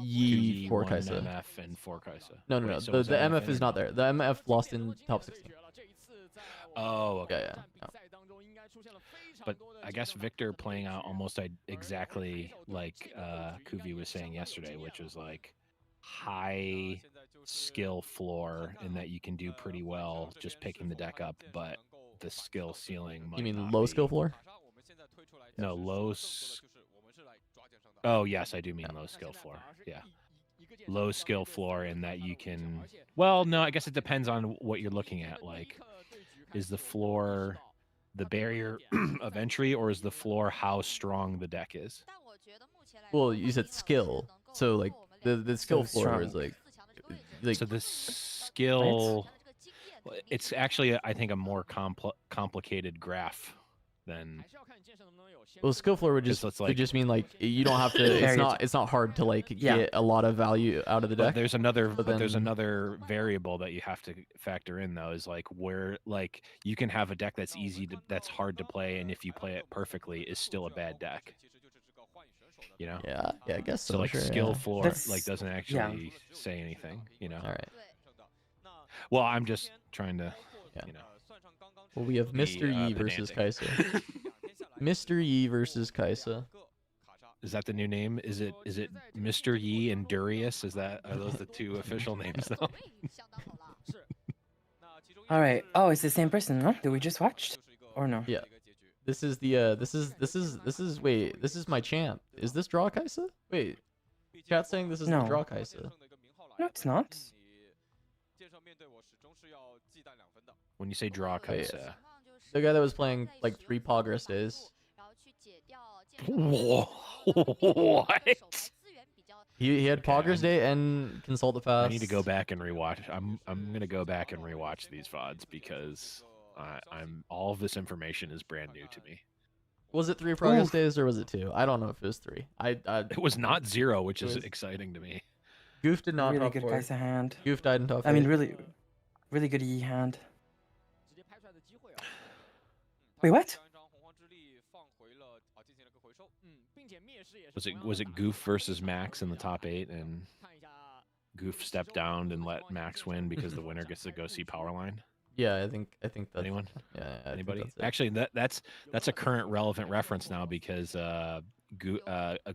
Yi, 4 Kaisa. MF and 4 Kaisa. No. Wait, so the MF is not there. The MF lost in top 16. Oh, okay. Yeah. No. But I guess Victor playing out almost exactly like Kuvi was saying yesterday, which was high skill floor in that you can do pretty well just picking the deck up, but the skill ceiling might You mean not low be. skill floor? No, Oh, yes, I do mean low skill floor. Yeah. Low skill floor in that you can... Well, no, I guess it depends on what you're looking at. Is the floor the barrier of entry, or is the floor how strong the deck is? Well, you said skill. So, the skill floor is So the skill... It's actually, I think, a more complicated graph than... Well, skill floor would just mean you don't have to. It's not hard to get a lot of value out of the deck. There's another variable that you have to factor in though, is where you can have a deck that's hard to play, and if you play it perfectly, is still a bad deck. Yeah, I guess so. So skill yeah. floor doesn't actually say anything. All right. Well, I'm just trying to. Well, we have Mr. Yi versus Kaisa. Mr. Yi versus Kaisa. Is that the new name? Is it Mr. Yi and Darius? Are those the 2 official names though? All right. Oh, it's the same person, no? That we just watched, or no? Yeah. This is wait, this is my champ. Is this draw Kaisa? Wait. Chat's saying this is the draw Kaisa. No, it's not. When you say draw Kaisa. The guy that was playing 3 Progress days. What? He had Progress Day and Consult the Past. I need to go back and rewatch. I'm gonna go back and rewatch these VODs because all of this information is brand new to me. Was it 3 Progress Days or was it 2? I don't know if it was 3. It was not 0, which is exciting to me. Goof did not really top good 4. Kaisa hand. Goof died in top 4. I mean, really good E hand. Wait, what? Was it Goof versus Max in the top 8, and Goof step down and let Max win because the winner gets to go see Powerline? Yeah, I think that's Anyone? Yeah, I think Anybody? that's it. Actually, that's a current relevant reference now because a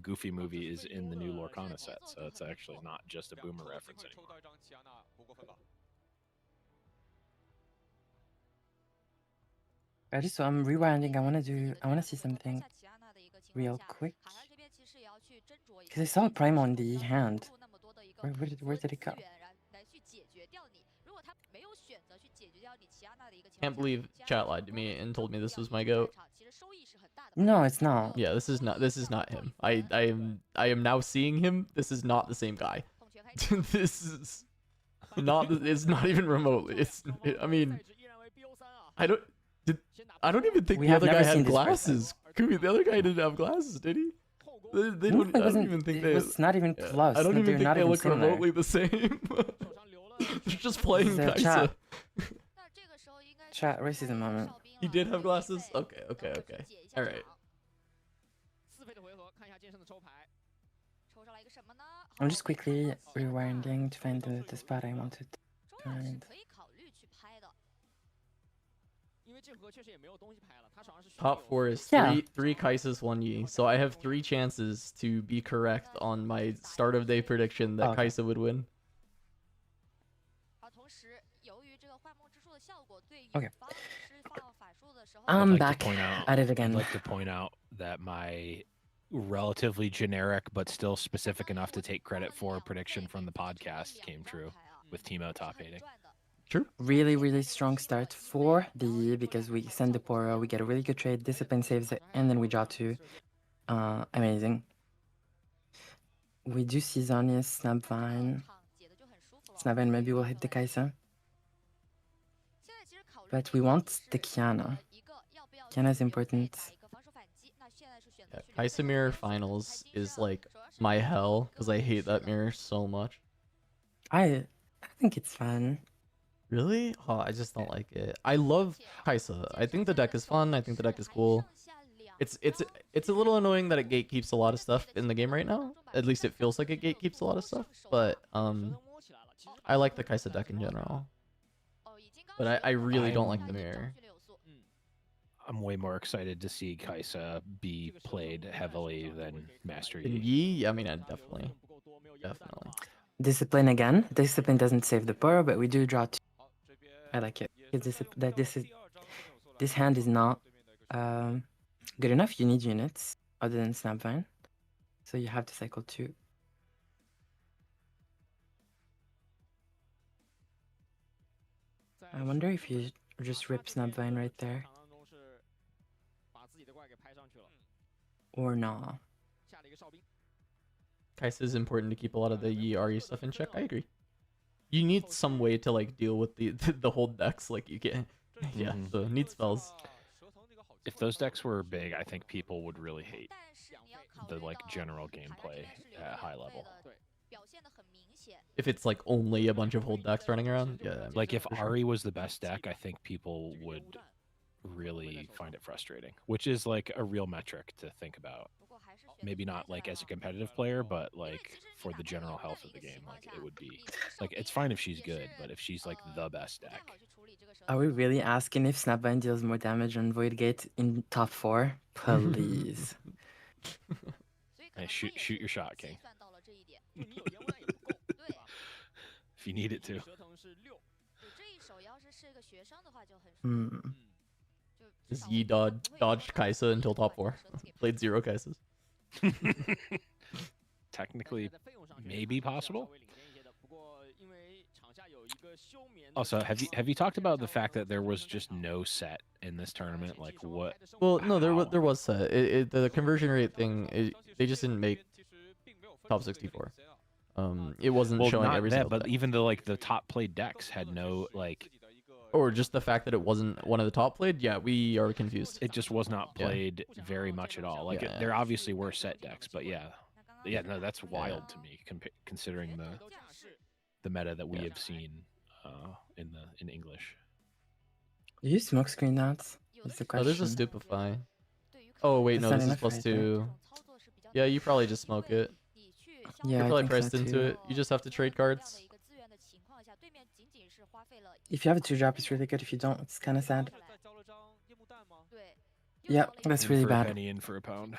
Goofy movie is in the new Lorcana set, so it's actually not just a Boomer reference anymore. Ready? So I'm rewinding. I want to see something real quick. Because I saw a prime on the hand. Where did it go? Can't believe chat lied to me and told me this was my goat. No, it's not. Yeah, this is not him. I am now seeing him. This is not the same guy. This is not. It's not even remotely. I mean, I don't even think We the have other guy never seen had this glasses. Kubi, the other guy didn't have glasses, did he? They No, don't. it I don't wasn't- even think it they. was not even Yeah, close. I don't No, even they're think not they even look similar. remotely the same. They're just playing This is, Kaisa. Chat racism moment. He did have glasses. Okay. All right. I'm just quickly rewinding to find the spot I wanted to find. Top 4 is Yeah. three Kaisas, 1 Yi. So I have 3 chances to be correct on my start of day prediction that Okay. Kaisa would win. Okay. I'd I'm like back to point out, at it I'd again. like to point out that my relatively generic but still specific enough to take credit for prediction from the podcast came true with Timo top 8ing. True. Really, really strong start for the Yi because we send the Poro, we get a really good trade, discipline saves it, and then we draw 2. Amazing. We do see Zonia's Snapvine. Snapvine maybe will hit the Kaisa. But we want the Kiana. Kiana is important. Yeah, Kaisa Mirror Finals is like my hell because I hate that mirror so much. I think it's fun. Really? Oh, I just don't like it. I love Kaisa. I think the deck is fun. I think the deck is cool. It's a little annoying that it gatekeeps a lot of stuff in the game right now. At least it feels like it gatekeeps a lot of stuff. But I like the Kaisa deck in general. But I really don't like the mirror. I'm way more excited to see Kaisa be played heavily than Master In Yi. Yi, I mean, definitely. Discipline again. Discipline doesn't save the Poro, but we do draw 2. I like it. This hand is not good enough. You need units other than Snapvine. So you have to cycle 2. I wonder if you just rip Snapvine right there. Or not. Kaisa is important to keep a lot of the Yi RE stuff in check. I agree. You need some way to like deal with the whole decks. Like you get, yeah. So need spells. If those decks were big, I think people would really hate the like general gameplay at high level. If it's like only a bunch of hold decks running around, yeah. I mean, Like if for sure. Ari was the best deck, I think people would really find it frustrating, which is like a real metric to think about. Maybe not like as a competitive player, but like for the general health of the game, like it would be like it's fine if she's good, but if she's like the best deck. Are we really asking if Snapvine deals more damage on Void Gate in top 4? Please. Hey, shoot your shot, King. If you need it to. Just Yi dodged Kaisa until top 4. Played 0 Kaisas. Technically, maybe possible. Also, have you talked about the fact that there was just no set in this tournament? Like what? Well, no, there was set. The conversion rate thing. They just didn't make top 64. It wasn't Well, showing not every that, single but deck. even the top played decks had no like. Or just the fact that it wasn't one of the top played. Yeah, we are confused. It just was not played very much at all. Like Yeah. there obviously were set decks, but yeah, no, that's wild to me considering the meta that we have seen in English. Do you smoke screen that? Is the Oh, question. there's a stupefy. Oh wait, That's no, not this is enough plus right there. 2. Yeah, you probably just smoke it. Yeah, You're I probably think priced so into too. it. You just have to trade cards. If you have a 2-drop, it's really good. If you don't, it's kind of sad. Yeah, that's In really for a bad. penny, in for a pound.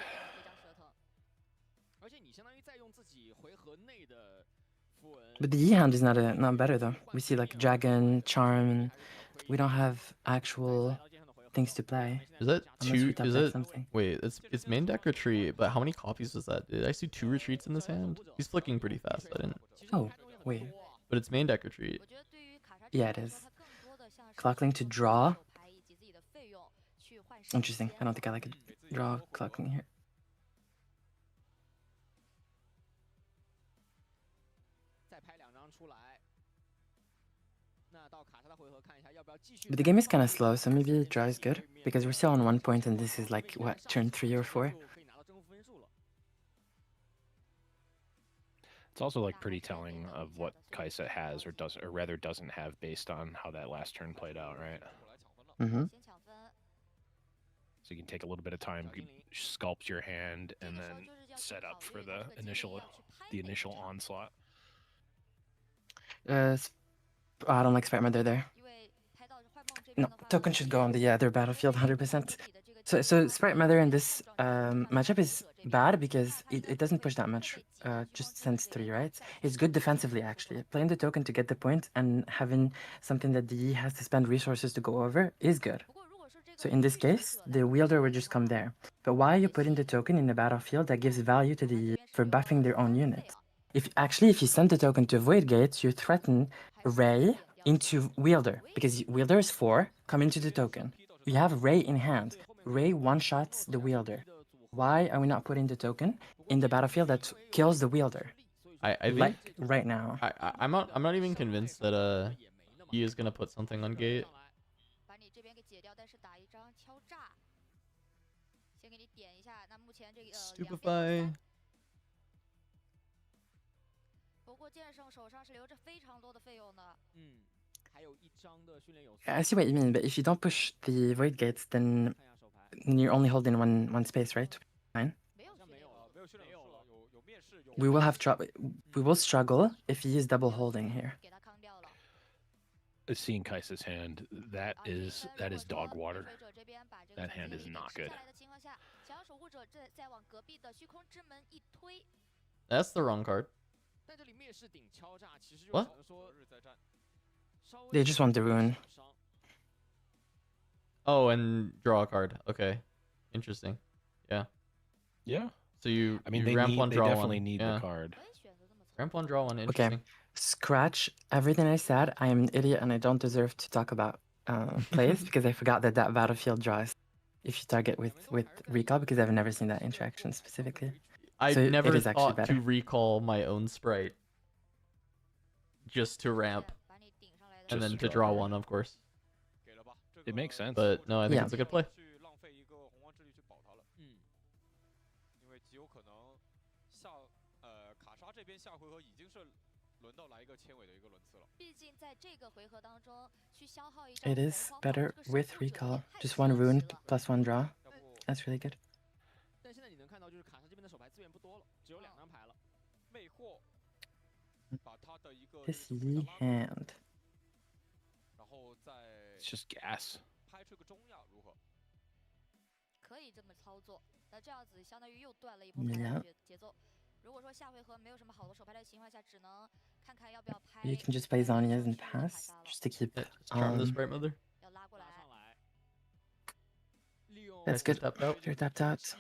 But the Yi hand is not better though. We see like Dragon, Charm, and we don't have actual things to play. Is that Unless we two? top Is deck it? something. Wait, it's main deck retreat, but how many copies was that? Did I see 2 retreats in this hand? He's flicking pretty fast. I didn't. Oh, wait. But it's main deck retreat. Yeah, it is. Clockling to draw. Interesting. I don't think I like a draw clockling here. But the game is kind of slow, so maybe draw is good because we're still on 1 point, and this is like what, turn 3 or 4. It's also like pretty telling of what Kaisa has or doesn't, or rather doesn't have, based on how that last turn played out, right? Mm-hmm. So you can take a little bit of time, sculpt your hand, and then set up for the initial onslaught. I don't like Sprite Mother there. No, token should go on the other battlefield 100%. So Sprite Mother in this matchup is bad because it doesn't push that much, just sends 3, right? It's good defensively, actually. Playing the token to get the point and having something that the Yi has to spend resources to go over is good. So in this case, the wielder would just come there. But why are you putting the token in the battlefield that gives value to the Yi for buffing their own unit? If you send the token to Void Gate, you threaten Ray into Wielder, because Wielder is 4, come into the token. You have Ray in hand. Ray one-shots the Wielder. Why are we not putting the token in the battlefield that kills the Wielder? I think like right now. I'm not even convinced that he is gonna put something on gate. Stupefy. I see what you mean, but if you don't push the Void Gates, then you're only holding one space, right? Fine. We will struggle if he is double holding here. Seeing Kaisa's hand, that is dog water. That hand is not good. That's the wrong card. What? They just want the rune. Oh, and draw a card. Okay, interesting. Yeah. Yeah. So you. I mean, you they ramp one, draw definitely one. need Yeah. the card. Ramp one, draw one. Interesting. Okay. Scratch everything I said. I am an idiot and I don't deserve to talk about plays because I forgot that battlefield draws if you target with recall, because I've never seen that interaction specifically. I So never it is actually thought better. to recall my own sprite just to ramp and Just then to to draw draw a one, of course. It makes sense. But no, I think Yeah. it's a good play. It is better with recall. Just one rune plus one draw. That's really good. This Yi hand. It's just gas. 可以这么操作，那这样子相当于又断了一波 Yeah. 节奏。如果说下回合没有什么好的手牌的情况下，只能看看要不要拍。 You can just play Zhonya's and pass just to keep. Charm the sprite mother. 要拉过来。 That's good. You're tapped out.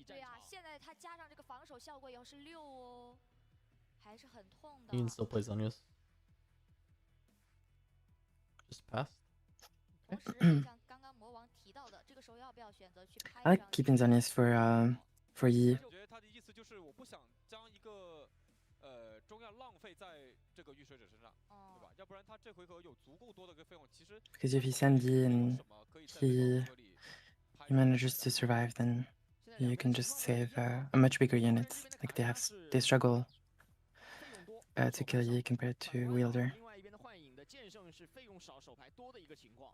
对呀，现在他加上这个防守效果以后是6哦，还是很痛的。 You can still play Zhonya's. Just pass. 同时，像刚刚魔王提到的，这个时候要不要选择去拍 I like 上 keeping Zhonya's for Yi. 我觉得他的意思就是我不想将一个中药浪费在这个御水者身上，对吧？要不然他这回合有足够多的个费用，其实 Because if you send Yi and he manages to survive, then you can just save a much bigger unit. Like they struggle to kill Yi compared to Wielder. 另外一边的幻影的剑圣是费用少、手牌多的一个情况。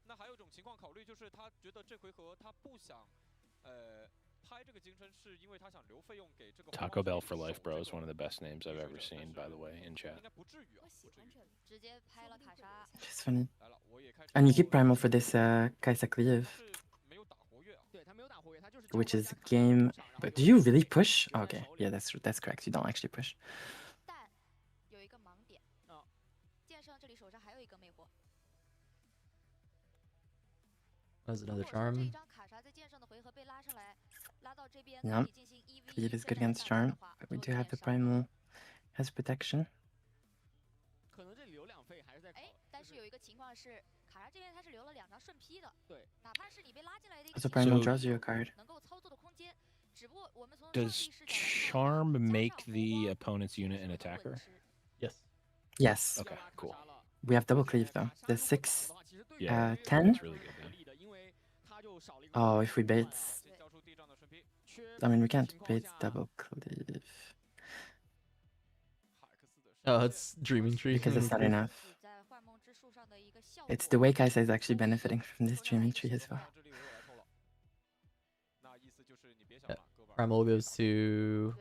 那还有一种情况考虑就是他觉得这回合他不想 Taco Bell for life, bro, is one of the best names I've ever seen, by the way, in chat. Just funny. And you keep primal for this Kaisa cleave, which is game. But do you really push? Oh, okay, yeah, that's correct. You don't actually push. That's another charm. Yeah, cleave is good against charm, but we do have the primal has protection. So primal draws you a card. Does charm make the opponent's unit an attacker? Yes. Yes. Okay, cool. We have double cleave though. The 6, Yeah, 10. that's really good then. Oh, if we bait, I mean we can't bait double cleave Oh, it's Dreaming Tree. because it's not enough. It's the way Kaisa is actually benefiting from this Dreaming Tree as well. Yeah. Primal goes to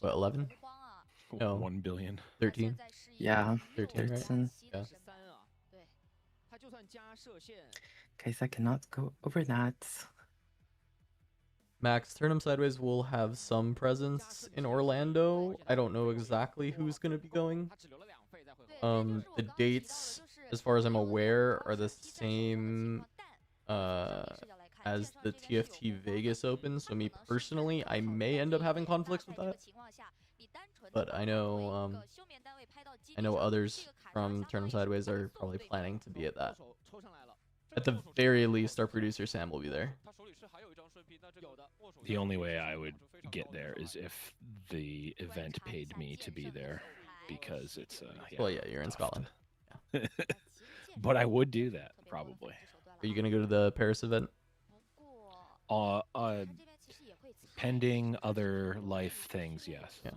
what, 11? No. 1 billion. 13? Yeah, 13, right? 13. Yeah. Kaisa cannot go over that. Max, turn him sideways will have some presence in Orlando. I don't know exactly who's going to be going. The dates, as far as I'm aware, are the same as the TFT Vegas Open. So me personally, I may end up having conflicts with that. But I know others from Turn 'em Sideways are probably planning to be at that. At the very least, our producer Sam will be there. The only way I would get there is if the event paid me to be there, because it's yeah, Well, yeah, you're in Scotland. Yeah. But I would do that probably. Are you gonna go to the Paris event? Pending other life things, yes. Yeah.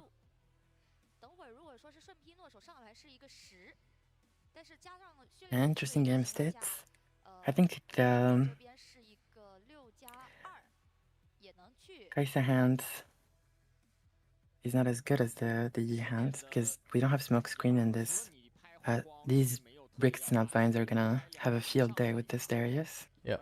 Interesting game states. I think Kaisa hand is not as good as the Yi hand because we don't have smoke screen in this. These bricked snap vines are gonna have a field day with this Darius. Yeah.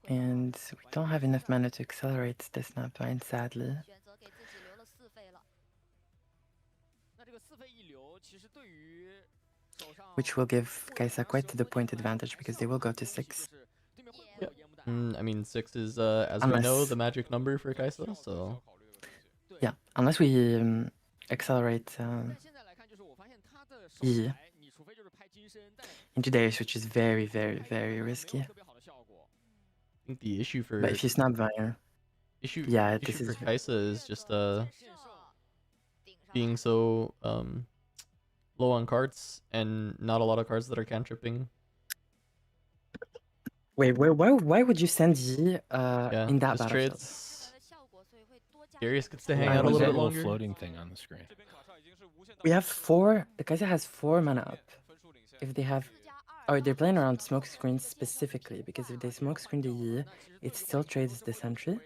And we don't have enough mana to accelerate the snap vine, sadly. Which will give Kaisa quite the point advantage because they will go to 6. Yeah. I mean, 6 is, as we know, the magic number for Kaisa, so... Yeah, unless we accelerate E into Darius, which is very, very, very risky. I think the issue for... But if you snap Vine... Yeah, this is... for Kaisa is just, being so, low on cards, and not a lot of cards that are cantripping. Wait, why would you send Yi in that battlefield? Darius gets to hang out a little bit longer. Floating thing on the screen. We have 4. The Kaisa has 4 mana up. If they have, or they're playing around smoke screens specifically because if they smoke screen the Yi, it still trades the sentry.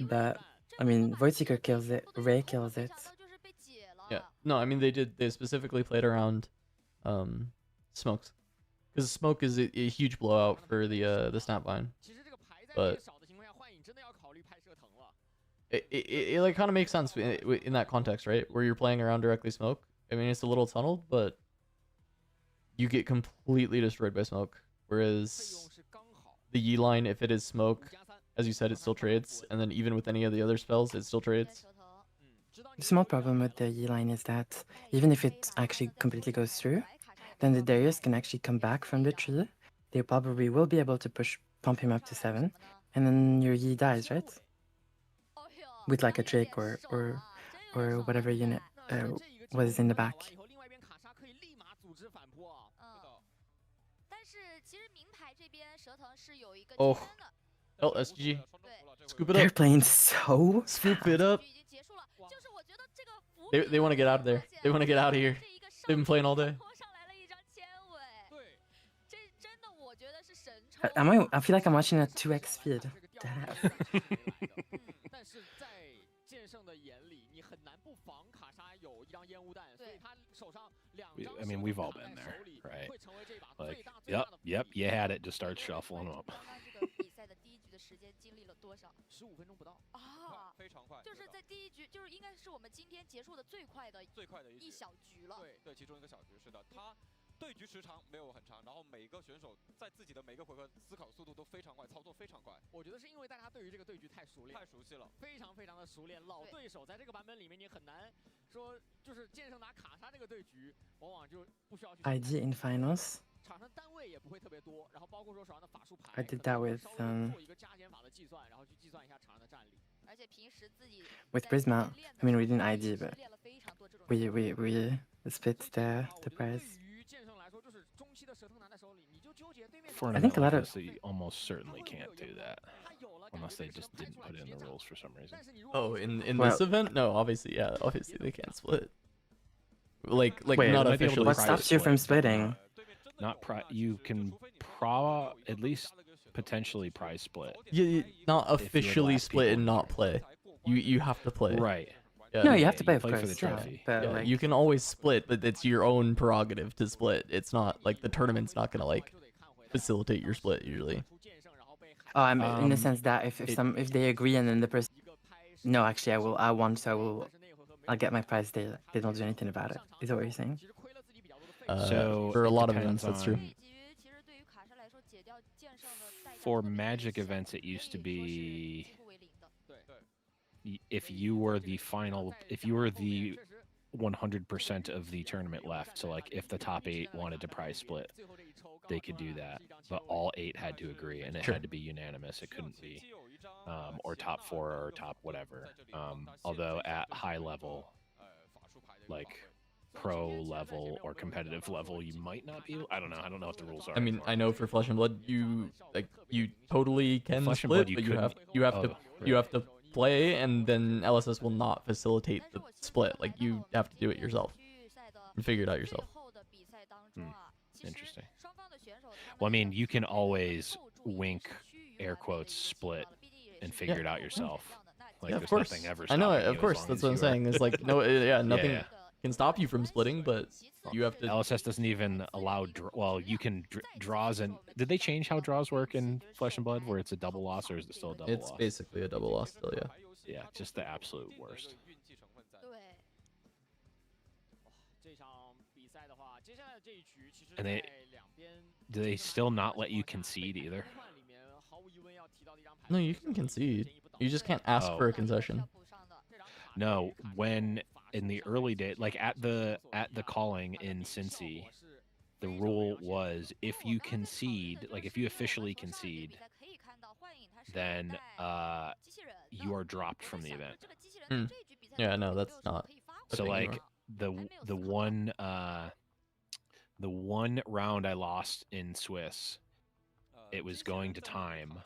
But I mean, Voidseeker kills it. Ray kills it. Yeah. No, I mean they specifically played around, smokes, because smoke is a huge blowout for the Snapvine, but. It like kind of makes sense in that context, right? Where you're playing around directly smoke. I mean, it's a little tunneled, but you get completely destroyed by smoke. Whereas the Yi line, if it is smoke, as you said, it still trades. And then even with any of the other spells, it still trades. The small problem with the Yi line is that even if it actually completely goes through, then the Darius can actually come back from the tree. They probably will be able to pump him up to 7. And then your Yi dies, right? With like a trick or whatever unit was in the back. Oh, SG. Scoop it up. They're playing so Scoop it up. They want to get out of there. They want to get out of here. They've been playing all day. I feel like I'm watching at 2x speed. 但是在剑圣的眼里，你很难不防卡莎有一张烟雾弹，所以他手上2张。I mean, we've all been there, right? Like, yep, you had it. Just start shuffling them up. 这个比赛的第一局的时间经历了多少？15分钟不到啊，非常快，就是在第一局，就是应该是我们今天结束的最快的一小局了。对，其中一个小局是的，他对局时长没有很长，然后每个选手在自己的每个回合思考速度都非常快，操作非常快。我觉得是因为大家对于这个对局太熟练，太熟悉了，非常的熟练。老对手在这个版本里面，你很难说就是剑圣拿卡莎这个对局，往往就不需要去。IG in finals. 场上单位也不会特别多，然后包括说手上的法术牌。I did that with 做一个加减法的计算，然后去计算一下场上的战力。而且平时自己 With Prisma, I mean we didn't IG, but we split the prize. For I think a lot of they almost certainly can't do that unless they just didn't put in the rules for some reason. Oh, in this event? No, obviously they can't split. Like Wait, not might be able to officially. what prize stops you split. from splitting? Not you can at least potentially prize split. Yeah, not If you're the officially last split people and in not play. You have to play. Right. Yeah. No, you have to play, you of play course. for the trophy. Yeah, but Yeah, like, you can always split, but it's your own prerogative to split. It's not like the tournament's not gonna like facilitate your split usually. oh, I'm in the Um, sense that if they agree and then the person, no, actually I won, so I'll get my prize. They don't do anything about it. Is that what you're saying? So for a it lot of depends events, that's true. on- For Magic events, it used to be if you were the 100% of the tournament left. So like if the top 8 wanted to prize split, they could do that, but all 8 had to agree, and it had to be unanimous. It couldn't be or top 4 or top whatever. Although at high level, like pro level or competitive level, you might not be. I don't know what the rules are. I mean, I know for Flesh and Blood, you totally can Flesh and split, Blood, but you you have to play, and then LSS will not facilitate the split. Like you have to do it yourself and figure it out yourself. Interesting. Well, I mean, you can always wink, air quotes, split, and figure it out yourself. Like Yeah, there's of course. nothing ever. I know, stopping you of as course. long That's as what I'm you are- saying. It's like nothing Yeah. can stop you from splitting, but you have to. LSS doesn't even allow. Well, you can draws and did they change how draws work in Flesh and Blood, where it's a double loss, or is it still a double It's loss? basically a double loss still, yeah. Yeah, just the absolute worst. 对， And do they still not let you concede either? No, you can concede. You just can't ask Oh. for a concession. No, when in the early days, like at the calling in Cincy, the rule was if you concede, like if you officially concede, then you are dropped from the event. Hmm. Yeah, no, that's not. a So thing like anymore. the one round I lost in Swiss, it was going to time,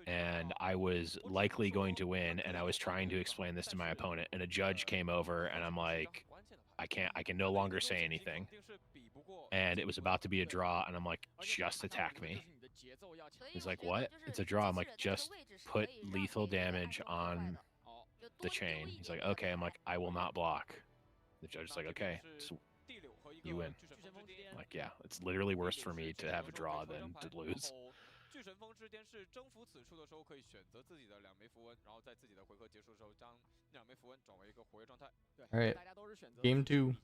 and I was likely going to win, and I was trying to explain this to my opponent, and a judge came over, and I'm like, I can no longer say anything, and it was about to be a draw, and I'm like, just attack me. He's like, what? It's a draw. I'm like, just put lethal damage on the chain. He's like, okay. I'm like, I will not block. The judge is like, okay, so you win. I'm like, yeah, it's literally worse for me to have a draw than to lose. 巨神风之巅是征服此处的时候，可以选择自己的2枚符文，然后在自己的回合结束的时候，将2枚符文转为一个活跃状态。 All right, game 2.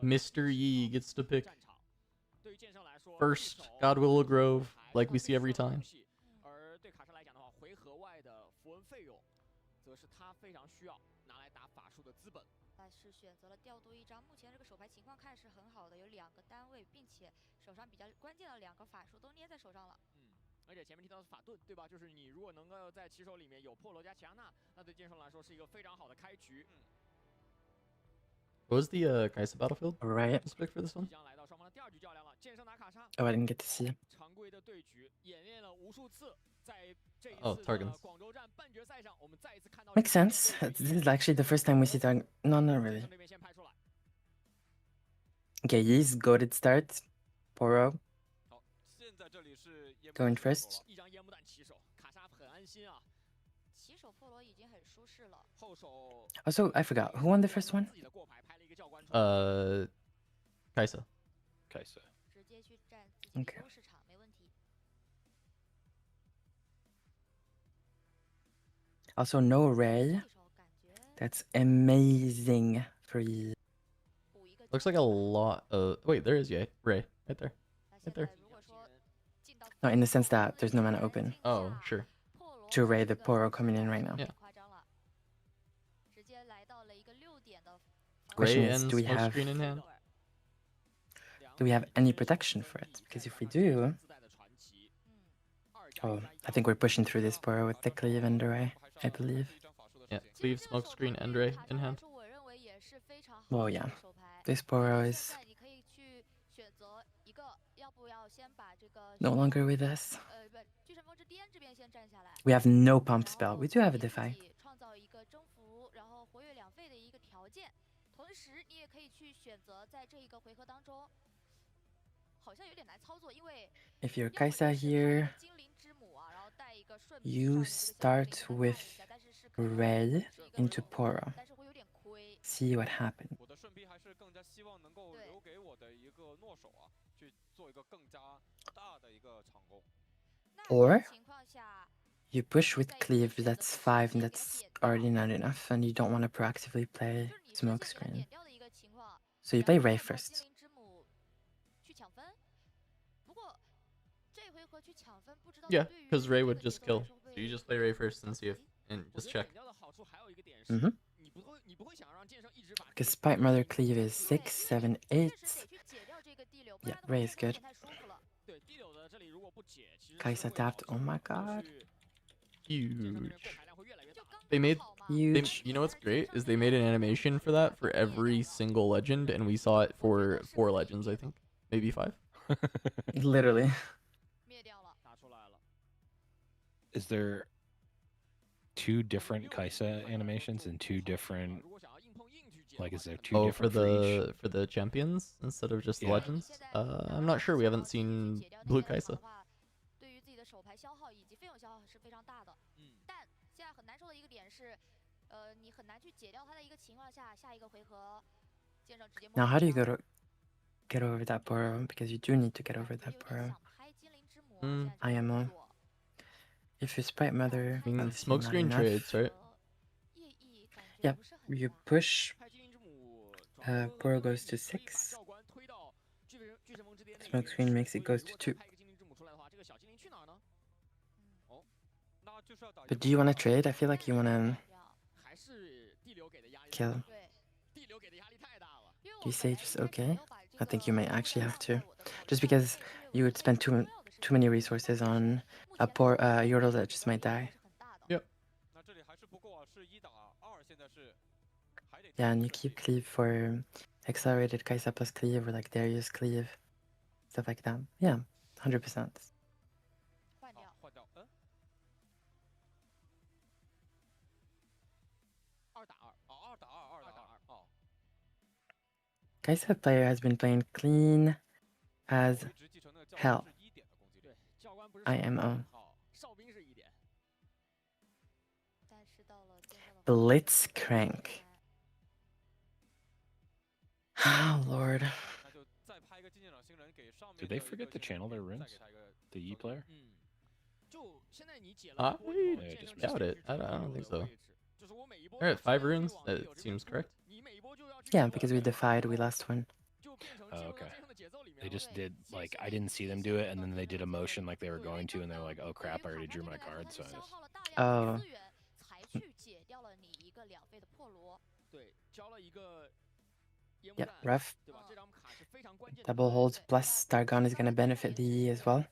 Mr. Yi gets to pick first God Willow Grove, like we see every time. 而对卡莎来讲的话，回合外的符文费用，则是他非常需要拿来打法术的资本。但是选择了调度一张，目前这个手牌情况看是很好的，有2个单位，并且手上比较关键的2个法术都捏在手上了。而且前面提到的是法盾，对吧？就是你如果能够在棋手里面有破罗加奇亚娜，那对剑圣来说是一个非常好的开局。What was the Kaisa battlefield? Right. Let's pick for this one. 即将来到双方的第2局较量了，剑圣拿卡莎。 Oh, I didn't get to see. 常规的对局演练了无数次，在这一 Oh, 次的 Targans. 广州站半决赛上，我们再一次看到。 Makes sense. This is actually the first time we see Targan. No, not really. Okay, Yee's goated start. Poro. going first. Also, I forgot. Who won the first one? Kaisa. Okay. Also, no Ray. That's amazing for you. Looks like a lot of... Wait, there is Ray. Right there. Right there. No, in the sense that there's no mana open. Oh, sure. To Ray the Poro coming in right now. Yeah. Question Ray is, and do we smoke have screen in hand? any protection for it? Because if we do... Oh, I think we're pushing through this Poro with the cleave and the Ray, I believe. Yeah, cleave, smoke screen, and Ray in hand. Well, yeah. This Poro is no longer with us. We have no pump spell. We do have a Defy. If you're Kaisa here, you start with Ray into Poro. See what happens. Or you push with cleave, that's 5 and that's already not enough, and you don't want to proactively play smokescreen. So you play Ray first. Yeah, because Ray would just kill. So you just play Ray first and see if... and just check. Mm-hmm. Because Spite Mother cleave is 6, 7, 8. Yeah, Ray is good. Kaisa tapped. Oh my god. Huge. They made... Huge. you know what's great? Is they made an animation for that for every single legend, and we saw it for 4 legends, I think. Maybe 5. Literally. Is there 2 different Kaisa animations and 2 different... Like, is there 2 different for the champions instead of just the legends? I'm not sure. We haven't seen Blue Kaisa. Now, how do you get over that Poro? Because you do need to get over that Poro. IMO. If you Spite Mother... I mean, smokescreen trades, right? Yeah, you push... Poro goes to 6. Smokescreen makes it goes to 2. But do you want to trade? I feel like you want to kill. Do you say just okay? I think you may actually have to. Just because you would spend too many resources on a poor Yordle that just might die. Yep. Yeah, and you keep cleave for accelerated Kaisa plus cleave or like Darius cleave. Stuff like that. Yeah, 100%. Kaisa player has been playing clean as hell. IMO. Blitzcrank. Oh, Lord. Did they forget to channel their runes? The Yi player? I doubt it. I don't think so. They're at 5 runes. That seems correct. Yeah, because we defied, we lost one. Oh, okay. They just did, like, I didn't see them do it, and then they did a motion like they were going to, and they're like, oh crap, I already drew my card, so I just... Oh. Yeah, rough. Double holds plus Targon is gonna benefit the E as well.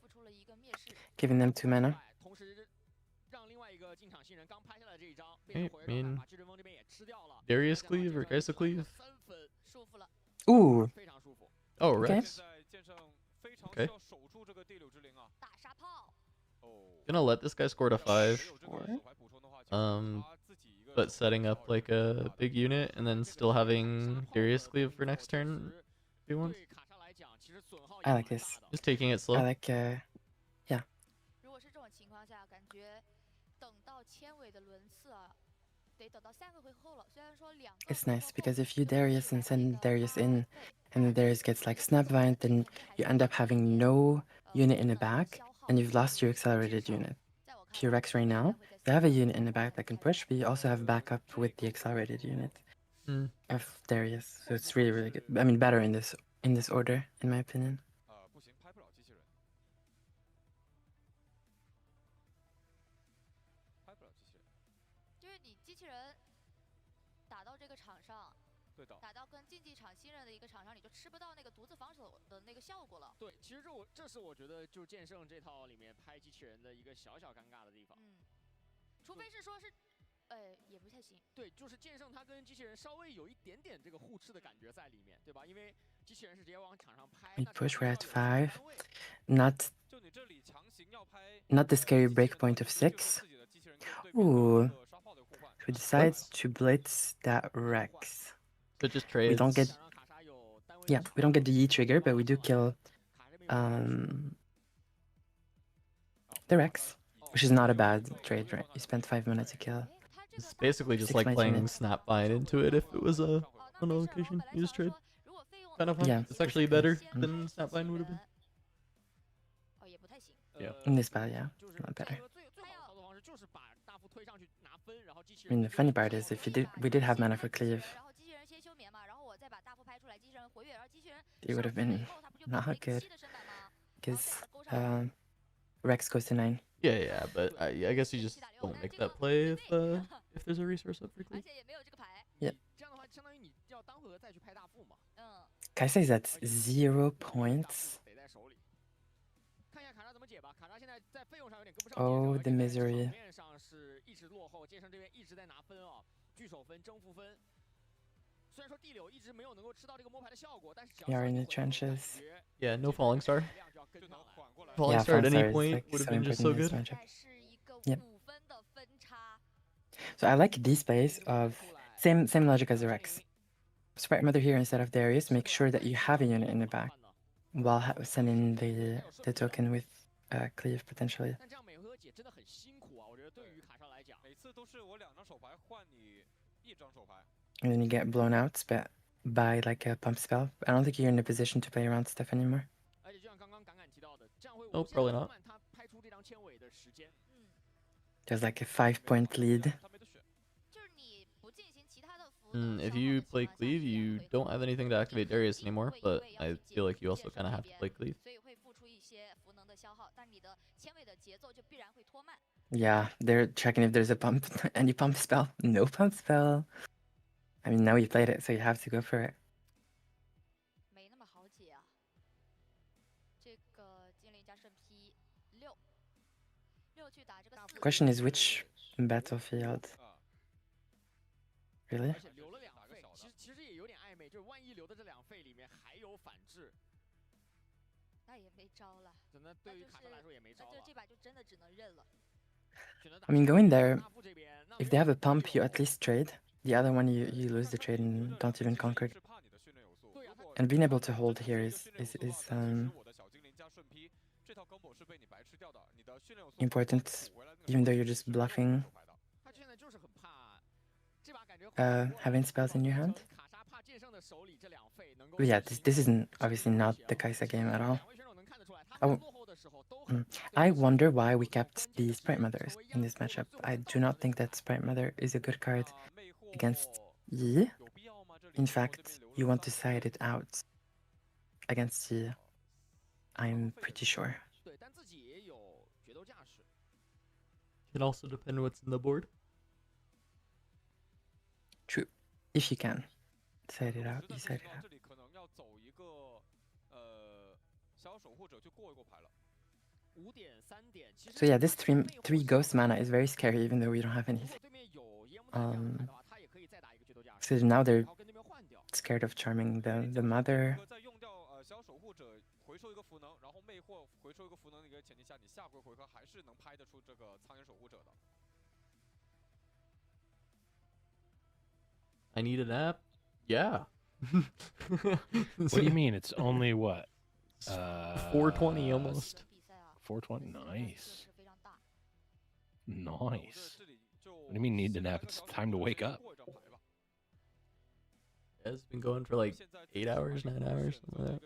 Giving them 2 mana. I mean, Darius cleave or Kaisa cleave? Ooh. Oh, Rex. Okay. Gonna let this guy score to 5. But setting up like a big unit and then still having Darius cleave for next turn. I like this. Just taking it slow. I like, yeah. It's nice because if you Darius and send Darius in, and then Darius gets like snapvine, then you end up having no unit in the back, and you've lost your accelerated unit. If you Rex right now, you have a unit in the back that can push, but you also have backup with the accelerated unit of Darius. So it's really, really good. I mean, better in this order, in my opinion. 不行，拍不了机器人，拍不了机器人。就是你机器人打到这个场上，对的。打到跟竞技场新人的一个场上，你就吃不到那个独自防守的那个效果了。对，其实这是我觉得就剑圣这套里面拍机器人的一个小小尴尬的地方。除非是说是。也不太行。对，就是剑圣他跟机器人稍微有一点点这个互斥的感觉在里面，对吧？因为机器人是直接往场上拍。We push, we're at 5. Not the scary breakpoint of 6. Ooh. We decide to blitz that Rex. So just trades. We don't get. Yeah, we don't get the E trigger, but we do kill the Rex, which is not a bad trade, right? You spent 5 minutes to kill. It's basically just like playing Snapvine into it if it was a on a location. You just trade. Kind of fun. Yeah. It's actually better than Snapvine would have been. Yeah. In this battle, yeah. Not better. I mean, the funny part is if we did have mana for cleave, it would have been not good. Because Rex goes to 9. Yeah, but I guess you just don't make that play if there's a resource up for cleave. Yeah. Kaisa is at 0 points. Oh, the misery. We are in the trenches. Yeah, no falling star. Falling star at any point would have been just so good. Yep. So I like these plays of same logic as the Rex. Sprite Mother here instead of Darius. Make sure that you have a unit in the back while sending the token with cleave potentially. And then you get blown out by like a pump spell. I don't think you're in a position to play around stuff anymore. Oh, probably not. There's like a 5-point lead. If you play cleave, you don't have anything to activate Darius anymore, but I feel like you also kind of have to play cleave. Yeah, they're checking if there's a pump, any pump spell. No pump spell. I mean, now you played it, so you have to go for it. The question is which battlefield? Really? I mean, going there, if they have a pump, you at least trade. The other one, you lose the trade and don't even conquer it. And being able to hold here is important, even though you're just bluffing. Having spells in your hand. But yeah, this isn't obviously not the Kaisa game at all. I wonder why we kept the Sprite Mothers in this matchup. I do not think that Sprite Mother is a good card against Yi. In fact, you want to side it out against Yi. I'm pretty sure. Can also depend what's in the board. True. If you can. Side it out, you side it out. So yeah, this three ghost mana is very scary even though we don't have anything. So now they're scared of charming the mother. I need an app? Yeah. What do you mean? It's only what? 420 almost. 420, nice. Nice. What do you mean need to nap? It's time to wake up. It's been going for like 8 hours, 9 hours, something like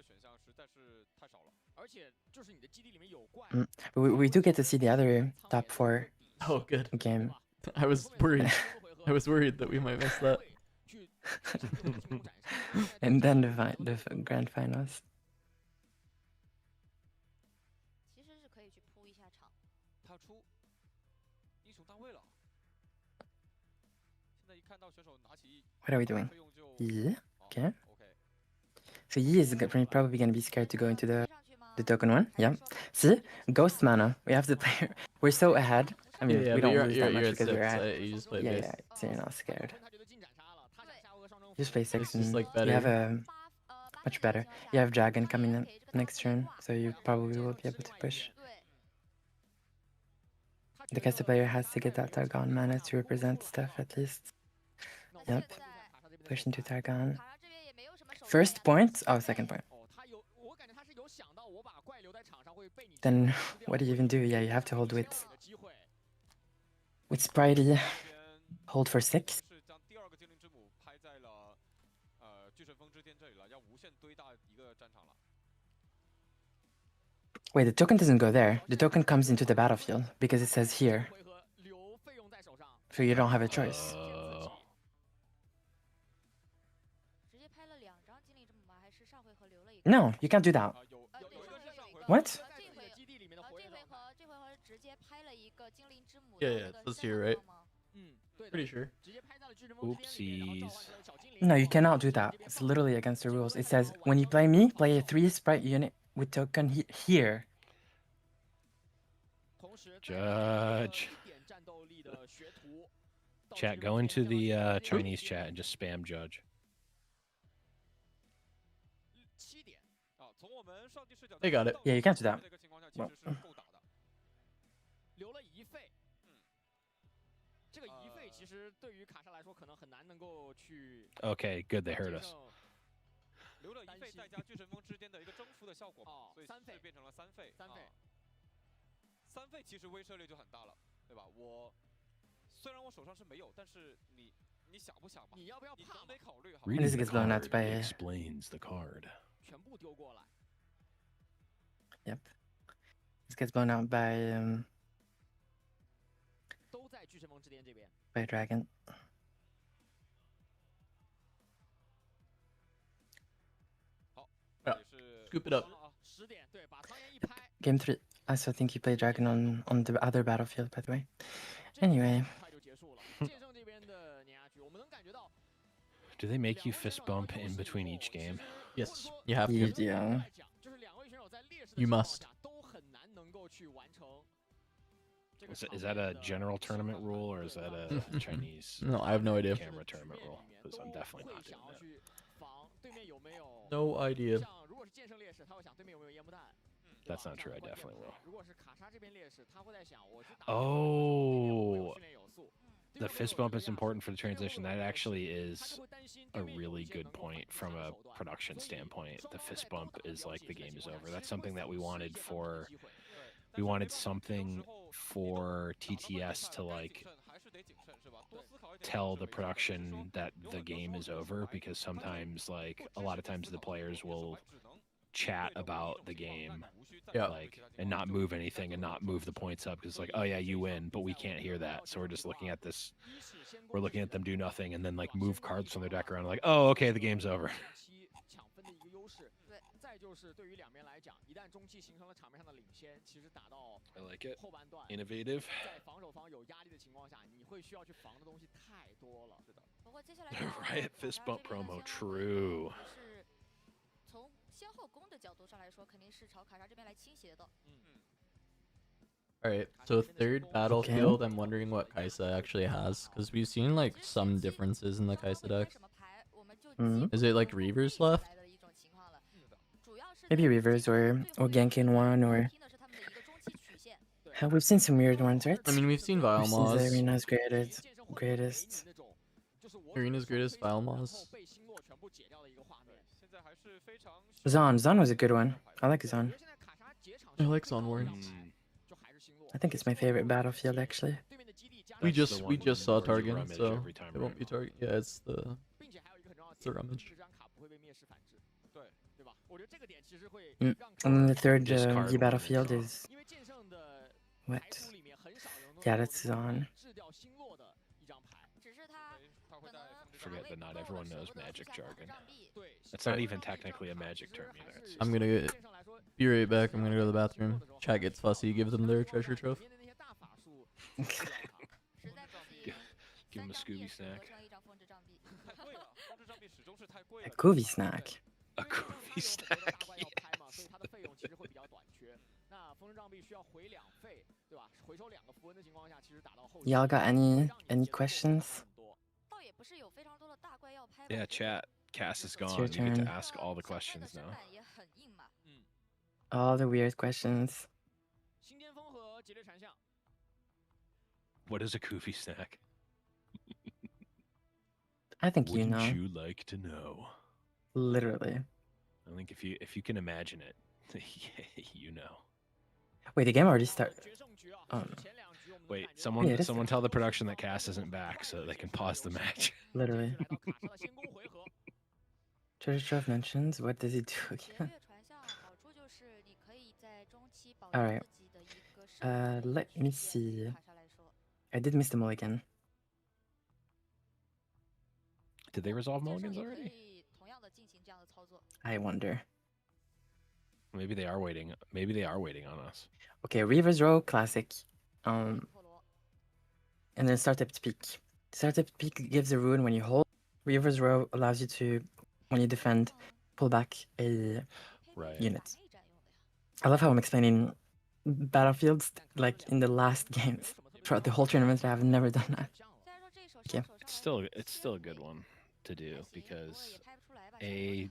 that. We do get to see the other top 4 Oh, good. game. I was worried. I was worried that we might miss that. And then the grand finals. 其实是可以去铺一下场。他出英雄单位了。现在一看到选手拿起 What are we doing? 费用就 E? Okay. OK。 So E is probably going to be scared to go into the token one. Yeah. See? Ghost mana. We have to play. We're so ahead. I mean, Yeah, we but don't you're, lose you're, that much you're at because 6, we're at. you just play Yeah, base. yeah. So you're not scared. 他觉得进斩杀了，他想下俄双中 Just play 6 It's just and like you have better. much better. You have dragon coming in next turn, so you probably will be able to push. The Kai'Sa player has to get that Targon mana to represent stuff at least. Yep. Push into Targon. First point? Oh, second point. 哦，他有，我感觉他是有想到我把怪留在场上会被你 Then what do you even do? Yeah, you have to hold with 的机会。 Spritey. Hold for 6. 是将第二个精灵之母拍在了巨神峰之巅这里了，要无限堆大一个战场了。 Wait, the token doesn't go there. The token comes into the battlefield because it says here. 回合留费用在手上。 So you don't have a choice. 直接拍了2张精灵之母吗？还是上回合留了一个？ No, you can't do that. 有一个是上回 What? 在自己的基地里面的活跃状态。这回合直接拍了一个精灵之母 Yeah, 的 yeah, 那 it's 个 this 山 here, 上 right? 吗？ 嗯，对的。 Pretty sure. 直接拍在了巨神峰之巅里面，然后召唤出来的小精灵。 No, you cannot do that. It's literally against the rules. It says when you play me, play a 3 sprite unit with token here. 同时 Judge. 一点战斗力的学徒。 Chat, go into the Chinese chat and just spam judge. 7点啊，从我们上帝视角 They got it. Yeah, you can't do that. 这个情况下其实是够打的。留了1费。这个1费其实对于卡莎来说可能很难能够去。 Okay, good, they heard us. 留了1费，再加巨神峰之间的一个征服的效果嘛，所以3费变成了3费。3费。3费其实威慑力就很大了，对吧？我虽然我手上是没有，但是你想不想嘛？你要不要怕？你总得考虑好。 This gets blown out by. Explains the card. 全部丢过来。 Yep. This gets blown out by 都在巨神峰之巅这边。 by dragon. Yeah. Scoop it up. 10点，对，把苍岩一拍。 Game 3. I still think you play dragon on the other battlefield, by the way. Anyway. 快就结束了。剑圣这边的碾压局，我们能感觉到。 Do they make you fist bump in between each game? Yes, you have to. Yeah. 就是2位选手在劣势 You 的 must. 情况下都很难能够去完成。 Is that a general tournament rule or is that a Chinese No, I have no idea. camera tournament rule? Because I'm definitely 会 not 想 doing 要 that. 去防对面有没有。 No idea. 像如果是剑圣劣势，他会想对面有没有烟幕弹。 That's not true. I definitely will. 如果是卡莎这边劣势，他会在想我去打。 Oh, the fist bump is important for the transition. That actually is a really good point from a production standpoint. The fist bump is like the game is over. That's something that we wanted for. We wanted something for TTS to like tell the production that the game is over, because sometimes like a lot of times the players will chat about the game, Yeah. like, and not move anything and not move the points up, because like, oh yeah, you win, but we can't hear that, so we're just looking at this, we're looking at them do nothing and then like move cards from their deck around, like, oh okay, the game's over. 抢分的一个优势。对，再就是对于两边来讲，一旦中期形成了场面上的领先，其实打到 I like it. 后半段 Innovative. 在防守方有压力的情况下，你会需要去防的东西太多了。是的。不过接下来 Riot fist bump promo, true. 是从先后攻的角度上来说，肯定是朝卡莎这边来倾斜的。 Alright, so third battlefield, I'm wondering what Kai'Sa actually has, because we've seen like some differences in the Kai'Sa deck. Is it like Reavers left? Maybe Reavers or Genkin one or. We've seen some weird ones, right? I mean, we've seen Vile We've seen Maws. Zarena's greatest. Arena's greatest Vile Maws. Zon was a good one. I like Zon. I like Zonward. I think it's my favorite battlefield actually. We That's the just one saw where you Targan, rummage so every time, it won't right? be Targan. Yeah, it's the rummage. And then the third Discard V one battlefield is is what? Yeah, that's on. Forget that not everyone knows magic jargon. It's not even technically a magic term either. It's I'm gonna be right back. I'm gonna go to the bathroom. Chat gets fussy. Give them their treasure trove. give them a Scooby snack. A Kovi snack. A Scooby snack. Yes. Y'all got any questions? Yeah, chat. Cass is gone. your You get turn. to ask all the questions now. All the weird questions. What is a Koofy snack? I think you Wouldn't know. you like to know? Literally. I think if you can imagine it, you know. Wait, the game already started. Oh no. Wait, Yeah, someone it is. someone tell the production that Cass isn't back so they can pause the match. Literally. Treasure Trove mentions. What does it do again? Alright. Let me see. I did miss the mulligan. Did they resolve mulligans already? I wonder. Maybe they are waiting. Maybe they are waiting on us. Okay, Reaver's Row, classic. And then Startup Peak. Startup Peak gives a rune when you hold. Reaver's Row allows you to, when you defend, pull back a unit. I love how I'm explaining battlefields like in the last games. Throughout the whole tournament, I have never done that. Okay. It's still a good one to do because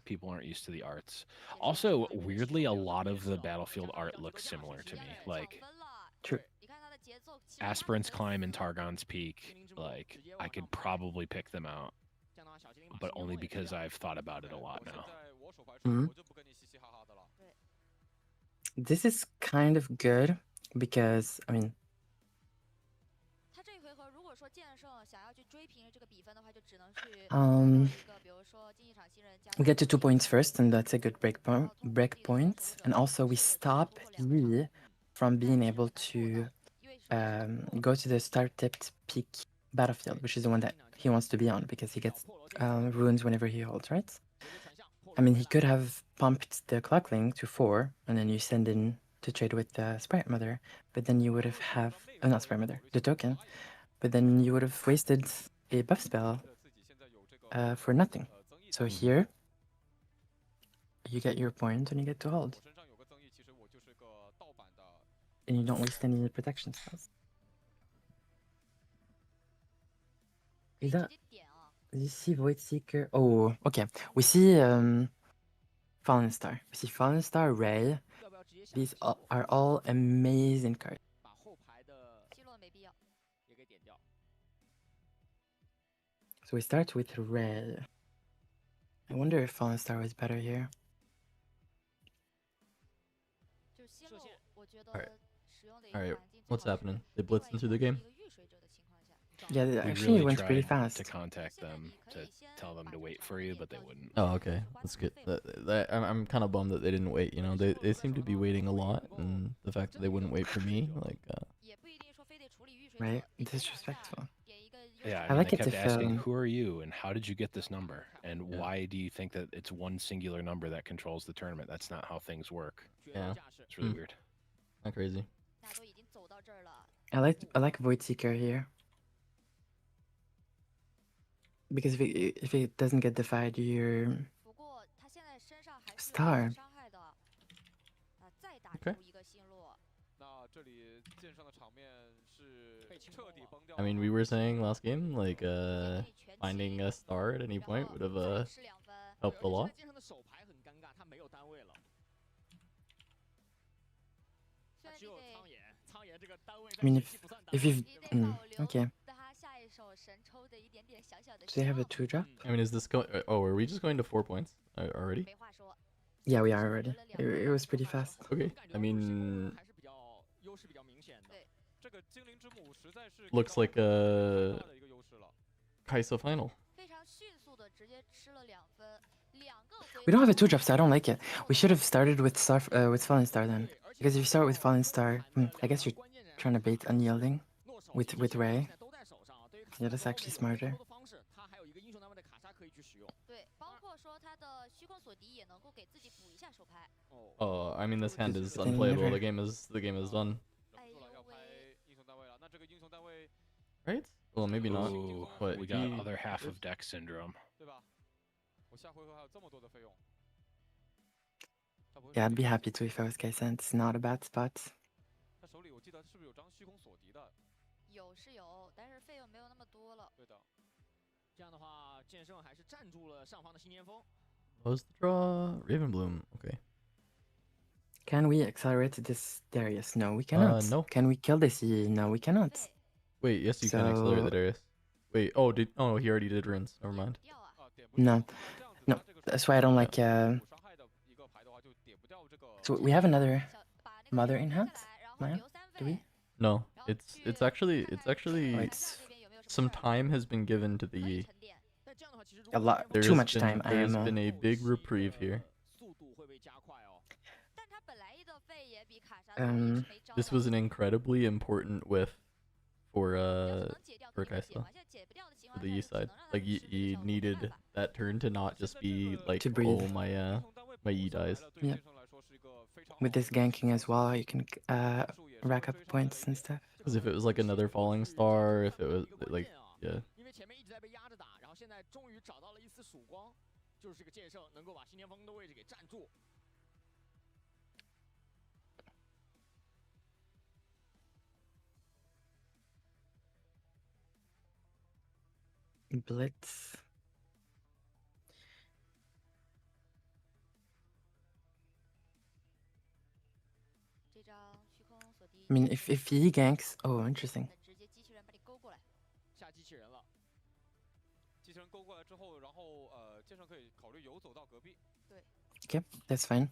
people aren't used to the arts. Also, weirdly, a lot of the battlefield art looks similar to me. Like True. Aspirant's Climb and Targon's Peak. Like I could probably pick them out, but only because I've thought about it a lot now. Mhm. This is kind of good because, I mean, we get to 2 points first, and that's a good break point. And also, we stop Yi from being able to go to the star-tipped peak battlefield, which is the one that he wants to be on because he gets runes whenever he holds, right? I mean, he could have pumped the Clockling to 4, and then you send in to trade with the Sprite Mother, but then you would have not Sprite Mother, the token, but then you would have wasted a buff spell for nothing. So here, you get your point and you get to hold. And you don't waste any protection spells. Is that... You see Void Seeker? Oh, okay. We see Fallen Star. We see Fallen Star, Ray. These are all amazing cards. So we start with Ray. I wonder if Fallen Star was better here. Alright, what's happening? They blitzed into the game? Yeah, We actually really it went pretty tried fast. to contact them to tell them to wait for you, but they wouldn't. Oh, okay. That's good. I'm kind of bummed that they didn't wait, you know? They seem to be waiting a lot, and the fact that they wouldn't wait for me, like... Right? Disrespectful. Yeah, I like they it kept if, asking, who are you and how did you get this number? And why do you think that it's one singular number that controls the tournament? That's not how things work. Yeah. It's really weird. Not crazy. I like Void Seeker here. Because if it doesn't get defied, you're star. Okay. I mean, we were saying last game, like, finding a star at any point would have helped a lot. I mean, if you've... okay. Do they have a 2-drop? I mean, is this going... Oh, are we just going to 4 points already? Yeah, we are already. It was pretty fast. Okay. I mean... looks like a Kaisa final. We don't have a 2-drop, so I don't like it. We should have started with Fallen Star then. Because if you start with Fallen Star, I guess you're trying to bait Unyielding with Ray. Yeah, that's actually smarter. Oh, I mean this hand is unplayable. The game is done. Right? Well, maybe not. Ooh, But we got other half of deck syndrome. Yeah, I'd be happy to if I was Kaisen. It's not a bad spot. Close the draw. Ravenbloom. Okay. Can we accelerate this Darius? No, we cannot. No. Can we kill this E? No, we cannot. Wait, yes, you can accelerate the Darius. Wait, oh, no, he already did runes. Never mind. No. No, that's why I don't like... So we have another Mother in hand? Maya? Do we? No, it's actually some time has been given to the Yi. A lot, too much time. There's been a big reprieve here. This was an incredibly important whiff for Kaisa, for the Yi side. Like he needed that turn to not just be like, oh my Yi dies. Yeah. With this ganking as well, you can rack up points and stuff. Because if it was like another falling star, if it was like, yeah. Blitz. I mean, if he ganks, oh, interesting. Okay, that's fine.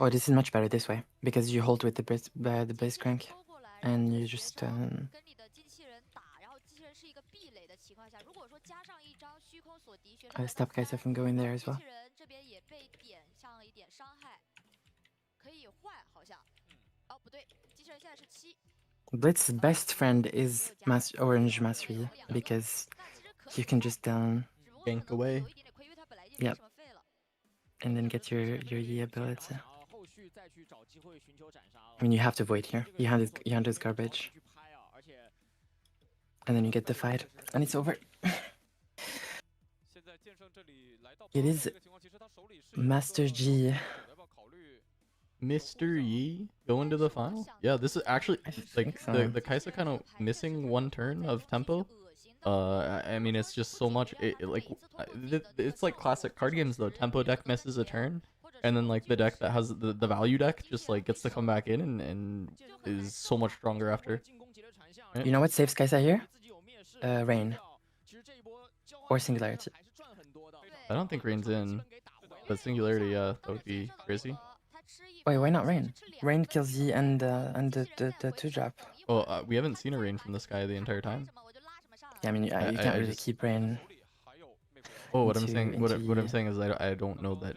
Oh, this is much better this way because you hold with the base crank, and you just stop Kaisa from going there as well. Blitz's best friend is Orange Mastery because you can just gank away. Yep. And then get your Yi ability. I mean, you have to void here. You hand his garbage. And then you get the fight, and it's over. It is Master G. Mr. Yi going to the final? Yeah, this is actually like the Kaisa kind of missing one turn of tempo. I mean, it's just so much. It's like classic card games though. Tempo deck misses a turn, and then like the deck that has the value deck just like gets to come back in and is so much stronger after. Right? You know what saves Kaisa here? Rain. Or Singularity. I don't think Rain's in, but Singularity, yeah, that would be crazy. Wait, why not Rain? Rain kills Yi and the 2-drop. Well, we haven't seen a Rain from this guy the entire time. Yeah, I mean, you can't really keep Rain. Oh, what I'm saying is I don't know that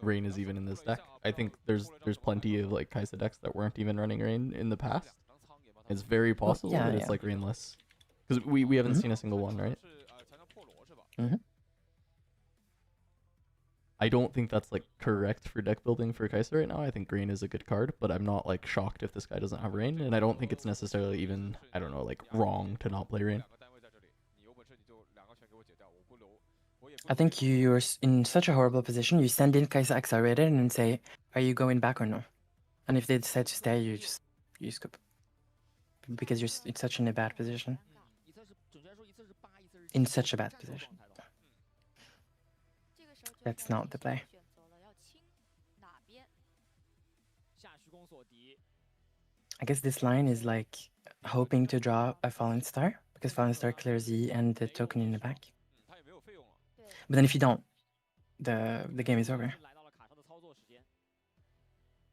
Rain is even in this deck. I think there's plenty of like Kaisa decks that weren't even running Rain in the past. It's very possible that it's like Rainless. Because we haven't seen a single one, right? I don't think that's like correct for deck building for Kaisa right now. I think Rain is a good card, but I'm not like shocked if this guy doesn't have Rain, and I don't think it's necessarily even, I don't know, like wrong to not play Rain. I think you're in such a horrible position. You send in Kaisa accelerated and then say, are you going back or no? And if they decide to stay, you scoop. Because you're in such a bad position. In such a bad position. That's not the play. I guess this line is like hoping to draw a Fallen Star, because Fallen Star clears E and the token in the back. But then if you don't, the game is over.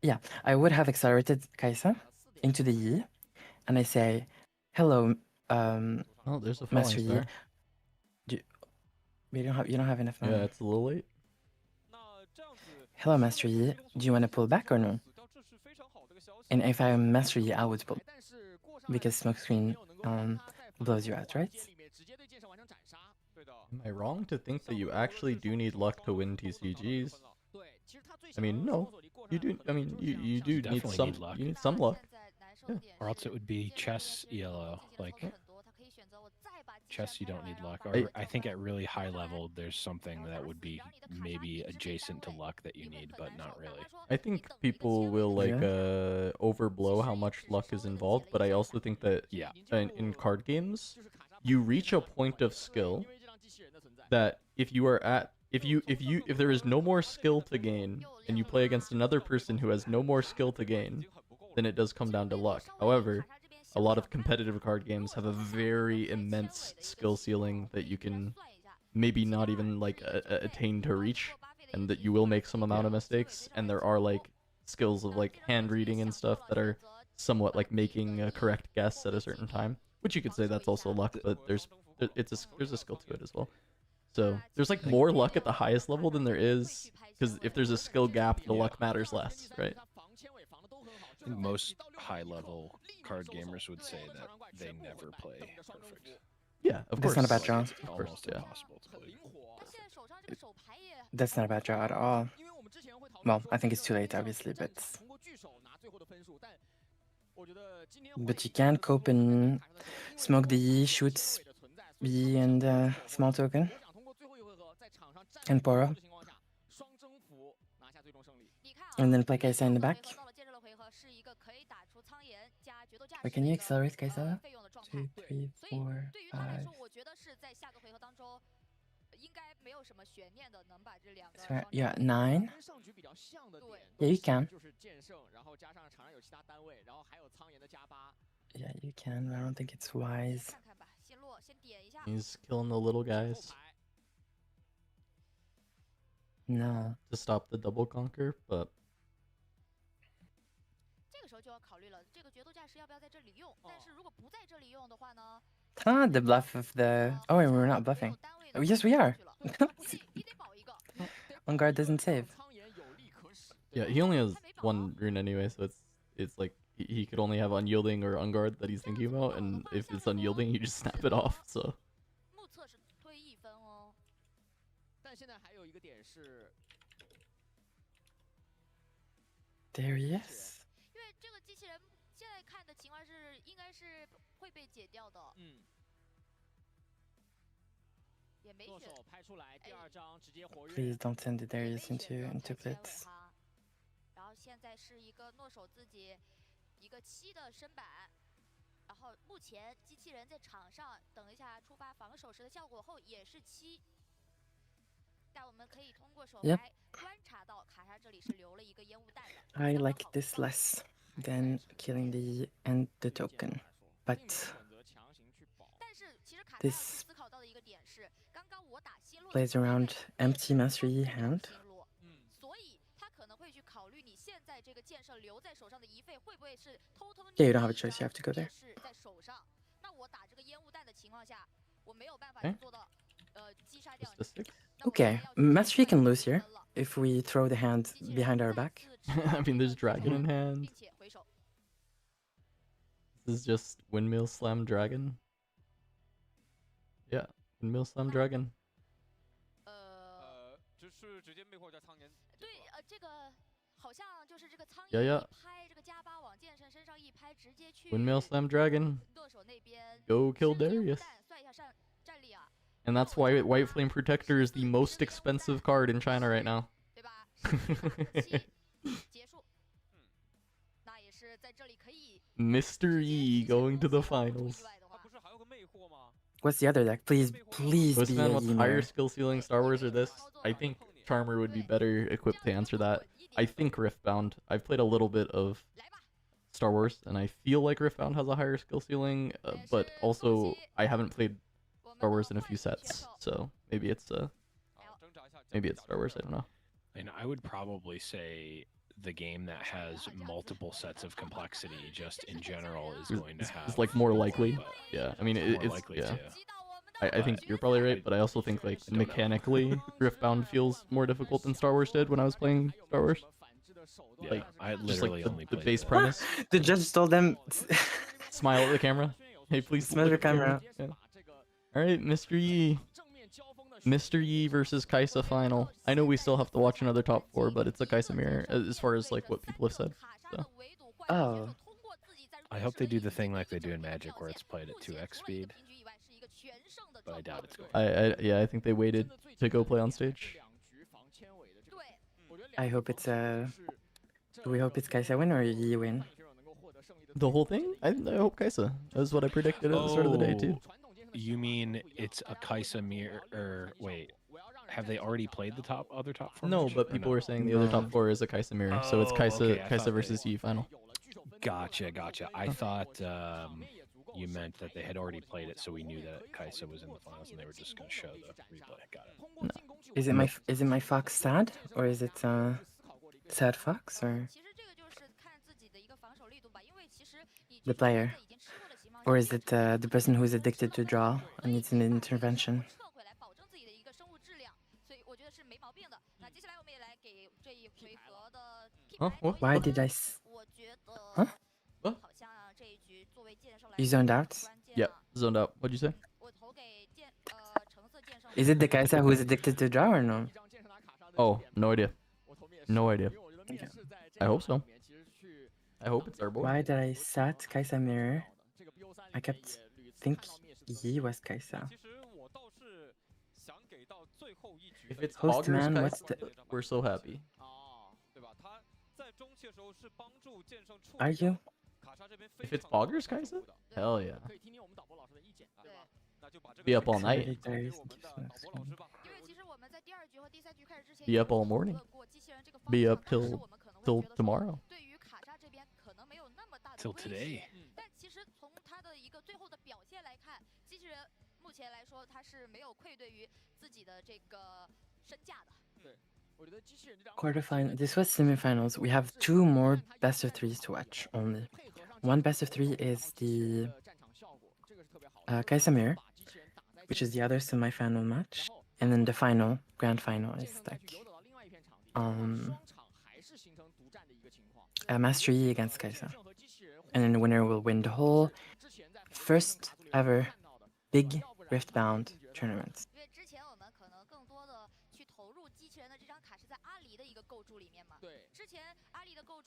Yeah, I would have accelerated Kaisa into the Yi, and I say, "Hello, Oh, there's a Master falling Yi. star. You don't have enough mana. Yeah, it's a little late. Hello, Master Yi. Do you want to pull back or no?" And if I'm Master Yi, I would pull, because smokescreen blows you out, right? Am I wrong to think that you actually do need luck to win TCGs? I mean, no. You do. I mean, you do need Definitely some. need luck. You need some luck. Yeah. Or else it would be chess ELO. Like chess, you don't need luck. Or I think at really high level, there's something that would be maybe adjacent to luck that you need, but not really. I think people will like Yeah. overblow how much luck is involved, but I also think that Yeah. in card games, you reach a point of skill that if you are at if there is no more skill to gain and you play against another person who has no more skill to gain, then it does come down to luck. However, a lot of competitive card games have a very immense skill ceiling that you can maybe not even like attain to reach, and that you will make some amount of mistakes, and there are like skills of like hand reading and stuff that are somewhat like making a correct guess at a certain time, which you could say that's also luck, but there's a skill to it as well. So there's like more luck at the highest level than there is, because if there's a skill gap, the luck matters less, right? I think most high-level card gamers would say that they never play perfect. Yeah, of course. That's not a bad draw. It's almost yeah. impossible to play perfect. That's not a bad draw at all. Well, I think it's too late, obviously, but you can cope and smoke the Yi, shoot Yi and small token, and Poro, and then play Kaisa in the back. Wait, can you accelerate Kaisa? 2, 3, 4, 5. So, yeah, 9. Yeah, you can. Yeah, you can, but I don't think it's wise. He's killing the little guys No. to stop the double conquer, but The bluff of the... Oh, wait, we're not bluffing. Oh, yes, we are. On guard doesn't save. yeah, he only has one rune anyway, so it's like he could only have unyielding or unguard that he's thinking about, and if it's unyielding, you just snap it off. So Darius. Please don't send the Darius into blitz. 然后现在是一个诺手自己一个7的身板，然后目前机器人在场上等一下触发防守时的效果后也是7，但我们可以通过手牌观察到卡莎这里是留了一个烟雾弹的。I like this less than killing the and the token, but this plays around empty Master Yi hand. Yeah, you don't have a choice. You have to go there. Okay, Master Yi can lose here if we throw the hand behind our back. I mean, there's dragon in hand. This is just windmill slam dragon. Yeah, windmill slam dragon. Yeah. Windmill slam dragon. Go kill Darius. And that's why White Flame Protector is the most expensive card in China right now. Mr. Yi going to the finals. What's the other deck? Please be a Postman, what's Yi higher mirror. skill ceiling, Star Wars or this? I think Charmer would be better equipped to answer that. I think Riftbound. I've played a little bit of Star Wars, and I feel like Riftbound has a higher skill ceiling, but also I haven't played Star Wars in a few sets, so maybe it's Star Wars. I don't know. And I would probably say the game that has multiple sets of complexity, just in general, is going to have. It's like more likely. but Yeah, I mean more it's likely yeah. to. I think you're probably right, but I also think like mechanically, Riftbound feels more difficult than Star Wars did when I was playing Star Wars. Yeah, Like, I Just literally like only the played base the- premise. The judge told them. Smile at the camera. Hey, please Smile look at the camera. Yeah. All right, Mr. Yi. Mr. Yi versus Kaisa final. I know we still have to watch another top 4, but it's a Kaisa mirror as far as like what people have said. So. Oh. I hope they do the thing like they do in Magic, where it's played at 2x speed. But I doubt it's going. Yeah, I think they waited to go play on stage. I hope it's Do we hope it's Kaisa win or Yi win? The whole thing? I hope Kaisa. That was what I predicted at the start of the day too. You mean it's a Kaisa mirror? Or wait, have they already played the other top 4? No, match, but or people no? were saying the other top 4 is a Kaisa mirror, so it's Oh, Kaisa okay, I Kaisa thought versus Yi final. Gotcha. I thought you meant that they had already played it, so we knew that Kaisa was in the finals, and they were just going to show the replay. Got it. Is it my fox sad or is it sad fox or the player, or is it the person who's addicted to draw and needs an intervention? Huh? What? Why What? did I? Huh? What? You zoned out? Yep, zoned out. What'd you say? Is it the Kaisa who is addicted to draw or no? Oh, no idea. No idea. Okay. I hope so. I hope it's our boy. Why did I sat Kaisa mirror? I kept think Yi was Kaisa. If it's Host Augers man, Kaisa, what's the? we're so happy. Are you? If it's Boggers Kaisa? Hell yeah. Be up all night. Darius. Be up all morning. Be up till tomorrow. Till today. Quarterfinal. This was semifinals. We have 2 more best of 3s to watch only. One best of 3 is the Kaisa mirror, which is the other semifinal match, and then the final, grand final, is like Master Yi against Kaisa, and then the winner will win the whole first ever big Riftbound tournament.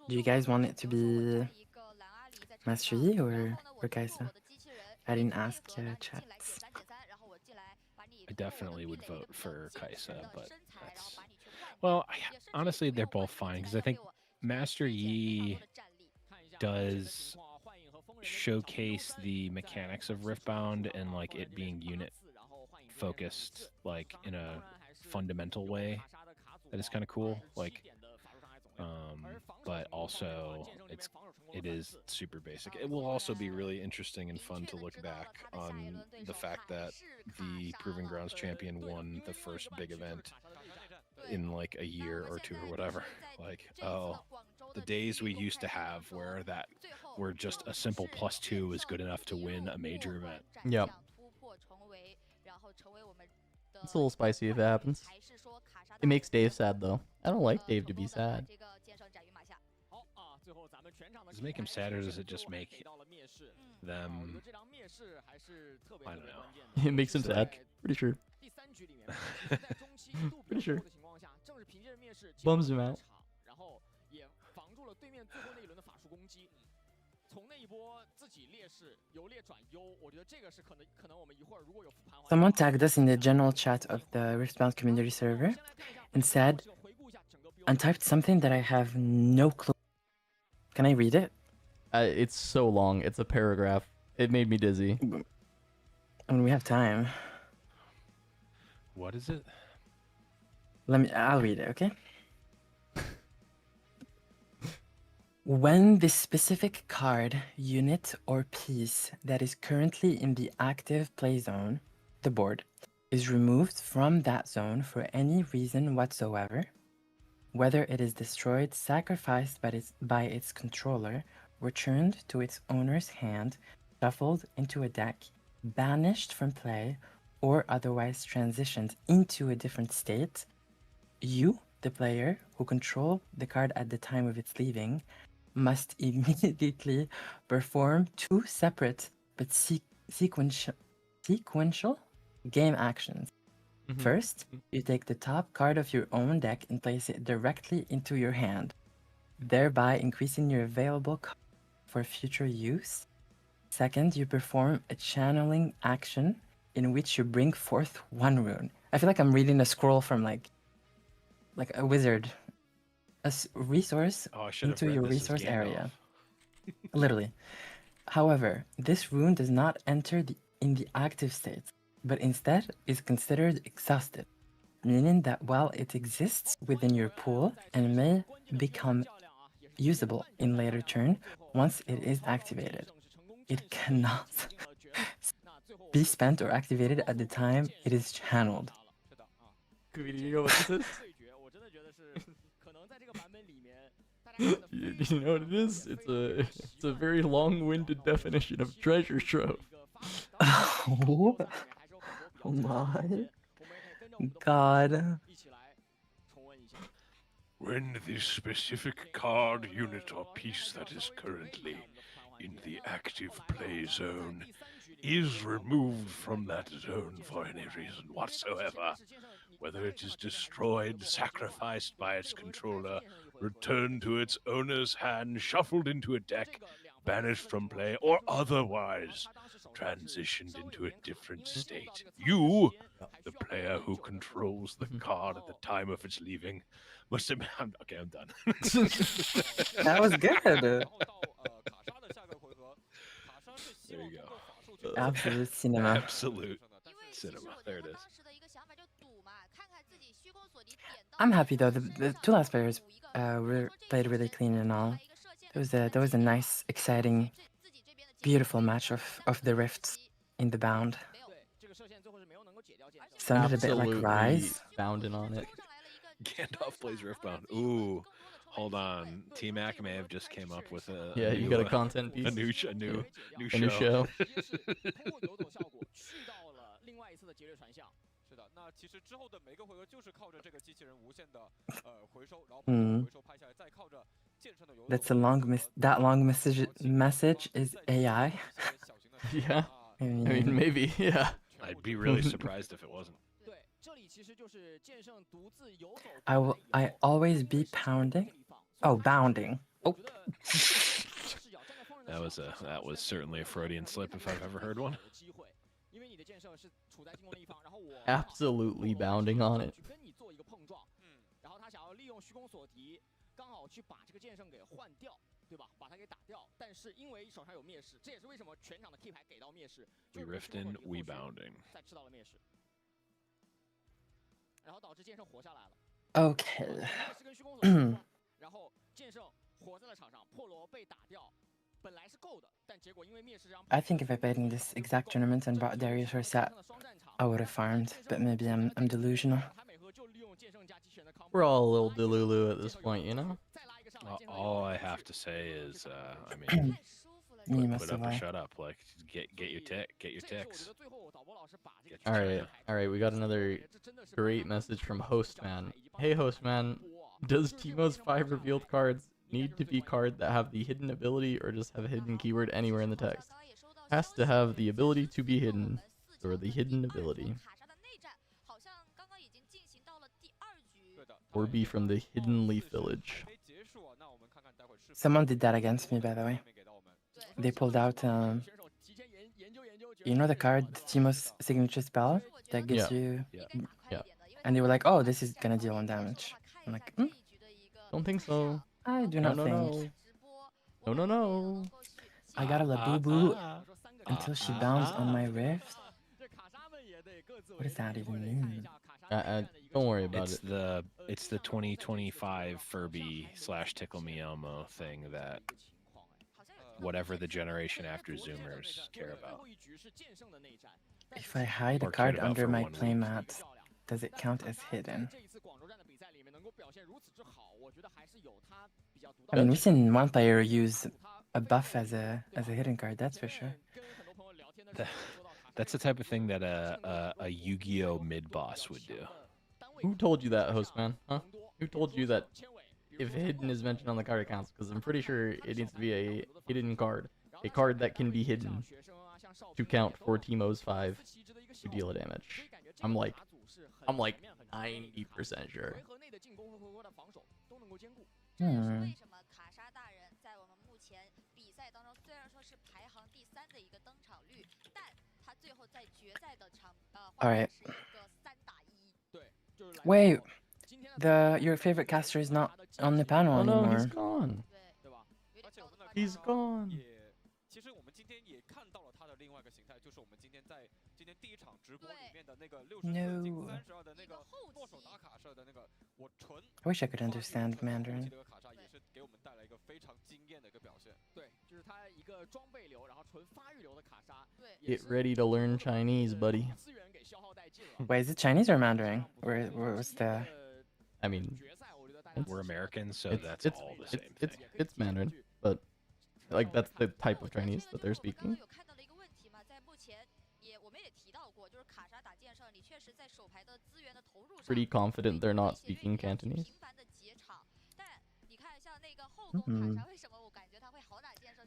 Do you guys want it to be Master Yi or Kaisa? I didn't ask chat. I definitely would vote for Kaisa, but that's... Well, honestly, they're both fine, because I think Master Yi does showcase the mechanics of Riftbound and like it being unit focused, like in a fundamental way that is kind of cool. Like, but also it is super basic. It will also be really interesting and fun to look back on the fact that the Proving Grounds champion won the first big event in like a year or 2 or whatever. Like, oh, the days we used to have where just a simple +2 is good enough to win a major event. Yep. It's a little spicy if it happens. It makes Dave sad though. I don't like Dave to be sad. Does it make him sad, or does it just make them... I don't know. It makes him sad. Pretty sure. Pretty sure. Bums him out. Someone tagged us in the general chat of the Riftbound community server and said, and typed something that I have no clue. Can I read it? It's so long. It's a paragraph. It made me dizzy. I mean, we have time. What is it? I'll read it, okay? When the specific card, unit, or piece that is currently in the active play zone, the board, is removed from that zone for any reason whatsoever, whether it is destroyed, sacrificed by its controller, returned to its owner's hand, shuffled into a deck, banished from play, or otherwise transitioned into a different state, you, the player who controlled the card at the time of its leaving, must immediately perform two separate but sequential game actions. First, you take the top card of your own deck and place it directly into your hand, thereby increasing your available cards for future use. Second, you perform a channeling action in which you bring forth one rune. I feel like I'm reading a scroll from like a wizard. A resource into your resource area. Literally. However, this rune does not enter in the active state, but instead is considered exhausted, meaning that while it exists within your pool and may become usable in later turn, once it is activated, it cannot be spent or activated at the time it is channeled. Do you know what this is? You know what it is? It's a very long-winded definition of treasure trove. Oh my god. When the specific card, unit, or piece that is currently in the active play zone is removed from that zone for any reason whatsoever, whether it is destroyed, sacrificed by its controller, returned to its owner's hand, shuffled into a deck, banished from play, or otherwise transitioned into a different state, you, the player who controls the card at the time of its leaving, must have... Okay, I'm done. That was good. There you go. Absolute cinema. Absolute cinema. There it is. I'm happy though. The two last players played really clean and all. There was a nice, exciting, beautiful match of the rifts in the bound. Sounded a bit like Rise. Bounding on it. Gandalf plays Riftbound. Ooh, hold on. T-Mac may have just came up with a Yeah, you got a content piece. A new show. A new show. 是的，那其实之后的每个回合就是靠着这个机器人无限的回收，然后回收拍下来，再靠着剑圣的游。 That's a long that long message is AI. Yeah. I mean, maybe. Yeah. I'd be really surprised if it wasn't. I always be pounding. Oh, bounding. Oh. That was certainly a Freudian slip if I've ever heard one. Absolutely bounding on it. We rifting, we bounding. Okay. I think if I played in this exact tournament and brought Darius or Sett, I would have farmed, but maybe I'm delusional. We're all a little delulu at this point, you know? All I have to say is, I mean, put up or shut up. Like, get your ticks. All right. We got another great message from Hostman. Hey, Hostman, does Teemo's 5 revealed cards need to be cards that have the hidden ability or just have a hidden keyword anywhere in the text? Has to have the ability to be hidden, or the hidden ability. Or be from the Hidden Leaf Village. Someone did that against me, by the way. They pulled out, you know the card, Teemo's signature spell that gives you... Yeah. And they were like, oh, this is gonna deal 1 damage. I'm like, Don't think so. I do not think. No. I got a Labubu until she bounds on my rift. What does that even mean? Don't worry about it. It's the 2025 Furby / Tickle Me Elmo thing that whatever the generation after Zoomers care about. If I hide a card under my playmat, does it count as hidden? I mean, we've seen one player use a buff as a hidden card, that's for sure. That's the type of thing that a Yu-Gi-Oh mid boss would do. Who told you that, host man? Huh? Who told you that if hidden is mentioned on the card, it counts? Because I'm pretty sure it needs to be a hidden card. A card that can be hidden to count for Teemo's 5 to deal damage. I'm like 90% sure. Hmm. 在决赛的场All right. 是一个3打1。Wait, your favorite caster is not on the panel Oh no, anymore. he's gone. He's gone. 其实我们今天也看到了他的另外一个形态，就是我们今天在今天第一场直播里面的那个64进32的那个剁手打卡射的那个，我纯 I wish I could understand Mandarin. 这个卡莎也是给我们带来一个非常惊艳的一个表现。对，就是他一个装备流，然后纯发育流的卡莎。对 Get ready to learn Chinese, buddy. Wait, is it Chinese or Mandarin? Where was the? I mean, We're Americans, so that's all the same thing. It's Mandarin, but like that's the type of Chinese that they're speaking. Pretty confident they're not speaking Cantonese.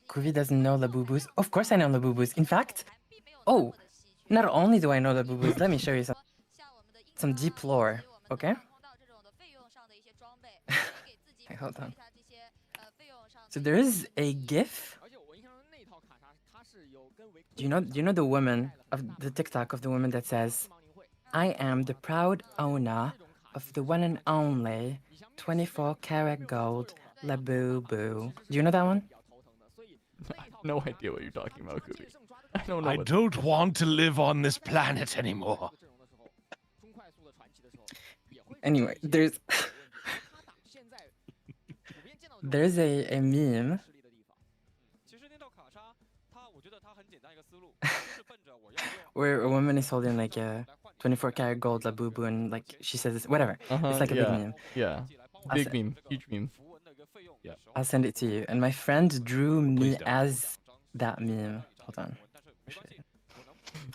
Kuvi doesn't know Labubus. Of course I know Labubus. In fact, oh, not only do I know Labubus, let me show you some deep lore, okay? Hey, hold on. So there is a GIF. Do you know the woman of the TikTok of the woman that says, "I am the proud owner of the one and only 24 karat gold Labubu." Do you know that one? I have no idea what you're talking about, Kubi. I don't know. I don't want to live on this planet anymore. Anyway, there's a meme where a woman is holding like a 24 karat gold Labubu and like she says whatever. It's like a big meme. Yeah. Big meme. Huge meme. Yeah. I'll send it to you. And my friend drew me as that meme. Hold on.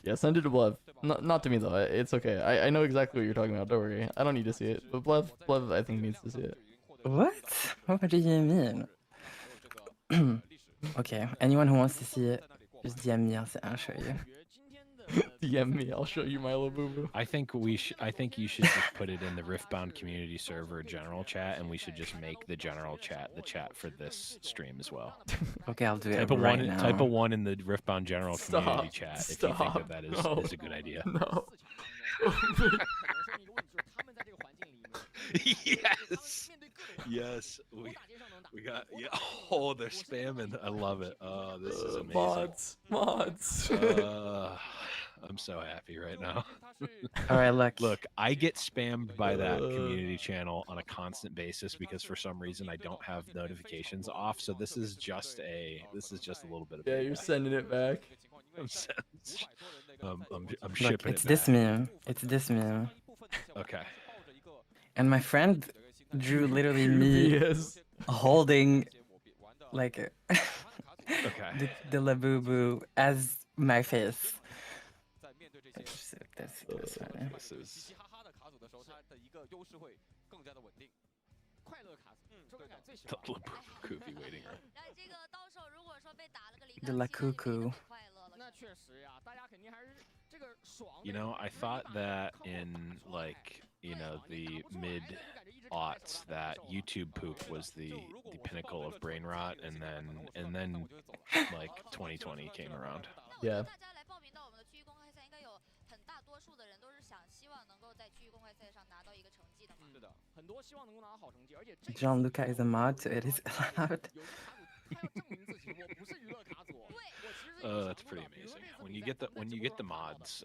Yeah, send it to Blev. Not to me though. It's okay. I know exactly what you're talking about. Don't worry. I don't need to see it. But Blev I think needs to see it. What? What do you mean? Okay. Anyone who wants to see it, just DM me. I'll show you. DM me. I'll show you my Labubu. I think you should just put it in the Riftbound community server general chat, and we should just make the general chat the chat for this stream as well. Okay, I'll do it Type a right one. now. Type a 1 in the Riftbound general community chat if you think that is a good idea. No. Yes. Yes. We got Oh, they're spamming. I love it. Oh, this is amazing. Mods. I'm so happy right now. All right, Look, I get spammed by that community channel on a constant basis because for some reason I don't have notifications off. So this is just a little bit of Yeah, you're sending it back. I'm Look, shipping it's it this back. meme. It's this meme. Okay. And my friend drew literally me holding like Okay. the Labubu as my face. That's funny. This is the Labubu waiting room. The La Cuckoo. You know, I thought that in like, the mid-aughts that YouTube poop was the pinnacle of brain rot, and then like 2020 came around. Yeah. Gianluca is a mod, so it is allowed. That's pretty amazing. When you get the mods,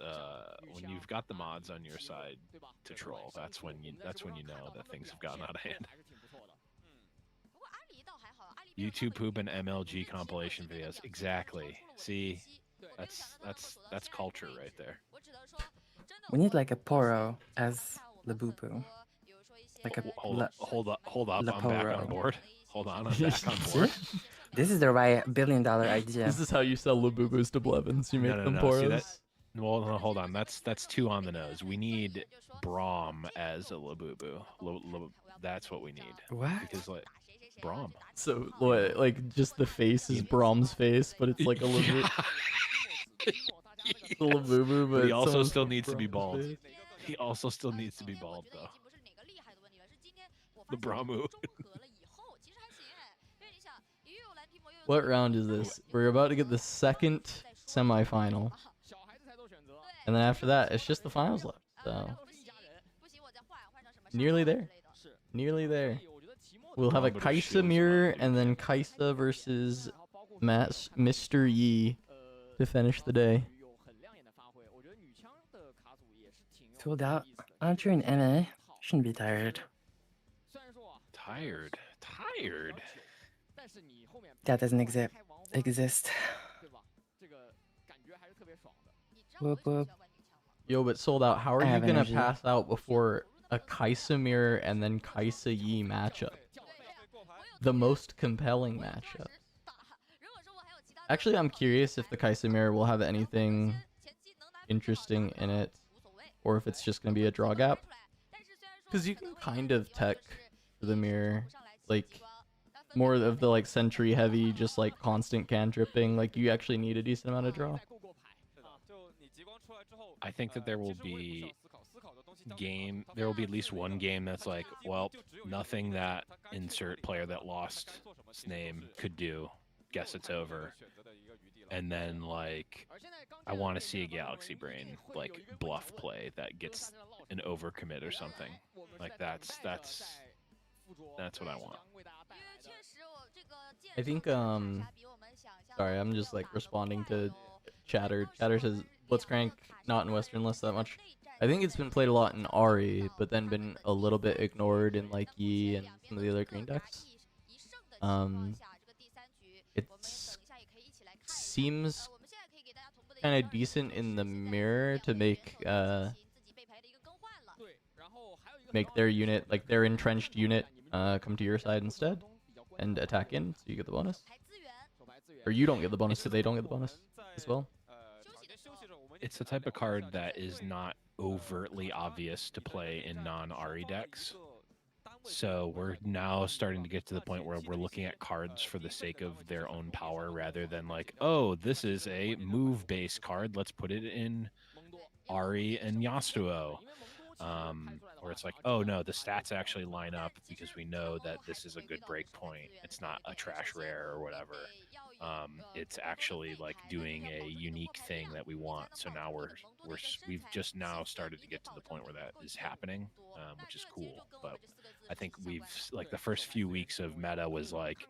when you've got the mods on your side to troll, that's when you know that things have gotten out of hand. YouTube poop and MLG compilation videos, exactly. See, that's culture right there. We need like a Poro as the boo-boo. Like a hold up, I'm back Poro. on board. Hold on, I'm back on board. This is the right billion-dollar idea. This is how you sell Labubus to Blevins. You make them See Poros. that? Well, no, hold on. That's too on the nose. We need Braum as a Labubu. That's what we need. What? Because like Braum. So what? Like just the face is Brahm's face, but it's like a Labubu. It's a Labubu, but he also someone's still needs to be Brahm's bald. face. He also still needs to be bald though. The Bramu. What round is this? We're about to get the second semifinal, and then after that, it's just the finals left. So nearly there. Nearly there. We'll have a Kaisa mirror and then Kaisa versus Mr. Yi to finish the day. Sold out. Aren't you in NA? Shouldn't be tired. Tired. That doesn't exist. Whoop, whoop. Yo, but sold out. How are I you have gonna energy. pass out before a Kaisa mirror and then Kaisa Yi matchup? The most compelling matchup. Actually, I'm curious if the Kaisa mirror will have anything interesting in it, or if it's just gonna be a draw gap. Because you can kind of tech the mirror, like more of the like sentry heavy, just like constant cantripping. Like you actually need a decent amount of draw. I think that there will be at least one game that's like, well, nothing that insert player that lost its name could do. Guess it's over. And then like I want to see a Galaxy Brain like bluff play that gets an overcommit or something. Like that's what I want. I think sorry, I'm just like responding to chatter. Chatter says Blitzcrank not in Western lists that much. I think it's been played a lot in Ari, but then been a little bit ignored in like Yi and some of the other green decks. It seems kind of decent in the mirror to make their unit, like their entrenched unit, come to your side instead and attack in, so you get the bonus. Or you don't get the bonus, so they don't get the bonus as well. It's the type of card that is not overtly obvious to play in non-Ari decks. So we're now starting to get to the point where we're looking at cards for the sake of their own power rather than like, oh, this is a move-based card. Let's put it in Ari and Yasuo. Or it's like, oh no, the stats actually line up because we know that this is a good break point. It's not a trash rare or whatever. It's actually like doing a unique thing that we want. So now we've just now started to get to the point where that is happening, which is cool. But I think we've like the first few weeks of meta was like,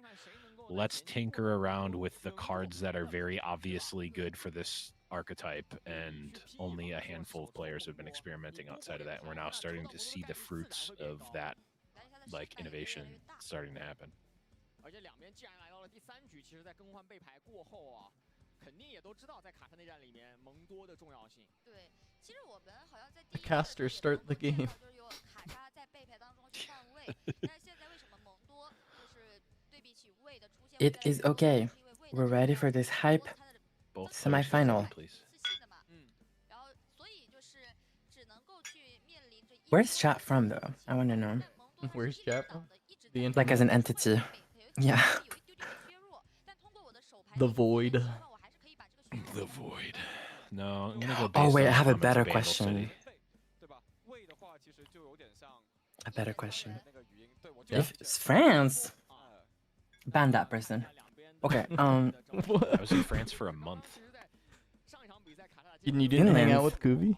let's tinker around with the cards that are very obviously good for this archetype, and only a handful of players have been experimenting outside of that, and we're now starting to see the fruits of that like innovation starting to happen. The casters start the game. It is okay. We're ready for this hype semi-final. Where's chat from though? I want to know. Where's chat from? The Like as an entity. Yeah. The void. The void. No, I'm gonna go Oh based wait, I on have a comments better of Vandal question. City. A better question. Yeah. If it's France, ban that person. Okay. I was in France for a month. You didn't hang out with Kuvi?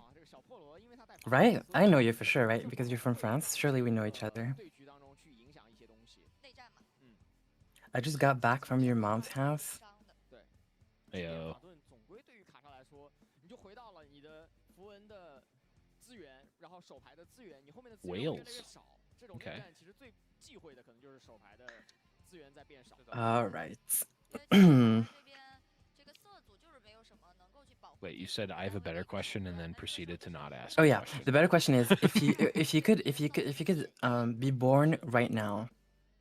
Right? I know you for sure, right? Because you're from France. Surely we know each other. I just got back from your mom's house. Ayo. Wales. Okay. All right. Wait, you said I have a better question and then proceeded to not ask. Oh a yeah, question. the better question is if you could be born right now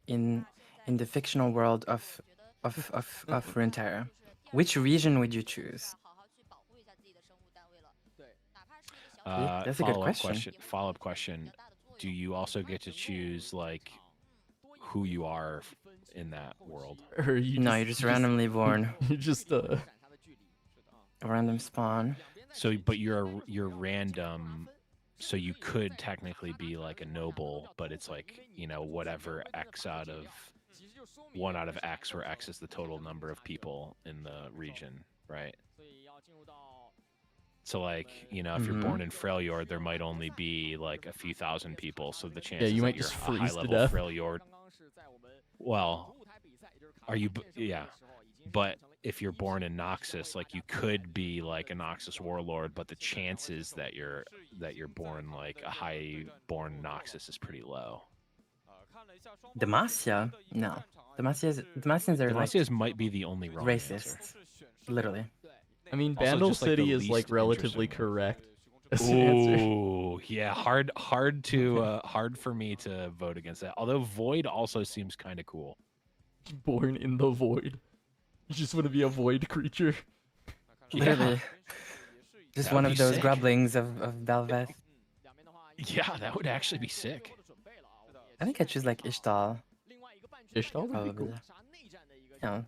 in the fictional world of Runeterra, which region would you choose? That's a good question. Follow-up question. Do you also get to choose like who you are in that world? Or you're just randomly born. You just A random spawn. So, but you're random. So you could technically be like a noble, but it's like, you know, whatever X out of 1 out of X, where X is the total number of people in the region, right? So like, you know, if you're born in Freljord, there might only be like a few thousand people. So the chances you might that you're just a freeze to high-level death. Freljord. Well, are you? Yeah, but if you're born in Noxus, like you could be like a Noxus warlord, but the chances that you're born like a high-born Noxus is pretty low. Demacia? No. Demacians are like Demacias might be the only wrong racist. answer. Literally. I mean, Also, Bandle just, like, the City is like least relatively interesting one. correct. as an answer. Ooh, yeah, hard for me to vote against that. Although Void also seems kind of cool. Born in the void. You just want to be a void creature. Literally. Just That one would of be those sick. grublings of Belveth. Yeah, that would actually be sick. I think I choose like Ishtal. Ishtal would be Probably. cool. Yeah.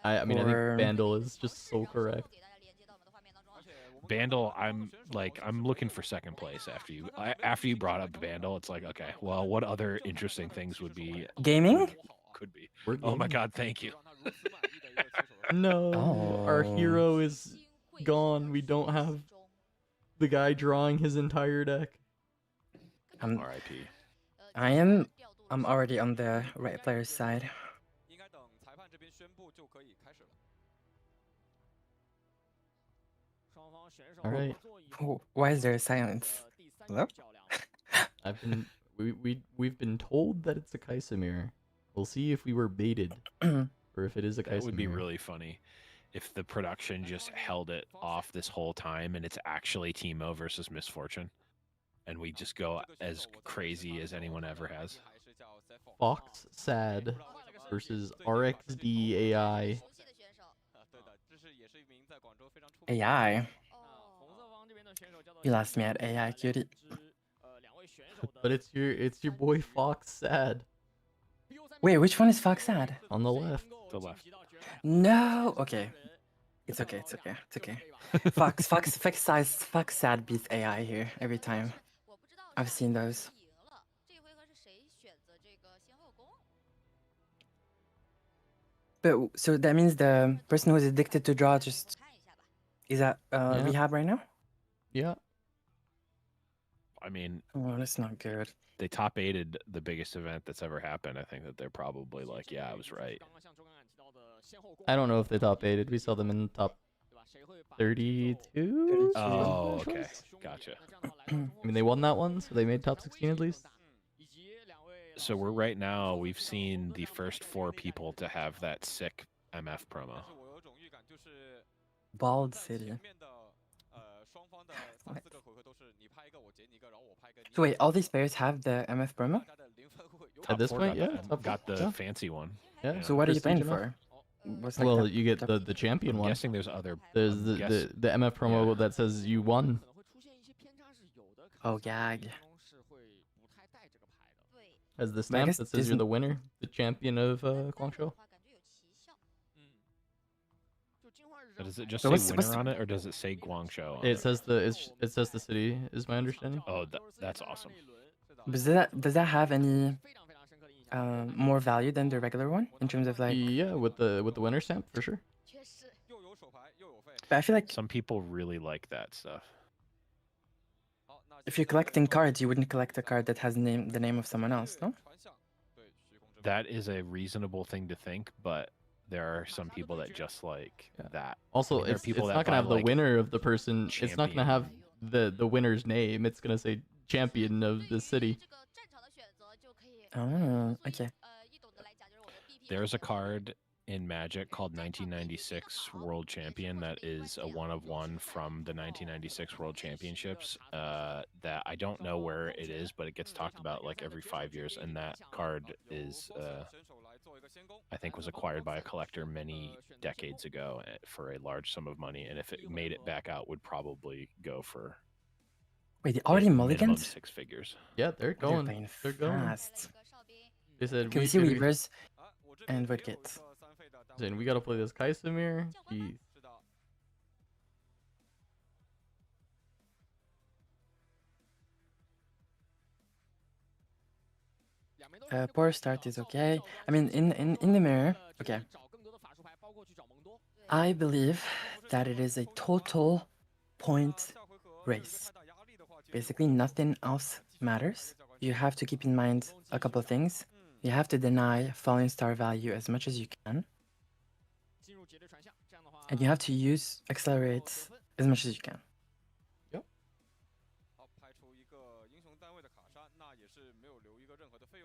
I mean, I think Or- Bandle is just so correct. Bandle, I'm looking for second place after you brought up Bandle. It's like, okay, well, what other interesting things would be Gaming? could be? We're Oh my gaming. god, thank you. No, our Oh. hero is gone. We don't have the guy drawing his entire deck. R.I.P. I'm already on the right player's side. All right, Why is there a silence? Hello? we've been told that it's a Kaisamir. We'll see if we were baited or if it is a Kaisamir. That would be really funny if the production just held it off this whole time and it's actually Teemo versus Misfortune, and we just go as crazy as anyone ever has. Fox Sad versus RXD AI. AI. You lost me at AI, cutie. But it's your boy Fox Sad Wait, which one is Fox Sad? on the left. The left. No. Okay. It's okay. It's okay. It's okay. Fox Sad beats AI here every time. I've seen those. But so that means the person who's addicted to draw just is at Yeah. rehab right now? Yeah. I mean, Oh, that's not good. they top 8'd the biggest event that's ever happened. I think that they're probably like, yeah, I was right. I don't know if they top 8'd. We saw them in top 32. Oh, okay, gotcha. I mean, they won that one, so they made top 16 at least. So we're right now, we've seen the first 4 people to have that sick MF promo. Bald City. So wait, all these players have the MF promo? Top this 4 point, got yeah, the- top got 4, the yeah. fancy one. Yeah. So what are you playing Prestige enough. for? What's like Well, the- you get the champion I'm one. guessing there's other. There's I'm the guess- the MF promo yeah. that says you won. Oh, gag. Has the But I stamp guess that says you're isn't- the winner, the champion of Guangzhou. Does it just So say what's winner the- on it, or does it say Guangzhou? On It says it says the city is my understanding. Oh, that's awesome. But does that have any more value than the regular one in terms of like? Yeah, with the winner stamp for sure. But I feel like Some people really like that stuff. if you're collecting cards, you wouldn't collect a card that has the name of someone else, no? That is a reasonable thing to think, but there are some people that just like that. Also, I mean, there are it's people that not gonna buy, have the like, winner of the person. It's not gonna have the winner's name. It's gonna say champion of the city. Oh, okay. There's a card in Magic called 1996 World Champion that is a 1/1 from the 1996 World Championships. That I don't know where it is, but it gets talked about like every 5 years. And that card is, I think, was acquired by a collector many decades ago for a large sum of money. And if it made it back out, would probably go for Wait, they already minimum mulliganed? 6 figures. Yeah, they're going. They're going. Fast. They said Can we see Weavers and Voidgate? Then we gotta play this Kaisamir. Jeez. Poor start is okay. I mean, in the mirror, okay. I believe that it is a total point race. Basically, nothing else matters. You have to keep in mind a couple of things. You have to deny falling star value as much as you can. And you have to use accelerates as much as you can. Yep.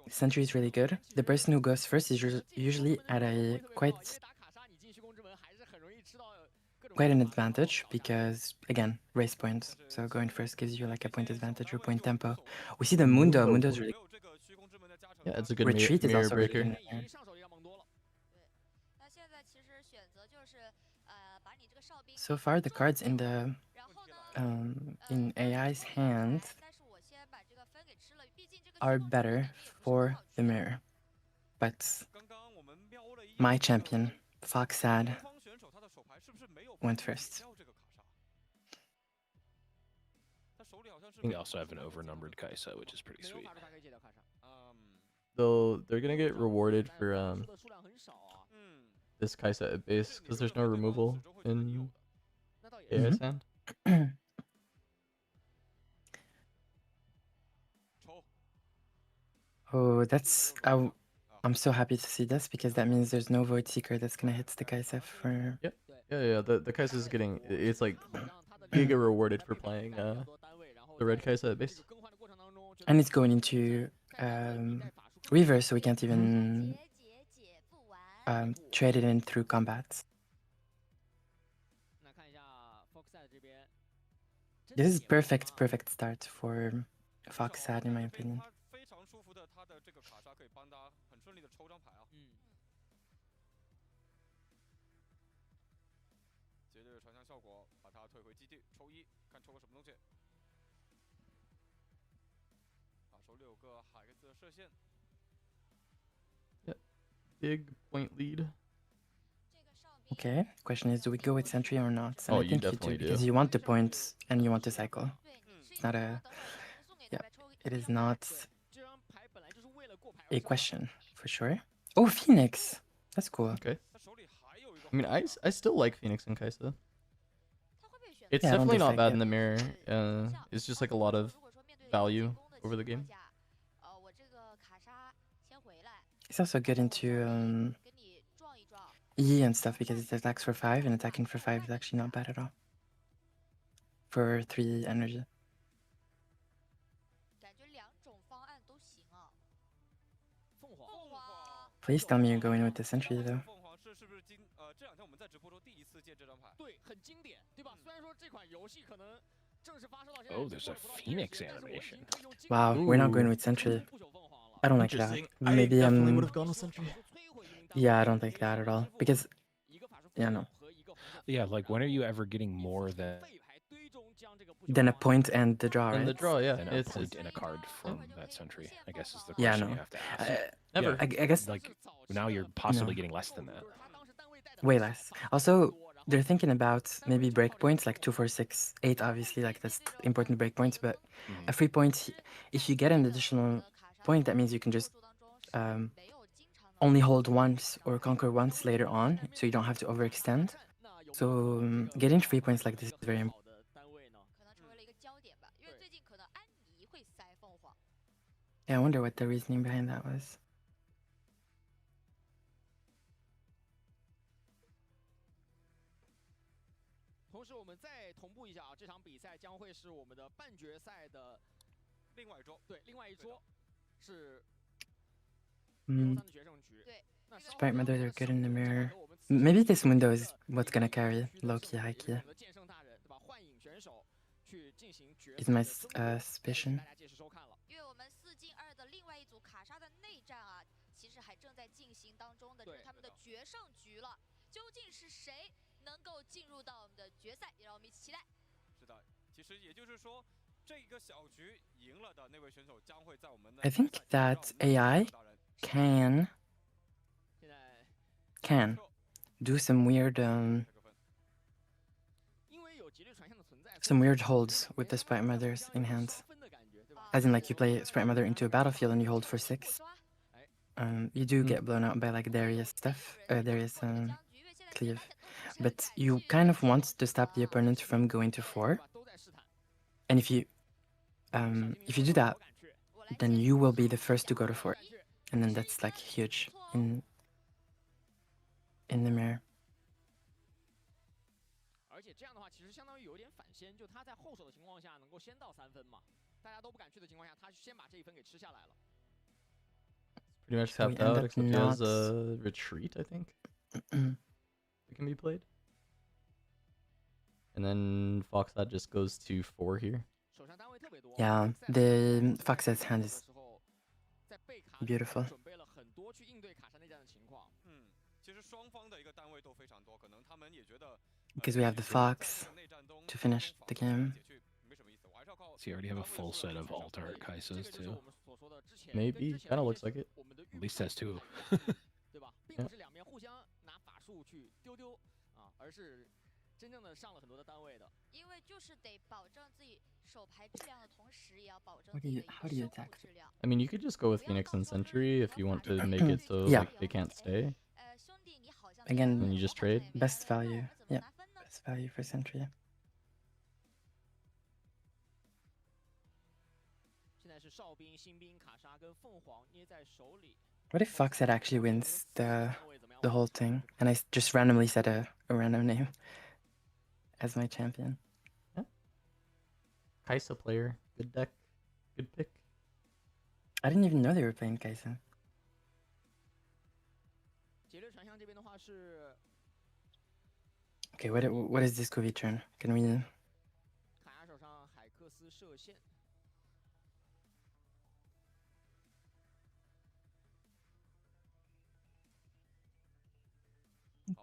Sentry is really good. The person who goes first is usually at a quite an advantage because, again, race points. So going first gives you like a point advantage or point tempo. We see the Mundo. Mundo's really... Yeah, it's a good retreat is mirror also breaker. really good. So far, the cards in the in AI's hand are better for the mirror, but my champion, Foxad, went first. We also have an overnumbered Kaisa, which is pretty sweet. Though they're gonna get rewarded for this Kaisa at base because there's no removal in AI's hand. Oh, that's... I'm so happy to see this because that means there's no Void Seeker that's gonna hit the Kaisa for... Yep. Yeah. The Kaisa is getting... It's like giga rewarded for playing the red Kaisa at base. And it's going into reverse, so we can't even trade it in through combat. This is perfect start for Foxad, in my opinion. Yep. Big point lead. Okay, question is, do we go with Sentry or not? And Oh, I you think definitely do. because you want the points and you want to cycle. It's not a... Yeah, it is not a question, for sure. Oh, Phoenix! That's cool. Okay. I mean, I still like Phoenix and Kaisa. It's Yeah, I don't definitely not dislike bad it. in the mirror. It's just like a lot of value over the game. It's also good into E and stuff because it attacks for 5, and attacking for 5 is actually not bad at all. For 3 energy. Please tell me you're going with the Sentry though. Oh, there's a Phoenix animation. Wow, we're not going Ooh. with Sentry. I don't like that. Interesting. Maybe I definitely would have gone with Sentry. Yeah, I don't like that at all because yeah, no. Yeah, like when are you ever getting more Then a point and the draw, right? And the draw, yeah. than a It's point in a card from that Sentry? I guess is the Yeah, question no. you have to ask. Never. Yeah, I guess like now you're possibly No. getting less than that. way less. Also, they're thinking about maybe breakpoints like 2, 4, 6, 8. Obviously, like that's important breakpoints. But a free point, if you get an additional point, that means you can just only hold once or conquer once later on, so you don't have to overextend. So getting free points like this is very important. Yeah, I wonder what the reasoning behind that was. Sprite Mother, they're good in the mirror. Maybe this window is what's gonna carry low key, high key. Is my suspicion. 因为我们4进2的另外一组卡莎的内战啊，其实还正在进行当中的，这是他们的决胜局了。究竟是谁能够进入到我们的决赛？也让我们一起期待。是的，其实也就是说，这个小局赢了的那位选手将会在我们的 I think that AI can do some weird holds with the Sprite Mothers in hands. As in, like, you play Sprite Mother into a battlefield and you hold for 6. You do get blown out by, like, Darius stuff, Darius cleave. But you kind of want to stop the opponent from going to 4. And if you do that, then you will be the first to go to 4. And then that's, like, huge in the mirror. 而且这样的话，其实相当于有点反先，就他在后手的情况下能够先到3分嘛，大家都不敢去的情况下，他先把这1分给吃下来了。Pretty much tapped out, except he has a retreat, I think. It can be played. And then Foxat just goes to 4 here. Yeah, the Fox's hand is beautiful. 其实双方的一个单位都非常多，可能他们也觉得 Because we have the Fox to finish the game. So you already have a full set of altar Kaisas too? Maybe. Kind of looks like it. At least that's 2. 对吧？并不是两边互相拿法术去丢丢啊，而是真正的上了很多的单位的。因为就是得保证自己手牌质量的同时，也要保证 How 自 do 己 you 的一 how 个 do you 生 attack? 物质量。 I mean, you could just go with Phoenix and Sentry if you want to make it so Yeah. like, they can't stay. 兄弟，你好像 Again, Then you just trade. Best value. Yeah, best value for Sentry. 现在是哨兵、新兵、卡莎跟凤凰捏在手里。 What if Foxhead actually wins the whole thing, and I just randomly set a random name as my champion? Kaisa player. Good deck. Good pick. I didn't even know they were playing Kaisa. 劫掠传香这边的话是 Okay, what is this Kuvi turn? Can we? 卡莎手上海克斯射线。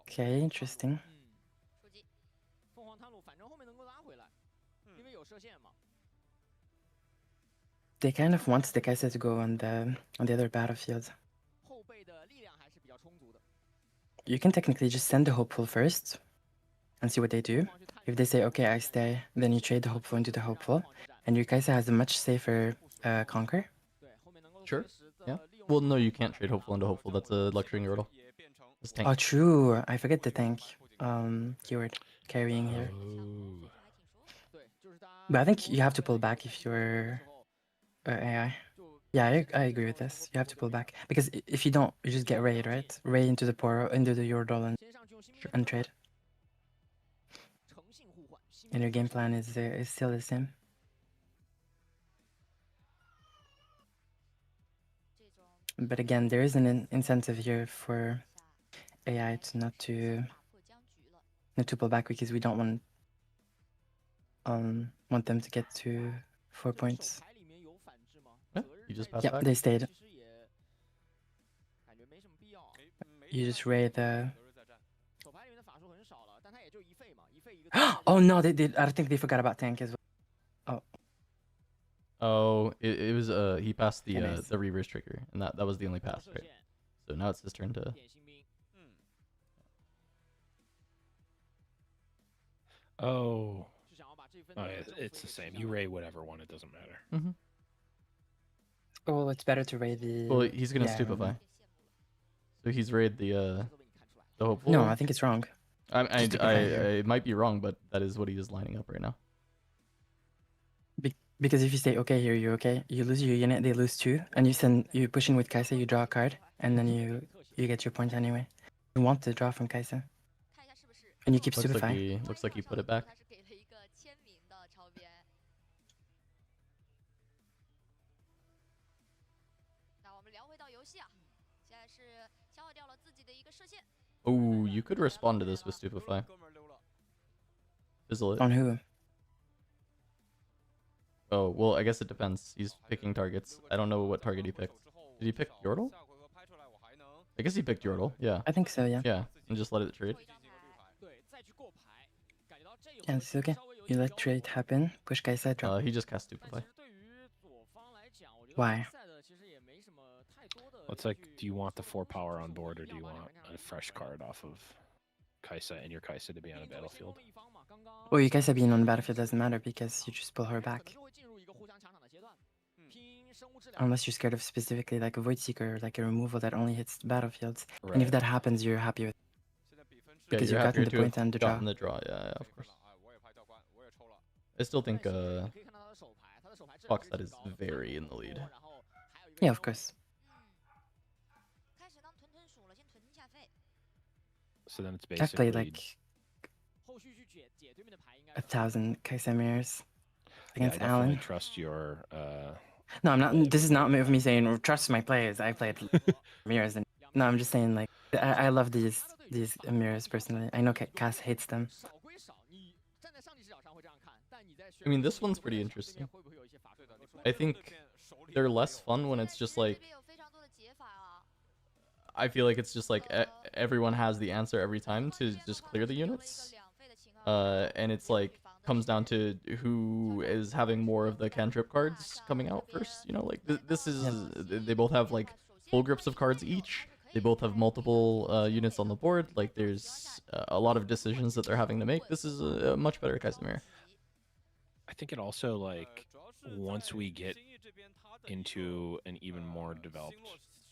Okay, interesting. 出击。凤凰探路，反正后面能够拉回来，因为有射线嘛。 They kind of want the Kaisa to go on the other battlefield. 后备的力量还是比较充足的。 You can technically just send the hopeful first and see what they do. If they say, okay, I stay, then you trade the hopeful into the hopeful, and your Kaisa has a much safer conquer. 对，后面能够 Sure. Yeah. Well, no, you can't trade hopeful into hopeful. That's a lecturing girdle. Just tank. Oh, true. I forget the tank keyword carrying here. Oh. 对，就是他。 But I think you have to pull back if you're AI. Yeah, I agree with this. You have to pull back because if you don't, you just get raid, right? Raid into the Poro, into the Yordle, and trade. And your game plan is still the same. But again, there is an incentive here for AI to not to pull back because we don't want them to get to 4 points. Yeah, you just pass Yep, back. they stayed. You just raid the. 手牌里面的法术很少了，但他也就一费嘛，一费一个。 Oh no, they did. I think they forgot about tank as well. Oh, it was he passed the Nice. the reverse trigger, and that was the only pass, right? So now it's his turn to. 点新兵。 Oh. 是想要把这份。 Oh, it's the same. You raid whatever one, it doesn't matter. Mm-hmm. Oh, it's better to raid the. Well, he's gonna yeah, stupefy. So he's raid the hopeful. No, I think it's wrong. I might be wrong, but that is what he is lining up right now. Because if you say okay here, you're okay. You lose your unit, they lose 2, and you push in with Kaisa, you draw a card, and then you get your point anyway. You want to draw from Kaisa, and you keep stupefying. Looks like he put it back. 他是给了一个签名的超边。那我们聊回到游戏啊，现在是消耗掉了 Oh, you could respond to this with Stupefy. Fizzle it. On who? Oh, well, I guess it depends. He's picking targets. I don't know what target he picked. Did he pick Yordle? I guess he picked Yordle, yeah. I think so, yeah. Yeah, and just let it trade. Yeah, it's okay. You let trade happen, push Kaisa drop. He just cast Stupefy. Why? It's like, do you want the 4 power on board, or do you want a fresh card off of Kaisa and your Kaisa to be on a battlefield? Well, you Kaisa being on the battlefield doesn't matter because you just pull her back. Unless you're scared of specifically like a Void Seeker, like a removal that only hits the battlefields. Right. And if that happens, you're happy with it. Because you're you've gotten happier the to point have and the draw. gotten the draw, yeah, of course. I still think Fox that is very in the lead. Yeah, of course. So then it's I've played basically like 1,000 Kaisa mirrors yeah, I against definitely Alan. trust your No, I'm not. This is not me saying trust my players. I played mirrors, and no, I'm just saying like I love these mirrors personally. I know Cass hates them. I mean, this one's pretty interesting. I think they're less fun when it's just like... I feel like it's just like everyone has the answer every time to just clear the units. And it's like comes down to who is having more of the cantrip cards coming out first. You know, like this is... They both have like full grips of cards each. They both have multiple units on the board. Like there's a lot of decisions that they're having to make. This is a much better Casimir. I think it also, like, once we get into an even more developed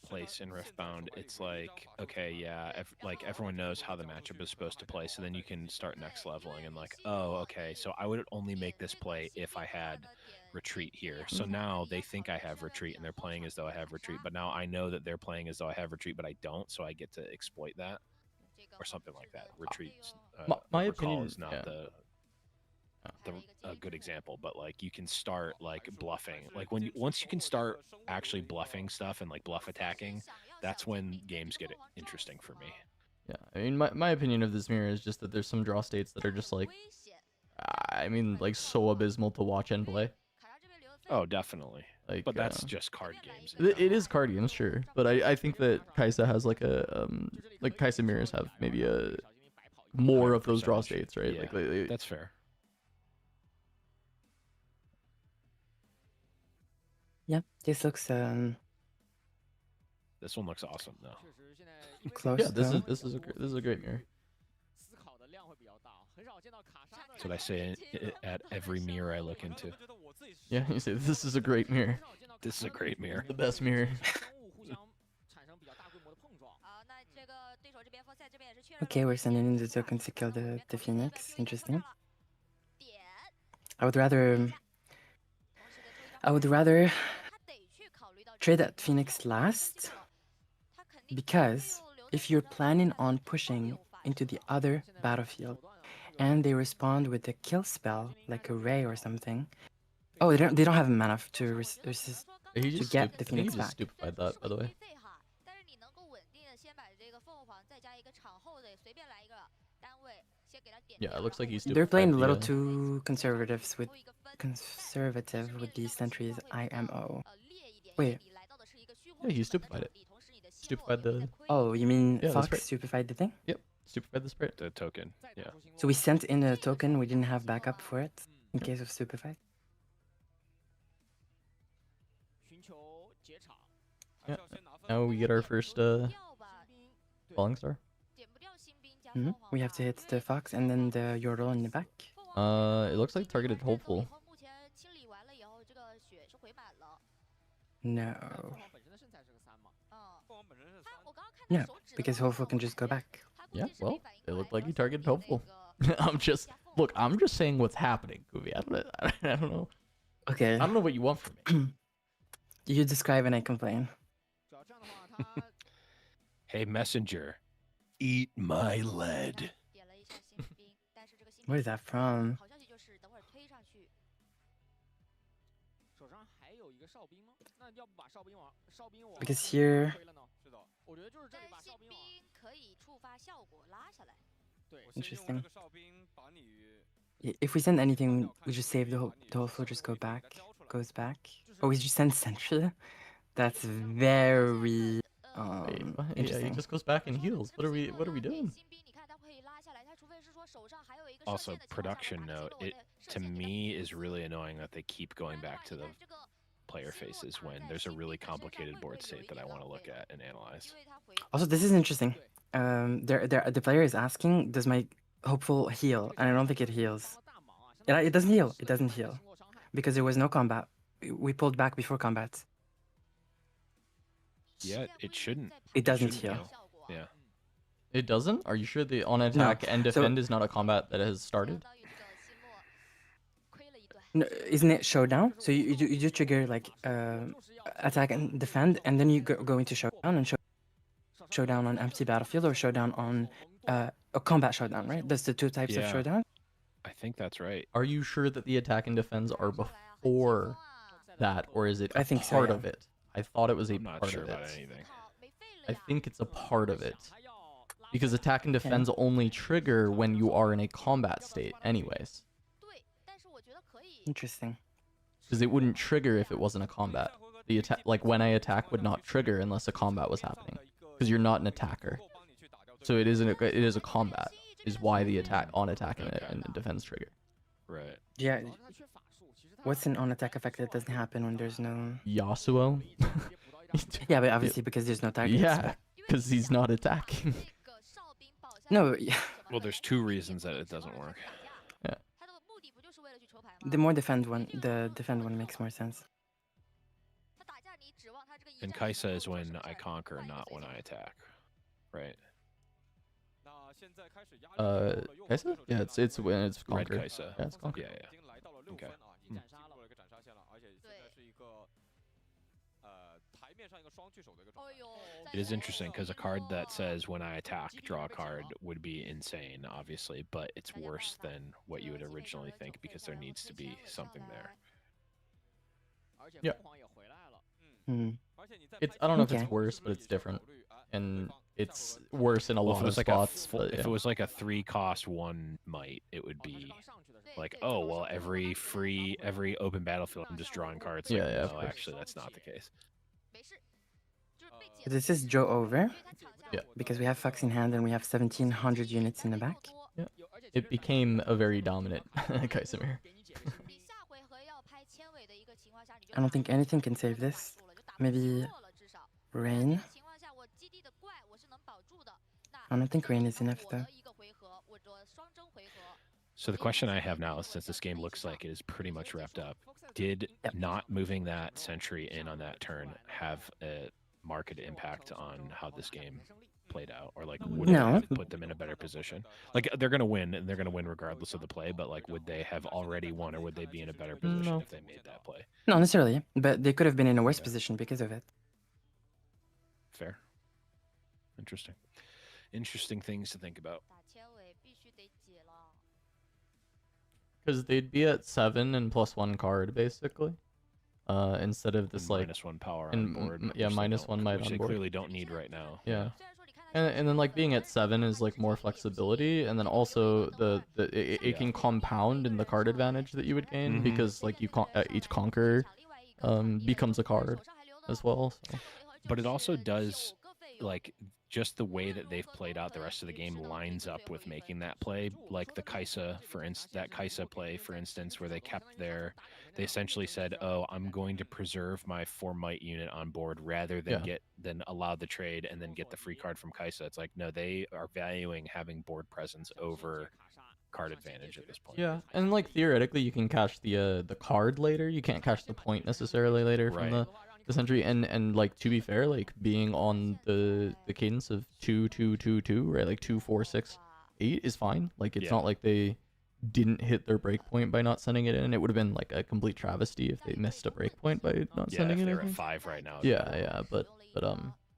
place in Riftbound, it's like, okay, yeah, like everyone knows how the matchup is supposed to play, so then you can start next leveling and like, oh, okay, so I would only make this play if I had retreat here. So now they think I have retreat and they're playing as though I have retreat, but now I know that they're playing as though I have retreat, but I don't, so I get to exploit that or something like that. Retreat, my recall opinion is not a good example, but like you can start like bluffing, like once you can start actually bluffing stuff and like bluff attacking, that's when games get interesting for me. Yeah, I mean, my opinion of this mirror is just that there's some draw states that are just like, I mean, like so abysmal to watch and play. Oh, definitely. Like, but that's just card games. It is card games, sure, but I think that Kaisa has like a like Kaisa mirrors have maybe a more of those draw states, right? Yeah, like that's fair. Yeah, this looks This one looks awesome though. close. Yeah, this is a great mirror. That's what I say at every mirror I look into. Yeah, you say this is a great mirror. This is a great mirror. The best mirror. Okay, we're sending in the tokens to kill the Phoenix. Interesting. I would rather trade that Phoenix last, because if you're planning on pushing into the other battlefield and they respond with a kill spell like a ray or something, oh, they don't have mana to resist to get the Phoenix back. Stupefied that, by the way. Yeah, it looks like he's. They're playing a little too conservative with these sentries. IMO. Wait. Yeah, he stupefied it. Stupefied the. Oh, you mean Fox right. stupefied the thing? Yep, stupefied the sprite. The token. Yeah. So we sent in a token. We didn't have backup for it in case of stupefied. Yeah. Now we get our first falling star. We have to hit the Fox and then the Yordle in the back. It looks like targeted hopeful. No. No, because hopeful can just go back. Yeah, well, it looked like he targeted hopeful. I'm just saying what's happening, Goofy. I don't know. Okay. I don't know what you want from me. You describe and I complain. Hey, messenger, eat my lead. Where is that from? Because here Interesting. If we send anything, we just save the whole floor, just goes back. Or we just send sentry. That's very Yeah, he interesting. just goes back and heals. What are we doing? Also, production note, it to me is really annoying that they keep going back to the player faces when there's a really complicated board state that I want to look at and analyze. Also, this is interesting. The player is asking, does my hopeful heal? And I don't think it heals. It doesn't heal. It doesn't heal. Because there was no combat. We pulled back before combat. Yeah, it shouldn't. It doesn't heal. Yeah. It doesn't? Are you sure the on attack and defend is not a combat that has started? No, isn't it showdown? So you do trigger like attack and defend, and then you go into showdown and showdown on empty battlefield or showdown on a combat showdown, right? That's the two types of showdown. I think that's right. Are you sure that the attack and defense are before that, or is it a part of it? I thought it was a part sure of about it. anything. I think it's a part of it. Because attack and defense only trigger when you are in a combat state anyways. Interesting. Because it wouldn't trigger if it wasn't a combat. The attack, like when I attack, would not trigger unless a combat was happening. Because you're not an attacker. So it is a combat. Is why the attack and defense trigger. Right. Yeah. What's an on attack effect that doesn't happen when there's no Yasuo? Yeah, but obviously because there's no targets. Yeah, because he's not attacking. No. Well, there's two reasons that it doesn't work. Yeah. The more defend one makes more sense. And Kaisa is when I conquer, not when I attack. Right. Kaisa? Yeah, it's when it's Red conquered. Kaisa. Yeah, it's conquered. Yeah. Okay. It is interesting because a card that says when I attack, draw a card would be insane, obviously, but it's worse than what you would originally think because there needs to be something there. Yeah. It's I don't know if it's worse, but it's different, and it's worse in a lot of spots. If it was like a 3-cost 1 might, it would be like, oh well, every open battlefield I'm just drawing cards. Like, Yeah, no, actually that's not the case. This is draw over. Yeah. Because we have Fox in hand and we have 1700 units in the back. Yeah. It became a very dominant Kaisamir. I don't think anything can save this. Maybe Rain. I don't think Rain is enough though. So the question I have now, since this game looks like it is pretty much wrapped up, did not moving that sentry in on that turn have a marked impact on how this game played out, or like would it have put them in a better position? Like they're gonna win, and they're gonna win regardless of the play, but like would they have already won, or would they be in a better position if they made that play? Not necessarily, but they could have been in a worse position because of it. Fair. Interesting things to think about. Because they'd be at 7 and +1 card basically, instead of this like -1 power on board. Yeah, -1 might which on they board. clearly don't need right now. Yeah. And then like being at 7 is like more flexibility, and then also it can compound in the card advantage that you would gain because like each conquer becomes a card as well. So. But it also does, like, just the way that they've played out the rest of the game lines up with making that play, like the Kaisa, that Kaisa play, for instance, where they essentially said, oh, I'm going to preserve my 4 might unit on board rather than allow the trade and then get the free card from Kaisa. It's like, no, they are valuing having board presence over card advantage at this point. Yeah, and like theoretically you can cash the card later. You can't cash the point necessarily later from the sentry, and like to be fair, like being on the cadence of 2-2-2-2, right, like 2 4 6 8 is fine. Like it's not like they didn't hit their breakpoint by not sending it in. It would have been like a complete travesty if they missed a breakpoint by not sending it in. Yeah, if they're at 5 right now. Yeah, but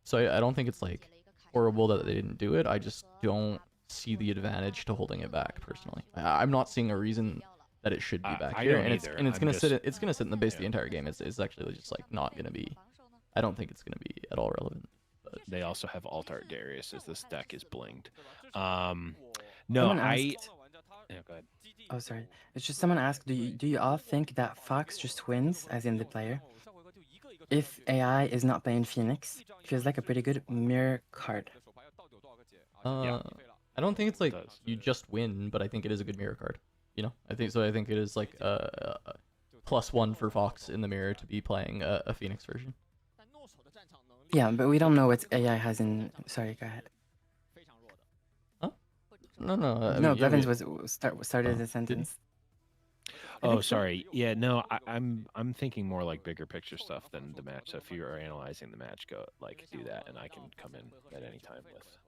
so I don't think it's like horrible that they didn't do it. I just don't see the advantage to holding it back personally. I'm not seeing a reason that it should be back here, and it's gonna sit in the base the entire game. It's actually just like not gonna be. I don't think it's gonna be at all relevant. But they also have alt art Darius as this deck is blinged. No, Someone I. asked- Yeah, go ahead. Oh, sorry. It's just someone asked, do you all think that Fox just wins, as in the player, if AI is not playing Phoenix? Feels like a pretty good mirror card. Yeah. I don't think it's like does. you just win, but I think it is a good mirror card. You know, I think so. I think it is like +1 for Fox in the mirror to be playing a Phoenix version. Yeah, but we don't know what AI has in. Sorry, go ahead. No, no. I No, mean, yeah, Blevins we- started Oh, the sentence. I Oh, think so. sorry. Yeah, no, I'm thinking more like bigger picture stuff than the match. So if you are analyzing the match, go like do that, and I can come in at any time with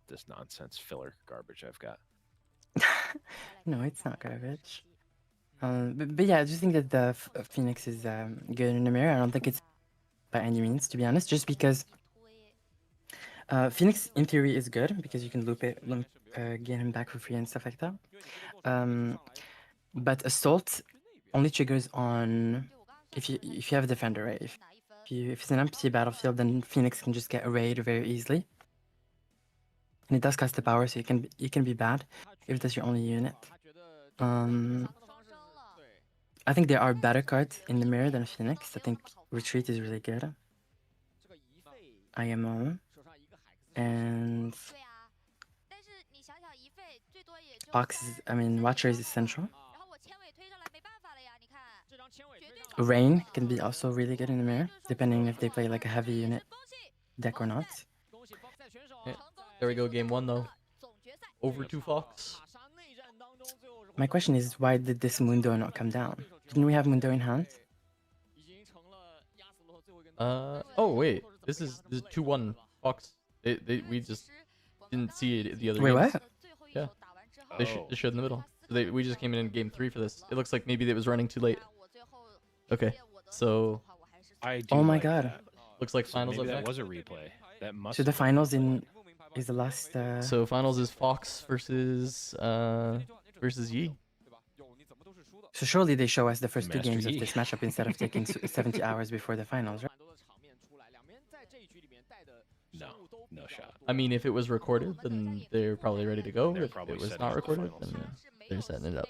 this nonsense filler garbage I've got. No, it's not garbage. But yeah, I just think that the Phoenix is good in the mirror. I don't think it's by any means, to be honest, just because Phoenix in theory is good because you can get him back for free and stuff like that. But Assault only triggers on if you have a defender, right? If it's an empty battlefield, then Phoenix can just get arrayed very easily. And it does cost the power, so it can be bad if that's your only unit. I think there are better cards in the mirror than Phoenix. I think Retreat is really good. IMO. And Fox is, I mean, Watcher is essential. Rain can be also really good in the mirror, depending if they play like a heavy unit deck or not. Yeah. There we go, game 1 though. Over to Fox. My question is, why did this Mundo not come down? Didn't we have Mundo in hand? Oh wait, this is 2-1 Fox. We just didn't see it the other Wait, games. what? Yeah. They showed in the middle. So we just came in game 3 for this. It looks like maybe it was running too late. Okay, so I do Oh my like god. that. looks like So finals maybe up that next. was a replay. That must. So the finals is the last. So finals is Fox versus Yi. So surely they show us the first two Master games of Yi. this matchup instead of taking 70 hours before the finals, right? No shot. I mean, if it was recorded, then they're probably ready to go. They're If probably it was setting not up the recorded, finals. then they're setting it up.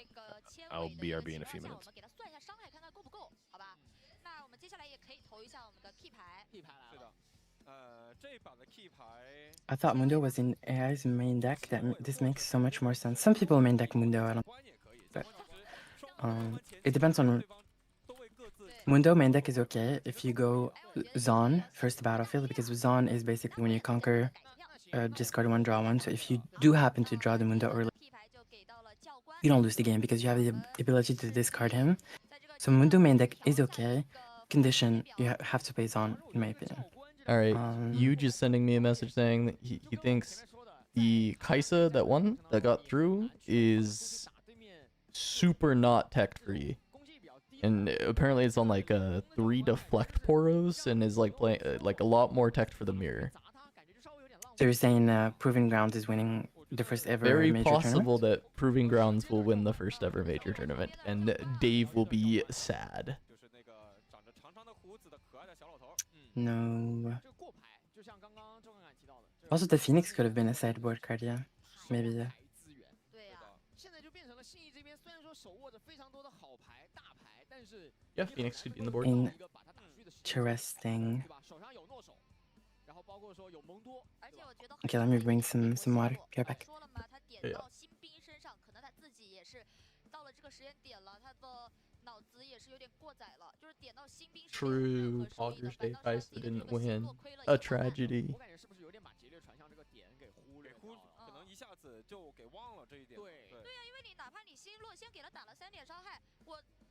I'll BRB in a few minutes. I thought Mundo was in AI's main deck. This makes so much more sense. Some people main deck Mundo, I don't. But it depends on. Mundo main deck is okay if you go Zon first battlefield, because Zon is basically when you conquer, discard 1, draw 1. So if you do happen to draw the Mundo early, you don't lose the game because you have the ability to discard him. So Mundo main deck is okay. Condition, you have to play Zon, in my opinion. All right, you just sending me a message saying that he thinks the Kaisa that got through is super not teched for Yi. And apparently it's on like 3 deflect poros and is like playing like a lot more teched for the mirror. So you're saying Proving Grounds is winning the first ever Very major possible tournament? that Proving Grounds will win the first ever major tournament, and Dave will be sad. No. Also, the Phoenix could have been a sideboard card, yeah. Maybe, yeah. Yeah, Phoenix could be in the board. Interesting. Okay, let me bring some water. Be right back. Yeah. True, Poggers Day Kaisa didn't win. A tragedy.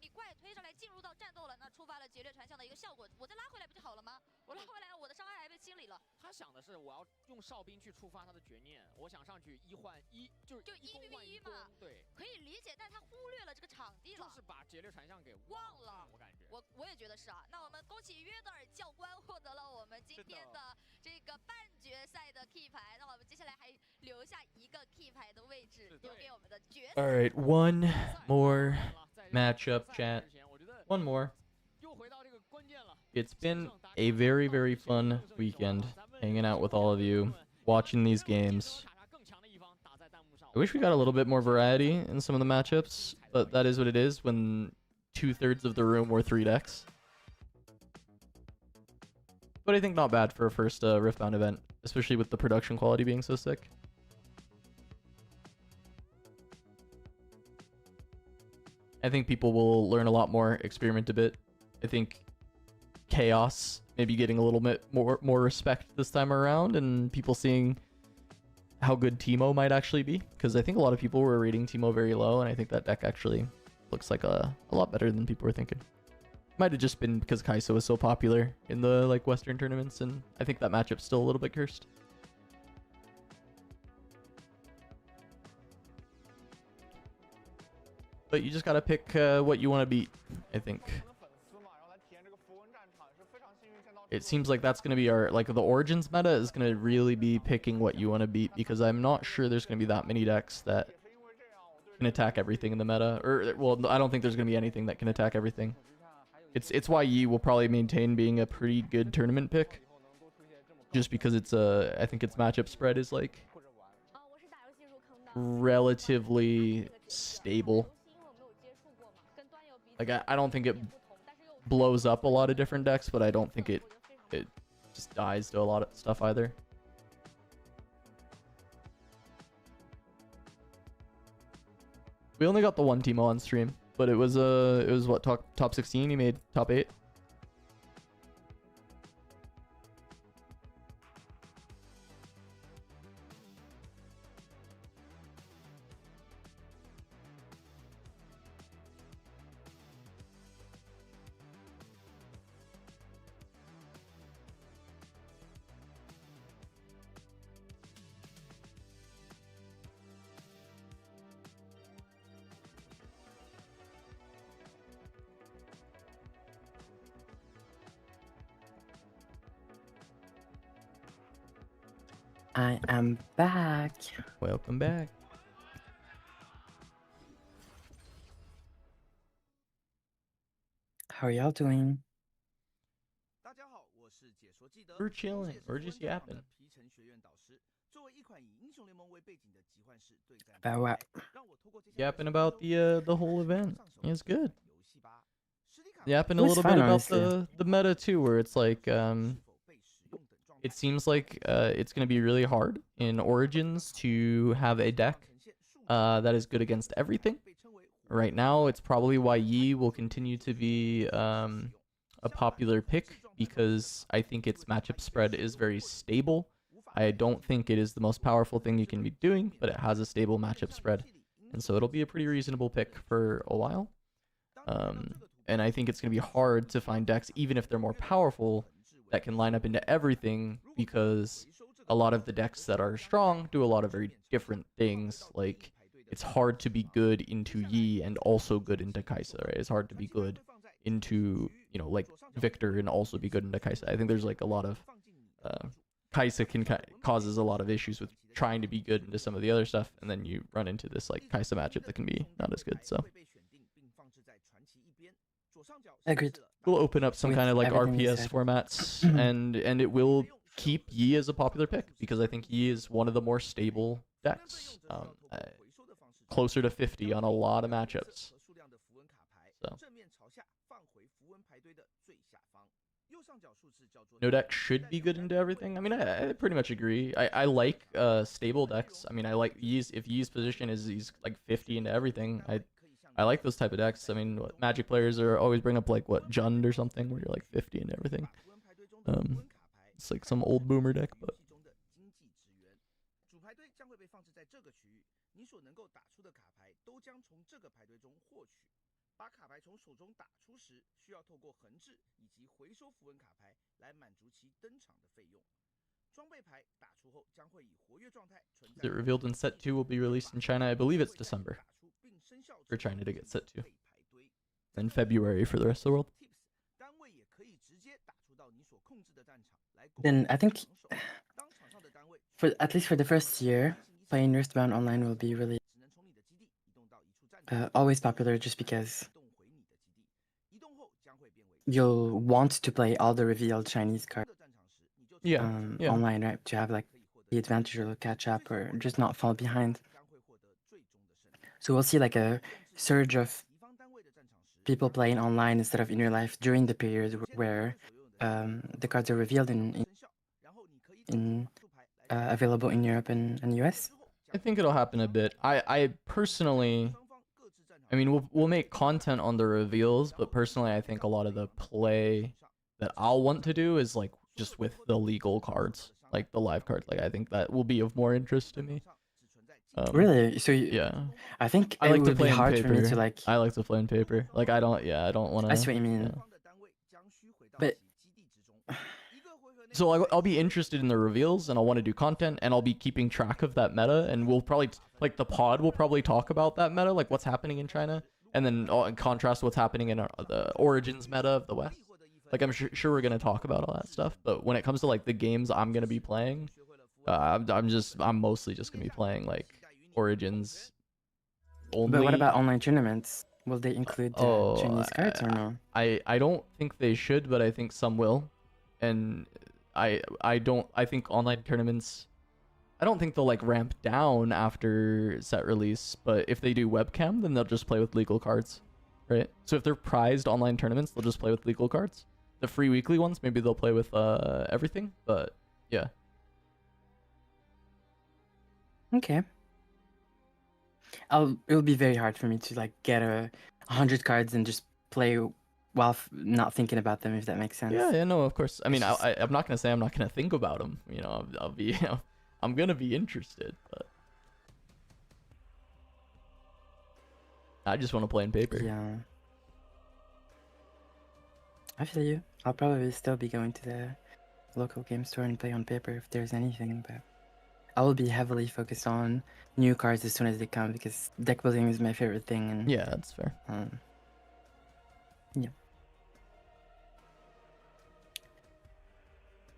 你怪推上来进入到战斗了，那触发了劫掠传向的一个效果，我再拉回来不就好了吗？我拉回来，我的伤害还被清理了。他想的是我要用哨兵去触发他的绝念，我想上去1换1，就是1v1嘛。对，可以理解，但他忽略了这个场地了，就是把劫掠传向给忘了。我感觉，我也觉得是啊。那我们恭喜约德尔教官获得了我们今天的这个半决赛的 key 牌。那我们接下来还留下一个 key 牌的位置，留给我们的决赛。All right, one more matchup, chat. One more. It's been a very, very fun weekend, hanging out with all of you, watching these games. I wish we got a little bit more variety in some of the matchups, but that is what it is when 2/3 of the room were 3 decks. But I think not bad for a first Riftbound event, especially with the production quality being so sick. I think people will learn a lot more, experiment a bit. I think Chaos maybe getting a little bit more respect this time around, and people seeing how good Teemo might actually be, because I think a lot of people were rating Teemo very low, and I think that deck actually looks like a lot better than people were thinking. Might have just been because Kai'Sa was so popular in the like Western tournaments, and I think that matchup's still a little bit cursed. But you just gotta pick what you want to beat, I think. It seems like that's gonna be our, like, the Origins meta is gonna really be picking what you want to beat, because I'm not sure there's gonna be that many decks that can attack everything in the meta. Or, well, I don't think there's gonna be anything that can attack everything. It's why Yi will probably maintain being a pretty good tournament pick, just because it's I think its matchup spread is like relatively stable. Like I don't think it blows up a lot of different decks, but I don't think it just dies to a lot of stuff either. We only got the one Teemo on stream, but it was what, top 16. He made top 8. I am back. Welcome back. How are y'all doing? We're chilling. We're just yapping. About what? Yapping about the whole event. It's good. Yapping a It was little fun, bit about honestly. the meta too, where it's like it seems like it's gonna be really hard in Origins to have a deck that is good against everything. Right now, it's probably why Yi will continue to be a popular pick, because I think its matchup spread is very stable. I don't think it is the most powerful thing you can be doing, but it has a stable matchup spread, and so it'll be a pretty reasonable pick for a while. And I think it's going to be hard to find decks, even if they're more powerful, that can line up into everything, because a lot of the decks that are strong do a lot of very different things. Like, it's hard to be good into Yi and also good into Kai'Sa, right? It's hard to be good into, you know, like Victor and also be good into Kai'Sa. I think there's like a lot of Kai'Sa causes a lot of issues with trying to be good into some of the other stuff, and then you run into this like Kai'Sa matchup that can be not as good. So Agreed. we'll open up some With kind of like everything you RPS said. formats, and it will keep Yi as a popular pick, because I think Yi is one of the more stable decks, closer to 50 on a lot of matchups. So no deck should be good into everything. I mean, I pretty much agree. I like stable decks. I mean, I like Yi's, if Yi's position is he's like 50 into everything, I like those type of decks. I mean, what Magic players are always bring up, like, what, Jund or something, where you're like 50 into everything. It's like some old boomer deck, but is it revealed when Sett 2 will be released in China? I believe it's December for China to get Sett 2. Then February for the rest of the world. Then I think, for at least for the first year, playing Riftbound online will be really always popular, just because you'll want to play all the revealed Chinese cards. Yeah. Yeah. online, right? To have like the advantage or catch up or just not fall behind. So we'll see like a surge of people playing online instead of in real life during the period where the cards are revealed in available in Europe and US. I think it'll happen a bit. I personally, I mean, we'll make content on the reveals, but personally, I think a lot of the play that I'll want to do is like just with the legal cards, like the live cards. Like I think that will be of more interest to me. Really? So yeah, I think I like it to would play be in hard paper. for me to like. I like to play in paper. Like I don't want to. I see what you mean. Yeah. But So I'll be interested in the reveals, and I'll want to do content, and I'll be keeping track of that meta, and we'll probably like the pod will probably talk about that meta, like what's happening in China, and then in contrast what's happening in the Origins meta of the West. Like I'm sure we're gonna talk about all that stuff, but when it comes to like the games I'm gonna be playing, I'm mostly just gonna be playing like Origins only. But what about online tournaments? Will they include the Chinese cards or no? I don't think they should, but I think some will, and I think online tournaments, I don't think they'll like ramp down after Sett release, but if they do webcam, then they'll just play with legal cards, right? So if they're prized online tournaments, they'll just play with legal cards. The free weekly ones, maybe they'll play with everything, but yeah. Okay. It'll be very hard for me to like get 100 cards and just play while not thinking about them, if that makes sense. Yeah, no, of course. I mean, I'm not gonna say I'm not gonna think about them. You know, I'll be, you know, I'm gonna be interested, but I just want to play in paper. Yeah. I feel you. I'll probably still be going to the local game store and play on paper if there's anything, but I will be heavily focused on new cards as soon as they come because deck building is my favorite thing. And yeah, that's fair. Yeah.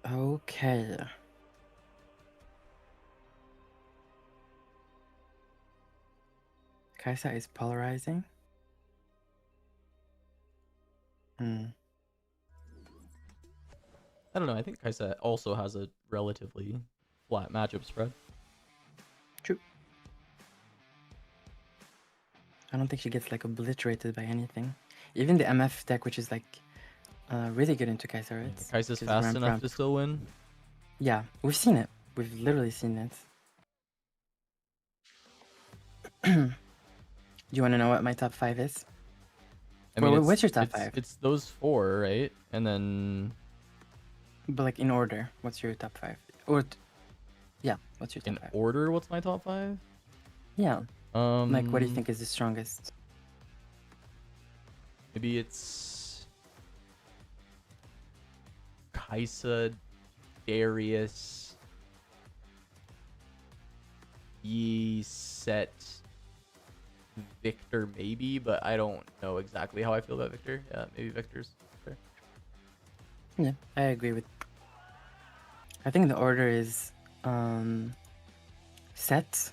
Okay. Kai'Sa is polarizing. I don't know. I think Kai'Sa also has a relatively flat matchup spread. True. I don't think she gets like obliterated by anything. Even the MF deck, which is like really good into Kai'Sa, right? Kai'Sa's fast enough to still win. Yeah, we've seen it. We've literally seen it. Do you want to know what my top 5 is? I mean, what's your top 5? It's those 4, right? And then... But like in order, what's your top 5? Or yeah, what's your top 5? In order, what's my top 5? Yeah. Like, what do you think is the strongest? Maybe it's Kai'Sa, Darius, Sett, Victor maybe, but I don't know exactly how I feel about Victor. Yeah, maybe Victor's fair. Yeah, I agree with. I think the order is Sett,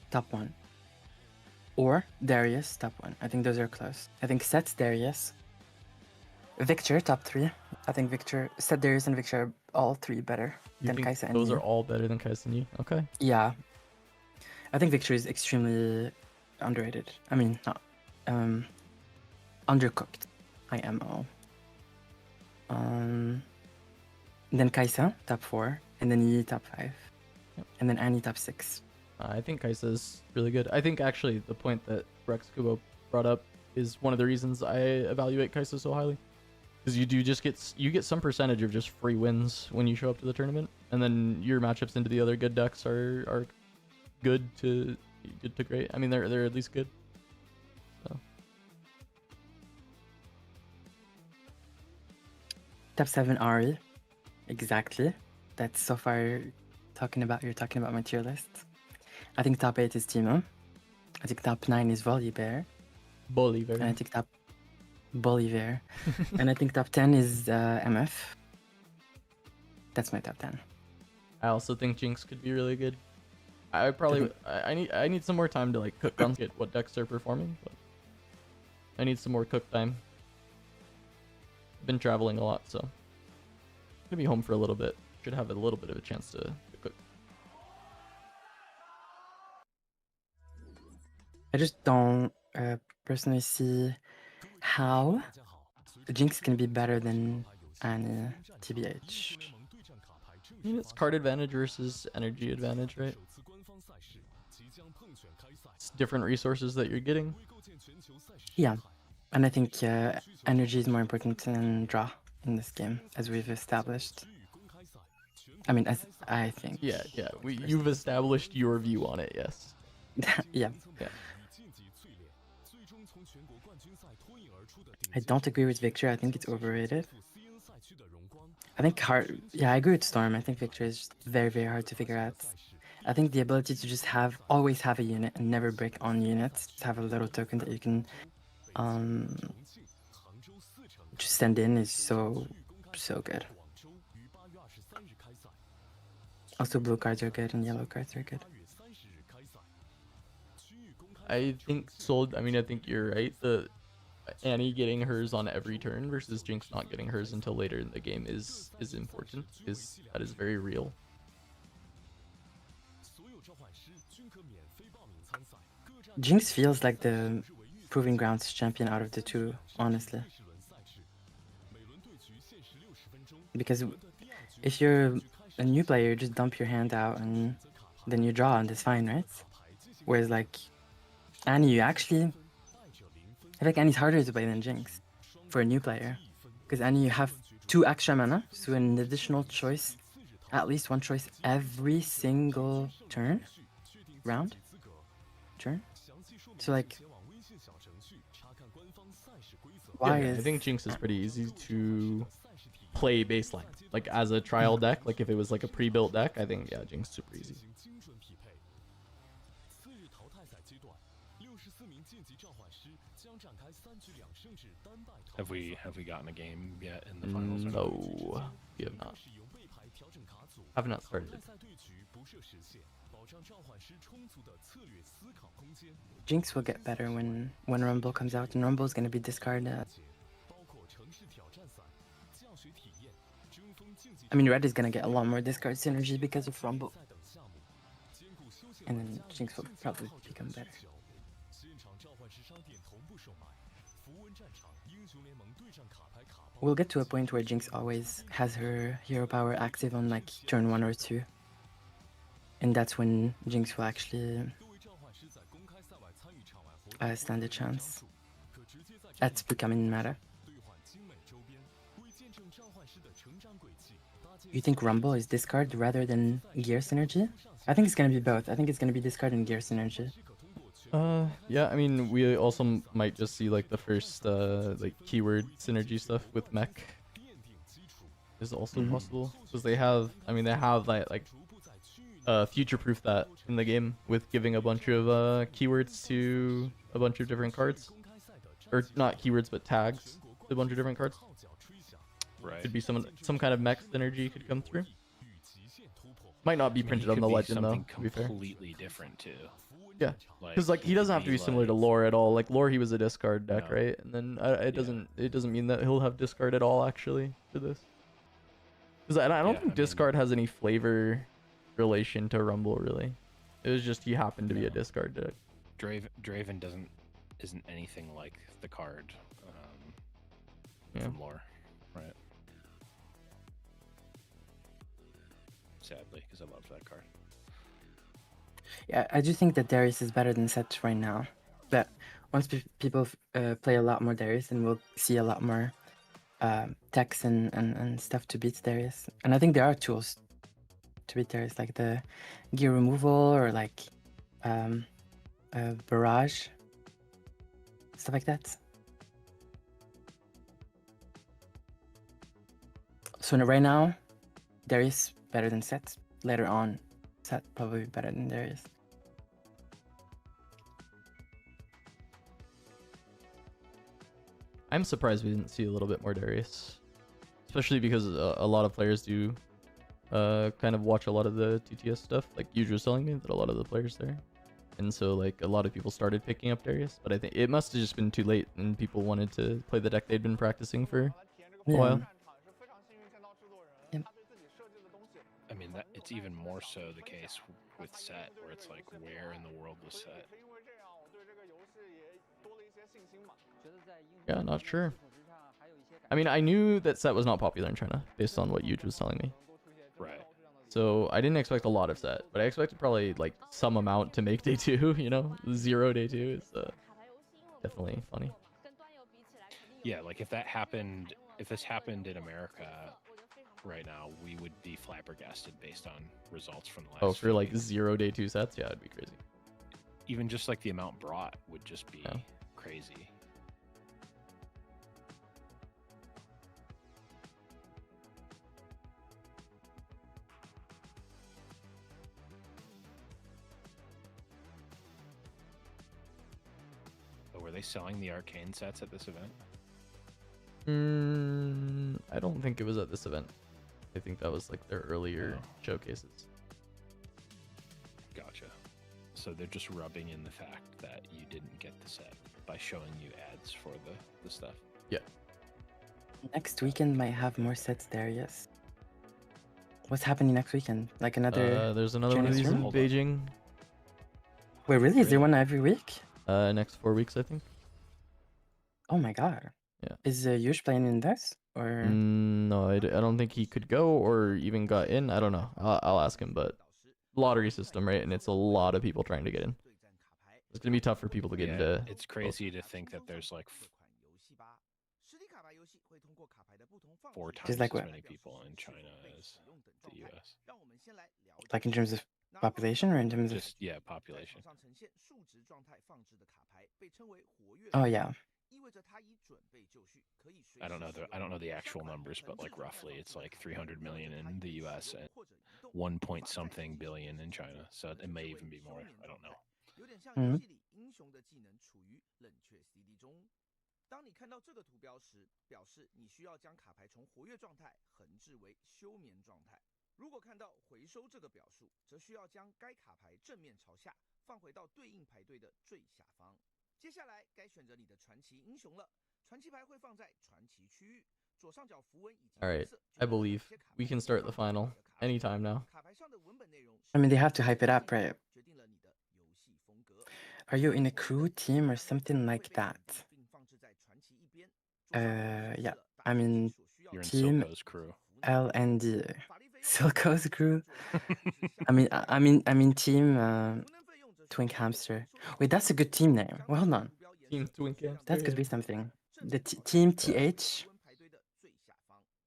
top 1, or Darius, top 1. I think those are close. I think Sett, Darius, Victor, top 3. I think Victor, Sett, Darius, and Victor are all 3 better than Kai'Sa and those Yi. are all better than Kai'Sa and Yi? Okay. Yeah. I think Victor is extremely underrated. I mean, not undercooked. IMO. Then Kai'Sa, top 4, and then Yi, top 5, and then Annie, top 6. I think Kai'Sa is really good. I think actually the point that Rex Kubo brought up is one of the reasons I evaluate Kai'Sa so highly. Because you get some percentage of just free wins when you show up to the tournament, and then your matchups into the other good decks are good to great. I mean, they're at least good. So. Top 7 Ari, exactly. That's so far you're talking about my tier list. I think top 8 is Timo. I think top 9 is Volibear. Bolivar. And I think top Bolivar. And I think top 10 is MF. That's my top 10. I also think Jinx could be really good. I need some more time to like cook on get what decks are performing, but I need some more cook time. I've been traveling a lot, so. Gonna be home for a little bit. Should have a little bit of a chance to cook. I just don't personally see how Jinx can be better than Annie, TBH. I mean, it's card advantage versus energy advantage, right? It's different resources that you're getting. Yeah, and I think energy is more important than draw in this game, as we've established. I mean, as I think. Yeah. You've established your view on it, yes. Yeah. Yeah. I don't agree with Victor. I think it's overrated. I think hard. Yeah, I agree with Storm. I think Victor is just very, very hard to figure out. I think the ability to just always have a unit and never break on units, just have a little token that you can just send in is so good. Also, blue cards are good and yellow cards are good. I think I think you're right. The Annie getting hers on every turn versus Jinx not getting hers until later in the game is important. That is very real. Jinx feels like the Proving Grounds champion out of the two, honestly. Because if you're a new player, you just dump your hand out and then you draw and it's fine, right? Whereas like Annie, you actually... I think Annie's harder to play than Jinx for a new player. Because Annie, you have 2 extra mana, so an additional choice, at least 1 choice every single turn? Turn? So like... I think Jinx is pretty easy to play baseline. Like as a trial deck, like if it was like a pre-built deck, I think Jinx is super easy. Have we gotten a game yet in the finals? No, we have not. Have not started. Jinx will get better when Rumble comes out, and Rumble is going to be discarded. I mean, Red is going to get a lot more discard synergy because of Rumble. And then Jinx will probably become better. We'll get to a point where Jinx always has her hero power active on like turn 1 or 2. And that's when Jinx will actually stand a chance at becoming meta. You think Rumble is discard rather than gear synergy? I think it's gonna be both. I think it's gonna be discard and gear synergy. Yeah, I mean, we also might just see like the first like keyword synergy stuff with mech is also possible because they have like future-proof that in the game with giving a bunch of keywords to a bunch of different cards, or not keywords but tags to a bunch of different cards. Right. Could be some kind of mech synergy could come through. Might not be printed on the legend though. To be fair. Completely different too. Yeah, because like he doesn't have to be similar to Lore at all. Like Lore, he was a discard deck, right? And then it doesn't mean that he'll have discard at all actually for this. Because I don't think discard has any flavor relation to Rumble really. It was just he happened to be a discard deck. Draven isn't anything like the card from Lore, right? Sadly, because I loved that card. Yeah, I do think that Darius is better than Sett right now. But once people play a lot more Darius, then we'll see a lot more techs and stuff to beat Darius. And I think there are tools to beat Darius, like the gear removal or like barrage, stuff like that. So right now, Darius better than Sett. Later on, Sett probably better than Darius. I'm surprised we didn't see a little bit more Darius, especially because a lot of players do kind of watch a lot of the TTS stuff. Like Yuju was telling me that a lot of the players there, and so like a lot of people started picking up Darius. But I think it must have just been too late, and people wanted to play the deck they'd been practicing for a while. Yeah. mean, that it's even more so the case with Sett, where it's like, where in the world was Sett? Yeah, not sure. I mean, I knew that Sett was not popular in China based on what Yuge was telling me. Right. So I didn't expect a lot of Sett, but I expected probably like some amount to make day 2, you know? 0 day 2 is definitely funny. Yeah, like if this happened in America right now, we would be flabbergasted based on results from the last. Oh, for like 0 day 2 sets? Yeah, it'd be crazy. Even just like the amount brought would just be crazy. Oh, were they selling the arcane sets at this event? I don't think it was at this event. I think that was like their earlier showcases. Gotcha. So they're just rubbing in the fact that you didn't get the set by showing you ads for the stuff. Yeah. Next weekend might have more sets, Darius. What's happening next weekend? Like another. There's another one of these in Beijing. Wait, really? Is there one every week? Next 4 weeks, I think. Oh my god. Yeah. Is Yush playing in this or? No, I don't think he could go or even got in. I don't know. I'll ask him, but lottery system, right? And it's a lot of people trying to get in. It's gonna be tough for people to get into. It's crazy to think that there's like 4 times like as what? many people in China as the US. Like in terms of population or in terms of? Just population. Oh yeah. I don't know the actual numbers, but like roughly it's like 300 million in the US and 1 point something billion in China. So it may even be more. I don't know. Mm-hmm. 当你看到这个图标时，表示你需要将卡牌从活跃状态横置为休眠状态。如果看到回收这个表述，则需要将该卡牌正面朝下放回到对应牌队的最下方。接下来该选择你的传奇英雄了，传奇牌会放在传奇区域左上角符文以及。All right, I believe we can start the final anytime now. I mean, they have to hype it up, right? Are you in a crew team or something like that? Yeah, I'm in You're in team Silco's crew. L&D. Silco's crew. I'm in team Twink Hamster. Wait, that's a good team name. Well, hold on. Team Twink Hamster. That could be something. The team TH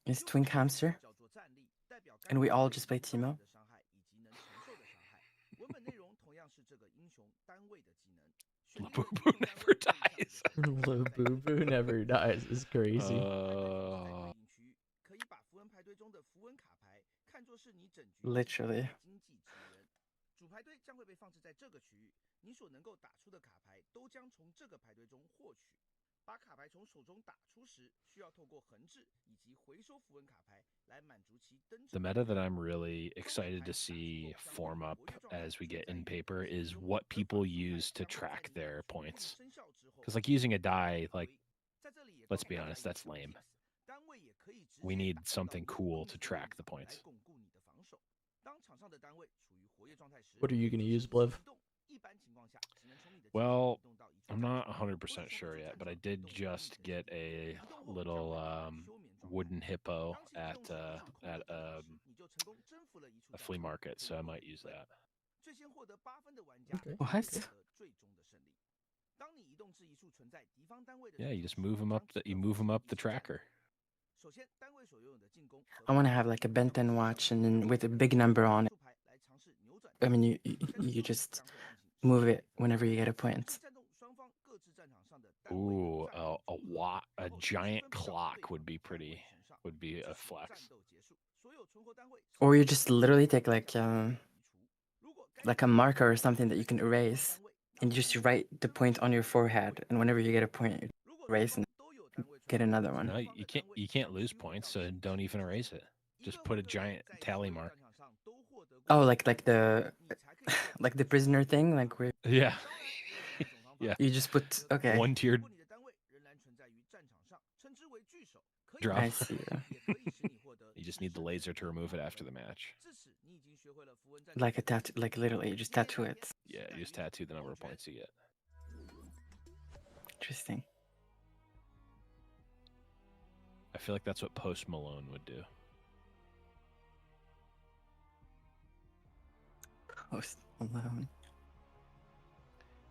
is Twink Hamster, and we all just play Teemo. Labubu never dies. Labubu never dies is crazy. Literally. 主牌堆将会被放置在这个区域，你所能够打出的卡牌都将从这个牌堆中获取。把卡牌从手中打出时，需要透过横置以及回收符文卡牌来满足其登场。 The meta that I'm really excited to see form up as we get in paper is what people use to track their points. Because like using a die, like, let's be honest, that's lame. We need something cool to track the points. What are you gonna use, Bliv? Well, I'm not 100% sure yet, but I did just get a little wooden hippo at a flea market, so I might use that. Okay. What? Yeah, you just move them up. You move them up the tracker. I want to have like a Ben 10 watch and then with a big number on it. I mean, you just move it whenever you get a point. Ooh, a giant clock would be a flex. Or you just literally take like a marker or something that you can erase, and you just write the point on your forehead, and whenever you get a point, you erase and get another one. No, you can't lose points, so don't even erase it. Just put a giant tally mark. Oh, like the prisoner thing, like where Yeah. Yeah. you just put okay. One tiered drop. I see. You just need the laser to remove it after the match. Like a tattoo, like literally, just tattoo it. Yeah, you just tattoo the number of points you get. Interesting. I feel like that's what Post Malone would do. Post Malone.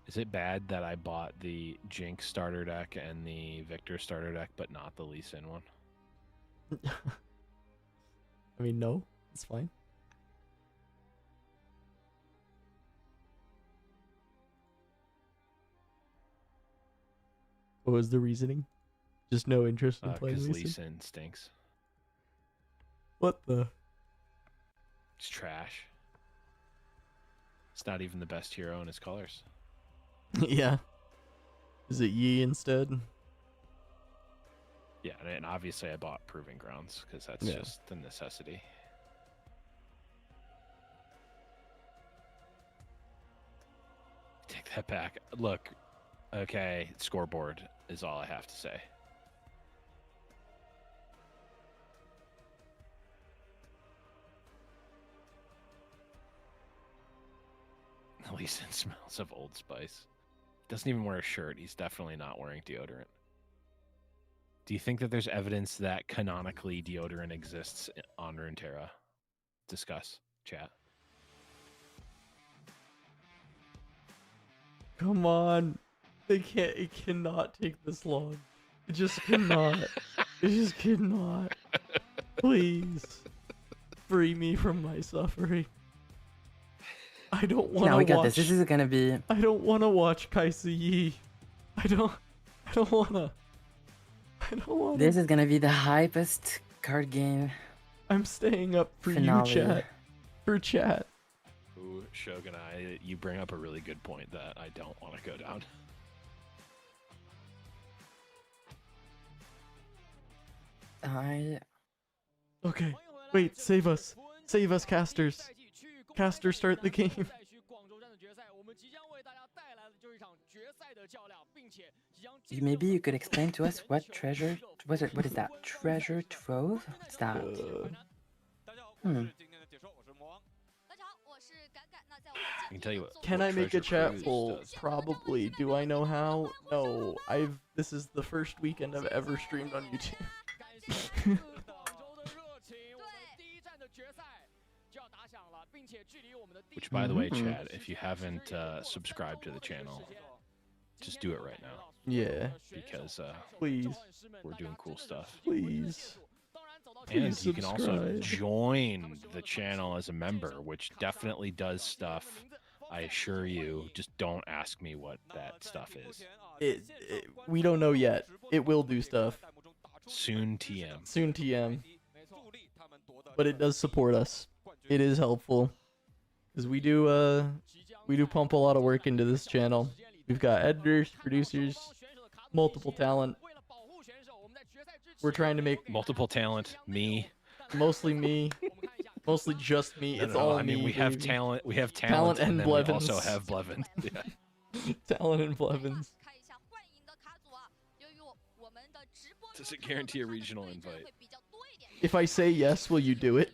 Is it bad that I bought the Jinx starter deck and the Victor starter deck, but not the Lee Sin one? I mean, no, it's fine. What was the reasoning? Just no interest in playing Because Lee Lee Sin? Sin stinks. What the? It's trash. It's not even the best hero in his colors. Yeah. Is it Yi instead? Yeah, and obviously I bought Proving Grounds because that's Yeah. just the necessity. Take that back. Look, okay, scoreboard is all I have to say. Lee Sin smells of Old Spice. Doesn't even wear a shirt. He's definitely not wearing deodorant. Do you think that there's evidence that canonically deodorant exists on Runeterra? Discuss, chat. Come on. It cannot take this long. It just cannot. It just cannot. Please. Free me from my suffering. I don't want to watch. Now we got this. This is gonna be. I don't want to watch Kaisa Yi. I don't want to. I don't want to. This is gonna be the hypest card game. I'm staying up for finale. you, chat. For chat. Ooh, Shogun, you bring up a really good point that I don't want to go down. Okay. Wait, save us. Save us, casters. Casters, start the game. Maybe you could explain to us what treasure. What is that? Treasure trove? What's that? I can tell you what. Can what I make a Treasure chat Cruise full? does. Probably. Do I know how? No. This is the first weekend I've ever streamed on YouTube. Which, by the way, Chad, if you haven't subscribed to the channel, just do it right now. Yeah. Because Please. we're doing cool stuff. Please. And Please you can also subscribe. join the channel as a member, which definitely does stuff. I assure you. Just don't ask me what that stuff is. We don't know yet. It will do stuff. Soon TM. Soon TM. But it does support us. It is helpful. Because we do pump a lot of work into this channel. We've got editors, producers, multiple talent. We're trying to make multiple talent. Me. Mostly me. Mostly just me. It's all I mean, me. we have baby. talent. We have talent, and then we Blevins. also have Blevins. Yeah. Talent and Blevins. Does it guarantee a regional invite? If I say yes, will you do it?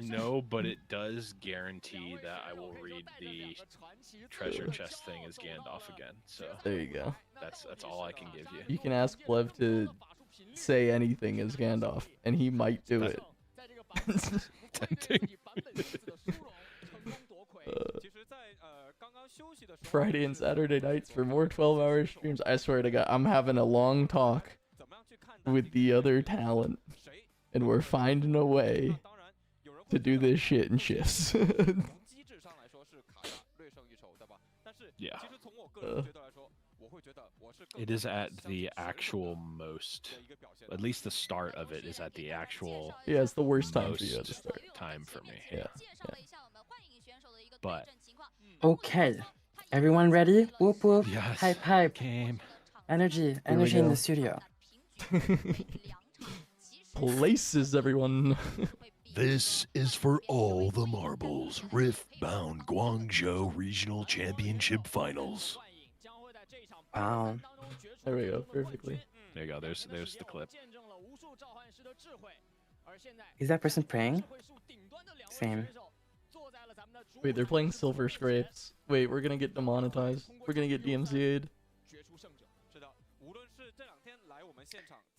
No, but it does guarantee that I will read the treasure chest thing as Gandalf again. So There you go. that's all I can give you. You can ask Blev to say anything as Gandalf, and he might do it. Tempting. Friday and Saturday nights for more 12-hour streams. I swear to God, I'm having a long talk with the other talent, and we're finding a way to do this shit in shifts. Yeah. It is at the actual most, at least the start of it is at the actual. Yeah, it's the worst time for you at the most start. time for me. Yeah. But Okay, everyone ready? Whoop whoop. Yes. Hype hype. Game. Energy Here we in go. the studio. Places, everyone. This is for all the marbles. Riftbound Guangzhou Regional Championship Finals. Wow. There we go, perfectly. There you go. There's the clip. Is that person praying? Same. Wait, they're playing Silver Scrapes. Wait, we're gonna get demonetized. We're gonna get DMCA'd.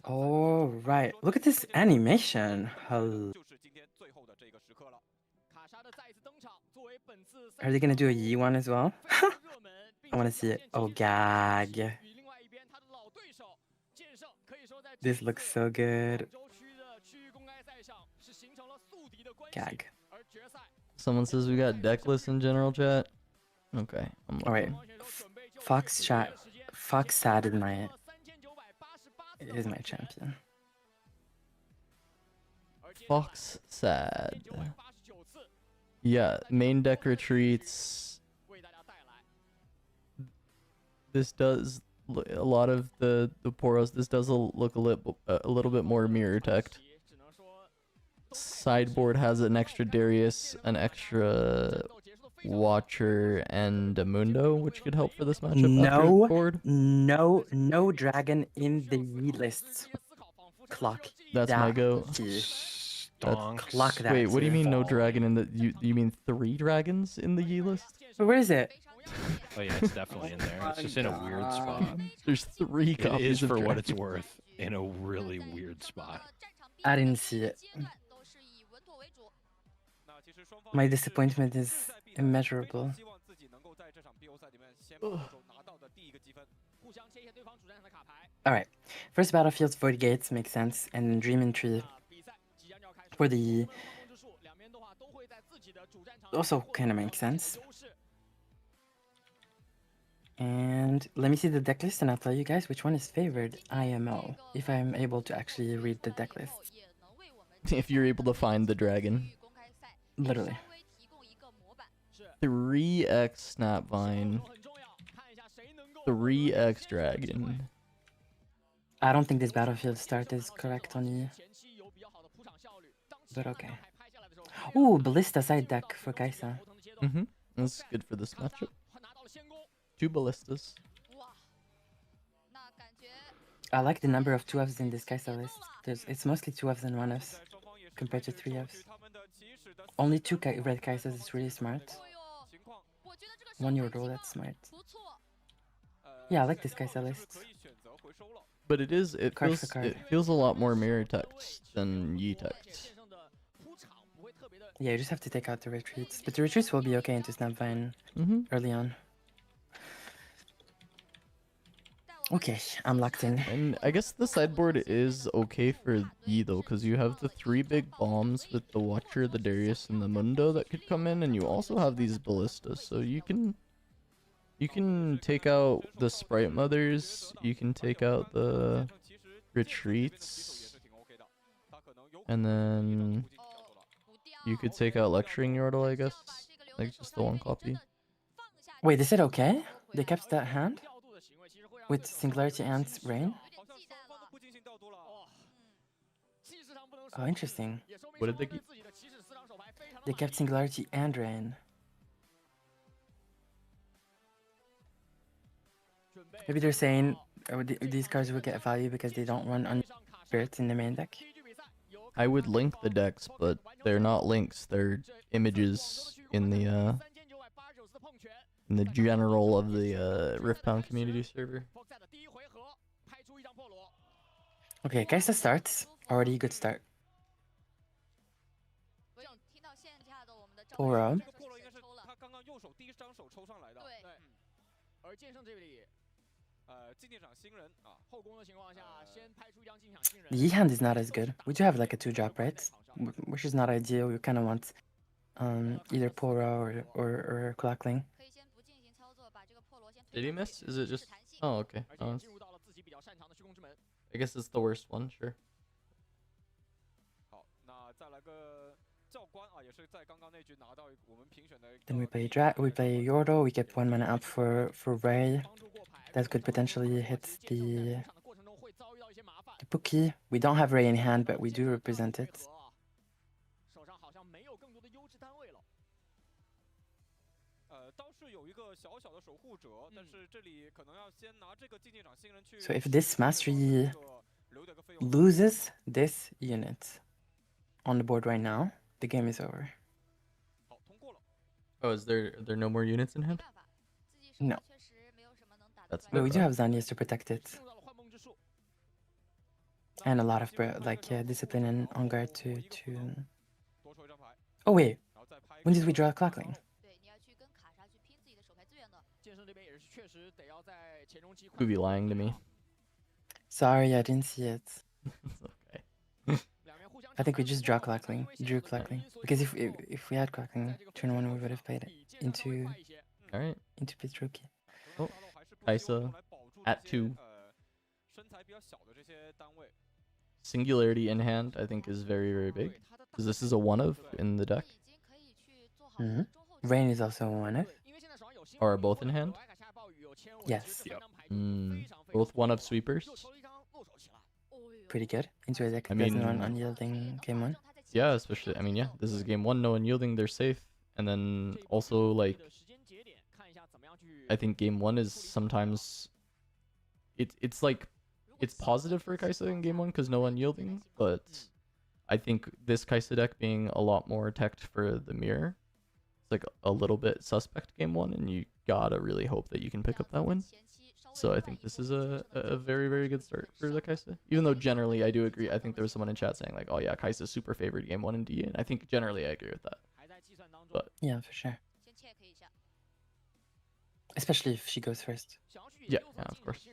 Oh, right. Look at this animation. Are they gonna do a Yi one as well? I wanna see it. Oh, gag. This looks so good. Gag. Someone says we got deckless in general chat. Okay. Alright. Fox Sad is my champion. Fox Sad. Yeah, main deck retreats. This does a lot of the Poros. This does look a little bit more mirror teched. Sideboard has an extra Darius, an extra Watcher, and a Mundo, which could help for this matchup. No dragon in the Yi lists. Clock. That's my go. Clock that. Wait, what do you mean no dragon in the? You mean 3 dragons in the Yi list? Where is it? Oh yeah, it's definitely in there. It's just in a weird spot. There's 3 copies. It is for of what it's worth in a really weird spot. I didn't see it. My disappointment is immeasurable. Alright, first battlefields, Void Gates makes sense, and Dream and Tree for the also kind of makes sense. And let me see the deck list and I'll tell you guys which one is favored IMO, if I'm able to actually read the deck list. If you're able to find the dragon. Literally. 3x Snapvine. 3x Dragon. I don't think this battlefield start is correct on E. But okay. Ooh, Ballista side deck for Kaisa. That's good for this matchup. 2 Ballistas. I like the number of 2Fs in this Kaisa list. It's mostly 2Fs and 1Fs compared to 3Fs. Only 2 red Kaisas is really smart. 1 Yordle, that's smart. Yeah, I like this Kaisa list. But it feels a lot more mirror text than Yi text. Yeah, you just have to take out the retreats. But the retreats will be okay into Snapvine early on. Okay, I'm locked in. And I guess the sideboard is okay for Yi though, because you have the 3 big bombs with the Watcher, the Darius, and the Mundo that could come in, and you also have these Ballistas, so you can take out the Sprite Mothers, you can take out the retreats, and then you could take out Lecturing Yordle, I guess, like just the 1 copy. Wait, they said okay? They kept that hand? With Singularity and Rain? Oh, interesting. What did they keep? They kept Singularity and Rain. Maybe they're saying these cards will get value because they don't run on spirits in the main deck. I would link the decks, but they're not links, they're images in the general of the Riftbound community server. Okay, Kaisa starts. Already a good start. Poro. The Yi hand is not as good. We do have like a 2-drop, right? Which is not ideal. We kind of want either Poro or Clockling. Did he miss? Is it just... Oh, okay. I guess it's the worst one, sure. Then we play Yordle, we get 1 mana up for Ray. That could potentially hit the Pookie. We don't have Ray in hand, but we do represent it. So if this Mastery loses this unit, on the board right now, the game is over. Oh, is there no more units in hand? No. That's But we do rough. have Zanias to protect it. And a lot of discipline and on guard to. Oh wait, when did we draw a clockling? Could be lying to me. Sorry, I didn't see it. It's okay. I think we just drew clockling. Because if we had clockling turn 1, we would have played it into pit rookie. Oh, Kaisa at 2. Singularity in hand, I think, is very, very big. Because this is a 1-of in the deck. Rain is also a 1-of. Or are both in hand? Yes. Both 1-of sweepers. Pretty good. Into a deck that doesn't run unyielding game 1. Yeah, especially, I mean, yeah, this is game 1, no unyielding, they're safe. And then also, like, I think game 1 is sometimes, it's like, it's positive for Kaisa in game 1 because no unyielding, but I think this Kaisa deck being a lot more teched for the mirror, it's like a little bit suspect game 1, and you gotta really hope that you can pick up that win. So I think this is a very, very good start for the Kaisa. Even though generally I do agree, I think there was someone in chat saying like, oh yeah, Kaisa's super favored game 1 in D, and I think generally I agree with that. But yeah, for sure. Especially if she goes first. Yeah, of course.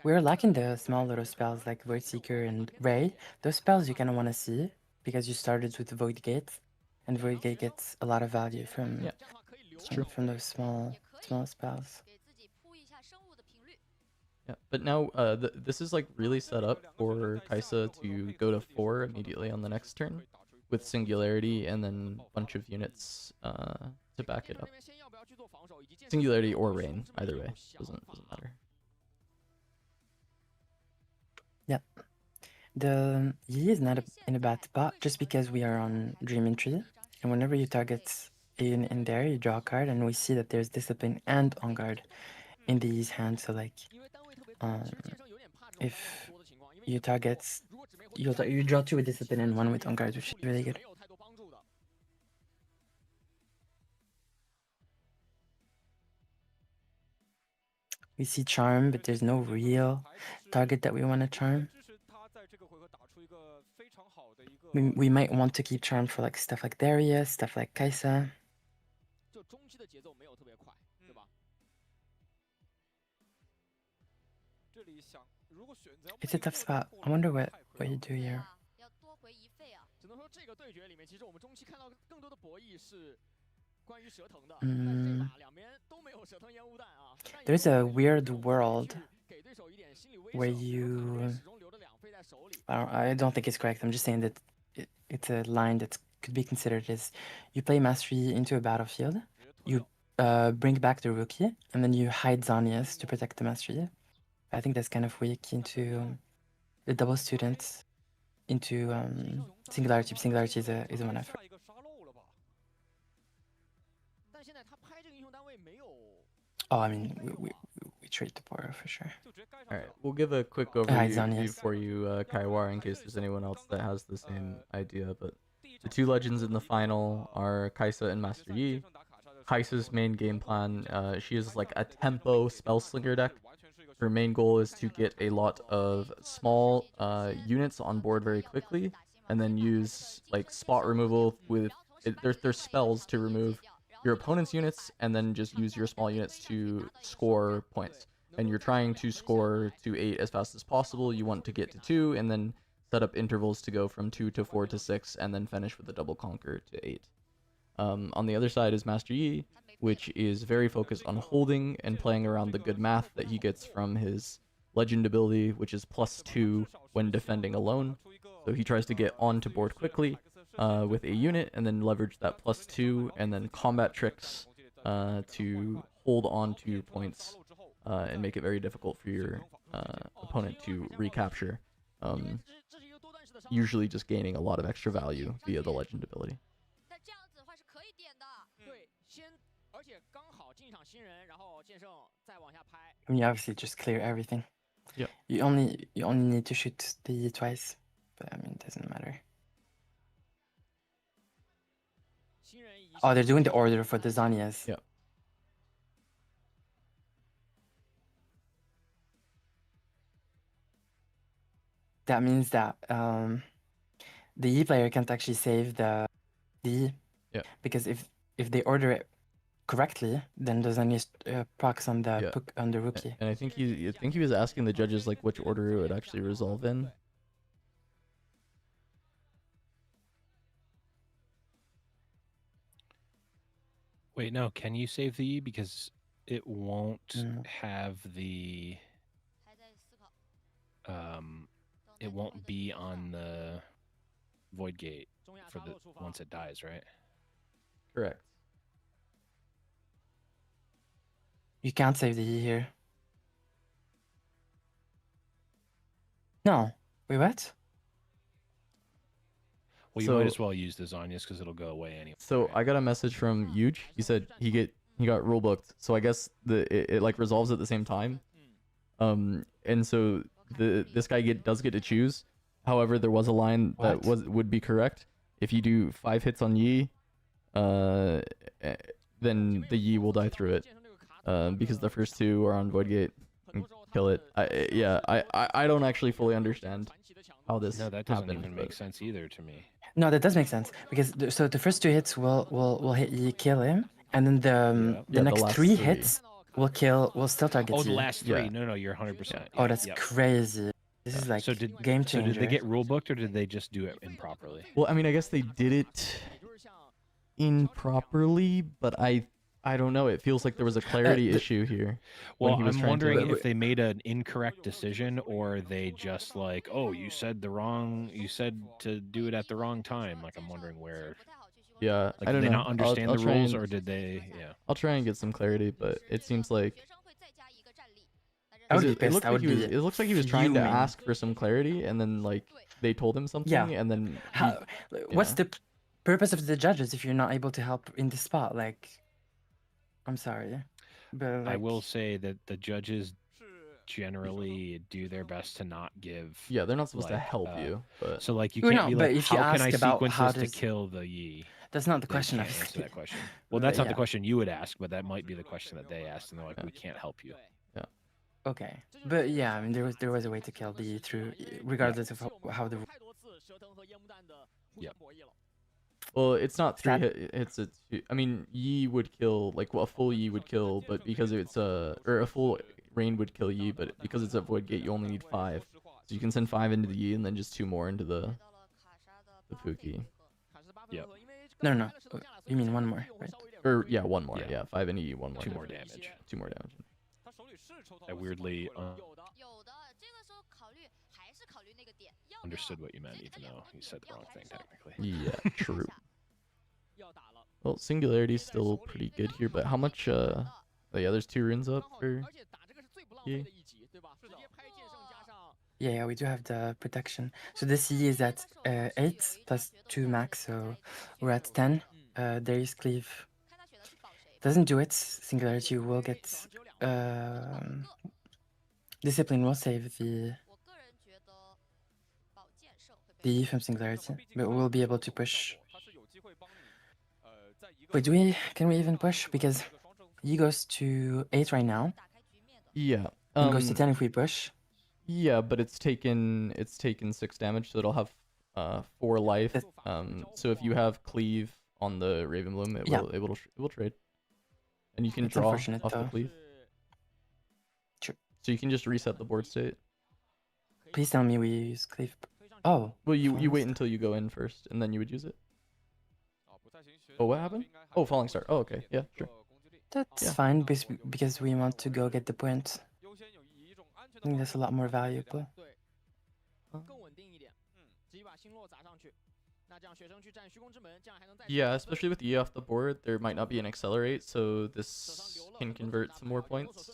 We're lacking the small little spells like Void Seeker and Ray. Those spells you kind of want to see because you started with Void Gate, and Void Gate gets a lot of value from from those small spells. Yeah, but now this is like really set up for Kaisa to go to 4 immediately on the next turn with Singularity and then a bunch of units to back it up. Singularity or Rain, either way, doesn't matter. Yeah, the Yi is not in a bad spot just because we are on Dreaming Tree, and whenever you target a unit in there, you draw a card, and we see that there's Discipline and On Guard in the Yi's hand. So like, if you target, you draw 2 with Discipline and 1 with On Guard, which is really good. We see Charm, but there's no real target that we want to Charm. We might want to keep Charm for like stuff like Darius, stuff like Kaisa. It's a tough spot. I wonder what you do here. There's a weird world where you... I don't think it's correct. I'm just saying that it's a line that could be considered as you play Mastery into a battlefield, you bring back the rookie, and then you hide Zanias to protect the Mastery. I think that's kind of weak into the double student into Singularity. Singularity is a 1-of. Oh, I mean, we trade the Boro for sure. Alright, we'll give a quick overview for you, Kaiwar, in case there's anyone else that has the same idea. But the 2 legends in the final are Kaisa and Master Yi. Kaisa's main game plan, she is like a tempo spellslinger deck. Her main goal is to get a lot of small units on board very quickly, and then use like spot removal with there's spells to remove your opponent's units, and then just use your small units to score points. And you're trying to score to 8 as fast as possible. You want to get to 2, and then set up intervals to go from 2 to 4 to 6, and then finish with a double conquer to 8. On the other side is Master Yi, which is very focused on holding and playing around the good math that he gets from his legend ability, which is +2 when defending alone. So he tries to get onto board quickly with a unit, and then leverage that +2, and then combat tricks to hold on to points and make it very difficult for your opponent to recapture. Usually just gaining a lot of extra value via the legend ability. I mean, you obviously just clear everything. Yeah. You only need to shoot the twice but I mean, it doesn't matter. Oh, they're doing the order for the Zanyas. Yeah. That means that the E player can't actually save the E. Yeah. Because if they order it correctly, then the Zanyas procs on the rookie. And I think he was asking the judges like which order it would actually resolve in. Wait, no. Can you save the E because it won't have the it won't be on the void gate for the once it dies, right? Correct. You can't save the E here. No. Wait, what? Well, you might as well use the Zanyas because it'll go away anyway. So I got a message from Huge. He said he got rule booked. So I guess it like resolves at the same time. And so this guy does get to choose. However, there was a line that would be correct. If you do 5 hits on Yi, then the Yi will die through it. Because the first 2 are on void gate and kill it. I don't actually fully understand how this No, that doesn't happened, even make sense either to me. No, that does make sense because so the first 2 hits will hit Yi, kill him, and then the next last 3 3 hits will still target Oh, the Yi. last 3. No, you're 100%. Oh, that's crazy. This is like game changer. So did they get rule booked or did they just do it improperly? Well, I mean, I guess they did it improperly, but I don't know. It feels like there was a clarity issue here. Well, I'm wondering if they made an incorrect decision or they just like, oh, you said to do it at the wrong time. Like, I'm wondering where. Yeah, like, I don't did they know. not understand I'll the try rules and- or did they? Yeah. I'll try and get some clarity, but it seems like I would be it pissed. looks I like would be it looks like he was trying to fuming. ask for some clarity, and then like they told him something, and then What's the purpose of the judges if you're not able to help in the spot? Like, I'm sorry, but I will say that the judges generally do their best to not give. Yeah, they're not supposed to help you, but so like you Well, can't no, be but like, if you how can I ask about sequence how this to does- kill the Yi? that's not the They question. can't of answer that question. Well, that's not the yeah. question you would ask, but that might be the question that they asked, and they're like, we can't help you. Yeah. Okay, but yeah, I mean there was a way to kill the through regardless of how the. Yep. well, it's not 3 hits. I mean, Yi would kill a full Yi would kill, but because it's a full rain would kill Yi, but because it's a void gate, you only need 5. So you can send 5 into the Yi and then just 2 more into the Pookie. Yep. No. You mean 1 more, right? Or yeah, 1 more. Yeah, 5 into Yi, 1 more. 2 more damage. 2 more damage. I weirdly understood what you meant, even though you said the wrong thing technically. Yeah, true. Well, Singularity's still pretty good here, but how much? Oh yeah, there's 2 runes up for Yi. Yeah, we do have the protection. So this E is at 8 plus 2 max, so we're at 10. Darius cleave doesn't do it. Singularity will get discipline will save the E from Singularity, but we'll be able to push. Wait, can we even push? Because E goes to 8 right now. Yeah. It goes to 10 if we push. Yeah, but it's taken 6 damage, so it'll have 4 life. So if you have cleave on the Raven Bloom, it will trade, and you can It's draw unfortunate, off the though. cleave. True. So you can just reset the board state. Please tell me we use cleave. Oh. Well, you wait until you go in first, and then you would use it. Oh, what happened? Oh, falling star. Oh, okay. Yeah, sure. That's fine because we want to go get the point. I think that's a lot more valuable. Yeah, especially with E off the board, there might not be an accelerate, so this can convert some more points.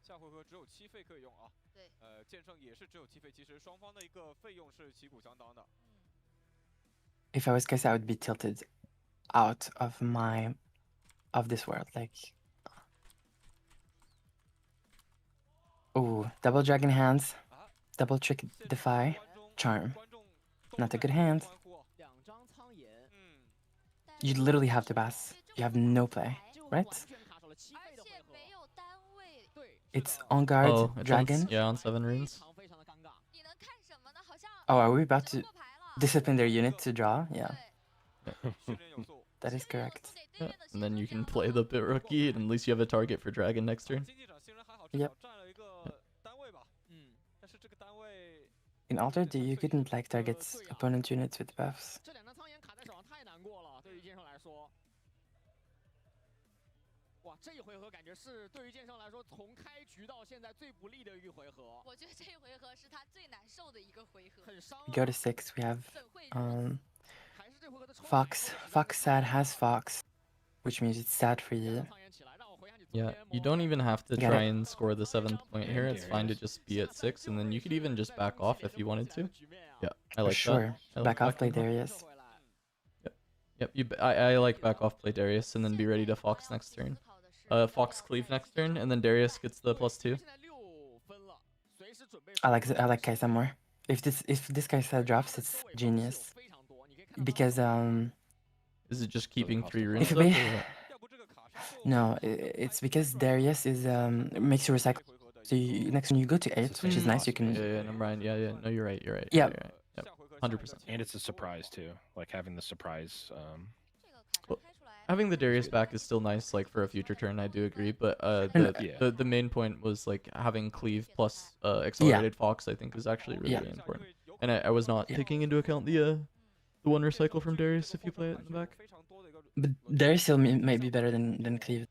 下回合只有7费可以用啊。对。剑圣也是只有7费，其实双方的一个费用是旗鼓相当的。If I was guess, I would be tilted out of this world. Like, Ooh, double dragon hands, double trick defy, charm. Not a good hand. You literally have to pass. You have no play, right? It's on guard, Oh, it's dragon. on 7 runes. Oh, are we about to discipline their unit to draw? Yeah. That is correct. Yeah. And then you can play the bit rookie, and at least you have a target for dragon next turn. Yep. In altered, you couldn't like target opponent units with buffs. We go to 6. We have Fox. Fox sad has Fox, which means it's sad for you. Yeah, you don't even have to Get try it. and score the 7th point here. It's fine to just be at 6, and then you could even just back off if you wanted to. Yeah, I like Sure. that. I like Back off, play backing Darius. Yep, I like back off, play Darius, and then be ready to Fox next turn. Fox cleave next turn, and then Darius gets the +2. I like Kaisa more. If this Kaisa drops, it's genius. Because Is it just keeping 3 runes if up, you or pay, what? no, it's because Darius is makes you recycle. So next when you go to 8, which is nice, you can. Yeah, no, Brian, yeah. No, you're right. Yeah. You're right. Yep, 100%. And it's a surprise too, like having the surprise. Well, having the Darius back is still nice, like for a future turn. I do agree, but the main point was like having cleave plus accelerated Fox. I think is actually really important. And I was not taking into account the 1 recycle from Darius if you play it in the back. But Darius still might be better than cleave.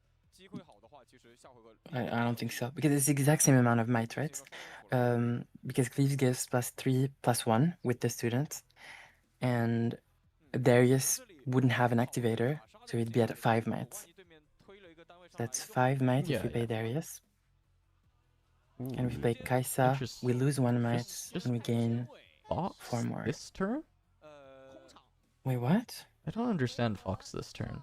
I don't think so, because it's the exact same amount of might, right? Because cleave gives +3 +1 with the student, and Darius wouldn't have an activator, so he'd be at 5 might. That's 5 might if we play Darius. And if we play Kaisa, we lose 1 might and we gain Fox 4 more. this turn? Wait, what? I don't understand Fox this turn.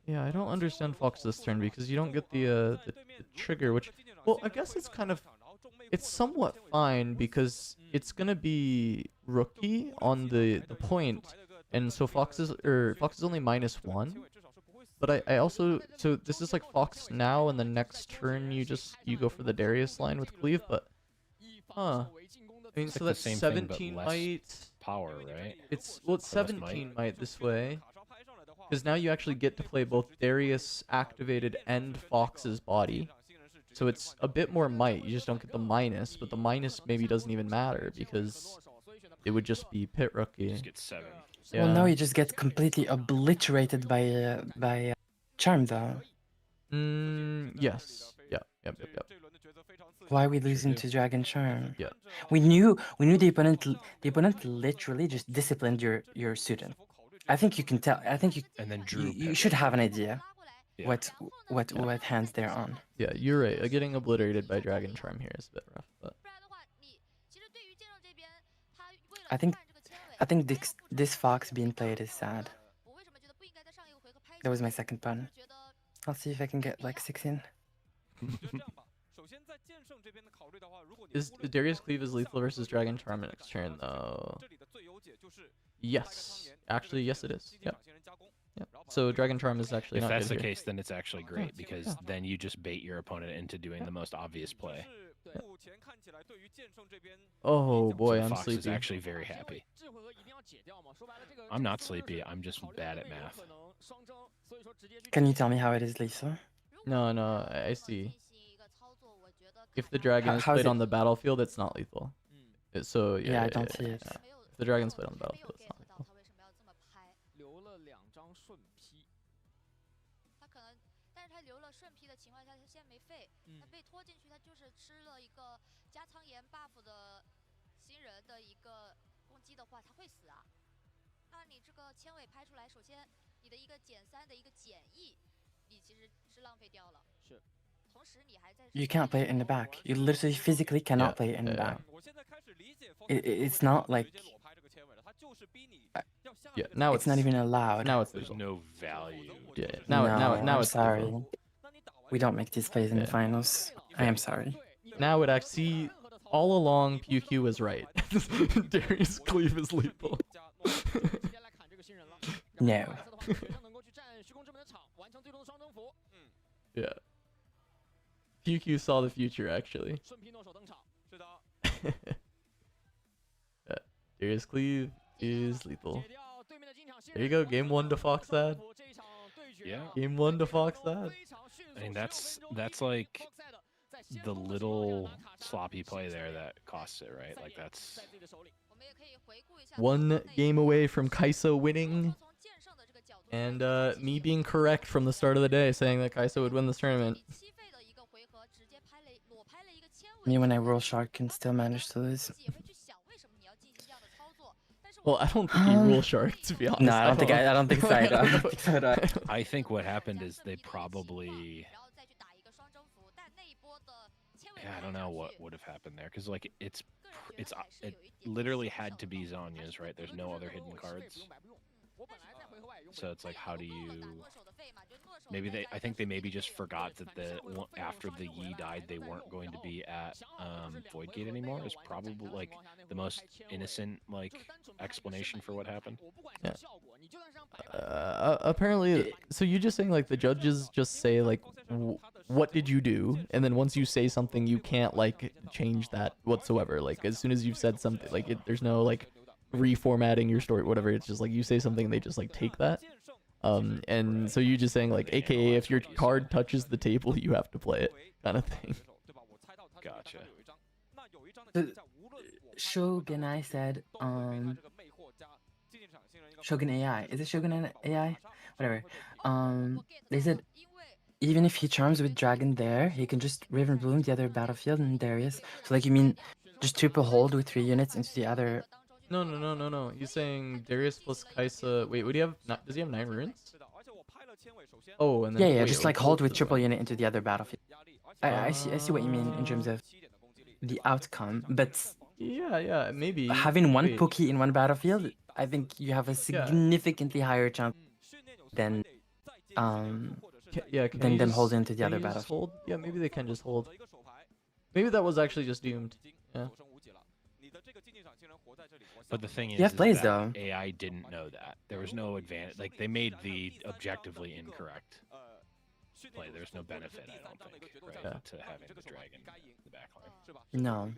Yeah, I don't understand Fox this turn because you don't get the trigger, which, well, I guess it's kind of, it's somewhat fine because it's gonna be rookie on the point, and so Fox is only -1. But I also, so this is like Fox now, and the next turn you go for the Darius line with cleave, but I mean, It's so like that's the same 17 thing, but less might. power, right? It's Or less 17 might. might this way. Because now you actually get to play both Darius activated and Fox's body. So it's a bit more might. You just don't get the minus, but the minus maybe doesn't even matter because it would just be pit rookie. Just get 7. Yeah. Well, no, you just get completely obliterated by Charm, though. Yes. Yep. Why are we losing to Dragon Charm? Yeah. We knew the opponent literally just disciplined your student. I think you can tell. I think And then drew. you should have an idea Yeah. what hands they're on. Yeah, you're right. Getting obliterated by Dragon Charm here is a bit rough, but I think this Fox being played is sad. That was my second pun. I'll see if I can get like 6 in. is Darius Cleave is lethal versus Dragon Charm next turn though? Yes. Actually, yes it is. Yep. So Dragon Charm is actually If not that's good the here. case, then it's actually great because then you just bait your opponent into doing the most obvious play. Oh boy, So I'm Fox is sleepy. actually very happy. I'm not sleepy. I'm just bad at math. Can you tell me how it is lethal? No, I see. If the dragon is how's played it- on the battlefield, it's not lethal. So Yeah, I don't see it. If the dragon's played on the battlefield, it's not lethal. You can't play it in the back. You literally physically cannot play it in the back. It's not like Yeah, now It's not even allowed. now it's There's legal. no value. Yeah, to- now I'm it's sorry. legal. We don't make these plays in the Yeah. finals. I am sorry. Now it actually all along PQ was right. Darius Cleave is lethal. No. Yeah. PQ saw the future actually. Yeah. Darius Cleave is lethal. There you go, game 1 to Foxad. Yeah. Game 1 to Foxad. I mean, that's like the little sloppy play there that costs it, right? Like that's 1 game away from Kaiso winning. And me being correct from the start of the day, saying that Kaiso would win this tournament. Me when I roll shark can still manage to lose. Well, I don't think he rule shark, to be honest. No, I don't think so. I don't think so. I think what happened is they probably. Yeah, I don't know what would have happened there because like it literally had to be Zonya's, right? There's no other hidden cards. So it's like, how do you? Maybe I think they maybe just forgot that after the Yi died, they weren't going to be at Void Gate anymore. Is probably like the most innocent like explanation for what happened. Yeah. Apparently, so you're just saying like the judges just say like, what did you do? And then once you say something, you can't like change that whatsoever. Like as soon as you've said something, like there's no like reformatting your story, whatever. It's just like you say something, and they just like take that. And so you're just saying like, AKA if your card touches the table, you have to play it, kind of thing. Gotcha. Shogun I said, Shogun AI. Is it Shogun AI? Whatever. They said even if he charms with Dragon there, he can just Riven Bloom the other battlefield and Darius. So like you mean just triple hold with 3 units into the other. No. He's saying Darius plus Kaisa. Wait, what do you have? Does he have 9 runes? Oh, and then Yeah, wait, just like hold with to triple the- unit into the other battlefield. I see what you mean in terms of the outcome, but Yeah, maybe. having one Wait. Pookie in one battlefield, I think you have a significantly higher chance than than them holding into the other battlefield. Hold? Yeah, maybe they can just hold. Maybe that was actually just doomed. Yeah. But the thing is, You have plays, that though. AI didn't know that. There was no advantage. Like they made the objectively incorrect play. There's no benefit, I don't think, right, Yeah. to having the dragon in the backline. No.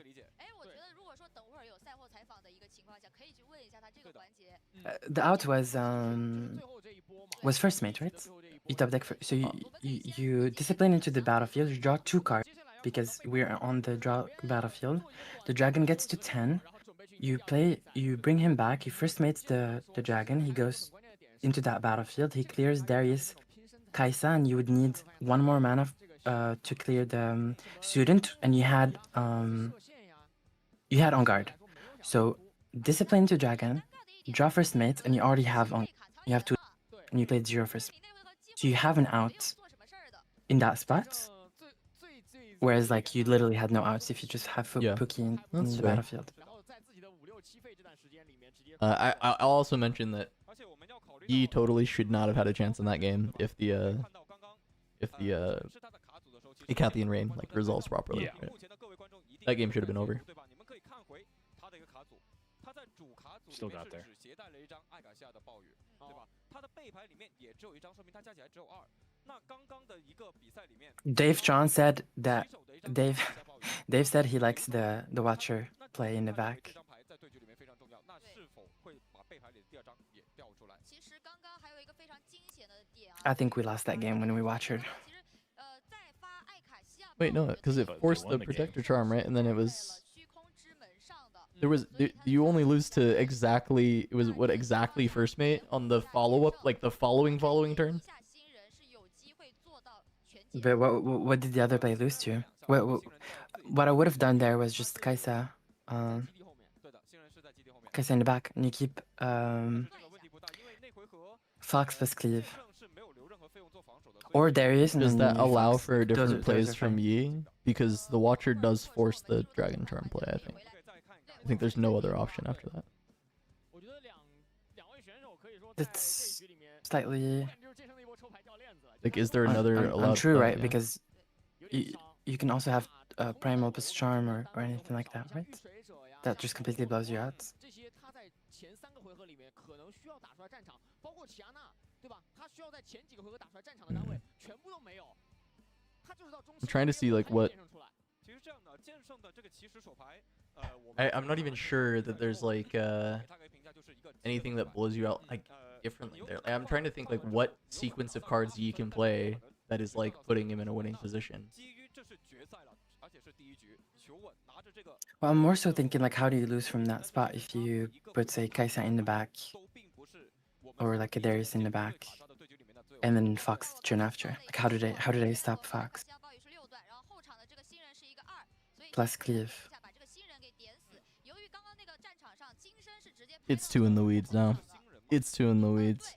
The out was first mate, right? You top deck so you discipline into the battlefield. You draw 2 cards because we're on the draw battlefield. The dragon gets to 10. You bring him back. You first mates the dragon. He goes into that battlefield. He clears Darius, Kaisa, and you would need 1 more mana to clear the student. And you had on guard. So discipline to dragon, draw first mate, and you already have on. You have 2, and you played 0 first. So you have an out in that spot. Whereas like you literally had no outs if you just have Pookie in That's the fair. battlefield. I'll also mention that he totally should not have had a chance in that game if the Icathian Rain like resolves properly. Yeah. Right? That game should have been over. Still got there. Dave John said that Dave said he likes the Watcher play in the back. I think we lost that game when we Watchered. Wait, no, because it But they forced won the the Protector Charm, right? And then it was... You only lose to exactly... It was what, exactly first mate on the follow-up? Like the following turn? But what did the other play lose to? What I would have done there was just Kaisa in the back, and you keep Fox plus Cleave. Or Darius. Does and that then you allow Fox. for different Those plays are from fine. Yi? Because the Watcher does force the Dragon Charm play, I think. I think there's no other option after that. It's slightly Like, is there another allowed untrue, play? right? Yeah. Because you can also have primal plus charm or anything like that, right? That just completely blows you out. I'm trying to see like what. I'm not even sure that there's like anything that blows you out like differently there. Like, I'm trying to think like what sequence of cards you can play that is like putting him in a winning position. Well, I'm more so thinking like, how do you lose from that spot if you put, say, Kai'Sa in the back, or like a Darius in the back, and then Fox turn after? Like, how do they stop Fox? Plus cleave. It's too in the weeds now. It's too in the weeds.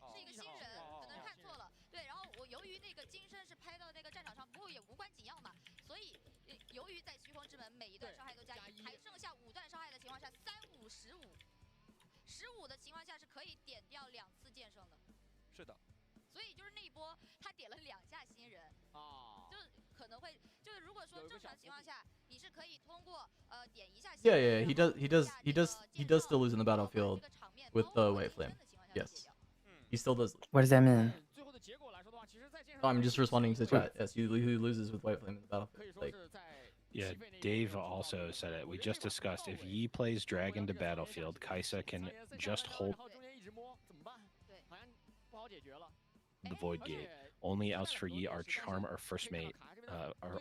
Yeah, he does still lose in the battlefield with the White Flame. Yes, he still does. What does that mean? Oh, I'm just responding to chat. Yes, he loses with White Flame in the battlefield. Like, yeah, Dave also said it. We just discussed if Yi plays Dragon to battlefield, Kai'Sa can just hold the Void Gate. Only else for Yi are Charm or First Mate,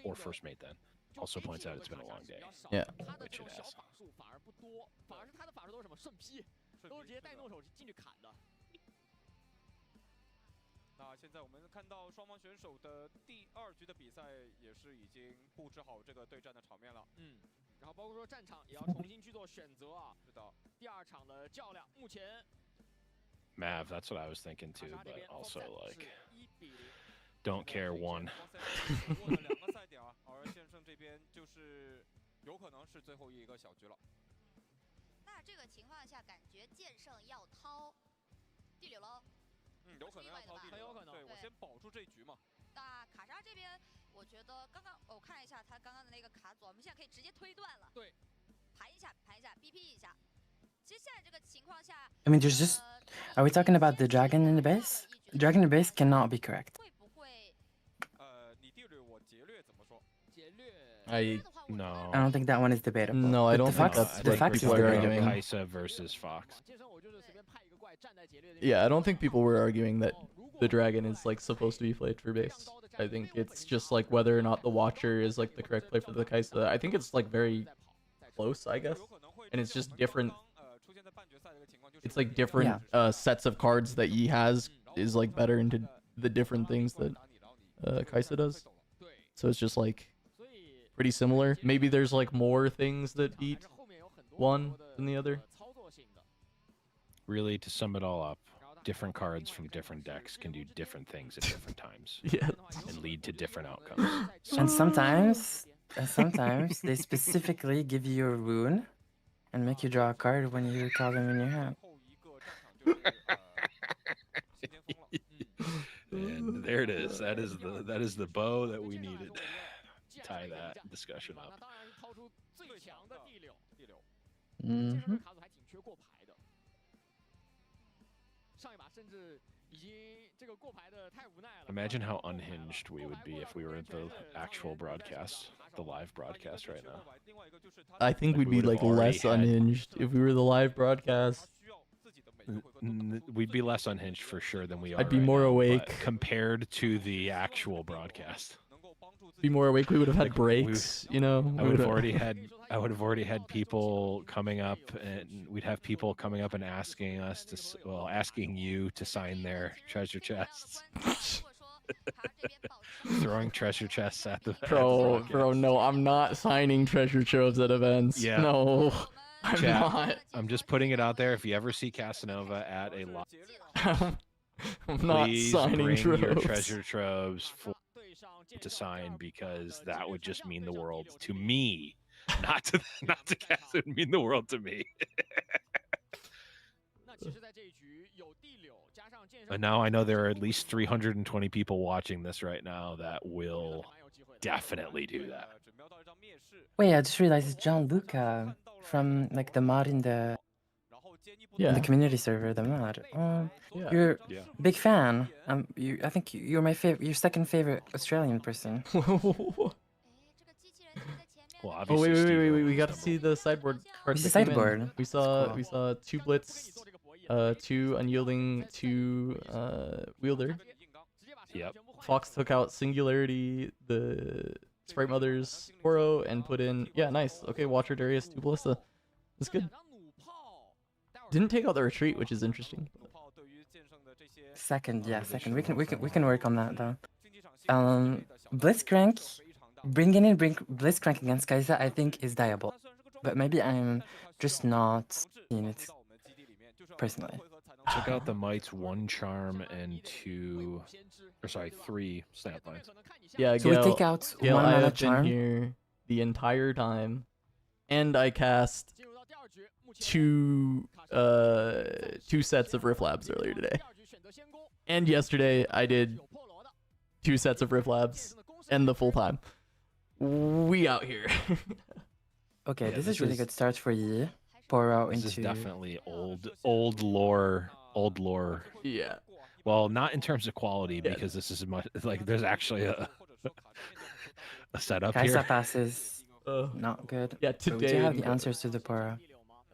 or First Mate then. Also points out it's been a long day. Yeah. Which it has. 那现在我们看到双方选手的第2局的比赛也是已经布置好这个对战的场面了。然后包括说战场也要重新去做选择啊。是的。第2场的较量，目前 Mav, that's what I was thinking too, but also like, don't care one. 握了2个赛点，而剑圣这边就是有可能是最后一个小局了。那这个情况下，感觉剑圣要掏第6喽。有可能要掏第6，很有可能。对，我先保住这局嘛。那卡莎这边，我觉得刚刚我看了一下他刚刚的那个卡组，我们现在可以直接推断了。对，盘一下，BP 一下。其实现在这个情况下 I mean, there's just. Are we talking about the dragon in the base? Dragon in the base cannot be correct. 你第6我劫掠怎么说？劫掠。No. I don't think that one is debatable. No, I don't think that's the what Fox people is are debatable. arguing. Kai'Sa versus Fox. Yeah, I don't think people were arguing that the dragon is like supposed to be played for base. I think it's just like whether or not the Watcher is like the correct play for the Kai'Sa. I think it's like very close, I guess, and it's just different. It's like different sets of cards that Yi has is like better into the different things that Kai'Sa does. So it's just like pretty similar. Maybe there's like more things that beat one than the other. Really, to sum it all up, different cards from different decks can do different things at different times. Yeah. And lead to different outcomes. And sometimes they specifically give you a rune and make you draw a card when you recall them in your hand. And there it is. That is the bow that we needed. Tie that discussion up. Mm-hmm. Imagine how unhinged we would be if we were at the actual broadcast, the live broadcast right now. I think we'd be like less unhinged if we were the live broadcast. We'd be less unhinged for sure than we are. I'd be right more now, awake but compared to the actual broadcast. Be more awake. We would have had breaks, you know. I would have already had people coming up, and we'd have people coming up and asking us to, asking you to sign their treasure chests. Throwing treasure chests at the bro. No, I'm not signing treasure troves at events. Yeah. No, I'm Chat, not. I'm just putting it out there. If you ever see Casanova at a lot, I'm not signing bring troves. your treasure troves to sign, because that would just mean the world to me, not to Cass. It would mean the world to me. And now I know there are at least 320 people watching this right now that will definitely do that. Wait, I just realized it's Gianluca from like the mod in the community server, the mod. You're Yeah. big fan. I think you're my favorite. Your second favorite Australian person. Well, Oh obviously, wait! We got to see the sideboard cards. The that came in. sideboard. We saw Cool. 2 blitz, 2 unyielding, 2 wielder. Yep. Fox took out Singularity, the Sprite Mothers, Poro, and put in nice. Okay, Watcher Darius, 2 Ballista. That's good. Didn't take out the retreat, which is interesting. Second. We can work on that though. Blitzcrank, bringing in Blitzcrank against Kai'Sa, I think is diable, but maybe I'm just not seeing it personally. Took out the Mites 1 charm and 3 snap lines. Yeah, So we take out Gale, 1 I mana have been charm. here the entire time, and I cast 2 sets of Rift Labs earlier today. And yesterday I did 2 sets of Rift Labs and the full time. We out here. Okay, Yeah, this this is really is- good start for you. Pour out This is into. definitely old lore. Yeah. Well, not in terms of quality, Yeah. because this is much like there's actually a setup Kai'Sa here. passes. Not good. Yeah, But we do today have in the answers to the Poro.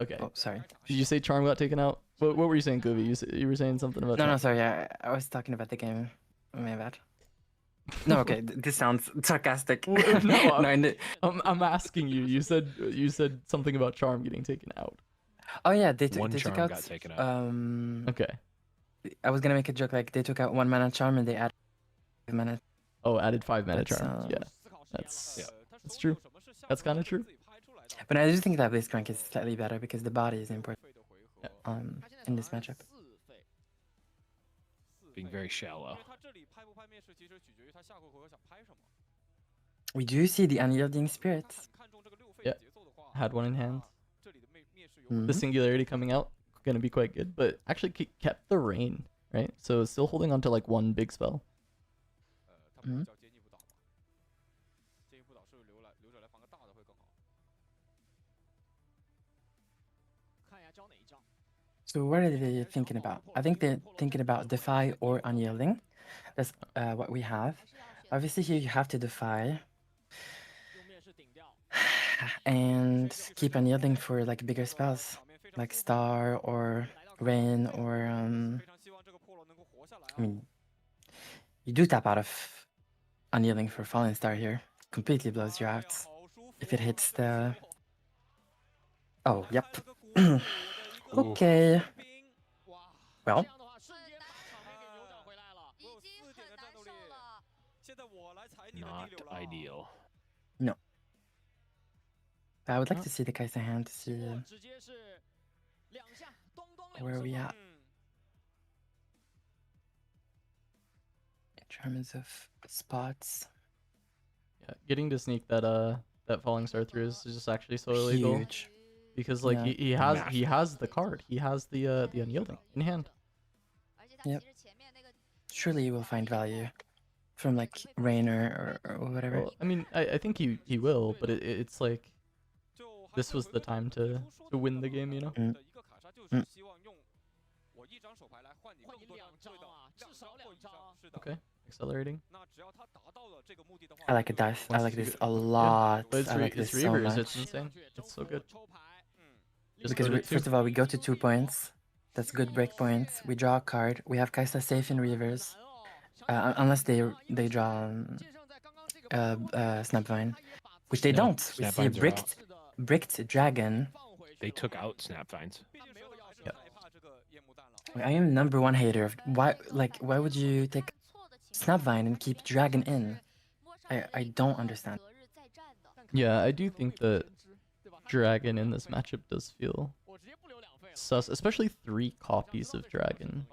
Okay. Oh, sorry. Did you say Charm got taken out? What were you saying, Goovy? You were saying something about No, Charm. sorry. I was talking about the game. My bad. No, okay. This sounds sarcastic. No, in the- I'm asking you. You said something about Charm getting taken out. Oh yeah, they One took charm out. got taken out. Okay. I was gonna make a joke like they took out 1 mana charm and they added 5 mana. Oh, added 5 mana That's, Charm. Yeah. That's true. That's kind of true. But I do think that Blitzcrank is slightly better because the body is important. In this matchup. Being very shallow. We do see the unyielding spirits. Yeah. Had one in hand. Mhm. The Singularity coming out, gonna be quite good, but actually kept the rain, right? So still holding on to like 1 big spell. Mhm. So what are they thinking about? I think they're thinking about Defy or Unyielding. That's what we have. Obviously here you have to Defy. And keep Unyielding for like bigger spells. Like Star or Rain or I mean you do tap out of Unyielding for Fallen Star here. Completely blows you out. If it hits the Oh, yep. Okay. Well, Not ideal. no. I would like to see the Kai'Sa hand to see where we at in terms of spots. Yeah, getting to sneak that Falling Star through is just actually so illegal. Huge. Because like Yeah. he has the card. He has the Unyielding in hand. Yep. Surely you will find value from like Rain or whatever. Well, I mean, I think he will, but it's like this was the time to win the game, you know? Okay, accelerating. I like it, dice. I like this a lot. But I like this it's so Reavers, much. it's insane. It's so good. Just Because go to 2. first of all, we go to 2 points. That's good break points. We draw a card. We have Kai'Sa safe in Reavers. Unless they draw Snapvine. Which they No, don't. We see a Snapvines are out. bricked dragon. They took out Snapvines. I am #1 hater of why would you take Snapvine and keep dragon in? I don't understand. Yeah, I do think that Dragon in this matchup does feel sus, especially 3 copies of Dragon.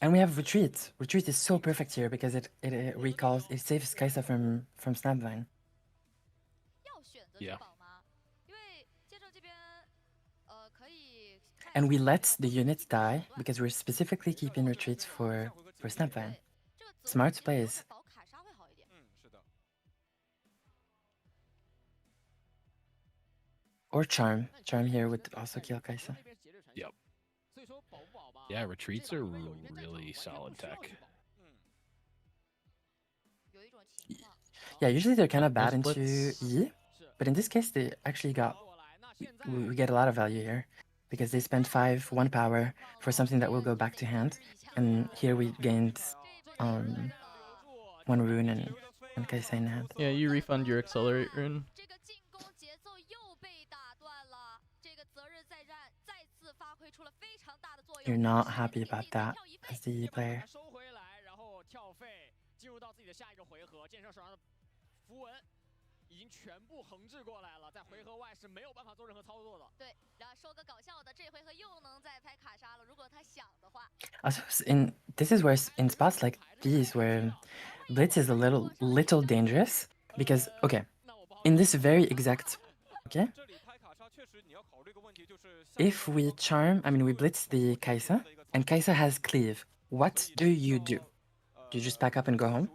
And we have retreat. Retreat is so perfect here because it recalls, it saves Kai'Sa from Snapvine. Yeah. and we let the units die because we're specifically keeping retreats for Snapvan. Smart plays. Or Charm. Charm here would also kill Kai'Sa. Yep. Yeah, retreats are really solid tech. Yeah, usually they're kind of bad into splits. E, but in this case they actually got we get a lot of value here because they spent 1 power for something that will go back to hand, and here we gained 1 rune and Kai'Sa in hand. Yeah, you refund your accelerate rune. You're not happy about that as the E player. Also, this is where in spots like these where Blitz is a little dangerous because okay, in this very exact okay, if we charm, I mean we blitz the Kai'Sa and Kai'Sa has cleave, what do you do? Do you just pack up and go home?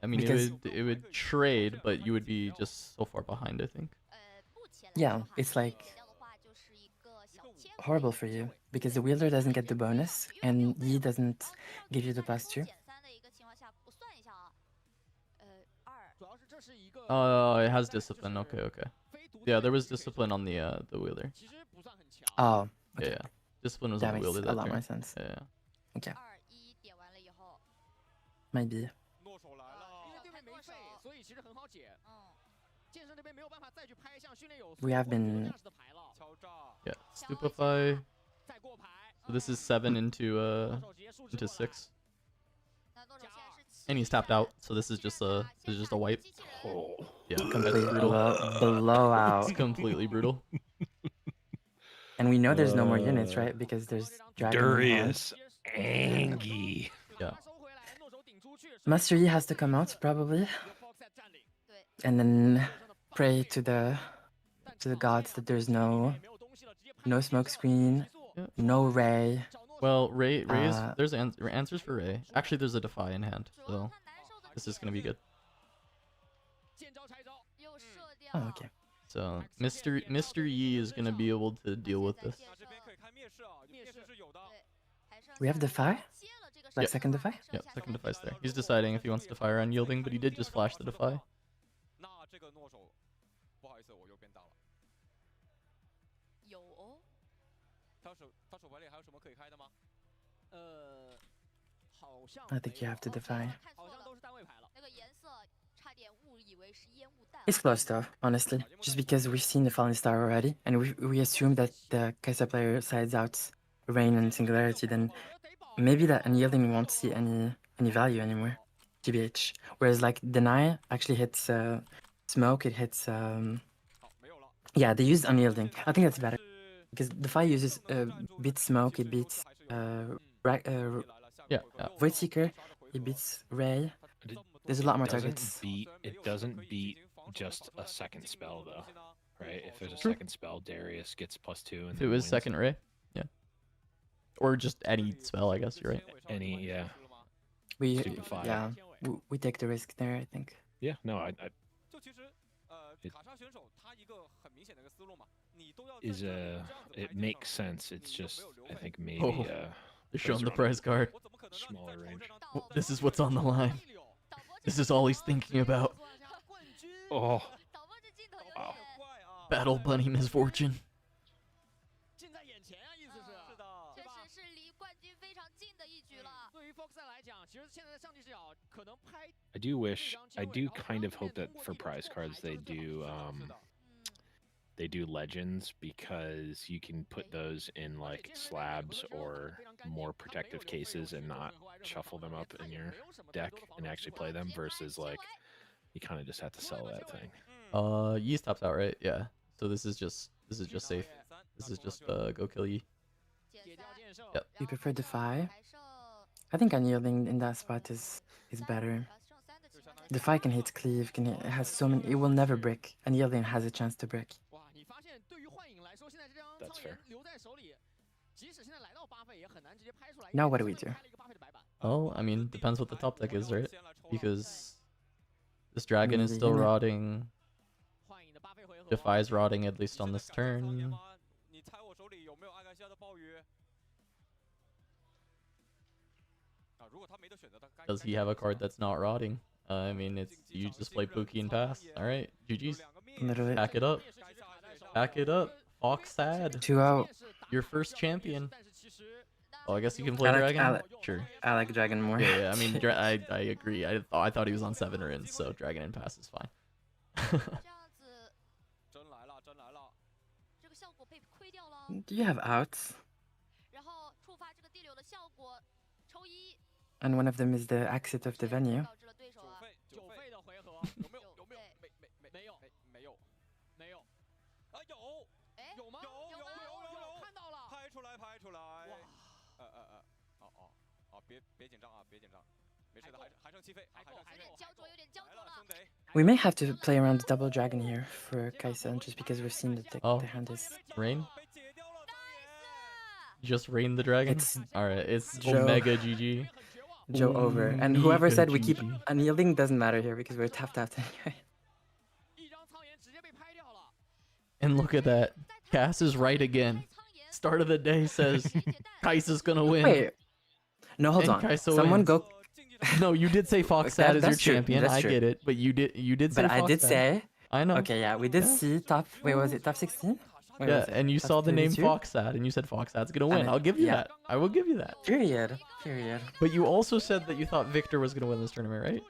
I mean, Because- it would trade, but you would be just so far behind, I think. Yeah, it's like horrible for you because the wielder doesn't get the bonus and Yi doesn't give you the +2. Oh, it has discipline. Okay, okay. Yeah, there was discipline on the wheeler. Oh, Yeah, yeah. Discipline was that on the makes wheeler a that lot turn. more sense. Yeah, yeah. Okay. Maybe. We have been Yeah, stupefy. So this is 7 into 6. And he's tapped out, so this is just a wipe. Oh. Yeah, that's complete brutal. blowout. It's completely brutal. And we know there's no more units, right? Because there's dragon in hand. Darius. Angie. Yeah. Master Yi has to come out probably, and then pray to the gods that there's no smoke screen, Yeah. no Ray. Well, Ray is Uh, there's answers for Ray. Actually, there's a defy in hand, so this is gonna be good. Oh, okay. So Mr. Yi is gonna be able to deal with this. We have defy, like Yep. second defy. Yep, second defy's there. He's deciding if he wants defy or unyielding, but he did just flash the defy. I think you have to defy. It's close though, honestly. Just because we've seen the Fallen Star already, and we assume that the Kai'Sa player sides out Rain and Singularity, then maybe that unyielding won't see any value anymore. TBH. Whereas like Deny actually hits Smoke, it hits yeah, they use unyielding. I think that's better. Because Defy uses beats Smoke, it beats Yeah, Void Seeker, it beats Ray. There's a lot more Doesn't targets. it doesn't beat just a second spell though, right? If there's a True. second spell, Darius gets +2. And if it then was wins second Ray, yeah. Or just any spell, I guess you're right. any, yeah, We Stupefy. yeah, we take the risk there, I think. yeah. No, I is it makes sense. It's just I think maybe Oh. They're showing the are on prize card. smaller range. This is what's on the line. This is all he's thinking about. Oh, wow. Battle Bunny Misfortune. I do kind of hope that for prize cards they do legends, because you can put those in like slabs or more protective cases and not shuffle them up in your deck and actually play them, versus like you kind of just have to sell that thing. Yi stops out, right? Yeah. So this is just safe. This is just go kill Yi. Yep. We prefer Defy. I think unyielding in that spot is better. Defy can hit cleave, it has so many, it will never break. Unyielding has a chance to break. That's fair. Now what do we do? Oh, I mean, depends what the top deck is, right? Because this dragon is still rotting. Defies rotting at least on this turn. Does he have a card that's not rotting? I mean, it's you just play Pookie and pass. All right, GG's. Literally. Back it up. Back it up. Fox sad. 2-0. Your first champion. Oh, I guess you can play dragon. Sure. I like dragon more. Yeah. I mean, I agree. I thought he was on 7 runes, so dragon and pass is fine. Do you have outs? And one of them is the exit of the venue. We may have to play around the double dragon here for Kaisa, just because we've seen that the hand is... Rain? Just rain the dragon? Alright, it's Joe. Omega GG. Joe over. And whoever said we keep unyielding doesn't matter here because we're tapped out anyway. And look at that. Cass is right again. Start of the day says Kaisa's gonna win. Wait. No, hold on. Kaisa Someone wins. go... No, you did say Fox Sad is your champion. I get it, but you did say. But I Fox did Sad. say. I know. Okay, yeah, we did see top. Wait, was it top 16? Yeah, and you Top saw the name 32? Fox Sad, and you said Fox Sad's gonna win. I'll give you that. I will give you that. Period. Period. But you also said that you thought Victor was gonna win this tournament, right?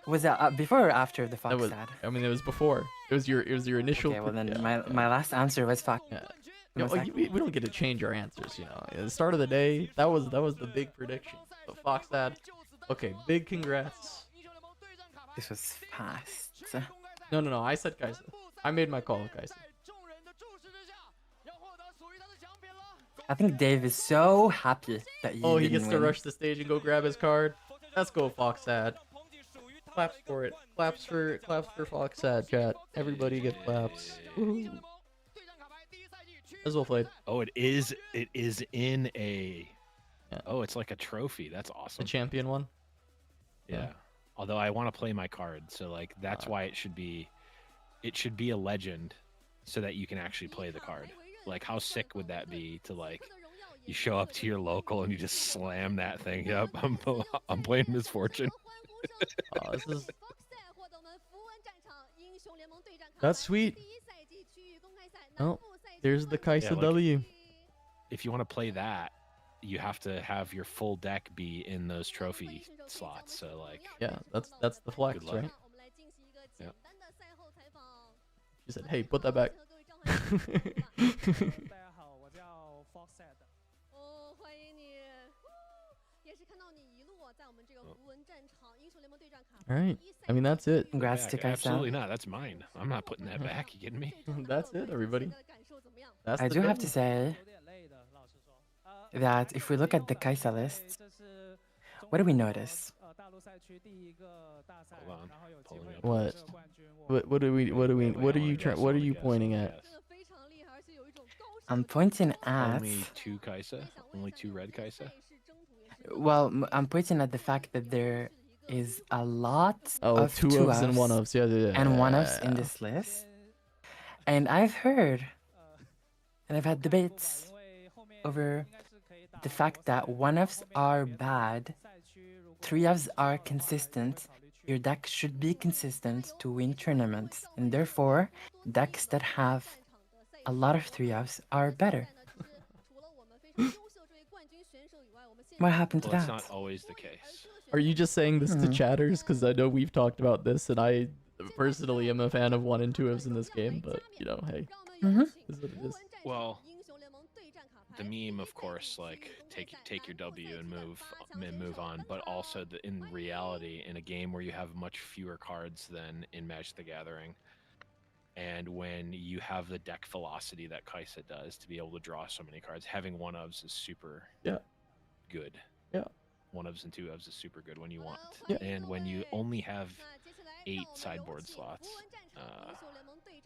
Was that before or after the Fox Sad? I mean, it was before. It was your initial. Okay, well then yeah. my last answer was Fox. Yeah. You know, we don't get to change our answers, you know. At the start of the day, that was the big prediction. But Fox Sad, okay, big congrats. This was fast. No. I said Kaisa. I made my call with Kaisa. I think Dave is so happy that you he didn't gets win. to rush the stage and go grab his card. Let's go, Fox Sad. Claps for it. Claps for Fox Sad, chat. Everybody get claps. Woohoo. As well played. Oh, it is in a... Yeah. Oh, it's like a trophy. That's awesome. The champion one? Yeah. Although I want to play my card, so like that's why it should be a legend so that you can actually play the card. Like how sick would that be to like you show up to your local and you just slam that thing. Yep, I'm playing Misfortune. That's sweet. Oh, there's the Kaisa W. If you want to play that, you have to have your full deck be in those trophy slots. So like, yeah, that's the flex, right? Yeah. She said, "Hey, put that back." All right. I mean, that's it. Congrats to Kaisa. Absolutely not. That's mine. I'm not putting that back. You kidding me? That's it, everybody. I do have to say that if we look at the Kaisa list, what do we notice? What? What are you pointing at? I'm pointing at only 2 Kaisa, only 2 red Kaisa. Well, I'm pointing at the fact that there is a lot of 2-ofs and 1-ofs, yeah, and 1-ofs in this list. And I've heard, and I've had debates over the fact that 1-ofs are bad, 3-ofs are consistent. Your deck should be consistent to win tournaments, and therefore, decks that have a lot of 3-ofs are better. What happened to that? That's not always the case. Are you just saying this to chatters? Because I know we've talked about this, and I personally am a fan of 1 and 2-ofs in this game, but, you know, hey. Is what it is. Well, the meme, of course, like take your W and move on, but also in reality, in a game where you have much fewer cards than in Magic the Gathering, and when you have the deck velocity that Kaisa does to be able to draw so many cards, having 1-ofs is super good. Yeah. 1-ofs and 2-ofs is super good when you want. Yeah. And when you only have 8 sideboard slots,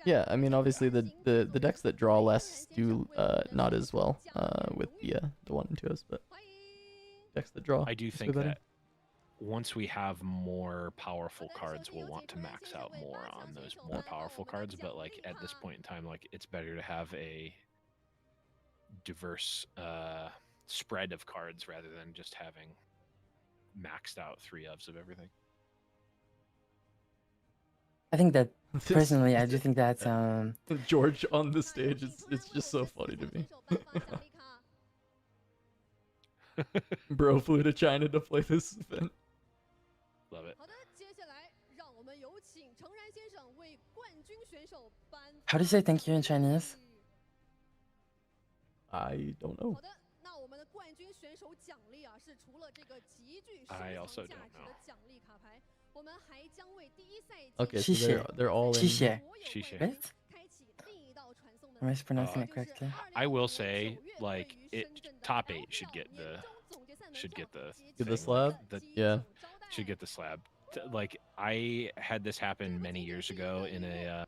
Yeah, I mean, obviously the decks that draw less do not as well with the 1 and 2s, but decks that draw. I do must be think better. that once we have more powerful cards, we'll want to max out more on those more powerful cards. But like at this point in time, like it's better to have a diverse spread of cards rather than just having maxed out 3-ofs of everything. I think that personally, I do think that George on the stage, it's just so funny to me. Bro flew to China to play this event. Love it. How do you say thank you in Chinese? I don't know. I also don't know. Okay, so they're all in. Xie. Xie. Right? Am I pronouncing it correctly? I will say, like, top 8 should get the Get the thing, slab? like, Yeah. should get the slab. Like, I had this happen many years ago in a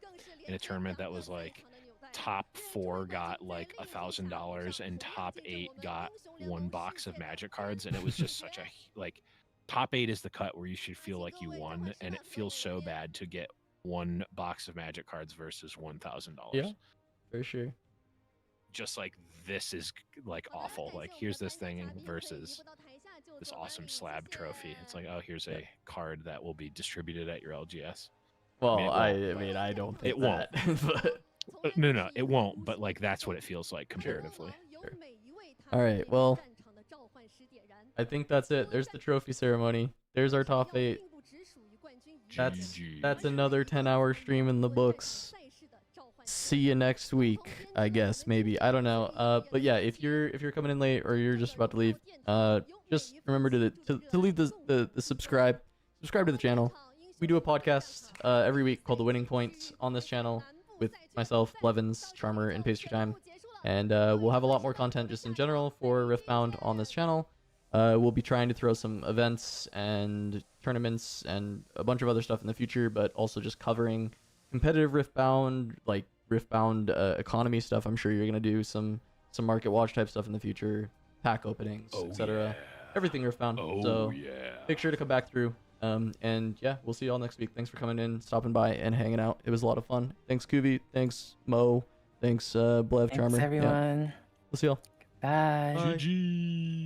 tournament that was like top 4 got like $1,000 and top 8 got 1 box of Magic cards, and it was just such a like top 8 is the cut where you should feel like you won, and it feels so bad to get 1 box of Magic cards versus $1,000. Yeah, for sure. Just like this is like awful. Like here's this thing versus this awesome slab trophy. It's like, oh, here's a card that will be distributed at your LGS. Well, I mean, I don't think it won't. but No, it won't. But like that's what it feels like comparatively. Sure. All right, well, I think that's it. There's the trophy ceremony. There's our top 8. That's another 10-hour stream in the books. See you next week, I guess, maybe. I don't know. But yeah, if you're coming in late or you're just about to leave, just remember to leave the subscribe to the channel. We do a podcast every week called The Winning Points on this channel with myself, Blevins, Charmer, and Pastry Time. And we'll have a lot more content just in general for Riftbound on this channel. We'll be trying to throw some events and tournaments and a bunch of other stuff in the future, but also just covering competitive Riftbound, like Riftbound economy stuff. I'm sure you're gonna do some market watch type stuff in the future, pack openings, etc. Everything Riftbound. So make sure to come back through. And yeah, we'll see you all next week. Thanks for coming in, stopping by, and hanging out. It was a lot of fun. Thanks, Kuvi. Thanks, Mo. Thanks, Blev, Charmer. Thanks, everyone. Yeah. We'll see y'all. Bye. GG.